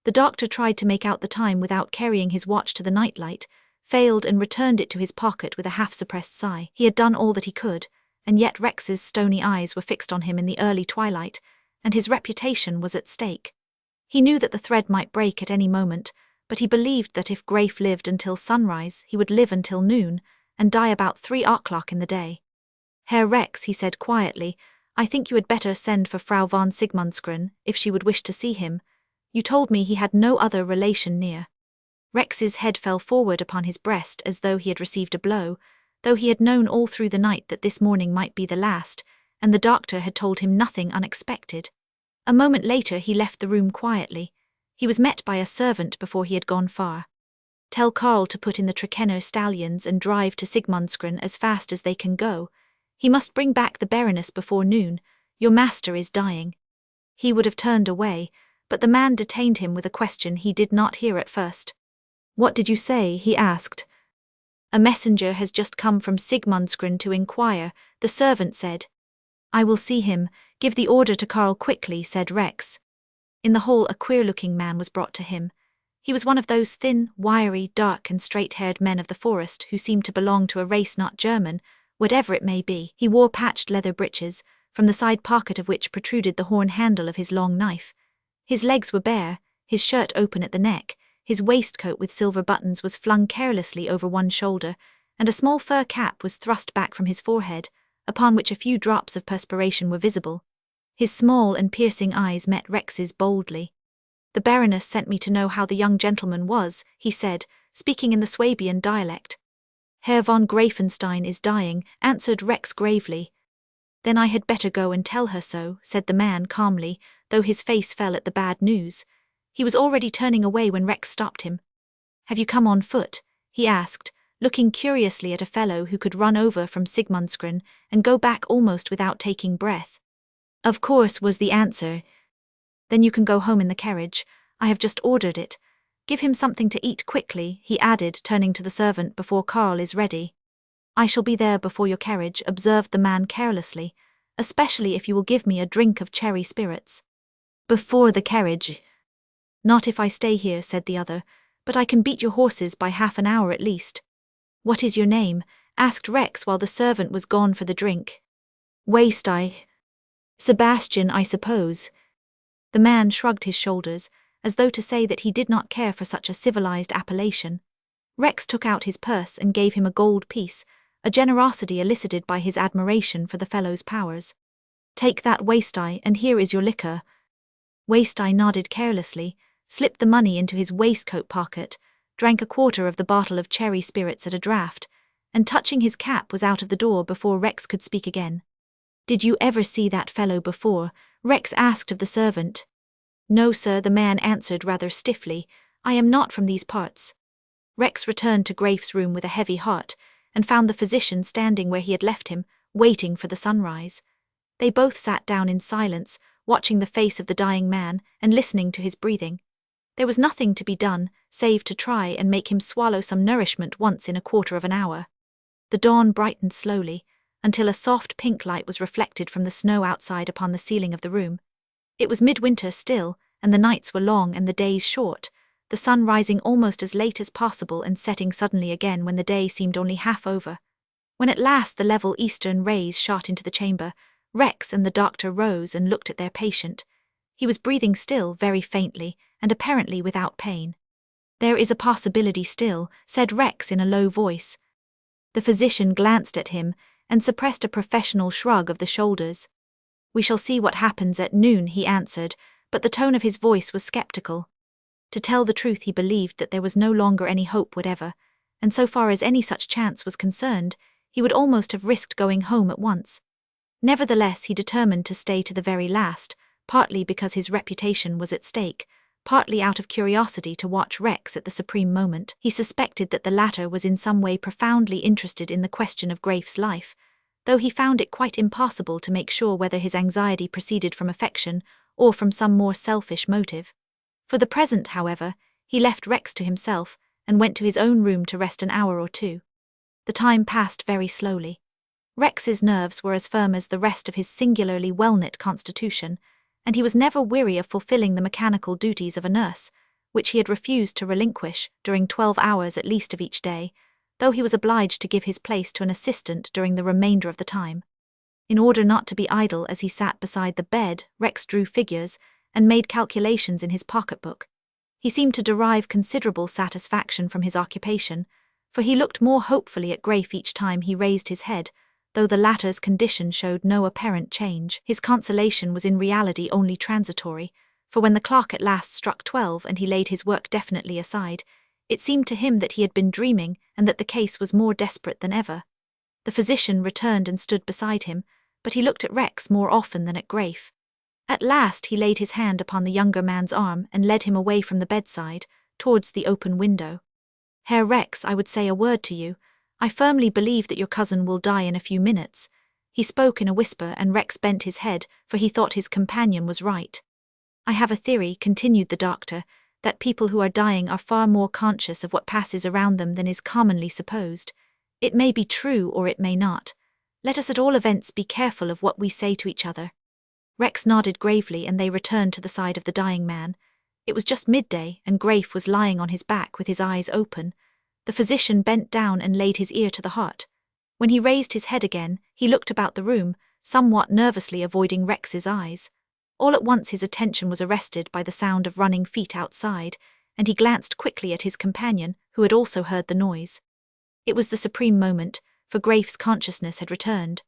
A: The doctor tried to make out the time without carrying his watch to the nightlight, failed and returned it to his pocket with a half-suppressed sigh. He had done all that he could, and yet Rex's stony eyes were fixed on him in the early twilight, and his reputation was at stake. He knew that the thread might break at any moment, but he believed that if Graif lived until sunrise, he would live until noon, and die about 3 o'clock in the day. "Herr Rex," he said quietly, "I think you had better send for Frau von Sigmundsgren, if she would wish to see him. You told me he had no other relation near." Rex's head fell forward upon his breast as though he had received a blow, though he had known all through the night that this morning might be the last, and the doctor had told him nothing unexpected. A moment later he left the room quietly. He was met by a servant before he had gone far. "Tell Karl to put in the Trakehner stallions and drive to Sigmundsgren as fast as they can go. He must bring back the Baroness before noon. Your master is dying." He would have turned away, but the man detained him with a question he did not hear at first. What did you say? He asked. A messenger has just come from Sigmundsgren to inquire, the servant said. I will see him. Give the order to Carl quickly, said Rex. In the hall a queer-looking man was brought to him. He was one of those thin, wiry, dark and straight-haired men of the forest who seemed to belong to a race not German, whatever it may be. He wore patched leather breeches, from the side pocket of which protruded the horn handle of his long knife. His legs were bare, his shirt open at the neck, his waistcoat with silver buttons was flung carelessly over one shoulder, and a small fur cap was thrust back from his forehead, upon which a few drops of perspiration were visible. His small and piercing eyes met Rex's boldly. The Baroness sent me to know how the young gentleman was, he said, speaking in the Swabian dialect. Herr von Greifenstein is dying, answered Rex gravely. Then I had better go and tell her so, said the man calmly, though his face fell at the bad news. He was already turning away when Rex stopped him. Have you come on foot? He asked, looking curiously at a fellow who could run over from Sigmundsgren and go back almost without taking breath. Of course, was the answer. Then you can go home in the carriage. I have just ordered it. Give him something to eat quickly, he added, turning to the servant, before Carl is ready. I shall be there before your carriage, observed the man carelessly, especially if you will give me a drink of cherry spirits. Before the carriage? Not if I stay here, said the other, but I can beat your horses by half an hour at least. What is your name? Asked Rex while the servant was gone for the drink. Waste. Sebastian, I suppose. The man shrugged his shoulders, as though to say that he did not care for such a civilized appellation. Rex took out his purse and gave him a gold piece, a generosity elicited by his admiration for the fellow's powers. Take that, Waste, and here is your liquor. Waste nodded carelessly, slipped the money into his waistcoat pocket, drank a quarter of the bottle of cherry spirits at a draught, and touching his cap was out of the door before Rex could speak again. Did you ever see that fellow before? Rex asked of the servant. No, sir, the man answered rather stiffly. I am not from these parts. Rex returned to Graif's room with a heavy heart, and found the physician standing where he had left him, waiting for the sunrise. They both sat down in silence, watching the face of the dying man and listening to his breathing. There was nothing to be done, save to try and make him swallow some nourishment once in a quarter of an hour. The dawn brightened slowly, until a soft pink light was reflected from the snow outside upon the ceiling of the room. It was midwinter still, and the nights were long and the days short, the sun rising almost as late as possible and setting suddenly again when the day seemed only half over. When at last the level eastern rays shot into the chamber, Rex and the doctor rose and looked at their patient. He was breathing still, very faintly, and apparently without pain. There is a possibility still, said Rex in a low voice. The physician glanced at him and suppressed a professional shrug of the shoulders. We shall see what happens at noon, he answered, but the tone of his voice was skeptical. To tell the truth, he believed that there was no longer any hope whatever, and so far as any such chance was concerned, he would almost have risked going home at once. Nevertheless, he determined to stay to the very last, partly because his reputation was at stake, partly out of curiosity to watch Rex at the supreme moment. He suspected that the latter was in some way profoundly interested in the question of Graif's life, though he found it quite impossible to make sure whether his anxiety proceeded from affection or from some more selfish motive. For the present, however, he left Rex to himself and went to his own room to rest an hour or two. The time passed very slowly. Rex's nerves were as firm as the rest of his singularly well-knit constitution, and he was never weary of fulfilling the mechanical duties of a nurse, which he had refused to relinquish during 12 hours at least of each day, though he was obliged to give his place to an assistant during the remainder of the time. In order not to be idle as he sat beside the bed, Rex drew figures and made calculations in his pocketbook. He seemed to derive considerable satisfaction from his occupation, for he looked more hopefully at Graif each time he raised his head, though the latter's condition showed no apparent change. His consolation was in reality only transitory, for when the clock at last struck 12 and he laid his work definitely aside, it seemed to him that he had been dreaming and that the case was more desperate than ever. The physician returned and stood beside him, but he looked at Rex more often than at Graif. At last he laid his hand upon the younger man's arm and led him away from the bedside, towards the open window. Herr Rex, I would say a word to you. I firmly believe that your cousin will die in a few minutes. He spoke in a whisper, and Rex bent his head, for he thought his companion was right. I have a theory, continued the doctor, that people who are dying are far more conscious of what passes around them than is commonly supposed. It may be true or it may not. Let us at all events be careful of what we say to each other." Rex nodded gravely, and they returned to the side of the dying man. It was just midday, and Graif was lying on his back with his eyes open. The physician bent down and laid his ear to the heart. When he raised his head again, he looked about the room, somewhat nervously avoiding Rex's eyes. All at once his attention was arrested by the sound of running feet outside, and he glanced quickly at his companion, who had also heard the noise. It was the supreme moment, for Graif's consciousness had returned.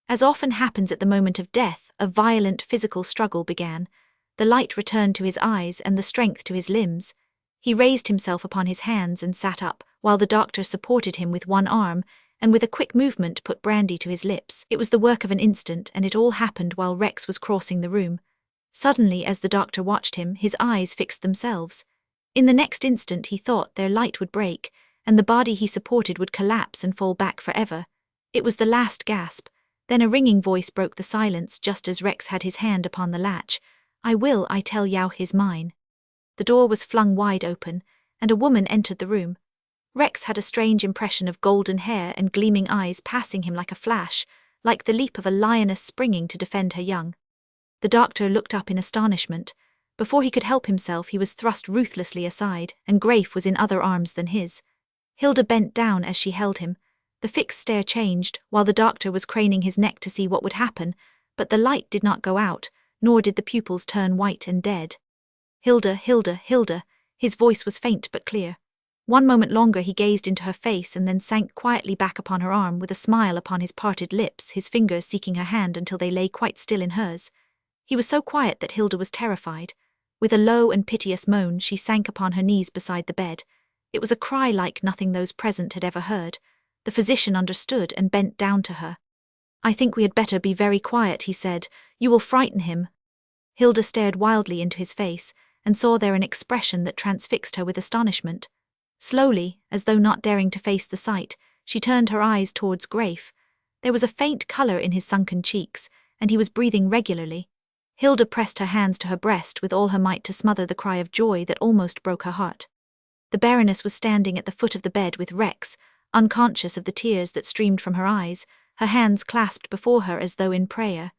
A: As often happens at the moment of death, a violent physical struggle began. The light returned to his eyes and the strength to his limbs. He raised himself upon his hands and sat up, while the doctor supported him with one arm, and with a quick movement put brandy to his lips. It was the work of an instant, and it all happened while Rex was crossing the room. Suddenly, as the doctor watched him, his eyes fixed themselves. In the next instant he thought their light would break, and the body he supported would collapse and fall back forever. It was the last gasp. Then a ringing voice broke the silence just as Rex had his hand upon the latch. I tell Yao his mine." The door was flung wide open, and a woman entered the room. Rex had a strange impression of golden hair and gleaming eyes passing him like a flash, like the leap of a lioness springing to defend her young. The doctor looked up in astonishment. Before he could help himself, he was thrust ruthlessly aside, and Graif was in other arms than his. Hilda bent down as she held him. The fixed stare changed, while the doctor was craning his neck to see what would happen, but the light did not go out, nor did the pupils turn white and dead. "Hilda, Hilda, Hilda," his voice was faint but clear. One moment longer he gazed into her face and then sank quietly back upon her arm with a smile upon his parted lips, his fingers seeking her hand until they lay quite still in hers. He was so quiet that Hilda was terrified. With a low and piteous moan, she sank upon her knees beside the bed. It was a cry like nothing those present had ever heard. The physician understood and bent down to her. "I think we had better be very quiet," he said. "You will frighten him." Hilda stared wildly into his face, and saw there an expression that transfixed her with astonishment. Slowly, as though not daring to face the sight, she turned her eyes towards Graif. There was a faint colour in his sunken cheeks, and he was breathing regularly. Hilda pressed her hands to her breast with all her might to smother the cry of joy that almost broke her heart. The Baroness was standing at the foot of the bed with Rex, unconscious of the tears that streamed from her eyes, her hands clasped before her as though in prayer.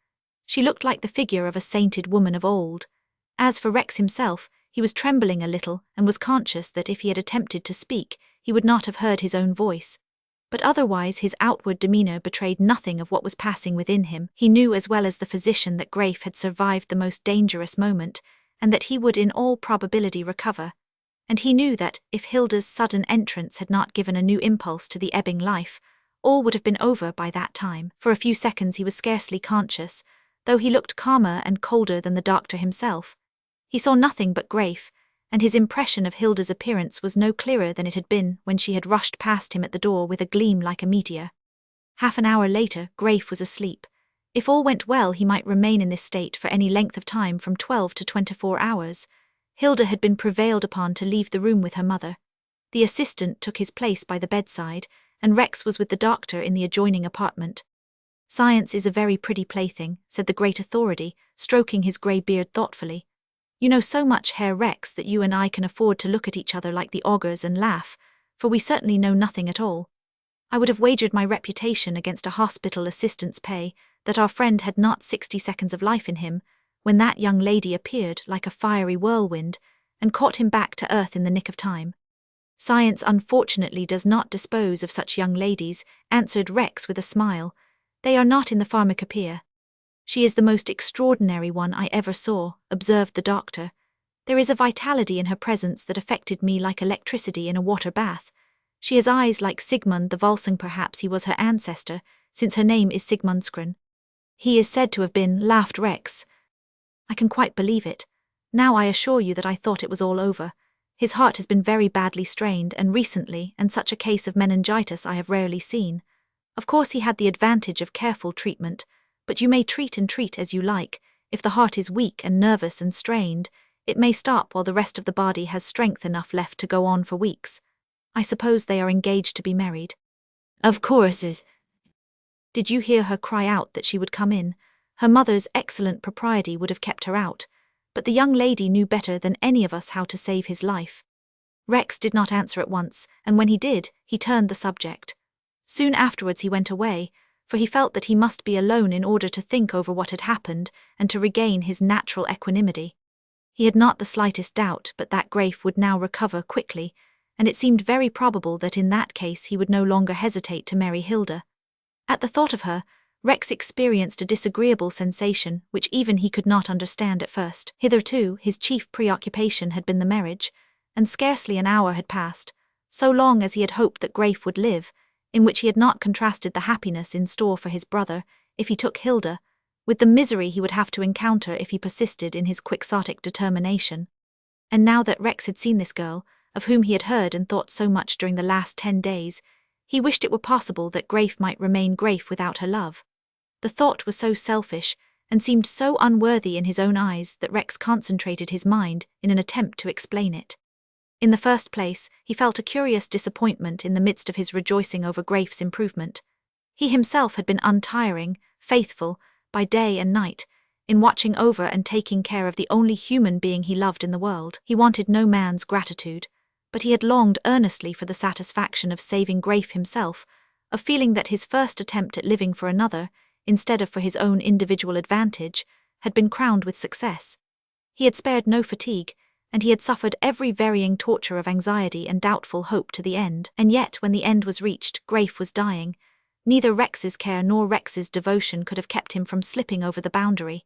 A: She looked like the figure of a sainted woman of old. As for Rex himself, he was trembling a little and was conscious that if he had attempted to speak, he would not have heard his own voice. But otherwise his outward demeanour betrayed nothing of what was passing within him. He knew as well as the physician that Graif had survived the most dangerous moment, and that he would in all probability recover. And he knew that, if Hilda's sudden entrance had not given a new impulse to the ebbing life, all would have been over by that time. For a few seconds he was scarcely conscious, though he looked calmer and colder than the doctor himself. He saw nothing but Graif, and his impression of Hilda's appearance was no clearer than it had been when she had rushed past him at the door with a gleam like a meteor. Half an hour later, Graif was asleep. If all went well, he might remain in this state for any length of time from 12 to 24 hours. Hilda had been prevailed upon to leave the room with her mother. The assistant took his place by the bedside, and Rex was with the doctor in the adjoining apartment. "Science is a very pretty plaything," said the great authority, stroking his grey beard thoughtfully. "You know so much, Herr Rex, that you and I can afford to look at each other like the augurs and laugh, for we certainly know nothing at all. I would have wagered my reputation against a hospital assistant's pay that our friend had not 60 seconds of life in him, when that young lady appeared like a fiery whirlwind and caught him back to earth in the nick of time." "Science unfortunately does not dispose of such young ladies," answered Rex with a smile. "They are not in the pharmacopoeia." "She is the most extraordinary one I ever saw," observed the doctor. "There is a vitality in her presence that affected me like electricity in a water bath. She has eyes like Sigmund the Volsung. Perhaps he was her ancestor, since her name is Sigmundskron." "He is said to have been," laughed Rex. "I can quite believe it. Now I assure you that I thought it was all over. His heart has been very badly strained, and recently, and such a case of meningitis I have rarely seen. Of course he had the advantage of careful treatment, but you may treat and treat as you like. If the heart is weak and nervous and strained, it may stop while the rest of the body has strength enough left to go on for weeks. I suppose they are engaged to be married." "Of course." "Did you hear her cry out that she would come in? Her mother's excellent propriety would have kept her out. But the young lady knew better than any of us how to save his life. Rex did not answer at once, and when he did, he turned the subject. Soon afterwards he went away, for he felt that he must be alone in order to think over what had happened and to regain his natural equanimity. He had not the slightest doubt but that Graif would now recover quickly, and it seemed very probable that in that case he would no longer hesitate to marry Hilda. At the thought of her, Rex experienced a disagreeable sensation which even he could not understand at first. Hitherto, his chief preoccupation had been the marriage, and scarcely an hour had passed, so long as he had hoped that Graif would live, in which he had not contrasted the happiness in store for his brother, if he took Hilda, with the misery he would have to encounter if he persisted in his quixotic determination. And now that Rex had seen this girl, of whom he had heard and thought so much during the last 10 days, he wished it were possible that Graif might remain Graif without her love. The thought was so selfish, and seemed so unworthy in his own eyes that Rex concentrated his mind in an attempt to explain it. In the first place, he felt a curious disappointment in the midst of his rejoicing over Graif's improvement. He himself had been untiring, faithful, by day and night, in watching over and taking care of the only human being he loved in the world. He wanted no man's gratitude, but he had longed earnestly for the satisfaction of saving Graif himself, of feeling that his first attempt at living for another, instead of for his own individual advantage, had been crowned with success. He had spared no fatigue, and he had suffered every varying torture of anxiety and doubtful hope to the end. And yet, when the end was reached, Graif was dying. Neither Rex's care nor Rex's devotion could have kept him from slipping over the boundary.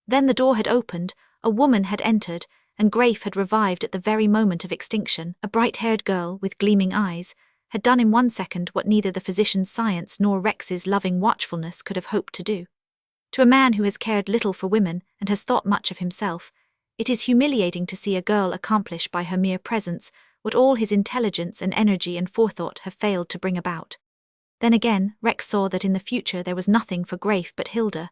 A: Then the door had opened, a woman had entered, and Graif had revived at the very moment of extinction. A bright-haired girl, with gleaming eyes, had done in 1 second what neither the physician's science nor Rex's loving watchfulness could have hoped to do. To a man who has cared little for women and has thought much of himself, it is humiliating to see a girl accomplish by her mere presence what all his intelligence and energy and forethought have failed to bring about. Then again, Rex saw that in the future there was nothing for Graif but Hilda.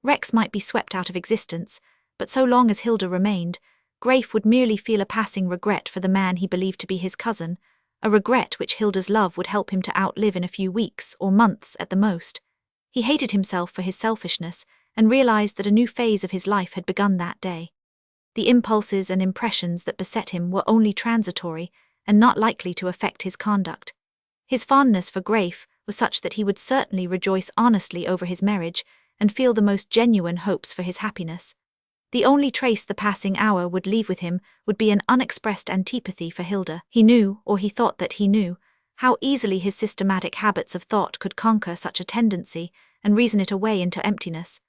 A: Rex might be swept out of existence, but so long as Hilda remained, Graif would merely feel a passing regret for the man he believed to be his cousin, a regret which Hilda's love would help him to outlive in a few weeks or months at the most. He hated himself for his selfishness and realized that a new phase of his life had begun that day. The impulses and impressions that beset him were only transitory and not likely to affect his conduct. His fondness for Graif was such that he would certainly rejoice honestly over his marriage and feel the most genuine hopes for his happiness. The only trace the passing hour would leave with him would be an unexpressed antipathy for Hilda. He knew, or he thought that he knew, how easily his systematic habits of thought could conquer such a tendency and reason it away into emptiness,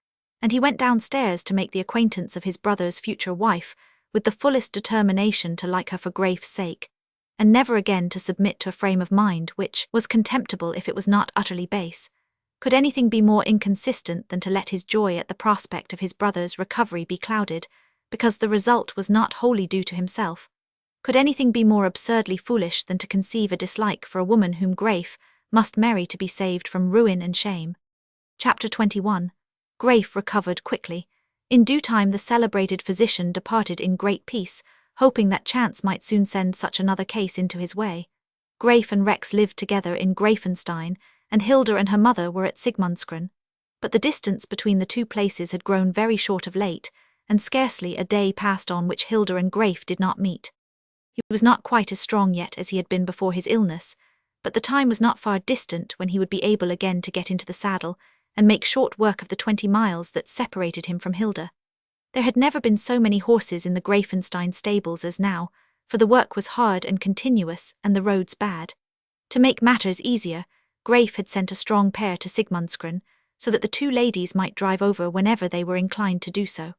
A: and he went downstairs to make the acquaintance of his brother's future wife with the fullest determination to like her for Graif's sake, and never again to submit to a frame of mind which was contemptible if it was not utterly base. Could anything be more inconsistent than to let his joy at the prospect of his brother's recovery be clouded, because the result was not wholly due to himself? Could anything be more absurdly foolish than to conceive a dislike for a woman whom Graif must marry to be saved from ruin and shame? Chapter 21. Graif recovered quickly. In due time the celebrated physician departed in great peace, hoping that chance might soon send such another case into his way. Graif and Rex lived together in Greifenstein, and Hilda and her mother were at Sigmundsgren. But the distance between the two places had grown very short of late, and scarcely a day passed on which Hilda and Graif did not meet. He was not quite as strong yet as he had been before his illness, but the time was not far distant when he would be able again to get into the saddle and make short work of the 20 miles that separated him from Hilda. There had never been so many horses in the Greifenstein stables as now, for the work was hard and continuous and the roads bad. To make matters easier, Graif had sent a strong pair to Sigmundsgren, so that the two ladies might drive over whenever they were inclined to do so.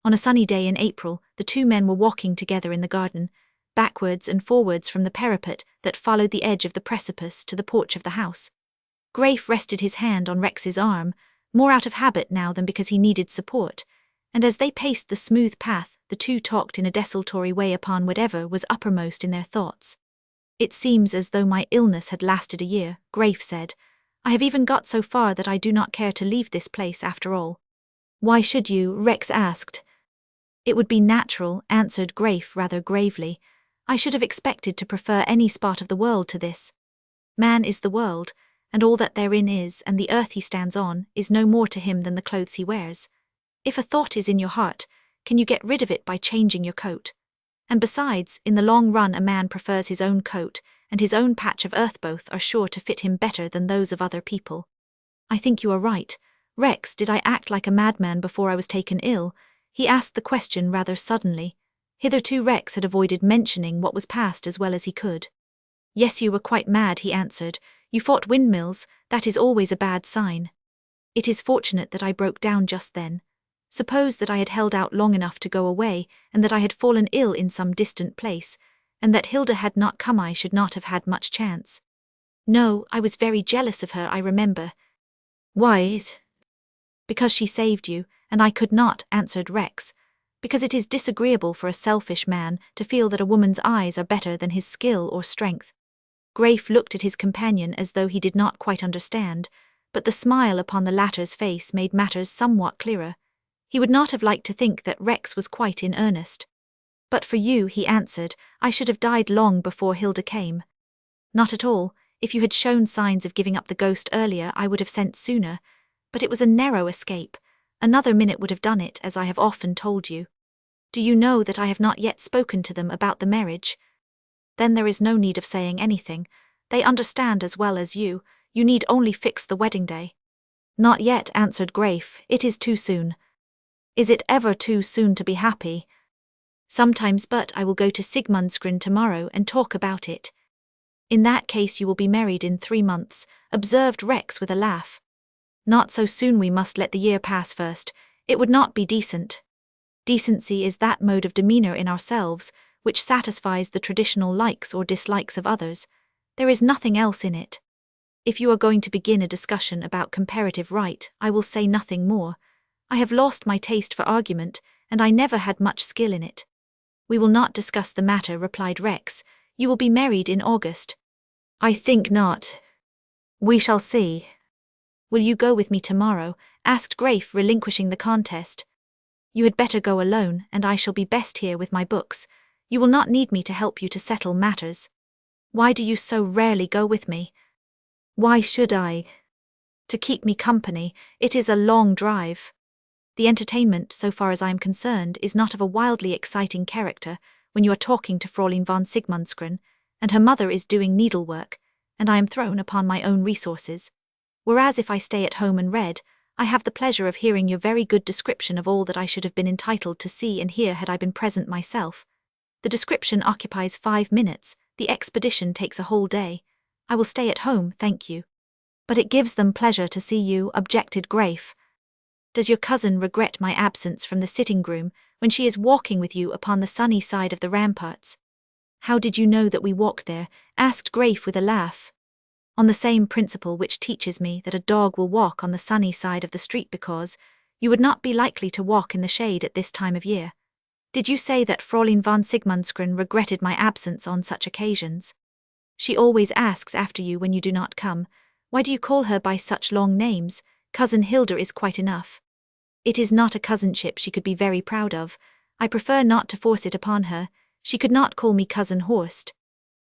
A: On a sunny day in April, the two men were walking together in the garden, backwards and forwards from the parapet that followed the edge of the precipice to the porch of the house. Graif rested his hand on Rex's arm, more out of habit now than because he needed support, and as they paced the smooth path, the two talked in a desultory way upon whatever was uppermost in their thoughts. "It seems as though my illness had lasted a year," Graif said. "I have even got so far that I do not care to leave this place after all." "Why should you?" Rex asked. "It would be natural," answered Graif rather gravely. "I should have expected to prefer any spot of the world to this. Man is the world, and all that therein is, and the earth he stands on, is no more to him than the clothes he wears. If a thought is in your heart, can you get rid of it by changing your coat? And besides, in the long run a man prefers his own coat, and his own patch of earth both are sure to fit him better than those of other people. I think you are right. Rex, did I act like a madman before I was taken ill? He asked the question rather suddenly. Hitherto Rex had avoided mentioning what was past as well as he could. Yes, you were quite mad, he answered. You fought windmills, that is always a bad sign. It is fortunate that I broke down just then. Suppose that I had held out long enough to go away, and that I had fallen ill in some distant place, and that Hilda had not come, I should not have had much chance. No, I was very jealous of her, I remember. Why? Because she saved you, and I could not, answered Rex. Because it is disagreeable for a selfish man to feel that a woman's eyes are better than his skill or strength. Grafe looked at his companion as though he did not quite understand, but the smile upon the latter's face made matters somewhat clearer. He would not have liked to think that Rex was quite in earnest. But for you, he answered, I should have died long before Hilda came. Not at all. If you had shown signs of giving up the ghost earlier, I would have sent sooner. But it was a narrow escape. Another minute would have done it, as I have often told you. Do you know that I have not yet spoken to them about the marriage? Then there is no need of saying anything. They understand as well as you. You need only fix the wedding day. Not yet, answered Grafe. It is too soon. Is it ever too soon to be happy? Sometimes, but I will go to Sigmundsgren tomorrow and talk about it. In that case you will be married in 3 months, observed Rex with a laugh. Not so soon, we must let the year pass first. It would not be decent. Decency is that mode of demeanour in ourselves which satisfies the traditional likes or dislikes of others. There is nothing else in it. If you are going to begin a discussion about comparative right, I will say nothing more. I have lost my taste for argument, and I never had much skill in it. We will not discuss the matter, replied Rex. You will be married in August. I think not. We shall see. Will you go with me tomorrow? Asked Grafe, relinquishing the contest. You had better go alone, and I shall be best here with my books. You will not need me to help you to settle matters. Why do you so rarely go with me? Why should I? To keep me company. It is a long drive. The entertainment, so far as I am concerned, is not of a wildly exciting character when you are talking to Fraulein von Sigmundsgren, and her mother is doing needlework, and I am thrown upon my own resources. Whereas if I stay at home and read, I have the pleasure of hearing your very good description of all that I should have been entitled to see and hear had I been present myself. The description occupies 5 minutes, the expedition takes a whole day. I will stay at home, thank you. But it gives them pleasure to see you, objected Grafe. Does your cousin regret my absence from the sitting-room when she is walking with you upon the sunny side of the ramparts? How did you know that we walked there? Asked Grafe with a laugh. On the same principle which teaches me that a dog will walk on the sunny side of the street because you would not be likely to walk in the shade at this time of year. Did you say that Fraulein von Sigmundsgren regretted my absence on such occasions? She always asks after you when you do not come. Why do you call her by such long names? Cousin Hilda is quite enough. It is not a cousinship she could be very proud of. I prefer not to force it upon her. She could not call me Cousin Horst.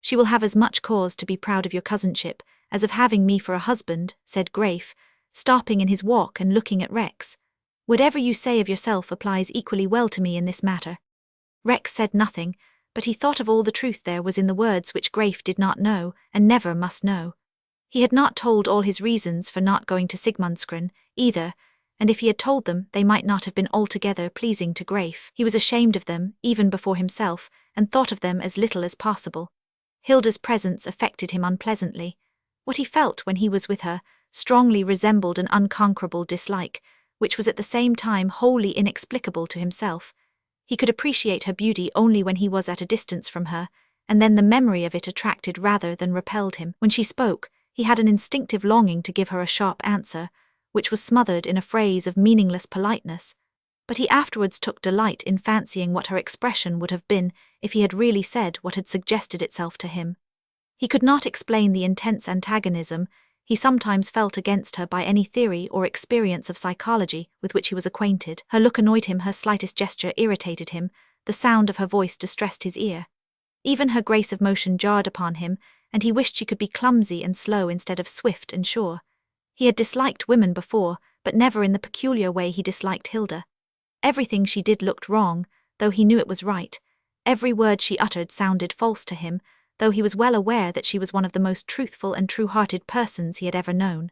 A: She will have as much cause to be proud of your cousinship as of having me for a husband, said Grafe, stopping in his walk and looking at Rex. Whatever you say of yourself applies equally well to me in this matter. Rex said nothing, but he thought of all the truth there was in the words which Grafe did not know, and never must know. He had not told all his reasons for not going to Sigmundsgren, either, and if he had told them, they might not have been altogether pleasing to Grafe. He was ashamed of them, even before himself, and thought of them as little as possible. Hilda's presence affected him unpleasantly. What he felt when he was with her strongly resembled an unconquerable dislike, which was at the same time wholly inexplicable to himself. He could appreciate her beauty only when he was at a distance from her, and then the memory of it attracted rather than repelled him. When she spoke, he had an instinctive longing to give her a sharp answer, which was smothered in a phrase of meaningless politeness, but he afterwards took delight in fancying what her expression would have been if he had really said what had suggested itself to him. He could not explain the intense antagonism he sometimes felt against her by any theory or experience of psychology with which he was acquainted. Her look annoyed him, her slightest gesture irritated him, the sound of her voice distressed his ear. Even her grace of motion jarred upon him, and he wished she could be clumsy and slow instead of swift and sure. He had disliked women before, but never in the peculiar way he disliked Hilda. Everything she did looked wrong, though he knew it was right. Every word she uttered sounded false to him, though he was well aware that she was one of the most truthful and true-hearted persons he had ever known.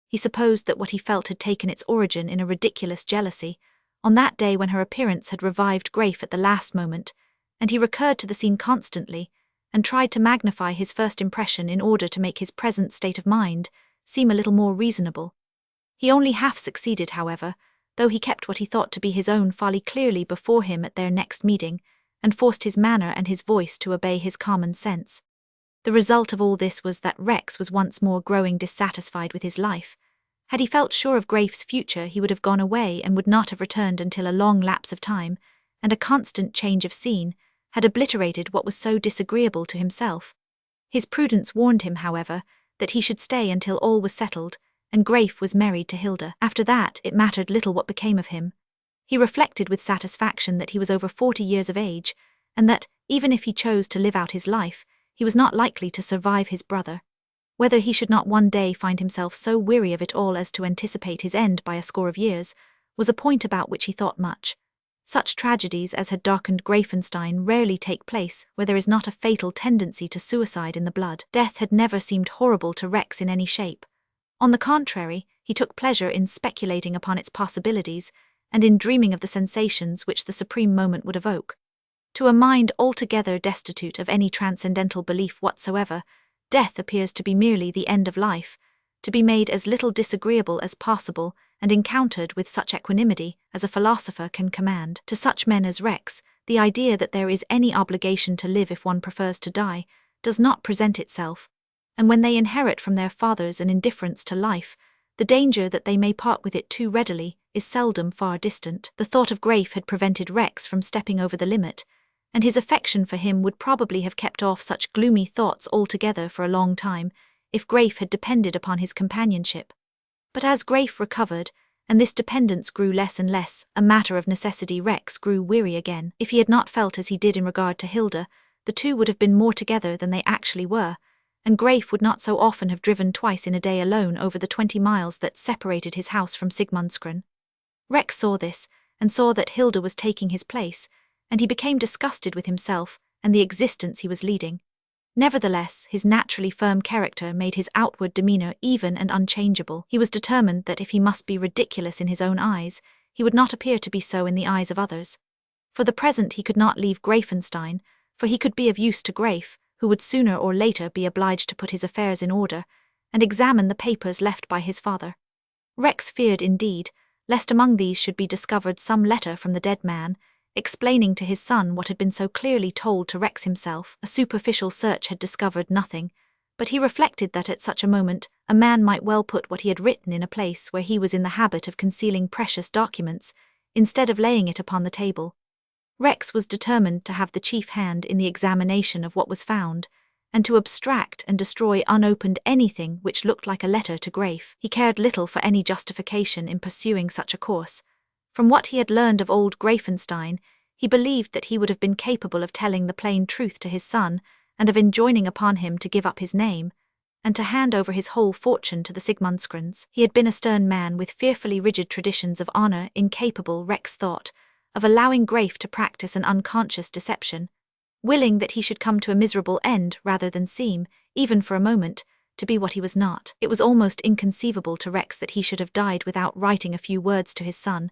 A: He supposed that what he felt had taken its origin in a ridiculous jealousy, on that day when her appearance had revived Graif at the last moment, and he recurred to the scene constantly, and tried to magnify his first impression in order to make his present state of mind seem a little more reasonable. He only half succeeded, however, though he kept what he thought to be his own folly clearly before him at their next meeting, and forced his manner and his voice to obey his common sense. The result of all this was that Rex was once more growing dissatisfied with his life. Had he felt sure of Graif's future, he would have gone away and would not have returned until a long lapse of time, and a constant change of scene, had obliterated what was so disagreeable to himself. His prudence warned him, however, that he should stay until all was settled, and Graif was married to Hilda. After that, it mattered little what became of him. He reflected with satisfaction that he was over 40 years of age, and that, even if he chose to live out his life, he was not likely to survive his brother. Whether he should not one day find himself so weary of it all as to anticipate his end by a score of years, was a point about which he thought much. Such tragedies as had darkened Greifenstein rarely take place where there is not a fatal tendency to suicide in the blood. Death had never seemed horrible to Rex in any shape. On the contrary, he took pleasure in speculating upon its possibilities, and in dreaming of the sensations which the supreme moment would evoke. To a mind altogether destitute of any transcendental belief whatsoever, death appears to be merely the end of life, to be made as little disagreeable as possible and encountered with such equanimity as a philosopher can command. To such men as Rex, the idea that there is any obligation to live if one prefers to die does not present itself, and when they inherit from their fathers an indifference to life, the danger that they may part with it too readily is seldom far distant. The thought of Graif had prevented Rex from stepping over the limit, and his affection for him would probably have kept off such gloomy thoughts altogether for a long time, if Graif had depended upon his companionship. But as Graif recovered, and this dependence grew less and less a matter of necessity, Rex grew weary again. If he had not felt as he did in regard to Hilda, the two would have been more together than they actually were, and Graif would not so often have driven twice in a day alone over the 20 miles that separated his house from Sigmundsgren. Rex saw this, and saw that Hilda was taking his place, and he became disgusted with himself and the existence he was leading. Nevertheless, his naturally firm character made his outward demeanour even and unchangeable. He was determined that if he must be ridiculous in his own eyes, he would not appear to be so in the eyes of others. For the present he could not leave Greifenstein, for he could be of use to Graif, who would sooner or later be obliged to put his affairs in order, and examine the papers left by his father. Rex feared, indeed, lest among these should be discovered some letter from the dead man, explaining to his son what had been so clearly told to Rex himself. A superficial search had discovered nothing, but he reflected that at such a moment a man might well put what he had written in a place where he was in the habit of concealing precious documents, instead of laying it upon the table. Rex was determined to have the chief hand in the examination of what was found, and to abstract and destroy unopened anything which looked like a letter to Graif. He cared little for any justification in pursuing such a course. From what he had learned of old Greifenstein, he believed that he would have been capable of telling the plain truth to his son, and of enjoining upon him to give up his name, and to hand over his whole fortune to the Sigmundsgrens. He had been a stern man with fearfully rigid traditions of honour, incapable, Rex thought, of allowing Graif to practice an unconscious deception, willing that he should come to a miserable end rather than seem, even for a moment, to be what he was not. It was almost inconceivable to Rex that he should have died without writing a few words to his son,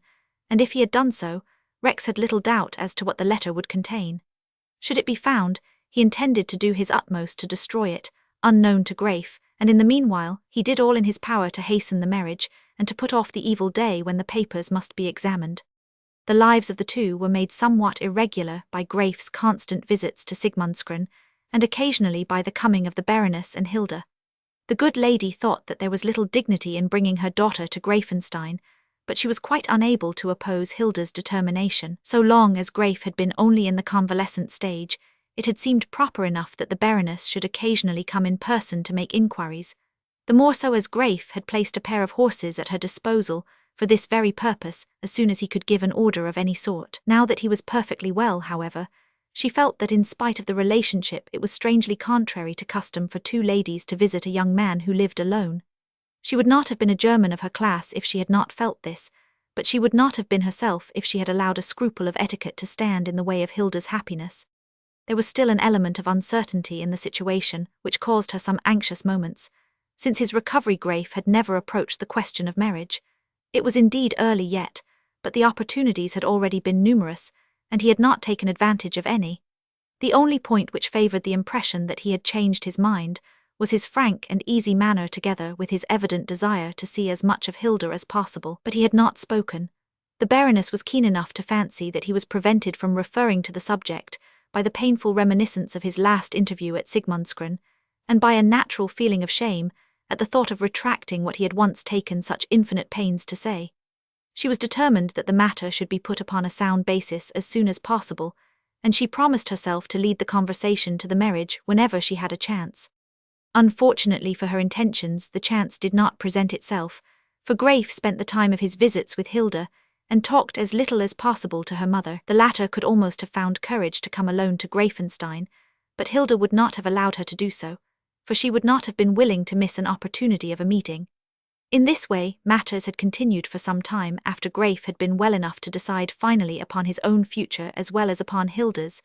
A: and if he had done so, Rex had little doubt as to what the letter would contain. Should it be found, he intended to do his utmost to destroy it, unknown to Graif, and in the meanwhile he did all in his power to hasten the marriage, and to put off the evil day when the papers must be examined. The lives of the two were made somewhat irregular by Graif's constant visits to Sigmundsgren, and occasionally by the coming of the Baroness and Hilda. The good lady thought that there was little dignity in bringing her daughter to Greifenstein, but she was quite unable to oppose Hilda's determination. So long as Graif had been only in the convalescent stage, it had seemed proper enough that the Baroness should occasionally come in person to make inquiries, the more so as Graif had placed a pair of horses at her disposal for this very purpose as soon as he could give an order of any sort. Now that he was perfectly well, however, she felt that in spite of the relationship it was strangely contrary to custom for two ladies to visit a young man who lived alone. She would not have been a German of her class if she had not felt this, but she would not have been herself if she had allowed a scruple of etiquette to stand in the way of Hilda's happiness. There was still an element of uncertainty in the situation, which caused her some anxious moments. Since his recovery, Graif had never approached the question of marriage. It was indeed early yet, but the opportunities had already been numerous, and he had not taken advantage of any. The only point which favoured the impression that he had changed his mind was his frank and easy manner, together with his evident desire to see as much of Hilda as possible. But he had not spoken. The Baroness was keen enough to fancy that he was prevented from referring to the subject by the painful reminiscence of his last interview at Sigmundsgren, and by a natural feeling of shame at the thought of retracting what he had once taken such infinite pains to say. She was determined that the matter should be put upon a sound basis as soon as possible, and she promised herself to lead the conversation to the marriage whenever she had a chance. Unfortunately for her intentions, the chance did not present itself, for Graif spent the time of his visits with Hilda, and talked as little as possible to her mother. The latter could almost have found courage to come alone to Greifenstein, but Hilda would not have allowed her to do so, for she would not have been willing to miss an opportunity of a meeting. In this way, matters had continued for some time after Graif had been well enough to decide finally upon his own future as well as upon Hilda's,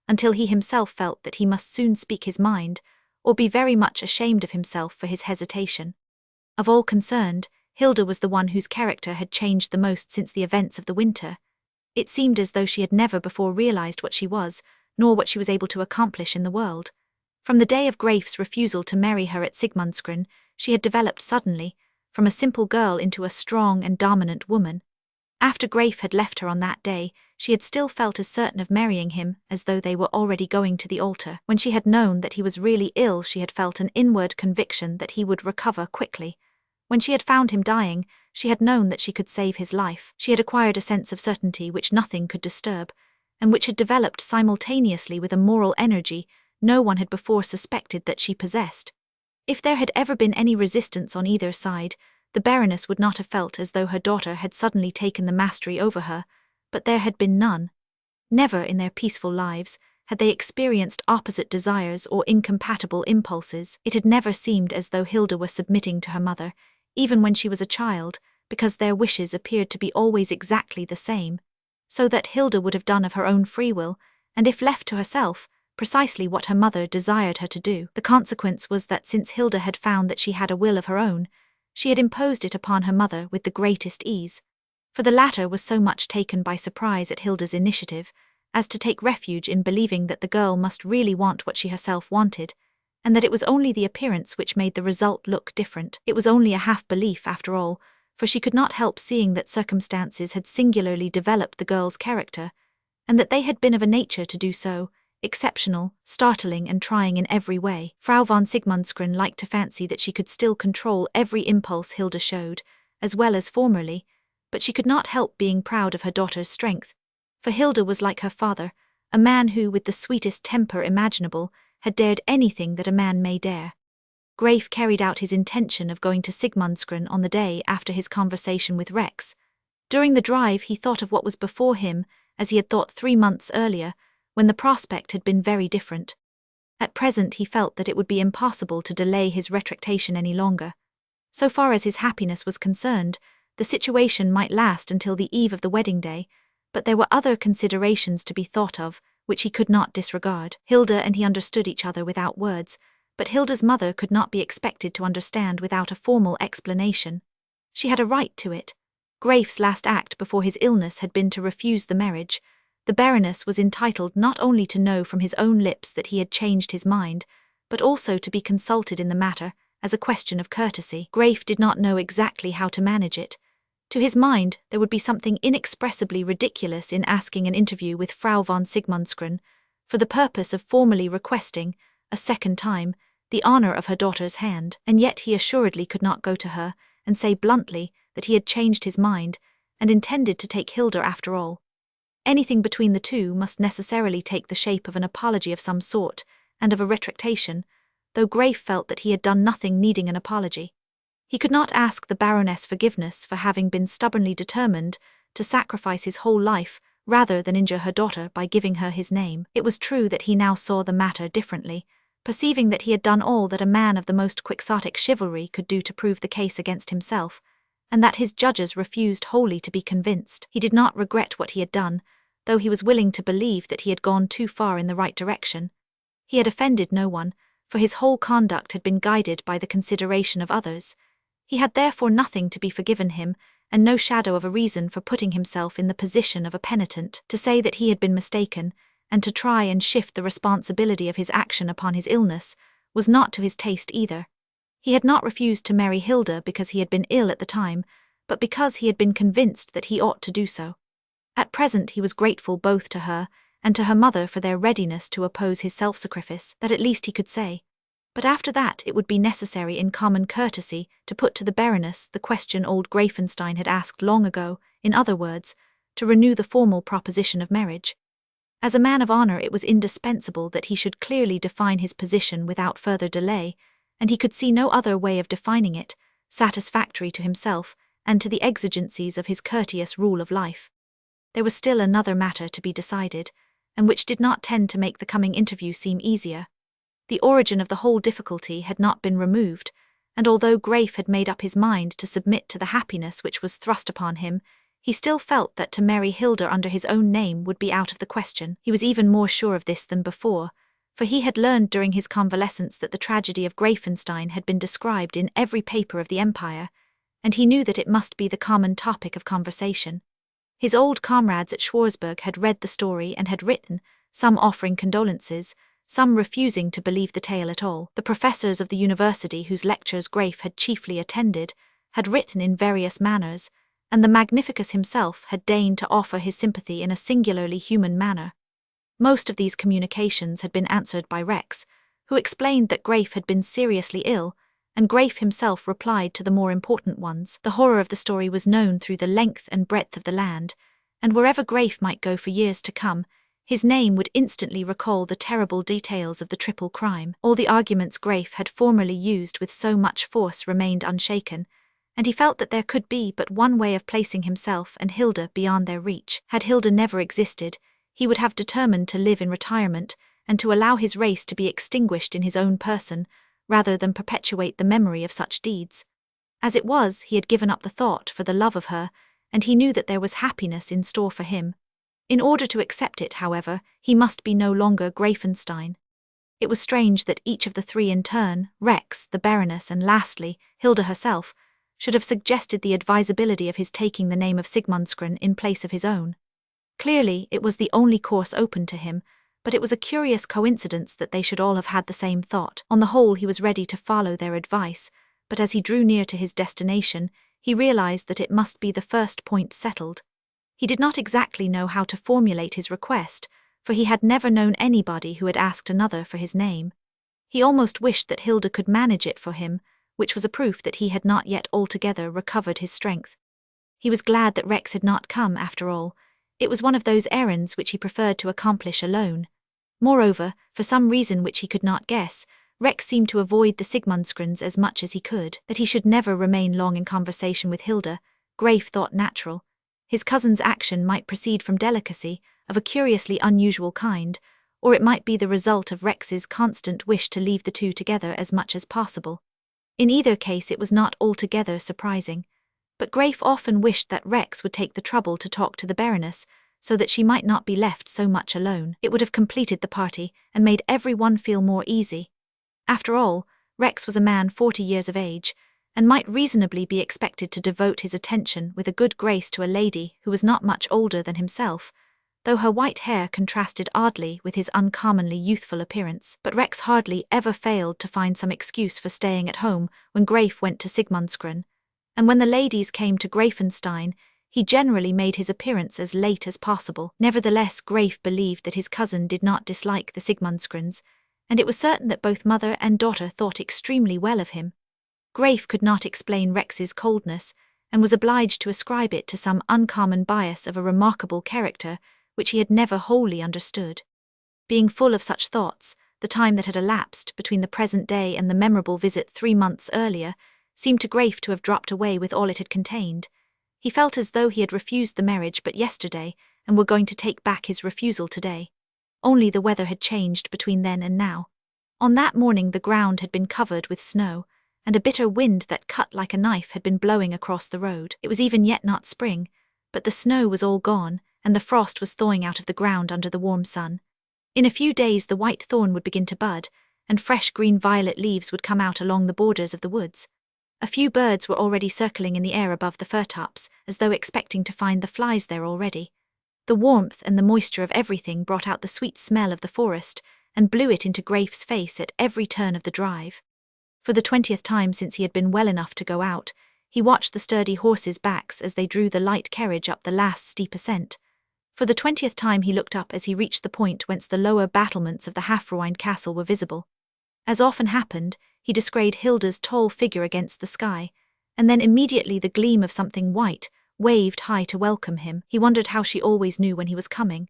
A: until he himself felt that he must soon speak his mind, or be very much ashamed of himself for his hesitation. Of all concerned, Hilda was the one whose character had changed the most since the events of the winter. It seemed as though she had never before realized what she was, nor what she was able to accomplish in the world. From the day of Graif's refusal to marry her at Sigmundsgren, she had developed suddenly, from a simple girl into a strong and dominant woman. After Graif had left her on that day, she had still felt as certain of marrying him as though they were already going to the altar. When she had known that he was really ill, she had felt an inward conviction that he would recover quickly. When she had found him dying, she had known that she could save his life. She had acquired a sense of certainty which nothing could disturb, and which had developed simultaneously with a moral energy no one had before suspected that she possessed. If there had ever been any resistance on either side, the Baroness would not have felt as though her daughter had suddenly taken the mastery over her, but there had been none. Never in their peaceful lives had they experienced opposite desires or incompatible impulses. It had never seemed as though Hilda were submitting to her mother, even when she was a child, because their wishes appeared to be always exactly the same, so that Hilda would have done of her own free will, and if left to herself, precisely what her mother desired her to do. The consequence was that since Hilda had found that she had a will of her own, she had imposed it upon her mother with the greatest ease, for the latter was so much taken by surprise at Hilda's initiative as to take refuge in believing that the girl must really want what she herself wanted, and that it was only the appearance which made the result look different. It was only a half-belief after all, for she could not help seeing that circumstances had singularly developed the girl's character, and that they had been of a nature to do so, exceptional, startling and trying in every way. Frau von Sigmundsgren liked to fancy that she could still control every impulse Hilda showed, as well as formerly, but she could not help being proud of her daughter's strength, for Hilda was like her father, a man who, with the sweetest temper imaginable, had dared anything that a man may dare. Graif carried out his intention of going to Sigmundsgren on the day after his conversation with Rex. During the drive he thought of what was before him, as he had thought 3 months earlier, when the prospect had been very different. At present he felt that it would be impossible to delay his retractation any longer. So far as his happiness was concerned, the situation might last until the eve of the wedding day, but there were other considerations to be thought of, which he could not disregard. Hilda and he understood each other without words, but Hilda's mother could not be expected to understand without a formal explanation. She had a right to it. Graif's last act before his illness had been to refuse the marriage. The Baroness was entitled not only to know from his own lips that he had changed his mind, but also to be consulted in the matter, as a question of courtesy. Graif did not know exactly how to manage it. To his mind, there would be something inexpressibly ridiculous in asking an interview with Frau von Sigmundsgren, for the purpose of formally requesting, a second time, the honour of her daughter's hand, and yet he assuredly could not go to her and say bluntly that he had changed his mind and intended to take Hilda after all. Anything between the two must necessarily take the shape of an apology of some sort, and of a retractation, though Graif felt that he had done nothing needing an apology. He could not ask the Baroness forgiveness for having been stubbornly determined to sacrifice his whole life rather than injure her daughter by giving her his name. It was true that he now saw the matter differently, perceiving that he had done all that a man of the most quixotic chivalry could do to prove the case against himself, and that his judges refused wholly to be convinced. He did not regret what he had done, though he was willing to believe that he had gone too far in the right direction. He had offended no one, for his whole conduct had been guided by the consideration of others. He had therefore nothing to be forgiven him, and no shadow of a reason for putting himself in the position of a penitent. To say that he had been mistaken, and to try and shift the responsibility of his action upon his illness, was not to his taste either. He had not refused to marry Hilda because he had been ill at the time, but because he had been convinced that he ought to do so. At present he was grateful both to her and to her mother for their readiness to oppose his self-sacrifice, that at least he could say. But after that it would be necessary in common courtesy to put to the Baroness the question old Greifenstein had asked long ago, in other words, to renew the formal proposition of marriage. As a man of honor it was indispensable that he should clearly define his position without further delay, and he could see no other way of defining it, satisfactory to himself and to the exigencies of his courteous rule of life. There was still another matter to be decided, and which did not tend to make the coming interview seem easier. The origin of the whole difficulty had not been removed, and although Graif had made up his mind to submit to the happiness which was thrust upon him, he still felt that to marry Hilda under his own name would be out of the question. He was even more sure of this than before, for he had learned during his convalescence that the tragedy of Greifenstein had been described in every paper of the empire, and he knew that it must be the common topic of conversation. His old comrades at Schwarzburg had read the story and had written, some offering condolences, some refusing to believe the tale at all. The professors of the university whose lectures Graif had chiefly attended had written in various manners, and the Magnificus himself had deigned to offer his sympathy in a singularly human manner. Most of these communications had been answered by Rex, who explained that Graif had been seriously ill, and Graif himself replied to the more important ones. The horror of the story was known through the length and breadth of the land, and wherever Graif might go for years to come, his name would instantly recall the terrible details of the triple crime. All the arguments Graif had formerly used with so much force remained unshaken, and he felt that there could be but one way of placing himself and Hilda beyond their reach. Had Hilda never existed, he would have determined to live in retirement and to allow his race to be extinguished in his own person, rather than perpetuate the memory of such deeds. As it was, he had given up the thought for the love of her, and he knew that there was happiness in store for him. In order to accept it, however, he must be no longer Greifenstein. It was strange that each of the three in turn, Rex, the Baroness, and lastly, Hilda herself, should have suggested the advisability of his taking the name of Sigmundsgren in place of his own. Clearly, it was the only course open to him, but it was a curious coincidence that they should all have had the same thought. On the whole, he was ready to follow their advice, but as he drew near to his destination, he realized that it must be the first point settled. He did not exactly know how to formulate his request, for he had never known anybody who had asked another for his name. He almost wished that Hilda could manage it for him, which was a proof that he had not yet altogether recovered his strength. He was glad that Rex had not come, after all. It was one of those errands which he preferred to accomplish alone. Moreover, for some reason which he could not guess, Rex seemed to avoid the Sigmundsgrens as much as he could. That he should never remain long in conversation with Hilda, Graif thought natural. His cousin's action might proceed from delicacy, of a curiously unusual kind, or it might be the result of Rex's constant wish to leave the two together as much as possible. In either case it was not altogether surprising, but Graif often wished that Rex would take the trouble to talk to the Baroness, so that she might not be left so much alone. It would have completed the party, and made everyone feel more easy. After all, Rex was a man 40 years of age, and might reasonably be expected to devote his attention with a good grace to a lady who was not much older than himself, though her white hair contrasted oddly with his uncommonly youthful appearance. But Rex hardly ever failed to find some excuse for staying at home when Graif went to Sigmundsgren, and when the ladies came to Greifenstein, he generally made his appearance as late as possible. Nevertheless, Graif believed that his cousin did not dislike the Sigmundsgrens, and it was certain that both mother and daughter thought extremely well of him. Graif could not explain Rex's coldness, and was obliged to ascribe it to some uncommon bias of a remarkable character which he had never wholly understood. Being full of such thoughts, the time that had elapsed between the present day and the memorable visit 3 months earlier seemed to Graif to have dropped away with all it had contained. He felt as though he had refused the marriage but yesterday, and were going to take back his refusal today. Only the weather had changed between then and now. On that morning the ground had been covered with snow, and a bitter wind that cut like a knife had been blowing across the road. It was even yet not spring, but the snow was all gone, and the frost was thawing out of the ground under the warm sun. In a few days the white thorn would begin to bud, and fresh green-violet leaves would come out along the borders of the woods. A few birds were already circling in the air above the fir tops, as though expecting to find the flies there already. The warmth and the moisture of everything brought out the sweet smell of the forest, and blew it into Greif's face at every turn of the drive. For the 20th time since he had been well enough to go out, he watched the sturdy horses' backs as they drew the light carriage up the last steep ascent. For the 20th time he looked up as he reached the point whence the lower battlements of the half-ruined castle were visible. As often happened, he descried Hilda's tall figure against the sky, and then immediately the gleam of something white waved high to welcome him. He wondered how she always knew when he was coming.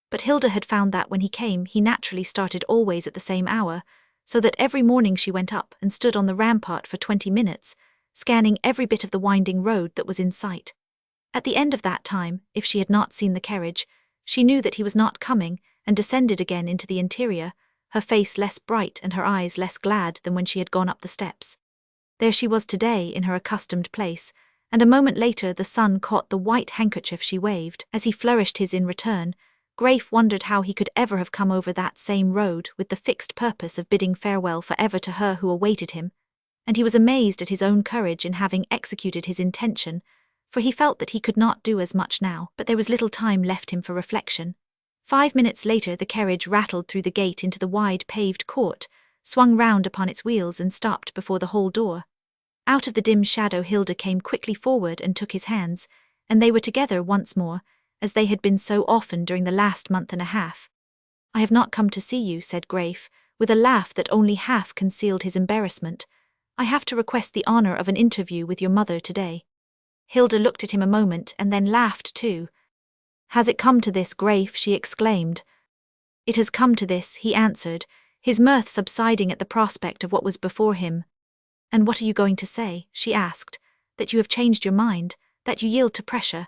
A: But Hilda had found that when he came he naturally started always at the same hour, so that every morning she went up and stood on the rampart for 20 minutes, scanning every bit of the winding road that was in sight. At the end of that time, if she had not seen the carriage, she knew that he was not coming, and descended again into the interior, her face less bright and her eyes less glad than when she had gone up the steps. There she was today in her accustomed place, and a moment later the sun caught the white handkerchief she waved. As he flourished his in return, Greif wondered how he could ever have come over that same road with the fixed purpose of bidding farewell forever to her who awaited him, and he was amazed at his own courage in having executed his intention, for he felt that he could not do as much now, but there was little time left him for reflection. 5 minutes later the carriage rattled through the gate into the wide paved court, swung round upon its wheels and stopped before the hall door. Out of the dim shadow Hilda came quickly forward and took his hands, and they were together once more, as they had been so often during the last month and a half. "I have not come to see you," said Greif, with a laugh that only half concealed his embarrassment. "I have to request the honor of an interview with your mother today." Hilda looked at him a moment and then laughed too. "Has it come to this, Greif?" she exclaimed. "It has come to this," he answered, his mirth subsiding at the prospect of what was before him. "And what are you going to say?" she asked. "That you have changed your mind, that you yield to pressure,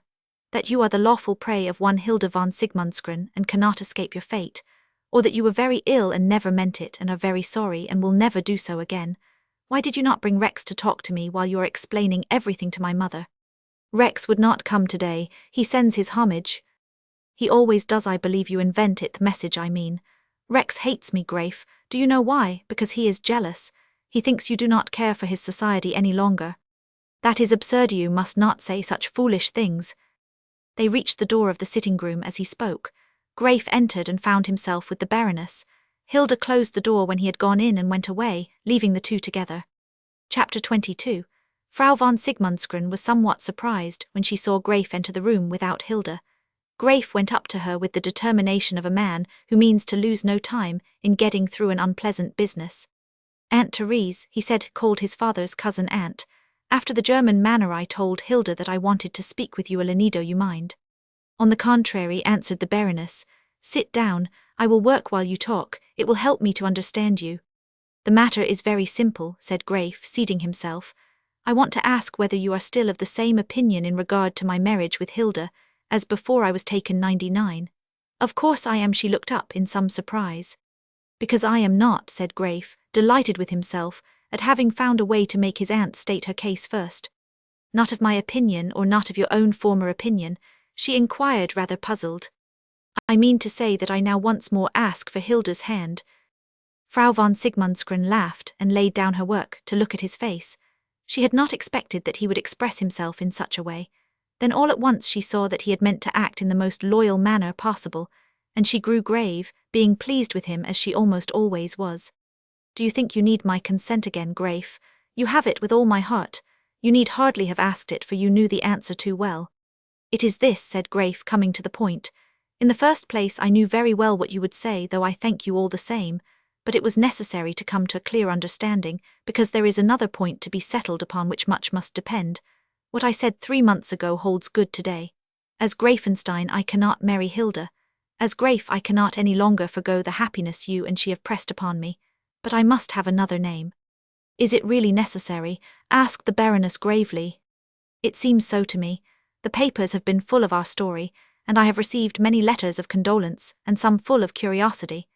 A: that you are the lawful prey of one Hilda von Sigmundsgren and cannot escape your fate, or that you were very ill and never meant it and are very sorry and will never do so again? Why did you not bring Rex to talk to me while you are explaining everything to my mother?" "Rex would not come today, he sends his homage." "He always does. I believe you invent it, the message I mean. Rex hates me, Greif. Do you know why? Because he is jealous. He thinks you do not care for his society any longer." "That is absurd. You must not say such foolish things." They reached the door of the sitting-room as he spoke. Greif entered and found himself with the Baroness. Hilda closed the door when he had gone in and went away, leaving the two together. Chapter 22. Frau von Sigmundsgren was somewhat surprised when she saw Greif enter the room without Hilda. Greif went up to her with the determination of a man who means to lose no time in getting through an unpleasant business. "Aunt Therese," he said, called his father's cousin aunt. "After the German manner I told Hilda that I wanted to speak with you a lenido, you mind?" "On the contrary," answered the Baroness. "Sit down, I will work while you talk, it will help me to understand you." "The matter is very simple," said Greif, seating himself. "I want to ask whether you are still of the same opinion in regard to my marriage with Hilda, as before I was taken 99. "Of course I am." She looked up in some surprise. "Because I am not," said Greif, delighted with himself at having found a way to make his aunt state her case first. "Not of my opinion, or not of your own former opinion?" she inquired, rather puzzled. "I mean to say that I now once more ask for Hilda's hand." Frau von Sigmundsgren laughed and laid down her work to look at his face. She had not expected that he would express himself in such a way. Then all at once she saw that he had meant to act in the most loyal manner possible, and she grew grave, being pleased with him as she almost always was. "Do you think you need my consent again, Greif? You have it with all my heart. You need hardly have asked it, for you knew the answer too well." "It is this," said Greif, coming to the point. "In the first place I knew very well what you would say, though I thank you all the same, but it was necessary to come to a clear understanding, because there is another point to be settled upon which much must depend. What I said 3 months ago holds good today. As Greifenstein I cannot marry Hilda. As Greif I cannot any longer forgo the happiness you and she have pressed upon me. But I must have another name." "Is it really necessary?" asked the Baroness gravely. "It seems so to me. The papers have been full of our story, and I have received many letters of condolence, and some full of curiosity.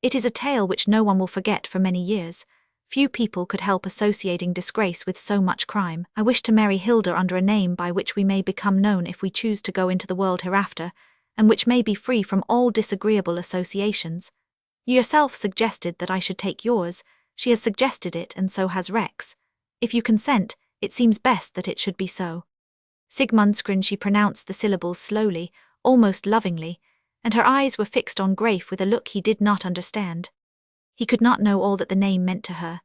A: It is a tale which no one will forget for many years. Few people could help associating disgrace with so much crime. I wish to marry Hilda under a name by which we may become known if we choose to go into the world hereafter, and which may be free from all disagreeable associations. You yourself suggested that I should take yours. She has suggested it, and so has Rex. If you consent, it seems best that it should be so. Sigmundsgren, she pronounced the syllables slowly, almost lovingly, and her eyes were fixed on Graif with a look he did not understand. He could not know all that the name meant to her.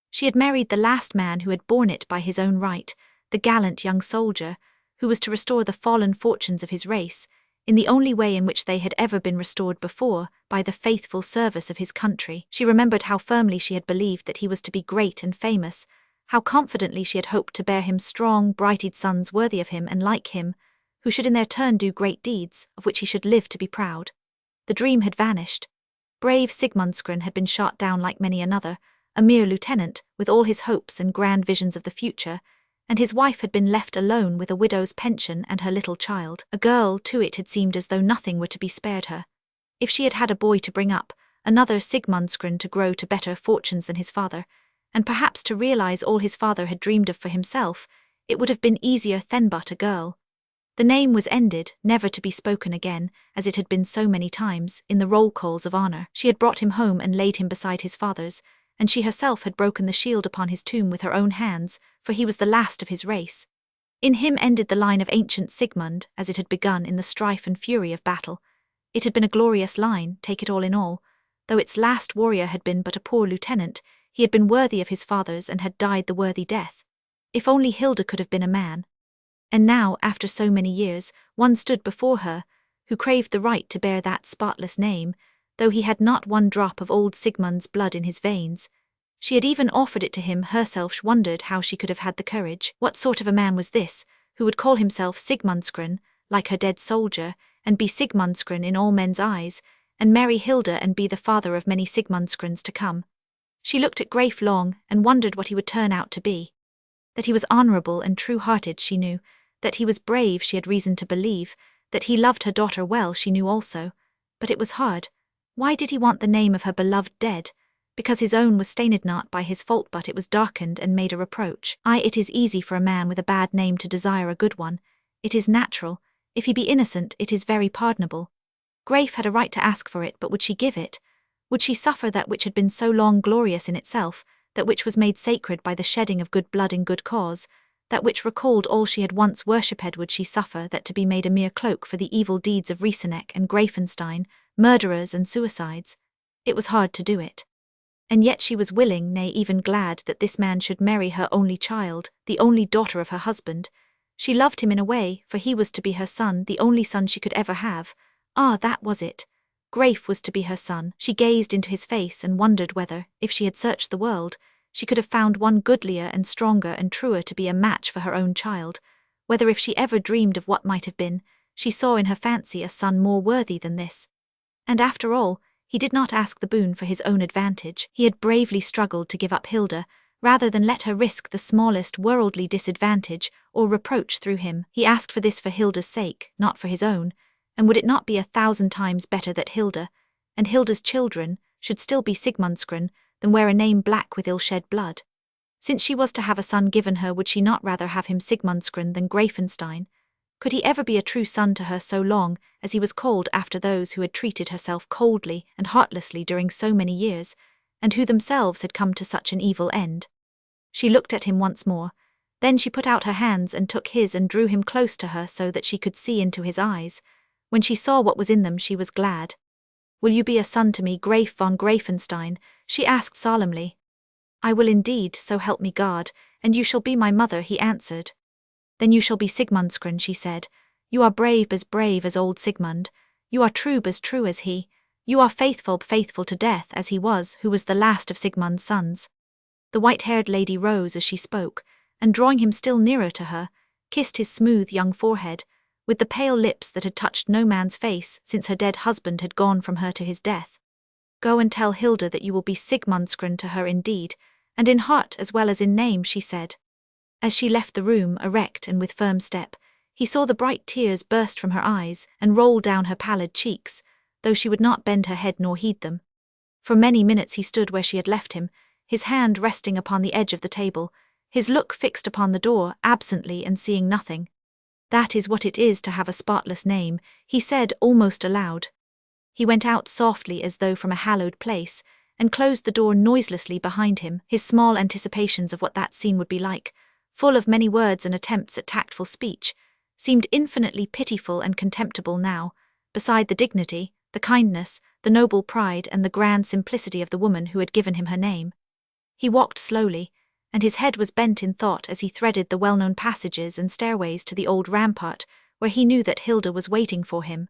A: She had married the last man who had borne it by his own right, the gallant young soldier, who was to restore the fallen fortunes of his race, in the only way in which they had ever been restored before, by the faithful service of his country. She remembered how firmly she had believed that he was to be great and famous, how confidently she had hoped to bear him strong, bright-eyed sons worthy of him and like him, who should in their turn do great deeds, of which he should live to be proud. The dream had vanished. Brave Sigmundsgren had been shot down like many another, a mere lieutenant, with all his hopes and grand visions of the future, and his wife had been left alone with a widow's pension and her little child. A girl, too, it had seemed as though nothing were to be spared her. If she had had a boy to bring up, another Sigmundsgren to grow to better fortunes than his father, and perhaps to realize all his father had dreamed of for himself, it would have been easier than but a girl. The name was ended, never to be spoken again, as it had been so many times, in the roll calls of honor. She had brought him home and laid him beside his father's, and she herself had broken the shield upon his tomb with her own hands, for he was the last of his race. In him ended the line of ancient Sigmund, as it had begun in the strife and fury of battle. It had been a glorious line, take it all in all. Though its last warrior had been but a poor lieutenant, he had been worthy of his father's and had died the worthy death. If only Hilda could have been a man. And now, after so many years, one stood before her, who craved the right to bear that spotless name, though he had not one drop of old Sigmund's blood in his veins. She had even offered it to him herself. She wondered how she could have had the courage. What sort of a man was this, who would call himself Sigmundsgren, like her dead soldier, and be Sigmundsgren in all men's eyes, and marry Hilda and be the father of many Sigmundsgrens to come? She looked at Graif long, and wondered what he would turn out to be. That he was honourable and true-hearted she knew, that he was brave she had reason to believe, that he loved her daughter well she knew also. But it was hard. Why did he want the name of her beloved dead? Because his own was stained not by his fault, but it was darkened and made a reproach. Aye, it is easy for a man with a bad name to desire a good one. It is natural. If he be innocent, it is very pardonable. Graif had a right to ask for it, but would she give it? Would she suffer that which had been so long glorious in itself, that which was made sacred by the shedding of good blood in good cause, that which recalled all she had once worshipped? Would she suffer that to be made a mere cloak for the evil deeds of Rieseneck and Greifenstein, murderers and suicides? It was hard to do it. And yet she was willing, nay, even glad, that this man should marry her only child, the only daughter of her husband. She loved him in a way, for he was to be her son, the only son she could ever have. Ah, that was it. Graif was to be her son. She gazed into his face and wondered whether, if she had searched the world, she could have found one goodlier and stronger and truer to be a match for her own child, whether if she ever dreamed of what might have been, she saw in her fancy a son more worthy than this. And after all, he did not ask the boon for his own advantage. He had bravely struggled to give up Hilda, rather than let her risk the smallest worldly disadvantage or reproach through him. He asked for this for Hilda's sake, not for his own, and would it not be 1,000 times better that Hilda, and Hilda's children, should still be Sigmundsgren, than wear a name black with ill-shed blood? Since she was to have a son given her, would she not rather have him Sigmundsgren than Greifenstein? Could he ever be a true son to her so long as he was called after those who had treated herself coldly and heartlessly during so many years, and who themselves had come to such an evil end? She looked at him once more. Then she put out her hands and took his and drew him close to her so that she could see into his eyes. When she saw what was in them, she was glad. "Will you be a son to me, Graif von Greifenstein?" she asked solemnly. "I will indeed, so help me God, and you shall be my mother," he answered. "Then you shall be Sigmundsgren," she said. "You are brave as old Sigmund. You are true as he. You are faithful to death as he was, who was the last of Sigmund's sons." The white-haired lady rose as she spoke, and drawing him still nearer to her, kissed his smooth young forehead, with the pale lips that had touched no man's face since her dead husband had gone from her to his death. "Go and tell Hilda that you will be Sigmundsgren to her indeed, and in heart as well as in name," she said. As she left the room, erect and with firm step, he saw the bright tears burst from her eyes and roll down her pallid cheeks, though she would not bend her head nor heed them. For many minutes he stood where she had left him, his hand resting upon the edge of the table, his look fixed upon the door, absently and seeing nothing. "That is what it is to have a spotless name," he said almost aloud. He went out softly as though from a hallowed place, and closed the door noiselessly behind him, his small anticipations of what that scene would be like, full of many words and attempts at tactful speech, seemed infinitely pitiful and contemptible now, beside the dignity, the kindness, the noble pride and the grand simplicity of the woman who had given him her name. He walked slowly, and his head was bent in thought as he threaded the well-known passages and stairways to the old rampart, where he knew that Hilda was waiting for him.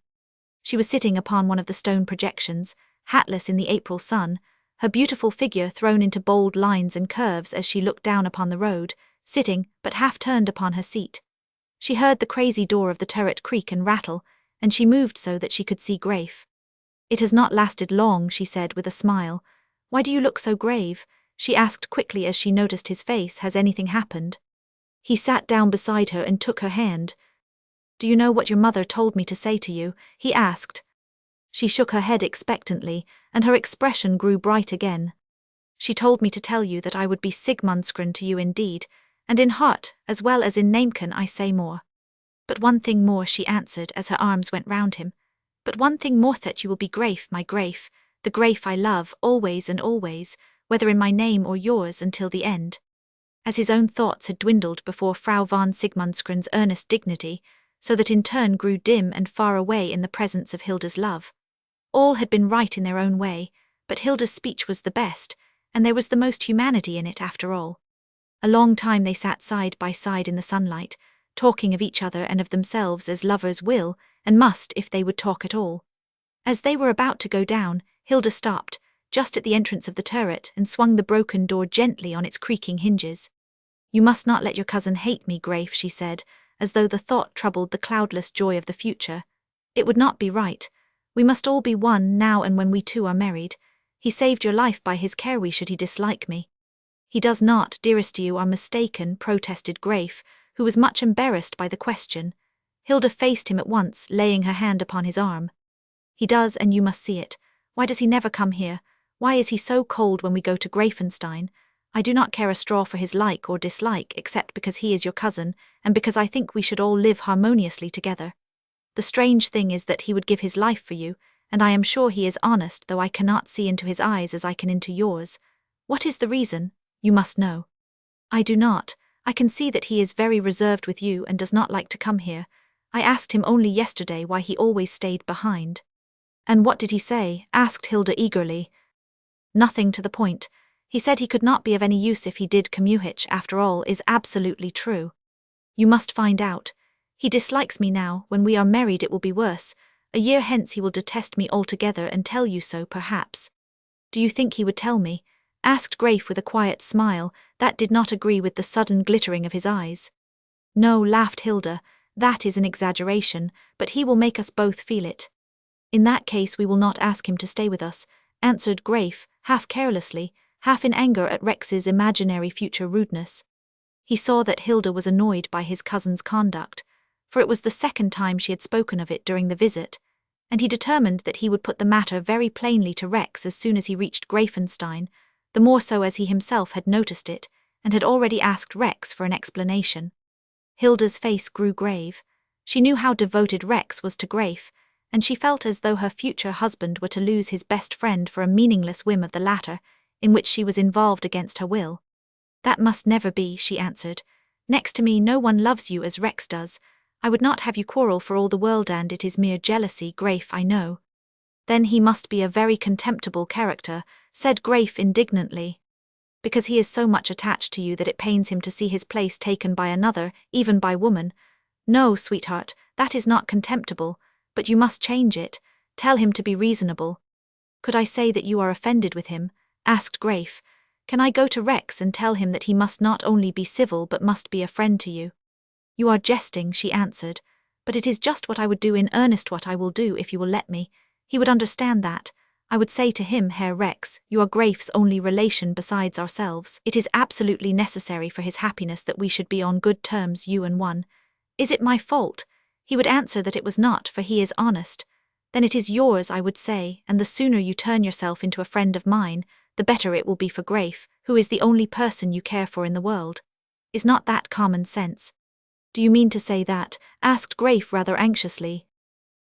A: She was sitting upon one of the stone projections, hatless in the April sun, her beautiful figure thrown into bold lines and curves as she looked down upon the road, sitting, but half-turned upon her seat. She heard the crazy door of the turret creak and rattle, and she moved so that she could see Graif. "It has not lasted long," she said with a smile. "Why do you look so grave?" she asked quickly as she noticed his face. "Has anything happened?" He sat down beside her and took her hand. "Do you know what your mother told me to say to you?" he asked. She shook her head expectantly, and her expression grew bright again. "She told me to tell you that I would be Sigmundskron to you indeed, and in heart as well as in name can I say more. But one thing more," she answered as her arms went round him. "But one thing more, that you will be Graif, my Graif, the Graif I love, always and always, whether in my name or yours, until the end." As his own thoughts had dwindled before Frau von Sigmundskron's earnest dignity, so that in turn grew dim and far away in the presence of Hilda's love. All had been right in their own way, but Hilda's speech was the best, and there was the most humanity in it after all. A long time they sat side by side in the sunlight, talking of each other and of themselves as lovers will, and must if they would talk at all. As they were about to go down, Hilda stopped, just at the entrance of the turret, and swung the broken door gently on its creaking hinges. "You must not let your cousin hate me, Graif," she said, as though the thought troubled the cloudless joy of the future. "It would not be right. We must all be one now and when we two are married. He saved your life by his care. Why should he dislike me?" "He does not, dearest, you are mistaken," protested Graif, who was much embarrassed by the question. Hilda faced him at once, laying her hand upon his arm. "He does, and you must see it. Why does he never come here? Why is he so cold when we go to Greifenstein? I do not care a straw for his like or dislike, except because he is your cousin, and because I think we should all live harmoniously together. The strange thing is that he would give his life for you, and I am sure he is honest, though I cannot see into his eyes as I can into yours. What is the reason? You must know." "I do not. I can see that he is very reserved with you and does not like to come here. I asked him only yesterday why he always stayed behind." "And what did he say?" asked Hilda eagerly. "Nothing to the point. He said he could not be of any use if he did come. Which, after all, is absolutely true. You must find out. He dislikes me now. When we are married it will be worse. A year hence he will detest me altogether and tell you so, perhaps." "Do you think he would tell me?" asked Graif with a quiet smile that did not agree with the sudden glittering of his eyes. "No," laughed Hilda, "that is an exaggeration, but he will make us both feel it." "In that case we will not ask him to stay with us," answered Graif, half carelessly, half in anger at Rex's imaginary future rudeness. He saw that Hilda was annoyed by his cousin's conduct, for it was the second time she had spoken of it during the visit, and he determined that he would put the matter very plainly to Rex as soon as he reached Greifenstein, the more so as he himself had noticed it, and had already asked Rex for an explanation. Hilda's face grew grave. She knew how devoted Rex was to Graif, and she felt as though her future husband were to lose his best friend for a meaningless whim of the latter, in which she was involved against her will. "That must never be," she answered. "Next to me no one loves you as Rex does. I would not have you quarrel for all the world, and it is mere jealousy, Graif, I know." "Then he must be a very contemptible character," said Graif indignantly. "Because he is so much attached to you that it pains him to see his place taken by another, even by woman. No, sweetheart, that is not contemptible, but you must change it. Tell him to be reasonable." "Could I say that you are offended with him?" asked Graif. "Can I go to Rex and tell him that he must not only be civil but must be a friend to you?" "You are jesting," she answered, "but it is just what I would do, in earnest what I will do, if you will let me. He would understand that. I would say to him, Herr Rex, you are Graif's only relation besides ourselves. It is absolutely necessary for his happiness that we should be on good terms, you and one. Is it my fault?" He would answer that it was not, for he is honest. "Then it is yours," I would say, "and the sooner you turn yourself into a friend of mine, the better it will be for Graif, who is the only person you care for in the world. Is not that common sense? Do you mean to say that? Asked Grafe rather anxiously.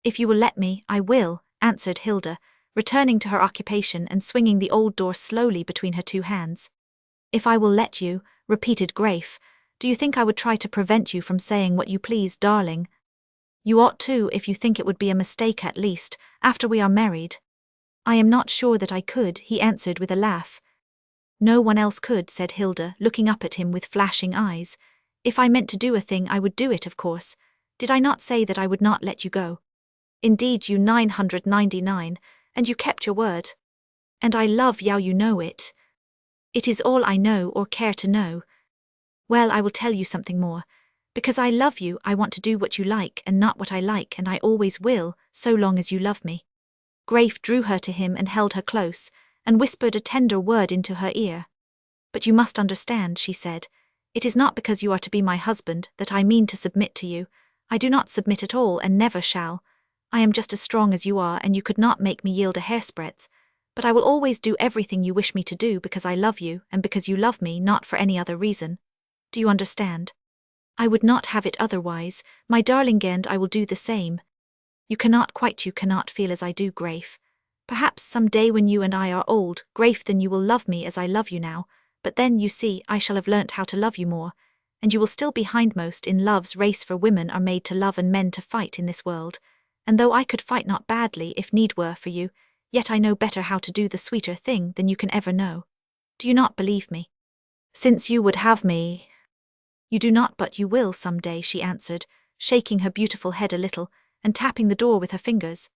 A: If you will let me, I will, answered Hilda, returning to her occupation and swinging the old door slowly between her two hands. If I will let you, repeated Grafe. Do you think I would try to prevent you from saying what you please, darling? You ought to, if you think it would be a mistake at least, after we are married. I am not sure that I could, he answered with a laugh. No one else could, said Hilda, looking up at him with flashing eyes. If I meant to do a thing I would do it, of course. Did I not say that I would not let you go? Indeed, you 999, and you kept your word. And I love you, you know it. It is all I know or care to know. Well, I will tell you something more. Because I love you, I want to do what you like and not what I like, and I always will, so long as you love me. Grafe drew her to him and held her close, and whispered a tender word into her ear. But you must understand, she said. It is not because you are to be my husband that I mean to submit to you. I do not submit at all and never shall. I am just as strong as you are, and you could not make me yield a hair's breadth. But I will always do everything you wish me to do because I love you and because you love me, not for any other reason. Do you understand? I would not have it otherwise, my darling, and I will do the same. You cannot feel as I do, Grafe. Perhaps some day when you and I are old, Grafe, then you will love me as I love you now, but then, you see, I shall have learnt how to love you more, and you will still be hindmost in love's race, for women are made to love and men to fight in this world, and though I could fight not badly if need were for you, yet I know better how to do the sweeter thing than you can ever know. Do you not believe me? Since you would have me. You do not, but you will some day, she answered, shaking her beautiful head a little, and tapping the door with her fingers.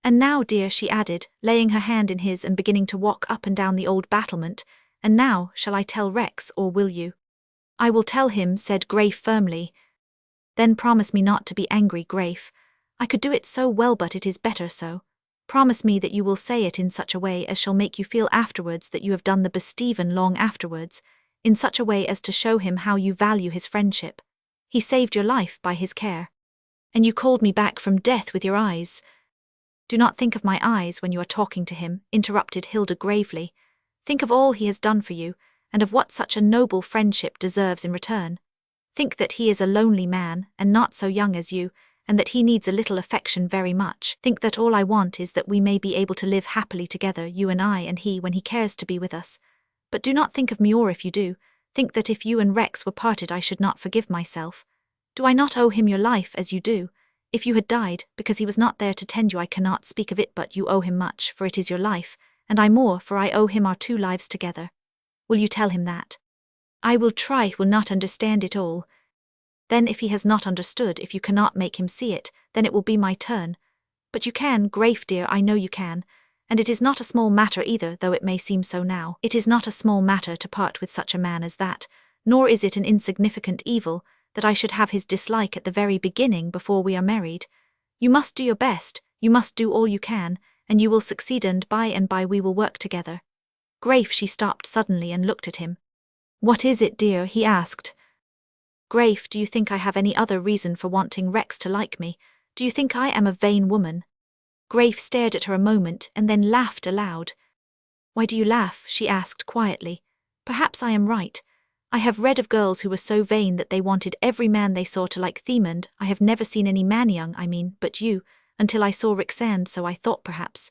A: And now, dear, she added, laying her hand in his and beginning to walk up and down the old battlement, and now, shall I tell Rex, or will you? I will tell him, said Grafe firmly. Then promise me not to be angry, Grafe. I could do it so well, but it is better so. Promise me that you will say it in such a way as shall make you feel afterwards that you have done the best even long afterwards, in such a way as to show him how you value his friendship. He saved your life by his care. And you called me back from death with your eyes. Do not think of my eyes when you are talking to him, interrupted Hilda gravely. Think of all he has done for you, and of what such a noble friendship deserves in return. Think that he is a lonely man, and not so young as you, and that he needs a little affection very much. Think that all I want is that we may be able to live happily together, you and I and he, when he cares to be with us. But do not think of me, or if you do, think that if you and Rex were parted I should not forgive myself. Do I not owe him your life as you do? If you had died, because he was not there to tend you, I cannot speak of it, but you owe him much, for it is your life, and I more, for I owe him our 2 lives together. Will you tell him that? I will try. He will not understand it all. Then if he has not understood, if you cannot make him see it, then it will be my turn. But you can, Grafe dear, I know you can, and it is not a small matter either, though it may seem so now. It is not a small matter to part with such a man as that, nor is it an insignificant evil, that I should have his dislike at the very beginning before we are married. You must do your best, you must do all you can, and you will succeed, and by we will work together. Grafe, she stopped suddenly and looked at him. What is it, dear? He asked. Grafe, do you think I have any other reason for wanting Rex to like me? Do you think I am a vain woman? Grafe stared at her a moment and then laughed aloud. Why do you laugh? She asked quietly. Perhaps I am right. I have read of girls who were so vain that they wanted every man they saw to like them, and I have never seen any man young, but you, until I saw Rixand, so I thought perhaps.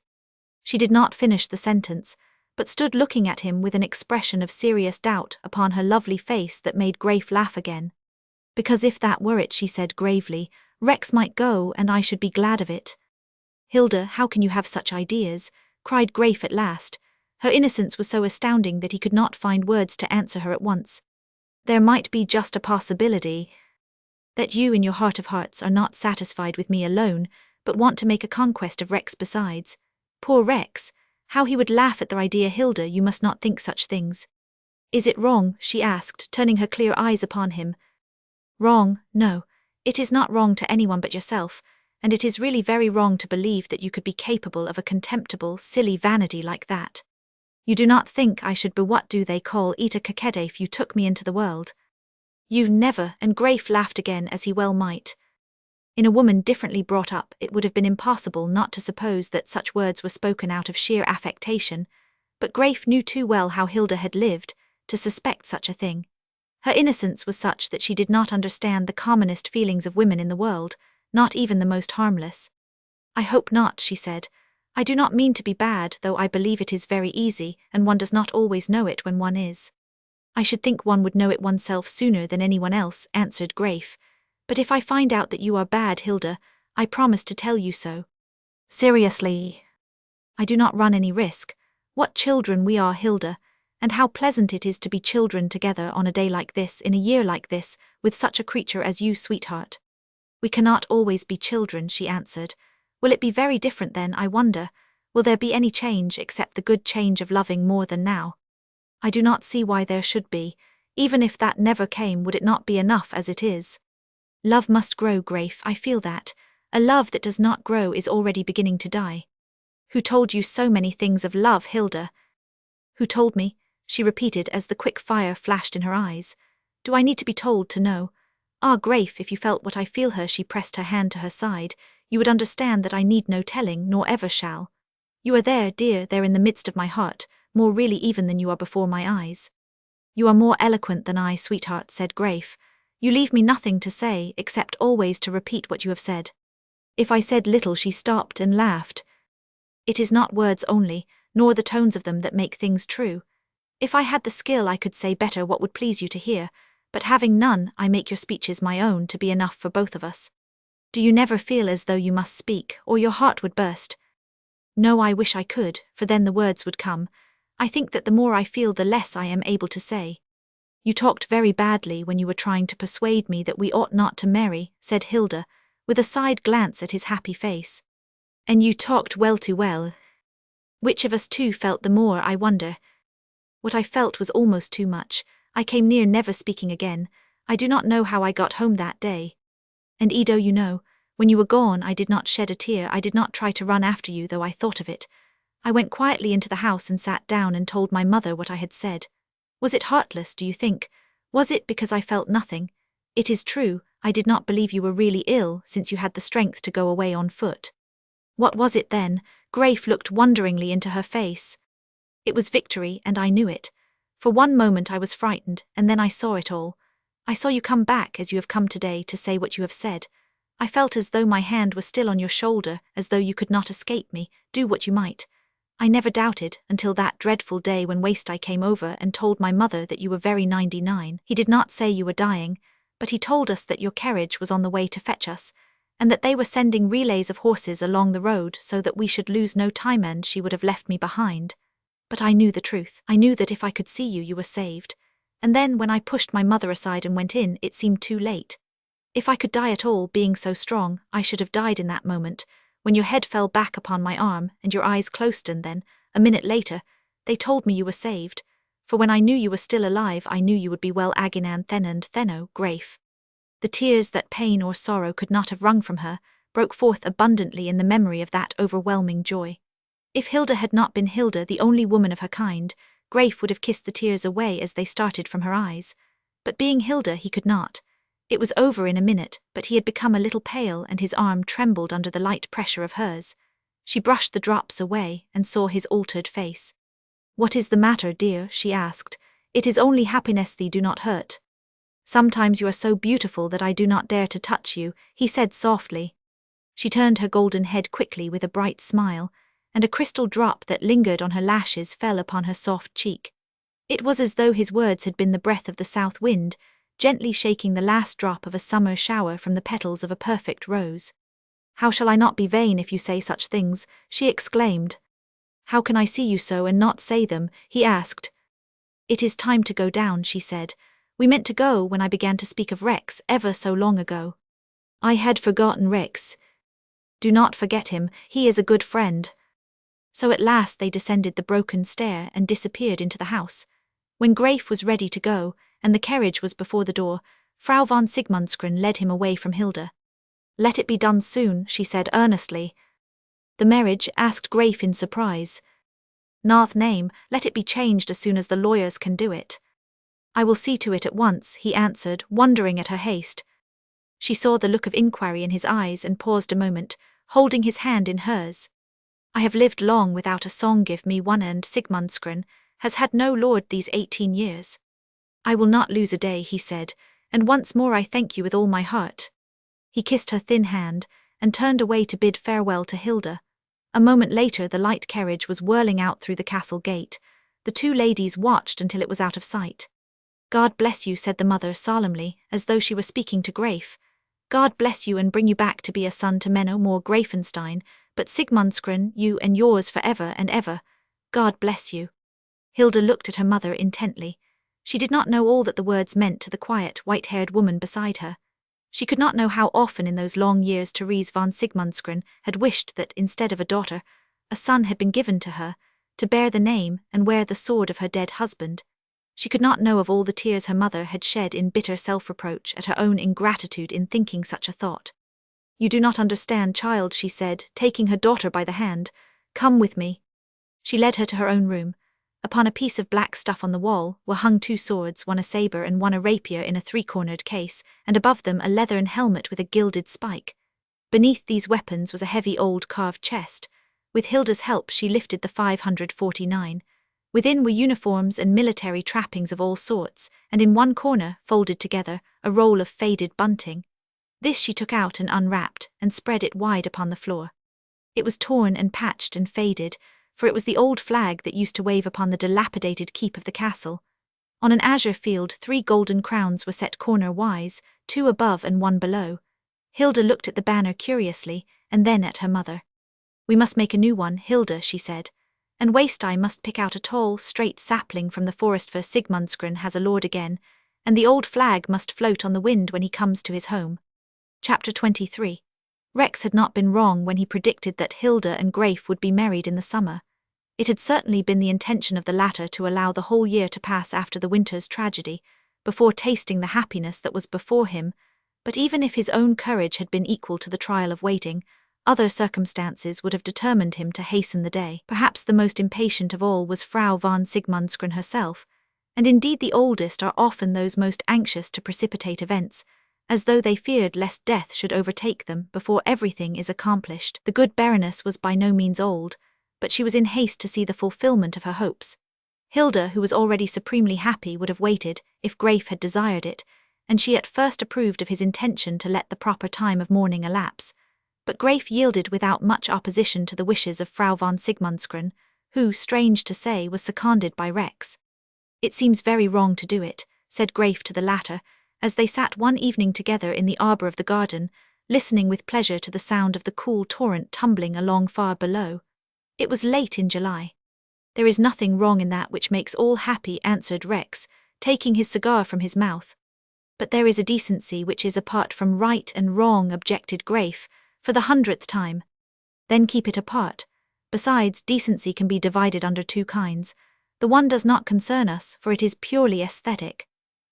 A: She did not finish the sentence, but stood looking at him with an expression of serious doubt upon her lovely face that made Grafe laugh again. Because if that were it, she said gravely, Rex might go, and I should be glad of it. Hilda, how can you have such ideas? Cried Grafe at last. Her innocence was so astounding that he could not find words to answer her at once. There might be just a possibility that you in your heart of hearts are not satisfied with me alone, but want to make a conquest of Rex besides. Poor Rex, how he would laugh at the idea. Hilda, you must not think such things. Is it wrong? She asked, turning her clear eyes upon him. Wrong? No, it is not wrong to anyone but yourself, and it is really very wrong to believe that you could be capable of a contemptible, silly vanity like that. You do not think I should be what do they call eat a coquette if you took me into the world? You never, and Grafe laughed again as he well might. In a woman differently brought up, it would have been impossible not to suppose that such words were spoken out of sheer affectation, but Grafe knew too well how Hilda had lived, to suspect such a thing. Her innocence was such that she did not understand the commonest feelings of women in the world, not even the most harmless. "I hope not," she said. "I do not mean to be bad, though I believe it is very easy, and one does not always know it when one is." "I should think one would know it oneself sooner than anyone else," answered Grafe. "But if I find out that you are bad, Hilda, I promise to tell you so." "Seriously?" "I do not run any risk. What children we are, Hilda, and how pleasant it is to be children together on a day like this, in a year like this, with such a creature as you, sweetheart." "We cannot always be children," she answered. "Will it be very different then, I wonder? Will there be any change except the good change of loving more than now?" "I do not see why there should be. Even if that never came, would it not be enough as it is?" "Love must grow, Grafe, I feel that. A love that does not grow is already beginning to die." "Who told you so many things of love, Hilda?" "Who told me?" she repeated as the quick fire flashed in her eyes. "Do I need to be told to know? Ah, Grafe, if you felt what I feel," she pressed her hand to her side, "you would understand that I need no telling, nor ever shall. You are there, dear, there in the midst of my heart, more really even than you are before my eyes." "You are more eloquent than I, sweetheart," said Grafe. "You leave me nothing to say, except always to repeat what you have said." If I said little, she stopped and laughed. "It is not words only, nor the tones of them that make things true. If I had the skill, I could say better what would please you to hear, but having none, I make your speeches my own to be enough for both of us. Do you never feel as though you must speak, or your heart would burst?" "No, I wish I could, for then the words would come. I think that the more I feel, the less I am able to say." "You talked very badly when you were trying to persuade me that we ought not to marry," said Hilda, with a side glance at his happy face. "And you talked well too well. Which of us two felt the more, I wonder? What I felt was almost too much. I came near never speaking again. I do not know how I got home that day. And Edo, you know, when you were gone, I did not shed a tear. I did not try to run after you, though I thought of it. I went quietly into the house and sat down and told my mother what I had said. Was it heartless, do you think? Was it because I felt nothing? It is true, I did not believe you were really ill, since you had the strength to go away on foot." "What was it then?" Grafe looked wonderingly into her face. "It was victory, and I knew it. For one moment I was frightened, and then I saw it all. I saw you come back as you have come today to say what you have said. I felt as though my hand was still on your shoulder, as though you could not escape me, do what you might. I never doubted, until that dreadful day when Waste I came over and told my mother that you were very 99. He did not say you were dying, but he told us that your carriage was on the way to fetch us, and that they were sending relays of horses along the road so that we should lose no time, and she would have left me behind. But I knew the truth. I knew that if I could see you, you were saved. And then when I pushed my mother aside and went in, it seemed too late. If I could die at all, being so strong, I should have died in that moment, when your head fell back upon my arm and your eyes closed, and then, a minute later, they told me you were saved. For when I knew you were still alive, I knew you would be well aginan then and theno, Grafe." The tears that pain or sorrow could not have wrung from her broke forth abundantly in the memory of that overwhelming joy. If Hilda had not been Hilda, the only woman of her kind, Grafe would have kissed the tears away as they started from her eyes. But being Hilda, he could not. It was over in a minute, but he had become a little pale and his arm trembled under the light pressure of hers. She brushed the drops away and saw his altered face. "What is the matter, dear?" she asked. "It is only happiness thee do not hurt." "Sometimes you are so beautiful that I do not dare to touch you," he said softly. She turned her golden head quickly with a bright smile, and a crystal drop that lingered on her lashes fell upon her soft cheek. It was as though his words had been the breath of the south wind, gently shaking the last drop of a summer shower from the petals of a perfect rose. "How shall I not be vain if you say such things?" she exclaimed. "How can I see you so and not say them?" he asked. "It is time to go down," she said. "We meant to go when I began to speak of Rex ever so long ago." "I had forgotten Rex." "Do not forget him, he is a good friend." So at last they descended the broken stair and disappeared into the house. When Grafe was ready to go, and the carriage was before the door, Frau von Sigmundsgren led him away from Hilda. "Let it be done soon," she said earnestly. "The marriage?" asked Grafe in surprise. "Nath name, let it be changed as soon as the lawyers can do it." "I will see to it at once," he answered, wondering at her haste. She saw the look of inquiry in his eyes and paused a moment, holding his hand in hers. "I have lived long without a song. Give me one, and Sigmundsgren, has had no lord these 18 years. I will not lose a day, he said, and once more I thank you with all my heart. He kissed her thin hand, and turned away to bid farewell to Hilda. A moment later the light carriage was whirling out through the castle gate. The two ladies watched until it was out of sight. God bless you, said the mother solemnly, as though she were speaking to Graif. God bless you and bring you back to be a son to Menno more Greifenstein, but Sigmundskron, you and yours for ever and ever. God bless you. Hilda looked at her mother intently. She did not know all that the words meant to the quiet, white-haired woman beside her. She could not know how often in those long years Therese von Sigmundskron had wished that, instead of a daughter, a son had been given to her, to bear the name and wear the sword of her dead husband. She could not know of all the tears her mother had shed in bitter self-reproach at her own ingratitude in thinking such a thought. You do not understand, child, she said, taking her daughter by the hand. Come with me. She led her to her own room. Upon a piece of black stuff on the wall were hung two swords, one a sabre and one a rapier in a three-cornered case, and above them a leathern helmet with a gilded spike. Beneath these weapons was a heavy old carved chest. With Hilda's help she lifted the 549. Within were uniforms and military trappings of all sorts, and in one corner, folded together, a roll of faded bunting. This she took out and unwrapped, and spread it wide upon the floor. It was torn and patched and faded, for it was the old flag that used to wave upon the dilapidated keep of the castle. On an azure field 3 golden crowns were set corner-wise, 2 above and 1 below. Hilda looked at the banner curiously, and then at her mother. We must make a new one, Hilda, she said, and Waste-Eye must pick out a tall, straight sapling from the forest, for Sigmundskron has a lord again, and the old flag must float on the wind when he comes to his home. Chapter 23. Rex had not been wrong when he predicted that Hilda and Graif would be married in the summer. It had certainly been the intention of the latter to allow the whole year to pass after the winter's tragedy, before tasting the happiness that was before him, but even if his own courage had been equal to the trial of waiting, other circumstances would have determined him to hasten the day. Perhaps the most impatient of all was Frau von Sigmundskron herself, and indeed the oldest are often those most anxious to precipitate events, as though they feared lest death should overtake them before everything is accomplished. The good Baroness was by no means old, but she was in haste to see the fulfillment of her hopes. Hilda, who was already supremely happy, would have waited, if Graif had desired it, and she at first approved of his intention to let the proper time of mourning elapse. But Graif yielded without much opposition to the wishes of Frau von Sigmundskron, who, strange to say, was seconded by Rex. It seems very wrong to do it, said Graif to the latter, as they sat one evening together in the arbour of the garden, listening with pleasure to the sound of the cool torrent tumbling along far below. It was late in July. There is nothing wrong in that which makes all happy, answered Rex, taking his cigar from his mouth. But there is a decency which is apart from right and wrong, objected Graif, for the 100th time. Then keep it apart. Besides, decency can be divided under 2 kinds. The one does not concern us, for it is purely aesthetic.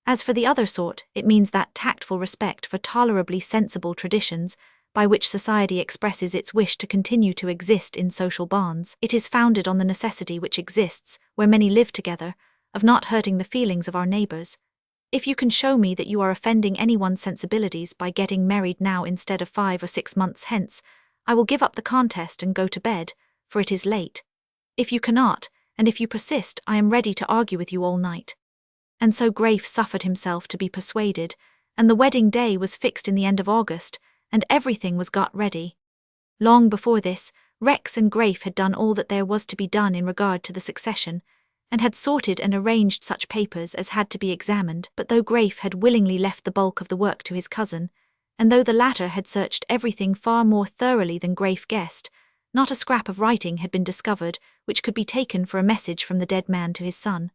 A: As for the other sort, it means that tactful respect for tolerably sensible traditions, by which society expresses its wish to continue to exist in social bonds. It is founded on the necessity which exists, where many live together, of not hurting the feelings of our neighbours. If you can show me that you are offending anyone's sensibilities by getting married now instead of 5 or 6 months hence, I will give up the contest and go to bed, for it is late. If you cannot, and if you persist, I am ready to argue with you all night. And so Graif suffered himself to be persuaded, and the wedding day was fixed in the end of August, and everything was got ready. Long before this, Rex and Graif had done all that there was to be done in regard to the succession, and had sorted and arranged such papers as had to be examined. But though Graif had willingly left the bulk of the work to his cousin, and though the latter had searched everything far more thoroughly than Graif guessed, not a scrap of writing had been discovered which could be taken for a message from the dead man to his son.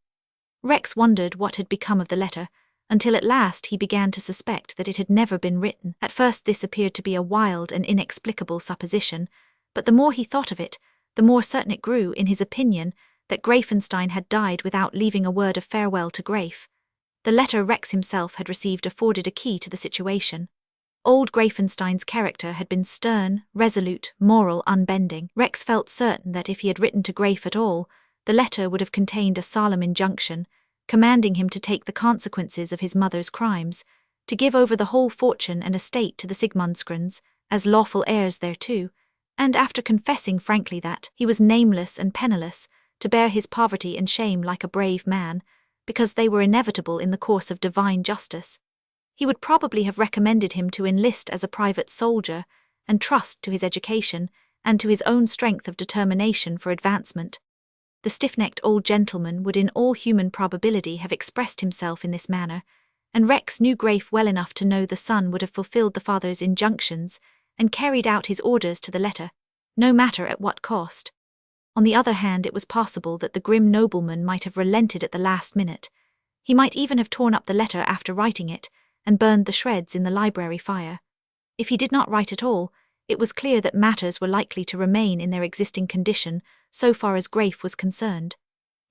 A: Rex wondered what had become of the letter, until at last he began to suspect that it had never been written. At first this appeared to be a wild and inexplicable supposition, but the more he thought of it, the more certain it grew, in his opinion, that Greifenstein had died without leaving a word of farewell to Graif. The letter Rex himself had received afforded a key to the situation. Old Greifenstein's character had been stern, resolute, moral, unbending. Rex felt certain that if he had written to Graif at all, the letter would have contained a solemn injunction, commanding him to take the consequences of his mother's crimes, to give over the whole fortune and estate to the Sigmundskrons, as lawful heirs thereto, and after confessing frankly that he was nameless and penniless, to bear his poverty and shame like a brave man, because they were inevitable in the course of divine justice. He would probably have recommended him to enlist as a private soldier and trust to his education and to his own strength of determination for advancement. The stiff-necked old gentleman would in all human probability have expressed himself in this manner, and Rex knew Graif well enough to know the son would have fulfilled the father's injunctions and carried out his orders to the letter, no matter at what cost. On the other hand, it was possible that the grim nobleman might have relented at the last minute. He might even have torn up the letter after writing it and burned the shreds in the library fire. If he did not write at all, it was clear that matters were likely to remain in their existing condition so far as Graif was concerned.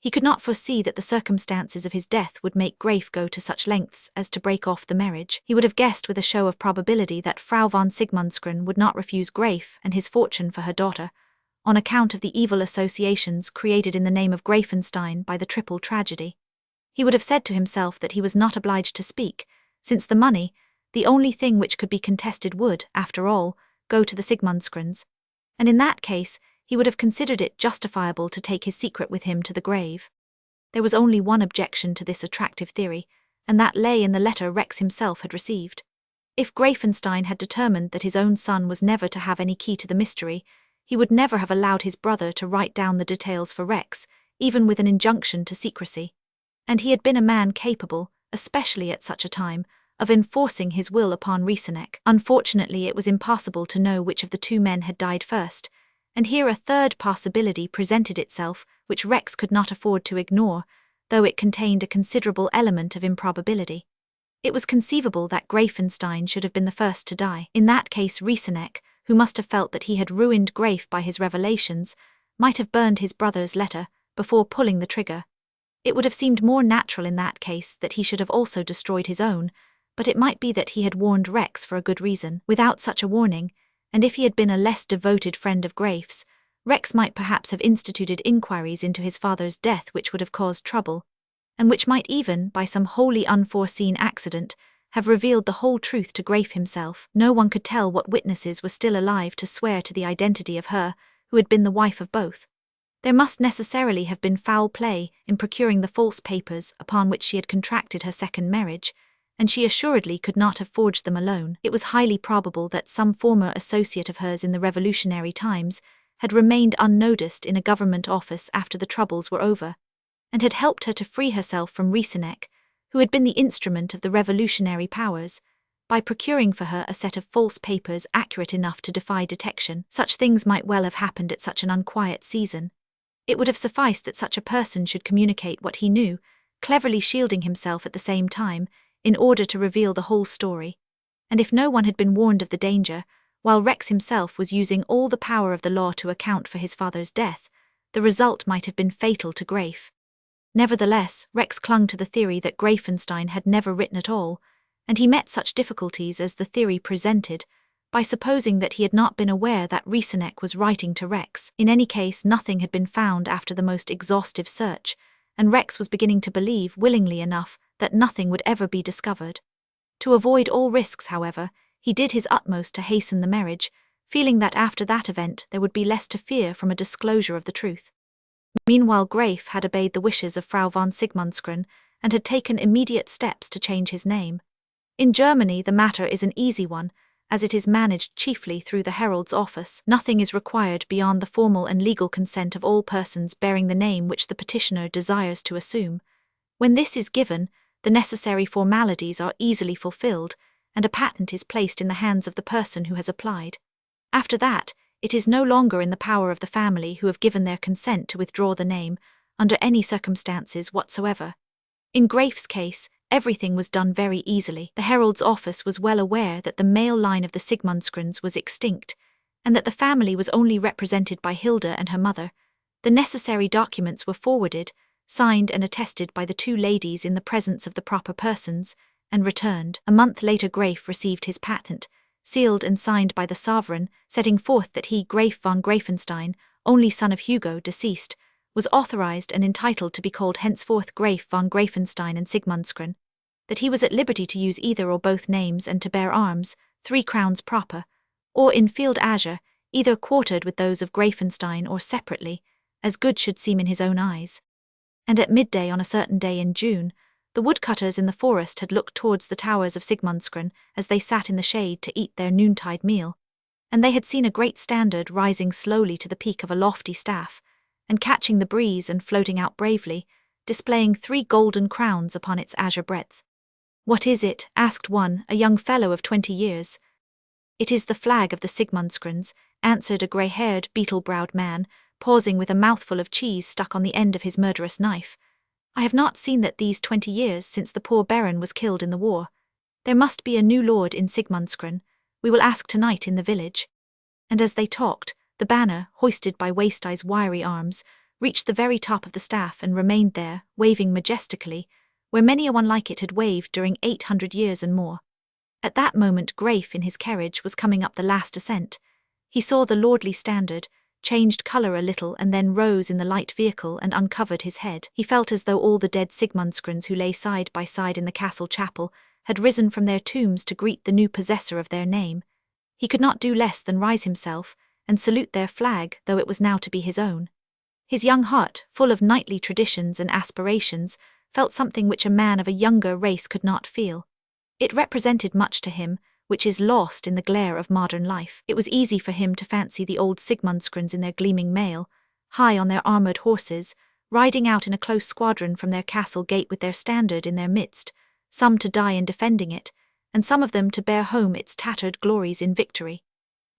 A: He could not foresee that the circumstances of his death would make Graif go to such lengths as to break off the marriage. He would have guessed with a show of probability that Frau von Sigmundsgren would not refuse Graif and his fortune for her daughter, on account of the evil associations created in the name of Greifenstein by the triple tragedy. He would have said to himself that he was not obliged to speak, since the money, the only thing which could be contested, would, after all, go to the Sigmundsgrens, and in that case he would have considered it justifiable to take his secret with him to the grave. There was only one objection to this attractive theory, and that lay in the letter Rex himself had received. If Greifenstein had determined that his own son was never to have any key to the mystery, he would never have allowed his brother to write down the details for Rex, even with an injunction to secrecy. And he had been a man capable, especially at such a time, of enforcing his will upon Rieseneck. Unfortunately, it was impossible to know which of the two men had died first, and here a third possibility presented itself which Rex could not afford to ignore, though it contained a considerable element of improbability. It was conceivable that Greifenstein should have been the first to die. In that case, Rieseneck, who must have felt that he had ruined Graif by his revelations, might have burned his brother's letter before pulling the trigger. It would have seemed more natural in that case that he should have also destroyed his own, but it might be that he had warned Rex for a good reason. Without such a warning, and if he had been a less devoted friend of Graif's, Rex might perhaps have instituted inquiries into his father's death which would have caused trouble, and which might even, by some wholly unforeseen accident, have revealed the whole truth to Graif himself. No one could tell what witnesses were still alive to swear to the identity of her who had been the wife of both. There must necessarily have been foul play in procuring the false papers upon which she had contracted her second marriage, and she assuredly could not have forged them alone. It was highly probable that some former associate of hers in the revolutionary times had remained unnoticed in a government office after the troubles were over, and had helped her to free herself from Rieseneck, who had been the instrument of the revolutionary powers, by procuring for her a set of false papers accurate enough to defy detection. Such things might well have happened at such an unquiet season. It would have sufficed that such a person should communicate what he knew, cleverly shielding himself at the same time, in order to reveal the whole story. And if no one had been warned of the danger, while Rex himself was using all the power of the law to account for his father's death, the result might have been fatal to Graif. Nevertheless, Rex clung to the theory that Greifenstein had never written at all, and he met such difficulties as the theory presented by supposing that he had not been aware that Rieseneck was writing to Rex. In any case, nothing had been found after the most exhaustive search, and Rex was beginning to believe, willingly enough, that nothing would ever be discovered. To avoid all risks, however, he did his utmost to hasten the marriage, feeling that after that event there would be less to fear from a disclosure of the truth. Meanwhile, Graif had obeyed the wishes of Frau von Sigmundsgren and had taken immediate steps to change his name. In Germany the matter is an easy one, as it is managed chiefly through the herald's office. Nothing is required beyond the formal and legal consent of all persons bearing the name which the petitioner desires to assume. When this is given, the necessary formalities are easily fulfilled, and a patent is placed in the hands of the person who has applied. After that, it is no longer in the power of the family who have given their consent to withdraw the name, under any circumstances whatsoever. In Graif's case, everything was done very easily. The herald's office was well aware that the male line of the Sigmundsgrens was extinct, and that the family was only represented by Hilda and her mother. The necessary documents were forwarded, signed and attested by the two ladies in the presence of the proper persons, and returned. A month later Graif received his patent, sealed and signed by the sovereign, setting forth that he, Graif von Greifenstein, only son of Hugo, deceased, was authorized and entitled to be called henceforth Graif von Greifenstein and Sigmundsgren, that he was at liberty to use either or both names and to bear arms, 3 crowns proper, or in field azure, either quartered with those of Greifenstein or separately, as good should seem in his own eyes. And at midday on a certain day in June, the woodcutters in the forest had looked towards the towers of Sigmundscran as they sat in the shade to eat their noontide meal, and they had seen a great standard rising slowly to the peak of a lofty staff, and catching the breeze and floating out bravely, displaying 3 golden crowns upon its azure breadth. "What is it?" asked one, a young fellow of 20 years. "It is the flag of the Sigmundscrans," answered a grey-haired, beetle-browed man, pausing with a mouthful of cheese stuck on the end of his murderous knife. "I have not seen that these 20 years since the poor Baron was killed in the war. There must be a new lord in Sigmundscran. We will ask tonight in the village." And as they talked, the banner, hoisted by Waystei's wiry arms, reached the very top of the staff and remained there, waving majestically, where many a one like it had waved during 800 years and more. At that moment Graif in his carriage was coming up the last ascent. He saw the lordly standard, changed colour a little and then rose in the light vehicle and uncovered his head. He felt as though all the dead Sigmundscrans who lay side by side in the castle chapel had risen from their tombs to greet the new possessor of their name. He could not do less than rise himself and salute their flag, though it was now to be his own. His young heart, full of knightly traditions and aspirations, felt something which a man of a younger race could not feel. It represented much to him, which is lost in the glare of modern life. It was easy for him to fancy the old Sigmundscrans in their gleaming mail, high on their armoured horses, riding out in a close squadron from their castle gate with their standard in their midst, some to die in defending it, and some of them to bear home its tattered glories in victory.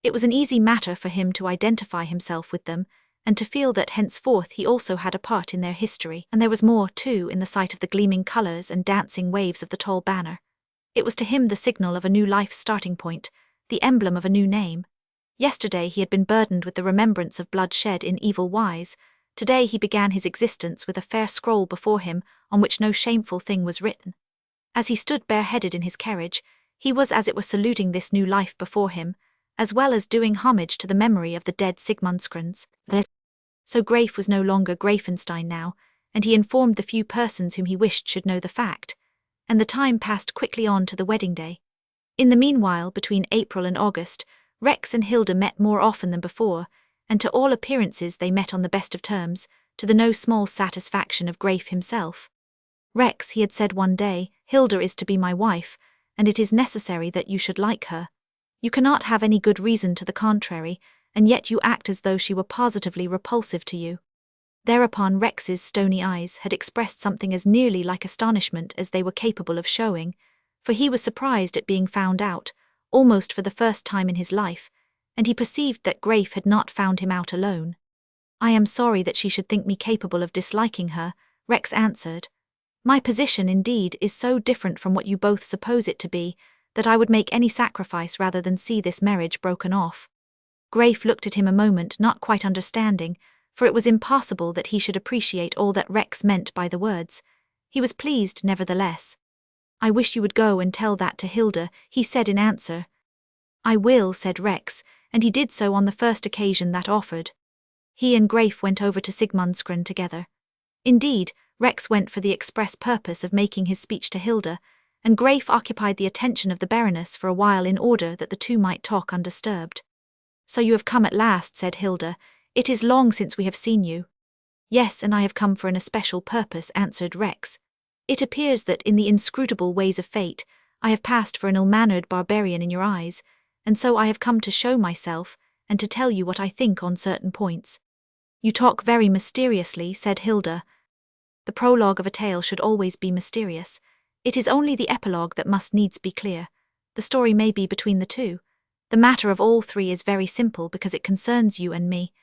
A: It was an easy matter for him to identify himself with them, and to feel that henceforth he also had a part in their history, and there was more, too, in the sight of the gleaming colours and dancing waves of the tall banner. It was to him the signal of a new life's starting point, the emblem of a new name. Yesterday he had been burdened with the remembrance of blood shed in evil wise. Today he began his existence with a fair scroll before him on which no shameful thing was written. As he stood bareheaded in his carriage, he was as it were saluting this new life before him, as well as doing homage to the memory of the dead Sigmundscrans. So Graif was no longer Greifenstein now, and he informed the few persons whom he wished should know the fact, and the time passed quickly on to the wedding day. In the meanwhile, between April and August, Rex and Hilda met more often than before, and to all appearances they met on the best of terms, to the no small satisfaction of Graif himself. "Rex," he had said one day, "Hilda is to be my wife, and it is necessary that you should like her. You cannot have any good reason to the contrary, and yet you act as though she were positively repulsive to you." Thereupon Rex's stony eyes had expressed something as nearly like astonishment as they were capable of showing, for he was surprised at being found out, almost for the first time in his life, and he perceived that Graif had not found him out alone. "I am sorry that she should think me capable of disliking her," Rex answered. "My position, indeed, is so different from what you both suppose it to be, that I would make any sacrifice rather than see this marriage broken off." Graif looked at him a moment, not quite understanding, for it was impossible that he should appreciate all that Rex meant by the words. He was pleased, nevertheless. "I wish you would go and tell that to Hilda," he said in answer. "I will," said Rex, and he did so on the first occasion that offered. He and Graif went over to Sigmundscran together. Indeed, Rex went for the express purpose of making his speech to Hilda, and Graif occupied the attention of the Baroness for a while in order that the two might talk undisturbed. "So you have come at last," said Hilda. "It is long since we have seen you." "Yes, and I have come for an especial purpose," answered Rex. "It appears that, in the inscrutable ways of fate, I have passed for an ill-mannered barbarian in your eyes, and so I have come to show myself, and to tell you what I think on certain points." "You talk very mysteriously," said Hilda. "The prologue of a tale should always be mysterious. It is only the epilogue that must needs be clear. The story may be between the two. The matter of all three is very simple because it concerns you and me.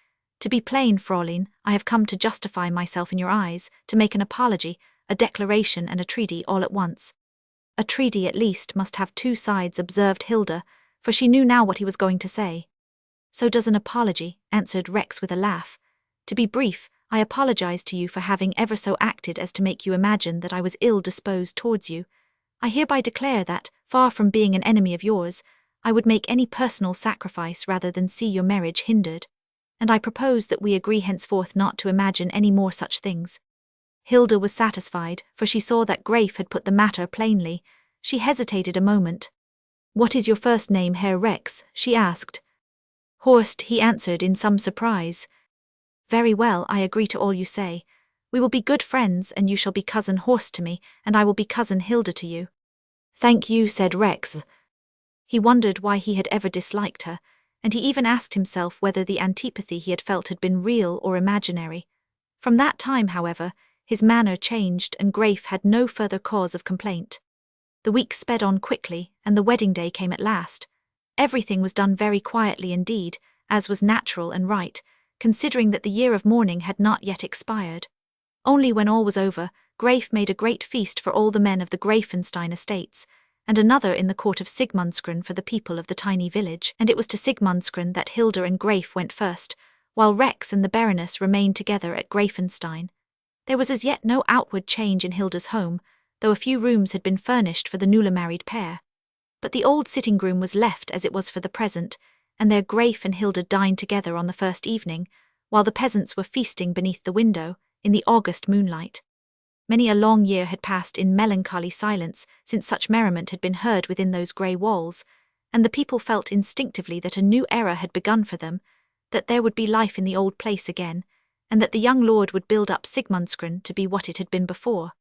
A: To be plain, Fraulein, I have come to justify myself in your eyes, to make an apology, a declaration and a treaty all at once." "A treaty, at least, must have two sides," observed Hilda, for she knew now what he was going to say. "So does an apology," answered Rex with a laugh. "To be brief, I apologize to you for having ever so acted as to make you imagine that I was ill-disposed towards you. I hereby declare that, far from being an enemy of yours, I would make any personal sacrifice rather than see your marriage hindered. And I propose that we agree henceforth not to imagine any more such things." Hilda was satisfied, for she saw that Graif had put the matter plainly. She hesitated a moment. "What is your first name, Herr Rex?" she asked. "Horst," he answered in some surprise. Very well, I agree to all you say. We will be good friends, and you shall be cousin Horst to me, and I will be cousin Hilda to you. Thank you, said Rex. He wondered why he had ever disliked her, and he even asked himself whether the antipathy he had felt had been real or imaginary. From that time, however, his manner changed and Grafe had no further cause of complaint. The weeks sped on quickly, and the wedding day came at last. Everything was done very quietly indeed, as was natural and right, considering that the year of mourning had not yet expired. Only when all was over, Grafe made a great feast for all the men of the Greifenstein estates, and another in the court of Sigmundsgren for the people of the tiny village, and it was to Sigmundsgren that Hilda and Grafe went first, while Rex and the Baroness remained together at Greifenstein. There was as yet no outward change in Hilda's home, though a few rooms had been furnished for the newly married pair. But the old sitting-room was left as it was for the present, and there Grafe and Hilda dined together on the first evening, while the peasants were feasting beneath the window, in the August moonlight. Many a long year had passed in melancholy silence since such merriment had been heard within those grey walls, and the people felt instinctively that a new era had begun for them, that there would be life in the old place again, and that the young lord would build up Sigmundsgren to be what it had been before.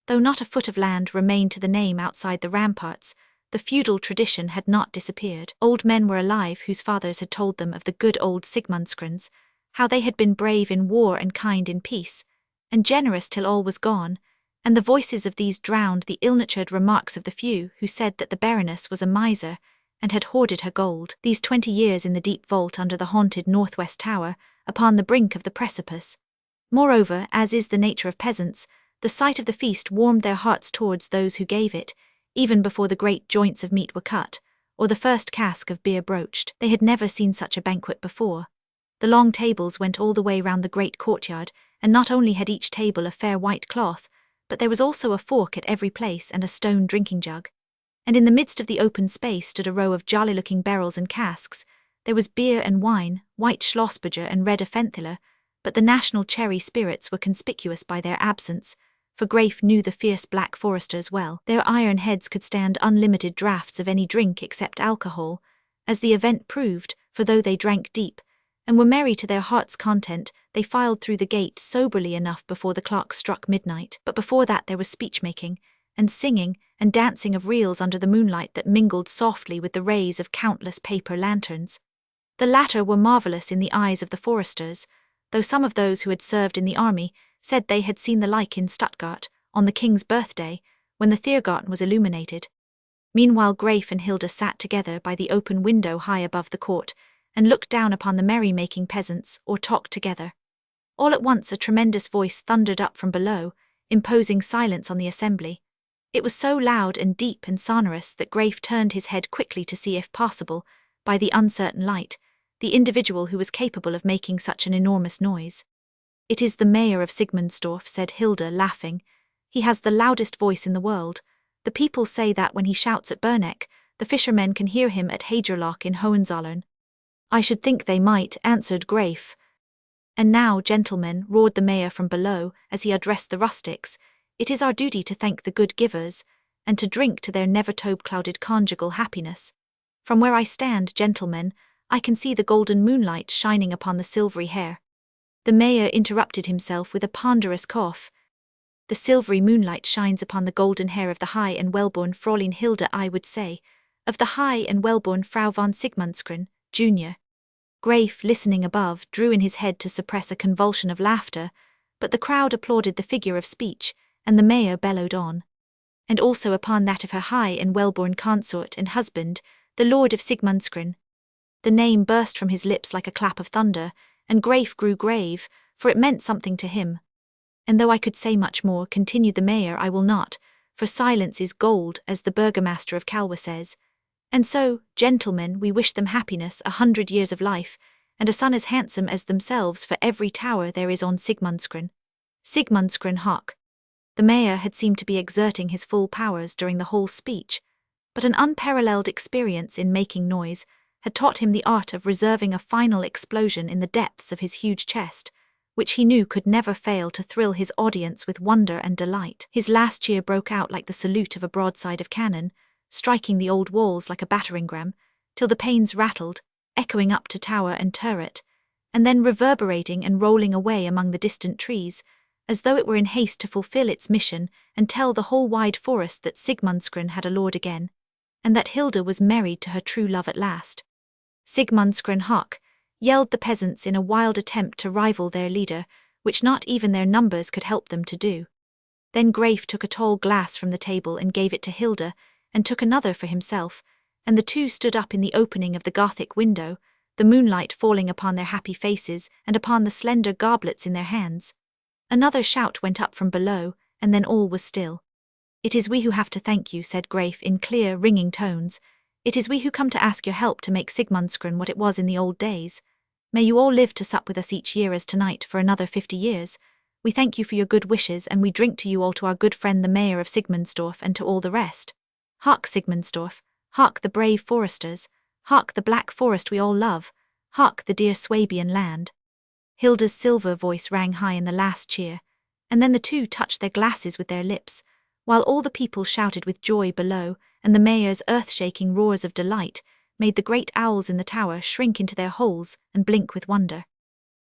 A: Though not a foot of land remained to the name outside the ramparts, the feudal tradition had not disappeared. Old men were alive whose fathers had told them of the good old Sigmundsgrens, how they had been brave in war and kind in peace, and generous till all was gone, and the voices of these drowned the ill-natured remarks of the few who said that the Baroness was a miser, and had hoarded her gold, these 20 years in the deep vault under the haunted northwest tower, upon the brink of the precipice. Moreover, as is the nature of peasants, the sight of the feast warmed their hearts towards those who gave it, even before the great joints of meat were cut, or the first cask of beer broached. They had never seen such a banquet before. The long tables went all the way round the great courtyard, and not only had each table a fair white cloth, but there was also a fork at every place and a stone drinking jug. And in the midst of the open space stood a row of jolly-looking barrels and casks. There was beer and wine, white Schlossberger and red Offenthaler, but the national cherry spirits were conspicuous by their absence, for Grafe knew the fierce Black Foresters well. Their iron heads could stand unlimited draughts of any drink except alcohol, as the event proved, for though they drank deep, and were merry to their heart's content, they filed through the gate soberly enough before the clock struck midnight. But before that there was speech-making, and singing, and dancing of reels under the moonlight that mingled softly with the rays of countless paper lanterns. The latter were marvellous in the eyes of the Foresters, though some of those who had served in the army said they had seen the like in Stuttgart, on the king's birthday, when the Thiergarten was illuminated. Meanwhile Grafe and Hilda sat together by the open window high above the court, and looked down upon the merry-making peasants, or talked together. All at once a tremendous voice thundered up from below, imposing silence on the assembly. It was so loud and deep and sonorous that Grafe turned his head quickly to see if possible, by the uncertain light, the individual who was capable of making such an enormous noise. "It is the mayor of Sigmundsdorf," said Hilda, laughing. "He has the loudest voice in the world. The people say that when he shouts at Berneck, the fishermen can hear him at Hagerloch in Hohenzollern." "I should think they might," answered Grafe. "And now, gentlemen," roared the mayor from below, as he addressed the rustics, "it is our duty to thank the good givers, and to drink to their never-tobe-clouded conjugal happiness. From where I stand, gentlemen, I can see the golden moonlight shining upon the silvery hair." The mayor interrupted himself with a ponderous cough. "The silvery moonlight shines upon the golden hair of the high and well-born Fräulein Hilda, I would say, of the high and well-born Frau von Sigmundsgren, Jr." Grafe, listening above, drew in his head to suppress a convulsion of laughter, but the crowd applauded the figure of speech, and the mayor bellowed on. "And also upon that of her high and well-born consort and husband, the Lord of Sigmundsgren." The name burst from his lips like a clap of thunder, and Grafe grew grave, for it meant something to him. "And though I could say much more," continued the mayor, "I will not, for silence is gold, as the burgomaster of Calwa says. And so, gentlemen, we wish them happiness, 100 years of life, and a son as handsome as themselves for every tower there is on Sigmundsgren. Sigmundsgren hoc." The mayor had seemed to be exerting his full powers during the whole speech, but an unparalleled experience in making noise had taught him the art of reserving a final explosion in the depths of his huge chest, which he knew could never fail to thrill his audience with wonder and delight. His last cheer broke out like the salute of a broadside of cannon, striking the old walls like a battering ram, till the panes rattled, echoing up to tower and turret, and then reverberating and rolling away among the distant trees, as though it were in haste to fulfill its mission and tell the whole wide forest that Sigmundskron had a lord again, and that Hilda was married to her true love at last. Sigmundskron hoch, yelled the peasants in a wild attempt to rival their leader, which not even their numbers could help them to do. Then Greif took a tall glass from the table and gave it to Hilda, and took another for himself, and the two stood up in the opening of the Gothic window, the moonlight falling upon their happy faces and upon the slender goblets in their hands. Another shout went up from below, and then all was still. "It is we who have to thank you," said Greif in clear, ringing tones. "It is we who come to ask your help to make Sigmundskron what it was in the old days. May you all live to sup with us each year as tonight for another 50 years. We thank you for your good wishes, and we drink to you all, to our good friend the mayor of Sigmundsdorf, and to all the rest. Hark, Sigmundsdorf, hark the brave foresters, hark the black forest we all love, hark the dear Swabian land." Hilda's silver voice rang high in the last cheer, and then the two touched their glasses with their lips, while all the people shouted with joy below, and the mayor's earth-shaking roars of delight made the great owls in the tower shrink into their holes and blink with wonder.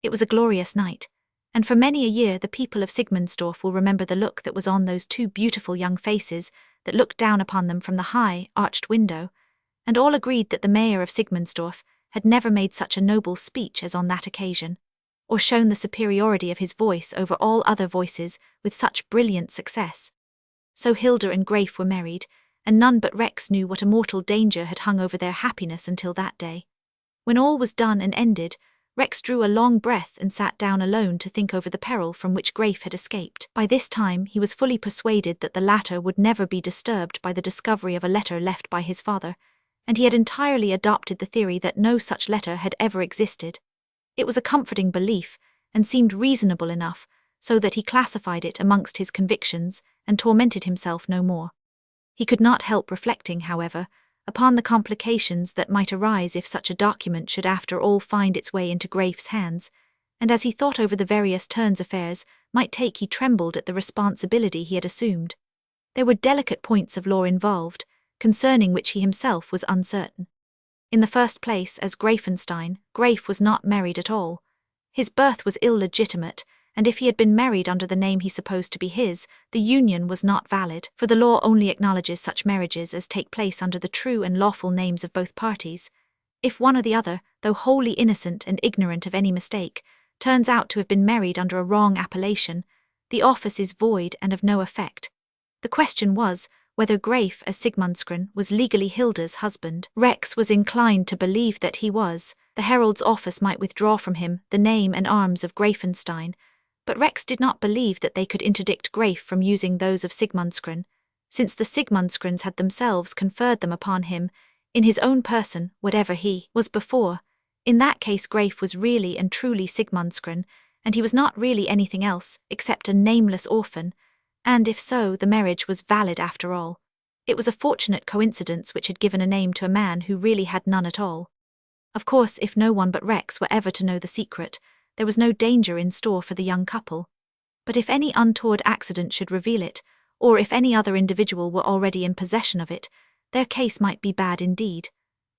A: It was a glorious night, and for many a year the people of Sigmundsdorf will remember the look that was on those two beautiful young faces that looked down upon them from the high, arched window, and all agreed that the mayor of Sigmundsdorf had never made such a noble speech as on that occasion, or shown the superiority of his voice over all other voices with such brilliant success. So Hilda and Greif were married, and none but Rex knew what a mortal danger had hung over their happiness until that day. When all was done and ended, Rex drew a long breath and sat down alone to think over the peril from which Greif had escaped. By this time he was fully persuaded that the latter would never be disturbed by the discovery of a letter left by his father, and he had entirely adopted the theory that no such letter had ever existed. It was a comforting belief, and seemed reasonable enough, so that he classified it amongst his convictions and tormented himself no more. He could not help reflecting, however, upon the complications that might arise if such a document should after all find its way into Greif's hands, and as he thought over the various turns affairs might take, he trembled at the responsibility he had assumed. There were delicate points of law involved, concerning which he himself was uncertain. In the first place, as Greifenstein, Greif was not married at all. His birth was illegitimate, and if he had been married under the name he supposed to be his, the union was not valid, for the law only acknowledges such marriages as take place under the true and lawful names of both parties. If one or the other, though wholly innocent and ignorant of any mistake, turns out to have been married under a wrong appellation, the office is void and of no effect. The question was whether Greif, as Sigmundskron, was legally Hilda's husband. Rex was inclined to believe that he was. The herald's office might withdraw from him the name and arms of Greifenstein, but Rex did not believe that they could interdict Greif from using those of Sigmundskron, since the Sigmundskrons had themselves conferred them upon him, in his own person, whatever he was before. In that case Greif was really and truly Sigmundskron, and he was not really anything else, except a nameless orphan, and if so, the marriage was valid after all. It was a fortunate coincidence which had given a name to a man who really had none at all. Of course, if no one but Rex were ever to know the secret, there was no danger in store for the young couple. But if any untoward accident should reveal it, or if any other individual were already in possession of it, their case might be bad indeed.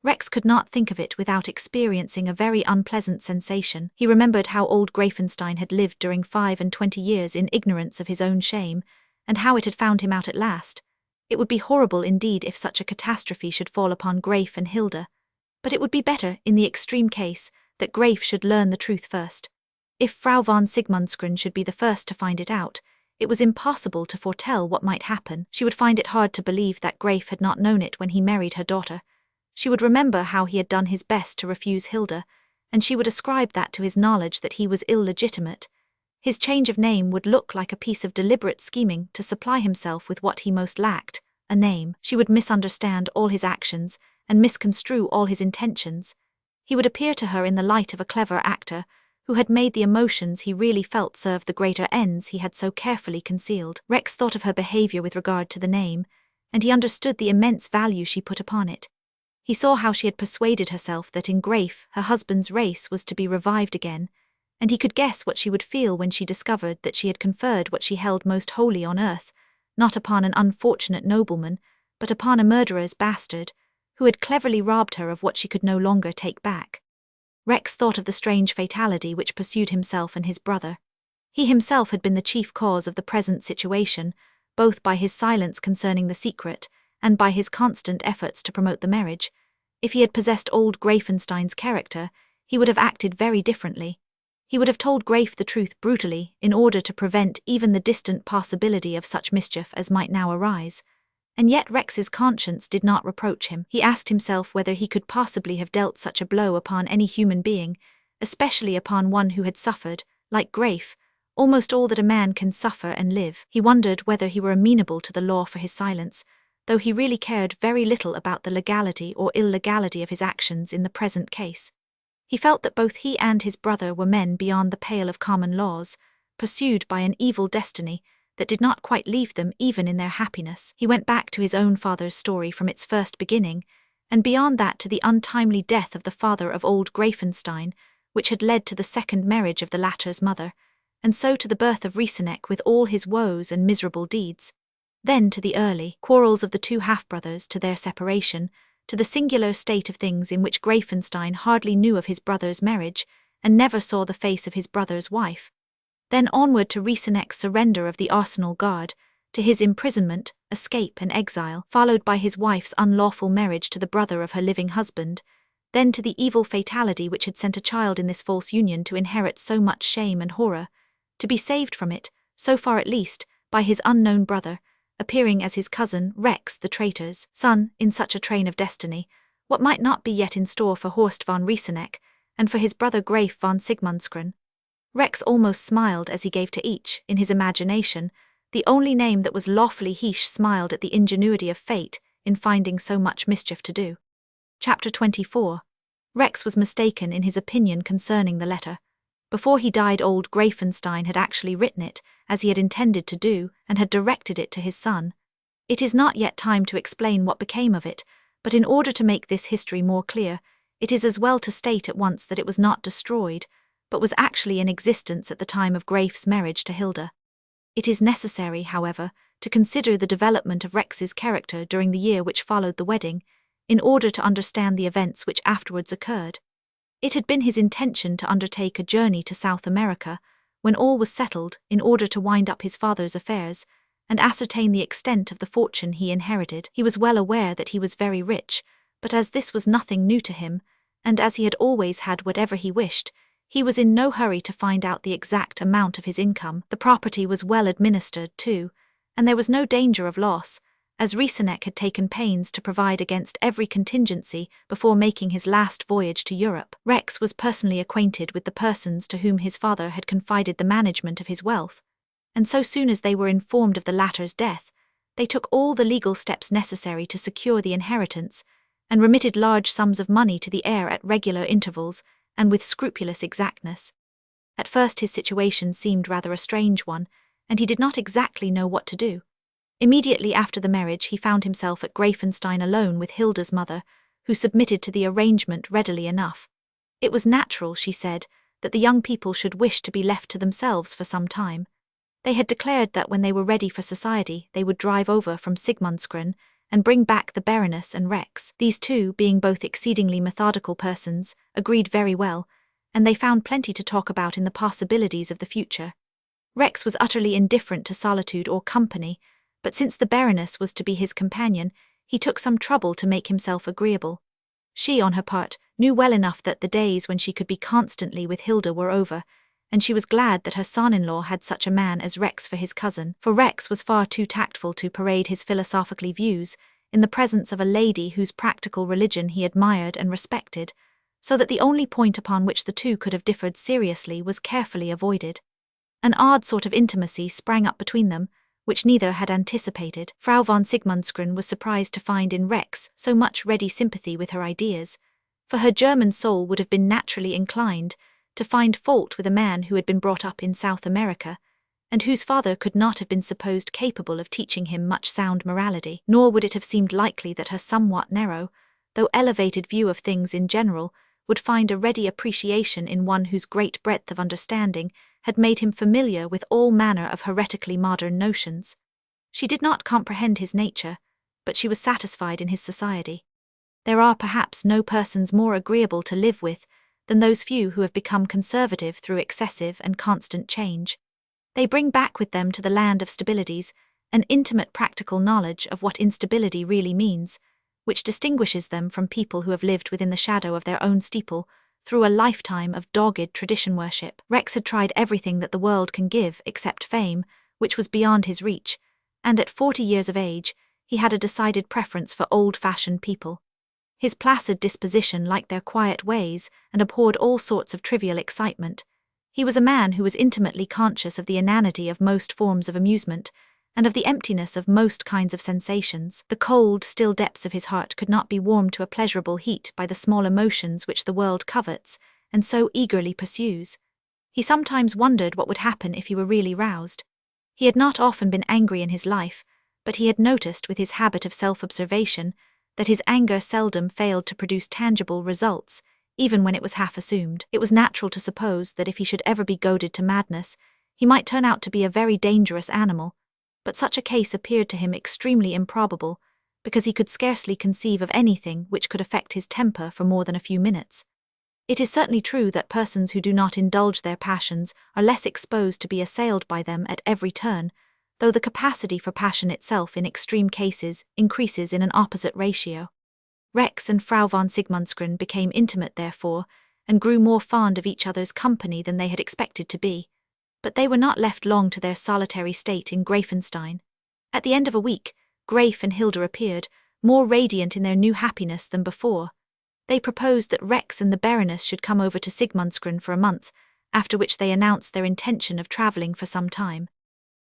A: Rex could not think of it without experiencing a very unpleasant sensation. He remembered how old Greifenstein had lived during 25 years in ignorance of his own shame, and how it had found him out at last. It would be horrible indeed if such a catastrophe should fall upon Greif and Hilda, but it would be better, in the extreme case, that Greif should learn the truth first. If Frau von Sigmundskron should be the first to find it out, it was impossible to foretell what might happen. She would find it hard to believe that Greif had not known it when he married her daughter. She would remember how he had done his best to refuse Hilda, and she would ascribe that to his knowledge that he was illegitimate. His change of name would look like a piece of deliberate scheming to supply himself with what he most lacked, a name. She would misunderstand all his actions and misconstrue all his intentions. He would appear to her in the light of a clever actor who had made the emotions he really felt serve the greater ends he had so carefully concealed. Rex thought of her behavior with regard to the name, and he understood the immense value she put upon it. He saw how she had persuaded herself that in Greif her husband's race was to be revived again, and he could guess what she would feel when she discovered that she had conferred what she held most holy on earth, not upon an unfortunate nobleman, but upon a murderer's bastard, who had cleverly robbed her of what she could no longer take back. Rex thought of the strange fatality which pursued himself and his brother. He himself had been the chief cause of the present situation, both by his silence concerning the secret, and by his constant efforts to promote the marriage. If he had possessed old Greifenstein's character, he would have acted very differently. He would have told Greif the truth brutally, in order to prevent even the distant possibility of such mischief as might now arise. And yet Rex's conscience did not reproach him. He asked himself whether he could possibly have dealt such a blow upon any human being, especially upon one who had suffered, like Greif, almost all that a man can suffer and live. He wondered whether he were amenable to the law for his silence, though he really cared very little about the legality or illegality of his actions in the present case. He felt that both he and his brother were men beyond the pale of common laws, pursued by an evil destiny that did not quite leave them even in their happiness. He went back to his own father's story from its first beginning, and beyond that to the untimely death of the father of old Greifenstein, which had led to the second marriage of the latter's mother, and so to the birth of Riseneck with all his woes and miserable deeds. Then to the early quarrels of the two half-brothers, to their separation, to the singular state of things in which Greifenstein hardly knew of his brother's marriage, and never saw the face of his brother's wife. Then onward to Riseneck's surrender of the Arsenal Guard, to his imprisonment, escape and exile, followed by his wife's unlawful marriage to the brother of her living husband, then to the evil fatality which had sent a child in this false union to inherit so much shame and horror, to be saved from it, so far at least, by his unknown brother, appearing as his cousin, Rex, the traitor's son, in such a train of destiny. What might not be yet in store for Horst von Riseneck, and for his brother Greif von Sigmundsgren? Rex almost smiled as he gave to each, in his imagination, the only name that was lawfully Heish. Smiled at the ingenuity of fate in finding so much mischief to do. Chapter 24. Rex was mistaken in his opinion concerning the letter. Before he died, old Greifenstein had actually written it, as he had intended to do, and had directed it to his son. It is not yet time to explain what became of it, but in order to make this history more clear, it is as well to state at once that it was not destroyed, but was actually in existence at the time of Greif's marriage to Hilda. It is necessary, however, to consider the development of Rex's character during the year which followed the wedding, in order to understand the events which afterwards occurred. It had been his intention to undertake a journey to South America, when all was settled, in order to wind up his father's affairs, and ascertain the extent of the fortune he inherited. He was well aware that he was very rich, but as this was nothing new to him, and as he had always had whatever he wished, he was in no hurry to find out the exact amount of his income. The property was well administered, too, and there was no danger of loss, as Riseneck had taken pains to provide against every contingency before making his last voyage to Europe. Rex was personally acquainted with the persons to whom his father had confided the management of his wealth, and so soon as they were informed of the latter's death, they took all the legal steps necessary to secure the inheritance, and remitted large sums of money to the heir at regular intervals, and with scrupulous exactness. At first his situation seemed rather a strange one, and he did not exactly know what to do. Immediately after the marriage he found himself at Greifenstein alone with Hilda's mother, who submitted to the arrangement readily enough. It was natural, she said, that the young people should wish to be left to themselves for some time. They had declared that when they were ready for society they would drive over from Sigmundsgren and bring back the Baroness and Rex. These two, being both exceedingly methodical persons, agreed very well, and they found plenty to talk about in the possibilities of the future. Rex was utterly indifferent to solitude or company, but since the Baroness was to be his companion, he took some trouble to make himself agreeable. She, on her part, knew well enough that the days when she could be constantly with Hilda were over, and she was glad that her son-in-law had such a man as Rex for his cousin, for Rex was far too tactful to parade his philosophical views in the presence of a lady whose practical religion he admired and respected, so that the only point upon which the two could have differed seriously was carefully avoided. An odd sort of intimacy sprang up between them, which neither had anticipated. Frau von Sigmundsgren was surprised to find in Rex so much ready sympathy with her ideas, for her German soul would have been naturally inclined to find fault with a man who had been brought up in South America, and whose father could not have been supposed capable of teaching him much sound morality. Nor would it have seemed likely that her somewhat narrow, though elevated view of things in general would find a ready appreciation in one whose great breadth of understanding had made him familiar with all manner of heretically modern notions. She did not comprehend his nature, but she was satisfied in his society. There are perhaps no persons more agreeable to live with than those few who have become conservative through excessive and constant change. They bring back with them to the land of stabilities an intimate practical knowledge of what instability really means, which distinguishes them from people who have lived within the shadow of their own steeple through a lifetime of dogged tradition worship. Rex had tried everything that the world can give except fame, which was beyond his reach, and at 40 years of age, he had a decided preference for old-fashioned people. His placid disposition liked their quiet ways and abhorred all sorts of trivial excitement. He was a man who was intimately conscious of the inanity of most forms of amusement, and of the emptiness of most kinds of sensations. The cold, still depths of his heart could not be warmed to a pleasurable heat by the small emotions which the world covets, and so eagerly pursues. He sometimes wondered what would happen if he were really roused. He had not often been angry in his life, but he had noticed with his habit of self-observation that his anger seldom failed to produce tangible results, even when it was half assumed. It was natural to suppose that if he should ever be goaded to madness, he might turn out to be a very dangerous animal, but such a case appeared to him extremely improbable, because he could scarcely conceive of anything which could affect his temper for more than a few minutes. It is certainly true that persons who do not indulge their passions are less exposed to be assailed by them at every turn, though the capacity for passion itself in extreme cases increases in an opposite ratio. Rex and Frau von Sigmundsgren became intimate therefore, and grew more fond of each other's company than they had expected to be. But they were not left long to their solitary state in Greifenstein. At the end of a week, Greif and Hilda appeared, more radiant in their new happiness than before. They proposed that Rex and the Baroness should come over to Sigmundsgren for a month, after which they announced their intention of travelling for some time.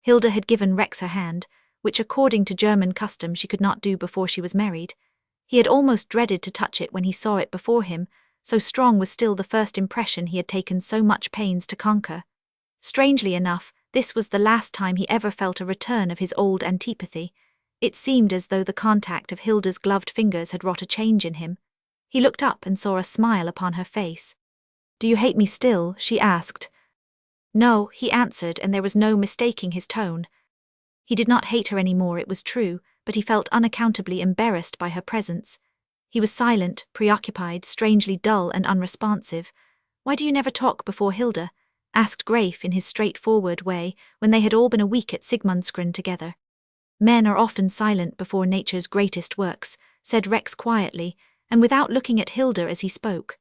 A: Hilda had given Rex her hand, which according to German custom she could not do before she was married. He had almost dreaded to touch it when he saw it before him, so strong was still the first impression he had taken so much pains to conquer. Strangely enough, this was the last time he ever felt a return of his old antipathy. It seemed as though the contact of Hilda's gloved fingers had wrought a change in him. He looked up and saw a smile upon her face. "Do you hate me still?" she asked. "No," he answered, and there was no mistaking his tone. He did not hate her any more, it was true, but he felt unaccountably embarrassed by her presence. He was silent, preoccupied, strangely dull and unresponsive. "Why do you never talk before Hilda?" asked Greif in his straightforward way, when they had all been a week at Sigmundsgren together. "Men are often silent before nature's greatest works," said Rex quietly, and without looking at Hilda as he spoke.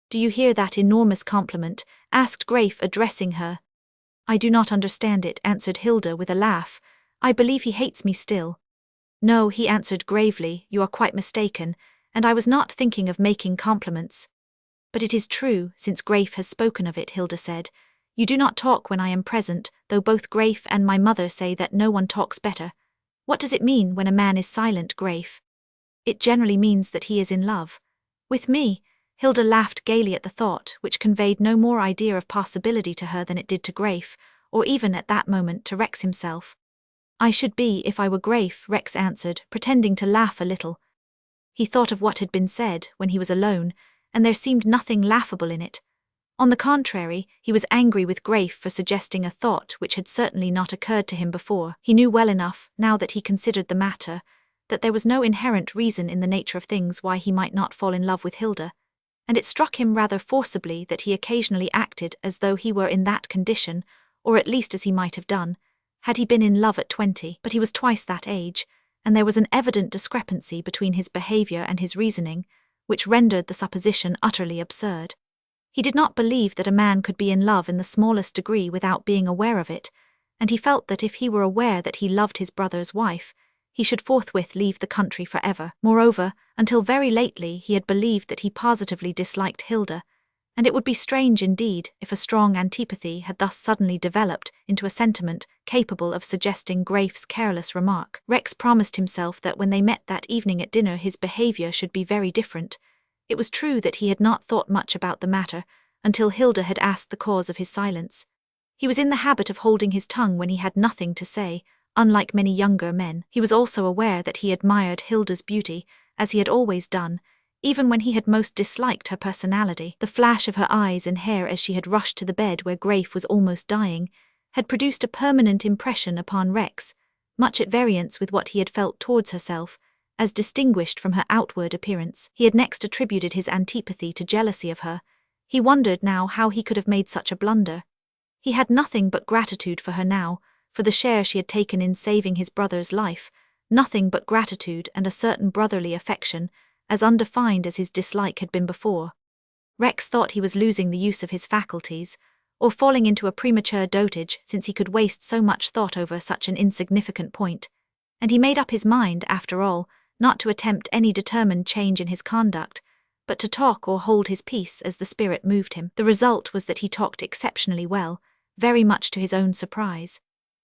A: "Do you hear that enormous compliment?" asked Greif, addressing her. "I do not understand it," answered Hilda with a laugh. "I believe he hates me still." "No," he answered gravely, "you are quite mistaken, and I was not thinking of making compliments." "But it is true, since Greif has spoken of it," Hilda said. "You do not talk when I am present, though both Greif and my mother say that no one talks better. What does it mean when a man is silent, Greif?" "It generally means that he is in love." "With me?" Hilda laughed gaily at the thought, which conveyed no more idea of possibility to her than it did to Greif, or even at that moment to Rex himself. "I should be if I were Greif," Rex answered, pretending to laugh a little. He thought of what had been said when he was alone, and there seemed nothing laughable in it. On the contrary, he was angry with Greif for suggesting a thought which had certainly not occurred to him before. He knew well enough, now that he considered the matter, that there was no inherent reason in the nature of things why he might not fall in love with Hilda, and it struck him rather forcibly that he occasionally acted as though he were in that condition, or at least as he might have done, had he been in love at 20, but he was twice that age, and there was an evident discrepancy between his behaviour and his reasoning, which rendered the supposition utterly absurd. He did not believe that a man could be in love in the smallest degree without being aware of it, and he felt that if he were aware that he loved his brother's wife, he should forthwith leave the country forever. Moreover, until very lately he had believed that he positively disliked Hilda, and it would be strange indeed if a strong antipathy had thus suddenly developed into a sentiment capable of suggesting Greif's careless remark. Rex promised himself that when they met that evening at dinner his behaviour should be very different. It was true that he had not thought much about the matter, until Hilda had asked the cause of his silence. He was in the habit of holding his tongue when he had nothing to say, unlike many younger men. He was also aware that he admired Hilda's beauty, as he had always done, even when he had most disliked her personality. The flash of her eyes and hair as she had rushed to the bed where Greif was almost dying had produced a permanent impression upon Rex, much at variance with what he had felt towards herself, as distinguished from her outward appearance. He had next attributed his antipathy to jealousy of her. He wondered now how he could have made such a blunder. He had nothing but gratitude for her now, for the share she had taken in saving his brother's life, nothing but gratitude and a certain brotherly affection, as undefined as his dislike had been before. Rex thought he was losing the use of his faculties, or falling into a premature dotage since he could waste so much thought over such an insignificant point, and he made up his mind, after all, not to attempt any determined change in his conduct, but to talk or hold his peace as the spirit moved him. The result was that he talked exceptionally well, very much to his own surprise.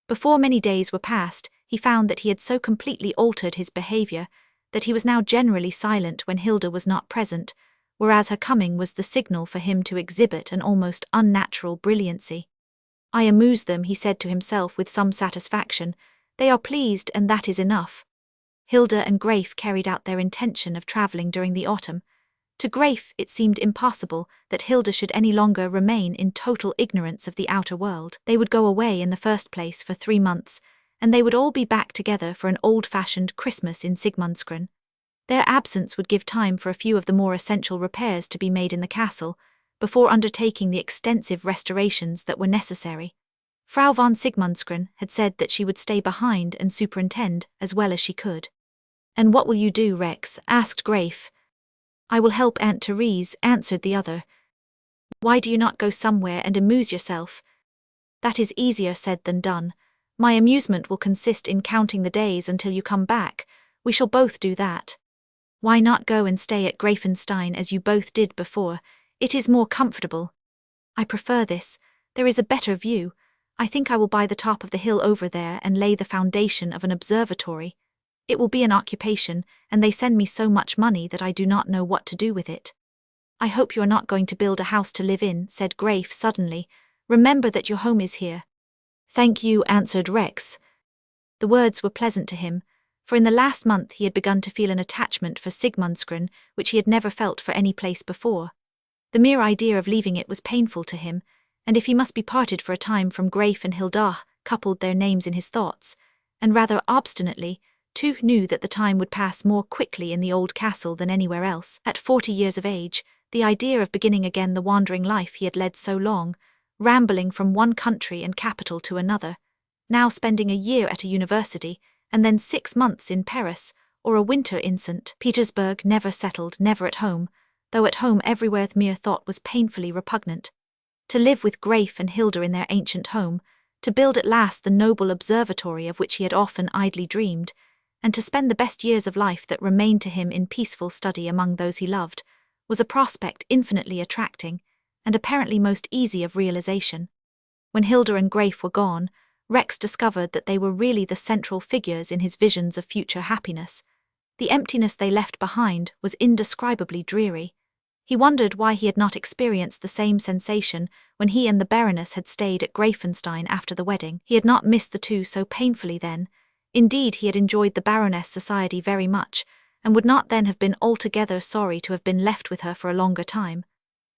A: Before many days were past, he found that he had so completely altered his behavior that he was now generally silent when Hilda was not present, whereas her coming was the signal for him to exhibit an almost unnatural brilliancy. "I amuse them," he said to himself with some satisfaction. "They are pleased, and that is enough." Hilda and Graif carried out their intention of travelling during the autumn. To Graif it seemed impossible that Hilda should any longer remain in total ignorance of the outer world. They would go away in the first place for 3 months, and they would all be back together for an old-fashioned Christmas in Sigmundsgren. Their absence would give time for a few of the more essential repairs to be made in the castle, before undertaking the extensive restorations that were necessary. Frau von Sigmundsgren had said that she would stay behind and superintend as well as she could. "And what will you do, Rex?" asked Graif. "I will help Aunt Therese," answered the other. "Why do you not go somewhere and amuse yourself?" "That is easier said than done. My amusement will consist in counting the days until you come back. We shall both do that." "Why not go and stay at Greifenstein as you both did before? It is more comfortable." "I prefer this. There is a better view. I think I will buy the top of the hill over there and lay the foundation of an observatory. It will be an occupation, and they send me so much money that I do not know what to do with it." "I hope you are not going to build a house to live in," said Graif suddenly. "Remember that your home is here." "Thank you," answered Rex. The words were pleasant to him, for in the last month he had begun to feel an attachment for Sigmundsgren which he had never felt for any place before. The mere idea of leaving it was painful to him, and if he must be parted for a time from Graif and Hilda, coupled their names in his thoughts, and rather obstinately, too knew that the time would pass more quickly in the old castle than anywhere else. At 40 years of age, the idea of beginning again the wandering life he had led so long, rambling from one country and capital to another, now spending a year at a university, and then 6 months in Paris, or a winter in St. Petersburg, never settled, never at home, though at home everywhere the mere thought was painfully repugnant. To live with Graif and Hilda in their ancient home, to build at last the noble observatory of which he had often idly dreamed, and to spend the best years of life that remained to him in peaceful study among those he loved, was a prospect infinitely attracting, and apparently most easy of realization. When Hilda and Graif were gone, Rex discovered that they were really the central figures in his visions of future happiness. The emptiness they left behind was indescribably dreary. He wondered why he had not experienced the same sensation when he and the Baroness had stayed at Greifenstein after the wedding. He had not missed the two so painfully then. Indeed, he had enjoyed the Baroness' society very much, and would not then have been altogether sorry to have been left with her for a longer time.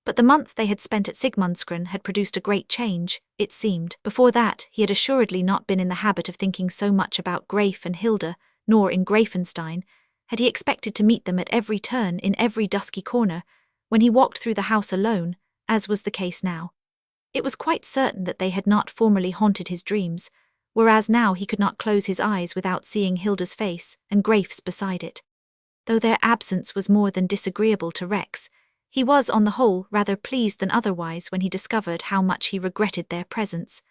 A: But the month they had spent at Sigmundsgren had produced a great change, it seemed. Before that, he had assuredly not been in the habit of thinking so much about Graif and Hilda, nor in Greifenstein had he expected to meet them at every turn in every dusky corner, when he walked through the house alone, as was the case now. It was quite certain that they had not formerly haunted his dreams, whereas now he could not close his eyes without seeing Hilda's face and Graif's beside it. Though their absence was more than disagreeable to Rex, he was on the whole rather pleased than otherwise when he discovered how much he regretted their presence.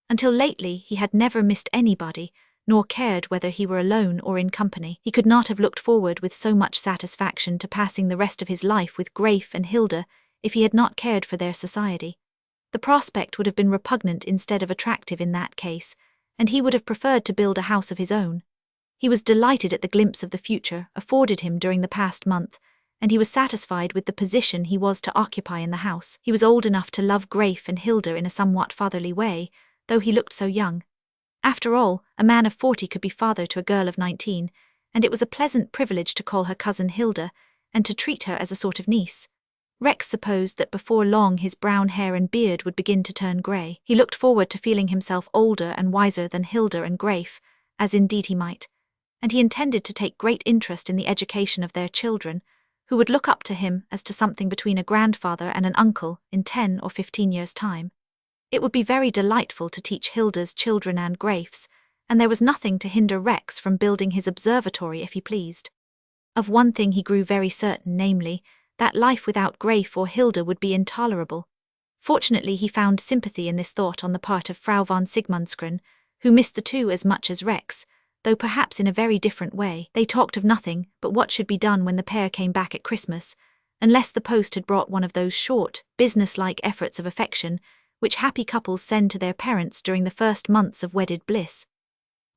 A: Until lately he had never missed anybody, nor cared whether he were alone or in company. He could not have looked forward with so much satisfaction to passing the rest of his life with Graif and Hilda if he had not cared for their society. The prospect would have been repugnant instead of attractive in that case, and he would have preferred to build a house of his own. He was delighted at the glimpse of the future afforded him during the past month, and he was satisfied with the position he was to occupy in the house. He was old enough to love Graif and Hilda in a somewhat fatherly way, though he looked so young. After all, a man of 40 could be father to a girl of 19, and it was a pleasant privilege to call her cousin Hilda, and to treat her as a sort of niece. Rex supposed that before long his brown hair and beard would begin to turn grey. He looked forward to feeling himself older and wiser than Hilda and Graif, as indeed he might, and he intended to take great interest in the education of their children, who would look up to him as to something between a grandfather and an uncle in 10 or 15 years' time. It would be very delightful to teach Hilda's children and Greif's, and there was nothing to hinder Rex from building his observatory if he pleased. Of one thing he grew very certain, namely, that life without Greif or Hilda would be intolerable. Fortunately he found sympathy in this thought on the part of Frau von Sigmundsgren, who missed the two as much as Rex, though perhaps in a very different way. They talked of nothing but what should be done when the pair came back at Christmas, unless the post had brought one of those short, business-like efforts of affection which happy couples send to their parents during the first months of wedded bliss.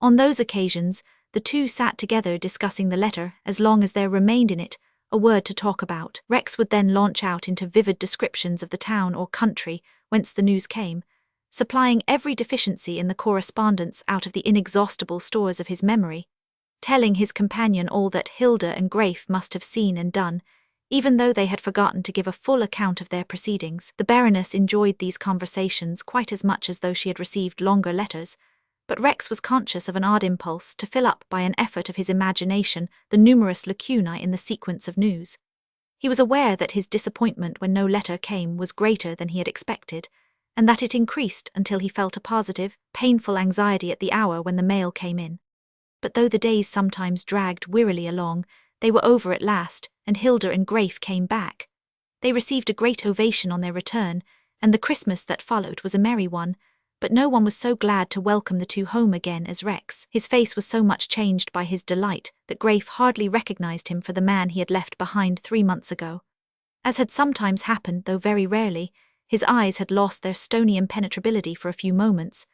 A: On those occasions, the two sat together discussing the letter as long as there remained in it a word to talk about. Rex would then launch out into vivid descriptions of the town or country whence the news came, supplying every deficiency in the correspondence out of the inexhaustible stores of his memory, telling his companion all that Hilda and Greif must have seen and done, even though they had forgotten to give a full account of their proceedings. The Baroness enjoyed these conversations quite as much as though she had received longer letters, but Rex was conscious of an odd impulse to fill up by an effort of his imagination the numerous lacunae in the sequence of news. He was aware that his disappointment when no letter came was greater than he had expected, and that it increased until he felt a positive, painful anxiety at the hour when the mail came in. But though the days sometimes dragged wearily along, they were over at last, and Hilda and Greif came back. They received a great ovation on their return, and the Christmas that followed was a merry one, but no one was so glad to welcome the two home again as Rex. His face was so much changed by his delight that Greif hardly recognized him for the man he had left behind 3 months ago. As had sometimes happened, though very rarely, his eyes had lost their stony impenetrability for a few moments,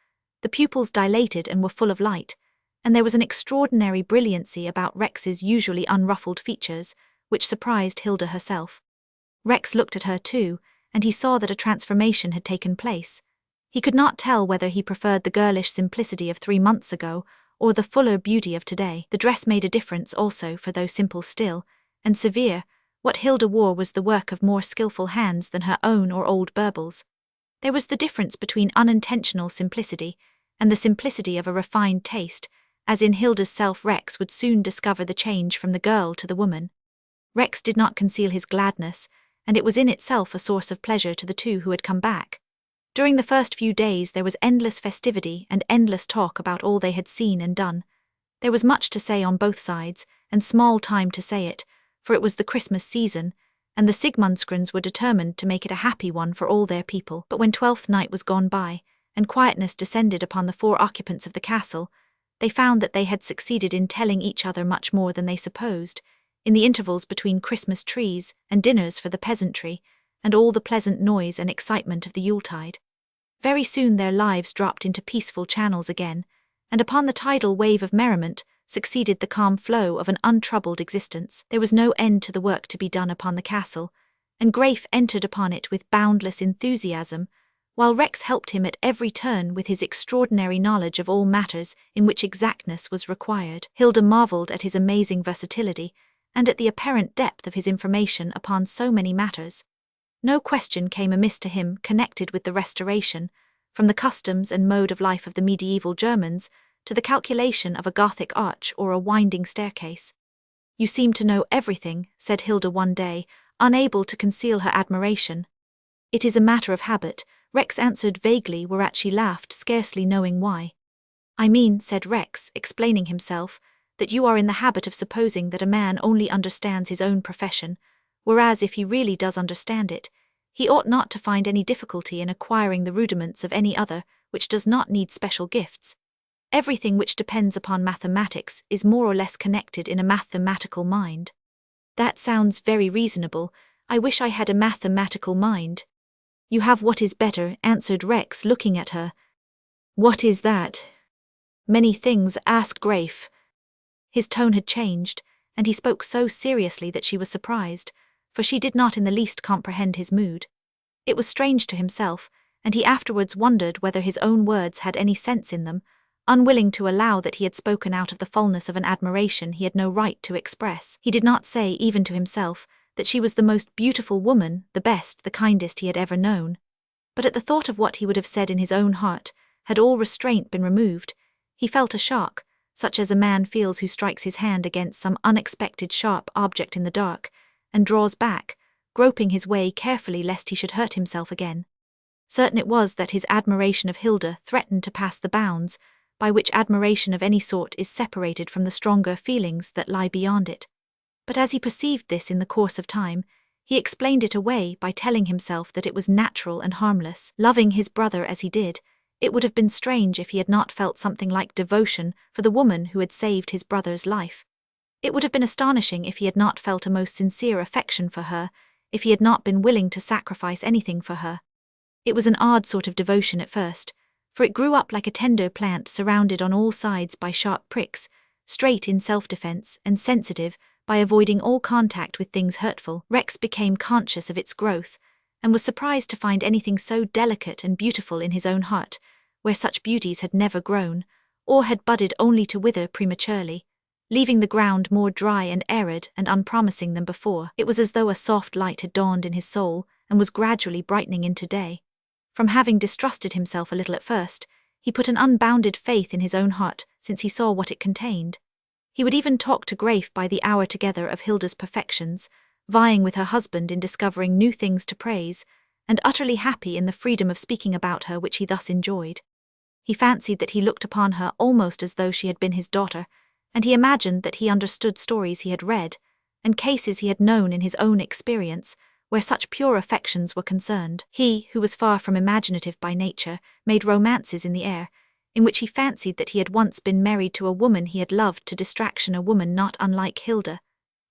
A: the pupils dilated and were full of light, and there was an extraordinary brilliancy about Rex's usually unruffled features, which surprised Hilda herself. Rex looked at her too, and he saw that a transformation had taken place. He could not tell whether he preferred the girlish simplicity of 3 months ago, or the fuller beauty of today. The dress made a difference also, for though simple still, and severe, what Hilda wore was the work of more skillful hands than her own or old Burble's. There was the difference between unintentional simplicity and the simplicity of a refined taste, as in Hilda's self. Rex would soon discover the change from the girl to the woman. Rex did not conceal his gladness, and it was in itself a source of pleasure to the two who had come back. During the first few days there was endless festivity and endless talk about all they had seen and done. There was much to say on both sides, and small time to say it, for it was the Christmas season, and the Sigmundsgrens were determined to make it a happy one for all their people. But when 12th night was gone by, and quietness descended upon the 4 occupants of the castle, they found that they had succeeded in telling each other much more than they supposed, in the intervals between Christmas trees and dinners for the peasantry, and all the pleasant noise and excitement of the Yuletide. Very soon their lives dropped into peaceful channels again, and upon the tidal wave of merriment succeeded the calm flow of an untroubled existence. There was no end to the work to be done upon the castle, and Greif entered upon it with boundless enthusiasm, while Rex helped him at every turn with his extraordinary knowledge of all matters in which exactness was required. Hilda marvelled at his amazing versatility, and at the apparent depth of his information upon so many matters. No question came amiss to him connected with the Restoration, from the customs and mode of life of the medieval Germans to the calculation of a Gothic arch or a winding staircase. "You seem to know everything," said Hilda one day, unable to conceal her admiration. "It is a matter of habit," Rex answered vaguely, whereat she laughed, scarcely knowing why. "I mean," said Rex, explaining himself, "that you are in the habit of supposing that a man only understands his own profession, whereas if he really does understand it, he ought not to find any difficulty in acquiring the rudiments of any other which does not need special gifts. Everything which depends upon mathematics is more or less connected in a mathematical mind." "That sounds very reasonable. I wish I had a mathematical mind." "You have what is better," answered Rex, looking at her. "What is that?" "Many things. Ask Greif." His tone had changed, and he spoke so seriously that she was surprised, for she did not in the least comprehend his mood. It was strange to himself, and he afterwards wondered whether his own words had any sense in them, unwilling to allow that he had spoken out of the fullness of an admiration he had no right to express. He did not say, even to himself, that she was the most beautiful woman, the best, the kindest he had ever known. But at the thought of what he would have said in his own heart, had all restraint been removed, he felt a shock, such as a man feels who strikes his hand against some unexpected sharp object in the dark, and draws back, groping his way carefully lest he should hurt himself again. Certain it was that his admiration of Hilda threatened to pass the bounds, by which admiration of any sort is separated from the stronger feelings that lie beyond it. But as he perceived this in the course of time, he explained it away by telling himself that it was natural and harmless. Loving his brother as he did, it would have been strange if he had not felt something like devotion for the woman who had saved his brother's life. It would have been astonishing if he had not felt a most sincere affection for her, if he had not been willing to sacrifice anything for her. It was an odd sort of devotion at first, for it grew up like a tender plant surrounded on all sides by sharp pricks, straight in self-defense and sensitive by avoiding all contact with things hurtful. Rex became conscious of its growth, and was surprised to find anything so delicate and beautiful in his own heart, where such beauties had never grown, or had budded only to wither prematurely, leaving the ground more dry and arid and unpromising than before. It was as though a soft light had dawned in his soul, and was gradually brightening into day. From having distrusted himself a little at first, he put an unbounded faith in his own heart, since he saw what it contained. He would even talk to Graif by the hour together of Hilda's perfections, vying with her husband in discovering new things to praise, and utterly happy in the freedom of speaking about her which he thus enjoyed. He fancied that he looked upon her almost as though she had been his daughter, and he imagined that he understood stories he had read, and cases he had known in his own experience, where such pure affections were concerned. He, who was far from imaginative by nature, made romances in the air, in which he fancied that he had once been married to a woman he had loved to distraction, a woman not unlike Hilda.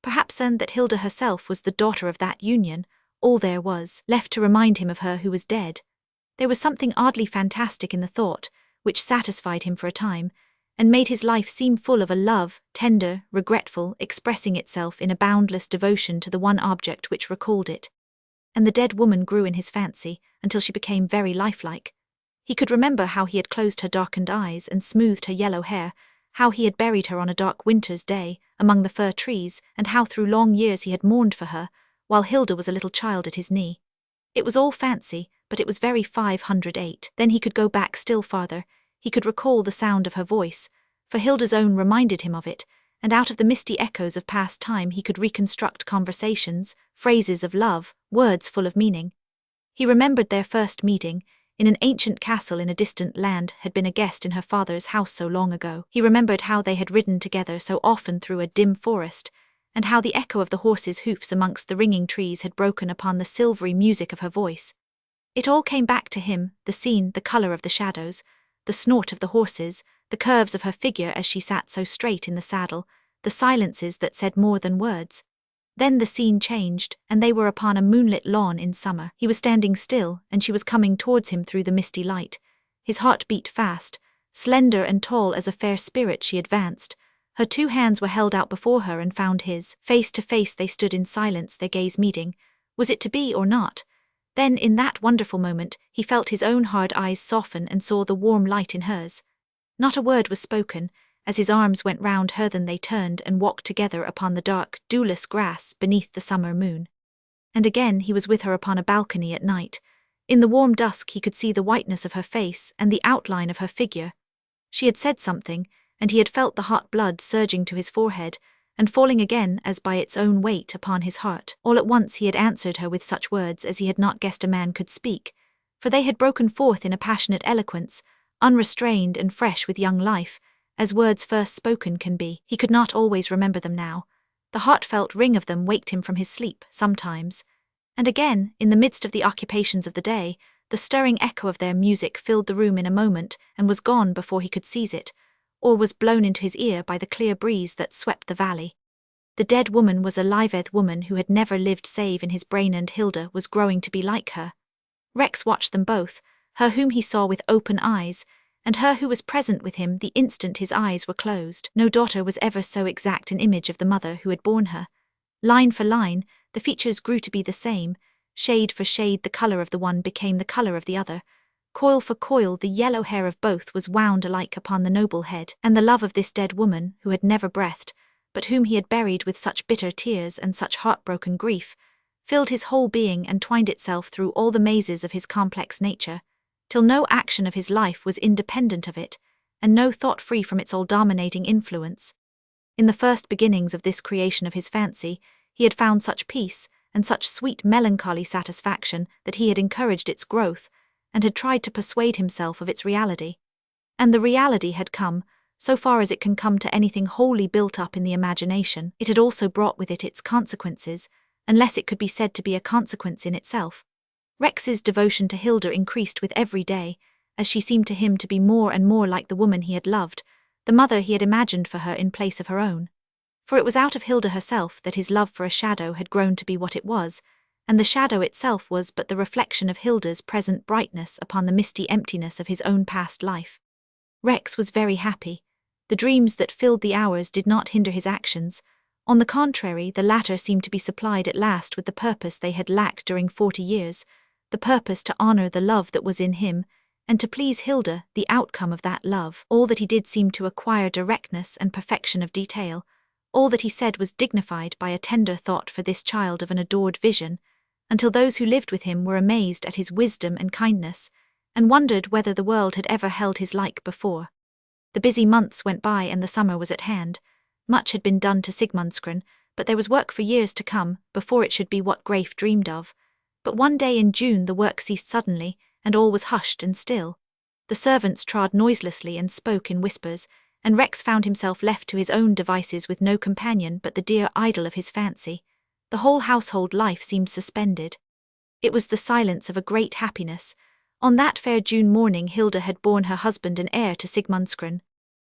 A: Perhaps then that Hilda herself was the daughter of that union, all there was left to remind him of her who was dead. There was something oddly fantastic in the thought, which satisfied him for a time, and made his life seem full of a love, tender, regretful, expressing itself in a boundless devotion to the one object which recalled it. And the dead woman grew in his fancy, until she became very lifelike. He could remember how he had closed her darkened eyes and smoothed her yellow hair, how he had buried her on a dark winter's day, among the fir trees, and how through long years he had mourned for her, while Hilda was a little child at his knee. It was all fancy, but it was very 508. Then he could go back still farther. He could recall the sound of her voice, for Hilda's own reminded him of it, and out of the misty echoes of past time he could reconstruct conversations, phrases of love, words full of meaning. He remembered their first meeting, in an ancient castle in a distant land, had been a guest in her father's house so long ago. He remembered how they had ridden together so often through a dim forest, and how the echo of the horses' hoofs amongst the ringing trees had broken upon the silvery music of her voice. It all came back to him, the scene, the colour of the shadows, the snort of the horses, the curves of her figure as she sat so straight in the saddle, the silences that said more than words. Then the scene changed, and they were upon a moonlit lawn in summer. He was standing still, and she was coming towards him through the misty light. His heart beat fast. Slender and tall as a fair spirit she advanced. Her two hands were held out before her and found his. Face to face they stood in silence, their gaze meeting. Was it to be or not? Then, in that wonderful moment, he felt his own hard eyes soften and saw the warm light in hers. Not a word was spoken. As his arms went round her, then they turned and walked together upon the dark, dewless grass beneath the summer moon. And again he was with her upon a balcony at night. In the warm dusk he could see the whiteness of her face and the outline of her figure. She had said something, and he had felt the hot blood surging to his forehead, and falling again as by its own weight upon his heart. All at once he had answered her with such words as he had not guessed a man could speak, for they had broken forth in a passionate eloquence, unrestrained and fresh with young life, as words first spoken can be. He could not always remember them now. The heartfelt ring of them waked him from his sleep, sometimes. And again, in the midst of the occupations of the day, the stirring echo of their music filled the room in a moment and was gone before he could seize it, or was blown into his ear by the clear breeze that swept the valley. The dead woman was a liveth woman who had never lived save in his brain, and Hilda was growing to be like her. Rex watched them both, her whom he saw with open eyes, and her who was present with him the instant his eyes were closed. No daughter was ever so exact an image of the mother who had borne her. Line for line, the features grew to be the same. Shade for shade, the colour of the one became the colour of the other. Coil for coil, the yellow hair of both was wound alike upon the noble head. And the love of this dead woman, who had never breathed, but whom he had buried with such bitter tears and such heartbroken grief, filled his whole being and twined itself through all the mazes of his complex nature, till no action of his life was independent of it, and no thought free from its all-dominating influence. In the first beginnings of this creation of his fancy, He had found such peace, and such sweet melancholy satisfaction that he had encouraged its growth, and had tried to persuade himself of its reality. And the reality had come, so far as it can come to anything wholly built up in the imagination. It had also brought with it its consequences, unless it could be said to be a consequence in itself. Rex's devotion to Hilda increased with every day, as she seemed to him to be more and more like the woman he had loved, the mother he had imagined for her in place of her own. For it was out of Hilda herself that his love for a shadow had grown to be what it was, and the shadow itself was but the reflection of Hilda's present brightness upon the misty emptiness of his own past life. Rex was very happy. The dreams that filled the hours did not hinder his actions. On the contrary, the latter seemed to be supplied at last with the purpose they had lacked during 40 years, the purpose to honor the love that was in him, and to please Hilda, the outcome of that love. All that he did seemed to acquire directness and perfection of detail. All that he said was dignified by a tender thought for this child of an adored vision, until those who lived with him were amazed at his wisdom and kindness, and wondered whether the world had ever held his like before. The busy months went by and the summer was at hand. Much had been done to Sigmundscreen, but there was work for years to come, before it should be what Graif dreamed of. But one day in June the work ceased suddenly, and all was hushed and still. The servants trod noiselessly and spoke in whispers, and Rex found himself left to his own devices with no companion but the dear idol of his fancy. The whole household life seemed suspended. It was the silence of a great happiness. On that fair June morning Hilda had borne her husband and heir to Sigmundscreen.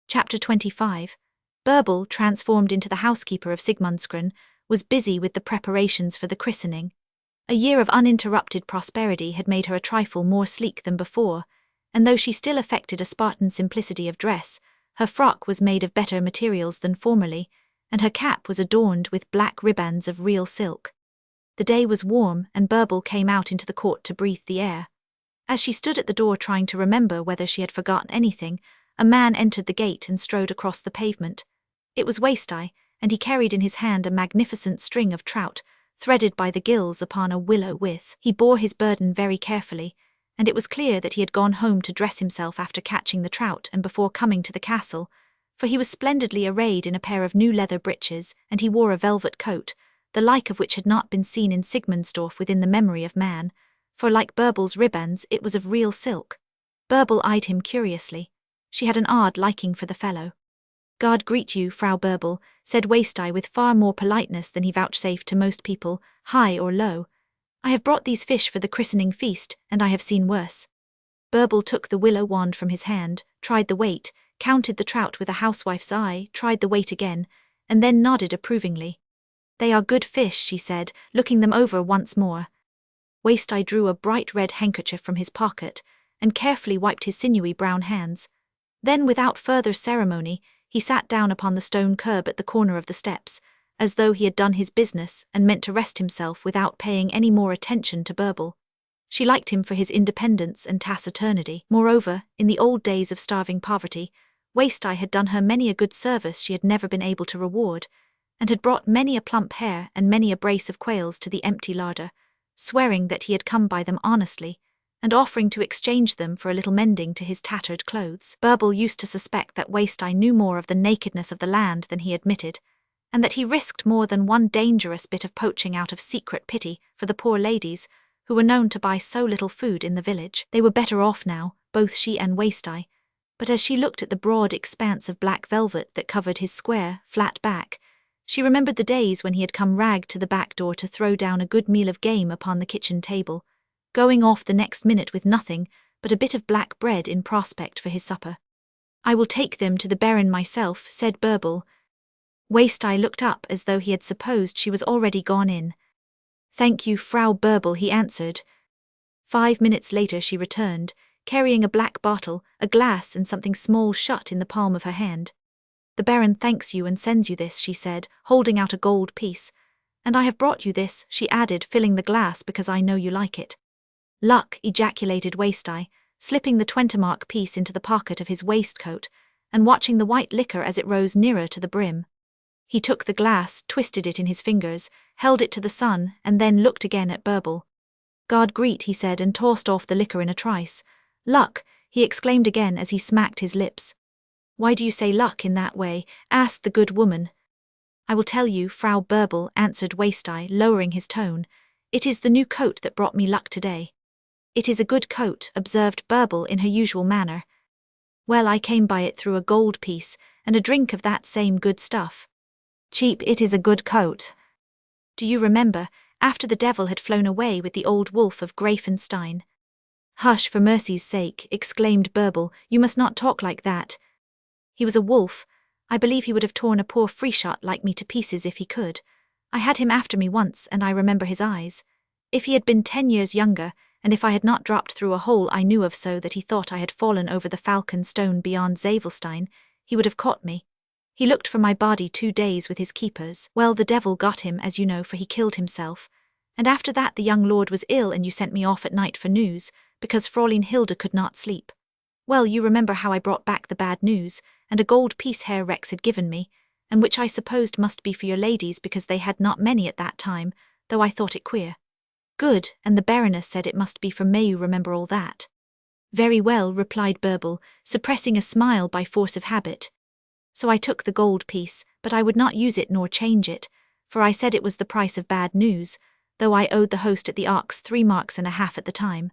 A: Chapter 25. Burble, transformed into the housekeeper of Sigmundscreen, was busy with the preparations for the christening. A year of uninterrupted prosperity had made her a trifle more sleek than before, and though she still affected a Spartan simplicity of dress, her frock was made of better materials than formerly, and her cap was adorned with black ribands of real silk. The day was warm, and Burble came out into the court to breathe the air. As she stood at the door trying to remember whether she had forgotten anything, a man entered the gate and strode across the pavement. It was Waisteye, and he carried in his hand a magnificent string of trout, threaded by the gills upon a willow withe. He bore his burden very carefully, and it was clear that he had gone home to dress himself after catching the trout and before coming to the castle, for he was splendidly arrayed in a pair of new leather breeches, and he wore a velvet coat, the like of which had not been seen in Sigmundsdorf within the memory of man, for like Burble's ribands it was of real silk. Burble eyed him curiously. She had an odd liking for the fellow. "God greet you, Frau Burble," said Waisteye with far more politeness than he vouchsafed to most people, high or low. "I have brought these fish for the christening feast, and I have seen worse." Burble took the willow wand from his hand, tried the weight, counted the trout with a housewife's eye, tried the weight again, and then nodded approvingly. "They are good fish," she said, looking them over once more. Waisteye drew a bright red handkerchief from his pocket, and carefully wiped his sinewy brown hands. Then, without further ceremony, he sat down upon the stone curb at the corner of the steps, as though he had done his business and meant to rest himself without paying any more attention to Burble. She liked him for his independence and taciturnity. Moreover, in the old days of starving poverty, Waisteye had done her many a good service she had never been able to reward, and had brought many a plump hare and many a brace of quails to the empty larder, swearing that he had come by them honestly, and offering to exchange them for a little mending to his tattered clothes. Burble used to suspect that Waisteye knew more of the nakedness of the land than he admitted, and that he risked more than one dangerous bit of poaching out of secret pity for the poor ladies, who were known to buy so little food in the village. They were better off now, both she and Waisteye, but as she looked at the broad expanse of black velvet that covered his square, flat back, she remembered the days when he had come ragged to the back door to throw down a good meal of game upon the kitchen table, going off the next minute with nothing but a bit of black bread in prospect for his supper. "I will take them to the Baron myself," said Burble. Waisteye looked up as though he had supposed she was already gone in. "Thank you, Frau Burble," he answered. 5 minutes later she returned, carrying a black bottle, a glass and something small shut in the palm of her hand. "The Baron thanks you and sends you this," she said, holding out a gold piece. "And I have brought you this," she added, filling the glass, "because I know you like it." "Luck," ejaculated Waisteye, slipping the 20-mark piece into the pocket of his waistcoat, and watching the white liquor as it rose nearer to the brim. He took the glass, twisted it in his fingers, held it to the sun, and then looked again at Burble. "God greet," he said, and tossed off the liquor in a trice. "Luck," he exclaimed again as he smacked his lips. "Why do you say luck in that way?" asked the good woman. I will tell you, Frau Burble, answered Waste-Eye, lowering his tone. It is the new coat that brought me luck today. It is a good coat, observed Burble in her usual manner. Well, I came by it through a gold piece, and a drink of that same good stuff. Cheap, it is a good coat. Do you remember, after the devil had flown away with the old wolf of Greifenstein? Hush, for mercy's sake, exclaimed Burble, you must not talk like that. He was a wolf. I believe he would have torn a poor free-shot like me to pieces if he could. I had him after me once, and I remember his eyes. If he had been 10 years younger, and if I had not dropped through a hole I knew of so that he thought I had fallen over the falcon stone beyond Zavelstein, he would have caught me. He looked for my body 2 days with his keepers. Well, the devil got him, as you know, for he killed himself. And after that the young lord was ill and you sent me off at night for news, because Fraulein Hilda could not sleep. Well, you remember how I brought back the bad news, and a gold piece Herr Rex had given me, and which I supposed must be for your ladies because they had not many at that time, though I thought it queer. Good, and the Baroness said it must be from May. You remember all that? Very well, replied Burble, suppressing a smile by force of habit. So I took the gold piece, but I would not use it nor change it, for I said it was the price of bad news, though I owed the host at the Arks 3 marks and a half at the time.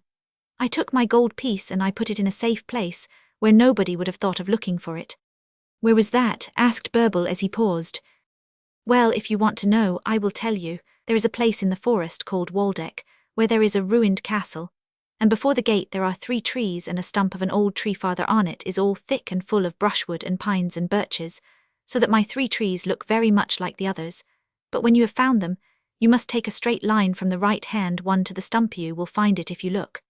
A: I took my gold piece and I put it in a safe place, where nobody would have thought of looking for it. Where was that? Asked Burble as he paused. Well, if you want to know, I will tell you. There is a place in the forest called Waldeck, where there is a ruined castle, and before the gate there are 3 trees, and a stump of an old tree farther on it is all thick and full of brushwood and pines and birches, so that my 3 trees look very much like the others. But when you have found them, you must take a straight line from the right hand one to the stump. You will find it if you look.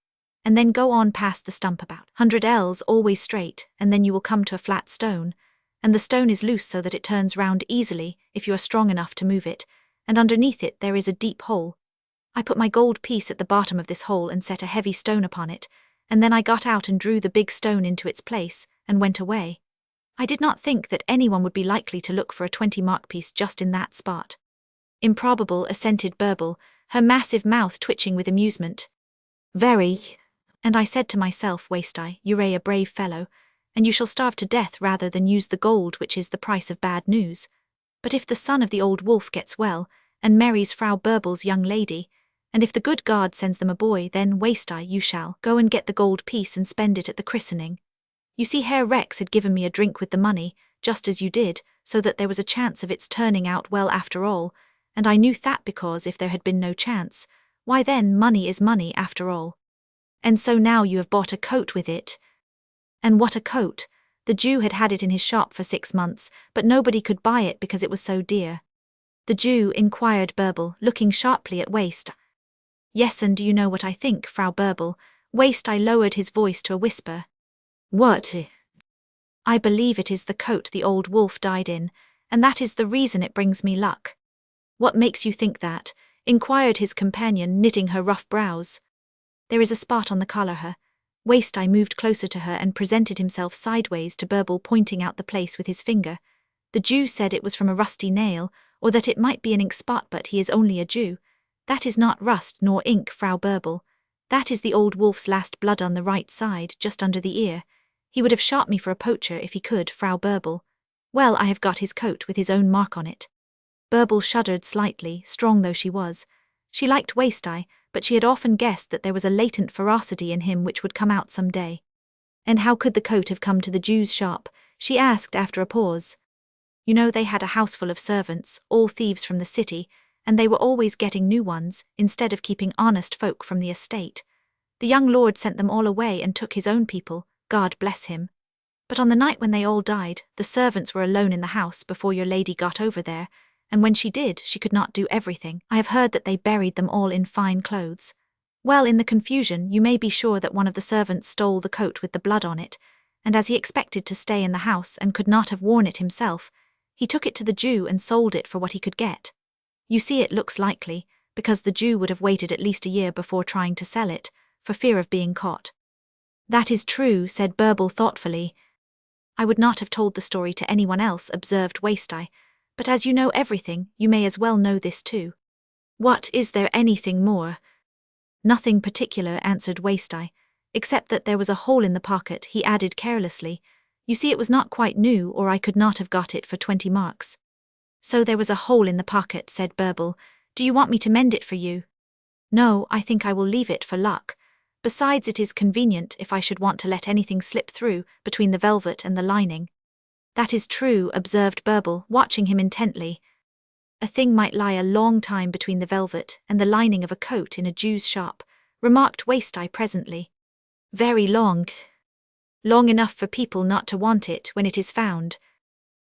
A: And then go on past the stump about 100 ells, always straight, and then you will come to a flat stone, and the stone is loose so that it turns round easily if you are strong enough to move it, and underneath it there is a deep hole. I put my gold piece at the bottom of this hole and set a heavy stone upon it, and then I got out and drew the big stone into its place, and went away. I did not think that anyone would be likely to look for a 20-mark piece just in that spot. Improbable, assented Burble, her massive mouth twitching with amusement. Very. And I said to myself, Waste-Eye, you're a brave fellow, and you shall starve to death rather than use the gold which is the price of bad news. But if the son of the old wolf gets well, and marries Frau Burble's young lady, and if the good God sends them a boy, then, Waste-Eye, you shall go and get the gold piece and spend it at the christening. You see, Herr Rex had given me a drink with the money, just as you did, so that there was a chance of its turning out well after all, and I knew that because if there had been no chance, why then money is money after all. And so now you have bought a coat with it. And what a coat! The Jew had had it in his shop for 6 months, but nobody could buy it because it was so dear. The Jew, inquired Burble, looking sharply at Waste. Yes, and do you know what I think, Frau Burble? Waste-Eye lowered his voice to a whisper. What? I believe it is the coat the old wolf died in, and that is the reason it brings me luck. What makes you think that? Inquired his companion, knitting her rough brows. There is a spot on the collar. Waste-Eye moved closer to her and presented himself sideways to Burble, pointing out the place with his finger. The Jew said it was from a rusty nail, or that it might be an ink spot, but he is only a Jew. That is not rust nor ink, Frau Burble. That is the old wolf's last blood on the right side, just under the ear. He would have shot me for a poacher if he could, Frau Burble. Well, I have got his coat with his own mark on it. Burble shuddered slightly, strong though she was. She liked Waste-Eye, but she had often guessed that there was a latent ferocity in him which would come out some day. And how could the coat have come to the Jew's shop? She asked after a pause. You know, they had a house full of servants, all thieves from the city, and they were always getting new ones, instead of keeping honest folk from the estate. The young lord sent them all away and took his own people, God bless him. But on the night when they all died, the servants were alone in the house before your lady got over there, and when she did, she could not do everything. I have heard that they buried them all in fine clothes. Well, in the confusion, you may be sure that one of the servants stole the coat with the blood on it, and as he expected to stay in the house and could not have worn it himself, he took it to the Jew and sold it for what he could get. You see, it looks likely, because the Jew would have waited at least a year before trying to sell it, for fear of being caught. That is true, said Burble thoughtfully. I would not have told the story to anyone else, observed Waste-Eye, but as you know everything, you may as well know this too. What, is there anything more? Nothing particular, answered Waste-Eye, except that there was a hole in the pocket, he added carelessly. You see, it was not quite new, or I could not have got it for 20 marks. So there was a hole in the pocket, said Burble. Do you want me to mend it for you? No, I think I will leave it for luck. Besides, it is convenient if I should want to let anything slip through between the velvet and the lining. That is true, observed Burble, watching him intently. A thing might lie a long time between the velvet and the lining of a coat in a Jew's shop, remarked Waste-Eye presently. Very long. Long enough for people not to want it when it is found.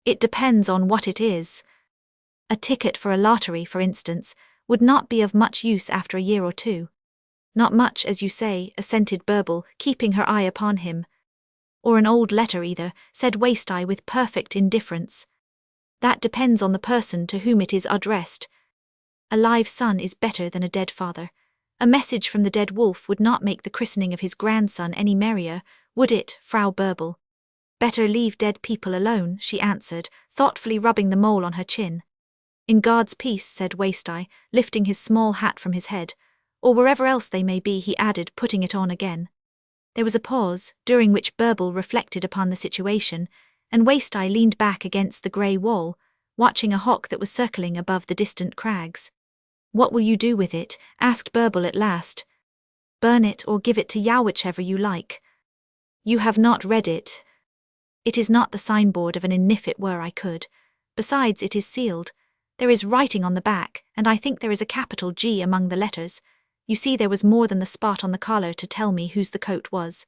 A: It depends on what it is. A ticket for a lottery, for instance, would not be of much use after a year or two. Not much, as you say, assented Burble, keeping her eye upon him. Or an old letter either, said Waste-Eye with perfect indifference. That depends on the person to whom it is addressed. A live son is better than a dead father. A message from the dead wolf would not make the christening of his grandson any merrier, would it, Frau Burble? Better leave dead people alone, she answered, thoughtfully rubbing the mole on her chin. In God's peace, said Waste-Eye, lifting his small hat from his head, or wherever else they may be, he added, putting it on again. There was a pause, during which Burble reflected upon the situation, and Waste-Eye leaned back against the grey wall, watching a hawk that was circling above the distant crags. What will you do with it? Asked Burble at last. Burn it or give it to Yao, whichever you like. You have not read it. It is not the signboard of an inn if it were I could. Besides, it is sealed. There is writing on the back, and I think there is a capital G among the letters. You see, there was more than the spot on the collar to tell me whose the coat was.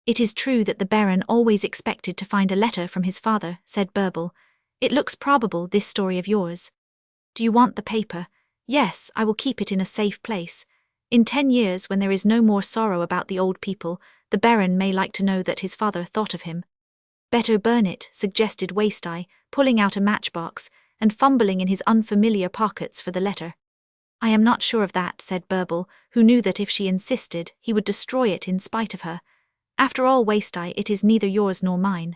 A: It is true that the Baron always expected to find a letter from his father, said Burble. It looks probable, this story of yours. Do you want the paper? Yes, I will keep it in a safe place. In 10 years, when there is no more sorrow about the old people, the Baron may like to know that his father thought of him. Better burn it, suggested Waste-Eye, pulling out a matchbox and fumbling in his unfamiliar pockets for the letter. I am not sure of that, said Burble, who knew that if she insisted, he would destroy it in spite of her. After all, Waste-Eye, it is neither yours nor mine.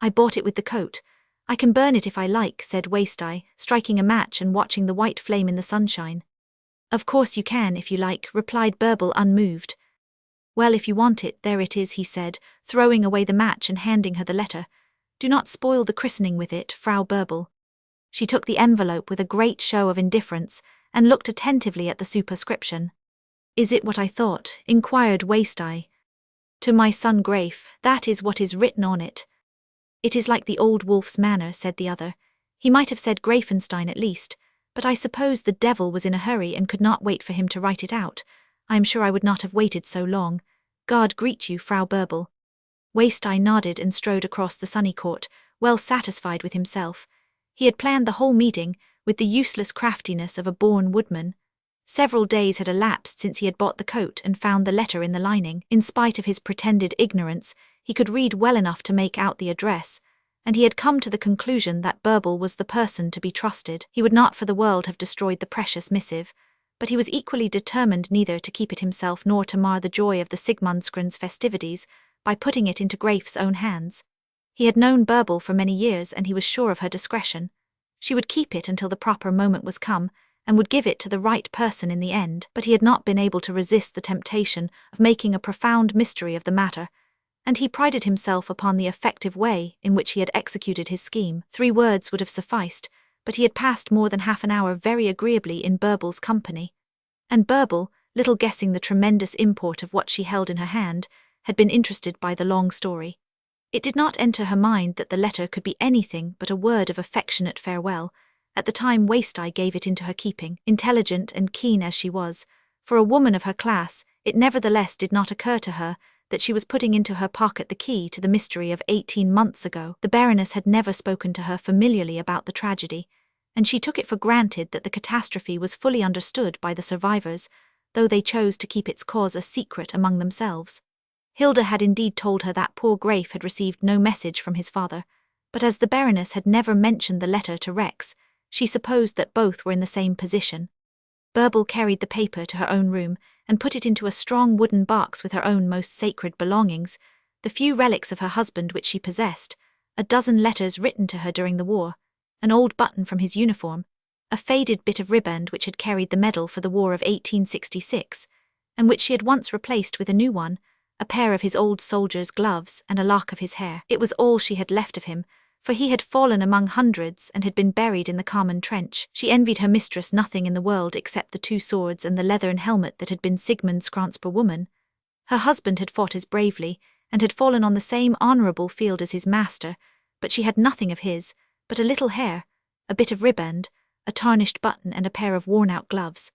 A: I bought it with the coat. I can burn it if I like, said Waste-Eye, striking a match and watching the white flame in the sunshine. Of course you can, if you like, replied Burble, unmoved. Well, if you want it, there it is, he said, throwing away the match and handing her the letter. Do not spoil the christening with it, Frau Burble. She took the envelope with a great show of indifference and looked attentively at the superscription. Is it what I thought? Inquired Waste-Eye. To my son Grafe, that is what is written on it. It is like the old wolf's manner, said the other. He might have said Greifenstein at least, but I suppose the devil was in a hurry and could not wait for him to write it out. I am sure I would not have waited so long. God greet you, Frau Burble. Waste-Eye nodded and strode across the sunny court, well satisfied with himself. He had planned the whole meeting with the useless craftiness of a born woodman. Several days had elapsed since he had bought the coat and found the letter in the lining. In spite of his pretended ignorance, he could read well enough to make out the address, and he had come to the conclusion that Burble was the person to be trusted. He would not for the world have destroyed the precious missive, but he was equally determined neither to keep it himself nor to mar the joy of the Sigmundskrans festivities by putting it into Grafe's own hands. He had known Burble for many years, and he was sure of her discretion. She would keep it until the proper moment was come, and would give it to the right person in the end, but he had not been able to resist the temptation of making a profound mystery of the matter, and he prided himself upon the effective way in which he had executed his scheme. 3 words would have sufficed, but he had passed more than half an hour very agreeably in Burble's company. And Burble, little guessing the tremendous import of what she held in her hand, had been interested by the long story. It did not enter her mind that the letter could be anything but a word of affectionate farewell. At the time Waste-Eye gave it into her keeping, intelligent and keen as she was, for a woman of her class, it nevertheless did not occur to her that she was putting into her pocket the key to the mystery of 18 months ago. The Baroness had never spoken to her familiarly about the tragedy, and she took it for granted that the catastrophe was fully understood by the survivors, though they chose to keep its cause a secret among themselves. Hilda had indeed told her that poor Grafe had received no message from his father, but as the Baroness had never mentioned the letter to Rex, she supposed that both were in the same position. Burble carried the paper to her own room and put it into a strong wooden box with her own most sacred belongings, the few relics of her husband which she possessed, a dozen letters written to her during the war, an old button from his uniform, a faded bit of riband which had carried the medal for the War of 1866, and which she had once replaced with a new one, a pair of his old soldier's gloves and a lock of his hair. It was all she had left of him, For he had fallen among hundreds and had been buried in the common trench. She envied her mistress nothing in the world except the 2 swords and the leathern helmet that had been Sigmund's krans per woman. Her husband had fought as bravely, and had fallen on the same honourable field as his master, but she had nothing of his, but a little hair, a bit of riband, a tarnished button and a pair of worn-out gloves.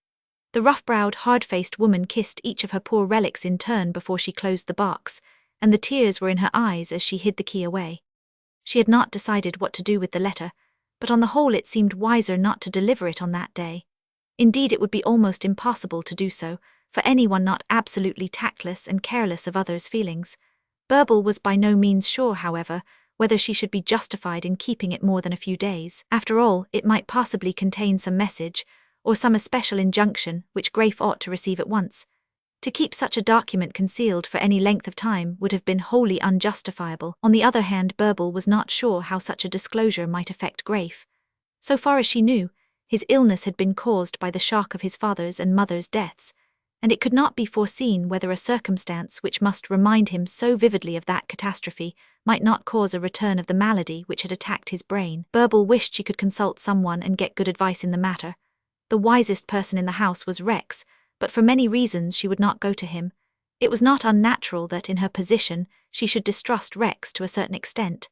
A: The rough-browed, hard-faced woman kissed each of her poor relics in turn before she closed the box, and the tears were in her eyes as she hid the key away. She had not decided what to do with the letter, but on the whole it seemed wiser not to deliver it on that day. Indeed, it would be almost impossible to do so, for anyone not absolutely tactless and careless of others' feelings. Bärbel was by no means sure, however, whether she should be justified in keeping it more than a few days. After all, it might possibly contain some message, or some especial injunction which Graif ought to receive at once. To keep such a document concealed for any length of time would have been wholly unjustifiable. On the other hand, Bärbel was not sure how such a disclosure might affect Graif. So far as she knew, his illness had been caused by the shock of his father's and mother's deaths, and it could not be foreseen whether a circumstance which must remind him so vividly of that catastrophe might not cause a return of the malady which had attacked his brain. Bärbel wished she could consult someone and get good advice in the matter. The wisest person in the house was Rex, but for many reasons she would not go to him. It was not unnatural that in her position she should distrust Rex to a certain extent.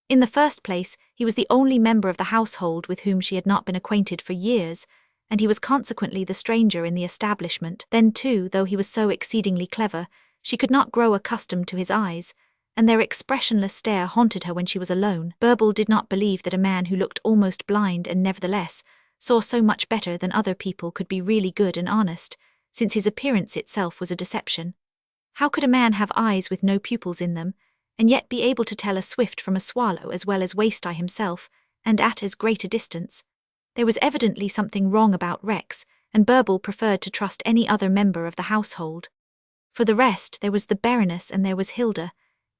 A: In the first place, he was the only member of the household with whom she had not been acquainted for years, and he was consequently the stranger in the establishment. Then too, though he was so exceedingly clever, she could not grow accustomed to his eyes, and their expressionless stare haunted her when she was alone. Bärbel did not believe that a man who looked almost blind and nevertheless saw so much better than other people could be really good and honest, since his appearance itself was a deception. How could a man have eyes with no pupils in them, and yet be able to tell a swift from a swallow as well as Waste-Eye himself, and at as great a distance? There was evidently something wrong about Rex, and Bärbel preferred to trust any other member of the household. For the rest, there was the Baroness and there was Hilda.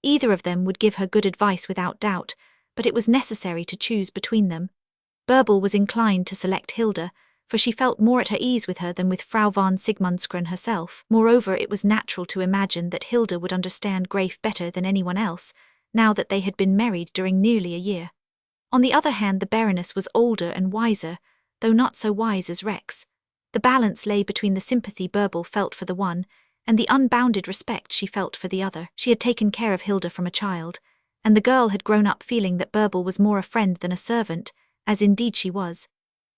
A: Either of them would give her good advice without doubt, but it was necessary to choose between them. Bärbel was inclined to select Hilda, for she felt more at her ease with her than with Frau von Sigmundsgren herself. Moreover, it was natural to imagine that Hilda would understand Graif better than anyone else, now that they had been married during nearly a year. On the other hand, the Baroness was older and wiser, though not so wise as Rex. The balance lay between the sympathy Bärbel felt for the one, and the unbounded respect she felt for the other. She had taken care of Hilda from a child, and the girl had grown up feeling that Bärbel was more a friend than a servant, as indeed she was.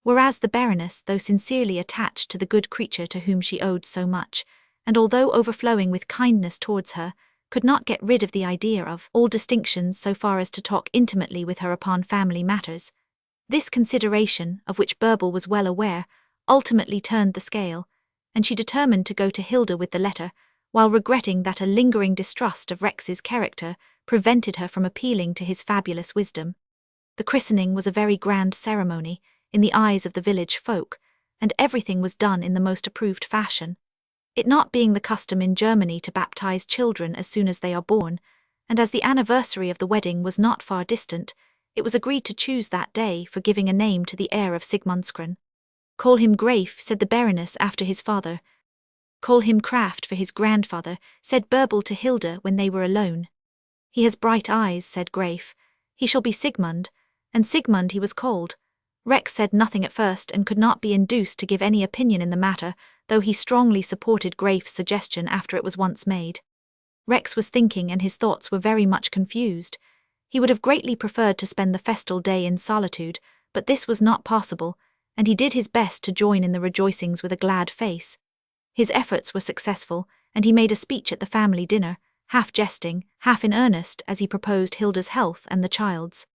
A: Whereas the Baroness, though sincerely attached to the good creature to whom she owed so much, and although overflowing with kindness towards her, could not get rid of the idea of all distinctions so far as to talk intimately with her upon family matters. This consideration, of which Bärbel was well aware, ultimately turned the scale, and she determined to go to Hilda with the letter, while regretting that a lingering distrust of Rex's character prevented her from appealing to his fabulous wisdom. The christening was a very grand ceremony, in the eyes of the village folk, and everything was done in the most approved fashion. It not being the custom in Germany to baptize children as soon as they are born, and as the anniversary of the wedding was not far distant, it was agreed to choose that day for giving a name to the heir of Sigmundsgren. "Call him Graif," said the Baroness after his father. "Call him Kraft for his grandfather," said Bärbel to Hilda when they were alone. "He has bright eyes," said Graif. "He shall be Sigmund," and Sigmund he was called. Rex said nothing at first and could not be induced to give any opinion in the matter, though he strongly supported Graif's suggestion after it was once made. Rex was thinking, and his thoughts were very much confused. He would have greatly preferred to spend the festal day in solitude, but this was not possible, and he did his best to join in the rejoicings with a glad face. His efforts were successful, and he made a speech at the family dinner, half jesting, half in earnest, as he proposed Hilda's health and the child's.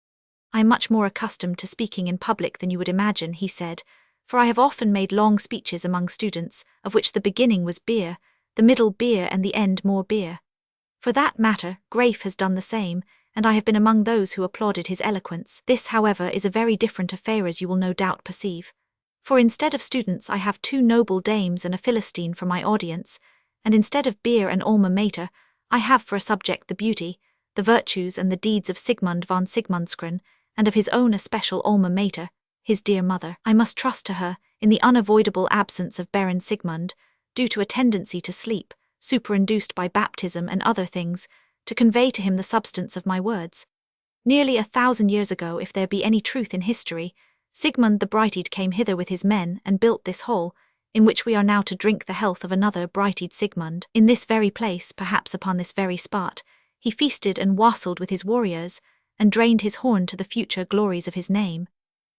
A: "I am much more accustomed to speaking in public than you would imagine," he said, "for I have often made long speeches among students, of which the beginning was beer, the middle beer, and the end more beer. For that matter, Graif has done the same, and I have been among those who applauded his eloquence. This, however, is a very different affair, as you will no doubt perceive. For instead of students I have 2 noble dames and a Philistine for my audience, and instead of beer and alma mater, I have for a subject the beauty, the virtues and the deeds of Sigmund von Sigmundsgren, and of his own especial alma mater, his dear mother. I must trust to her, in the unavoidable absence of Baron Sigmund, due to a tendency to sleep, superinduced by baptism and other things, to convey to him the substance of my words. Nearly 1,000 years ago, if there be any truth in history, Sigmund the Bright-eyed came hither with his men and built this hall, in which we are now to drink the health of another bright-eyed Sigmund. In this very place, perhaps upon this very spot, he feasted and wassailed with his warriors, and drained his horn to the future glories of his name.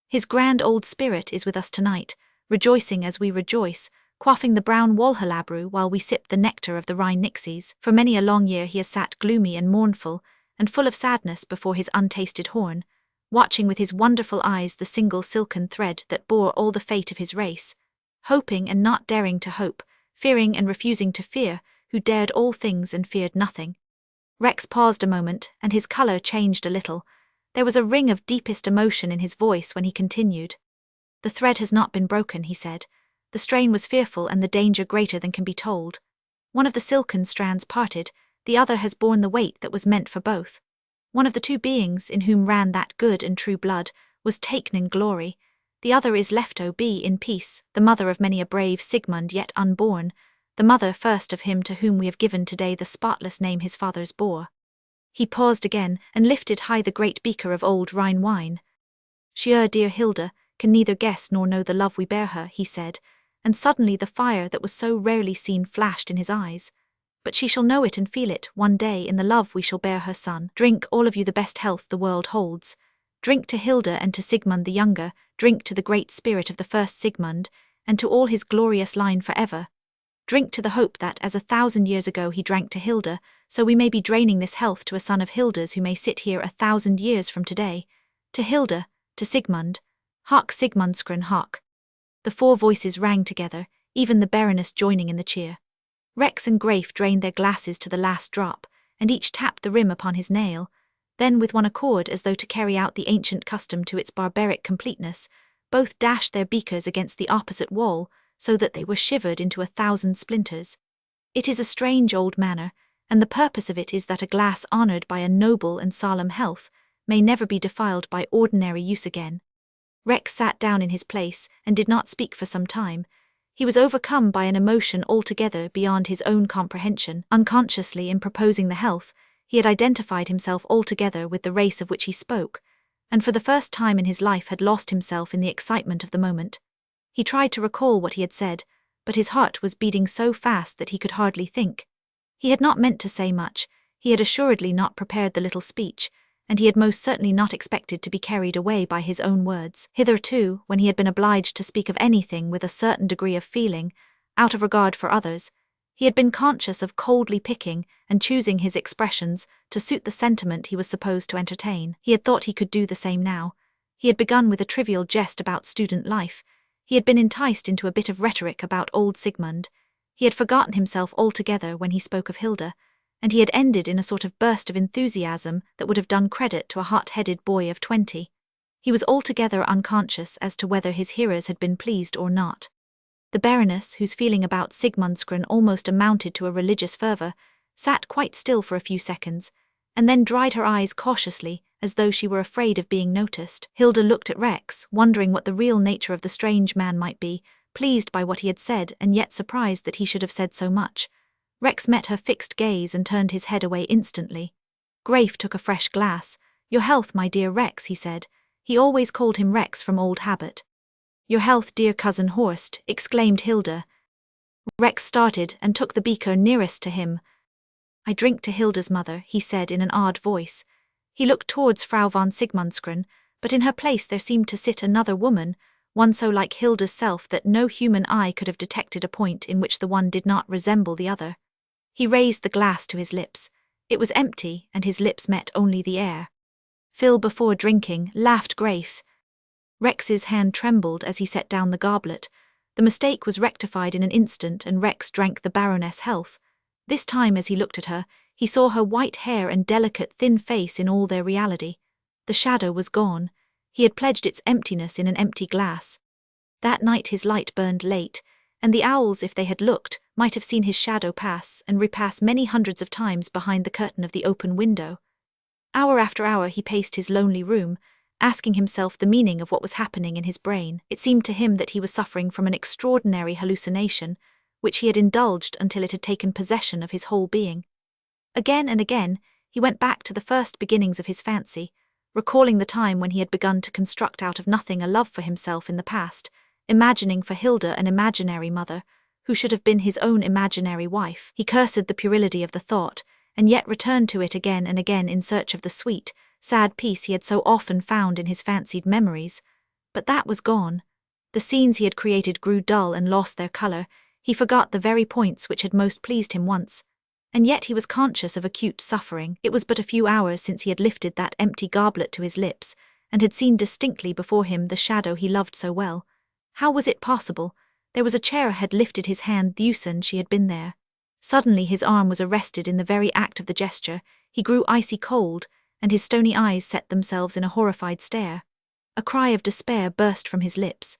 A: His grand old spirit is with us tonight, rejoicing as we rejoice, quaffing the brown Walhalabru while we sip the nectar of the Rhine nixies. For many a long year he has sat gloomy and mournful, and full of sadness before his untasted horn, watching with his wonderful eyes the single silken thread that bore all the fate of his race, hoping and not daring to hope, fearing and refusing to fear, who dared all things and feared nothing. Rex paused a moment, and his colour changed a little. There was a ring of deepest emotion in his voice when he continued. "The thread has not been broken," he said. "The strain was fearful and the danger greater than can be told. One of the silken strands parted, the other has borne the weight that was meant for both. One of the two beings in whom ran that good and true blood was taken in glory, the other is left in peace, the mother of many a brave Sigmund yet unborn, the mother first of him to whom we have given today the spotless name his fathers bore." He paused again, and lifted high the great beaker of old Rhine wine. "She, dear Hilda, can neither guess nor know the love we bear her," he said, and suddenly the fire that was so rarely seen flashed in his eyes. "But she shall know it and feel it, one day, in the love we shall bear her son. Drink, all of you, the best health the world holds. Drink to Hilda and to Sigmund the younger, drink to the great spirit of the first Sigmund, and to all his glorious line forever. Drink to the hope that, as 1,000 years ago he drank to Hilda, so we may be draining this health to a son of Hilda's who may sit here 1,000 years from today. To Hilda, to Sigmund. Hark, Sigmundsgren, hark." The four voices rang together, even the Baroness joining in the cheer. Rex and Graif drained their glasses to the last drop, and each tapped the rim upon his nail. Then, with one accord, as though to carry out the ancient custom to its barbaric completeness, both dashed their beakers against the opposite wall, so that they were shivered into 1,000 splinters. It is a strange old manner, and the purpose of it is that a glass honoured by a noble and solemn health may never be defiled by ordinary use again. Rex sat down in his place and did not speak for some time. He was overcome by an emotion altogether beyond his own comprehension. Unconsciously, in proposing the health, he had identified himself altogether with the race of which he spoke, and for the first time in his life had lost himself in the excitement of the moment. He tried to recall what he had said, but his heart was beating so fast that he could hardly think. He had not meant to say much, he had assuredly not prepared the little speech, and he had most certainly not expected to be carried away by his own words. Hitherto, when he had been obliged to speak of anything with a certain degree of feeling, out of regard for others, he had been conscious of coldly picking and choosing his expressions to suit the sentiment he was supposed to entertain. He had thought he could do the same now. He had begun with a trivial jest about student life. He had been enticed into a bit of rhetoric about old Sigmund. He had forgotten himself altogether when he spoke of Hilda, and he had ended in a sort of burst of enthusiasm that would have done credit to a hot-headed boy of 20. He was altogether unconscious as to whether his hearers had been pleased or not. The Baroness, whose feeling about Sigmundsgren almost amounted to a religious fervour, sat quite still for a few seconds, and then dried her eyes cautiously, as though she were afraid of being noticed. Hilda looked at Rex, wondering what the real nature of the strange man might be, pleased by what he had said and yet surprised that he should have said so much. Rex met her fixed gaze and turned his head away instantly. Graif took a fresh glass. "Your health, my dear Rex," he said. He always called him Rex from old habit. "Your health, dear cousin Horst," exclaimed Hilda. Rex started and took the beaker nearest to him. "I drink to Hilda's mother," he said in an odd voice. He looked towards Frau von Sigmundsgren, but in her place there seemed to sit another woman, one so like Hilda's self that no human eye could have detected a point in which the one did not resemble the other. He raised the glass to his lips. It was empty, and his lips met only the air. "Fill before drinking," laughed Graif. Rex's hand trembled as he set down the goblet. The mistake was rectified in an instant, and Rex drank the Baroness' health. This time, as he looked at her, he saw her white hair and delicate thin face in all their reality. The shadow was gone. He had pledged its emptiness in an empty glass. That night his light burned late, and the owls, if they had looked, might have seen his shadow pass and repass many hundreds of times behind the curtain of the open window. Hour after hour he paced his lonely room, asking himself the meaning of what was happening in his brain. It seemed to him that he was suffering from an extraordinary hallucination, which he had indulged until it had taken possession of his whole being. Again and again, he went back to the first beginnings of his fancy, recalling the time when he had begun to construct out of nothing a love for himself in the past, imagining for Hilda an imaginary mother, who should have been his own imaginary wife. He cursed the puerility of the thought, and yet returned to it again and again in search of the sweet, sad peace he had so often found in his fancied memories. But that was gone. The scenes he had created grew dull and lost their colour. He forgot the very points which had most pleased him once. And yet he was conscious of acute suffering. It was but a few hours since he had lifted that empty goblet to his lips, and had seen distinctly before him the shadow he loved so well. How was it possible? There was a chair had lifted his hand, Thusen, she had been there. Suddenly his arm was arrested in the very act of the gesture. He grew icy cold, and his stony eyes set themselves in a horrified stare. A cry of despair burst from his lips.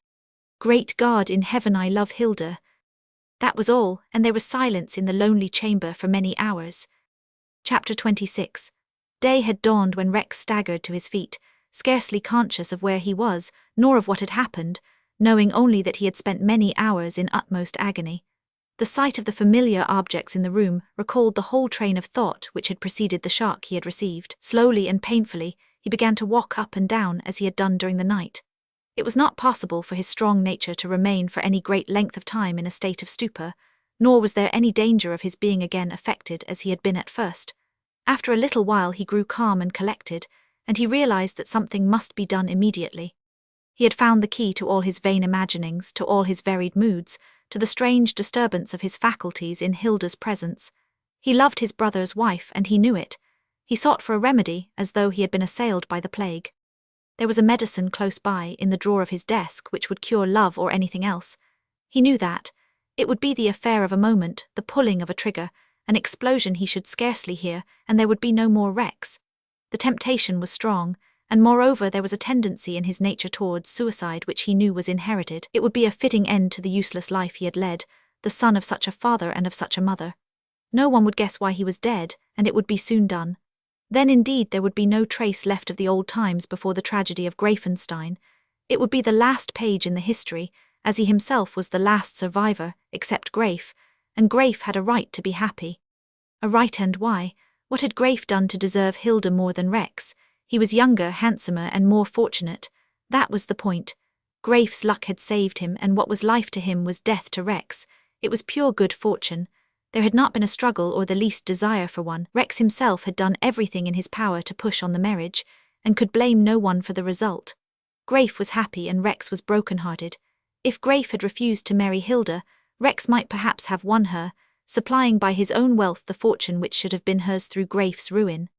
A: Great God in heaven, I love Hilda. That was all, and there was silence in the lonely chamber for many hours. Chapter 26. Day had dawned when Rex staggered to his feet, scarcely conscious of where he was, nor of what had happened, knowing only that he had spent many hours in utmost agony. The sight of the familiar objects in the room recalled the whole train of thought which had preceded the shock he had received. Slowly and painfully, he began to walk up and down as he had done during the night. It was not possible for his strong nature to remain for any great length of time in a state of stupor, nor was there any danger of his being again affected as he had been at first. After a little while he grew calm and collected, and he realized that something must be done immediately. He had found the key to all his vain imaginings, to all his varied moods, to the strange disturbance of his faculties in Hilda's presence. He loved his brother's wife, and he knew it. He sought for a remedy, as though he had been assailed by the plague. There was a medicine close by, in the drawer of his desk, which would cure love or anything else. He knew that. It would be the affair of a moment, the pulling of a trigger, an explosion he should scarcely hear, and there would be no more Rex. The temptation was strong, and moreover there was a tendency in his nature towards suicide which he knew was inherited. It would be a fitting end to the useless life he had led, the son of such a father and of such a mother. No one would guess why he was dead, and it would be soon done. Then indeed there would be no trace left of the old times before the tragedy of Greifenstein. It would be the last page in the history, as he himself was the last survivor, except Greif, and Greif had a right to be happy. A right, and why? What had Greif done to deserve Hilda more than Rex? He was younger, handsomer, and more fortunate. That was the point. Greif's luck had saved him, and what was life to him was death to Rex. It was pure good fortune. There had not been a struggle or the least desire for one. Rex himself had done everything in his power to push on the marriage, and could blame no one for the result. Greif was happy and Rex was broken-hearted. If Greif had refused to marry Hilda, Rex might perhaps have won her, supplying by his own wealth the fortune which should have been hers through Greif's ruin.